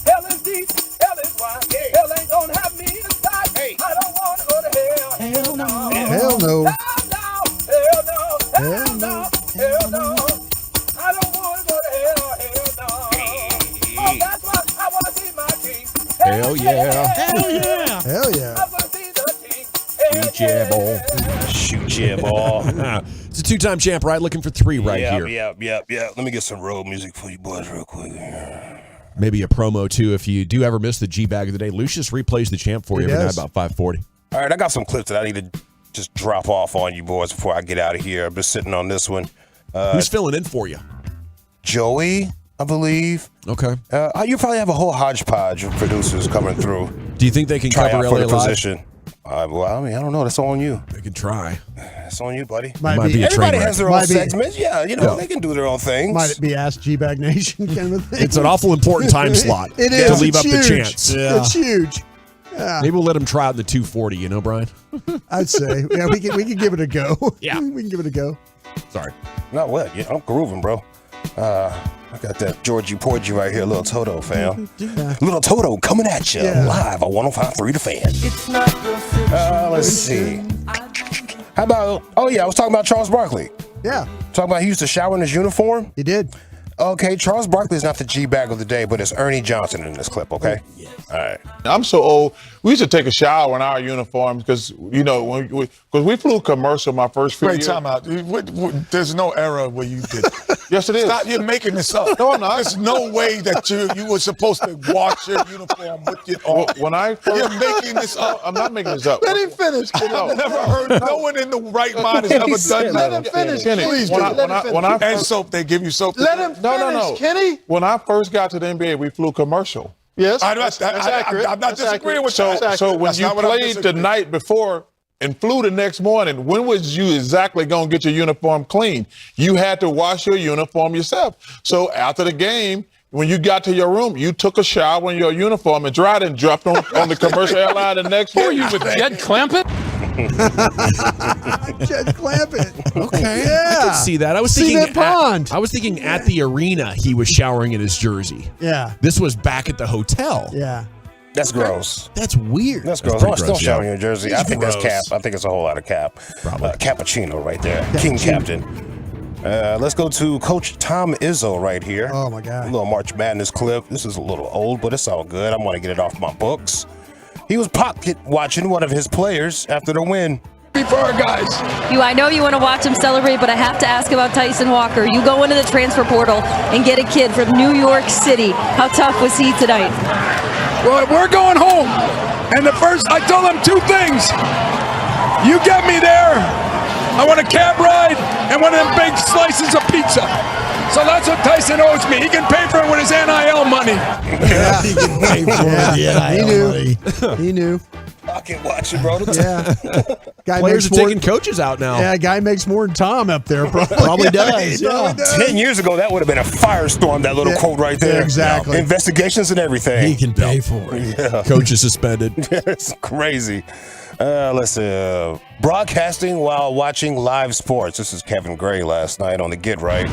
Hell is deep. Hell is wide. Hey. Hell ain't gonna have me inside. Hey. I don't want to go to hell. Hell no. Hell no. Hell no. Hell no. Hell no. I don't want to go to hell. Hell no. Oh, that's why I want to see my king. Hell yeah. Hell yeah. Hell yeah. I want to see the king. Shoot yeah, ball. Shoot yeah, ball. It's a 2-time champ, right? Looking for 3 right here. Yeah. Let me get some road music for you boys real quick. Maybe a promo, too. If you do ever miss the G-Bag of the day, Lucius replays the champ for you every night about 5:40. All right, I got some clips that I need to just drop off on you boys before I get out of here. I've been sitting on this one. Who's filling in for you? Joey I believe. Okay. You probably have a whole hodgepodge of producers coming through. Do you think they can Try cover out for LA the Live? position. Well, I mean, I don't know. That's on you. They can try. That's on you, buddy. Might be a Everybody train has their wreck. own segments. Yeah, they can do their own things. Might it be Ask G-Bag Nation kind of thing? It's an awful important time slot It is. to leave It's up huge. the chance. It's huge. Yeah. Maybe we'll let him try out in the 240, Brian? I'd say. Yeah, we can give it a go. Yeah. We can give it a go. Sorry. Not what? Yeah, I'm grooving, bro. I got that Georgie Porgy right here, Little Toto, fam. Little Toto coming at you live on 105.3 The Fan. It's not the Let's see. How about, I was talking about Charles Barkley. Yeah. Talking about he used to shower in his uniform. He did. Okay, Charles Barkley is not the G-bag of the day, but it's Ernie Johnson in this clip, okay? All right. I'm so old. We used to take a shower in our uniforms because, because we flew commercial my first few years. Wait, time out. There's no era where you did. Yes, it is. Stop, you're making this up. No, I'm not. There's no way that you were supposed to wash your uniform with your arm. When I first, You're making this up. I'm not making this up. Let him finish. I've never heard. No one in the right mind has ever done that. Let him finish. Please, and soap. They give you soap. Let him finish, Kenny. When I first got to the NBA, we flew commercial. Yes, that's accurate. I'm not disagreeing with you. So when you played the night before and flew the next morning, when was you exactly going to get your uniform clean? You had to wash your uniform yourself. So after the game, when you got to your room, you took a shower in your uniform and dried it and dropped on the commercial airline the next morning. you with Jed Clampett? Jed Clampett. Okay. Yeah. I could see that. I was Cement Pond. I was thinking at the arena he was showering in his jersey. Yeah. This was back at the hotel. Yeah. That's gross. That's weird. That's gross. Don't shower in your jersey. I think that's cap. I think it's a whole lot of cap. Probably. Cappuccino right there. King Captain. Let's go to Coach Tom Izzo right here. Oh, my God. A little March Madness clip. This is a little old, but it's all good. I want to get it off my books. He was pocket watching one of his players after the win. For our guys. I know you want to watch him celebrate, but I have to ask about Tyson Walker. You go into the transfer portal and get a kid from New York City. How tough was he tonight? Well, we're going home. And I told him two things. You get me there. I want a cab ride and one of them big slices of pizza. So that's what Tyson owes me. He can pay for it with his NIL money. Yeah. He can pay for it. He knew. Pocket watching, bro. Yeah. Players are taking coaches out now. Yeah, guy makes more than Tom up there. Probably, Probably does. Yeah. 10 years ago, that would have been a firestorm, that little quote right there. Yeah, exactly. Investigations and everything. He can pay for it. Yeah. Coach is suspended. It's crazy. Let's see. Broadcasting while watching live sports. This is Kevin Gray last night on the Get Right.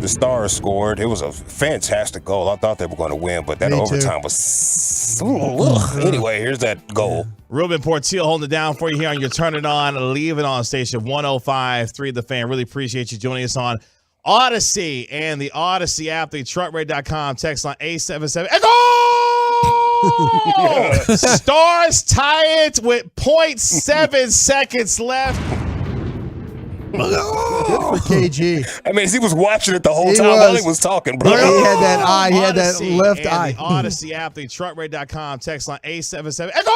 The Stars scored. It was a fantastic goal. I thought they were going to win, but that overtime was... Anyway, here's that goal. Ruben Portillo holding it down for you here on your Turn It On, Leave It On station 105.3 The Fan. Really appreciate you joining us on Odyssey and the Odyssey app, the truckrate.com text line 877. And goal! Stars tie it with 0.7 seconds left. Good for KG. I mean, he was watching it the whole time while he was talking, bro. He had that eye. He had that Odyssey left and eye. The Odyssey app, the truckrate.com text line 877. And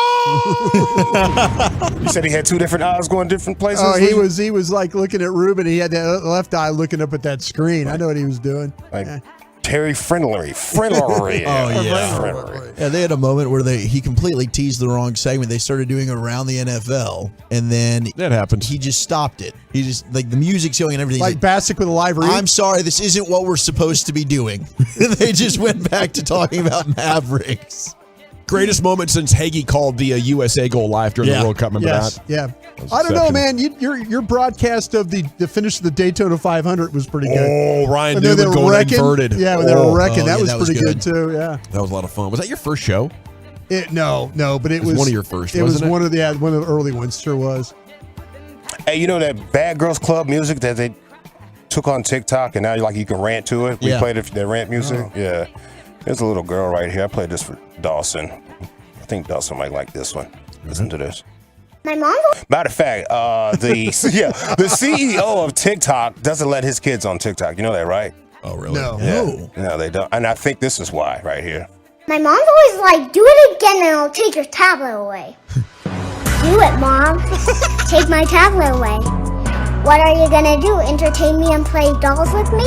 goal! You said he had two different eyes going different places? Oh, he was like looking at Ruben. He had that left eye looking up at that screen. I know what he was doing. Like Terry Friendly. Oh, yeah. Yeah, they had a moment where he completely teased the wrong segment. They started doing around the NFL, and then that happened. He just stopped it. He just, like, the music's going and everything. Like Bassick with a live read? I'm sorry, this isn't what we're supposed to be doing. They just went back to talking about Mavericks. Greatest moment since Hagee called the USA goal live during the World Cup. Remember that? Yeah. I don't know, man. Your broadcast of the finish of the Daytona 500 was pretty good. Oh, Ryan Newman going inverted. Yeah, when they were wrecking. That was pretty good too. Yeah. That was a lot of fun. Was that your first show? No, but it was one of your first. It was wasn't one of the early ones. Sure was. Hey, you know that Bad Girls Club music that they took on TikTok, and now you can rant to it? We played that rant music. Oh. Yeah. There's a little girl right here. I played this for Dawson. I think Dawson might like this one. Listen to this. My mom. Matter of fact, the CEO of TikTok doesn't let his kids on TikTok. You know that, right? Oh, really? No. Yeah. No, they don't. And I think this is why right here. My mom's always like, do it again and I'll take your tablet away. Do it, Mom. Take my tablet away. What are you gonna do? Entertain me and play dolls with me?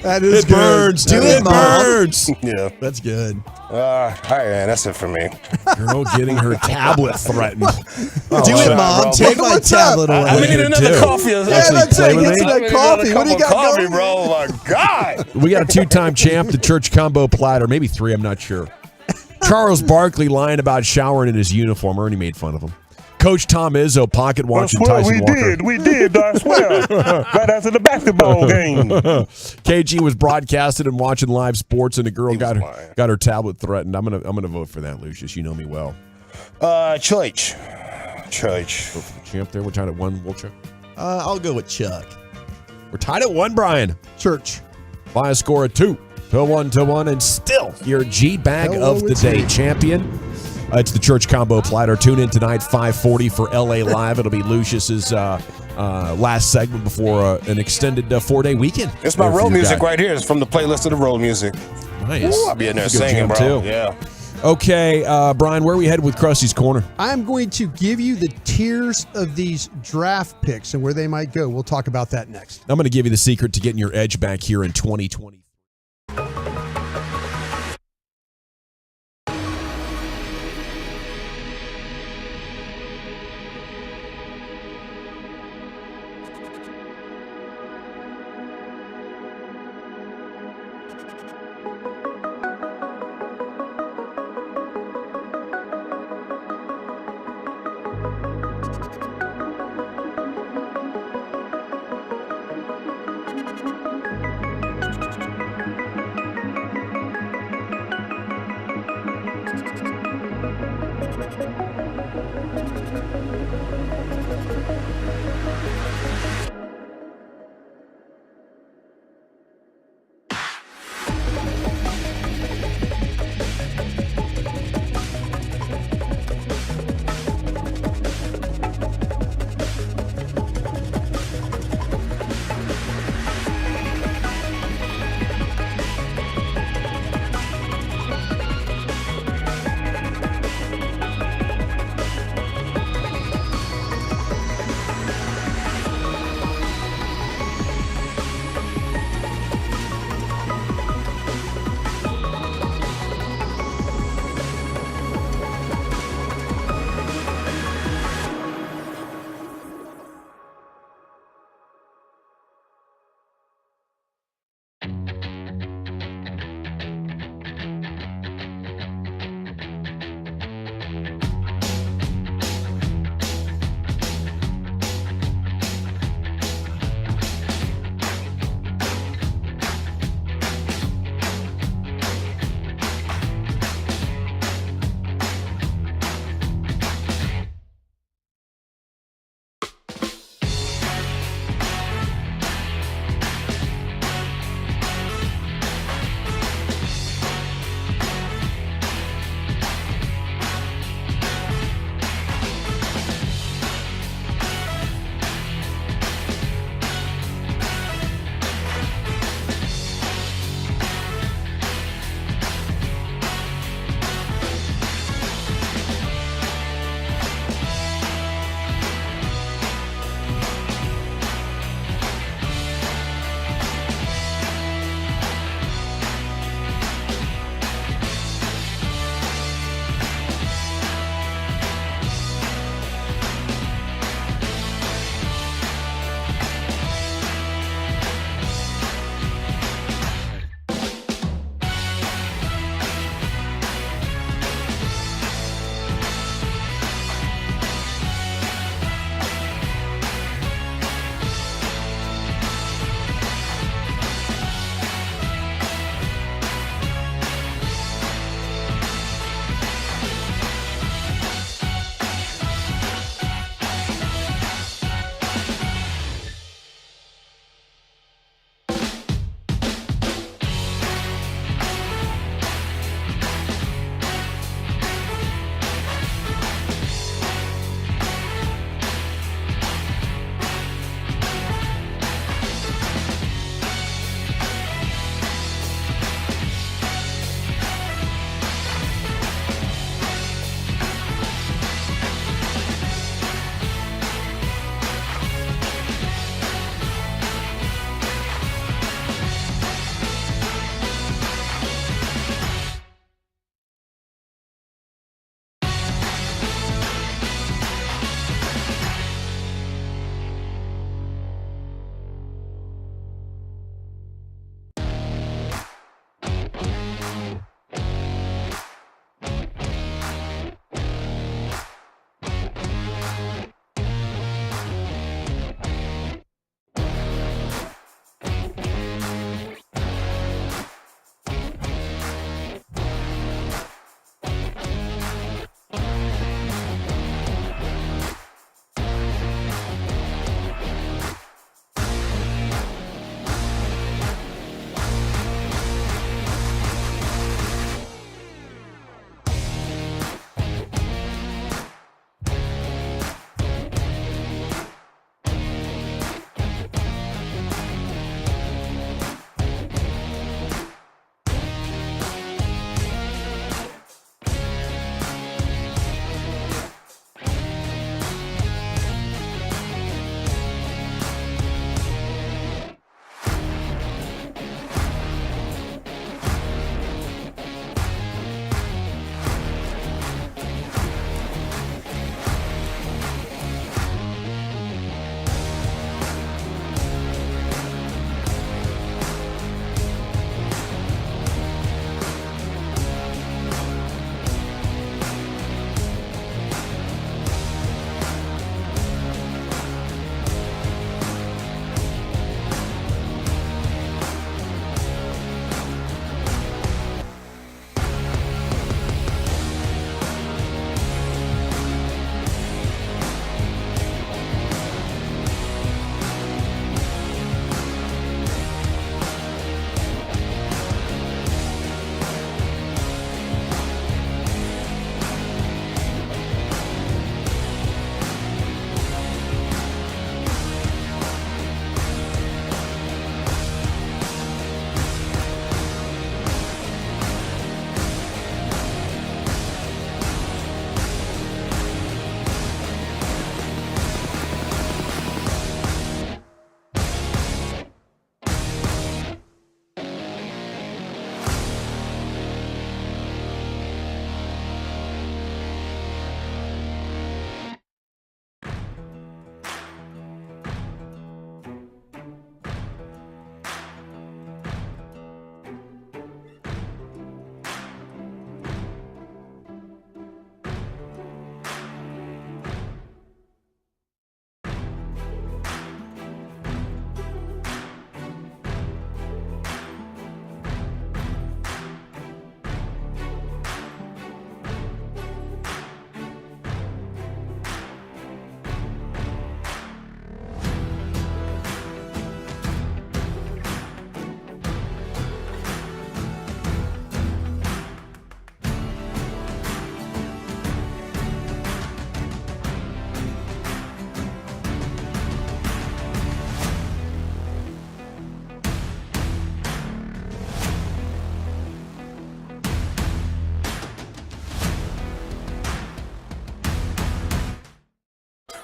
That is It burns. good. It burns. Yeah. That's good. All right, man. That's it for me. Girl getting her tablet threatened. Do it, Mom. Take my tablet away. I'm gonna need another coffee. Yeah, that's it. Get some of that coffee. What do you got coffee, going? bro? Oh, my God. We got a 2-time champ, the church combo platter, maybe 3, I'm not sure. Charles Barkley lying about showering in his uniform. Ernie made fun of him. Coach Tom Izzo pocket watching Tyson Walker. We did, I swear. Right after the basketball game. KG was broadcasted and watching live sports, and a girl got her tablet threatened. I'm gonna vote for that, Lucius. You know me well. Church. Champ there. We're tied at 1. Wolchuk. I'll go with Chuck. We're tied at 1, Brian. Church. By a score of 2-1, and still your G-Bag of the day champion. It's the Church Combo Platter. Tune in tonight, 5:40 for LA Live. It'll be Lucius's last segment before an extended 4-day weekend. It's my road music right here. It's from the playlist of the road music. Nice. Ooh, I'll be in there That's a good singing, jam, bro. too. Yeah. Okay, Brian, where are we headed with Krusty's Corner? I'm going to give you the tiers of these draft picks and where they might go. We'll talk about that next. I'm going to give you the secret to getting your edge back here in 2020.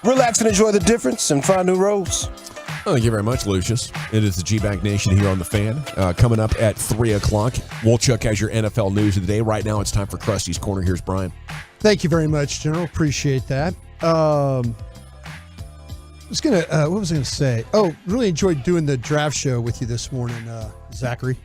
Relax and enjoy the difference and find new roads. Thank you very much, Lucius. It is the G-Bank Nation here on The Fan. Coming up at 3 o'clock, Wolchuk has your NFL news of the day. Right now, it's time for Krusty's Corner. Here's Brian. Thank you very much, General. Appreciate that. What was I going to say? Oh, really enjoyed doing the draft show with you this morning, Zachary.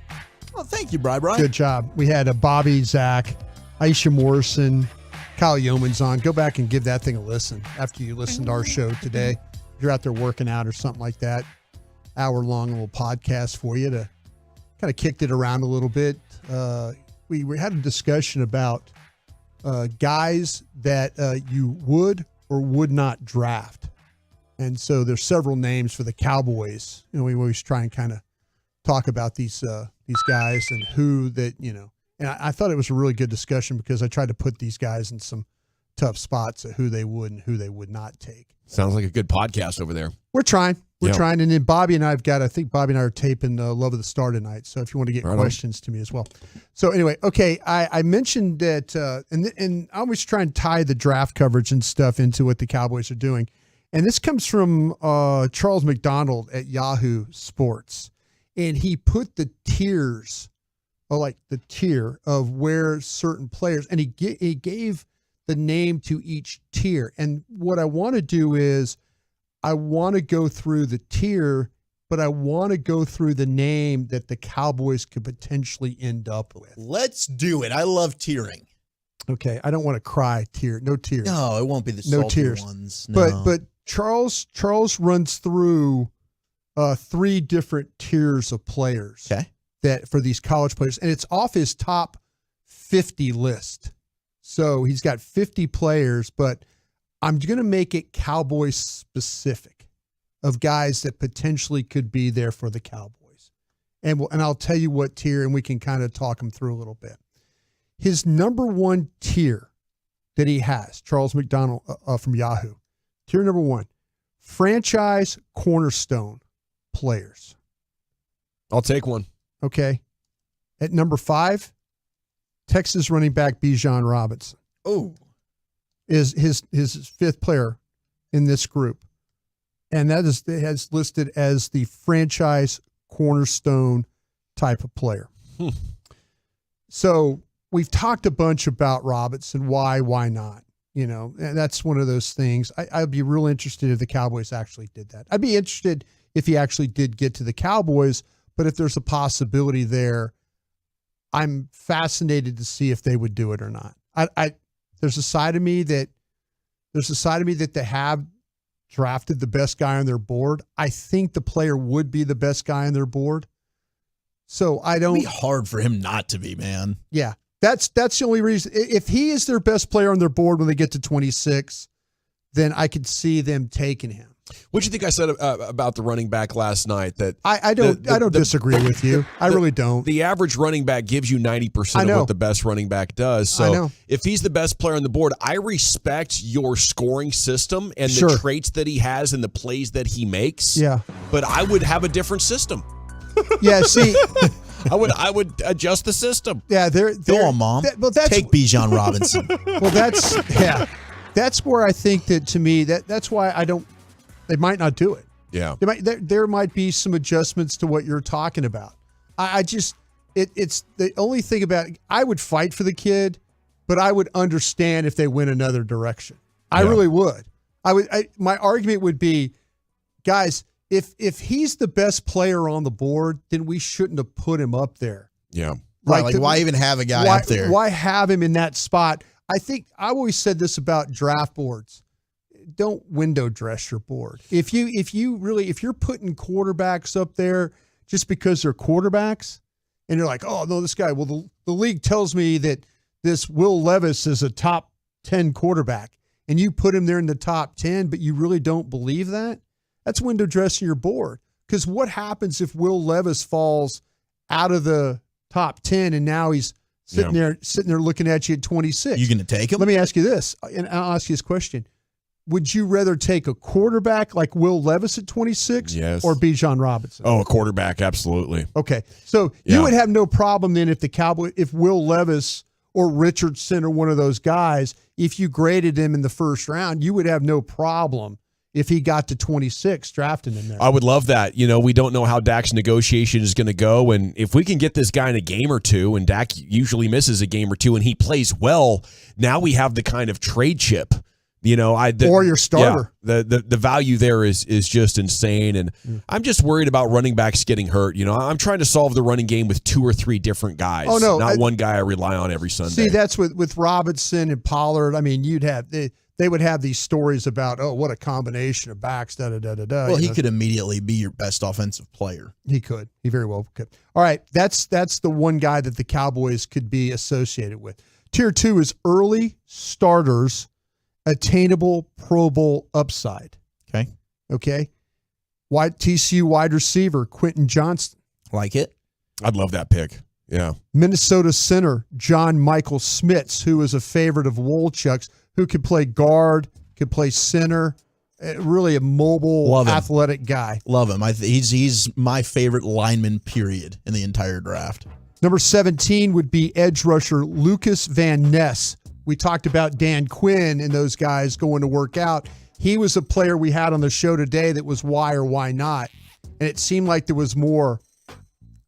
Well, thank you, Brian. Good job. We had Bobby, Zach, Aisha Morrison, Kyle Yeoman's on. Go back and give that thing a listen after you listen to our show today. If you're out there working out or something like that, hour-long little podcast for you to kind of kicked it around a little bit. We had a discussion about guys that you would or would not draft. And so there's several names for the Cowboys. You know, we always try and kind of talk about these guys and who that, you know. And I thought it was a really good discussion because I tried to put these guys in some tough spots of who they would and who they would not take. Sounds like a good podcast over there. We're trying. We're Yeah. trying. And then Bobby and I think Bobby and I are taping Love of the Star tonight. So if you want to get Right on. questions to me as well. So anyway, okay, I mentioned that, and I always try and tie the draft coverage and stuff into what the Cowboys are doing. And this comes from Charles McDonald at Yahoo Sports. And he put the tiers, like the tier of where certain players, and he gave the name to each tier. And what I want to do is I want to go through the tier, but I want to go through the name that the Cowboys could potentially end up with. Let's do it. I love tiering. Okay, I don't want to cry tier. No tears. No, it won't be the no salty tears. ones. No. But Charles runs through 3 different tiers of players. Okay. That for these college players, and it's off his top 50 list. So he's got 50 players, but I'm going to make it Cowboys specific of guys that potentially could be there for the Cowboys. And I'll tell you what tier, and we can kind of talk them through a little bit. His number 1 tier that he has, Charles McDonald from Yahoo, tier number 1, franchise cornerstone players. I'll take one. Okay. At number 5, Texas running back Bijan Robinson. Oh. Is his 5th player in this group. And that has listed as the franchise cornerstone type of player. So we've talked a bunch about Robinson. Why not? You know, and that's one of those things. I'd be real interested if the Cowboys actually did that. I'd be interested if he actually did get to the Cowboys, but if there's a possibility there, I'm fascinated to see if they would do it or not. There's a side of me that they have drafted the best guy on their board. I think the player would be the best guy on their board. So I don't. It'd be hard for him not to be, man. Yeah, that's the only reason. If he is their best player on their board when they get to 26, then I could see them taking him. What do you think I said about the running back last night? That I don't disagree with you. I really don't. The average running back gives you 90% of what the best running back does. So I know. If he's the best player on the board, I respect your scoring system and the traits that he has and the plays that he makes. Yeah. But I would have a different system. Yeah, see, I would adjust the system. Yeah, they're Go on, Mom. Take Bijan Robinson. Well, that's where I think that, to me, that's why I don't. They might not do it. Yeah. There might be some adjustments to what you're talking about. It's the only thing about it, I would fight for the kid, but I would understand if they went another direction. I really would. My argument would be, guys, if he's the best player on the board, then we shouldn't have put him up there. Yeah. Right. Like why even have a guy up there? Why have him in that spot? I think I always said this about draft boards. Don't window dress your board. If you're putting quarterbacks up there just because they're quarterbacks, and you're like, oh no, this guy. Well, the league tells me that this Will Levis is a top 10 quarterback, and you put him there in the top 10, but you really don't believe that. That's window dressing your board. Because what happens if Will Levis falls out of the top 10 and now he's sitting there looking at you at 26? You going to take him? Let me ask you this, and I'll ask you this question. Would you rather take a quarterback like Will Levis at 26 or Bijan Robinson? Oh, a quarterback, absolutely. Okay. So you would have no problem then if Will Levis or Richardson or one of those guys, if you graded him in the first round, you would have no problem if he got to 26, drafting him there. I would love that. We don't know how Dak's negotiation is going to go, and if we can get this guy in a game or two, and Dak usually misses a game or two, and he plays well, now we have the kind of trade chip. Or your starter. Yeah, the value there is just insane, and I'm just worried about running backs getting hurt. I'm trying to solve the running game with 2 or 3 different guys. Oh, no, not one guy I rely on every Sunday. See, that's with Robinson and Pollard. I mean, they would have these stories about, what a combination of backs, da-da-da-da-da. Well, he could immediately be your best offensive player. He could. He very well could. All right, that's the one guy that the Cowboys could be associated with. Tier 2 is early starters, attainable Pro Bowl upside. Okay. TCU wide receiver, Quentin Johnston. Like it? I'd love that pick. Yeah. Minnesota center, John Michael Smits, who is a favorite of Wolchuk's, who could play guard, could play center, really a mobile, athletic guy. Love him. He's my favorite lineman, period, in the entire draft. Number 17 would be edge rusher Lucas Van Ness. We talked about Dan Quinn and those guys going to work out. He was a player we had on the show today that was why or why not. And it seemed like there was more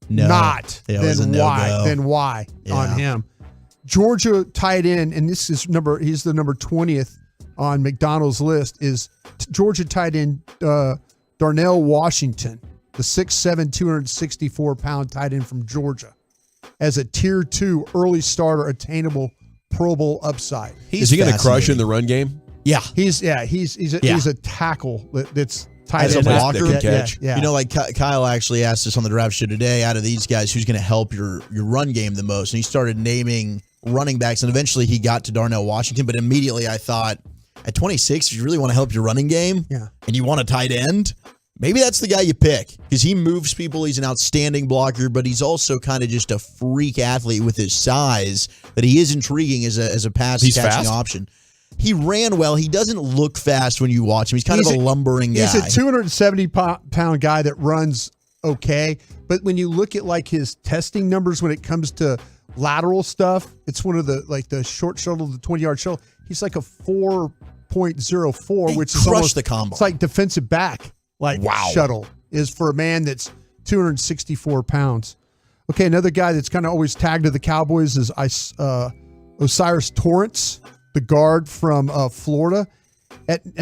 than why on him. Georgia tight end, and he's the number 20th on McDonald's list, is Georgia tight end Darnell Washington, the 6'7", 264-pound tight end from Georgia, as a tier 2 early starter, attainable Pro Bowl upside. Is he going to crush in the run game? Yeah, he's a tackle that's tight as end. a blocker. Yeah. Like Kyle actually asked us on the draft show today, out of these guys, who's going to help your run game the most? And he started naming running backs, and eventually he got to Darnell Washington. But immediately I thought, at 26, if you really want to help your running game, and you want a tight end, maybe that's the guy you pick, because he moves people. He's an outstanding blocker, but he's also kind of just a freak athlete with his size, that he is intriguing as a pass-catching option. He ran well. He doesn't look fast when you watch him. He's kind of a lumbering guy. He's a 270-pound guy that runs okay, but when you look at like his testing numbers when it comes to lateral stuff, it's one of the short shuttle, the 20-yard shuttle. He's like a 4.04, which is almost the combo. It's like defensive back. Shuttle is for a man that's 264 pounds. Okay, another guy that's kind of always tagged to the Cowboys is Osiris Torrance, the guard from Florida.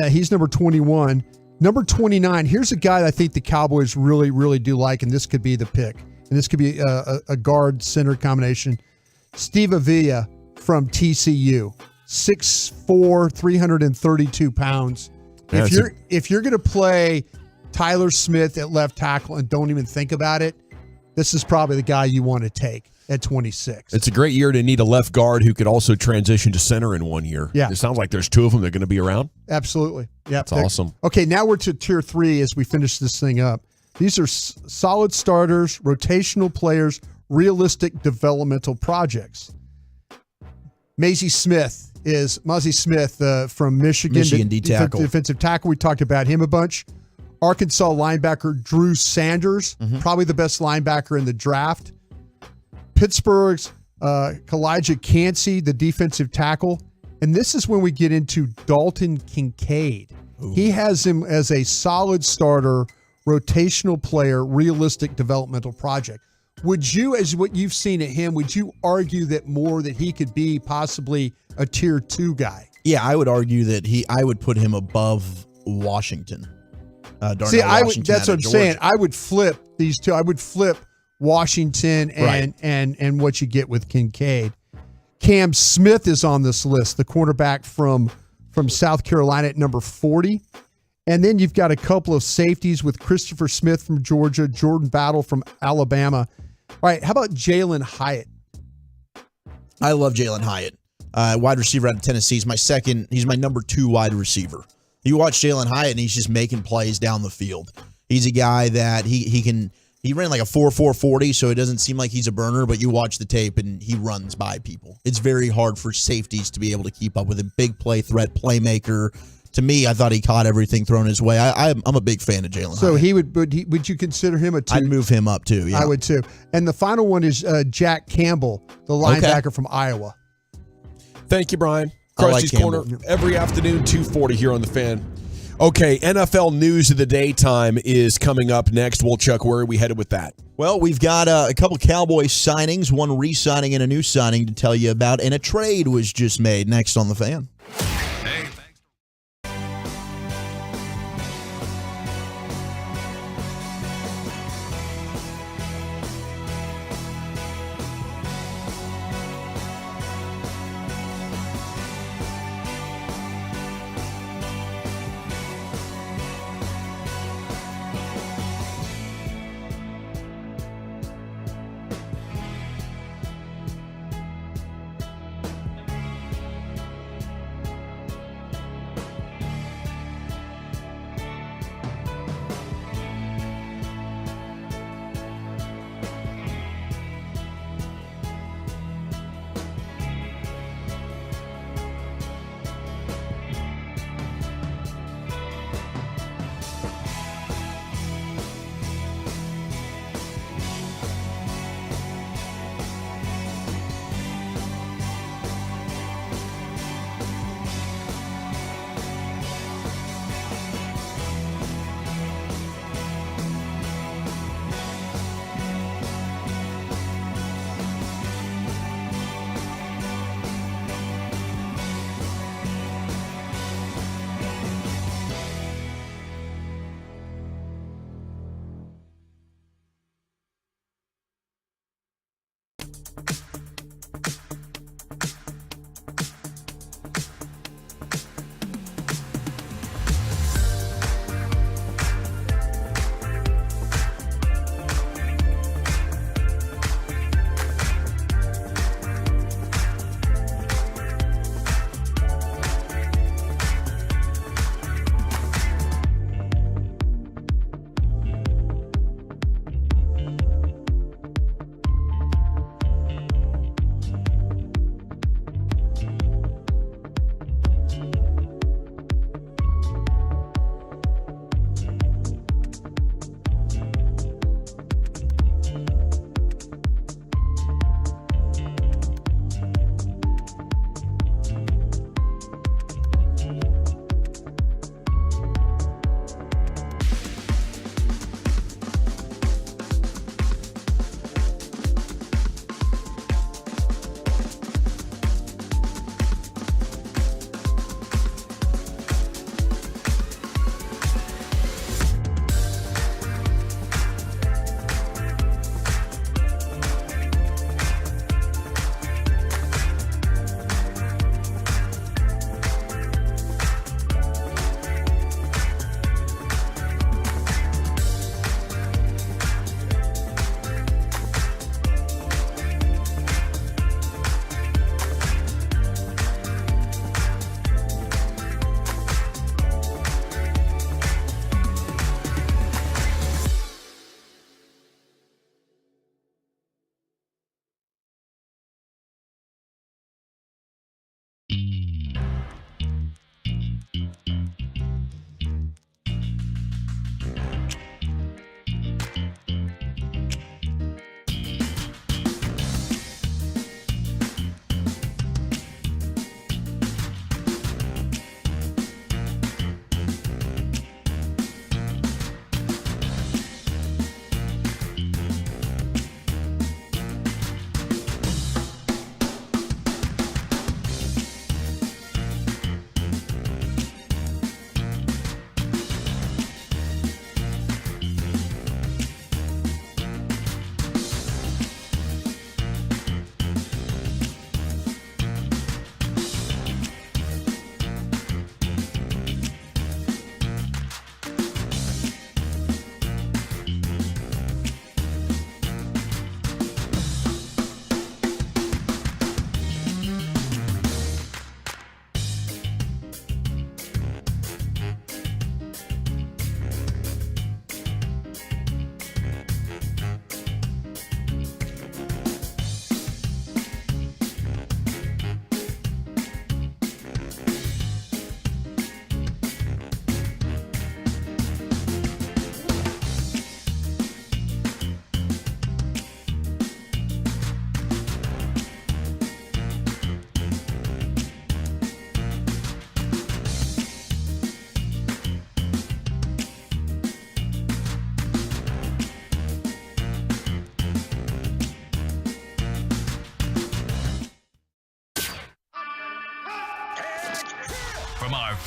He's number 21. Number 29, here's a guy that I think the Cowboys really, really do like, and this could be the pick. And this could be a guard-center combination. Steve Avila from TCU, 6'4", 332 pounds. If you're going to play Tyler Smith at left tackle and don't even think about it, this is probably the guy you want to take at 26. It's a great year to need a left guard who could also transition to center in 1 year. Yeah. It sounds like there's 2 of them that are going to be around. Absolutely. Yeah, that's awesome. Okay, now we're to tier 3 as we finish this thing up. These are solid starters, rotational players, realistic developmental projects. Mazzie Smith from Michigan D tackle. Defensive tackle. We talked about him a bunch. Arkansas linebacker Drew Sanders, probably the best linebacker in the draft. Pittsburgh's Kalijah Cansey, the defensive tackle. And this is when we get into Dalton Kincaid. Ooh. He has him as a solid starter, rotational player, realistic developmental project. Would you, as what you've seen at him, would you argue that he could be possibly a tier 2 guy? Yeah, I would argue that I would put him above Washington. See, that's what I'm saying. I would flip these two. I would flip Washington and what you get with Kincaid. Cam Smith is on this list, the cornerback from South Carolina at number 40. And then you've got a couple of safeties with Christopher Smith from Georgia, Jordan Battle from Alabama. All right, how about Jalen Hyatt? I love Jalen Hyatt. Wide receiver out of Tennessee. He's my number 2 wide receiver. You watch Jalen Hyatt, and he's just making plays down the field. He's a guy that he ran like a 4.40, so it doesn't seem like he's a burner, but you watch the tape, and he runs by people. It's very hard for safeties to be able to keep up with him. Big play threat, playmaker. To me, I thought he caught everything thrown his way. I'm a big fan of Jalen Hyatt. So would you consider him a 2? I'd move him up too. Yeah, I would too. And the final one is Jack Campbell, the linebacker from Iowa. Thank you, Brian. Krusty's Corner every afternoon, 2:40 here on The Fan. Okay, NFL news of the daytime is coming up next. Chuck, where are we headed with that? Well, we've got a couple Cowboys signings, one re-signing and a new signing to tell you about, and a trade was just made. Next on The Fan.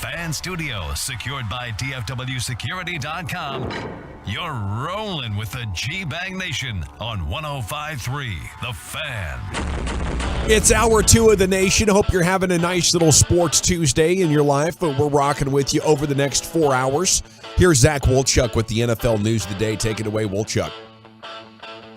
Fan Studios, secured by DFWsecurity.com. You're rolling with the G-Bang Nation on 105.3 The Fan. It's hour 2 of the nation. Hope you're having a nice little sports Tuesday in your life, but we're rocking with you over the next 4 hours. Here's Zach Wolchuk with the NFL News of the Day. Take it away, Wolchuk.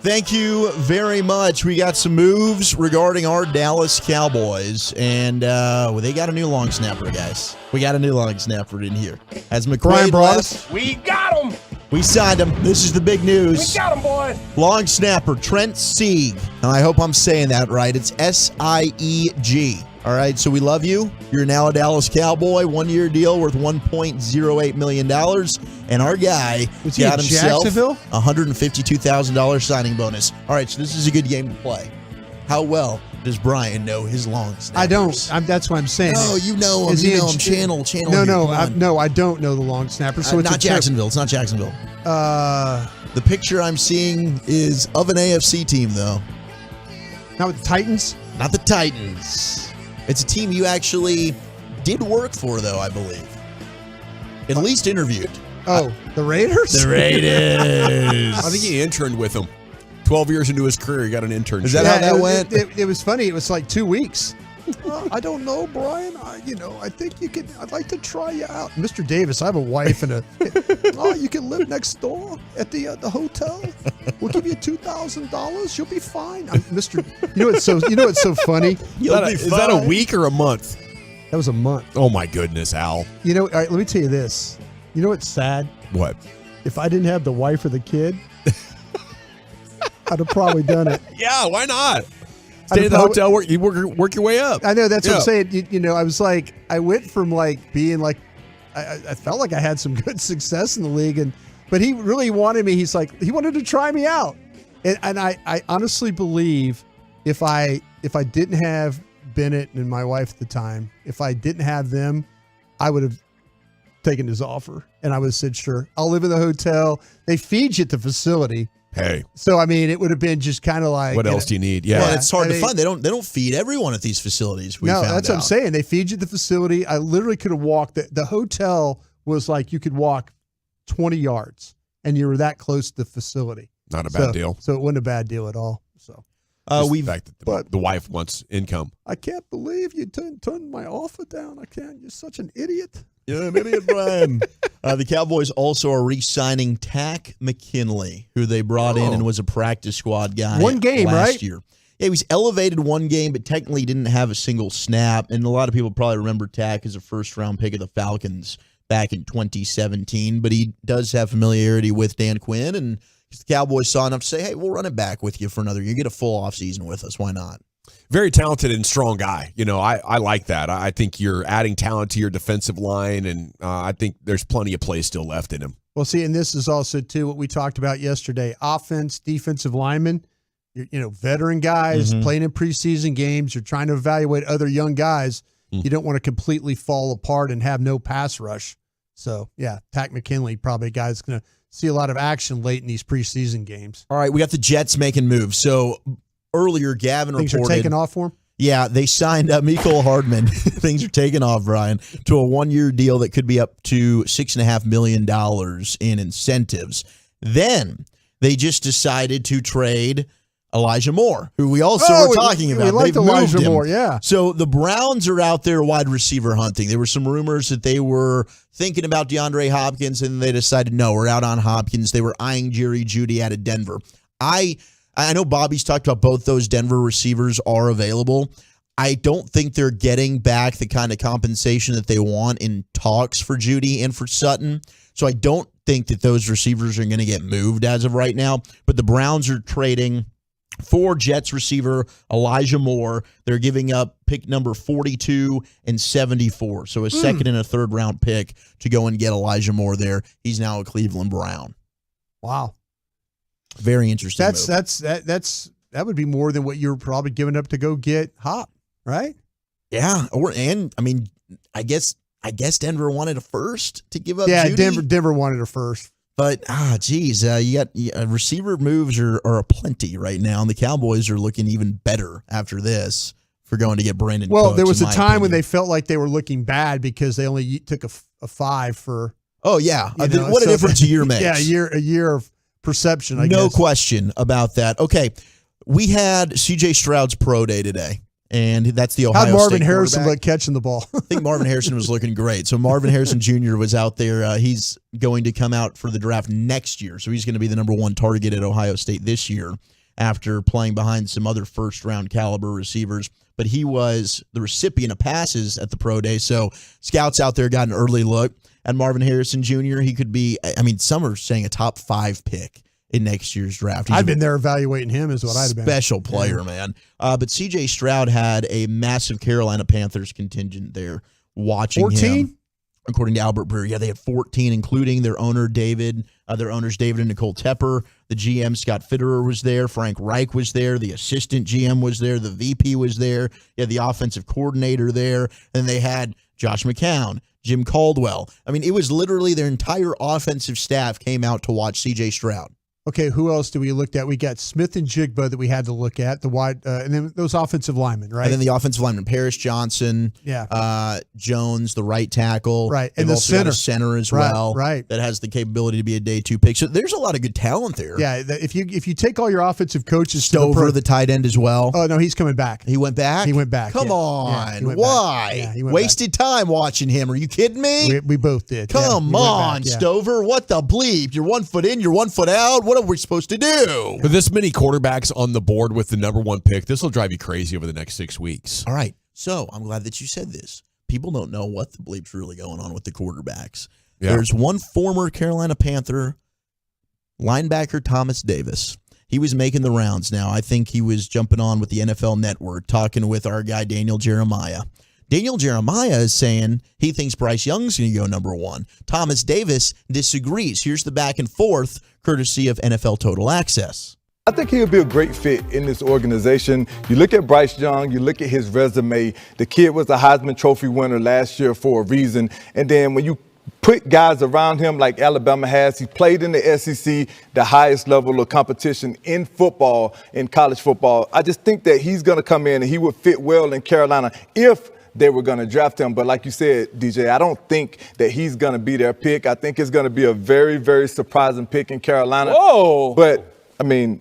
Thank you very much. We got some moves regarding our Dallas Cowboys, and they got a new long snapper, guys. We got a new long snapper in here. As McCoy brought us, We got him. we signed him. This is the big news. We got him, boy. Long snapper, Trent Sieg. And I hope I'm saying that right. It's S-I-E-G. All right, so we love you. You're now a Dallas Cowboy. 1-year deal worth $1.08 million. And our guy Was he got in himself Jacksonville? a $152,000 signing bonus. All right, so this is a good game to play. How well does Brian know his long snappers? I don't. That's what I'm saying. No, you know him. Is You he know in- him. Channel. No, here. no, Come on. I don't know the long snapper. So it's not Jacksonville. It's not Jacksonville. The picture I'm seeing is of an AFC team, though. Not with the Titans? Not the Titans. It's a team you actually did work for, though, I believe. At least interviewed. Oh, the Raiders? The Raiders. I think he interned with them. 12 years into his career, he got an internship. Is that how that went? It was funny. It was like 2 weeks. I don't know, Brian. I think you could. I'd like to try you out, Mr. Davis. I have a wife and you can live next door at the hotel. We'll give you $2,000. You'll be fine, Mr. You know what's so funny? Is that a week or a month? That was a month. Oh my goodness, Al. You know, all right, let me tell you this. You know what's sad? What? If I didn't have the wife or the kid, I'd have probably done it. Yeah, why not? Stay in the hotel, work your way up. I know, that's what I'm saying. I was like, I went from like being like, I felt like I had some good success in the league, but he really wanted me. He's like, he wanted to try me out, and I honestly believe if I didn't have Bennett and my wife at the time, if I didn't have them, I would have taken his offer, and I would have said, sure, I'll live in the hotel. They feed you at the facility. Hey. So I mean, it would have been just kind of like, What else do you need? Yeah, Well, it's hard to find. They don't feed everyone at these facilities. We found that's what I'm out. saying. They feed you at the facility. I literally could have walked. The hotel was like you could walk 20 yards, and you were that close to the facility. Not a bad deal. So it wasn't a bad deal at all. So Just the fact that the wife wants income. I can't believe you turned my offer down. I can't. You're such an idiot. Yeah, maybe it, Brian. The Cowboys also are re-signing Tack McKinley, who they brought in and was a practice squad guy. One game, last right? year. Yeah, he was elevated one game, but technically didn't have a single snap. And a lot of people probably remember Tack as a first-round pick of the Falcons back in 2017. But he does have familiarity with Dan Quinn, and the Cowboys saw enough to say, hey, we'll run it back with you for another year. You get a full offseason with us. Why not? Very talented and strong guy. I like that. I think you're adding talent to your defensive line, and I think there's plenty of play still left in him. Well, see, and this is also, too, what we talked about yesterday. Offense, defensive linemen, veteran guys playing in preseason games. You're trying to evaluate other young guys. You don't want to completely fall apart and have no pass rush. So, yeah, Tack McKinley, probably a guy that's going to see a lot of action late in these preseason games. All right, we got the Jets making moves. So earlier, Gavin Things reported. are taking off for him? Yeah, they signed up Mecole Hardman. Things are taking off, Brian, to a 1-year deal that could be up to $6.5 million in incentives. Then they just decided to trade Elijah Moore, who we also were talking about. We liked They've moved Elijah him. Moore, yeah. So the Browns are out there wide receiver hunting. There were some rumors that they were thinking about DeAndre Hopkins, and they decided, no, we're out on Hopkins. They were eyeing Jerry Jeudy out of Denver. I know Bobby's talked about both those Denver receivers are available. I don't think they're getting back the kind of compensation that they want in talks for Jeudy and for Sutton. So I don't think that those receivers are going to get moved as of right now. But the Browns are trading for Jets receiver Elijah Moore. They're giving up pick number 42 and 74. So a second and a third round pick to go and get Elijah Moore there. He's now a Cleveland Brown. Wow. Very interesting. That would be more than what you're probably giving up to go get Hop, right? Yeah. I guess Denver wanted a first to give up. Yeah, Jeudy. Denver wanted a first. But you got receiver moves are aplenty right now, and the Cowboys are looking even better after this for going to get Brandon Well, Cooks, there was in a my time when opinion. they felt like they were looking bad because they only took a 5 for. Oh yeah, you know, what a so difference a year makes. Yeah, a year of perception. I No guess. question about that. Okay, we had C.J. Stroud's pro day today, and that's the Ohio How'd Marvin State Harrison quarterback. look catching the ball? I think Marvin Harrison was looking great. So Marvin Harrison Jr. was out there. He's going to come out for the draft next year. So he's going to be the number 1 target at Ohio State this year after playing behind some other first-round caliber receivers. But he was the recipient of passes at the pro day. So scouts out there got an early look at Marvin Harrison Jr. He could be, I mean, some are saying a top 5 pick in next year's draft. He's I've been there evaluating him is what I'd have been. Special player, man. But C.J. Stroud had a massive Carolina Panthers contingent there watching 14? him. According to Albert Breer, yeah, they had 14, including their owner David, their owners David and Nicole Tepper. The GM Scott Fitterer was there. Frank Reich was there. The assistant GM was there. The VP was there. Yeah, the offensive coordinator there. And they had Josh McCown, Jim Caldwell. I mean, it was literally their entire offensive staff came out to watch C.J. Stroud. Okay, who else do we look at? We got Smith and Jigba that we had to look at, the wide, and then those offensive linemen, right? And then the offensive lineman, Paris Johnson, Jones, the right tackle. Right, They've and the also got a center. center as Right, well. right. That has the capability to be a day 2 pick. So there's a lot of good talent there. Yeah, if you take all your offensive coaches to Stover, the tight end as well. Oh, no, he's coming back. He went back? He went back. Come yeah. on. Yeah, he went Why? back. Yeah, he went Wasted time watching him. Are you kidding me? We both did. Come Yeah, he went on, back, yeah. Stover. What the bleep? You're 1 foot in, you're 1 foot out. What are we supposed to do? With this many quarterbacks on the board with the number 1 pick, this will drive you crazy over the next 6 weeks. All right. So I'm glad that you said this. People don't know what the bleep's really going on with the quarterbacks. Yeah. There's one former Carolina Panther linebacker, Thomas Davis. He was making the rounds now. I think he was jumping on with the NFL Network, talking with our guy, Daniel Jeremiah. Daniel Jeremiah is saying he thinks Bryce Young's going to go number 1. Thomas Davis disagrees. Here's the back and forth, courtesy of NFL Total Access. I think he'll be a great fit in this organization. You look at Bryce Young, you look at his resume. The kid was a Heisman Trophy winner last year for a reason. And then when you put guys around him like Alabama has, he played in the SEC, the highest level of competition in football, in college football. I just think that he's going to come in and he would fit well in Carolina if they were going to draft him. But like you said, DJ, I don't think that he's going to be their pick. I think it's going to be a very, very surprising pick in Carolina. Whoa! But, I mean,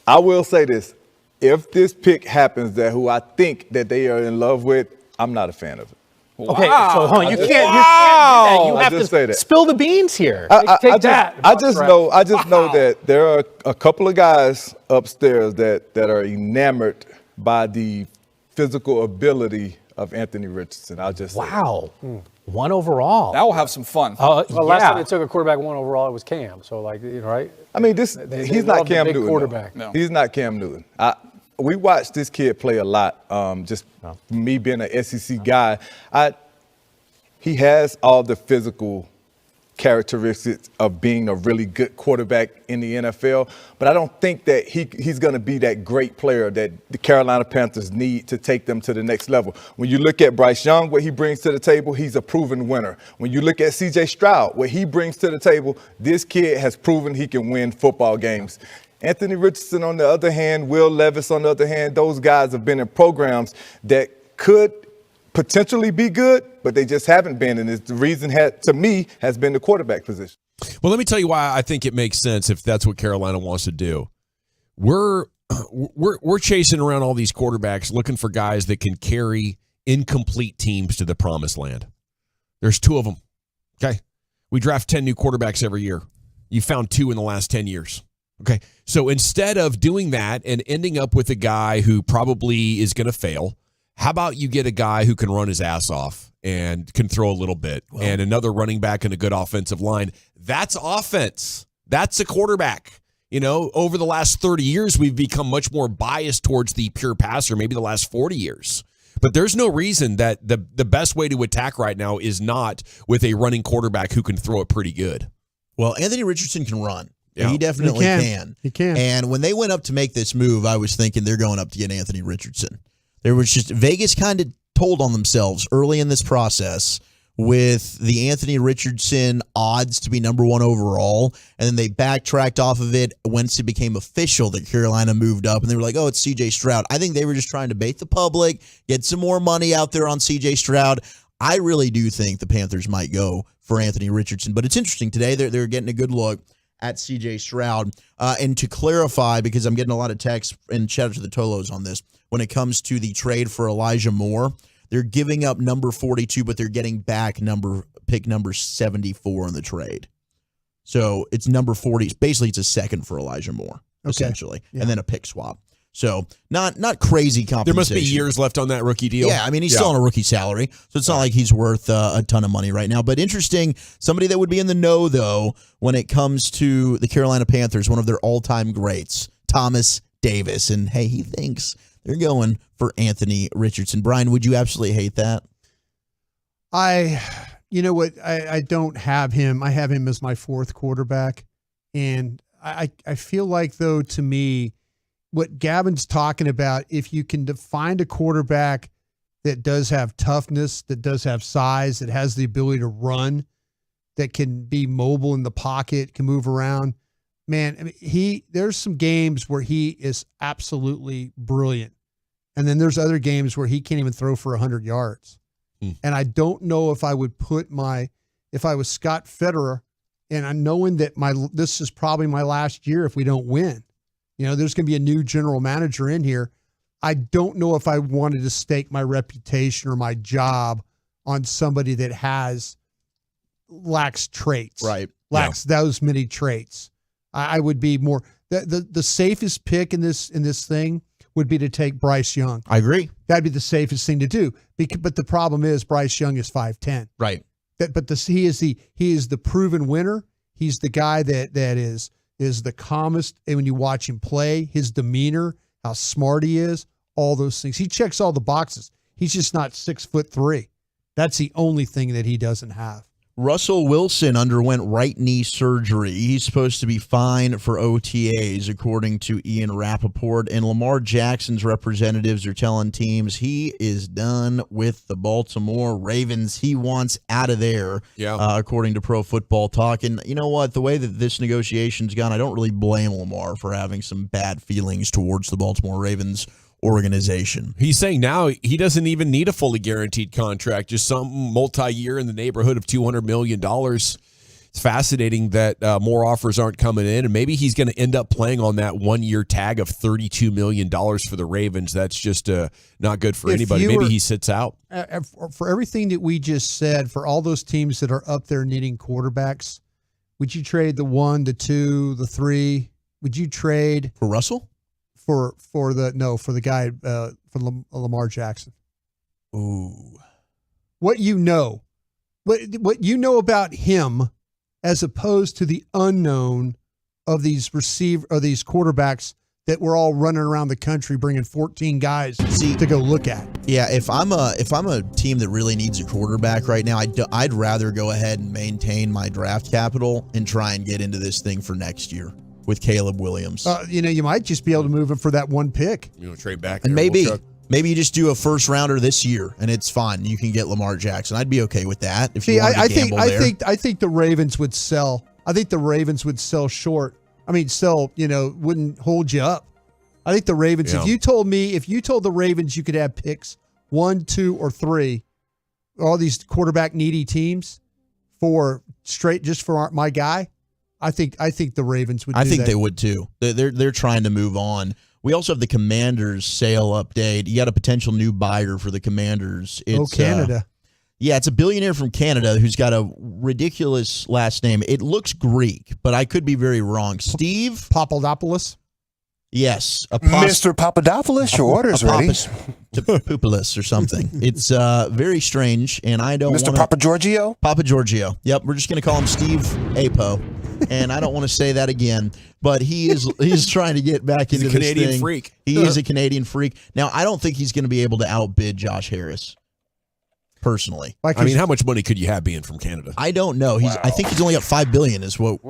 I will say this. If this pick happens that who I think that they are in love with, I'm not a fan of it. Okay, so hold on, you can't do that. You have to say that. spill the beans here. I just know that there are a couple of guys upstairs that are enamored by the physical ability of Anthony Richardson. I'll just say Wow. 1 overall. Now we'll have some fun. Well, Last time they took a quarterback 1 overall, it was Cam. So, right? I mean, They he's not love the Cam big Newton. quarterback. No. He's not Cam Newton. We watched this kid play a lot. Me being an SEC guy, he has all the physical characteristics of being a really good quarterback in the NFL, but I don't think that he's going to be that great player that the Carolina Panthers need to take them to the next level. When you look at Bryce Young, what he brings to the table, he's a proven winner. When you look at C.J. Stroud, what he brings to the table, this kid has proven he can win football games. Anthony Richardson, on the other hand, Will Levis, on the other hand, those guys have been in programs that could potentially be good, but they just haven't been. And the reason, to me, has been the quarterback position. Well, let me tell you why I think it makes sense if that's what Carolina wants to do. We're chasing around all these quarterbacks looking for guys that can carry incomplete teams to the promised land. There's 2 of them. Okay. We draft 10 new quarterbacks every year. You found 2 in the last 10 years. Okay. So instead of doing that and ending up with a guy who probably is going to fail, how about you get a guy who can run his ass off and can throw a little bit and another running back and a good offensive line? That's offense. That's a quarterback. You know, over the last 30 years, we've become much more biased towards the pure passer, maybe the last 40 years. But there's no reason that the best way to attack right now is not with a running quarterback who can throw it pretty good. Well, Anthony Richardson can run. Yeah. He definitely can. He can. And when they went up to make this move, I was thinking they're going up to get Anthony Richardson. There was just Vegas kind of told on themselves early in this process with the Anthony Richardson odds to be number 1 overall, and then they backtracked off of it once it became official that Carolina moved up, and they were like, oh, it's C.J. Stroud. I think they were just trying to bait the public, get some more money out there on C.J. Stroud. I really do think the Panthers might go for Anthony Richardson, but it's interesting. Today they're getting a good look at C.J. Stroud. And to clarify, because I'm getting a lot of texts, and shout out to the Tolos on this, when it comes to the trade for Elijah Moore, they're giving up number 42, but they're getting back pick number 74 in the trade. So it's number 40. Basically, it's a second for Elijah Moore, essentially, and then a pick swap. So not crazy compensation. There must be years left on that rookie deal. Yeah, I mean, he's still on a rookie salary, so it's not like he's worth a ton of money right now. But interesting, somebody that would be in the know, though, when it comes to the Carolina Panthers, one of their all-time greats, Thomas Davis. And, hey, he thinks they're going for Anthony Richardson. Brian, would you absolutely hate that? You know what? I don't have him. I have him as my 4th quarterback. And I feel like, though, to me, what Gavin's talking about, if you can find a quarterback that does have toughness, that does have size, that has the ability to run, that can be mobile in the pocket, can move around, man, I mean, there's some games where he is absolutely brilliant. And then there's other games where he can't even throw for 100 yards. And I don't know if I would if I was Scott Federer, and I'm knowing that this is probably my last year if we don't win. You know, there's going to be a new general manager in here. I don't know if I wanted to stake my reputation or my job on somebody that lacks traits. Right. Lacks those many traits. I would be more the safest pick in this thing would be to take Bryce Young. I agree. That'd be the safest thing to do. But the problem is Bryce Young is 5'10". Right. He is the proven winner. He's the guy that is the calmest. And when you watch him play, his demeanor, how smart he is, all those things. He checks all the boxes. He's just not 6'3". That's the only thing that he doesn't have. Russell Wilson underwent right knee surgery. He's supposed to be fine for OTAs, according to Ian Rappaport. And Lamar Jackson's representatives are telling teams he is done with the Baltimore Ravens. He wants out of there, according to Pro Football Talk. And you know what? The way that this negotiation's gone, I don't really blame Lamar for having some bad feelings towards the Baltimore Ravens organization. He's saying now he doesn't even need a fully guaranteed contract, just some multi-year in the neighborhood of $200 million. It's fascinating that more offers aren't coming in, and maybe he's going to end up playing on that one-year tag of $32 million for the Ravens. That's just not good for anybody. Maybe he sits out. For everything that we just said, for all those teams that are up there needing quarterbacks, would you trade the 1, the 2, the 3? Would you trade for Russell? For the guy for Lamar Jackson. Ooh, what you know about him, as opposed to the unknown of these quarterbacks that we're all running around the country bringing 14 guys to go look at. Yeah, if I'm a team that really needs a quarterback right now, I'd rather go ahead and maintain my draft capital and try and get into this thing for next year with Caleb Williams. You might just be able to move him for that one pick. Trade back. And maybe you just do a first rounder this year and it's fine. You can get Lamar Jackson. I'd be okay with that. If you wanted to gamble there. I think the Ravens would sell. I think the Ravens would sell short. I mean, wouldn't hold you up. I think the Ravens, if you told the Ravens you could have picks 1, 2, or 3, all these quarterback needy teams for my guy, I think the Ravens would. I think they would too. They're trying to move on. We also have the Commanders sale update. You got a potential new buyer for the Commanders. It's, Canada. It's a billionaire from Canada who's got a ridiculous last name. It looks Greek, but I could be very wrong. Steve Papadopoulos. Yes, Mr. Papadopoulos. Your order's ready. Papadopoulos or something. It's very strange, and I don't. Mr. Papa Giorgio. Papa Giorgio. Yep, we're just going to call him Steve Apo. And I don't want to say that again, but he's trying to get back into this Canadian thing. Freak. He is a Canadian freak. Now, I don't think he's going to be able to outbid Josh Harris, personally. How much money could you have being from Canada? I don't know. I think he's only got $5 billion. Is what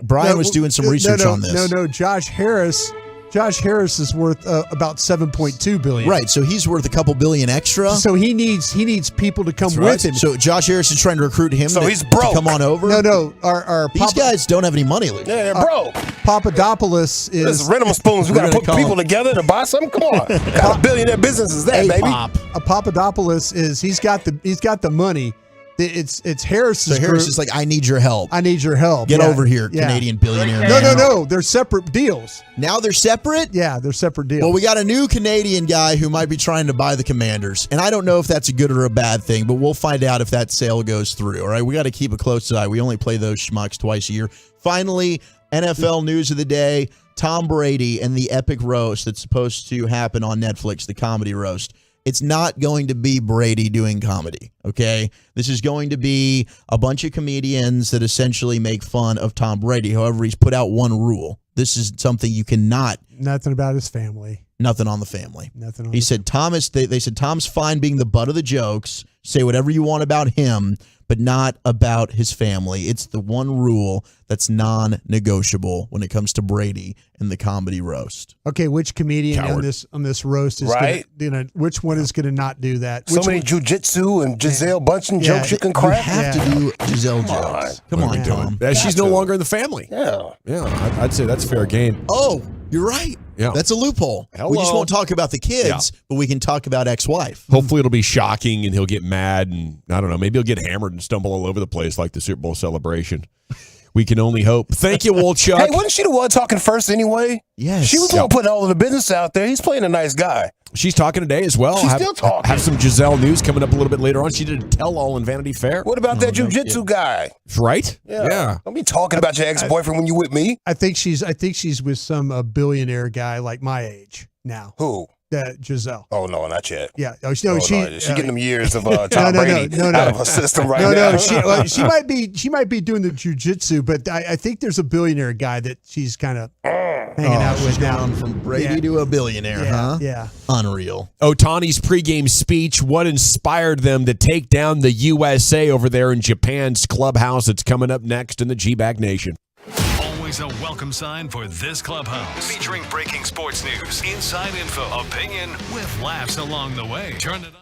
Brian was doing some research on this. No. Josh Harris Josh Harris is worth about $7.2 billion. Right, so he's worth a couple billion extra. So he needs people to come with him. So Josh Harris is trying to recruit him. So to, he's broke. to come on over. No. Our These guys don't have any money, Luke. Yeah, they're broke. Papadopoulos is. This is rent 'em spoons. We got to put people together to buy something. Come on, what kind of billionaire business is that, baby? Papadopoulos is. He's got the money. It's Harris's. So Harris is like, I need your help. I need your help. Get over here, Canadian billionaire. No. They're separate deals. Now they're separate? Yeah, they're separate deals. Well, we got a new Canadian guy who might be trying to buy the Commanders. And I don't know if that's a good or a bad thing, but we'll find out if that sale goes through. All right, we got to keep a close eye. We only play those schmucks twice a year. Finally, NFL news of the day, Tom Brady and the epic roast that's supposed to happen on Netflix, the comedy roast. It's not going to be Brady doing comedy, okay? This is going to be a bunch of comedians that essentially make fun of Tom Brady. However, he's put out one rule. This is something you cannot. Nothing about his family. Nothing on the family. Nothing on He said Thomas. They said Tom's fine being the butt of the jokes. Say whatever you want about him, but not about his family. It's the one rule that's non-negotiable when it comes to Brady and the comedy roast. Okay, which comedian Coward. on this roast is Right. gonna which one is gonna not do that? So many jujitsu and Giselle Bundchen jokes you can crack. You have to do Giselle jokes. Come on, Tom. She's no longer in the family. Yeah. Yeah, I'd say that's fair game. Oh, you're right. Yeah. That's a loophole. Hello. We just won't talk about the kids, but we can talk about ex-wife. Hopefully it'll be shocking and he'll get mad and I don't know, maybe he'll get hammered and stumble all over the place like the Super Bowl celebration. We can only hope. Thank you, Wolchuk. Hey, wasn't she the one talking first anyway? Yes. She was the one putting all of the business out there. He's playing a nice guy. She's talking today as well. She's still talking. Have some Giselle news coming up a little bit later on. She did a tell-all in Vanity Fair. What about that jujitsu guy? Right? Yeah. Don't be talking about your ex-boyfriend when you with me. I think she's with some billionaire guy like my age now. Who? Giselle. Oh, no, not yet. Yeah. No, she getting them years of Tom no, Brady out of her system right now. No, she might be doing the jujitsu, but I think there's a billionaire guy that she's kind of hanging out with now. Gone from Brady to a billionaire, huh? Yeah. Unreal. Otani's pregame speech, what inspired them to take down the USA over there in Japan's clubhouse? It's coming up next in the G-Bag Nation. Always a welcome sign for this clubhouse. Featuring breaking sports news, inside info, opinion, with laughs along the way. Turn it on.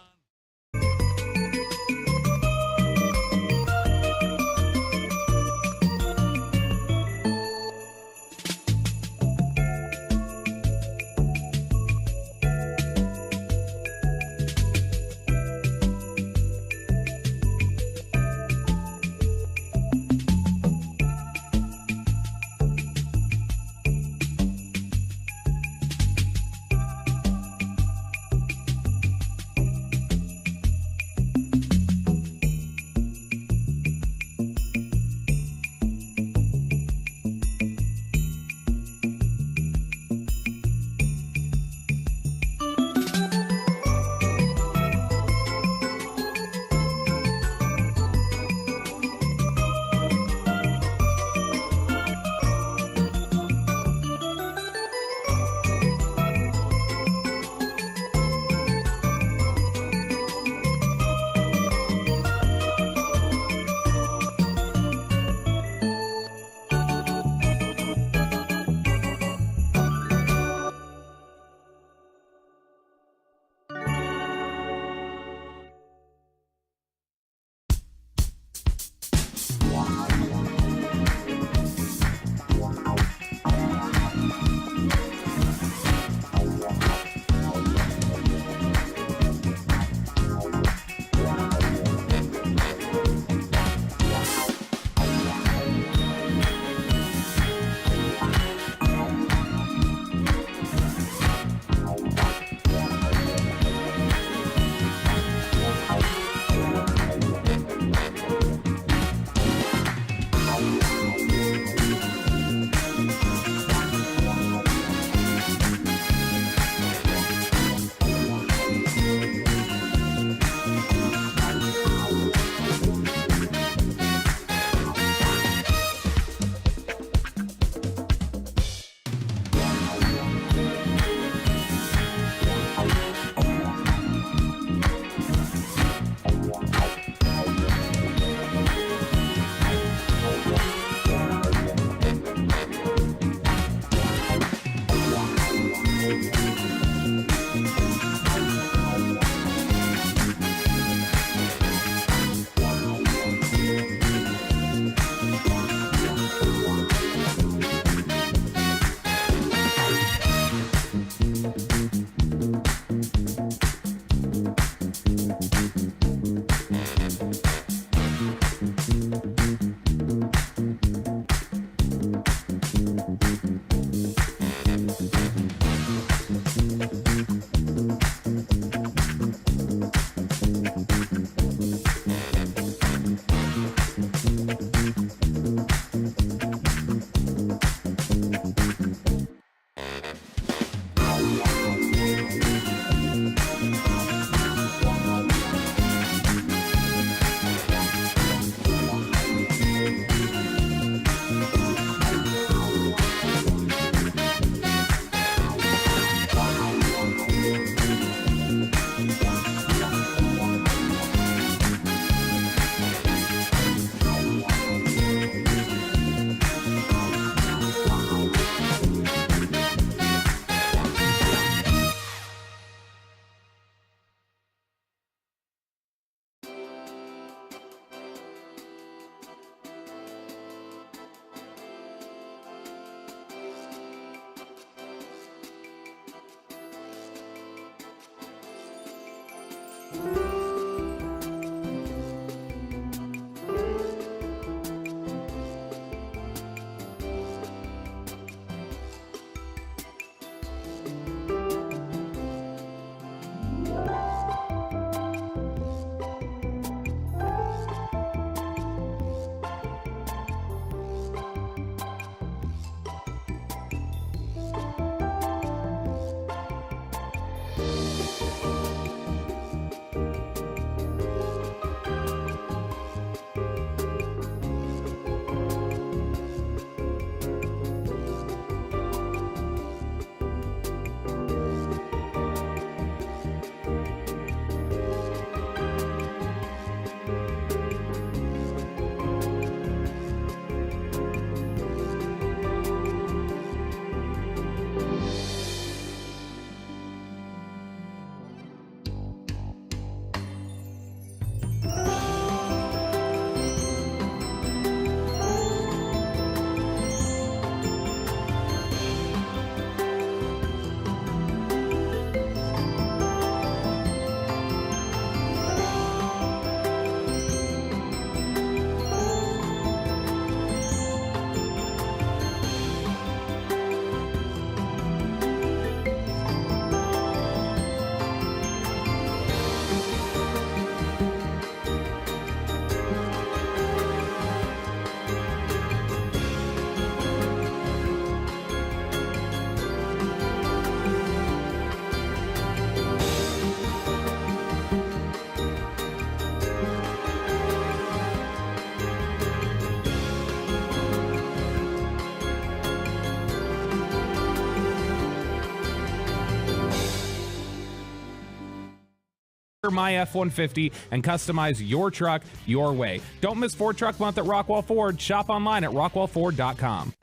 My F-150 and customize your truck your way. Don't miss Ford Truck Month at Rockwell Ford. Shop online at rockwellford.com.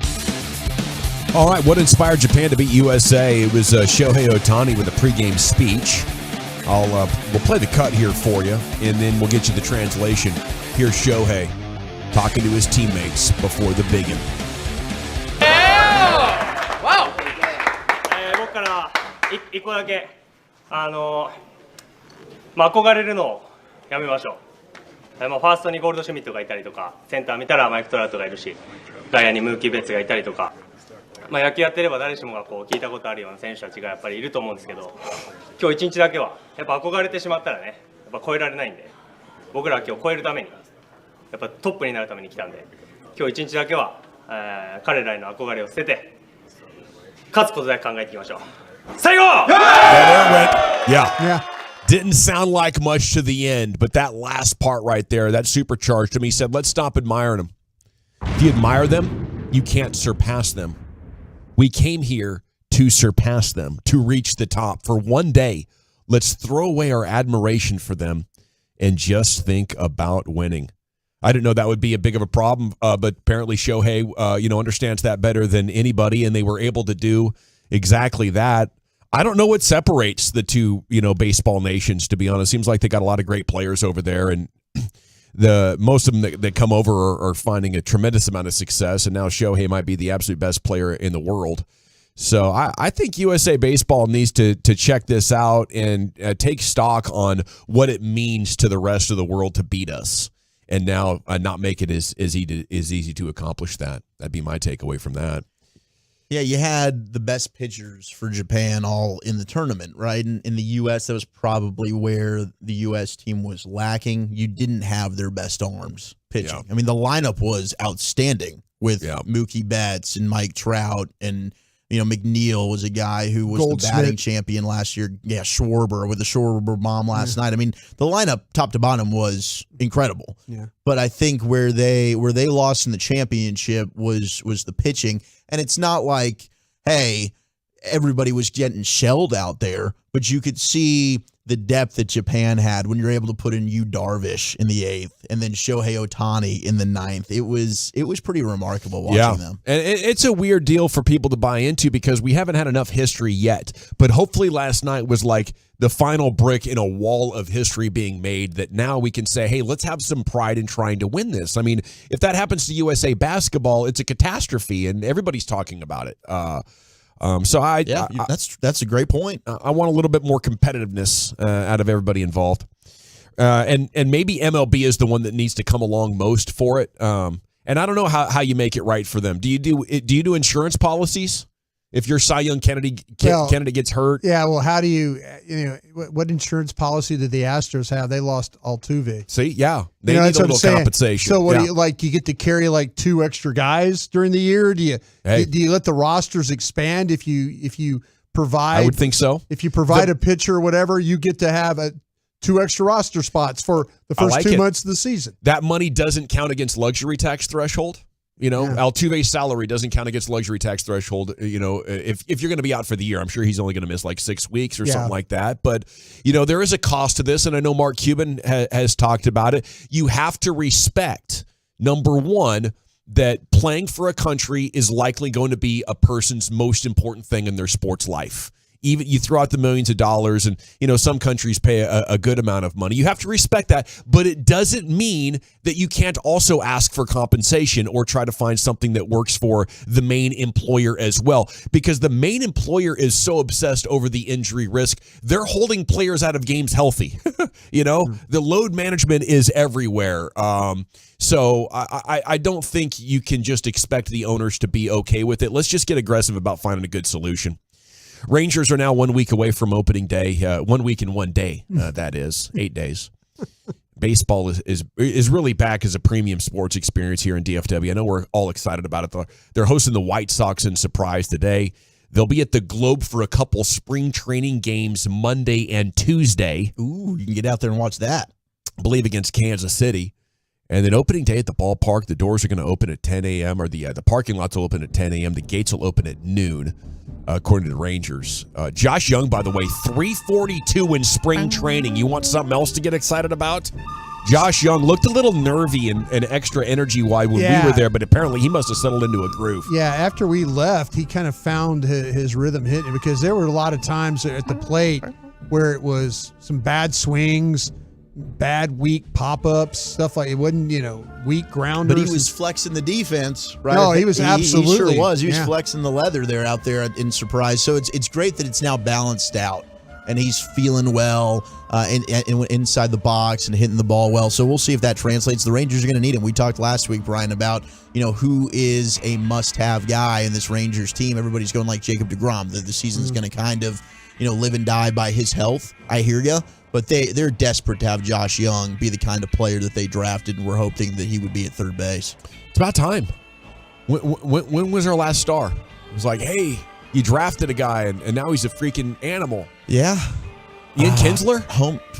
All right, what inspired Japan to beat USA? It was Shohei Ohtani with a pregame speech. We'll play the cut here for you, and then we'll get you the translation. Here's Shohei talking to his teammates before the big one. Wow! 僕から一個だけ憧れるのをやめましょう。ファーストにゴールドシュミットがいたりとか、センター見たらマイク・トラウトがいるし、外野にムーキー・ベッツがいたりとか、野球やってれば誰しもが聞いたことあるような選手たちがやっぱりいると思うんですけど、今日一日だけはやっぱ憧れてしまったらね、やっぱ超えられないんで、僕らは今日超えるために、やっぱトップになるために来たんで、今日一日だけは、彼らへの憧れを捨てて、勝つことだけ考えていきましょう。最後! Yeah. Didn't sound like much to the end, but that last part right there, that supercharged him. He said, let's stop admiring them. If you admire them, you can't surpass them. We came here to surpass them, to reach the top. For one day, let's throw away our admiration for them and just think about winning. I didn't know that would be a big of a problem, but apparently Shohei, understands that better than anybody, and they were able to do exactly that. I don't know what separates the two, baseball nations, to be honest. Seems like they got a lot of great players over there, and most of them that come over are finding a tremendous amount of success, and now Shohei might be the absolute best player in the world. So I think USA Baseball needs to check this out and take stock on what it means to the rest of the world to beat us, and now not make it as easy to accomplish that. That'd be my takeaway from that. Yeah, you had the best pitchers for Japan all in the tournament, right? And in the U.S., that was probably where the U.S. team was lacking. You didn't have their best arms pitching. Yeah. I mean, the lineup was outstanding with Mookie Betts and Mike Trout, and McNeil was a guy who was the batting champion last year. Yeah, Schwarber with the Schwarber bomb last night. I mean, the lineup top to bottom was incredible. Yeah. But I think where they lost in the championship was the pitching. And it's not like, hey, everybody was getting shelled out there, but you could see the depth that Japan had when you're able to put in Yu Darvish in the 8th and then Shohei Ohtani in the 9th. It was pretty remarkable watching them. And it's a weird deal for people to buy into because we haven't had enough history yet. But hopefully last night was like the final brick in a wall of history being made that now we can say, hey, let's have some pride in trying to win this. I mean, if that happens to USA basketball, it's a catastrophe, and everybody's talking about it. That's a great point. I want a little bit more competitiveness out of everybody involved. And maybe MLB is the one that needs to come along most for it. And I don't know how you make it right for them. Do you do insurance policies if your Cy Young candidate gets hurt? Yeah. Well, how do you what insurance policy did the Astros have? They lost Altuve. See, yeah, they need a little compensation. So what do you get to carry like 2 extra guys during the year? Do you let the rosters expand if you provide? I would think so. If you provide a pitcher or whatever, you get to have 2 extra roster spots for the first 2 months of the season. That money doesn't count against luxury tax threshold. Altuve's salary doesn't count against luxury tax threshold. If you're going to be out for the year, I'm sure he's only going to miss like 6 weeks or something like that. But, there is a cost to this, and I know Mark Cuban has talked about it. You have to respect, number one, that playing for a country is likely going to be a person's most important thing in their sports life. Even you throw out the millions of dollars, and some countries pay a good amount of money. You have to respect that, but it doesn't mean that you can't also ask for compensation or try to find something that works for the main employer as well. Because the main employer is so obsessed over the injury risk, they're holding players out of games healthy. The load management is everywhere. So I don't think you can just expect the owners to be okay with it. Let's just get aggressive about finding a good solution. Rangers are now 1 week away from opening day. 1 week and 1 day, that is 8 days. Baseball is really back as a premium sports experience here in DFW. I know we're all excited about it. They're hosting the White Sox in surprise today. They'll be at the Globe for a couple spring training games Monday and Tuesday. Ooh, you can get out there and watch that. I believe against Kansas City. And then opening day at the ballpark, the doors are going to open at 10 a.m. or the parking lots will open at 10 a.m. The gates will open at noon, according to the Rangers. Josh Young, by the way, 342 in spring training. You want something else to get excited about? Josh Young looked a little nervy and extra energy-wise when we were there, but apparently he must have settled into a groove. Yeah, after we left, he kind of found his rhythm hitting because there were a lot of times at the plate where it was some bad swings, bad weak pop-ups, stuff like it wasn't, weak grounders. But he was flexing the defense, right? No, he was absolutely. He sure was. He was flexing the leather there out there in surprise. So it's great that it's now balanced out and he's feeling well inside the box and hitting the ball well. So we'll see if that translates. The Rangers are going to need him. We talked last week, Brian, about who is a must-have guy in this Rangers team. Everybody's going like Jacob deGrom. The season's going to kind of live and die by his health. I hear you. But they're desperate to have Josh Young be the kind of player that they drafted, and we're hoping that he would be at third base. It's about time. When was our last star? It was like, hey, you drafted a guy, and now he's a freaking animal. Yeah. Ian Kinsler?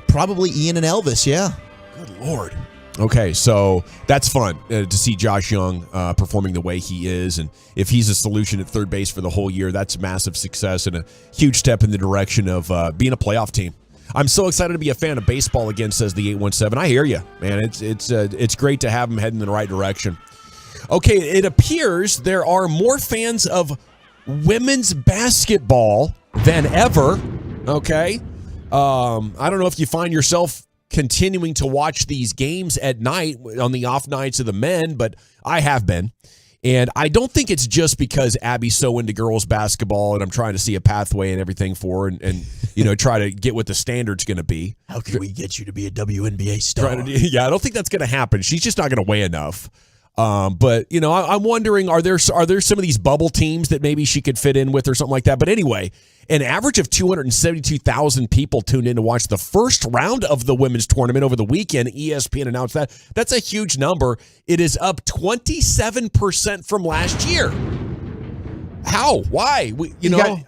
Probably Ian and Elvis, yeah. Good Lord. Okay, so that's fun to see Josh Young performing the way he is. And if he's a solution at third base for the whole year, that's massive success and a huge step in the direction of being a playoff team. I'm so excited to be a fan of baseball again, says the 817. I hear you, man. It's great to have him heading in the right direction. Okay, it appears there are more fans of women's basketball than ever. Okay, I don't know if you find yourself continuing to watch these games at night on the off nights of the men, but I have been. And I don't think it's just because Abby's so into girls basketball and I'm trying to see a pathway and everything for her and try to get what the standard's going to be. How can we get you to be a WNBA star? I don't think that's going to happen. She's just not going to weigh enough. But I'm wondering, are there some of these bubble teams that maybe she could fit in with or something like that? But anyway, an average of 272,000 people tuned in to watch the first round of the women's tournament over the weekend. ESPN announced that. That's a huge number. It is up 27% from last year. How? Why?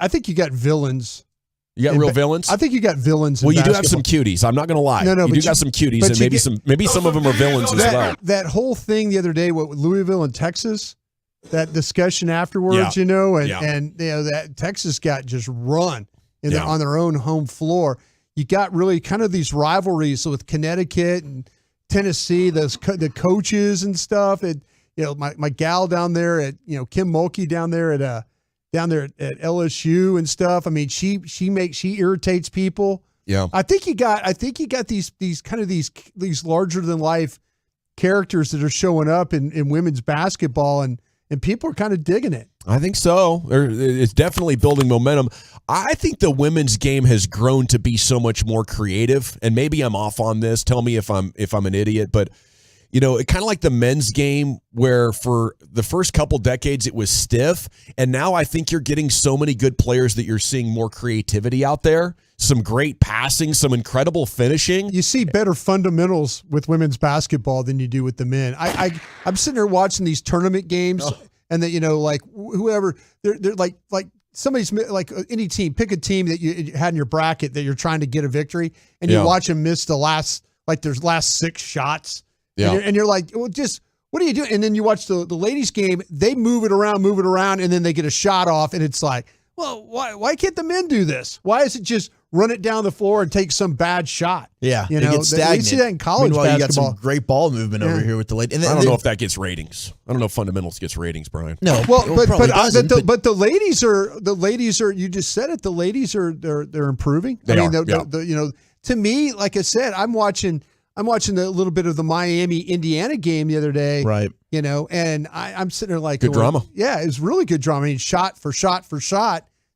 I think you got villains. You got real villains? I think you got villains in Well, you basketball. do have some cuties. I'm not going to lie. No, you do got some cuties, and maybe some of them are villains as well. That whole thing the other day with Louisville and Texas, that discussion afterwards, and that Texas got just run on their own home floor. You got really kind of these rivalries with Connecticut and Tennessee, the coaches and stuff. My gal down there at Kim Mulkey down there at LSU and stuff. I mean, she irritates people. Yeah. I think you got these kind of these larger than life characters that are showing up in women's basketball, and and people are kind of digging it. I think so. It's definitely building momentum. I think the women's game has grown to be so much more creative, and maybe I'm off on this. Tell me if I'm an idiot, but you know, it kind of like the men's game where for the first couple decades it was stiff, and now I think you're getting so many good players that you're seeing more creativity out there, some great passing, some incredible finishing. You see better fundamentals with women's basketball than you do with the men. I'm sitting there watching these tournament games, and that, you know, like whoever they're like somebody's like any team, pick a team that you had in your bracket that you're trying to get a victory, and you watch them miss the last 6 shots. Yeah. And you're like, well, just what are you doing? And then you watch the ladies' game. They move it around, and then they get a shot off, and it's like, well, why can't the men do this? Why is it just run it down the floor and take some bad shot? Yeah, you it know, gets stagnant. we see that in college Meanwhile, basketball. You got some great ball movement over here with the ladies. I don't know if that gets ratings. I don't know if fundamentals gets ratings, Brian. No, well, but the ladies are. You just said it. The ladies are they're improving. They are. You know, to me, like I said, I'm watching a little bit of the Miami-Indiana game the other day. Right. You know, and I'm sitting there like, good drama. Yeah, it was really good drama. I mean, shot for shot.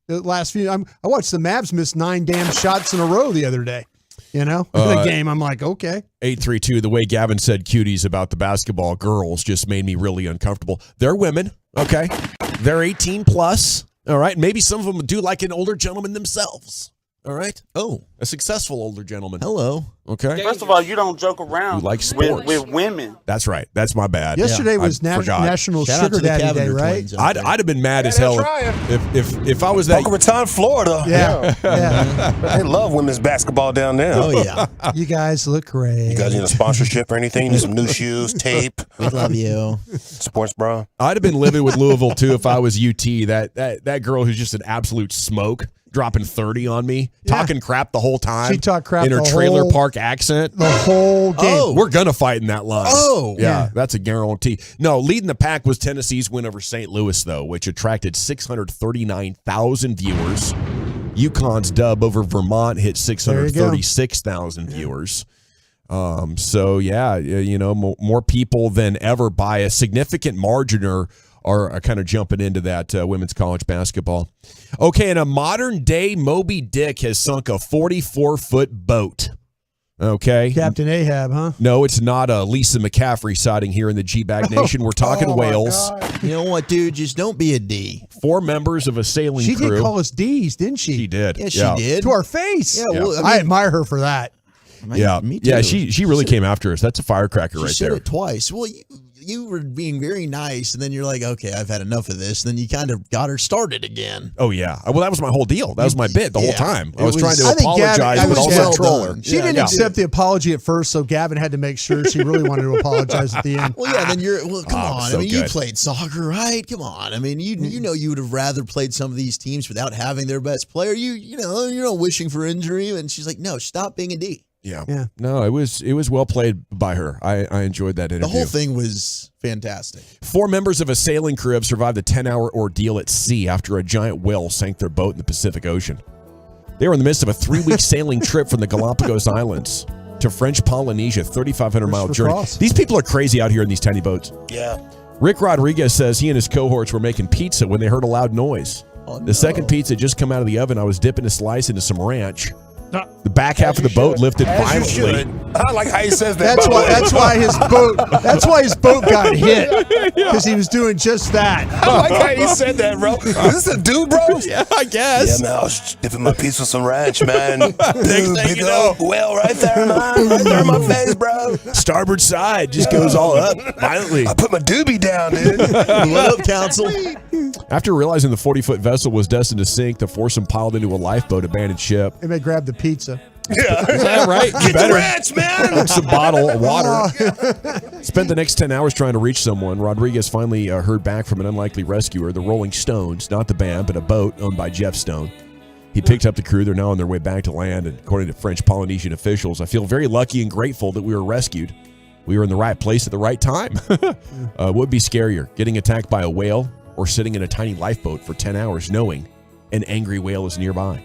The last few, I watched the Mavs miss 9 damn shots in a row the other day. You know, in the game, I'm like, okay. 832. The way Gavin said cuties about the basketball girls just made me really uncomfortable. They're women, okay? They're 18 plus, all right? Maybe some of them do like an older gentleman themselves, all right? Oh, a successful older gentleman. Hello. Okay. First of all, you don't joke around You like sports. with women. That's right. That's my bad. Yesterday was I forgot. National Sugar Daddy Day, right? I'd have been mad as hell if I was that. Boca Raton, Florida. Yeah. They love women's basketball down there. Oh, yeah. You guys look great. You guys need a sponsorship or anything? You need some new shoes, tape? We love you. Sports bra? I'd have been livid with Louisville, too, if I was UT. That girl who's just an absolute smoke, dropping 30 on me, talking crap the whole time. She talked crap in her the trailer whole- park accent. The whole game. Oh, we're going to fight in that line. Oh. Yeah, that's a guarantee. No, leading the pack was Tennessee's win over St. Louis, though, which attracted 639,000 viewers. UConn's dub over Vermont hit 636,000 viewers. So, yeah, you know, more people than ever by a significant margin are kind of jumping into that women's college basketball. Okay, in a modern day, Moby Dick has sunk a 44-foot boat. Okay. Captain Ahab, huh? No, it's not a Lisa McCaffrey sighting here in the G-Bag Nation. We're talking whales. You know what, dude? Just don't be a D. 4 members of a sailing She crew. did call us D's, didn't she? She did. Yeah, she did. To our face. Yeah, well, I admire her for that. Me too. Yeah, she really came after us. That's a firecracker She right said there. it twice. Well, you were being very nice, and then you're like, okay, I've had enough of this. And then you kind of got her started again. Oh, yeah. Well, that was my whole deal. That was my bit the whole time. I was trying to I think apologize, Gavin- but also well troll her. done. She didn't accept the apology at first, so Gavin had to make sure she really wanted to apologize at the end. Well, yeah, then come on. so I mean, you good. played soccer, right? Come on. I mean, you know you would have rather played some of these teams without having their best player. You know, you're not wishing for injury. And she's like, no, stop being a D. Yeah. No, it was well played by her. I enjoyed that interview. The whole thing was fantastic. 4 members of a sailing crew have survived a 10-hour ordeal at sea after a giant whale sank their boat in the Pacific Ocean. They were in the midst of a 3-week sailing trip from the Galapagos Islands to French Polynesia, 3,500-mile journey. cross. These people are crazy out here in these tiny boats. Yeah. Rick Rodriguez says he and his cohorts were making pizza when they heard a loud noise. The second pizza just come out of the oven. I was dipping a slice into some ranch. The back half of the boat lifted violently. I like how he says that. That's why his boat got hit, because he was doing just that. I like how he said that, bro. Is this a dude, bro? Yeah, I guess. Yeah, man, I was dipping my piece with some ranch, man. Big old whale right there, man. Right there in my face, bro. Starboard side just goes all up violently. I put my doobie down, dude. What up, council? After realizing the 40-foot vessel was destined to sink, the foursome piled into a lifeboat abandoned ship. And they grabbed the pizza. Yeah. Is that right? Get the ranch, man. Took some bottle of water. Spent the next 10 hours trying to reach someone. Rodriguez finally heard back from an unlikely rescuer, the Rolling Stones, not the band, but a boat owned by Jeff Stone. He picked up the crew. They're now on their way back to land, and according to French Polynesian officials, I feel very lucky and grateful that we were rescued. We were in the right place at the right time. What would be scarier, getting attacked by a whale or sitting in a tiny lifeboat for 10 hours knowing an angry whale is nearby?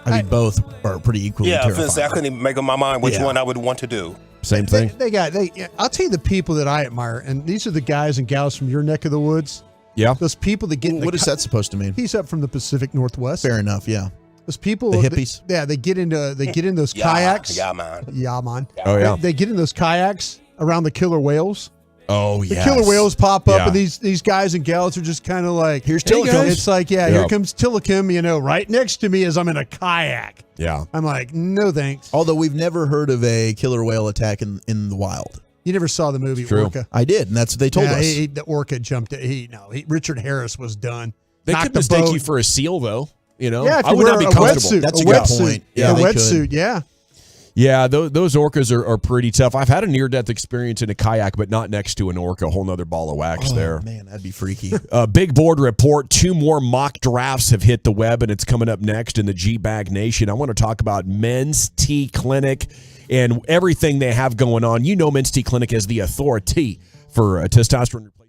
I mean, both are pretty equally Yeah, terrifying. I couldn't even make up my mind which one I would want to do. Same thing. I'll tell you the people that I admire, and these are the guys and gals from your neck of the woods. Yeah. Those people that get What is that supposed to mean? He's up from the Pacific Northwest. Fair enough, yeah. Those people, The hippies. they get in those kayaks. Yeah, man. Yeah, man. Oh, yeah. They get in those kayaks around the killer whales. Oh, The yes. killer whales pop up, Yeah. and these guys and gals are just kind of like, Here's hey, Tillicum. guys. It's like, Yeah. here comes Tillicum, right next to me as I'm in a kayak. Yeah. I'm like, no thanks. Although we've never heard of a killer whale attack in the wild. You never saw the movie True. Orca. I did, and that's what they told us. The orca jumped. Richard Harris was done. They Knocked could the mistake boat. you for a seal, though. Yeah, if I you would wear not be a comfortable. wetsuit. That's a a good wetsuit. point. Yeah, Yeah, a they could. wetsuit. Yeah. Yeah, those orcas are pretty tough. I've had a near-death experience in a kayak, but not next to an orca. A whole nother ball of wax there. Man, that'd be freaky. Big board report. 2 more mock drafts have hit the web, and it's coming up next in the G-Bag Nation. I want to talk about Men's T Clinic and everything they have going on. You know Men's T Clinic is the authority for testosterone replacement.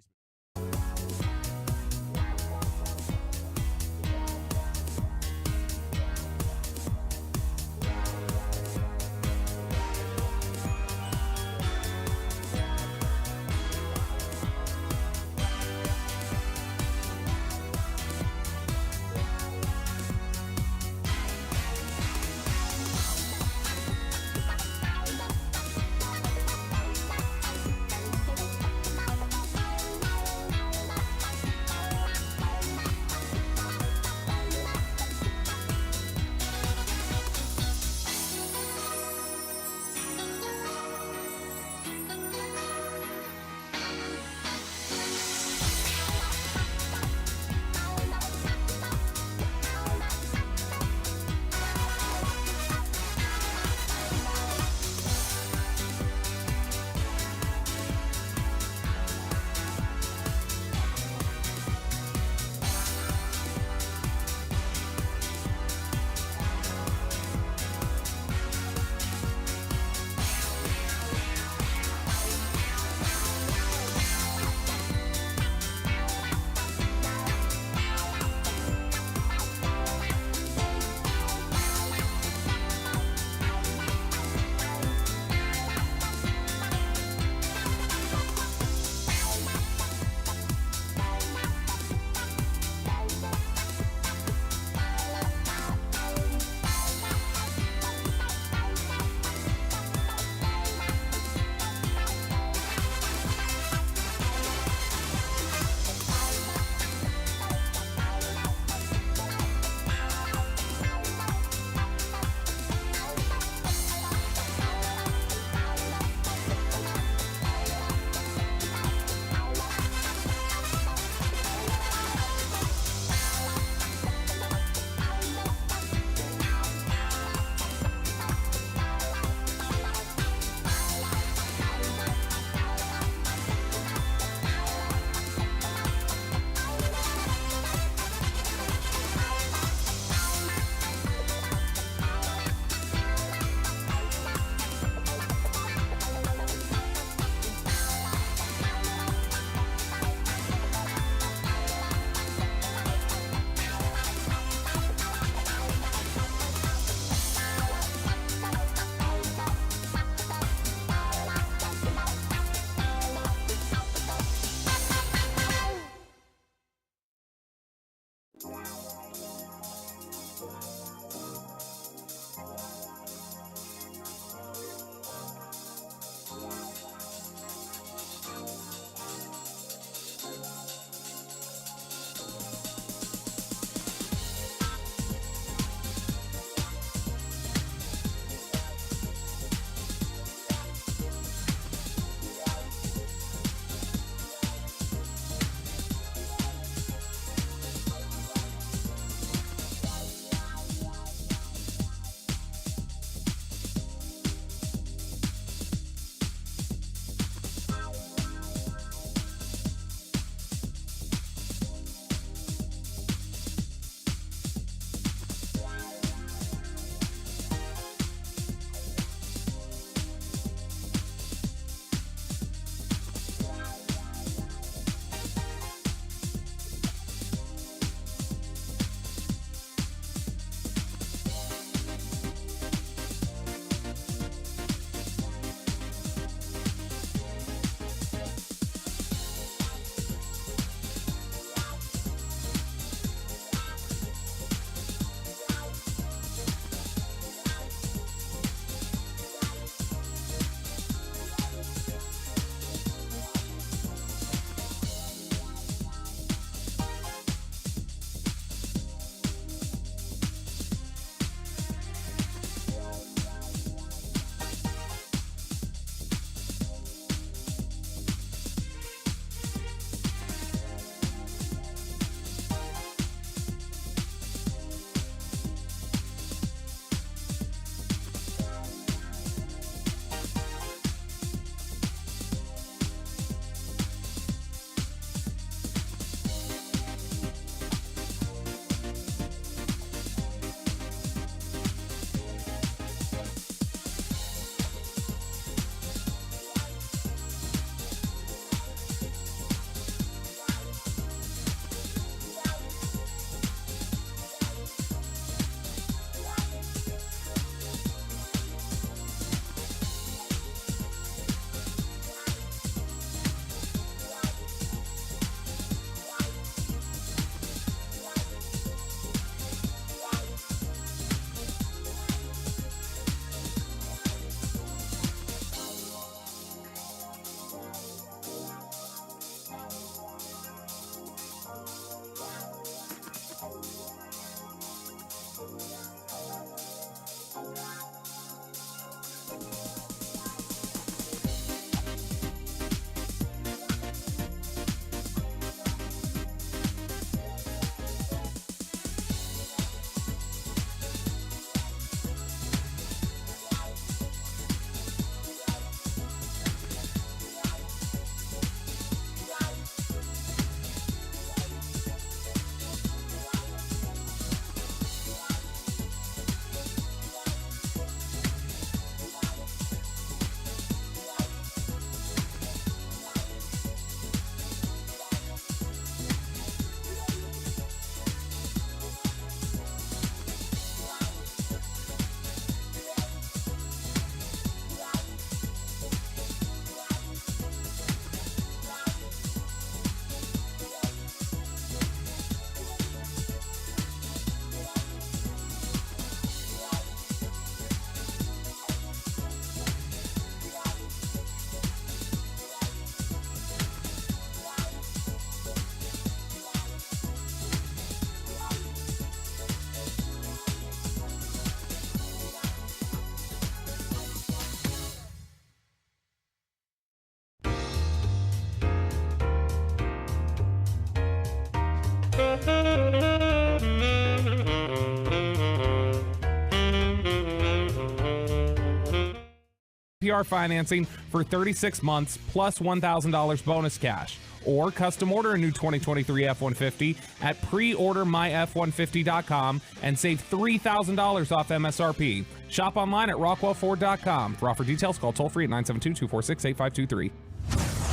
APR financing for 36 months plus $1,000 bonus cash. Or custom order a new 2023 F-150 at preordermyf150.com and save $3,000 off MSRP. Shop online at rockwellford.com. For offer details, call toll-free at 972-246-8523.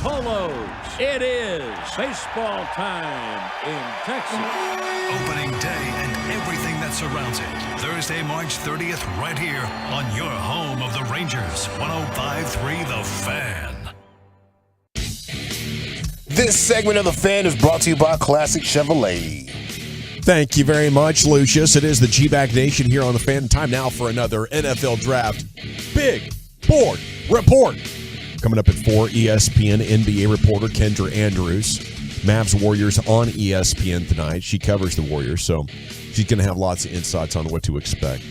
Polos, it is baseball time in Texas. Opening day and everything that surrounds it. Thursday, March 30th, right here on your home of the Rangers, 105.3 The Fan. This segment of The Fan is brought to you by Classic Chevrolet. Thank you very much, Lucius. It is the G-Bag Nation here on The Fan. Time now for another NFL Draft Big Board Report. Coming up at 4, ESPN NBA reporter Kendra Andrews. Mavs Warriors on ESPN tonight. She covers the Warriors, so she's going to have lots of insights on what to expect.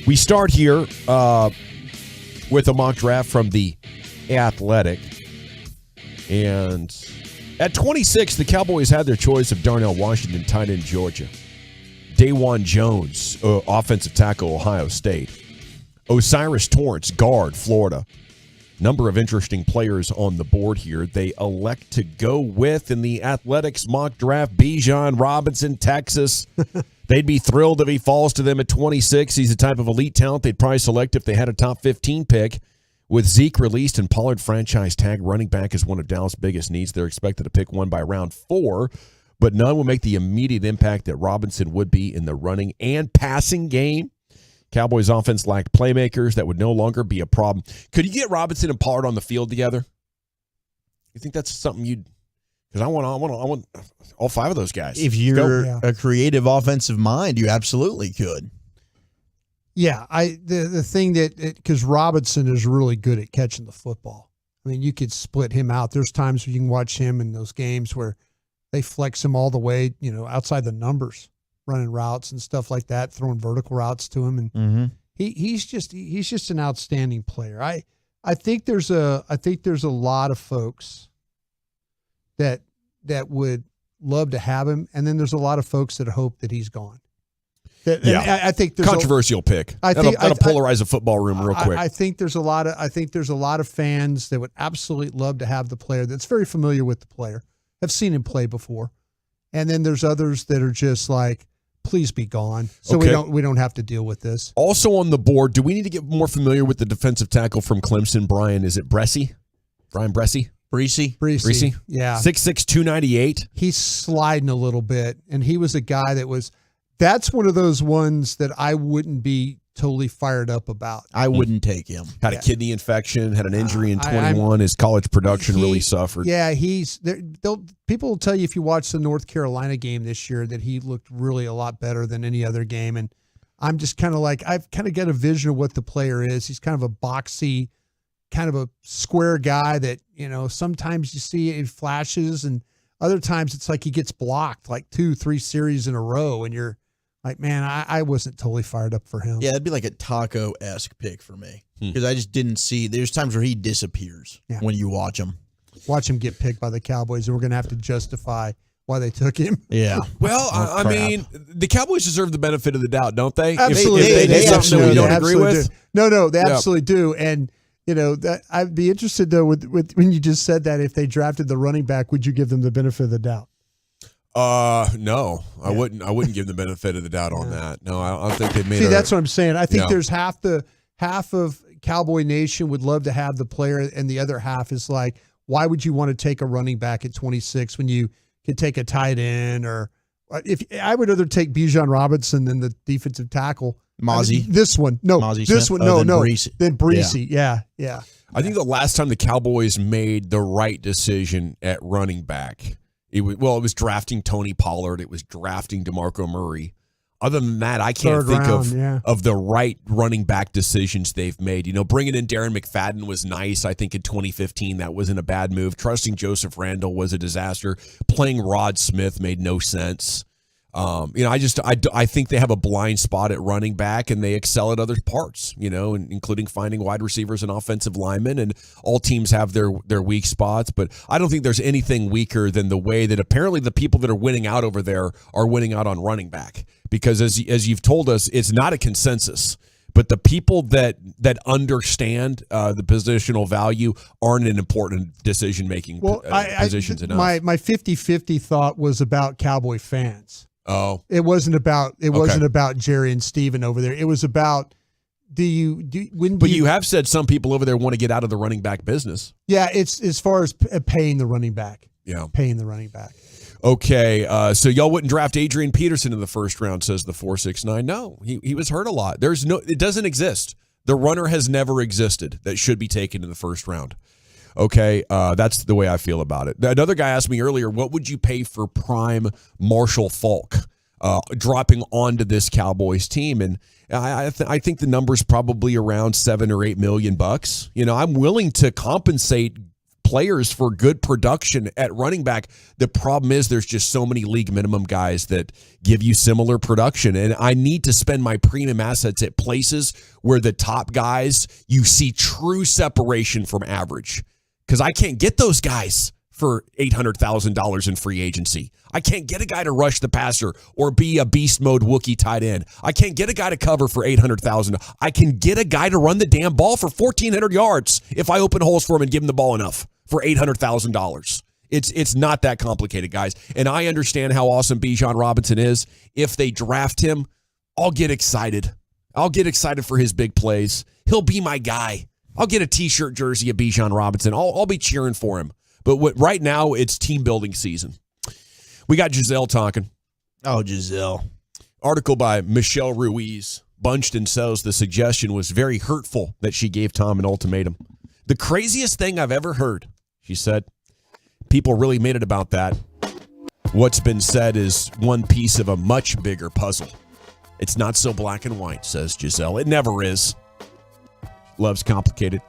We start here with a mock draft from The Athletic. And at 26, the Cowboys had their choice of Darnell Washington, tight end, Georgia. Dawan Jones, offensive tackle, Ohio State. Osiris Torrance, guard, Florida. Number of interesting players on the board here. They elect to go with, in the Athletics mock draft, Bijan Robinson, Texas. They'd be thrilled if he falls to them at 26. He's the type of elite talent they'd probably select if they had a top 15 pick. With Zeke released and Pollard franchise tag, running back is one of Dallas' biggest needs. They're expected to pick one by round 4, but none will make the immediate impact that Robinson would be in the running and passing game. Cowboys offense lacked playmakers. That would no longer be a problem. Could you get Robinson and Pollard on the field together? You think that's something you'd? Because I want all 5 of those guys. If you're a creative offensive mind, you absolutely could. Yeah, the thing that, because Robinson is really good at catching the football. I mean, you could split him out. There's times where you can watch him in those games where they flex him all the way, outside the numbers, running routes and stuff like that, throwing vertical routes to him, and he's just an outstanding player. I think there's a lot of folks that would love to have him, and then there's a lot of folks that hope that he's gone. I think there's controversial pick. That'll polarize a football room real quick. I think there's a lot of fans that would absolutely love to have the player that's very familiar with the player, have seen him play before, and then there's others that are just like, please be gone, so we don't have to deal with this. Also on the board, do we need to get more familiar with the defensive tackle from Clemson, Brian? Is it Bresee? Brian Bresee? Bresee. Yeah. 6'6", 298. He's sliding a little bit, and he was a guy that's one of those ones that I wouldn't be totally fired up about. I wouldn't take him. Had a kidney infection, had an injury in 21. His college production really suffered. Yeah, people will tell you if you watch the North Carolina game this year that he looked really a lot better than any other game. And I'm just kind of like, I've kind of got a vision of what the player is. He's kind of a boxy, kind of a square guy that, sometimes you see it flashes, and other times it's like he gets blocked like 2-3 series in a row, and you're like, man, I wasn't totally fired up for him. Yeah, it'd be like a Taco-esque pick for me, because I just didn't see. There's times where he disappears when you watch him. Watch him get picked by the Cowboys, and we're going to have to justify why they took him. Yeah. Well, I mean, the Cowboys deserve the benefit of the doubt, don't they? Absolutely. If they did something that we don't agree with. No, they absolutely do. And, that I'd be interested, though, with when you just said that, if they drafted the running back, would you give them the benefit of the doubt? No, I wouldn't give the benefit of the doubt on that. No, I don't think they made. See, that's what I'm saying. I think there's half of Cowboy Nation would love to have the player, and the other half is like, why would you want to take a running back at 26 when you could take a tight end? Or if I would rather take Bijan Robinson than the defensive tackle. Mozzie. This one. No. Mozzie this Smith? one. No. Then Bresee. Yeah. I think the last time the Cowboys made the right decision at running back, it was drafting Tony Pollard. It was drafting DeMarco Murray. Other than that, I can't think of the right running back decisions they've made. Bringing in Darren McFadden was nice. I think in 2015 that wasn't a bad move. Trusting Joseph Randle was a disaster. Playing Rod Smith made no sense. I think they have a blind spot at running back, and they excel at other parts, including finding wide receivers and offensive linemen, and all teams have their weak spots. But I don't think there's anything weaker than the way that apparently the people that are winning out over there are winning out on running back, because as you've told us, it's not a consensus But the people that understand the positional value aren't in important decision-making positions enough. My 50-50 thought was about Cowboy fans. Oh. It wasn't about Jerry and Steven over there. It was about you have said some people over there want to get out of the running back business. Yeah, it's as far as paying the running back. Yeah. Paying the running back. Okay, so y'all wouldn't draft Adrian Peterson in the first round, says the 469. No, he was hurt a lot. It doesn't exist. The runner has never existed that should be taken in the first round. Okay, that's the way I feel about it. Another guy asked me earlier, what would you pay for prime Marshall Faulk dropping onto this Cowboys team? And I think the number's probably around $7 or $8 million. You know, I'm willing to compensate players for good production at running back. The problem is there's just so many league minimum guys that give you similar production, and I need to spend my premium assets at places where the top guys, you see true separation from average, because I can't get those guys for $800,000 in free agency. I can't get a guy to rush the passer or be a beast mode Wookiee tight end. I can't get a guy to cover for $800,000. I can get a guy to run the damn ball for 1,400 yards if I open holes for him and give him the ball enough for $800,000. It's not that complicated, guys. And I understand how awesome Bijan Robinson is. If they draft him, I'll get excited. I'll get excited for his big plays. He'll be my guy. I'll get a T-shirt jersey of Bijan Robinson. I'll be cheering for him. But right now, it's team building season. We got Giselle talking. Oh, Giselle. Article by Michelle Ruiz. Bunched says the suggestion was very hurtful that she gave Tom an ultimatum. The craziest thing I've ever heard, she said. People really made it about that. What's been said is one piece of a much bigger puzzle. It's not so black and white, says Giselle. It never is. Love's complicated.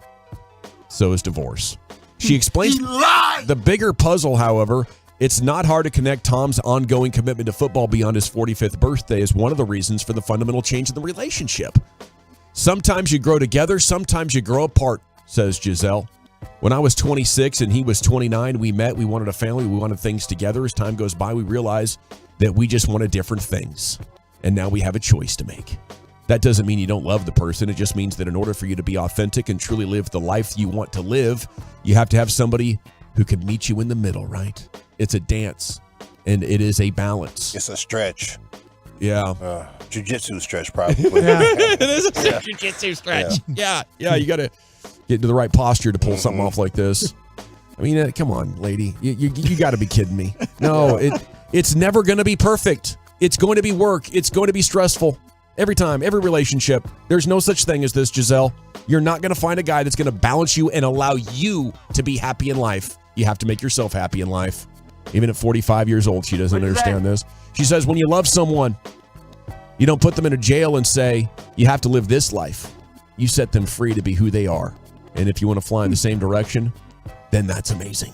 So is divorce. She explains the bigger puzzle, however, it's not hard to connect Tom's ongoing commitment to football beyond his 45th birthday as one of the reasons for the fundamental change in the relationship. Sometimes you grow together, sometimes you grow apart, says Giselle. When I was 26 and he was 29, we met, we wanted a family, we wanted things together. As time goes by, we realize that we just wanted different things. And now we have a choice to make. That doesn't mean you don't love the person. It just means that in order for you to be authentic and truly live the life you want to live, you have to have somebody who can meet you in the middle, right? It's a dance, and it is a balance. It's a stretch. Yeah. Jiu-jitsu stretch, probably. It is a jiu-jitsu stretch. Yeah, you got to get into the right posture to pull something off like this. I mean, come on, lady. You got to be kidding me. No, it's never going to be perfect. It's going to be work. It's going to be stressful. Every time, every relationship. There's no such thing as this, Giselle. You're not going to find a guy that's going to balance you and allow you to be happy in life. You have to make yourself happy in life. Even at 45 years old, she doesn't understand this. She says, when you love someone, you don't put them in a jail and say, you have to live this life. You set them free to be who they are. And if you want to fly in the same direction, then that's amazing.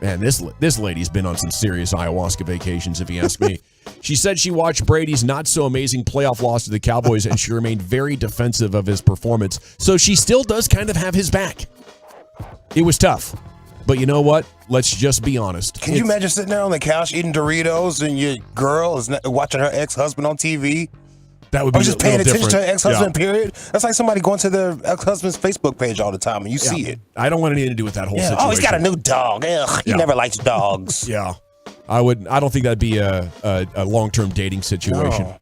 Man, this lady's been on some serious ayahuasca vacations, if you ask me. She said she watched Brady's not-so-amazing playoff loss to the Cowboys, and she remained very defensive of his performance. So she still does kind of have his back. It was tough. But you know what? Let's just be honest. Can you imagine sitting there on the couch eating Doritos and your girl is watching her ex-husband on TV? That would be just paying attention to her ex-husband, yeah. Period. That's like somebody going to their ex-husband's Facebook page all the time and you see it. I don't want anything to do with that whole situation. Oh, he's got a new dog. Ugh, he never likes dogs. Yeah. I don't think that'd be a long-term dating situation.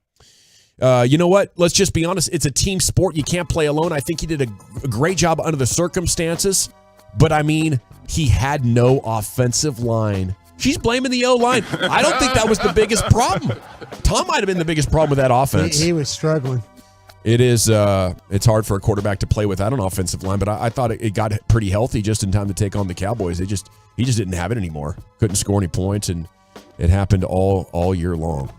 No. You know what? Let's just be honest. It's a team sport. You can't play alone. I think he did a great job under the circumstances. But, I mean, he had no offensive line. She's blaming the O-line. I don't think that was the biggest problem. Tom might have been the biggest problem with that offense. He was struggling. It is. It's hard for a quarterback to play without an offensive line, but I thought it got pretty healthy just in time to take on the Cowboys. He just didn't have it anymore. Couldn't score any points, and it happened all year long.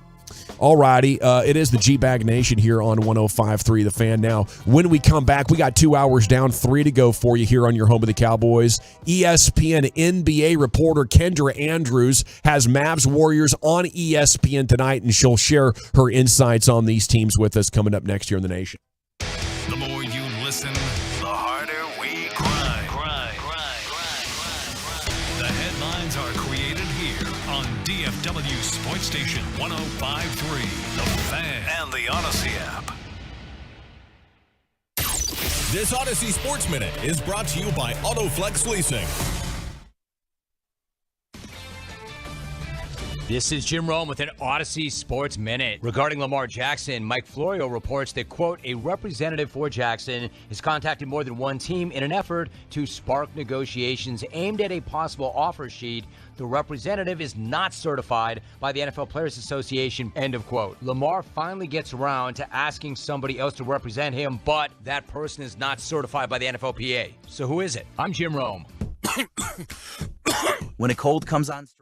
All righty, it is the G-Bag Nation here on 105.3 The Fan. Now, when we come back, we got 2 hours down, 3 to go for you here on your home of the Cowboys. ESPN NBA reporter Kendra Andrews has Mavs Warriors on ESPN tonight, and she'll share her insights on these teams with us coming up next here in the Nation. The more you listen, the harder we cry. The headlines are created here on DFW Sports Station 105.3, The Fan, and the Odyssey app. This Odyssey Sports Minute is brought to you by AutoFlex Leasing. This is Jim Rome with an Odyssey Sports Minute. Regarding Lamar Jackson, Mike Florio reports that, quote, a representative for Jackson has contacted more than one team in an effort to spark negotiations aimed at a possible offer sheet. The representative is not certified by the NFL Players Association, end of quote. Lamar finally gets around to asking somebody else to represent him, but that person is not certified by the NFLPA. So who is it? I'm Jim Rome. When a cold comes on strong.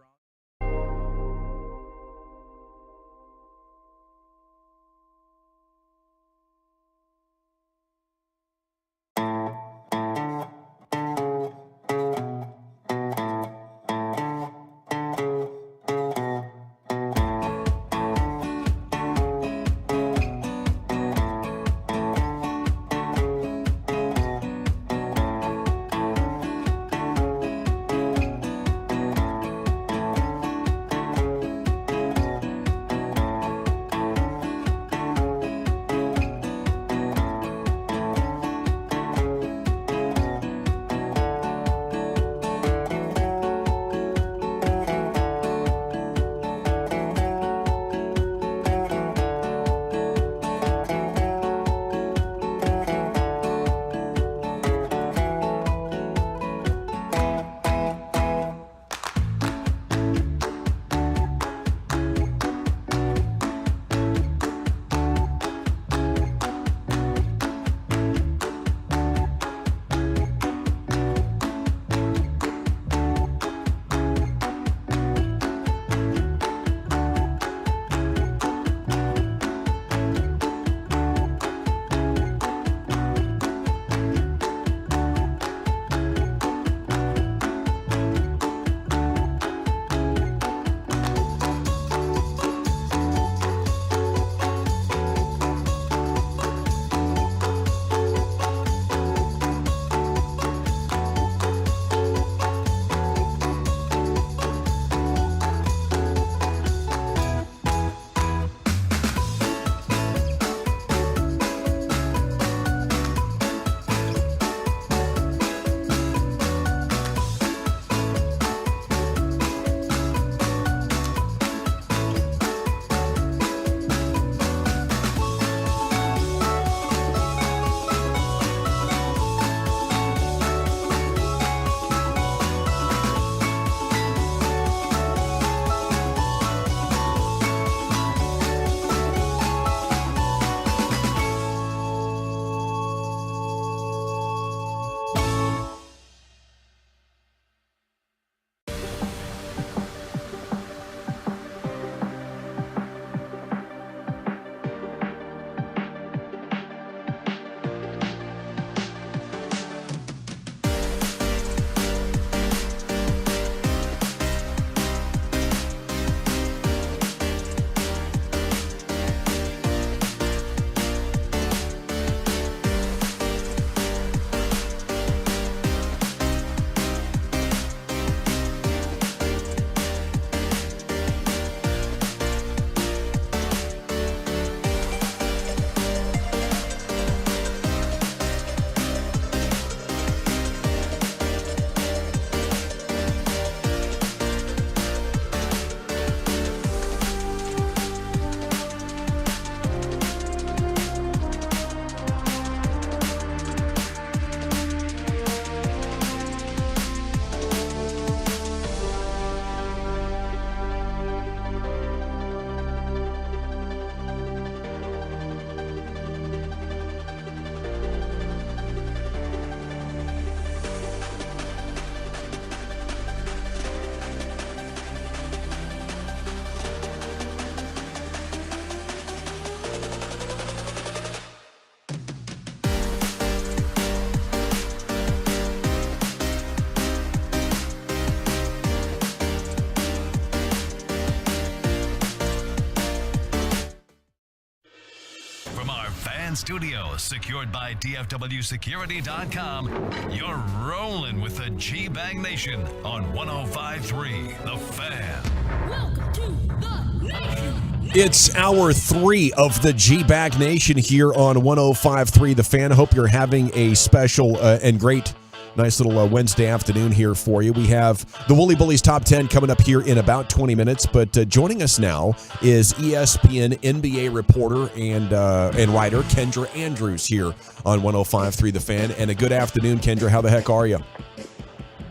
Studio, secured by DFWsecurity.com. You're rolling with the G-Bang Nation on 105.3 The Fan. Welcome to the Nation. It's hour 3 of the G-Bag Nation here on 105.3 The Fan. I hope you're having a special and great, nice little Wednesday afternoon here for you. We have the Wooly Bullies Top 10 coming up here in about 20 minutes, but joining us now is ESPN NBA reporter and writer Kendra Andrews here on 105.3 The Fan. And a good afternoon, Kendra. How the heck are you?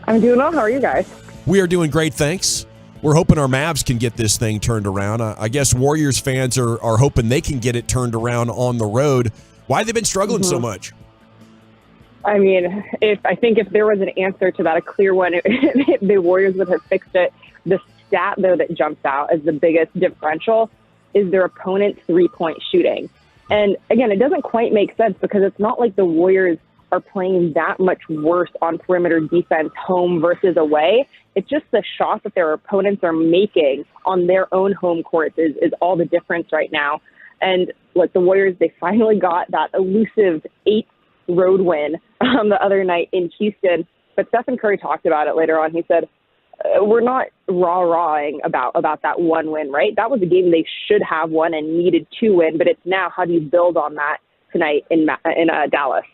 I'm doing well. How are you guys? We are doing great, thanks. We're hoping our Mavs can get this thing turned around. I guess Warriors fans are hoping they can get it turned around on the road. Why have they been struggling so much? I mean, if there was an answer to that, a clear one, the Warriors would have fixed it. The stat, though, that jumps out as the biggest differential is their opponent's three-point shooting. And, again, it doesn't quite make sense because it's not like the Warriors are playing that much worse on perimeter defense home versus away. It's just the shot that their opponents are making on their own home courts is all the difference right now. And look, the Warriors, they finally got that elusive 8th road win the other night in Houston. But Stephen Curry talked about it later on. He said, we're not rah-rahing about that one win, right? That was a game they should have won and needed to win, but it's now how do you build on that tonight in Dallas?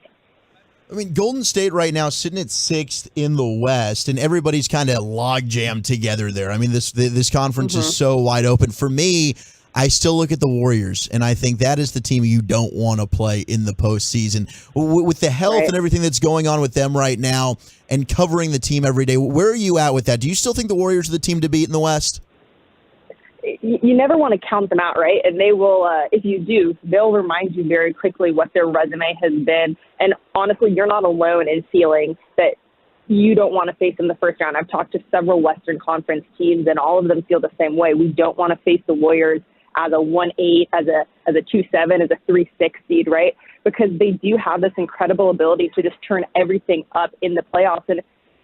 I mean, Golden State right now sitting at 6th in the West, and everybody's kind of log jammed together there. I mean, this conference is so wide open. For me, I still look at the Warriors, and I think that is the team you don't want to play in the postseason. With the health and everything that's going on with them right now and covering the team every day, where are you at with that? Do you still think the Warriors are the team to beat in the West? You never want to count them out, right? And they will, if you do, they'll remind you very quickly what their resume has been. And honestly, you're not alone in feeling that you don't want to face them the first round. I've talked to several Western Conference teams, and all of them feel the same way. We don't want to face the Warriors as a 1-8, as a 2-7, as a 3-6 seed, right? Because they do have this incredible ability to just turn everything up in the playoffs. And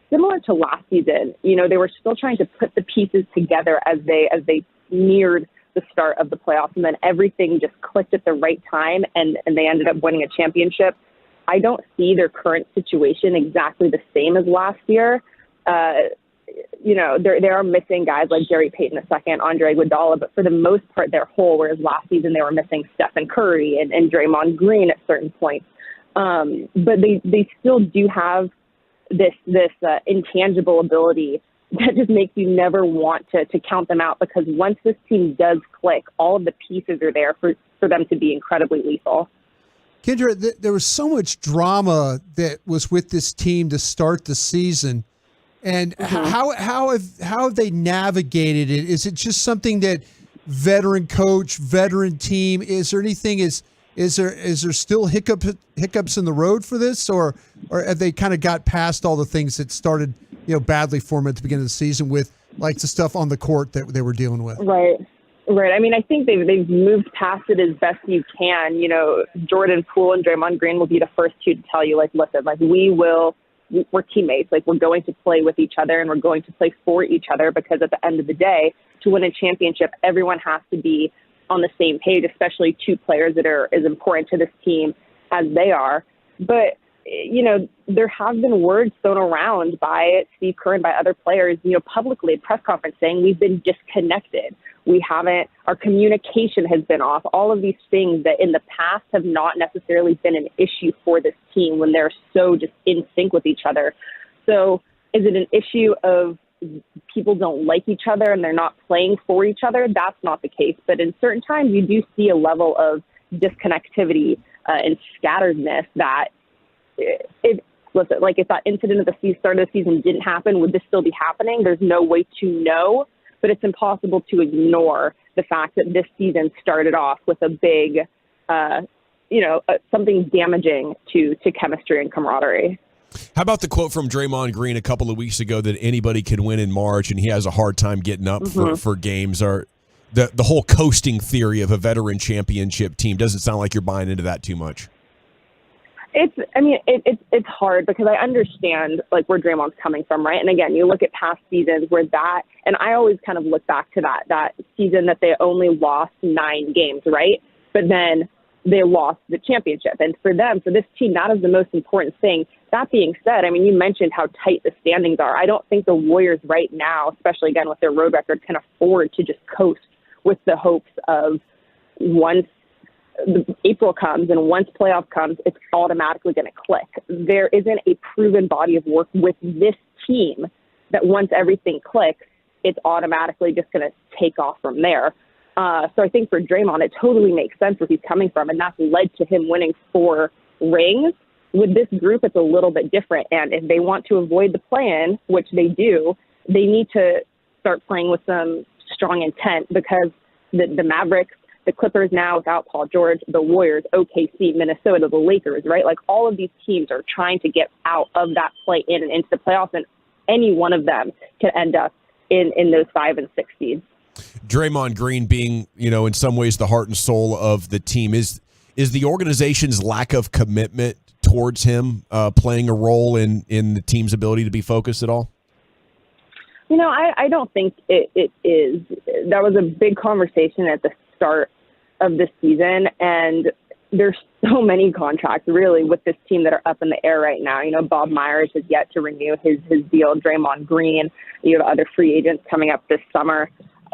similar to last season, they were still trying to put the pieces together as they neared the start of the playoffs, and then everything just clicked at the right time, and they ended up winning a championship. I don't see their current situation exactly the same as last year. They are missing guys like Gary Payton II, Andre Iguodala, but for the most part, they're whole, whereas last season they were missing Stephen Curry and Draymond Green at certain points. But they still do have this intangible ability that just makes you never want to count them out, because once this team does click, all of the pieces are there for them to be incredibly lethal. Kendra, there was so much drama that was with this team to start the season. And how have they navigated it? Is it just something that veteran coach, veteran team, is there anything, is there still hiccups in the road for this, or have they kind of got past all the things that started badly for them at the beginning of the season with like the stuff on the court that they were dealing with? Right. I mean, I think they've moved past it as best you can. Jordan Poole and Draymond Green will be the first two to tell you, listen, we're teammates. We're going to play with each other, and we're going to play for each other, because at the end of the day, to win a championship, everyone has to be on the same page, especially two players that are as important to this team as they are. But, there have been words thrown around by Steve Kerr and by other players, publicly at press conference saying we've been disconnected. Our communication has been off. All of these things that in the past have not necessarily been an issue for this team when they're so just in sync with each other. So is it an issue of people don't like each other and they're not playing for each other? That's not the case. But in certain times, you do see a level of disconnectivity and scatteredness that if that incident at the start of the season didn't happen, would this still be happening? There's no way to know, but it's impossible to ignore the fact that this season started off with a big, something damaging to chemistry and camaraderie. How about the quote from Draymond Green a couple of weeks ago that anybody can win in March and he has a hard time getting up for games? Or the whole coasting theory of a veteran championship team, doesn't sound like you're buying into that too much. It's hard, because I understand where Draymond's coming from, right? And again, you look at past seasons where and I always kind of look back to that season that they only lost 9 games, right? But then they lost the championship. And for this team, that is the most important thing. That being said, you mentioned how tight the standings are. I don't think the Warriors right now, especially again with their road record, can afford to just coast with the hopes of once April comes and once playoff comes, it's automatically going to click. There isn't a proven body of work with this team that once everything clicks, it's automatically just going to take off from there. So I think for Draymond, it totally makes sense where he's coming from, and that's led to him winning 4 rings. With this group, it's a little bit different, and if they want to avoid the play-in, which they do, they need to start playing with some strong intent, because the Mavericks, the Clippers now without Paul George, the Warriors, OKC, Minnesota, the Lakers, right? Like all of these teams are trying to get out of that play-in and into the playoffs, and any one of them can end up in those 5 and 6 seeds. Draymond Green being, in some ways the heart and soul of the team. Is the organization's lack of commitment towards him playing a role in the team's ability to be focused at all? I don't think it is. That was a big conversation at the start of the season, and there's so many contracts really with this team that are up in the air right now. Bob Myers has yet to renew his deal. Draymond Green, you have other free agents coming up this summer.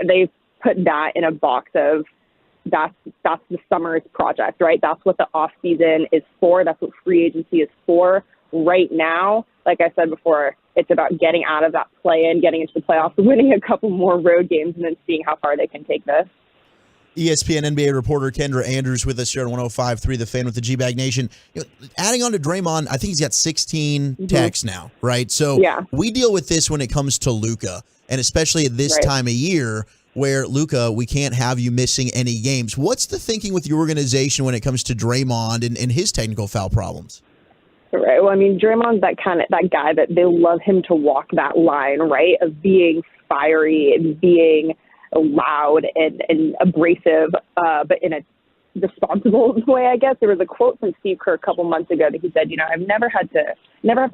They've put that in a box of that's the summer's project, right? That's what the offseason is for. That's what free agency is for. Right now, like I said before, it's about getting out of that play-in, getting into the playoffs, winning a couple more road games, and then seeing how far they can take this. ESPN NBA reporter Kendra Andrews with us here on 105.3 The Fan with the G-Bag Nation. Adding on to Draymond, I think he's got 16 techs now, right? So we deal with this when it comes to Luka, and especially at this time of year where, Luka, we can't have you missing any games. What's the thinking with your organization when it comes to Draymond and his technical foul problems? Right. Well, Draymond's that guy that they love him to walk that line, right, of being fiery and being loud and abrasive, but in a responsible way, I guess. There was a quote from Steve Kerr a couple months ago that he said, I've never have to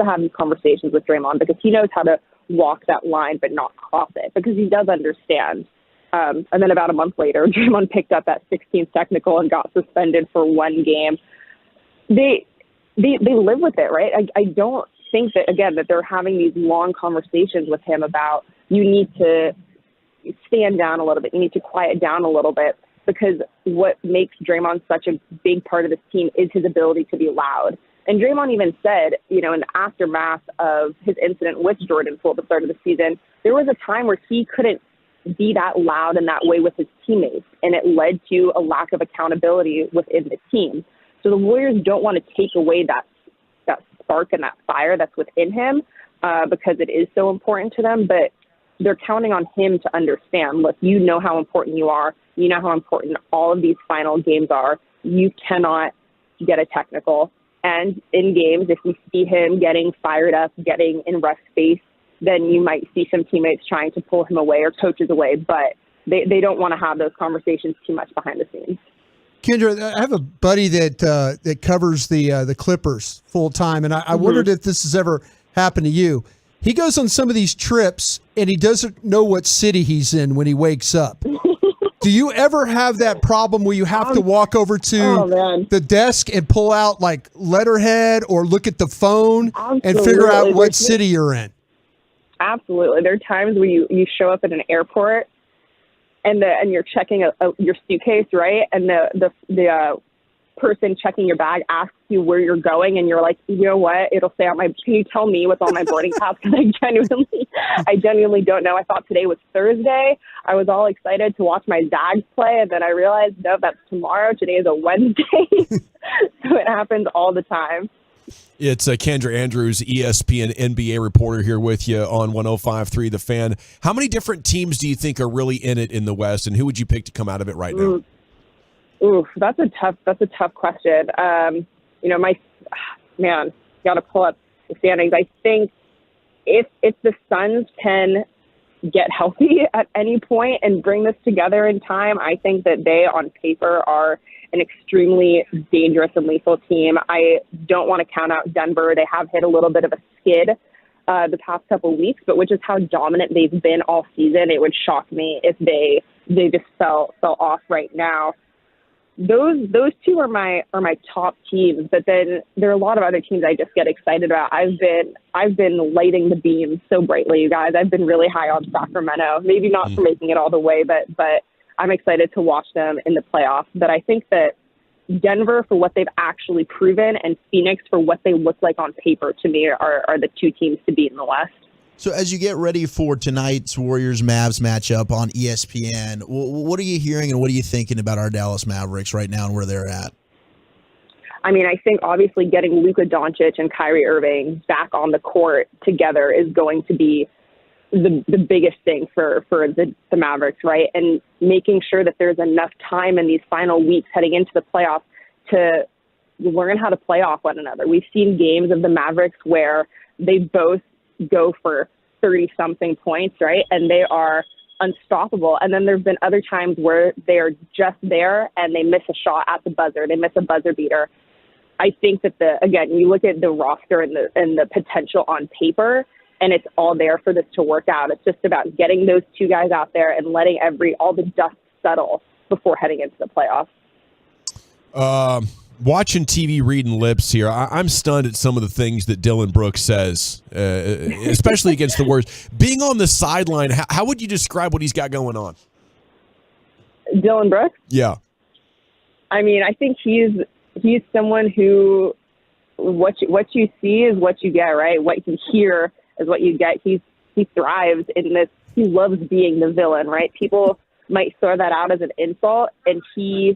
have these conversations with Draymond because he knows how to walk that line but not cross it, because he does understand. And then about a month later, Draymond picked up that 16th technical and got suspended for 1 game. They live with it, right? I don't think that, again, that they're having these long conversations with him about you need to stand down a little bit, you need to quiet down a little bit, because what makes Draymond such a big part of this team is his ability to be loud. And Draymond even said, in the aftermath of his incident with Jordan Poole at the start of the season, there was a time where he couldn't be that loud in that way with his teammates, and it led to a lack of accountability within the team. So the Warriors don't want to take away that spark and that fire that's within him because it is so important to them, but they're counting on him to understand, look, you know how important you are. You know how important all of these final games are. You cannot get a technical. And in games, if we see him getting fired up, getting in rough space, then you might see some teammates trying to pull him away or coaches away, but they don't want to have those conversations too much behind the scenes. Kendra, I have a buddy that covers the Clippers full time, and I wondered if this has ever happened to you. He goes on some of these trips, and he doesn't know what city he's in when he wakes up. Do you ever have that problem where you have to walk over to the desk and pull out like letterhead or look at the phone and figure out what city you're in? Absolutely. There are times where you show up at an airport and you're checking your suitcase, right? And the person checking your bag asks you where you're going, and you're like, you know what? It'll say on my. Can you tell me what's on my boarding pass? Because I genuinely don't know. I thought today was Thursday. I was all excited to watch my Zags play, and then I realized, no, that's tomorrow. Today is a Wednesday. So it happens all the time. It's Kendra Andrews, ESPN NBA reporter, here with you on 105.3 The Fan. How many different teams do you think are really in it in the West, and who would you pick to come out of it right now? Ooh, that's a tough question. Got to pull up the standings. I think if the Suns can get healthy at any point and bring this together in time, I think that they, on paper, are an extremely dangerous and lethal team. I don't want to count out Denver. They have hit a little bit of a skid the past couple of weeks, but which is how dominant they've been all season. It would shock me if they just fell off right now. Those two are my top teams, but then there are a lot of other teams I just get excited about. I've been lighting the beam so brightly, you guys. I've been really high on Sacramento. Maybe not for making it all the way, but I'm excited to watch them in the playoffs. But I think that Denver, for what they've actually proven, and Phoenix, for what they look like on paper, to me, are the two teams to beat in the West. So as you get ready for tonight's Warriors-Mavs matchup on ESPN, what are you hearing and what are you thinking about our Dallas Mavericks right now and where they're at? I mean, I think obviously getting Luka Doncic and Kyrie Irving back on the court together is going to be the biggest thing for the Mavericks, right? And making sure that there's enough time in these final weeks heading into the playoffs to learn how to play off one another. We've seen games of the Mavericks where they both go for 30-something points, right? And they are unstoppable. And then there's been other times where they are just there and they miss a shot at the buzzer. They miss a buzzer beater. I think that again, you look at the roster and the potential on paper, and it's all there for this to work out. It's just about getting those two guys out there and letting all the dust settle before heading into the playoffs. Watching TV, reading lips here, I'm stunned at some of the things that Dylan Brooks says, especially against the Warriors. Being on the sideline, how would you describe what he's got going on? Dylan Brooks? Yeah. I mean, I think he's someone who what you see is what you get, right? What you hear is what you get. He thrives in this. He loves being the villain, right? People might throw that out as an insult, and he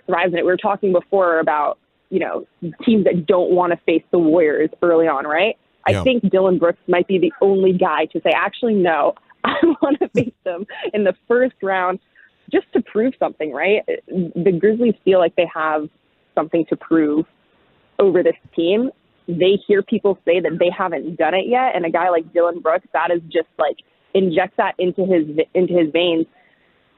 thrives in it. We were talking before about, teams that don't want to face the Warriors early on, right? Yeah. I think Dylan Brooks might be the only guy to say, actually, no, I want to face them in the first round just to prove something, right? The Grizzlies feel like they have something to prove over this team. They hear people say that they haven't done it yet, and a guy like Dylan Brooks, that is just like injects that into his veins.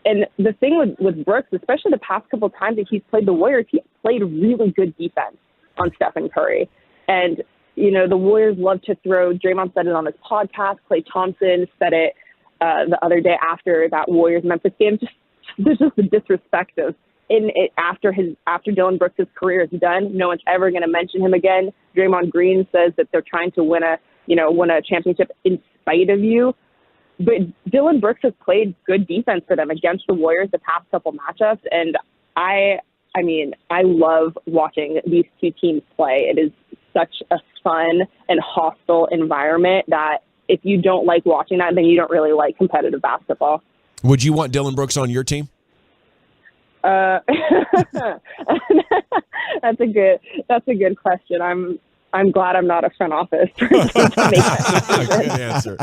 And the thing with Brooks, especially the past couple of times that he's played the Warriors, he played really good defense on Stephen Curry. And, the Warriors love to throw, Draymond said it on his podcast, Klay Thompson said it the other day after that Warriors-Memphis game. There's just the disrespect of after Dylan Brooks' career is done, no one's ever going to mention him again. Draymond Green says that they're trying to win a championship in spite of you. But Dylan Brooks has played good defense for them against the Warriors the past couple matchups, and I love watching these two teams play. It is such a fun and hostile environment that if you don't like watching that, then you don't really like competitive basketball. Would you want Dylan Brooks on your team? That's a good question. I'm glad I'm not a front office person to make that decision. Good answer.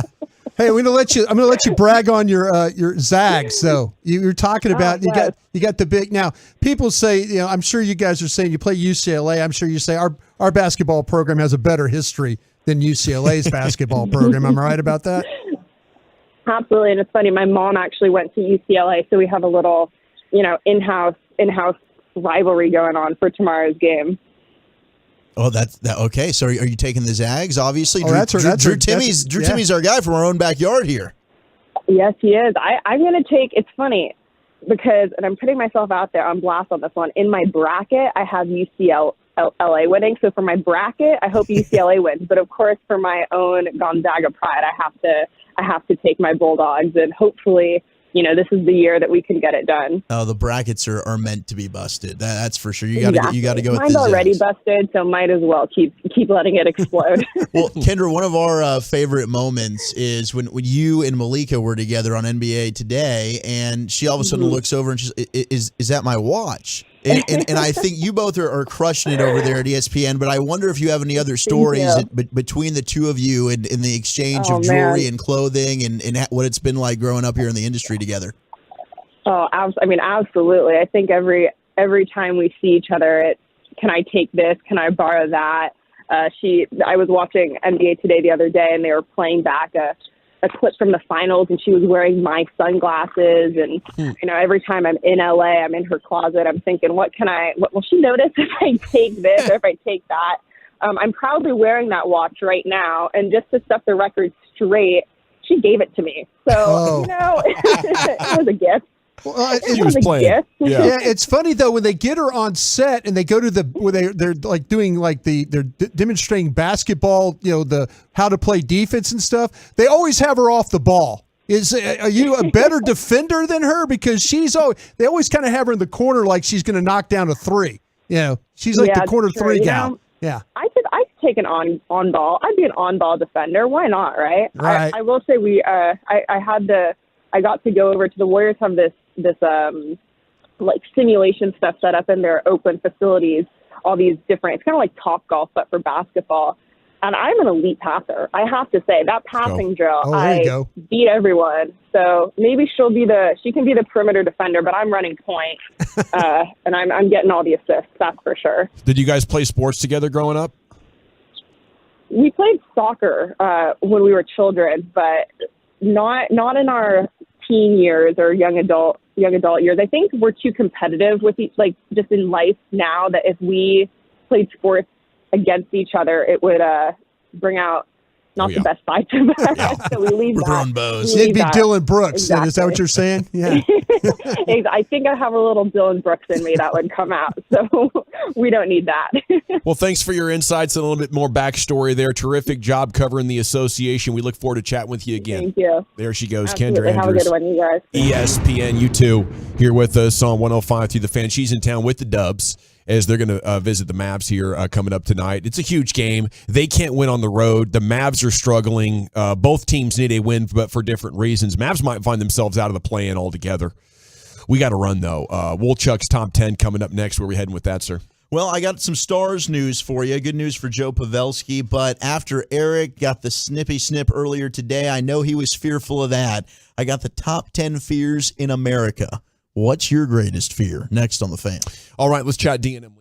Hey, I'm gonna let you brag on your Zags. So you're talking about you got the big. Now people say, I'm sure you guys are saying you play UCLA. I'm sure you say our basketball program has a better history than UCLA's basketball program. Am I right about that? Absolutely, and it's funny. My mom actually went to UCLA, so we have a little, in-house rivalry going on for tomorrow's game. Oh, that's okay. So are you taking the Zags? Obviously, Drew Timmy's Timmy's our guy from our own backyard here. Yes, he is. I'm going to take. It's funny because, and I'm putting myself out there on blast on this one. In my bracket, I have UCLA winning. So for my bracket, I hope UCLA wins. But of course, for my own Gonzaga pride, I have to take my Bulldogs, and hopefully, this is the year that we can get it done. Oh, the brackets are meant to be busted. That's for sure. You got to go with Mine's the already Zags. busted, so might as well keep letting it explode. Well, Kendra, one of our favorite moments is when you and Malika were together on NBA Today, and she all of a sudden looks over and she's, "Is that my watch?" And I think you both are crushing it over there at ESPN, but I wonder if you have any other stories between the two of you and in the exchange of jewelry and clothing and what it's been like growing up here in the industry together. Oh, absolutely. I think every time we see each other, it's, can I take this? Can I borrow that? I was watching NBA Today the other day, and they were playing back a clip from the finals, and she was wearing my sunglasses. And, every time I'm in LA, I'm in her closet. I'm thinking, what will she notice if I take this or if I take that? I'm proudly wearing that watch right now. And just to set the record straight, she gave it to me. So, it was a gift. Well, she was playing. Yeah, it's funny though when they get her on set and they go to they're like doing like they're demonstrating basketball, the how to play defense and stuff. They always have her off the ball. Are you a better defender than her? Because they always kind of have her in the corner like she's going to knock down a three. She's like the corner three gal. Yeah. I could take an on ball. I'd be an on ball defender. Why not? Right. Right. I will say I got to go over to the Warriors have this like simulation stuff set up in their open facilities. All these different. It's kind of like Topgolf but for basketball. And I'm an elite passer. I have to say that passing drill, I beat everyone. So maybe she can be the perimeter defender, but I'm running point, and I'm getting all the assists. That's for sure. Did you guys play sports together growing up? We played soccer when we were children, but not in our teen years or young adult years. I think we're too competitive with just in life now that if we played sports against each other, it would bring out not the best sides of us. So we leave that. Throwing bows. It'd be Dylan Brooks. Exactly. Is that what you're saying? Yeah. I think I have a little Dylan Brooks in me that would come out. So we don't need that. Well, thanks for your insights and a little bit more backstory there. Terrific job covering the association. We look forward to chatting with you again. Thank you. There she goes, Absolutely. Kendra Andrews. Have a good one, you guys. ESPN, you too, here with us on 105 through the Fan. She's in town with the Dubs as they're going to visit the Mavs here coming up tonight. It's a huge game. They can't win on the road. The Mavs are struggling. Both teams need a win, but for different reasons. Mavs might find themselves out of the play-in altogether. We got to run, though. Woolchuck's Top 10 coming up next. Where are we heading with that, sir? Well, I got some Stars news for you. Good news for Joe Pavelski, but after Eric got the snippy snip earlier today, I know he was fearful of that. I got the top 10 fears in America. What's your greatest fear? Next on The Fan. All right, let's chat D&M.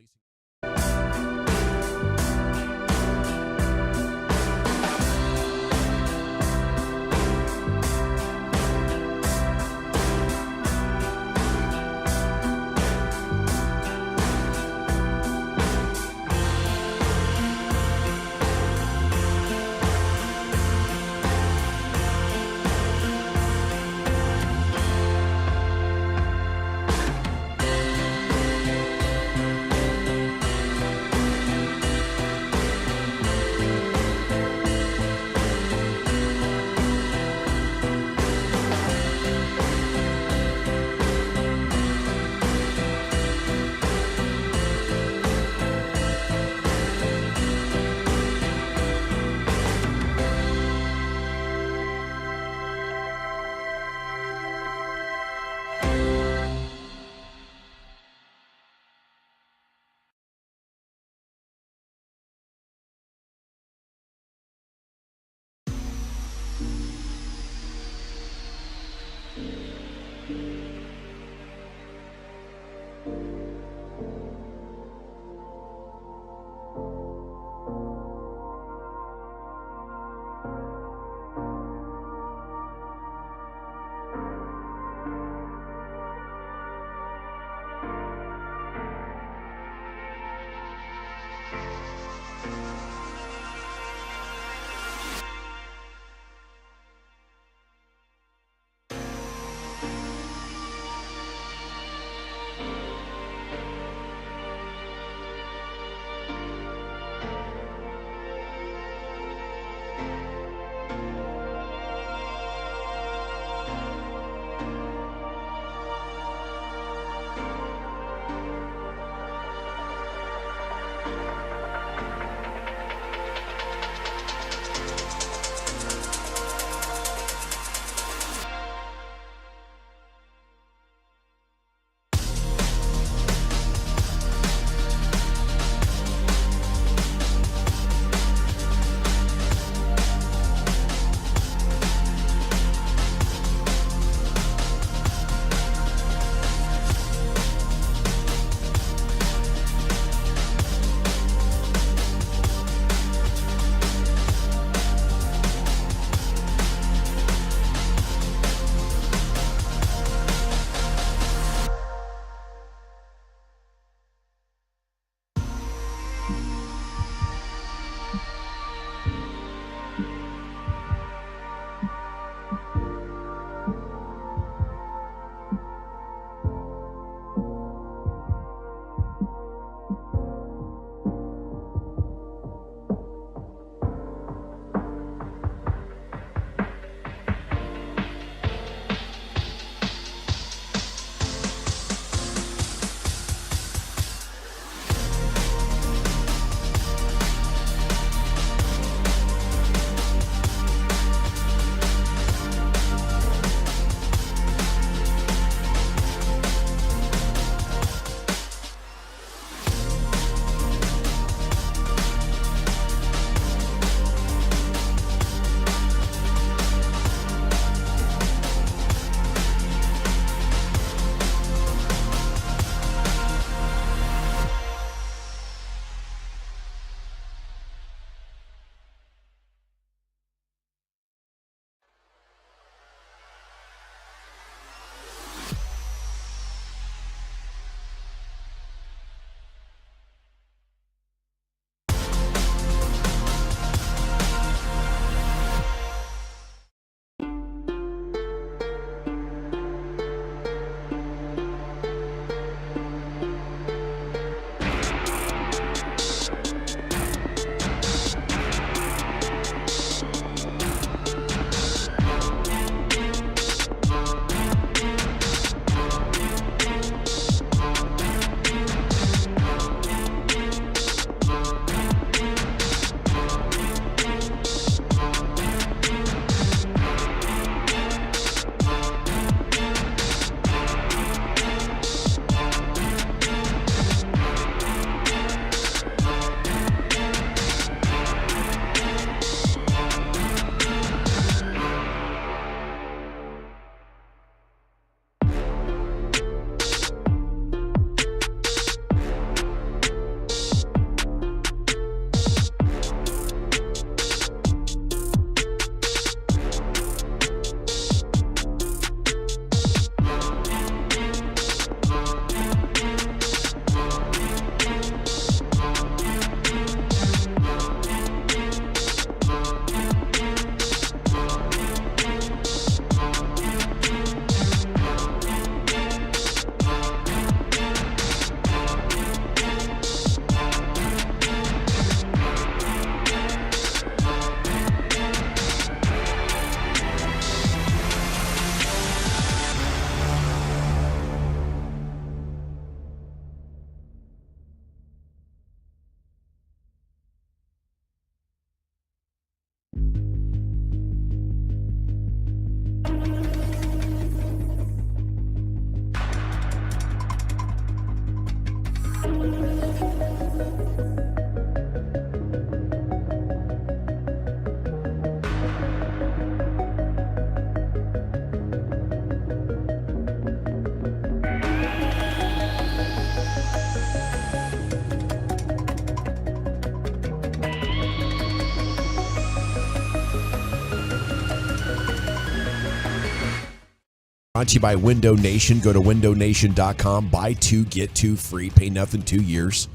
Brought to you by Window Nation. Go to windownation.com. Buy 2, get 2 free. Pay nothing 2 years.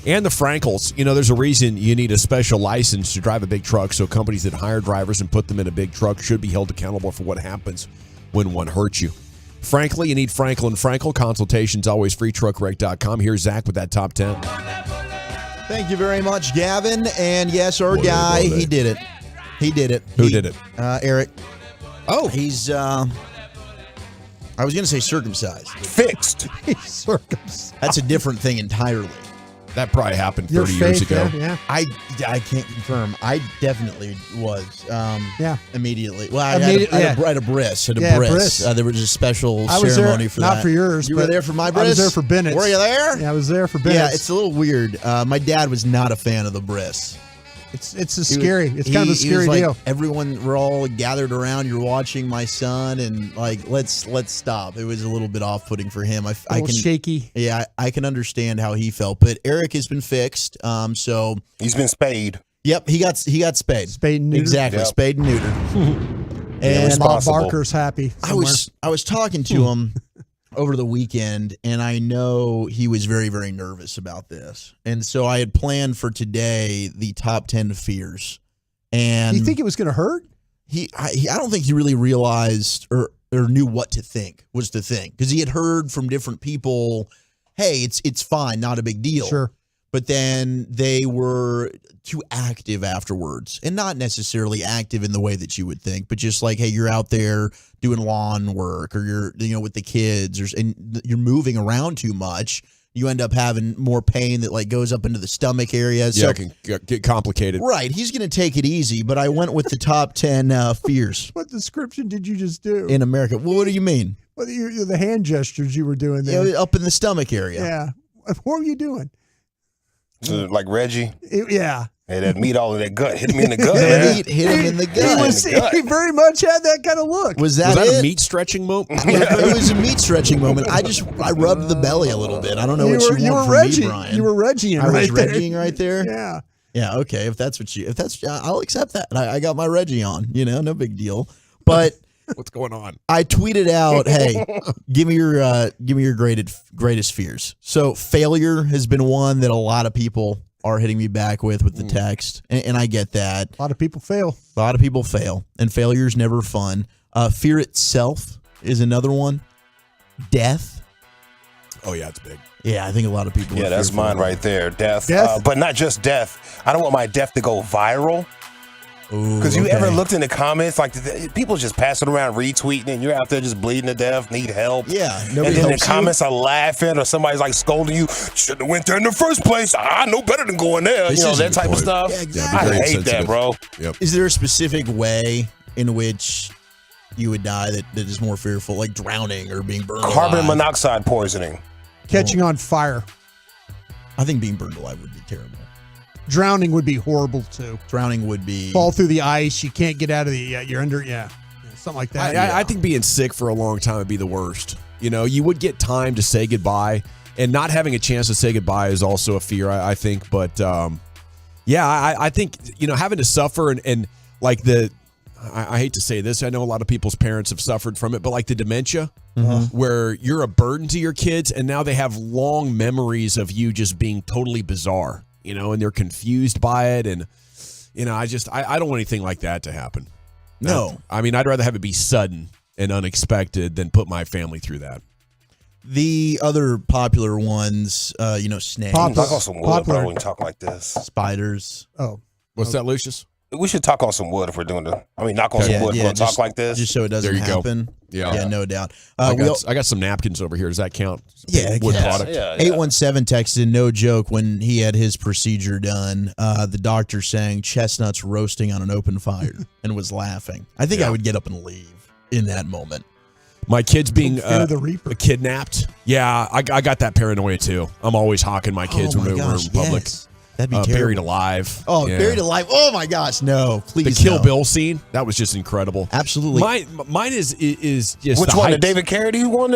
And the Frankels. You know, there's a reason you need a special license to drive a big truck, so companies that hire drivers and put them in a big truck should be held accountable for what happens when one hurts you. Frankly, you need Frankel & Frankel. Consultations always free. Truckwreck.com. Here's Zach with that top 10. Thank you very much, Gavin. And yes, our guy, he did it. He did it. Who did it? Eric. Oh. He's, I was going to say circumcised. Fixed. He's circumcised. That's a different thing entirely. That probably happened 30 years ago. Yeah. I can't confirm. I definitely was. Immediately. Well, I had a bris. Bris. There was a special I was ceremony there, for that. not for yours. You were there for my bris? I was there for Bennett's. Were you there? Yeah, I was there for Bennett's. Yeah, it's a little weird. My dad was not a fan of the bris. It's scary. It's kind of a scary deal. We're all gathered around. You're watching my son, and like, let's stop. It was a little bit off-putting for him. I can shaky. Yeah, I can understand how he felt. But Eric has been fixed. So he's been spayed. Yep, he got spayed. Spayed and neutered. Exactly, Yep. spayed and neutered. And Bob Barker's happy. I was talking to him over the weekend, and I know he was very, very nervous about this. And so I had planned for today the top 10 fears. And you think it was going to hurt? I don't think he really realized or knew what to think was the thing, because he had heard from different people, hey, it's fine, not a big deal. Sure. But then they were too active afterwards, and not necessarily active in the way that you would think, but just like, hey, you're out there doing lawn work, or you're with the kids, and you're moving around too much. You end up having more pain that like goes up into the stomach area. So, it can get complicated. Right. He's going to take it easy, but I went with the top 10 fears. What description did you just do? In America. Well, what do you mean? Well, the hand gestures you were doing there. Yeah, up in the stomach area. Yeah. What were you doing? So, like Reggie? Yeah. Hey, that meat all in that gut. Hit him in the gut, man. man. Hit him in the gut. He very much had that kind of look. Was that a meat stretching moment? It was a meat stretching moment. I rubbed the belly a little bit. I don't know what you want from me, Brian. You were Reggieing I was right there. Reggieing right there? Yeah. Yeah, okay. If that's I'll accept that. I got my Reggie on, no big deal. But what's going on? I tweeted out, hey, give me your greatest fears. So failure has been one that a lot of people are hitting me back with the text, and I get that. A lot of people fail. And failure's never fun. Fear itself is another one. Death. Oh yeah, it's big. Yeah, I think a lot of people. Yeah, that's mine right there. Death. Death? But not just death. I don't want my death to go viral. Because you ever looked in the comments, like people just passing around retweeting, and you're out there just bleeding to death, need help. Yeah, and then the comments are laughing, or somebody's like scolding you. Shouldn't have went there in the first place. I know better than going there. That type of stuff. Yeah, exactly. I hate that, bro. Yep. Is there a specific way in which you would die that is more fearful, like drowning or being burned Carbon alive? monoxide poisoning. Catching on fire. I think being burned alive would be terrible. Drowning would be horrible too. Drowning would be fall through the ice. You can't get out of the. You're under. Something like that. I think being sick for a long time would be the worst. You would get time to say goodbye, and not having a chance to say goodbye is also a fear. I think, but I think having to suffer and like I hate to say this. I know a lot of people's parents have suffered from it, but like the dementia, where you're a burden to your kids, and now they have long memories of you just being totally bizarre. And they're confused by it. And, I don't want anything like that to happen. No. I'd rather have it be sudden and unexpected than put my family through that. The other popular ones, snakes. Talk on some wood, bro, when you talk like this. Spiders. Oh. What's that, Lucius? We should talk on some wood if we're doing knock on some wood if we're going to talk like this. Just so it doesn't happen. Go. Yeah, no doubt. I got some napkins over here. Does that count? Yeah, wood product. 817 texted, no joke, when he had his procedure done, the doctor sang chestnuts roasting on an open fire and was laughing. I think I would get up and leave in that moment. My kids being Fear of the Reaper. kidnapped. Yeah, I got that paranoia too. I'm always hawking my kids when we're in public. Yes. That'd be terrible. Buried alive. Oh, Yeah. Buried alive. Oh my gosh, no! Please, The Kill no. Bill scene, that was just incredible. Absolutely. Mine is just Which the one? The heights. David Carradine one?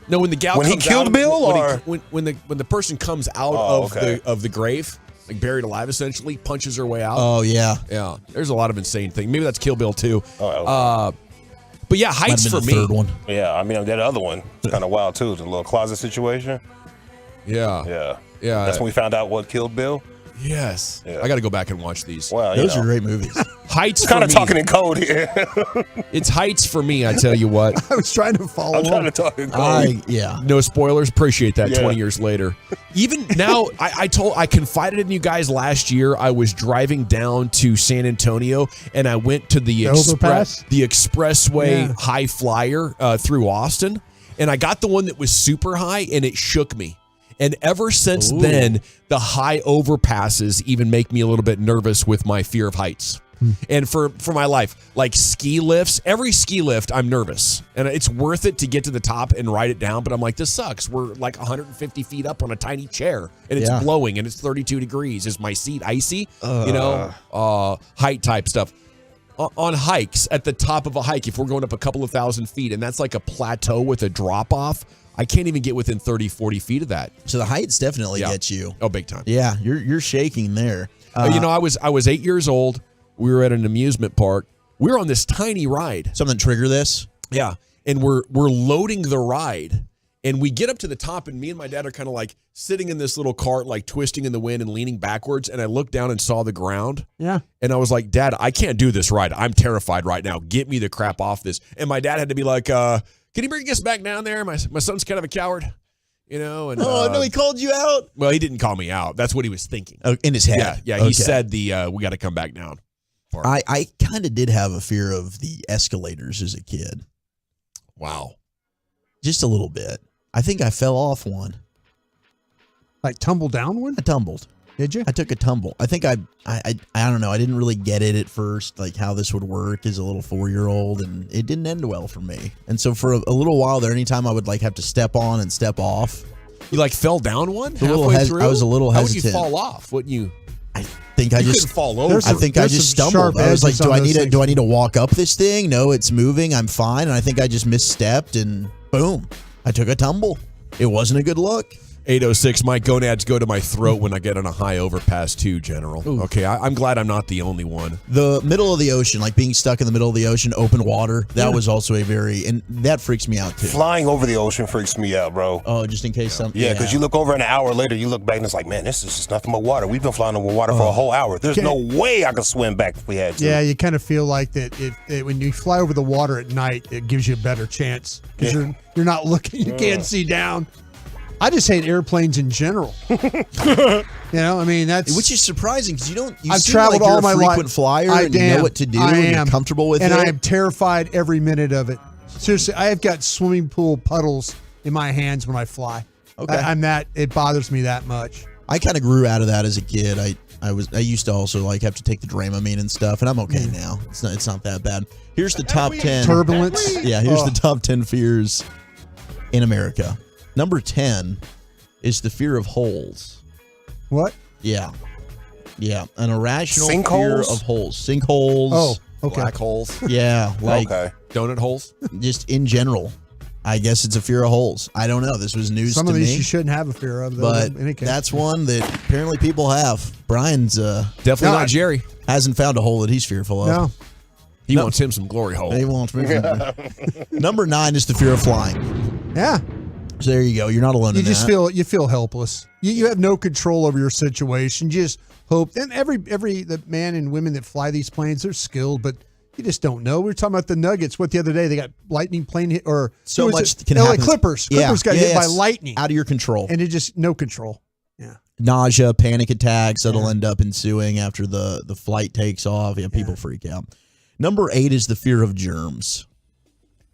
No, when the gal when he comes killed out, Bill, when the person comes out of the grave, like buried alive, essentially punches her way out. Oh yeah, yeah. There's a lot of insane things. Maybe that's Kill Bill too. Oh, but yeah, heights for me. Third one. Yeah, I mean that other one is kind of wild too. The little closet situation. Yeah. That's when we found out what killed Bill. Yes. Yeah. I got to go back and watch these. Well, those are great movies. Heights. Kind for of me. talking in code here. It's heights for me. I tell you what. I was trying to follow. I'm trying to talk in code. No spoilers. Appreciate that. Yeah. 20 years later. Even now, I confided in you guys last year. I was driving down to San Antonio and I went to the expressway high flyer through Austin, and I got the one that was super high, and it shook me. And ever since then, the high overpasses even make me a little bit nervous with my fear of heights. And for my life, like ski lifts, every ski lift, I'm nervous. And it's worth it to get to the top and ride it down. But I'm like, this sucks. We're like 150 feet up on a tiny chair, and it's blowing, and it's 32 degrees. Is my seat icy? Height type stuff. On hikes, at the top of a hike, if we're going up a couple of thousand feet, and that's like a plateau with a drop off, I can't even get within 30, 40 feet of that. So the heights definitely get you. Oh, big time. Yeah, you're shaking there. I was 8 years old. We were at an amusement park. We were on this tiny ride. Something trigger this? Yeah, and we're loading the ride, and we get up to the top, and me and my dad are kind of like sitting in this little cart, like twisting in the wind and leaning backwards. And I looked down and saw the ground. Yeah. And I was like, Dad, I can't do this ride. I'm terrified right now. Get me the crap off this. And my dad had to be like, can you bring us back down there? My son's kind of a coward, And no, he called you out. Well, he didn't call me out. That's what he was thinking. Oh, in his head. Yeah. Okay. He said we got to come back down. I kind of did have a fear of the escalators as a kid. Wow. Just a little bit. I think I fell off one. Like tumble down one? I tumbled. Did you? I took a tumble. I think I don't know. I didn't really get it at first, like how this would work as a little 4-year-old, and it didn't end well for me. And so for a little while there, anytime I would like have to step on and step off. You like fell down one halfway through? I was a little hesitant. How would you fall off? Wouldn't you? I think I just couldn't fall over. I think I just stumbled. I was like, do I need to walk up this thing? No, it's moving. I'm fine. And I think I just misstepped, and boom, I took a tumble. It wasn't a good look. 806, my gonads go to my throat when I get on a high overpass too, General. Ooh. Okay, I'm glad I'm not the only one. The middle of the ocean, like being stuck in the middle of the ocean, open water, that was also and that freaks me out too. Flying over the ocean freaks me out, bro. Oh, just in case something. Yeah, because you look over an hour later, you look back and it's like, man, this is just nothing but water. We've been flying over water for a whole hour. There's no way I could swim back if we had to. Yeah, you kind of feel like that when you fly over the water at night, it gives you a better chance because you're not looking, you can't see down. I just hate airplanes in general. I mean, that's which is surprising because I've traveled all my life. Frequent flyer, and you know what to do. And you're comfortable with it, and I am terrified every minute of it. Seriously, I have got swimming pool puddles in my hands when I fly. Okay, it bothers me that much. I kind of grew out of that as a kid. I used to also like have to take the Dramamine and stuff, and I'm okay now. It's not that bad. Here's the top 10 turbulence. Yeah, here's the top 10 fears in America. Number 10 is the fear of holes. What? Yeah. An irrational Sinkholes? fear of holes. Sinkholes. Oh, okay. Black holes. Yeah, like donut holes. Just in general. I guess it's a fear of holes. I don't know. This was news to me. Some of these you shouldn't have a fear of, though. But that's one that apparently people have. Brian's definitely not Jerry. Hasn't found a hole that he's fearful of. No. He wants him some glory hole. He wants me. Number 9 is the fear of flying. Yeah. So there you go. You're not alone in that. You feel helpless. You have no control over your situation. You just hope. And the man and women that fly these planes, they're skilled, but you just don't know. We were talking about the Nuggets. What the other day they got lightning plane hit, or so much can LA happen. Clippers. Clippers got hit by lightning. Out of your control. And it just no control. Yeah. Nausea, panic attacks that'll end up ensuing after the flight takes off. Yeah, people freak out. Number 8 is the fear of germs.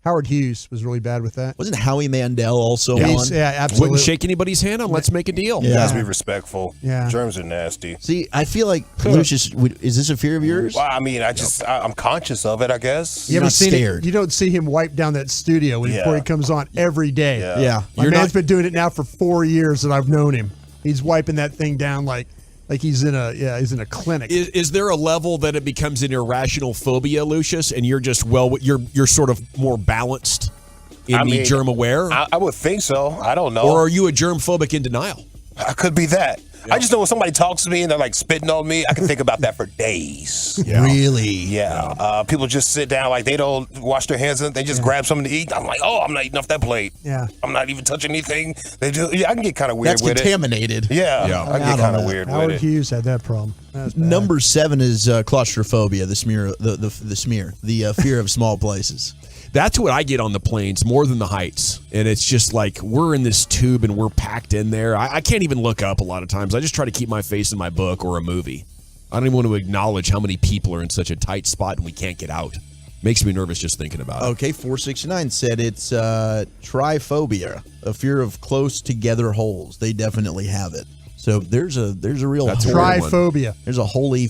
Howard Hughes was really bad with that. Wasn't Howie Mandel also Yeah. on? Yeah, absolutely. Wouldn't shake anybody's hand on let's make a deal. You guys be respectful. Yeah. Germs are nasty. See, I feel like Lucius. Is this a fear of yours? Well, I mean, I'm conscious of it, I guess. You don't see him wipe down that studio before he comes on every day. Yeah. My man's been doing it now for 4 years that I've known him. He's wiping that thing down like he's in a clinic. Is there a level that it becomes an irrational phobia, Lucius, and you're just you're sort of more balanced in the germ aware? I would think so. I don't know. Or are you a germ phobic in denial? I could be that. I just know when somebody talks to me and they're like spitting on me, I can think about that for days. Yeah. Really? Yeah. People just sit down like they don't wash their hands. They just grab something to eat. I'm like, I'm not eating off that plate. Yeah. I'm not even touching anything. They do. Yeah, I can get kind of weird That's with contaminated. it. Yeah. I can get kind of weird Howard with it. Hughes had that problem. That's bad. Number 7 is claustrophobia, the fear of small places. That's what I get on the planes more than the heights. And it's just like we're in this tube and we're packed in there. I can't even look up a lot of times. I just try to keep my face in my book or a movie. I don't even want to acknowledge how many people are in such a tight spot and we can't get out. Makes me nervous just thinking about it. Okay, 469 said it's triphobia, a fear of close together holes. They definitely have it. So there's a real triphobia. There's a holy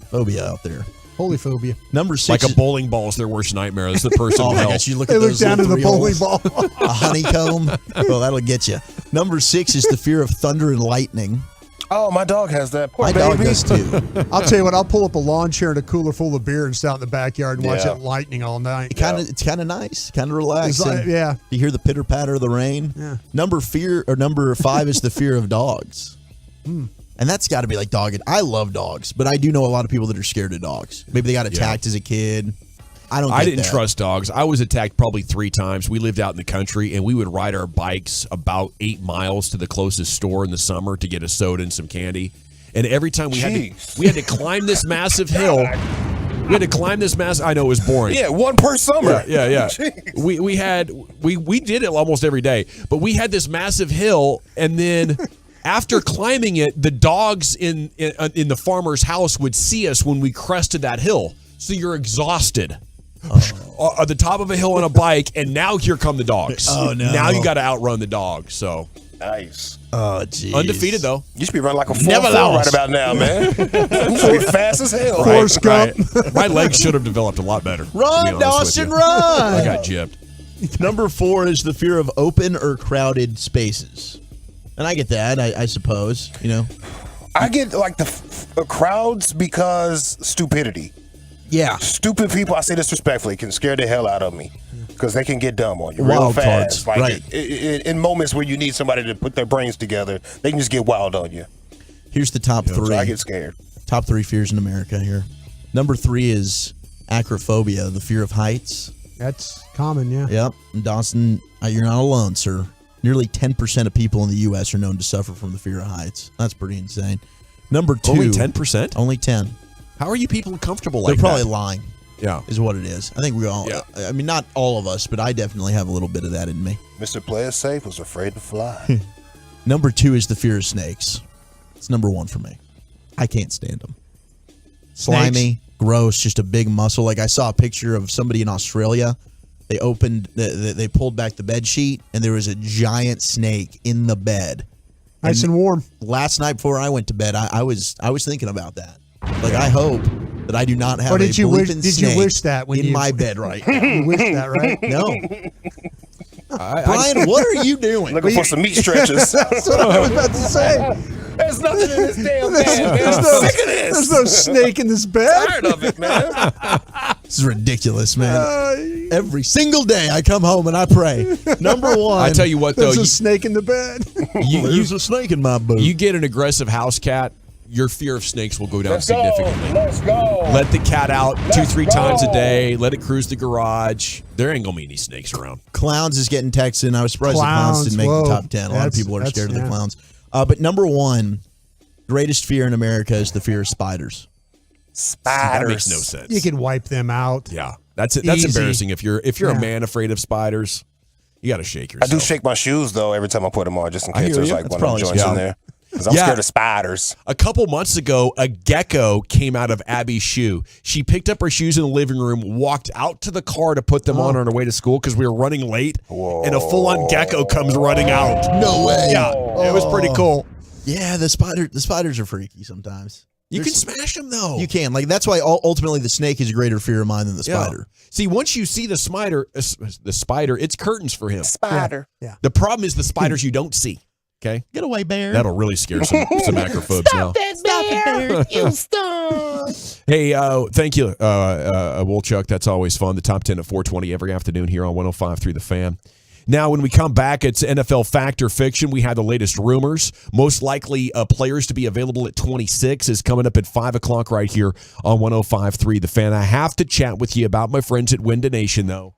phobia out there. Holy phobia. Number 6. Like a bowling ball is their worst nightmare. That's the person. Oh my gosh, you look at They those look down at the 3 bowling holes. ball. A honeycomb. Well, that'll get you. Number 6 is the fear of thunder and lightning. Oh, my dog has that. Poor My baby. dog does too. I'll tell you what, I'll pull up a lawn chair and a cooler full of beer and sit out in the backyard and watch Yeah. it lightning all night. It's kind of nice, kind of relaxing. It's like- yeah. You hear the pitter patter of the rain. Yeah. Number 5 is the fear of dogs. And that's got to be like dogged. I love dogs, but I do know a lot of people that are scared of dogs. Maybe they got attacked as a kid. I didn't trust dogs. I was attacked probably 3 times. We lived out in the country, and we would ride our bikes about 8 miles to the closest store in the summer to get a soda and some candy. And every time we had to climb this massive hill. We had to climb this I know it was boring. Yeah, one per summer. Yeah. We did it almost every day, but we had this massive hill, and then after climbing it, the dogs in the farmer's house would see us when we crested that hill. So you're exhausted. At the top of a hill on a bike, and now here come the dogs. Oh, no. Now you got to outrun the dogs. So nice. Oh, geez. Undefeated though. You should be running like a 4-4 Never lost. right about now, man. You should be fast as hell. Forrest Gump. My legs should have developed a lot better. Run, to be honest with Dawson, you. run! I got gypped. Number 4 is the fear of open or crowded spaces. And I get that, I suppose, you know. I get like the crowds because stupidity. Yeah. Stupid people, I say this respectfully, can scare the hell out of me because they can get dumb on you real Wild fast. cards, Like right. in moments where you need somebody to put their brains together, they can just get wild on you. Here's the top 3. So I get scared. Top 3 fears in America here. Number 3 is acrophobia, the fear of heights. That's common, yeah. Yep. And Dawson, you're not alone, sir. Nearly 10% of people in the U.S. are known to suffer from the fear of heights. That's pretty insane. Number 2. Only 10%? Only 10. How are you people comfortable They're like probably that? lying. Yeah. Is what it is. I think we all, I mean, not all of us, but I definitely have a little bit of that in me. Mr. Play It Safe was afraid to fly. Number 2 is the fear of snakes. It's number 1 for me. I can't stand them. Slimy, gross, just a big muscle. Like I saw a picture of somebody in Australia. They opened, they pulled back the bed sheet, and there was a giant snake in the bed. Nice and warm. Last night before I went to bed, I was thinking about that. Like I hope that I do not have Or did a you wish? bleeping Did you snake wish that when in you my bed right now? You wish that, right? No. Brian, what are you doing? Looking for some meat stretches. That's what I was about to say. There's nothing in this damn bed, man. There's I'm no, sick of this. there's no snake in this bed. Tired of it, man. This is ridiculous, man. Every single day I come home and I pray. Number 1. I tell you what, though. There's a snake in the bed. There's a snake in my boot. You get an aggressive house cat, your fear of snakes will go down Let's significantly. go. Let's go. Let the cat out Let's 2-3 times a go. day. Let it cruise the garage. There ain't gonna be any snakes around. Clowns is getting texted, and I was surprised the clowns didn't make whoa. the top 10. A lot of people are scared of the clowns. But number 1, greatest fear in America is the fear of spiders. Spiders. That makes no sense. You can wipe them out. Yeah, that's it. That's Easy. embarrassing. If you're a Yeah. man afraid of spiders, you got to shake I yourself. do shake my shoes though every time I put them on, just in I case hear there's you. like That's one of them probably joints in smart. there. Because I'm scared of spiders. A couple months ago, a gecko came out of Abby's shoe. She picked up her shoes in the living room, walked out to the car to put them on her way to school because we were running late, and a full-on gecko comes running out. No way. Yeah, it was pretty cool. Yeah, the spiders are freaky sometimes. You can smash them, though. You can. Like, that's why ultimately the snake is a greater fear of mine than the spider. See, once you see the spider, it's curtains for him. Spider. Yeah. The problem is the spiders you don't see. Okay? Get away, bear. That'll really scare some acrophobes now. Stop it, bear. You stop. Hey, thank you, Wolchuk. That's always fun. The top 10 at 420 every afternoon here on 105.3 The Fan. Now, when we come back, it's NFL Fact or Fiction. We have the latest rumors. Most likely players to be available at 26 is coming up at 5 o'clock right here on 105.3 The Fan. I have to chat with you about my friends at Winda Nation, though.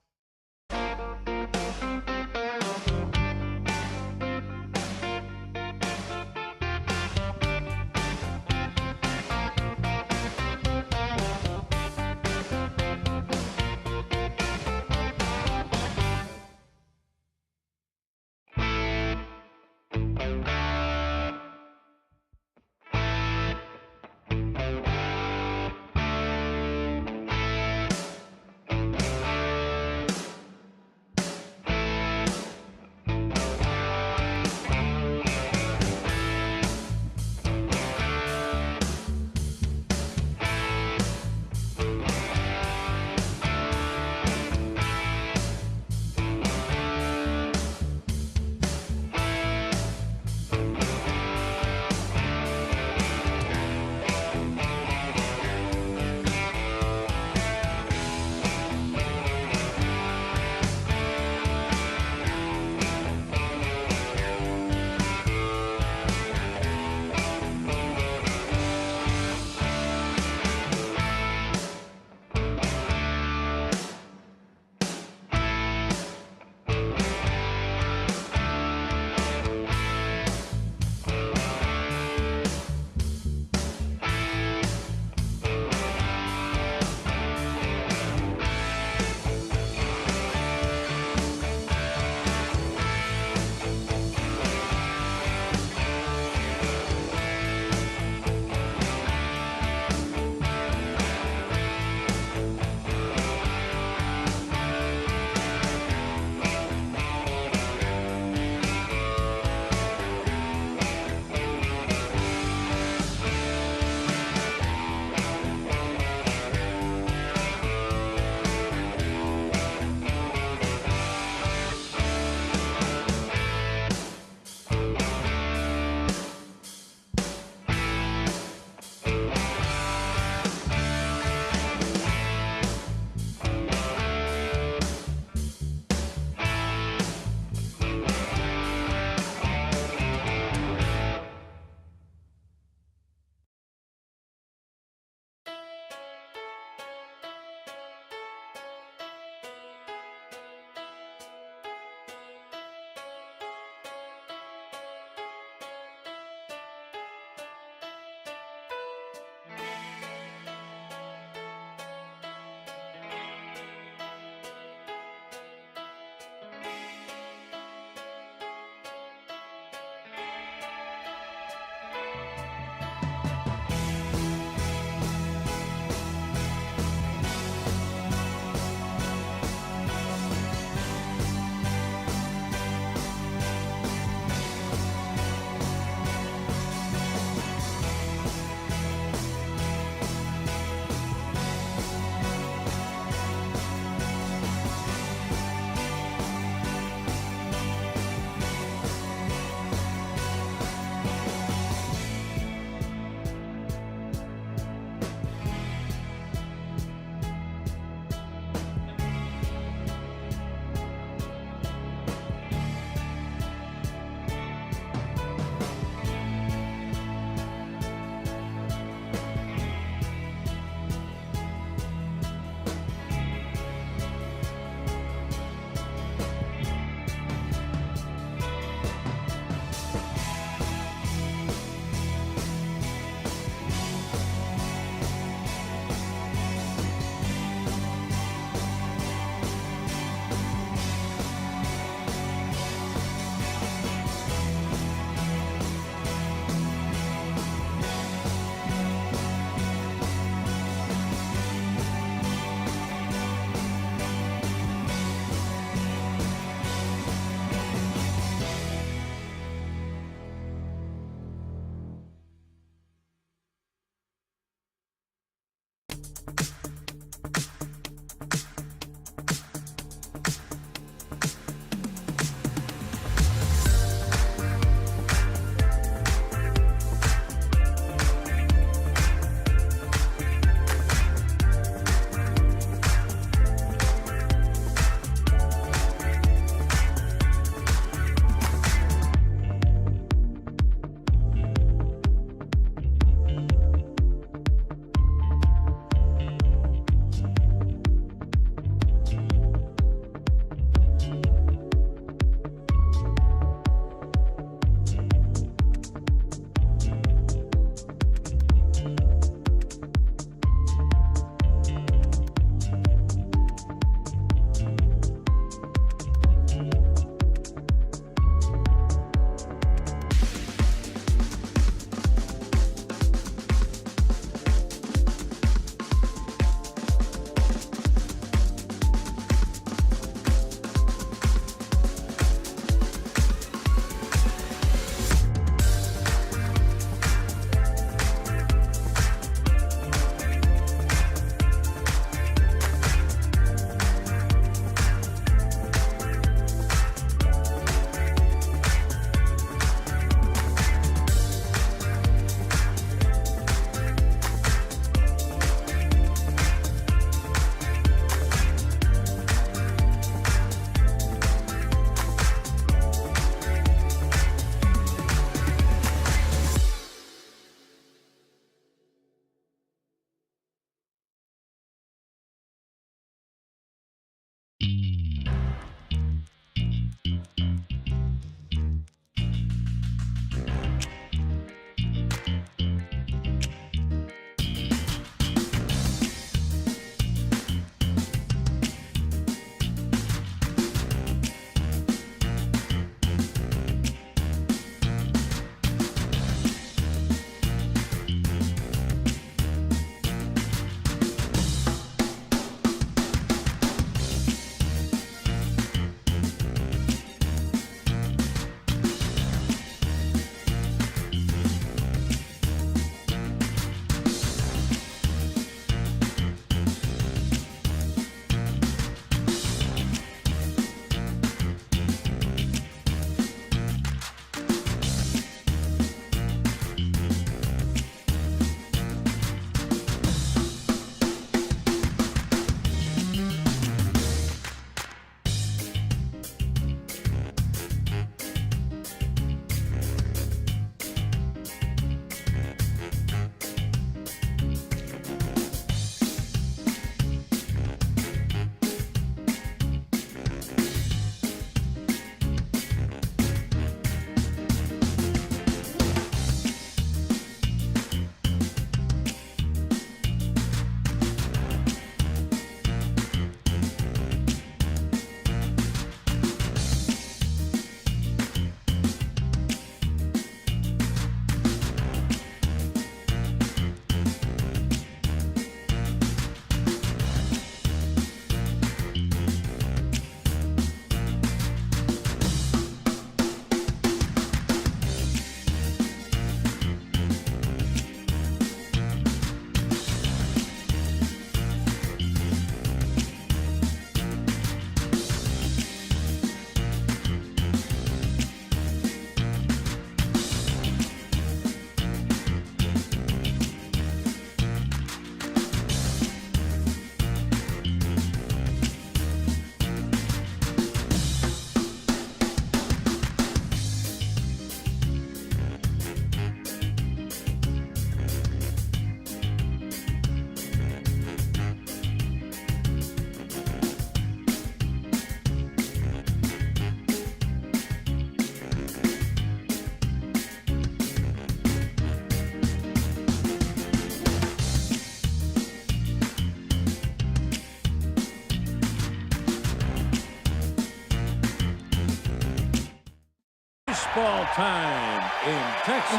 time in Texas.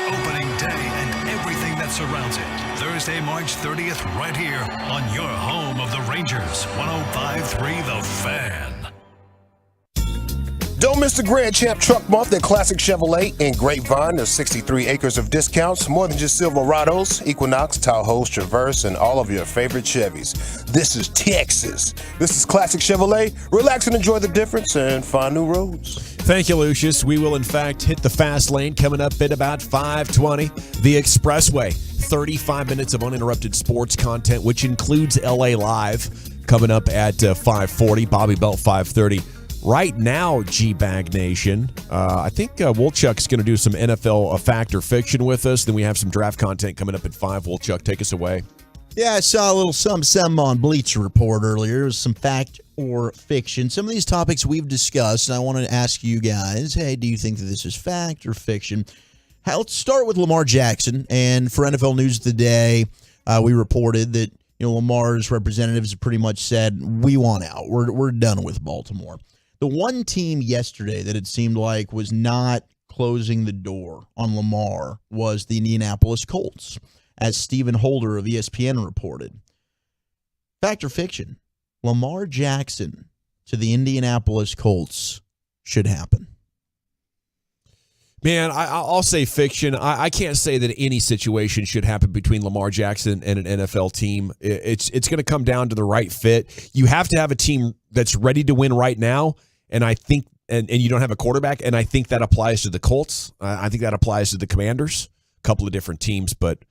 Opening day and everything that surrounds it. Thursday, March 30th, right here on your home of the Rangers. 105.3 The Fan. Don't miss the Grand Champ Truck Month at Classic Chevrolet in Grapevine. There's 63 acres of discounts, more than just Silverados, Equinox, Tahoes, Traverse, and all of your favorite Chevys. This is Texas. This is Classic Chevrolet. Relax and enjoy the difference and find new roads. Thank you, Lucius. We will, in fact, hit the fast lane coming up at about 5:20. The Expressway, 35 minutes of uninterrupted sports content, which includes LA Live, coming up at 5:40. Bobby Belt, 5:30. Right now, G-Bag Nation, I think Wolchuk's going to do some NFL fact or fiction with us. Then we have some draft content coming up at 5. Wolchuk, take us away. Yeah, I saw a little some on Bleacher Report earlier. It was some fact or fiction. Some of these topics we've discussed, and I want to ask you guys, hey, do you think that this is fact or fiction? Let's start with Lamar Jackson. And for NFL News Today, we reported that Lamar's representatives have pretty much said, we want out. We're done with Baltimore. The one team yesterday that it seemed like was not closing the door on Lamar was the Indianapolis Colts, as Stephen Holder of ESPN reported. Fact or fiction? Lamar Jackson to the Indianapolis Colts should happen. Man, I'll say fiction. I can't say that any situation should happen between Lamar Jackson and an NFL team. It's going to come down to the right fit. You have to have a team that's ready to win right now, and I think, and you don't have a quarterback, and I think that applies to the Colts. I think that applies to the Commanders, a couple of different teams, but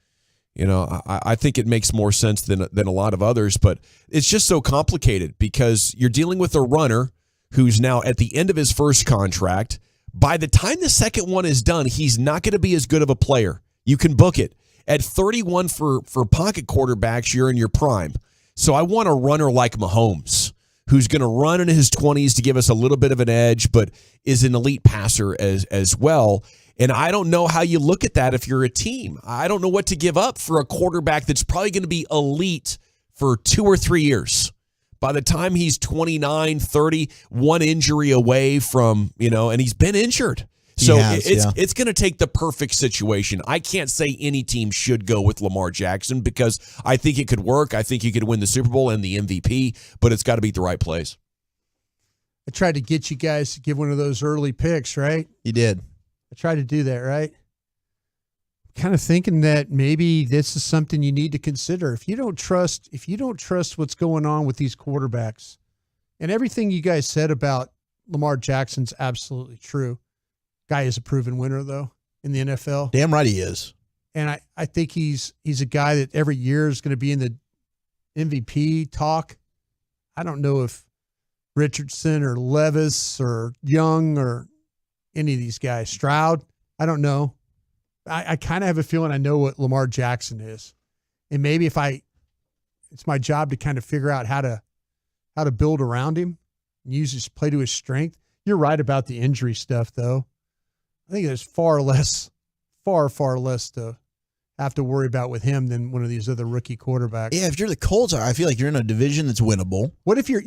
I think it makes more sense than a lot of others. But it's just so complicated because you're dealing with a runner who's now at the end of his first contract. By the time the second one is done, he's not going to be as good of a player. You can book it. At 31 for pocket quarterbacks, you're in your prime. So I want a runner like Mahomes, who's going to run in his 20s to give us a little bit of an edge, but is an elite passer as well. And I don't know how you look at that if you're a team. I don't know what to give up for a quarterback that's probably going to be elite for 2 or 3 years. By the time he's 29, 30, one injury away from, and he's been injured. So it's going to take the perfect situation. I can't say any team should go with Lamar Jackson because I think it could work. I think he could win the Super Bowl and the MVP, but it's got to be the right place. I tried to get you guys to give one of those early picks, right? You did. I tried to do that, right? Kind of thinking that maybe this is something you need to consider. If you don't trust what's going on with these quarterbacks, and everything you guys said about Lamar Jackson's absolutely true. Guy is a proven winner, though, in the NFL. Damn right he is. And I think he's a guy that every year is going to be in the MVP talk. I don't know if Richardson or Levis or Young or any of these guys, Stroud, I don't know. I kind of have a feeling I know what Lamar Jackson is. And maybe it's my job to kind of figure out how to build around him and use his play to his strength. You're right about the injury stuff, though. I think there's far less to have to worry about with him than one of these other rookie quarterbacks. Yeah, if you're the Colts, I feel like you're in a division that's winnable. What if you're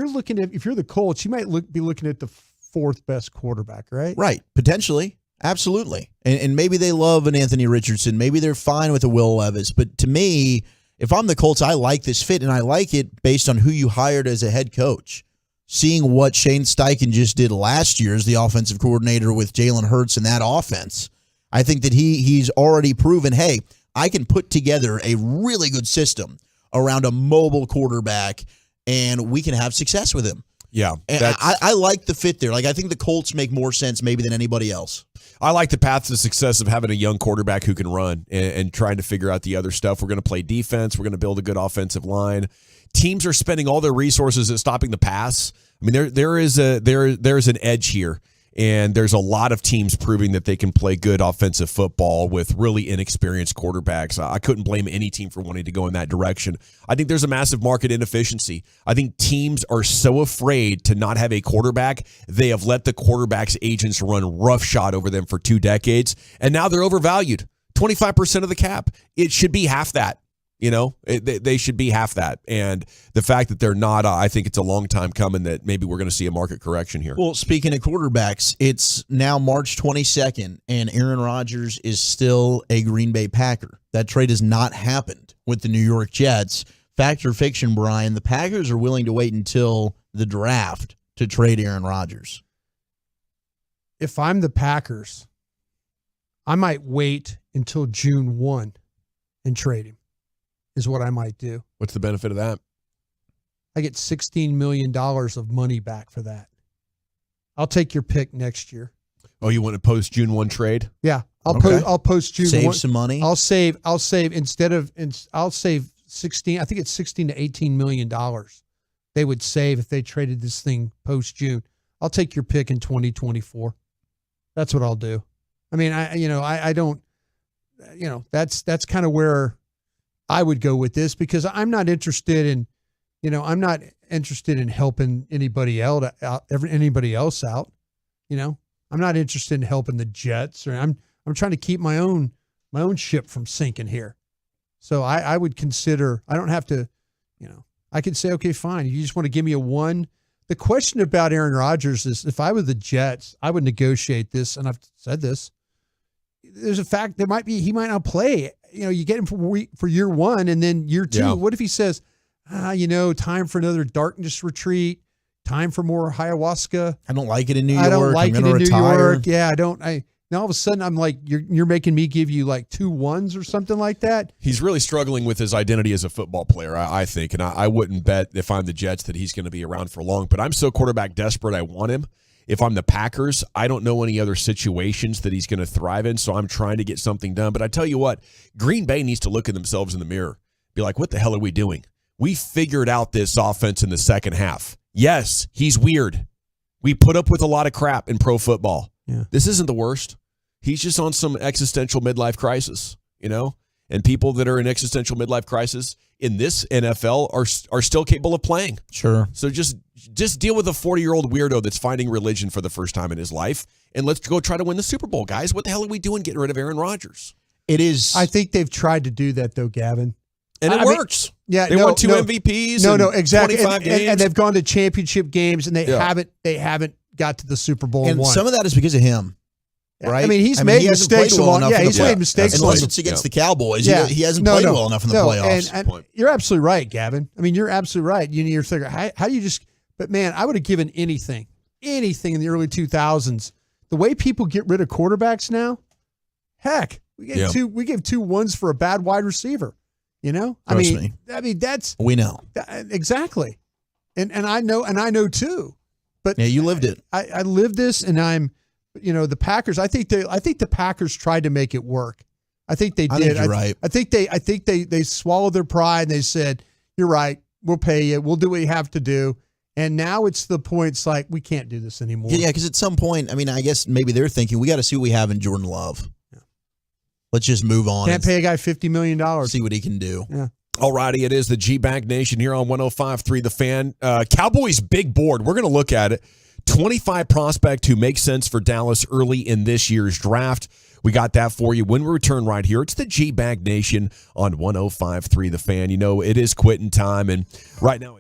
looking at, if you're the Colts, you might be looking at the fourth best quarterback, right? Right, potentially. Absolutely. And maybe they love an Anthony Richardson. Maybe they're fine with a Will Levis. But to me, if I'm the Colts, I like this fit, and I like it based on who you hired as a head coach. Seeing what Shane Steichen just did last year as the offensive coordinator with Jalen Hurts in that offense, I think that he's already proven, hey, I can put together a really good system around a mobile quarterback, and we can have success with him. Yeah. And I like the fit there. Like, I think the Colts make more sense maybe than anybody else. I like the path to success of having a young quarterback who can run and trying to figure out the other stuff. We're going to play defense. We're going to build a good offensive line. Teams are spending all their resources at stopping the pass. I mean, there is an edge here, and there's a lot of teams proving that they can play good offensive football with really inexperienced quarterbacks. I couldn't blame any team for wanting to go in that direction. I think there's a massive market inefficiency. I think teams are so afraid to not have a quarterback, they have let the quarterback's agents run roughshod over them for 2 decades, and now they're overvalued. 25% of the cap. It should be half that. You know, they should be half that. And the fact that they're not, I think it's a long time coming that maybe we're going to see a market correction here. Well, speaking of quarterbacks, it's now March 22nd, and Aaron Rodgers is still a Green Bay Packer. That trade has not happened with the New York Jets. Fact or fiction, Brian, the Packers are willing to wait until the draft to trade Aaron Rodgers. If I'm the Packers, I might wait until June 1 and trade him. Is what I might do. What's the benefit of that? I get $16 million of money back for that. I'll take your pick next year. Oh, you want to post June 1 trade? Yeah, I'll post June 1. Save some money. I'll save I'll save 16. I think it's 16 to 18 million dollars they would save if they traded this thing post June. I'll take your pick in 2024. That's what I'll do. I mean, I don't. That's kind of where I would go with this, because I'm not interested in, helping anybody else out. I'm not interested in helping the Jets, or I'm trying to keep my own ship from sinking here. So I would consider, I don't have to, I could say, okay, fine. You just want to give me a 1. The question about Aaron Rodgers is, if I were the Jets, I would negotiate this. And I've said this. There's a fact he might not play. You get him for year 1, and then year 2. Yeah. What if he says, time for another darkness retreat, time for more ayahuasca. I don't like it in New York. I don't like it in retire. New York. Yeah, now all of a sudden I'm like, you're making me give you like 2 1s or something like that. He's really struggling with his identity as a football player, I think. And I wouldn't bet, if I'm the Jets, that he's going to be around for long. But I'm so quarterback desperate, I want him. If I'm the Packers, I don't know any other situations that he's going to thrive in, so I'm trying to get something done. But I tell you what, Green Bay needs to look at themselves in the mirror, be like, what the hell are we doing? We figured out this offense in the second half. Yes, he's weird. We put up with a lot of crap in pro football. Yeah. This isn't the worst. He's just on some existential midlife crisis, and people that are in existential midlife crisis in this NFL are still capable of playing. Sure. So just deal with a 40-year-old weirdo that's finding religion for the first time in his life, and let's go try to win the Super Bowl, guys. What the hell are we doing getting rid of Aaron Rodgers? It is. I think they've tried to do that, though, Gavin. And it works. Yeah, they won 2 MVPs. No, exactly. 25 games. And they've gone to championship games, and they haven't got to the Super Bowl and won. Some of that is because of him. Right? I mean, he's made mistakes along. Yeah, he's made mistakes. Unless it's against the Cowboys. Yeah. He hasn't played well enough in the playoffs. And you're absolutely right, Gavin. I mean, you're absolutely right. You're thinking, how do you just – but, man, I would have given anything in the early 2000s. The way people get rid of quarterbacks now, heck, we gave 2 1s for a bad wide receiver. I mean, that's – we know. Exactly. And I know too. But yeah, you lived it. I lived this, and I'm – the Packers. I think the Packers tried to make it work. I think they did. I think you're right. I think they swallowed their pride and they said, "You're right. We'll pay you. We'll do what you have to do." And now it's the point. It's like, we can't do this anymore. Yeah, because at some point, I mean, I guess maybe they're thinking, we got to see what we have in Jordan Love. Yeah. Let's just move on. Can't pay a guy $50 million. See what he can do. Yeah. All righty, it is the G-Bag Nation here on 105.3 The Fan. Cowboys big board. We're going to look at it. 25 prospect who makes sense for Dallas early in this year's draft. We got that for you when we return right here. It's the G-Bag Nation on 105.3 The Fan. It is quitting time, and right now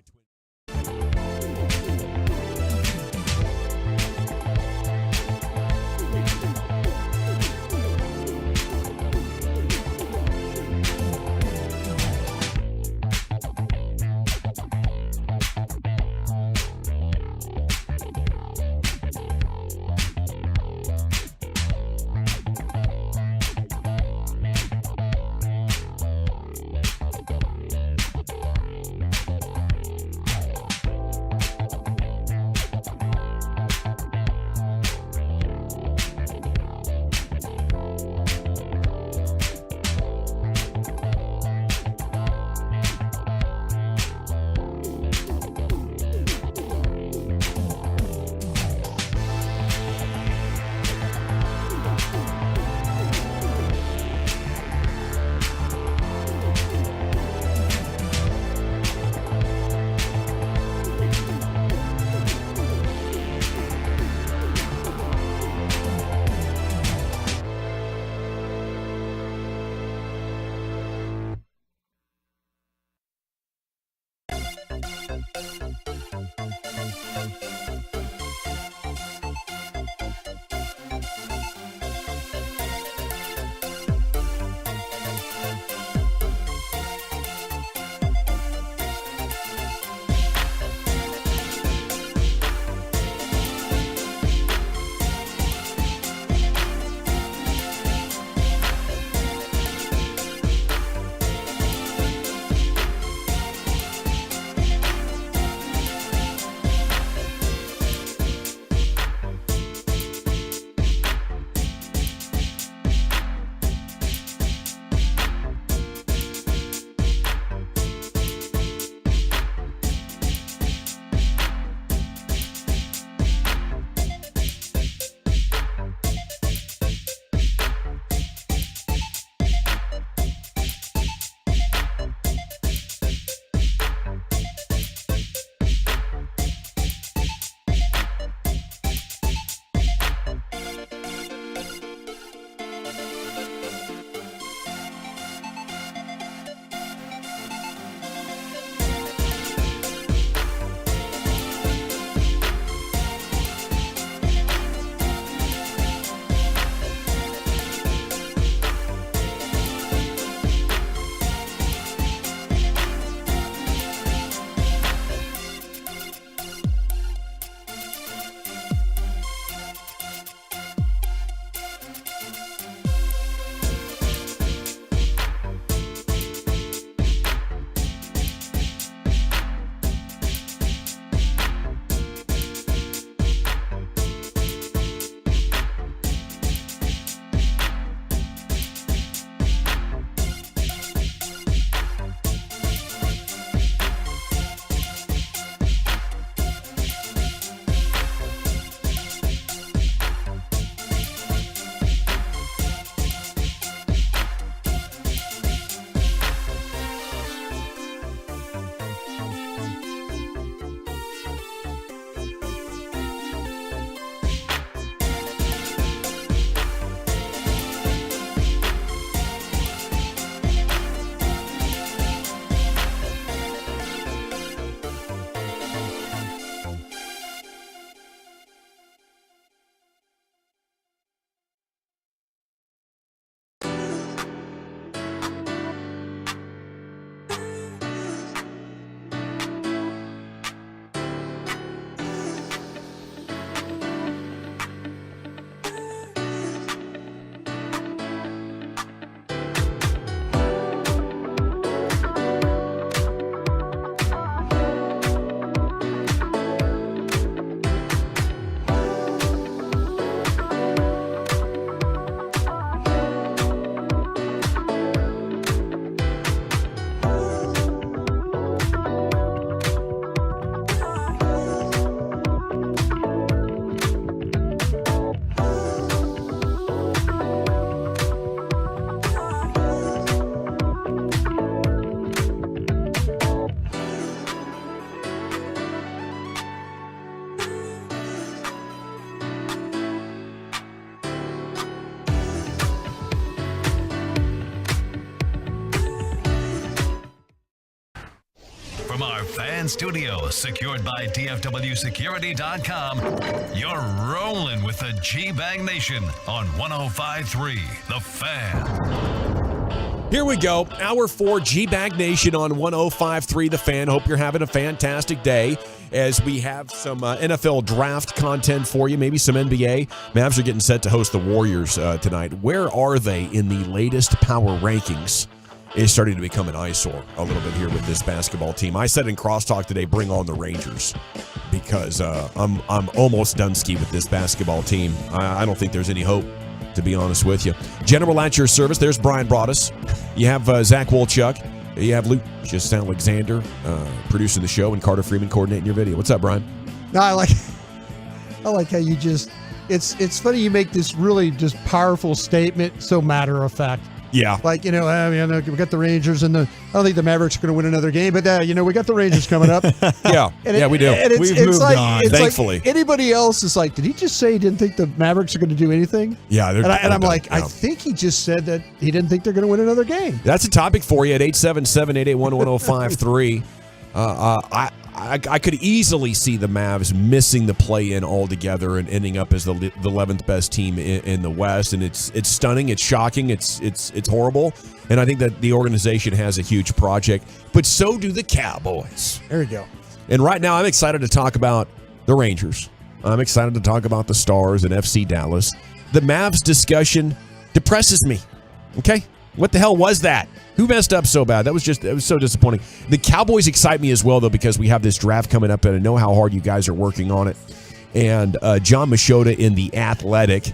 our fan studio, secured by DFWsecurity.com, you're rolling with the G-Bag Nation on 105.3 The Fan. Here we go. Hour 4, G-Bag Nation on 105.3 The Fan. Hope you're having a fantastic day as we have some NFL draft content for you, maybe some NBA. Mavs are getting set to host the Warriors tonight. Where are they in the latest power rankings? Is starting to become an eyesore a little bit here with this basketball team. I said in crosstalk today, bring on the Rangers, because I'm almost done ski with this basketball team. I don't think there's any hope, to be honest with you. General at your service. There's Brian Broaddus. You have Zach Wolchuk. You have Luke just Alexander producing the show, and Carter Freeman coordinating your video. What's up, Brian? No, I like how you just. It's funny you make this really just powerful statement so matter of fact. Yeah. Like, we got the Rangers, and I don't think the Mavericks are going to win another game, but, we got the Rangers coming up. Yeah, we do. We've moved on, thankfully. Like anybody else is like, did he just say he didn't think the Mavericcs are going to do anything? Yeah. I'm like, I think he just said that he didn't think they're going to win another game. That's a topic for you at 877-881-1053. I could easily see the Mavs missing the play-in altogether and ending up as the 11th best team in the West, and it's stunning, it's shocking, it's horrible, and I think that the organization has a huge project, but so do the Cowboys. There we go. And right now, I'm excited to talk about the Rangers. I'm excited to talk about the Stars and FC Dallas. The Mavs discussion depresses me. Okay, what the hell was that? Who messed up so bad? It was so disappointing. The Cowboys excite me as well, though, because we have this draft coming up, and I know how hard you guys are working on it. And John Machota in The Athletic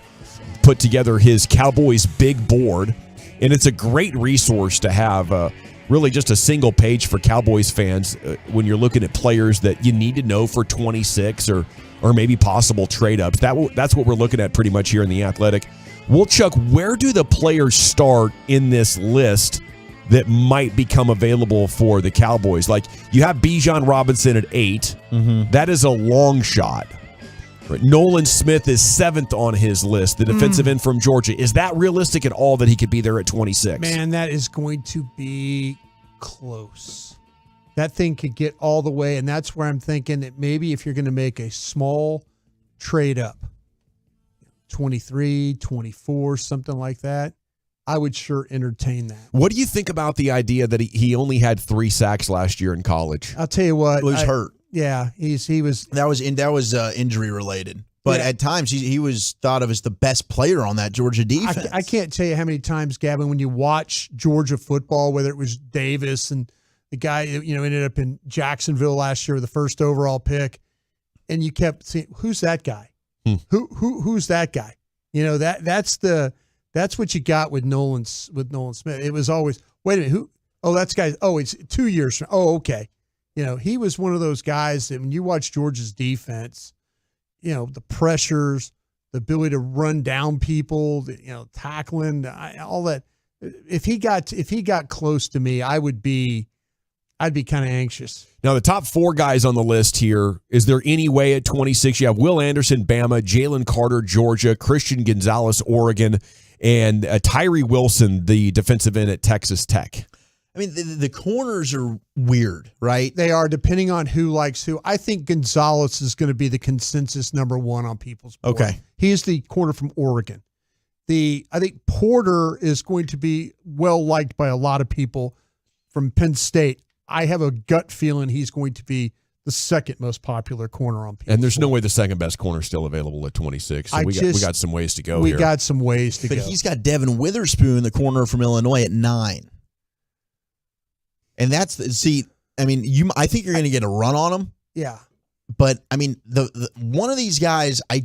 put together his Cowboys big board, and it's a great resource to have, really just a single page for Cowboys fans when you're looking at players that you need to know for 26 or maybe possible trade-ups. That's what we're looking at pretty much here in The Athletic. Chuck, where do the players start in this list that might become available for the Cowboys? Like, you have Bijan Robinson at 8. Mm-hmm. That is a long shot. Right. Nolan Smith is 7th on his list, the defensive end from Georgia. Is that realistic at all that he could be there at 26? Man, that is going to be close. That thing could get all the way, and that's where I'm thinking that maybe if you're going to make a small trade up, 23, 24, something like that, I would sure entertain that. What do you think about the idea that he only had 3 sacks last year in college? I'll tell you what. He was hurt. Yeah, he was. That was injury related. But at times he was thought of as the best player on that Georgia defense. I can't tell you how many times, Gavin, when you watch Georgia football, whether it was Davis and the guy ended up in Jacksonville last year with the first overall pick, and you kept saying, "Who's that guy? Who's that guy?" That's what you got with Nolan Smith. It was always, wait a minute, who? Oh, that's guy. Oh, it's 2 years from. Oh, okay. He was one of those guys that when you watch Georgia's defense, the pressures, the ability to run down people, tackling, all that. If he got close to me, I'd be kind of anxious. Now, the top 4 guys on the list here, is there any way at 26? You have Will Anderson, Bama, Jalen Carter, Georgia, Christian Gonzalez, Oregon, and Tyree Wilson, the defensive end at Texas Tech. I mean, the corners are weird, right? They are, depending on who likes who. I think Gonzalez is going to be the consensus number 1 on people's board. Okay. He's the corner from Oregon. I think Porter is going to be well-liked by a lot of people from Penn State. I have a gut feeling he's going to be the second most popular corner on people's And there's board. no way the second best corner is still available at 26. So we got some ways to go here. We got some ways to go. But he's got Devin Witherspoon, the corner from Illinois, at 9. And I think you're going to get a run on him. Yeah. But I mean, the one of these guys, I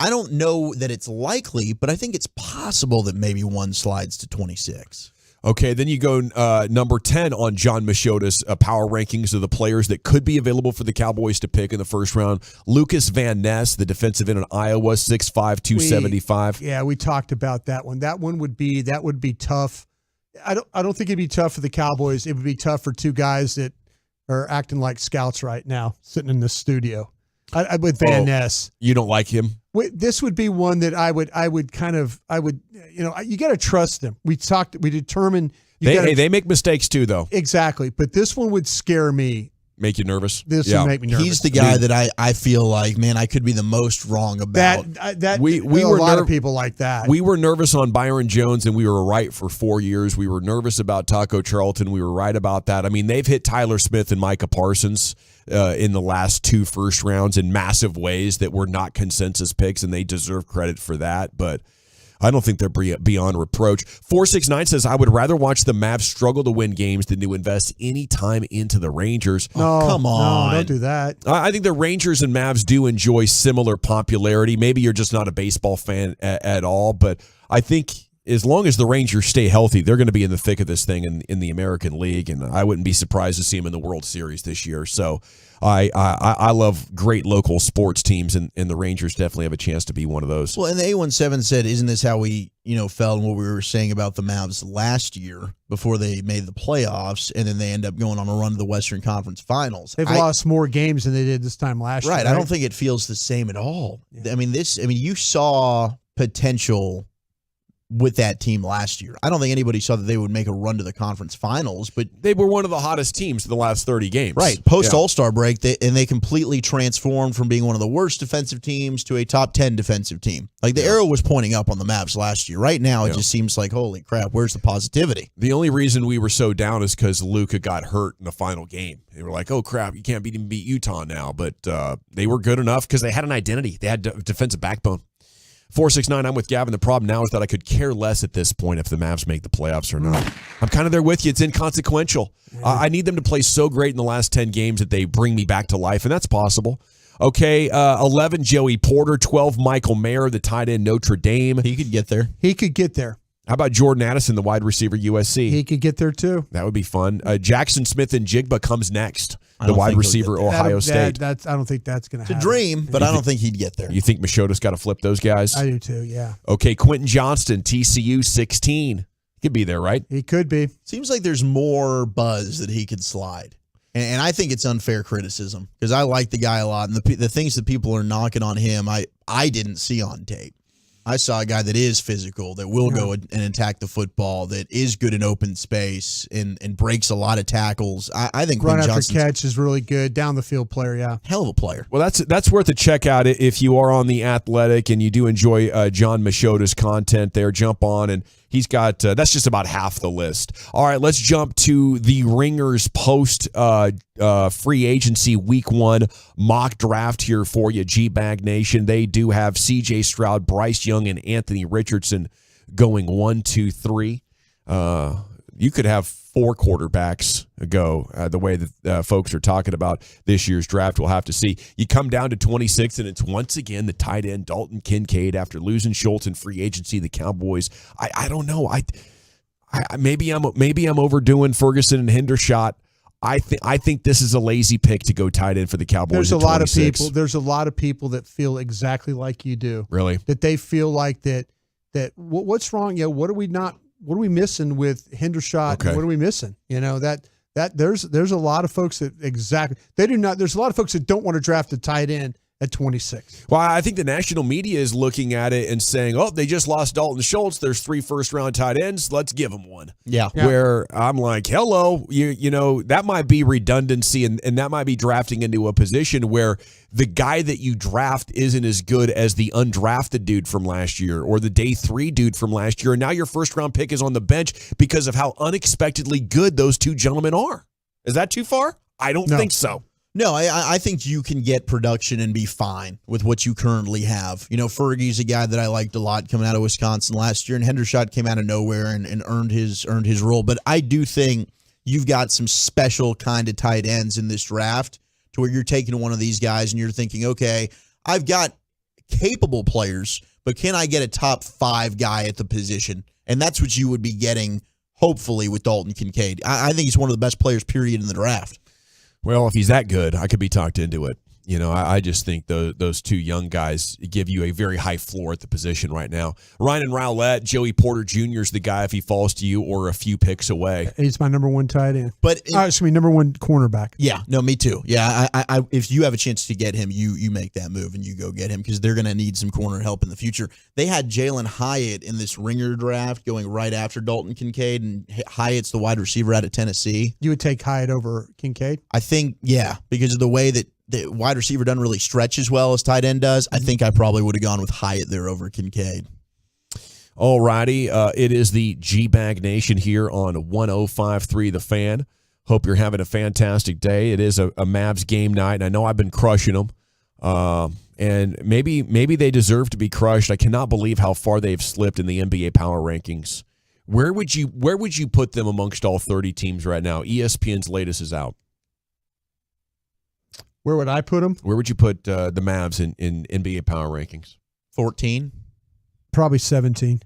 don't know that it's likely, but I think it's possible that maybe one slides to 26. Okay, then you go number 10 on John Machota's power rankings of the players that could be available for the Cowboys to pick in the first round. Lucas Van Ness, the defensive end in Iowa, 6'5", 275. We talked about that one. That would be tough. I don't think it'd be tough for the Cowboys. It would be tough for 2 guys that are acting like scouts right now, sitting in the studio. With Van Ness. You don't like him? This would be one that I would you got to trust them. We determined. They make mistakes too, though. Exactly. But this one would scare me make you nervous? This would make me nervous. He's the guy that I feel like, man, I could be the most wrong about. We were a lot of people like that. We were nervous on Byron Jones, and we were right for 4 years. We were nervous about Taco Charlton. We were right about that. I mean, they've hit Tyler Smith and Micah Parsons in the last 2 first rounds in massive ways that were not consensus picks, and they deserve credit for that. But I don't think they're beyond reproach. 469 says, I would rather watch the Mavs struggle to win games than to invest any time into the Rangers. No, come on. No, don't do that. I think the Rangers and Mavs do enjoy similar popularity. Maybe you're just not a baseball fan at all, but I think as long as the Rangers stay healthy, they're going to be in the thick of this thing in the American League, and I wouldn't be surprised to see them in the World Series this year. So I love great local sports teams, and the Rangers definitely have a chance to be one of those. Well, and the A17 said, isn't this how we felt in what we were saying about the Mavs last year before they made the playoffs, and then they end up going on a run to the Western Conference Finals? They've lost more games than they did this time last year. Right. I don't think it feels the same at all. Yeah. I mean, you saw potential with that team last year. I don't think anybody saw that they would make a run to the conference finals, but they were one of the hottest teams in the last 30 games. Right. Post All-Star break, they completely transformed from being one of the worst defensive teams to a top 10 defensive team. Like the arrow was pointing up on the Mavs last year. Right now, it just seems like, holy crap, where's the positivity? The only reason we were so down is because Luka got hurt in the final game. They were like, oh crap, you can't even beat Utah now. But they were good enough because they had an identity. They had a defensive backbone. 469, I'm with Gavin. The problem now is that I could care less at this point if the Mavs make the playoffs or not. I'm kind of there with you. It's inconsequential. I need them to play so great in the last 10 games that they bring me back to life, and that's possible. Okay, 11, Joey Porter. 12, Michael Mayer, the tight end, Notre Dame. He could get there. He could get there. How about Jordan Addison, the wide receiver, USC? He could get there, too. That would be fun. Jackson Smith and Jigba comes next, the wide receiver, Ohio State. I don't think that's going to happen. It's a dream, but I don't think he'd get there. You think Machota's got to flip those guys? I do, too, yeah. Okay, Quentin Johnston, TCU, 16. He could be there, right? He could be. Seems like there's more buzz that he could slide. And I think it's unfair criticism because I like the guy a lot. And the things that people are knocking on him, I didn't see on tape. I saw a guy that is physical, that will go and attack the football, that is good in open space and breaks a lot of tackles. I think run after catch is really good. Down the field player, yeah. Hell of a player. Well, that's worth a check out if you are on The Athletic and you do enjoy John Machota's content there. Jump on, and he's got that's just about half the list. All right, let's jump to the Ringers post free agency week 1 mock draft here for you, G-Bag Nation. They do have C.J. Stroud, Bryce Young, and Anthony Richardson going 1, 2, 3. You could have 4 quarterbacks go the way that folks are talking about this year's draft. We'll have to see. You come down to 26, and it's once again the tight end Dalton Kincaid after losing Schultz in free agency. The Cowboys. I don't know. Maybe I'm overdoing Ferguson and Hendershot. I think this is a lazy pick to go tight end for the Cowboys. There's a lot of people that feel exactly like you do. Really? That they feel like that what's wrong? Yeah, what are we missing with Hendershot? Okay. What are we missing? That there's a lot of folks that they do not. There's a lot of folks that don't want to draft a tight end at 26. Well, I think the national media is looking at it and saying, oh, they just lost Dalton Schultz. There's 3 first-round tight ends. Let's give them one. Yeah. Where I'm like, hello, you know, that might be redundancy, and that might be drafting into a position where the guy that you draft isn't as good as the undrafted dude from last year or the day 3 dude from last year. And now your first-round pick is on the bench because of how unexpectedly good those 2 gentlemen are. Is that too far? I don't think so. No, I think you can get production and be fine with what you currently have. Fergie's a guy that I liked a lot coming out of Wisconsin last year, and Hendershot came out of nowhere and earned his role. But I do think you've got some special kind of tight ends in this draft to where you're taking one of these guys and you're thinking, okay, I've got capable players, but can I get a top 5 guy at the position? And that's what you would be getting, hopefully, with Dalton Kincaid. I think he's one of the best players, period, in the draft. Well, if he's that good, I could be talked into it. I just think those two young guys give you a very high floor at the position right now. Ryan and Rowlett, Joey Porter Jr. is the guy if he falls to you or a few picks away. He's my number one tight end. But number one cornerback. Yeah, no, me too. Yeah, I if you have a chance to get him, you make that move and you go get him because they're going to need some corner help in the future. They had Jalen Hyatt in this ringer draft going right after Dalton Kincaid, and Hyatt's the wide receiver out of Tennessee. You would take Hyatt over Kincaid? I think, yeah, because of the way that the wide receiver doesn't really stretch as well as tight end does. I think I probably would have gone with Hyatt there over Kincaid. All righty. It is the G-Bag Nation here on 105.3 The Fan. Hope you're having a fantastic day. It is a Mavs game night, and I know I've been crushing them. And maybe they deserve to be crushed. I cannot believe how far they've slipped in the NBA power rankings. Where would you put them amongst all 30 teams right now? ESPN's latest is out. Where would I put them? Where would you put the Mavs in NBA power rankings? 14? Probably 17.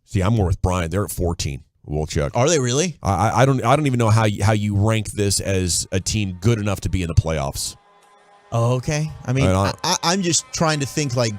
See, I'm more with Brian. They're at 14. Wolchuk. Are they really? I don't even know how you rank this as a team good enough to be in the playoffs. Oh, okay. I mean, I'm just trying to think like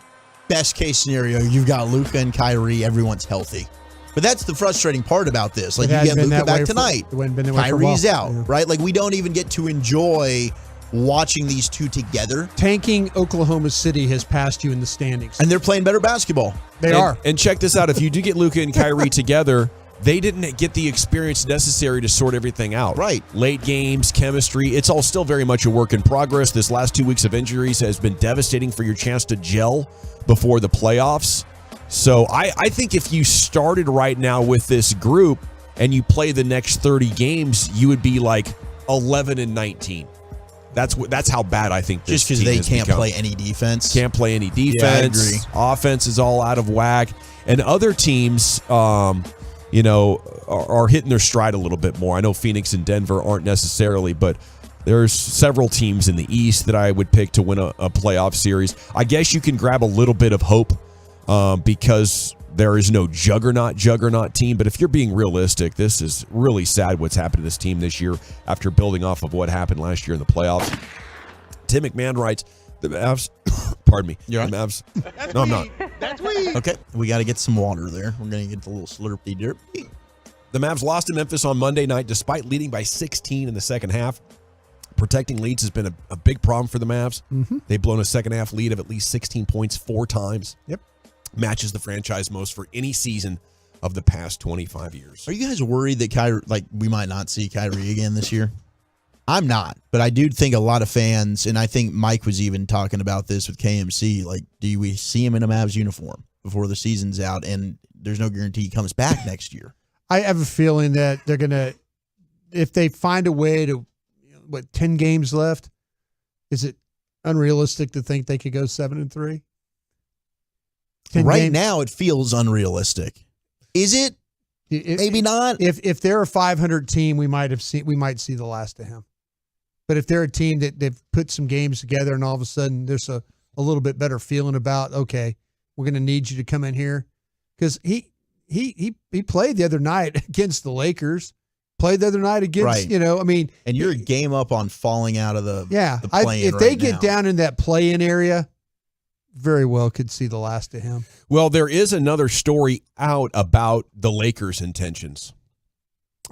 best case scenario. You've got Luka and Kyrie. Everyone's healthy. But that's the frustrating part about this. Like, you get Luka back tonight. Kyrie's out, right? Like, we don't even get to enjoy watching these two together. Tanking Oklahoma City has passed you in the standings. And they're playing better basketball. They are. And check this out. If you do get Luka and Kyrie together, they didn't get the experience necessary to sort everything out. Right. Late games, chemistry, it's all still very much a work in progress. This last 2 weeks of injuries has been devastating for your chance to gel before the playoffs. So I think if you started right now with this group and you play the next 30 games, you would be like 11-19. That's how bad I think this just because team they can't become. play any defense. Can't play any defense. Yeah, I agree. Offense is all out of whack. And other teams, are hitting their stride a little bit more. I know Phoenix and Denver aren't necessarily, but there's several teams in the East that I would pick to win a playoff series. I guess you can grab a little bit of hope because there is no juggernaut team. But if you're being realistic, this is really sad what's happened to this team this year after building off of what happened last year in the playoffs. Tim McMahon writes, the Mavs, pardon me, You're the right. Mavs. No, I'm not. That's weak. Okay, we got to get some water there. We're going to get the little slurpy derpy. The Mavs lost to Memphis on Monday night despite leading by 16 in the second half. Protecting leads has been a big problem for the Mavs. Mm-hmm. They've blown a second half lead of at least 16 points 4 times. Yep. Matches the franchise most for any season of the past 25 years. Are you guys worried that we might not see Kyrie again this year? I'm not, but I do think a lot of fans, and I think Mike was even talking about this with KMC, like, do we see him in a Mavs uniform before the season's out? And there's no guarantee he comes back next year. I have a feeling that they're going to, if they find a way to, 10 games left, is it unrealistic to think they could go 7-3? Right now, it feels unrealistic. Is it? Maybe not. If they're a 500 team, we might see the last of him. But if they're a team that they've put some games together and all of a sudden there's a little bit better feeling about, okay, we're going to need you to come in here, because he played the other night against the Lakers. Played the other night against, and you're a game up on falling out of the play-in if they get down in that play-in area, very well could see the last of him. Well, there is another story out about the Lakers' intentions.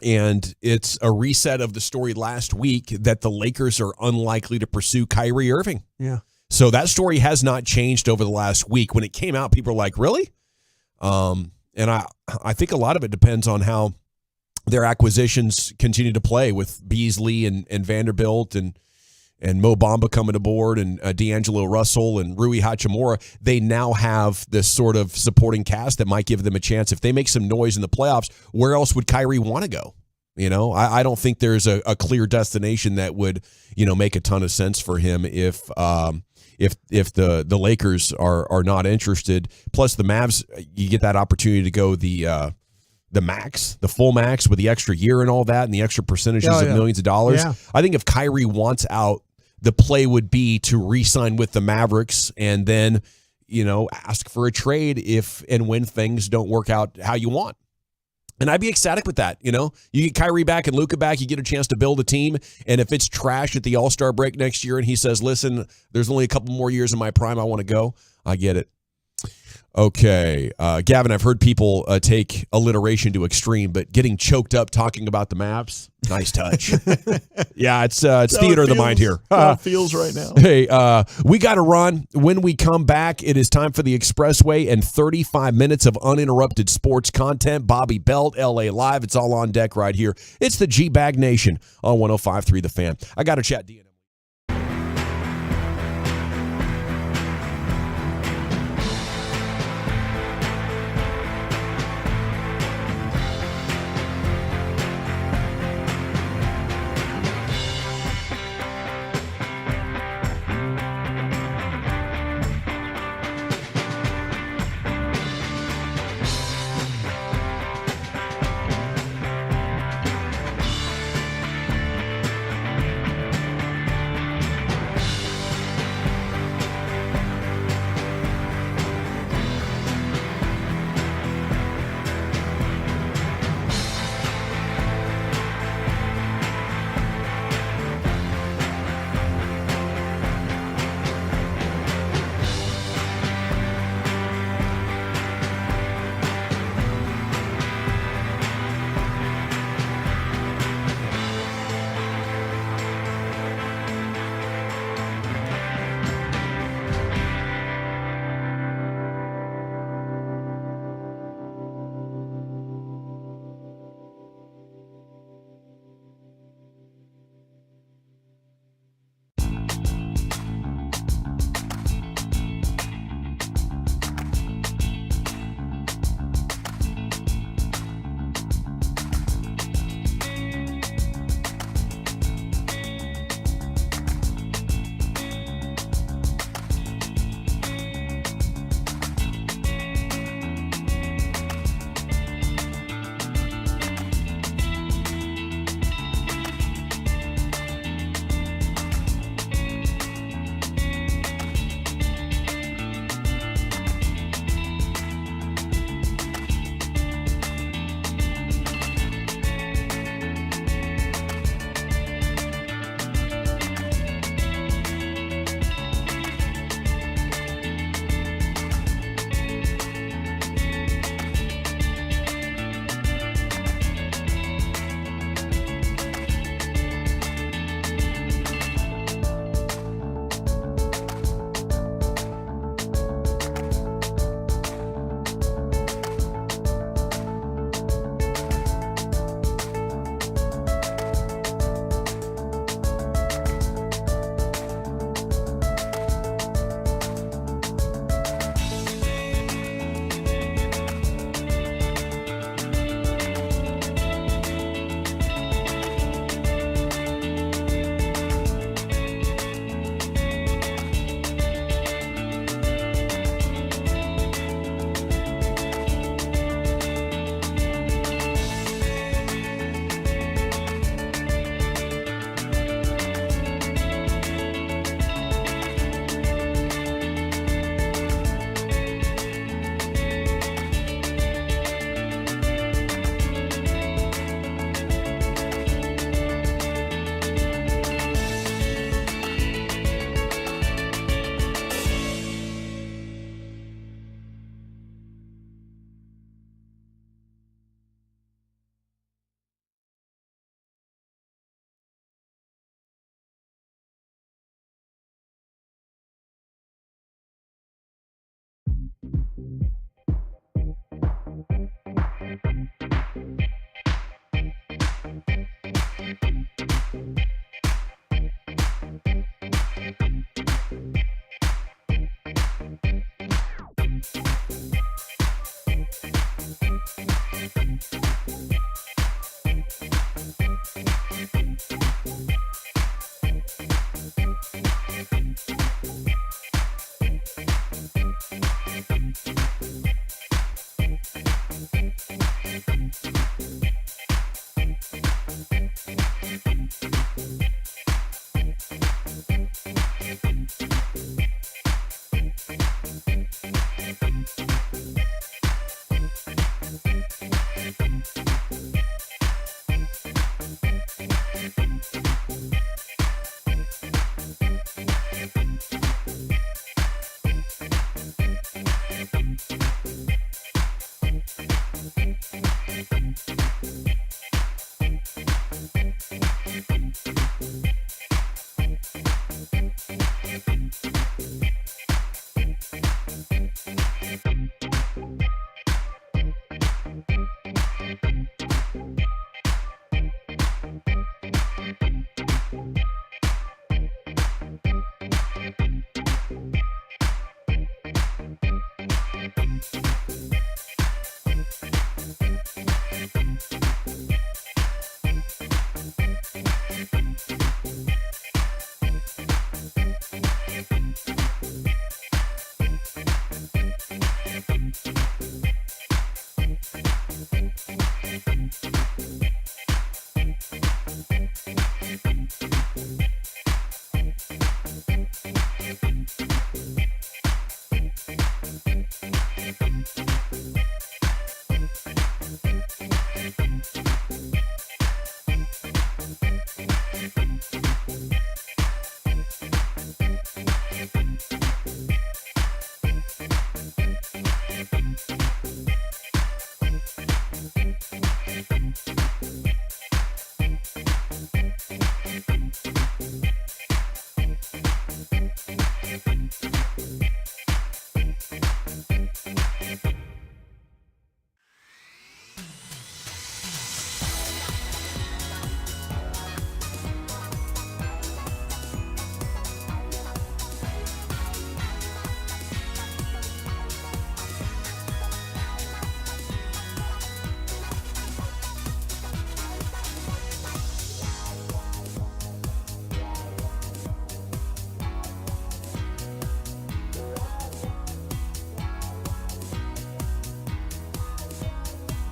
And it's a reset of the story last week that the Lakers are unlikely to pursue Kyrie Irving. Yeah. So that story has not changed over the last week. When it came out, people were like, really? And I think a lot of it depends on how their acquisitions continue to play with Beasley and Vanderbilt and Mo Bamba coming aboard and D'Angelo Russell and Rui Hachimura. They now have this sort of supporting cast that might give them a chance. If they make some noise in the playoffs, where else would Kyrie want to go? I don't think there's a clear destination that would, make a ton of sense for him if the Lakers are not interested. Plus the Mavs, you get that opportunity to go the max, the full max with the extra year and all that and the extra percentages of millions of dollars. Yeah. I think if Kyrie wants out, the play would be to re-sign with the Mavericks and then, ask for a trade if and when things don't work out how you want. And I'd be ecstatic with that. You get Kyrie back and Luka back. You get a chance to build a team. And if it's trash at the All-Star break next year and he says, listen, there's only a couple more years in my prime, I want to go, I get it. Okay. Gavin, I've heard people take alliteration to extreme, but getting choked up talking about the Mavs, nice touch. Yeah, it's theater of the mind here. How it feels right now. Hey, we got to run. When we come back, it is time for the Expressway and 35 minutes of uninterrupted sports content. Bobby Belt, LA Live. It's all on deck right here. It's the G-Bag Nation on 105.3 The Fan. I got to chat DNM.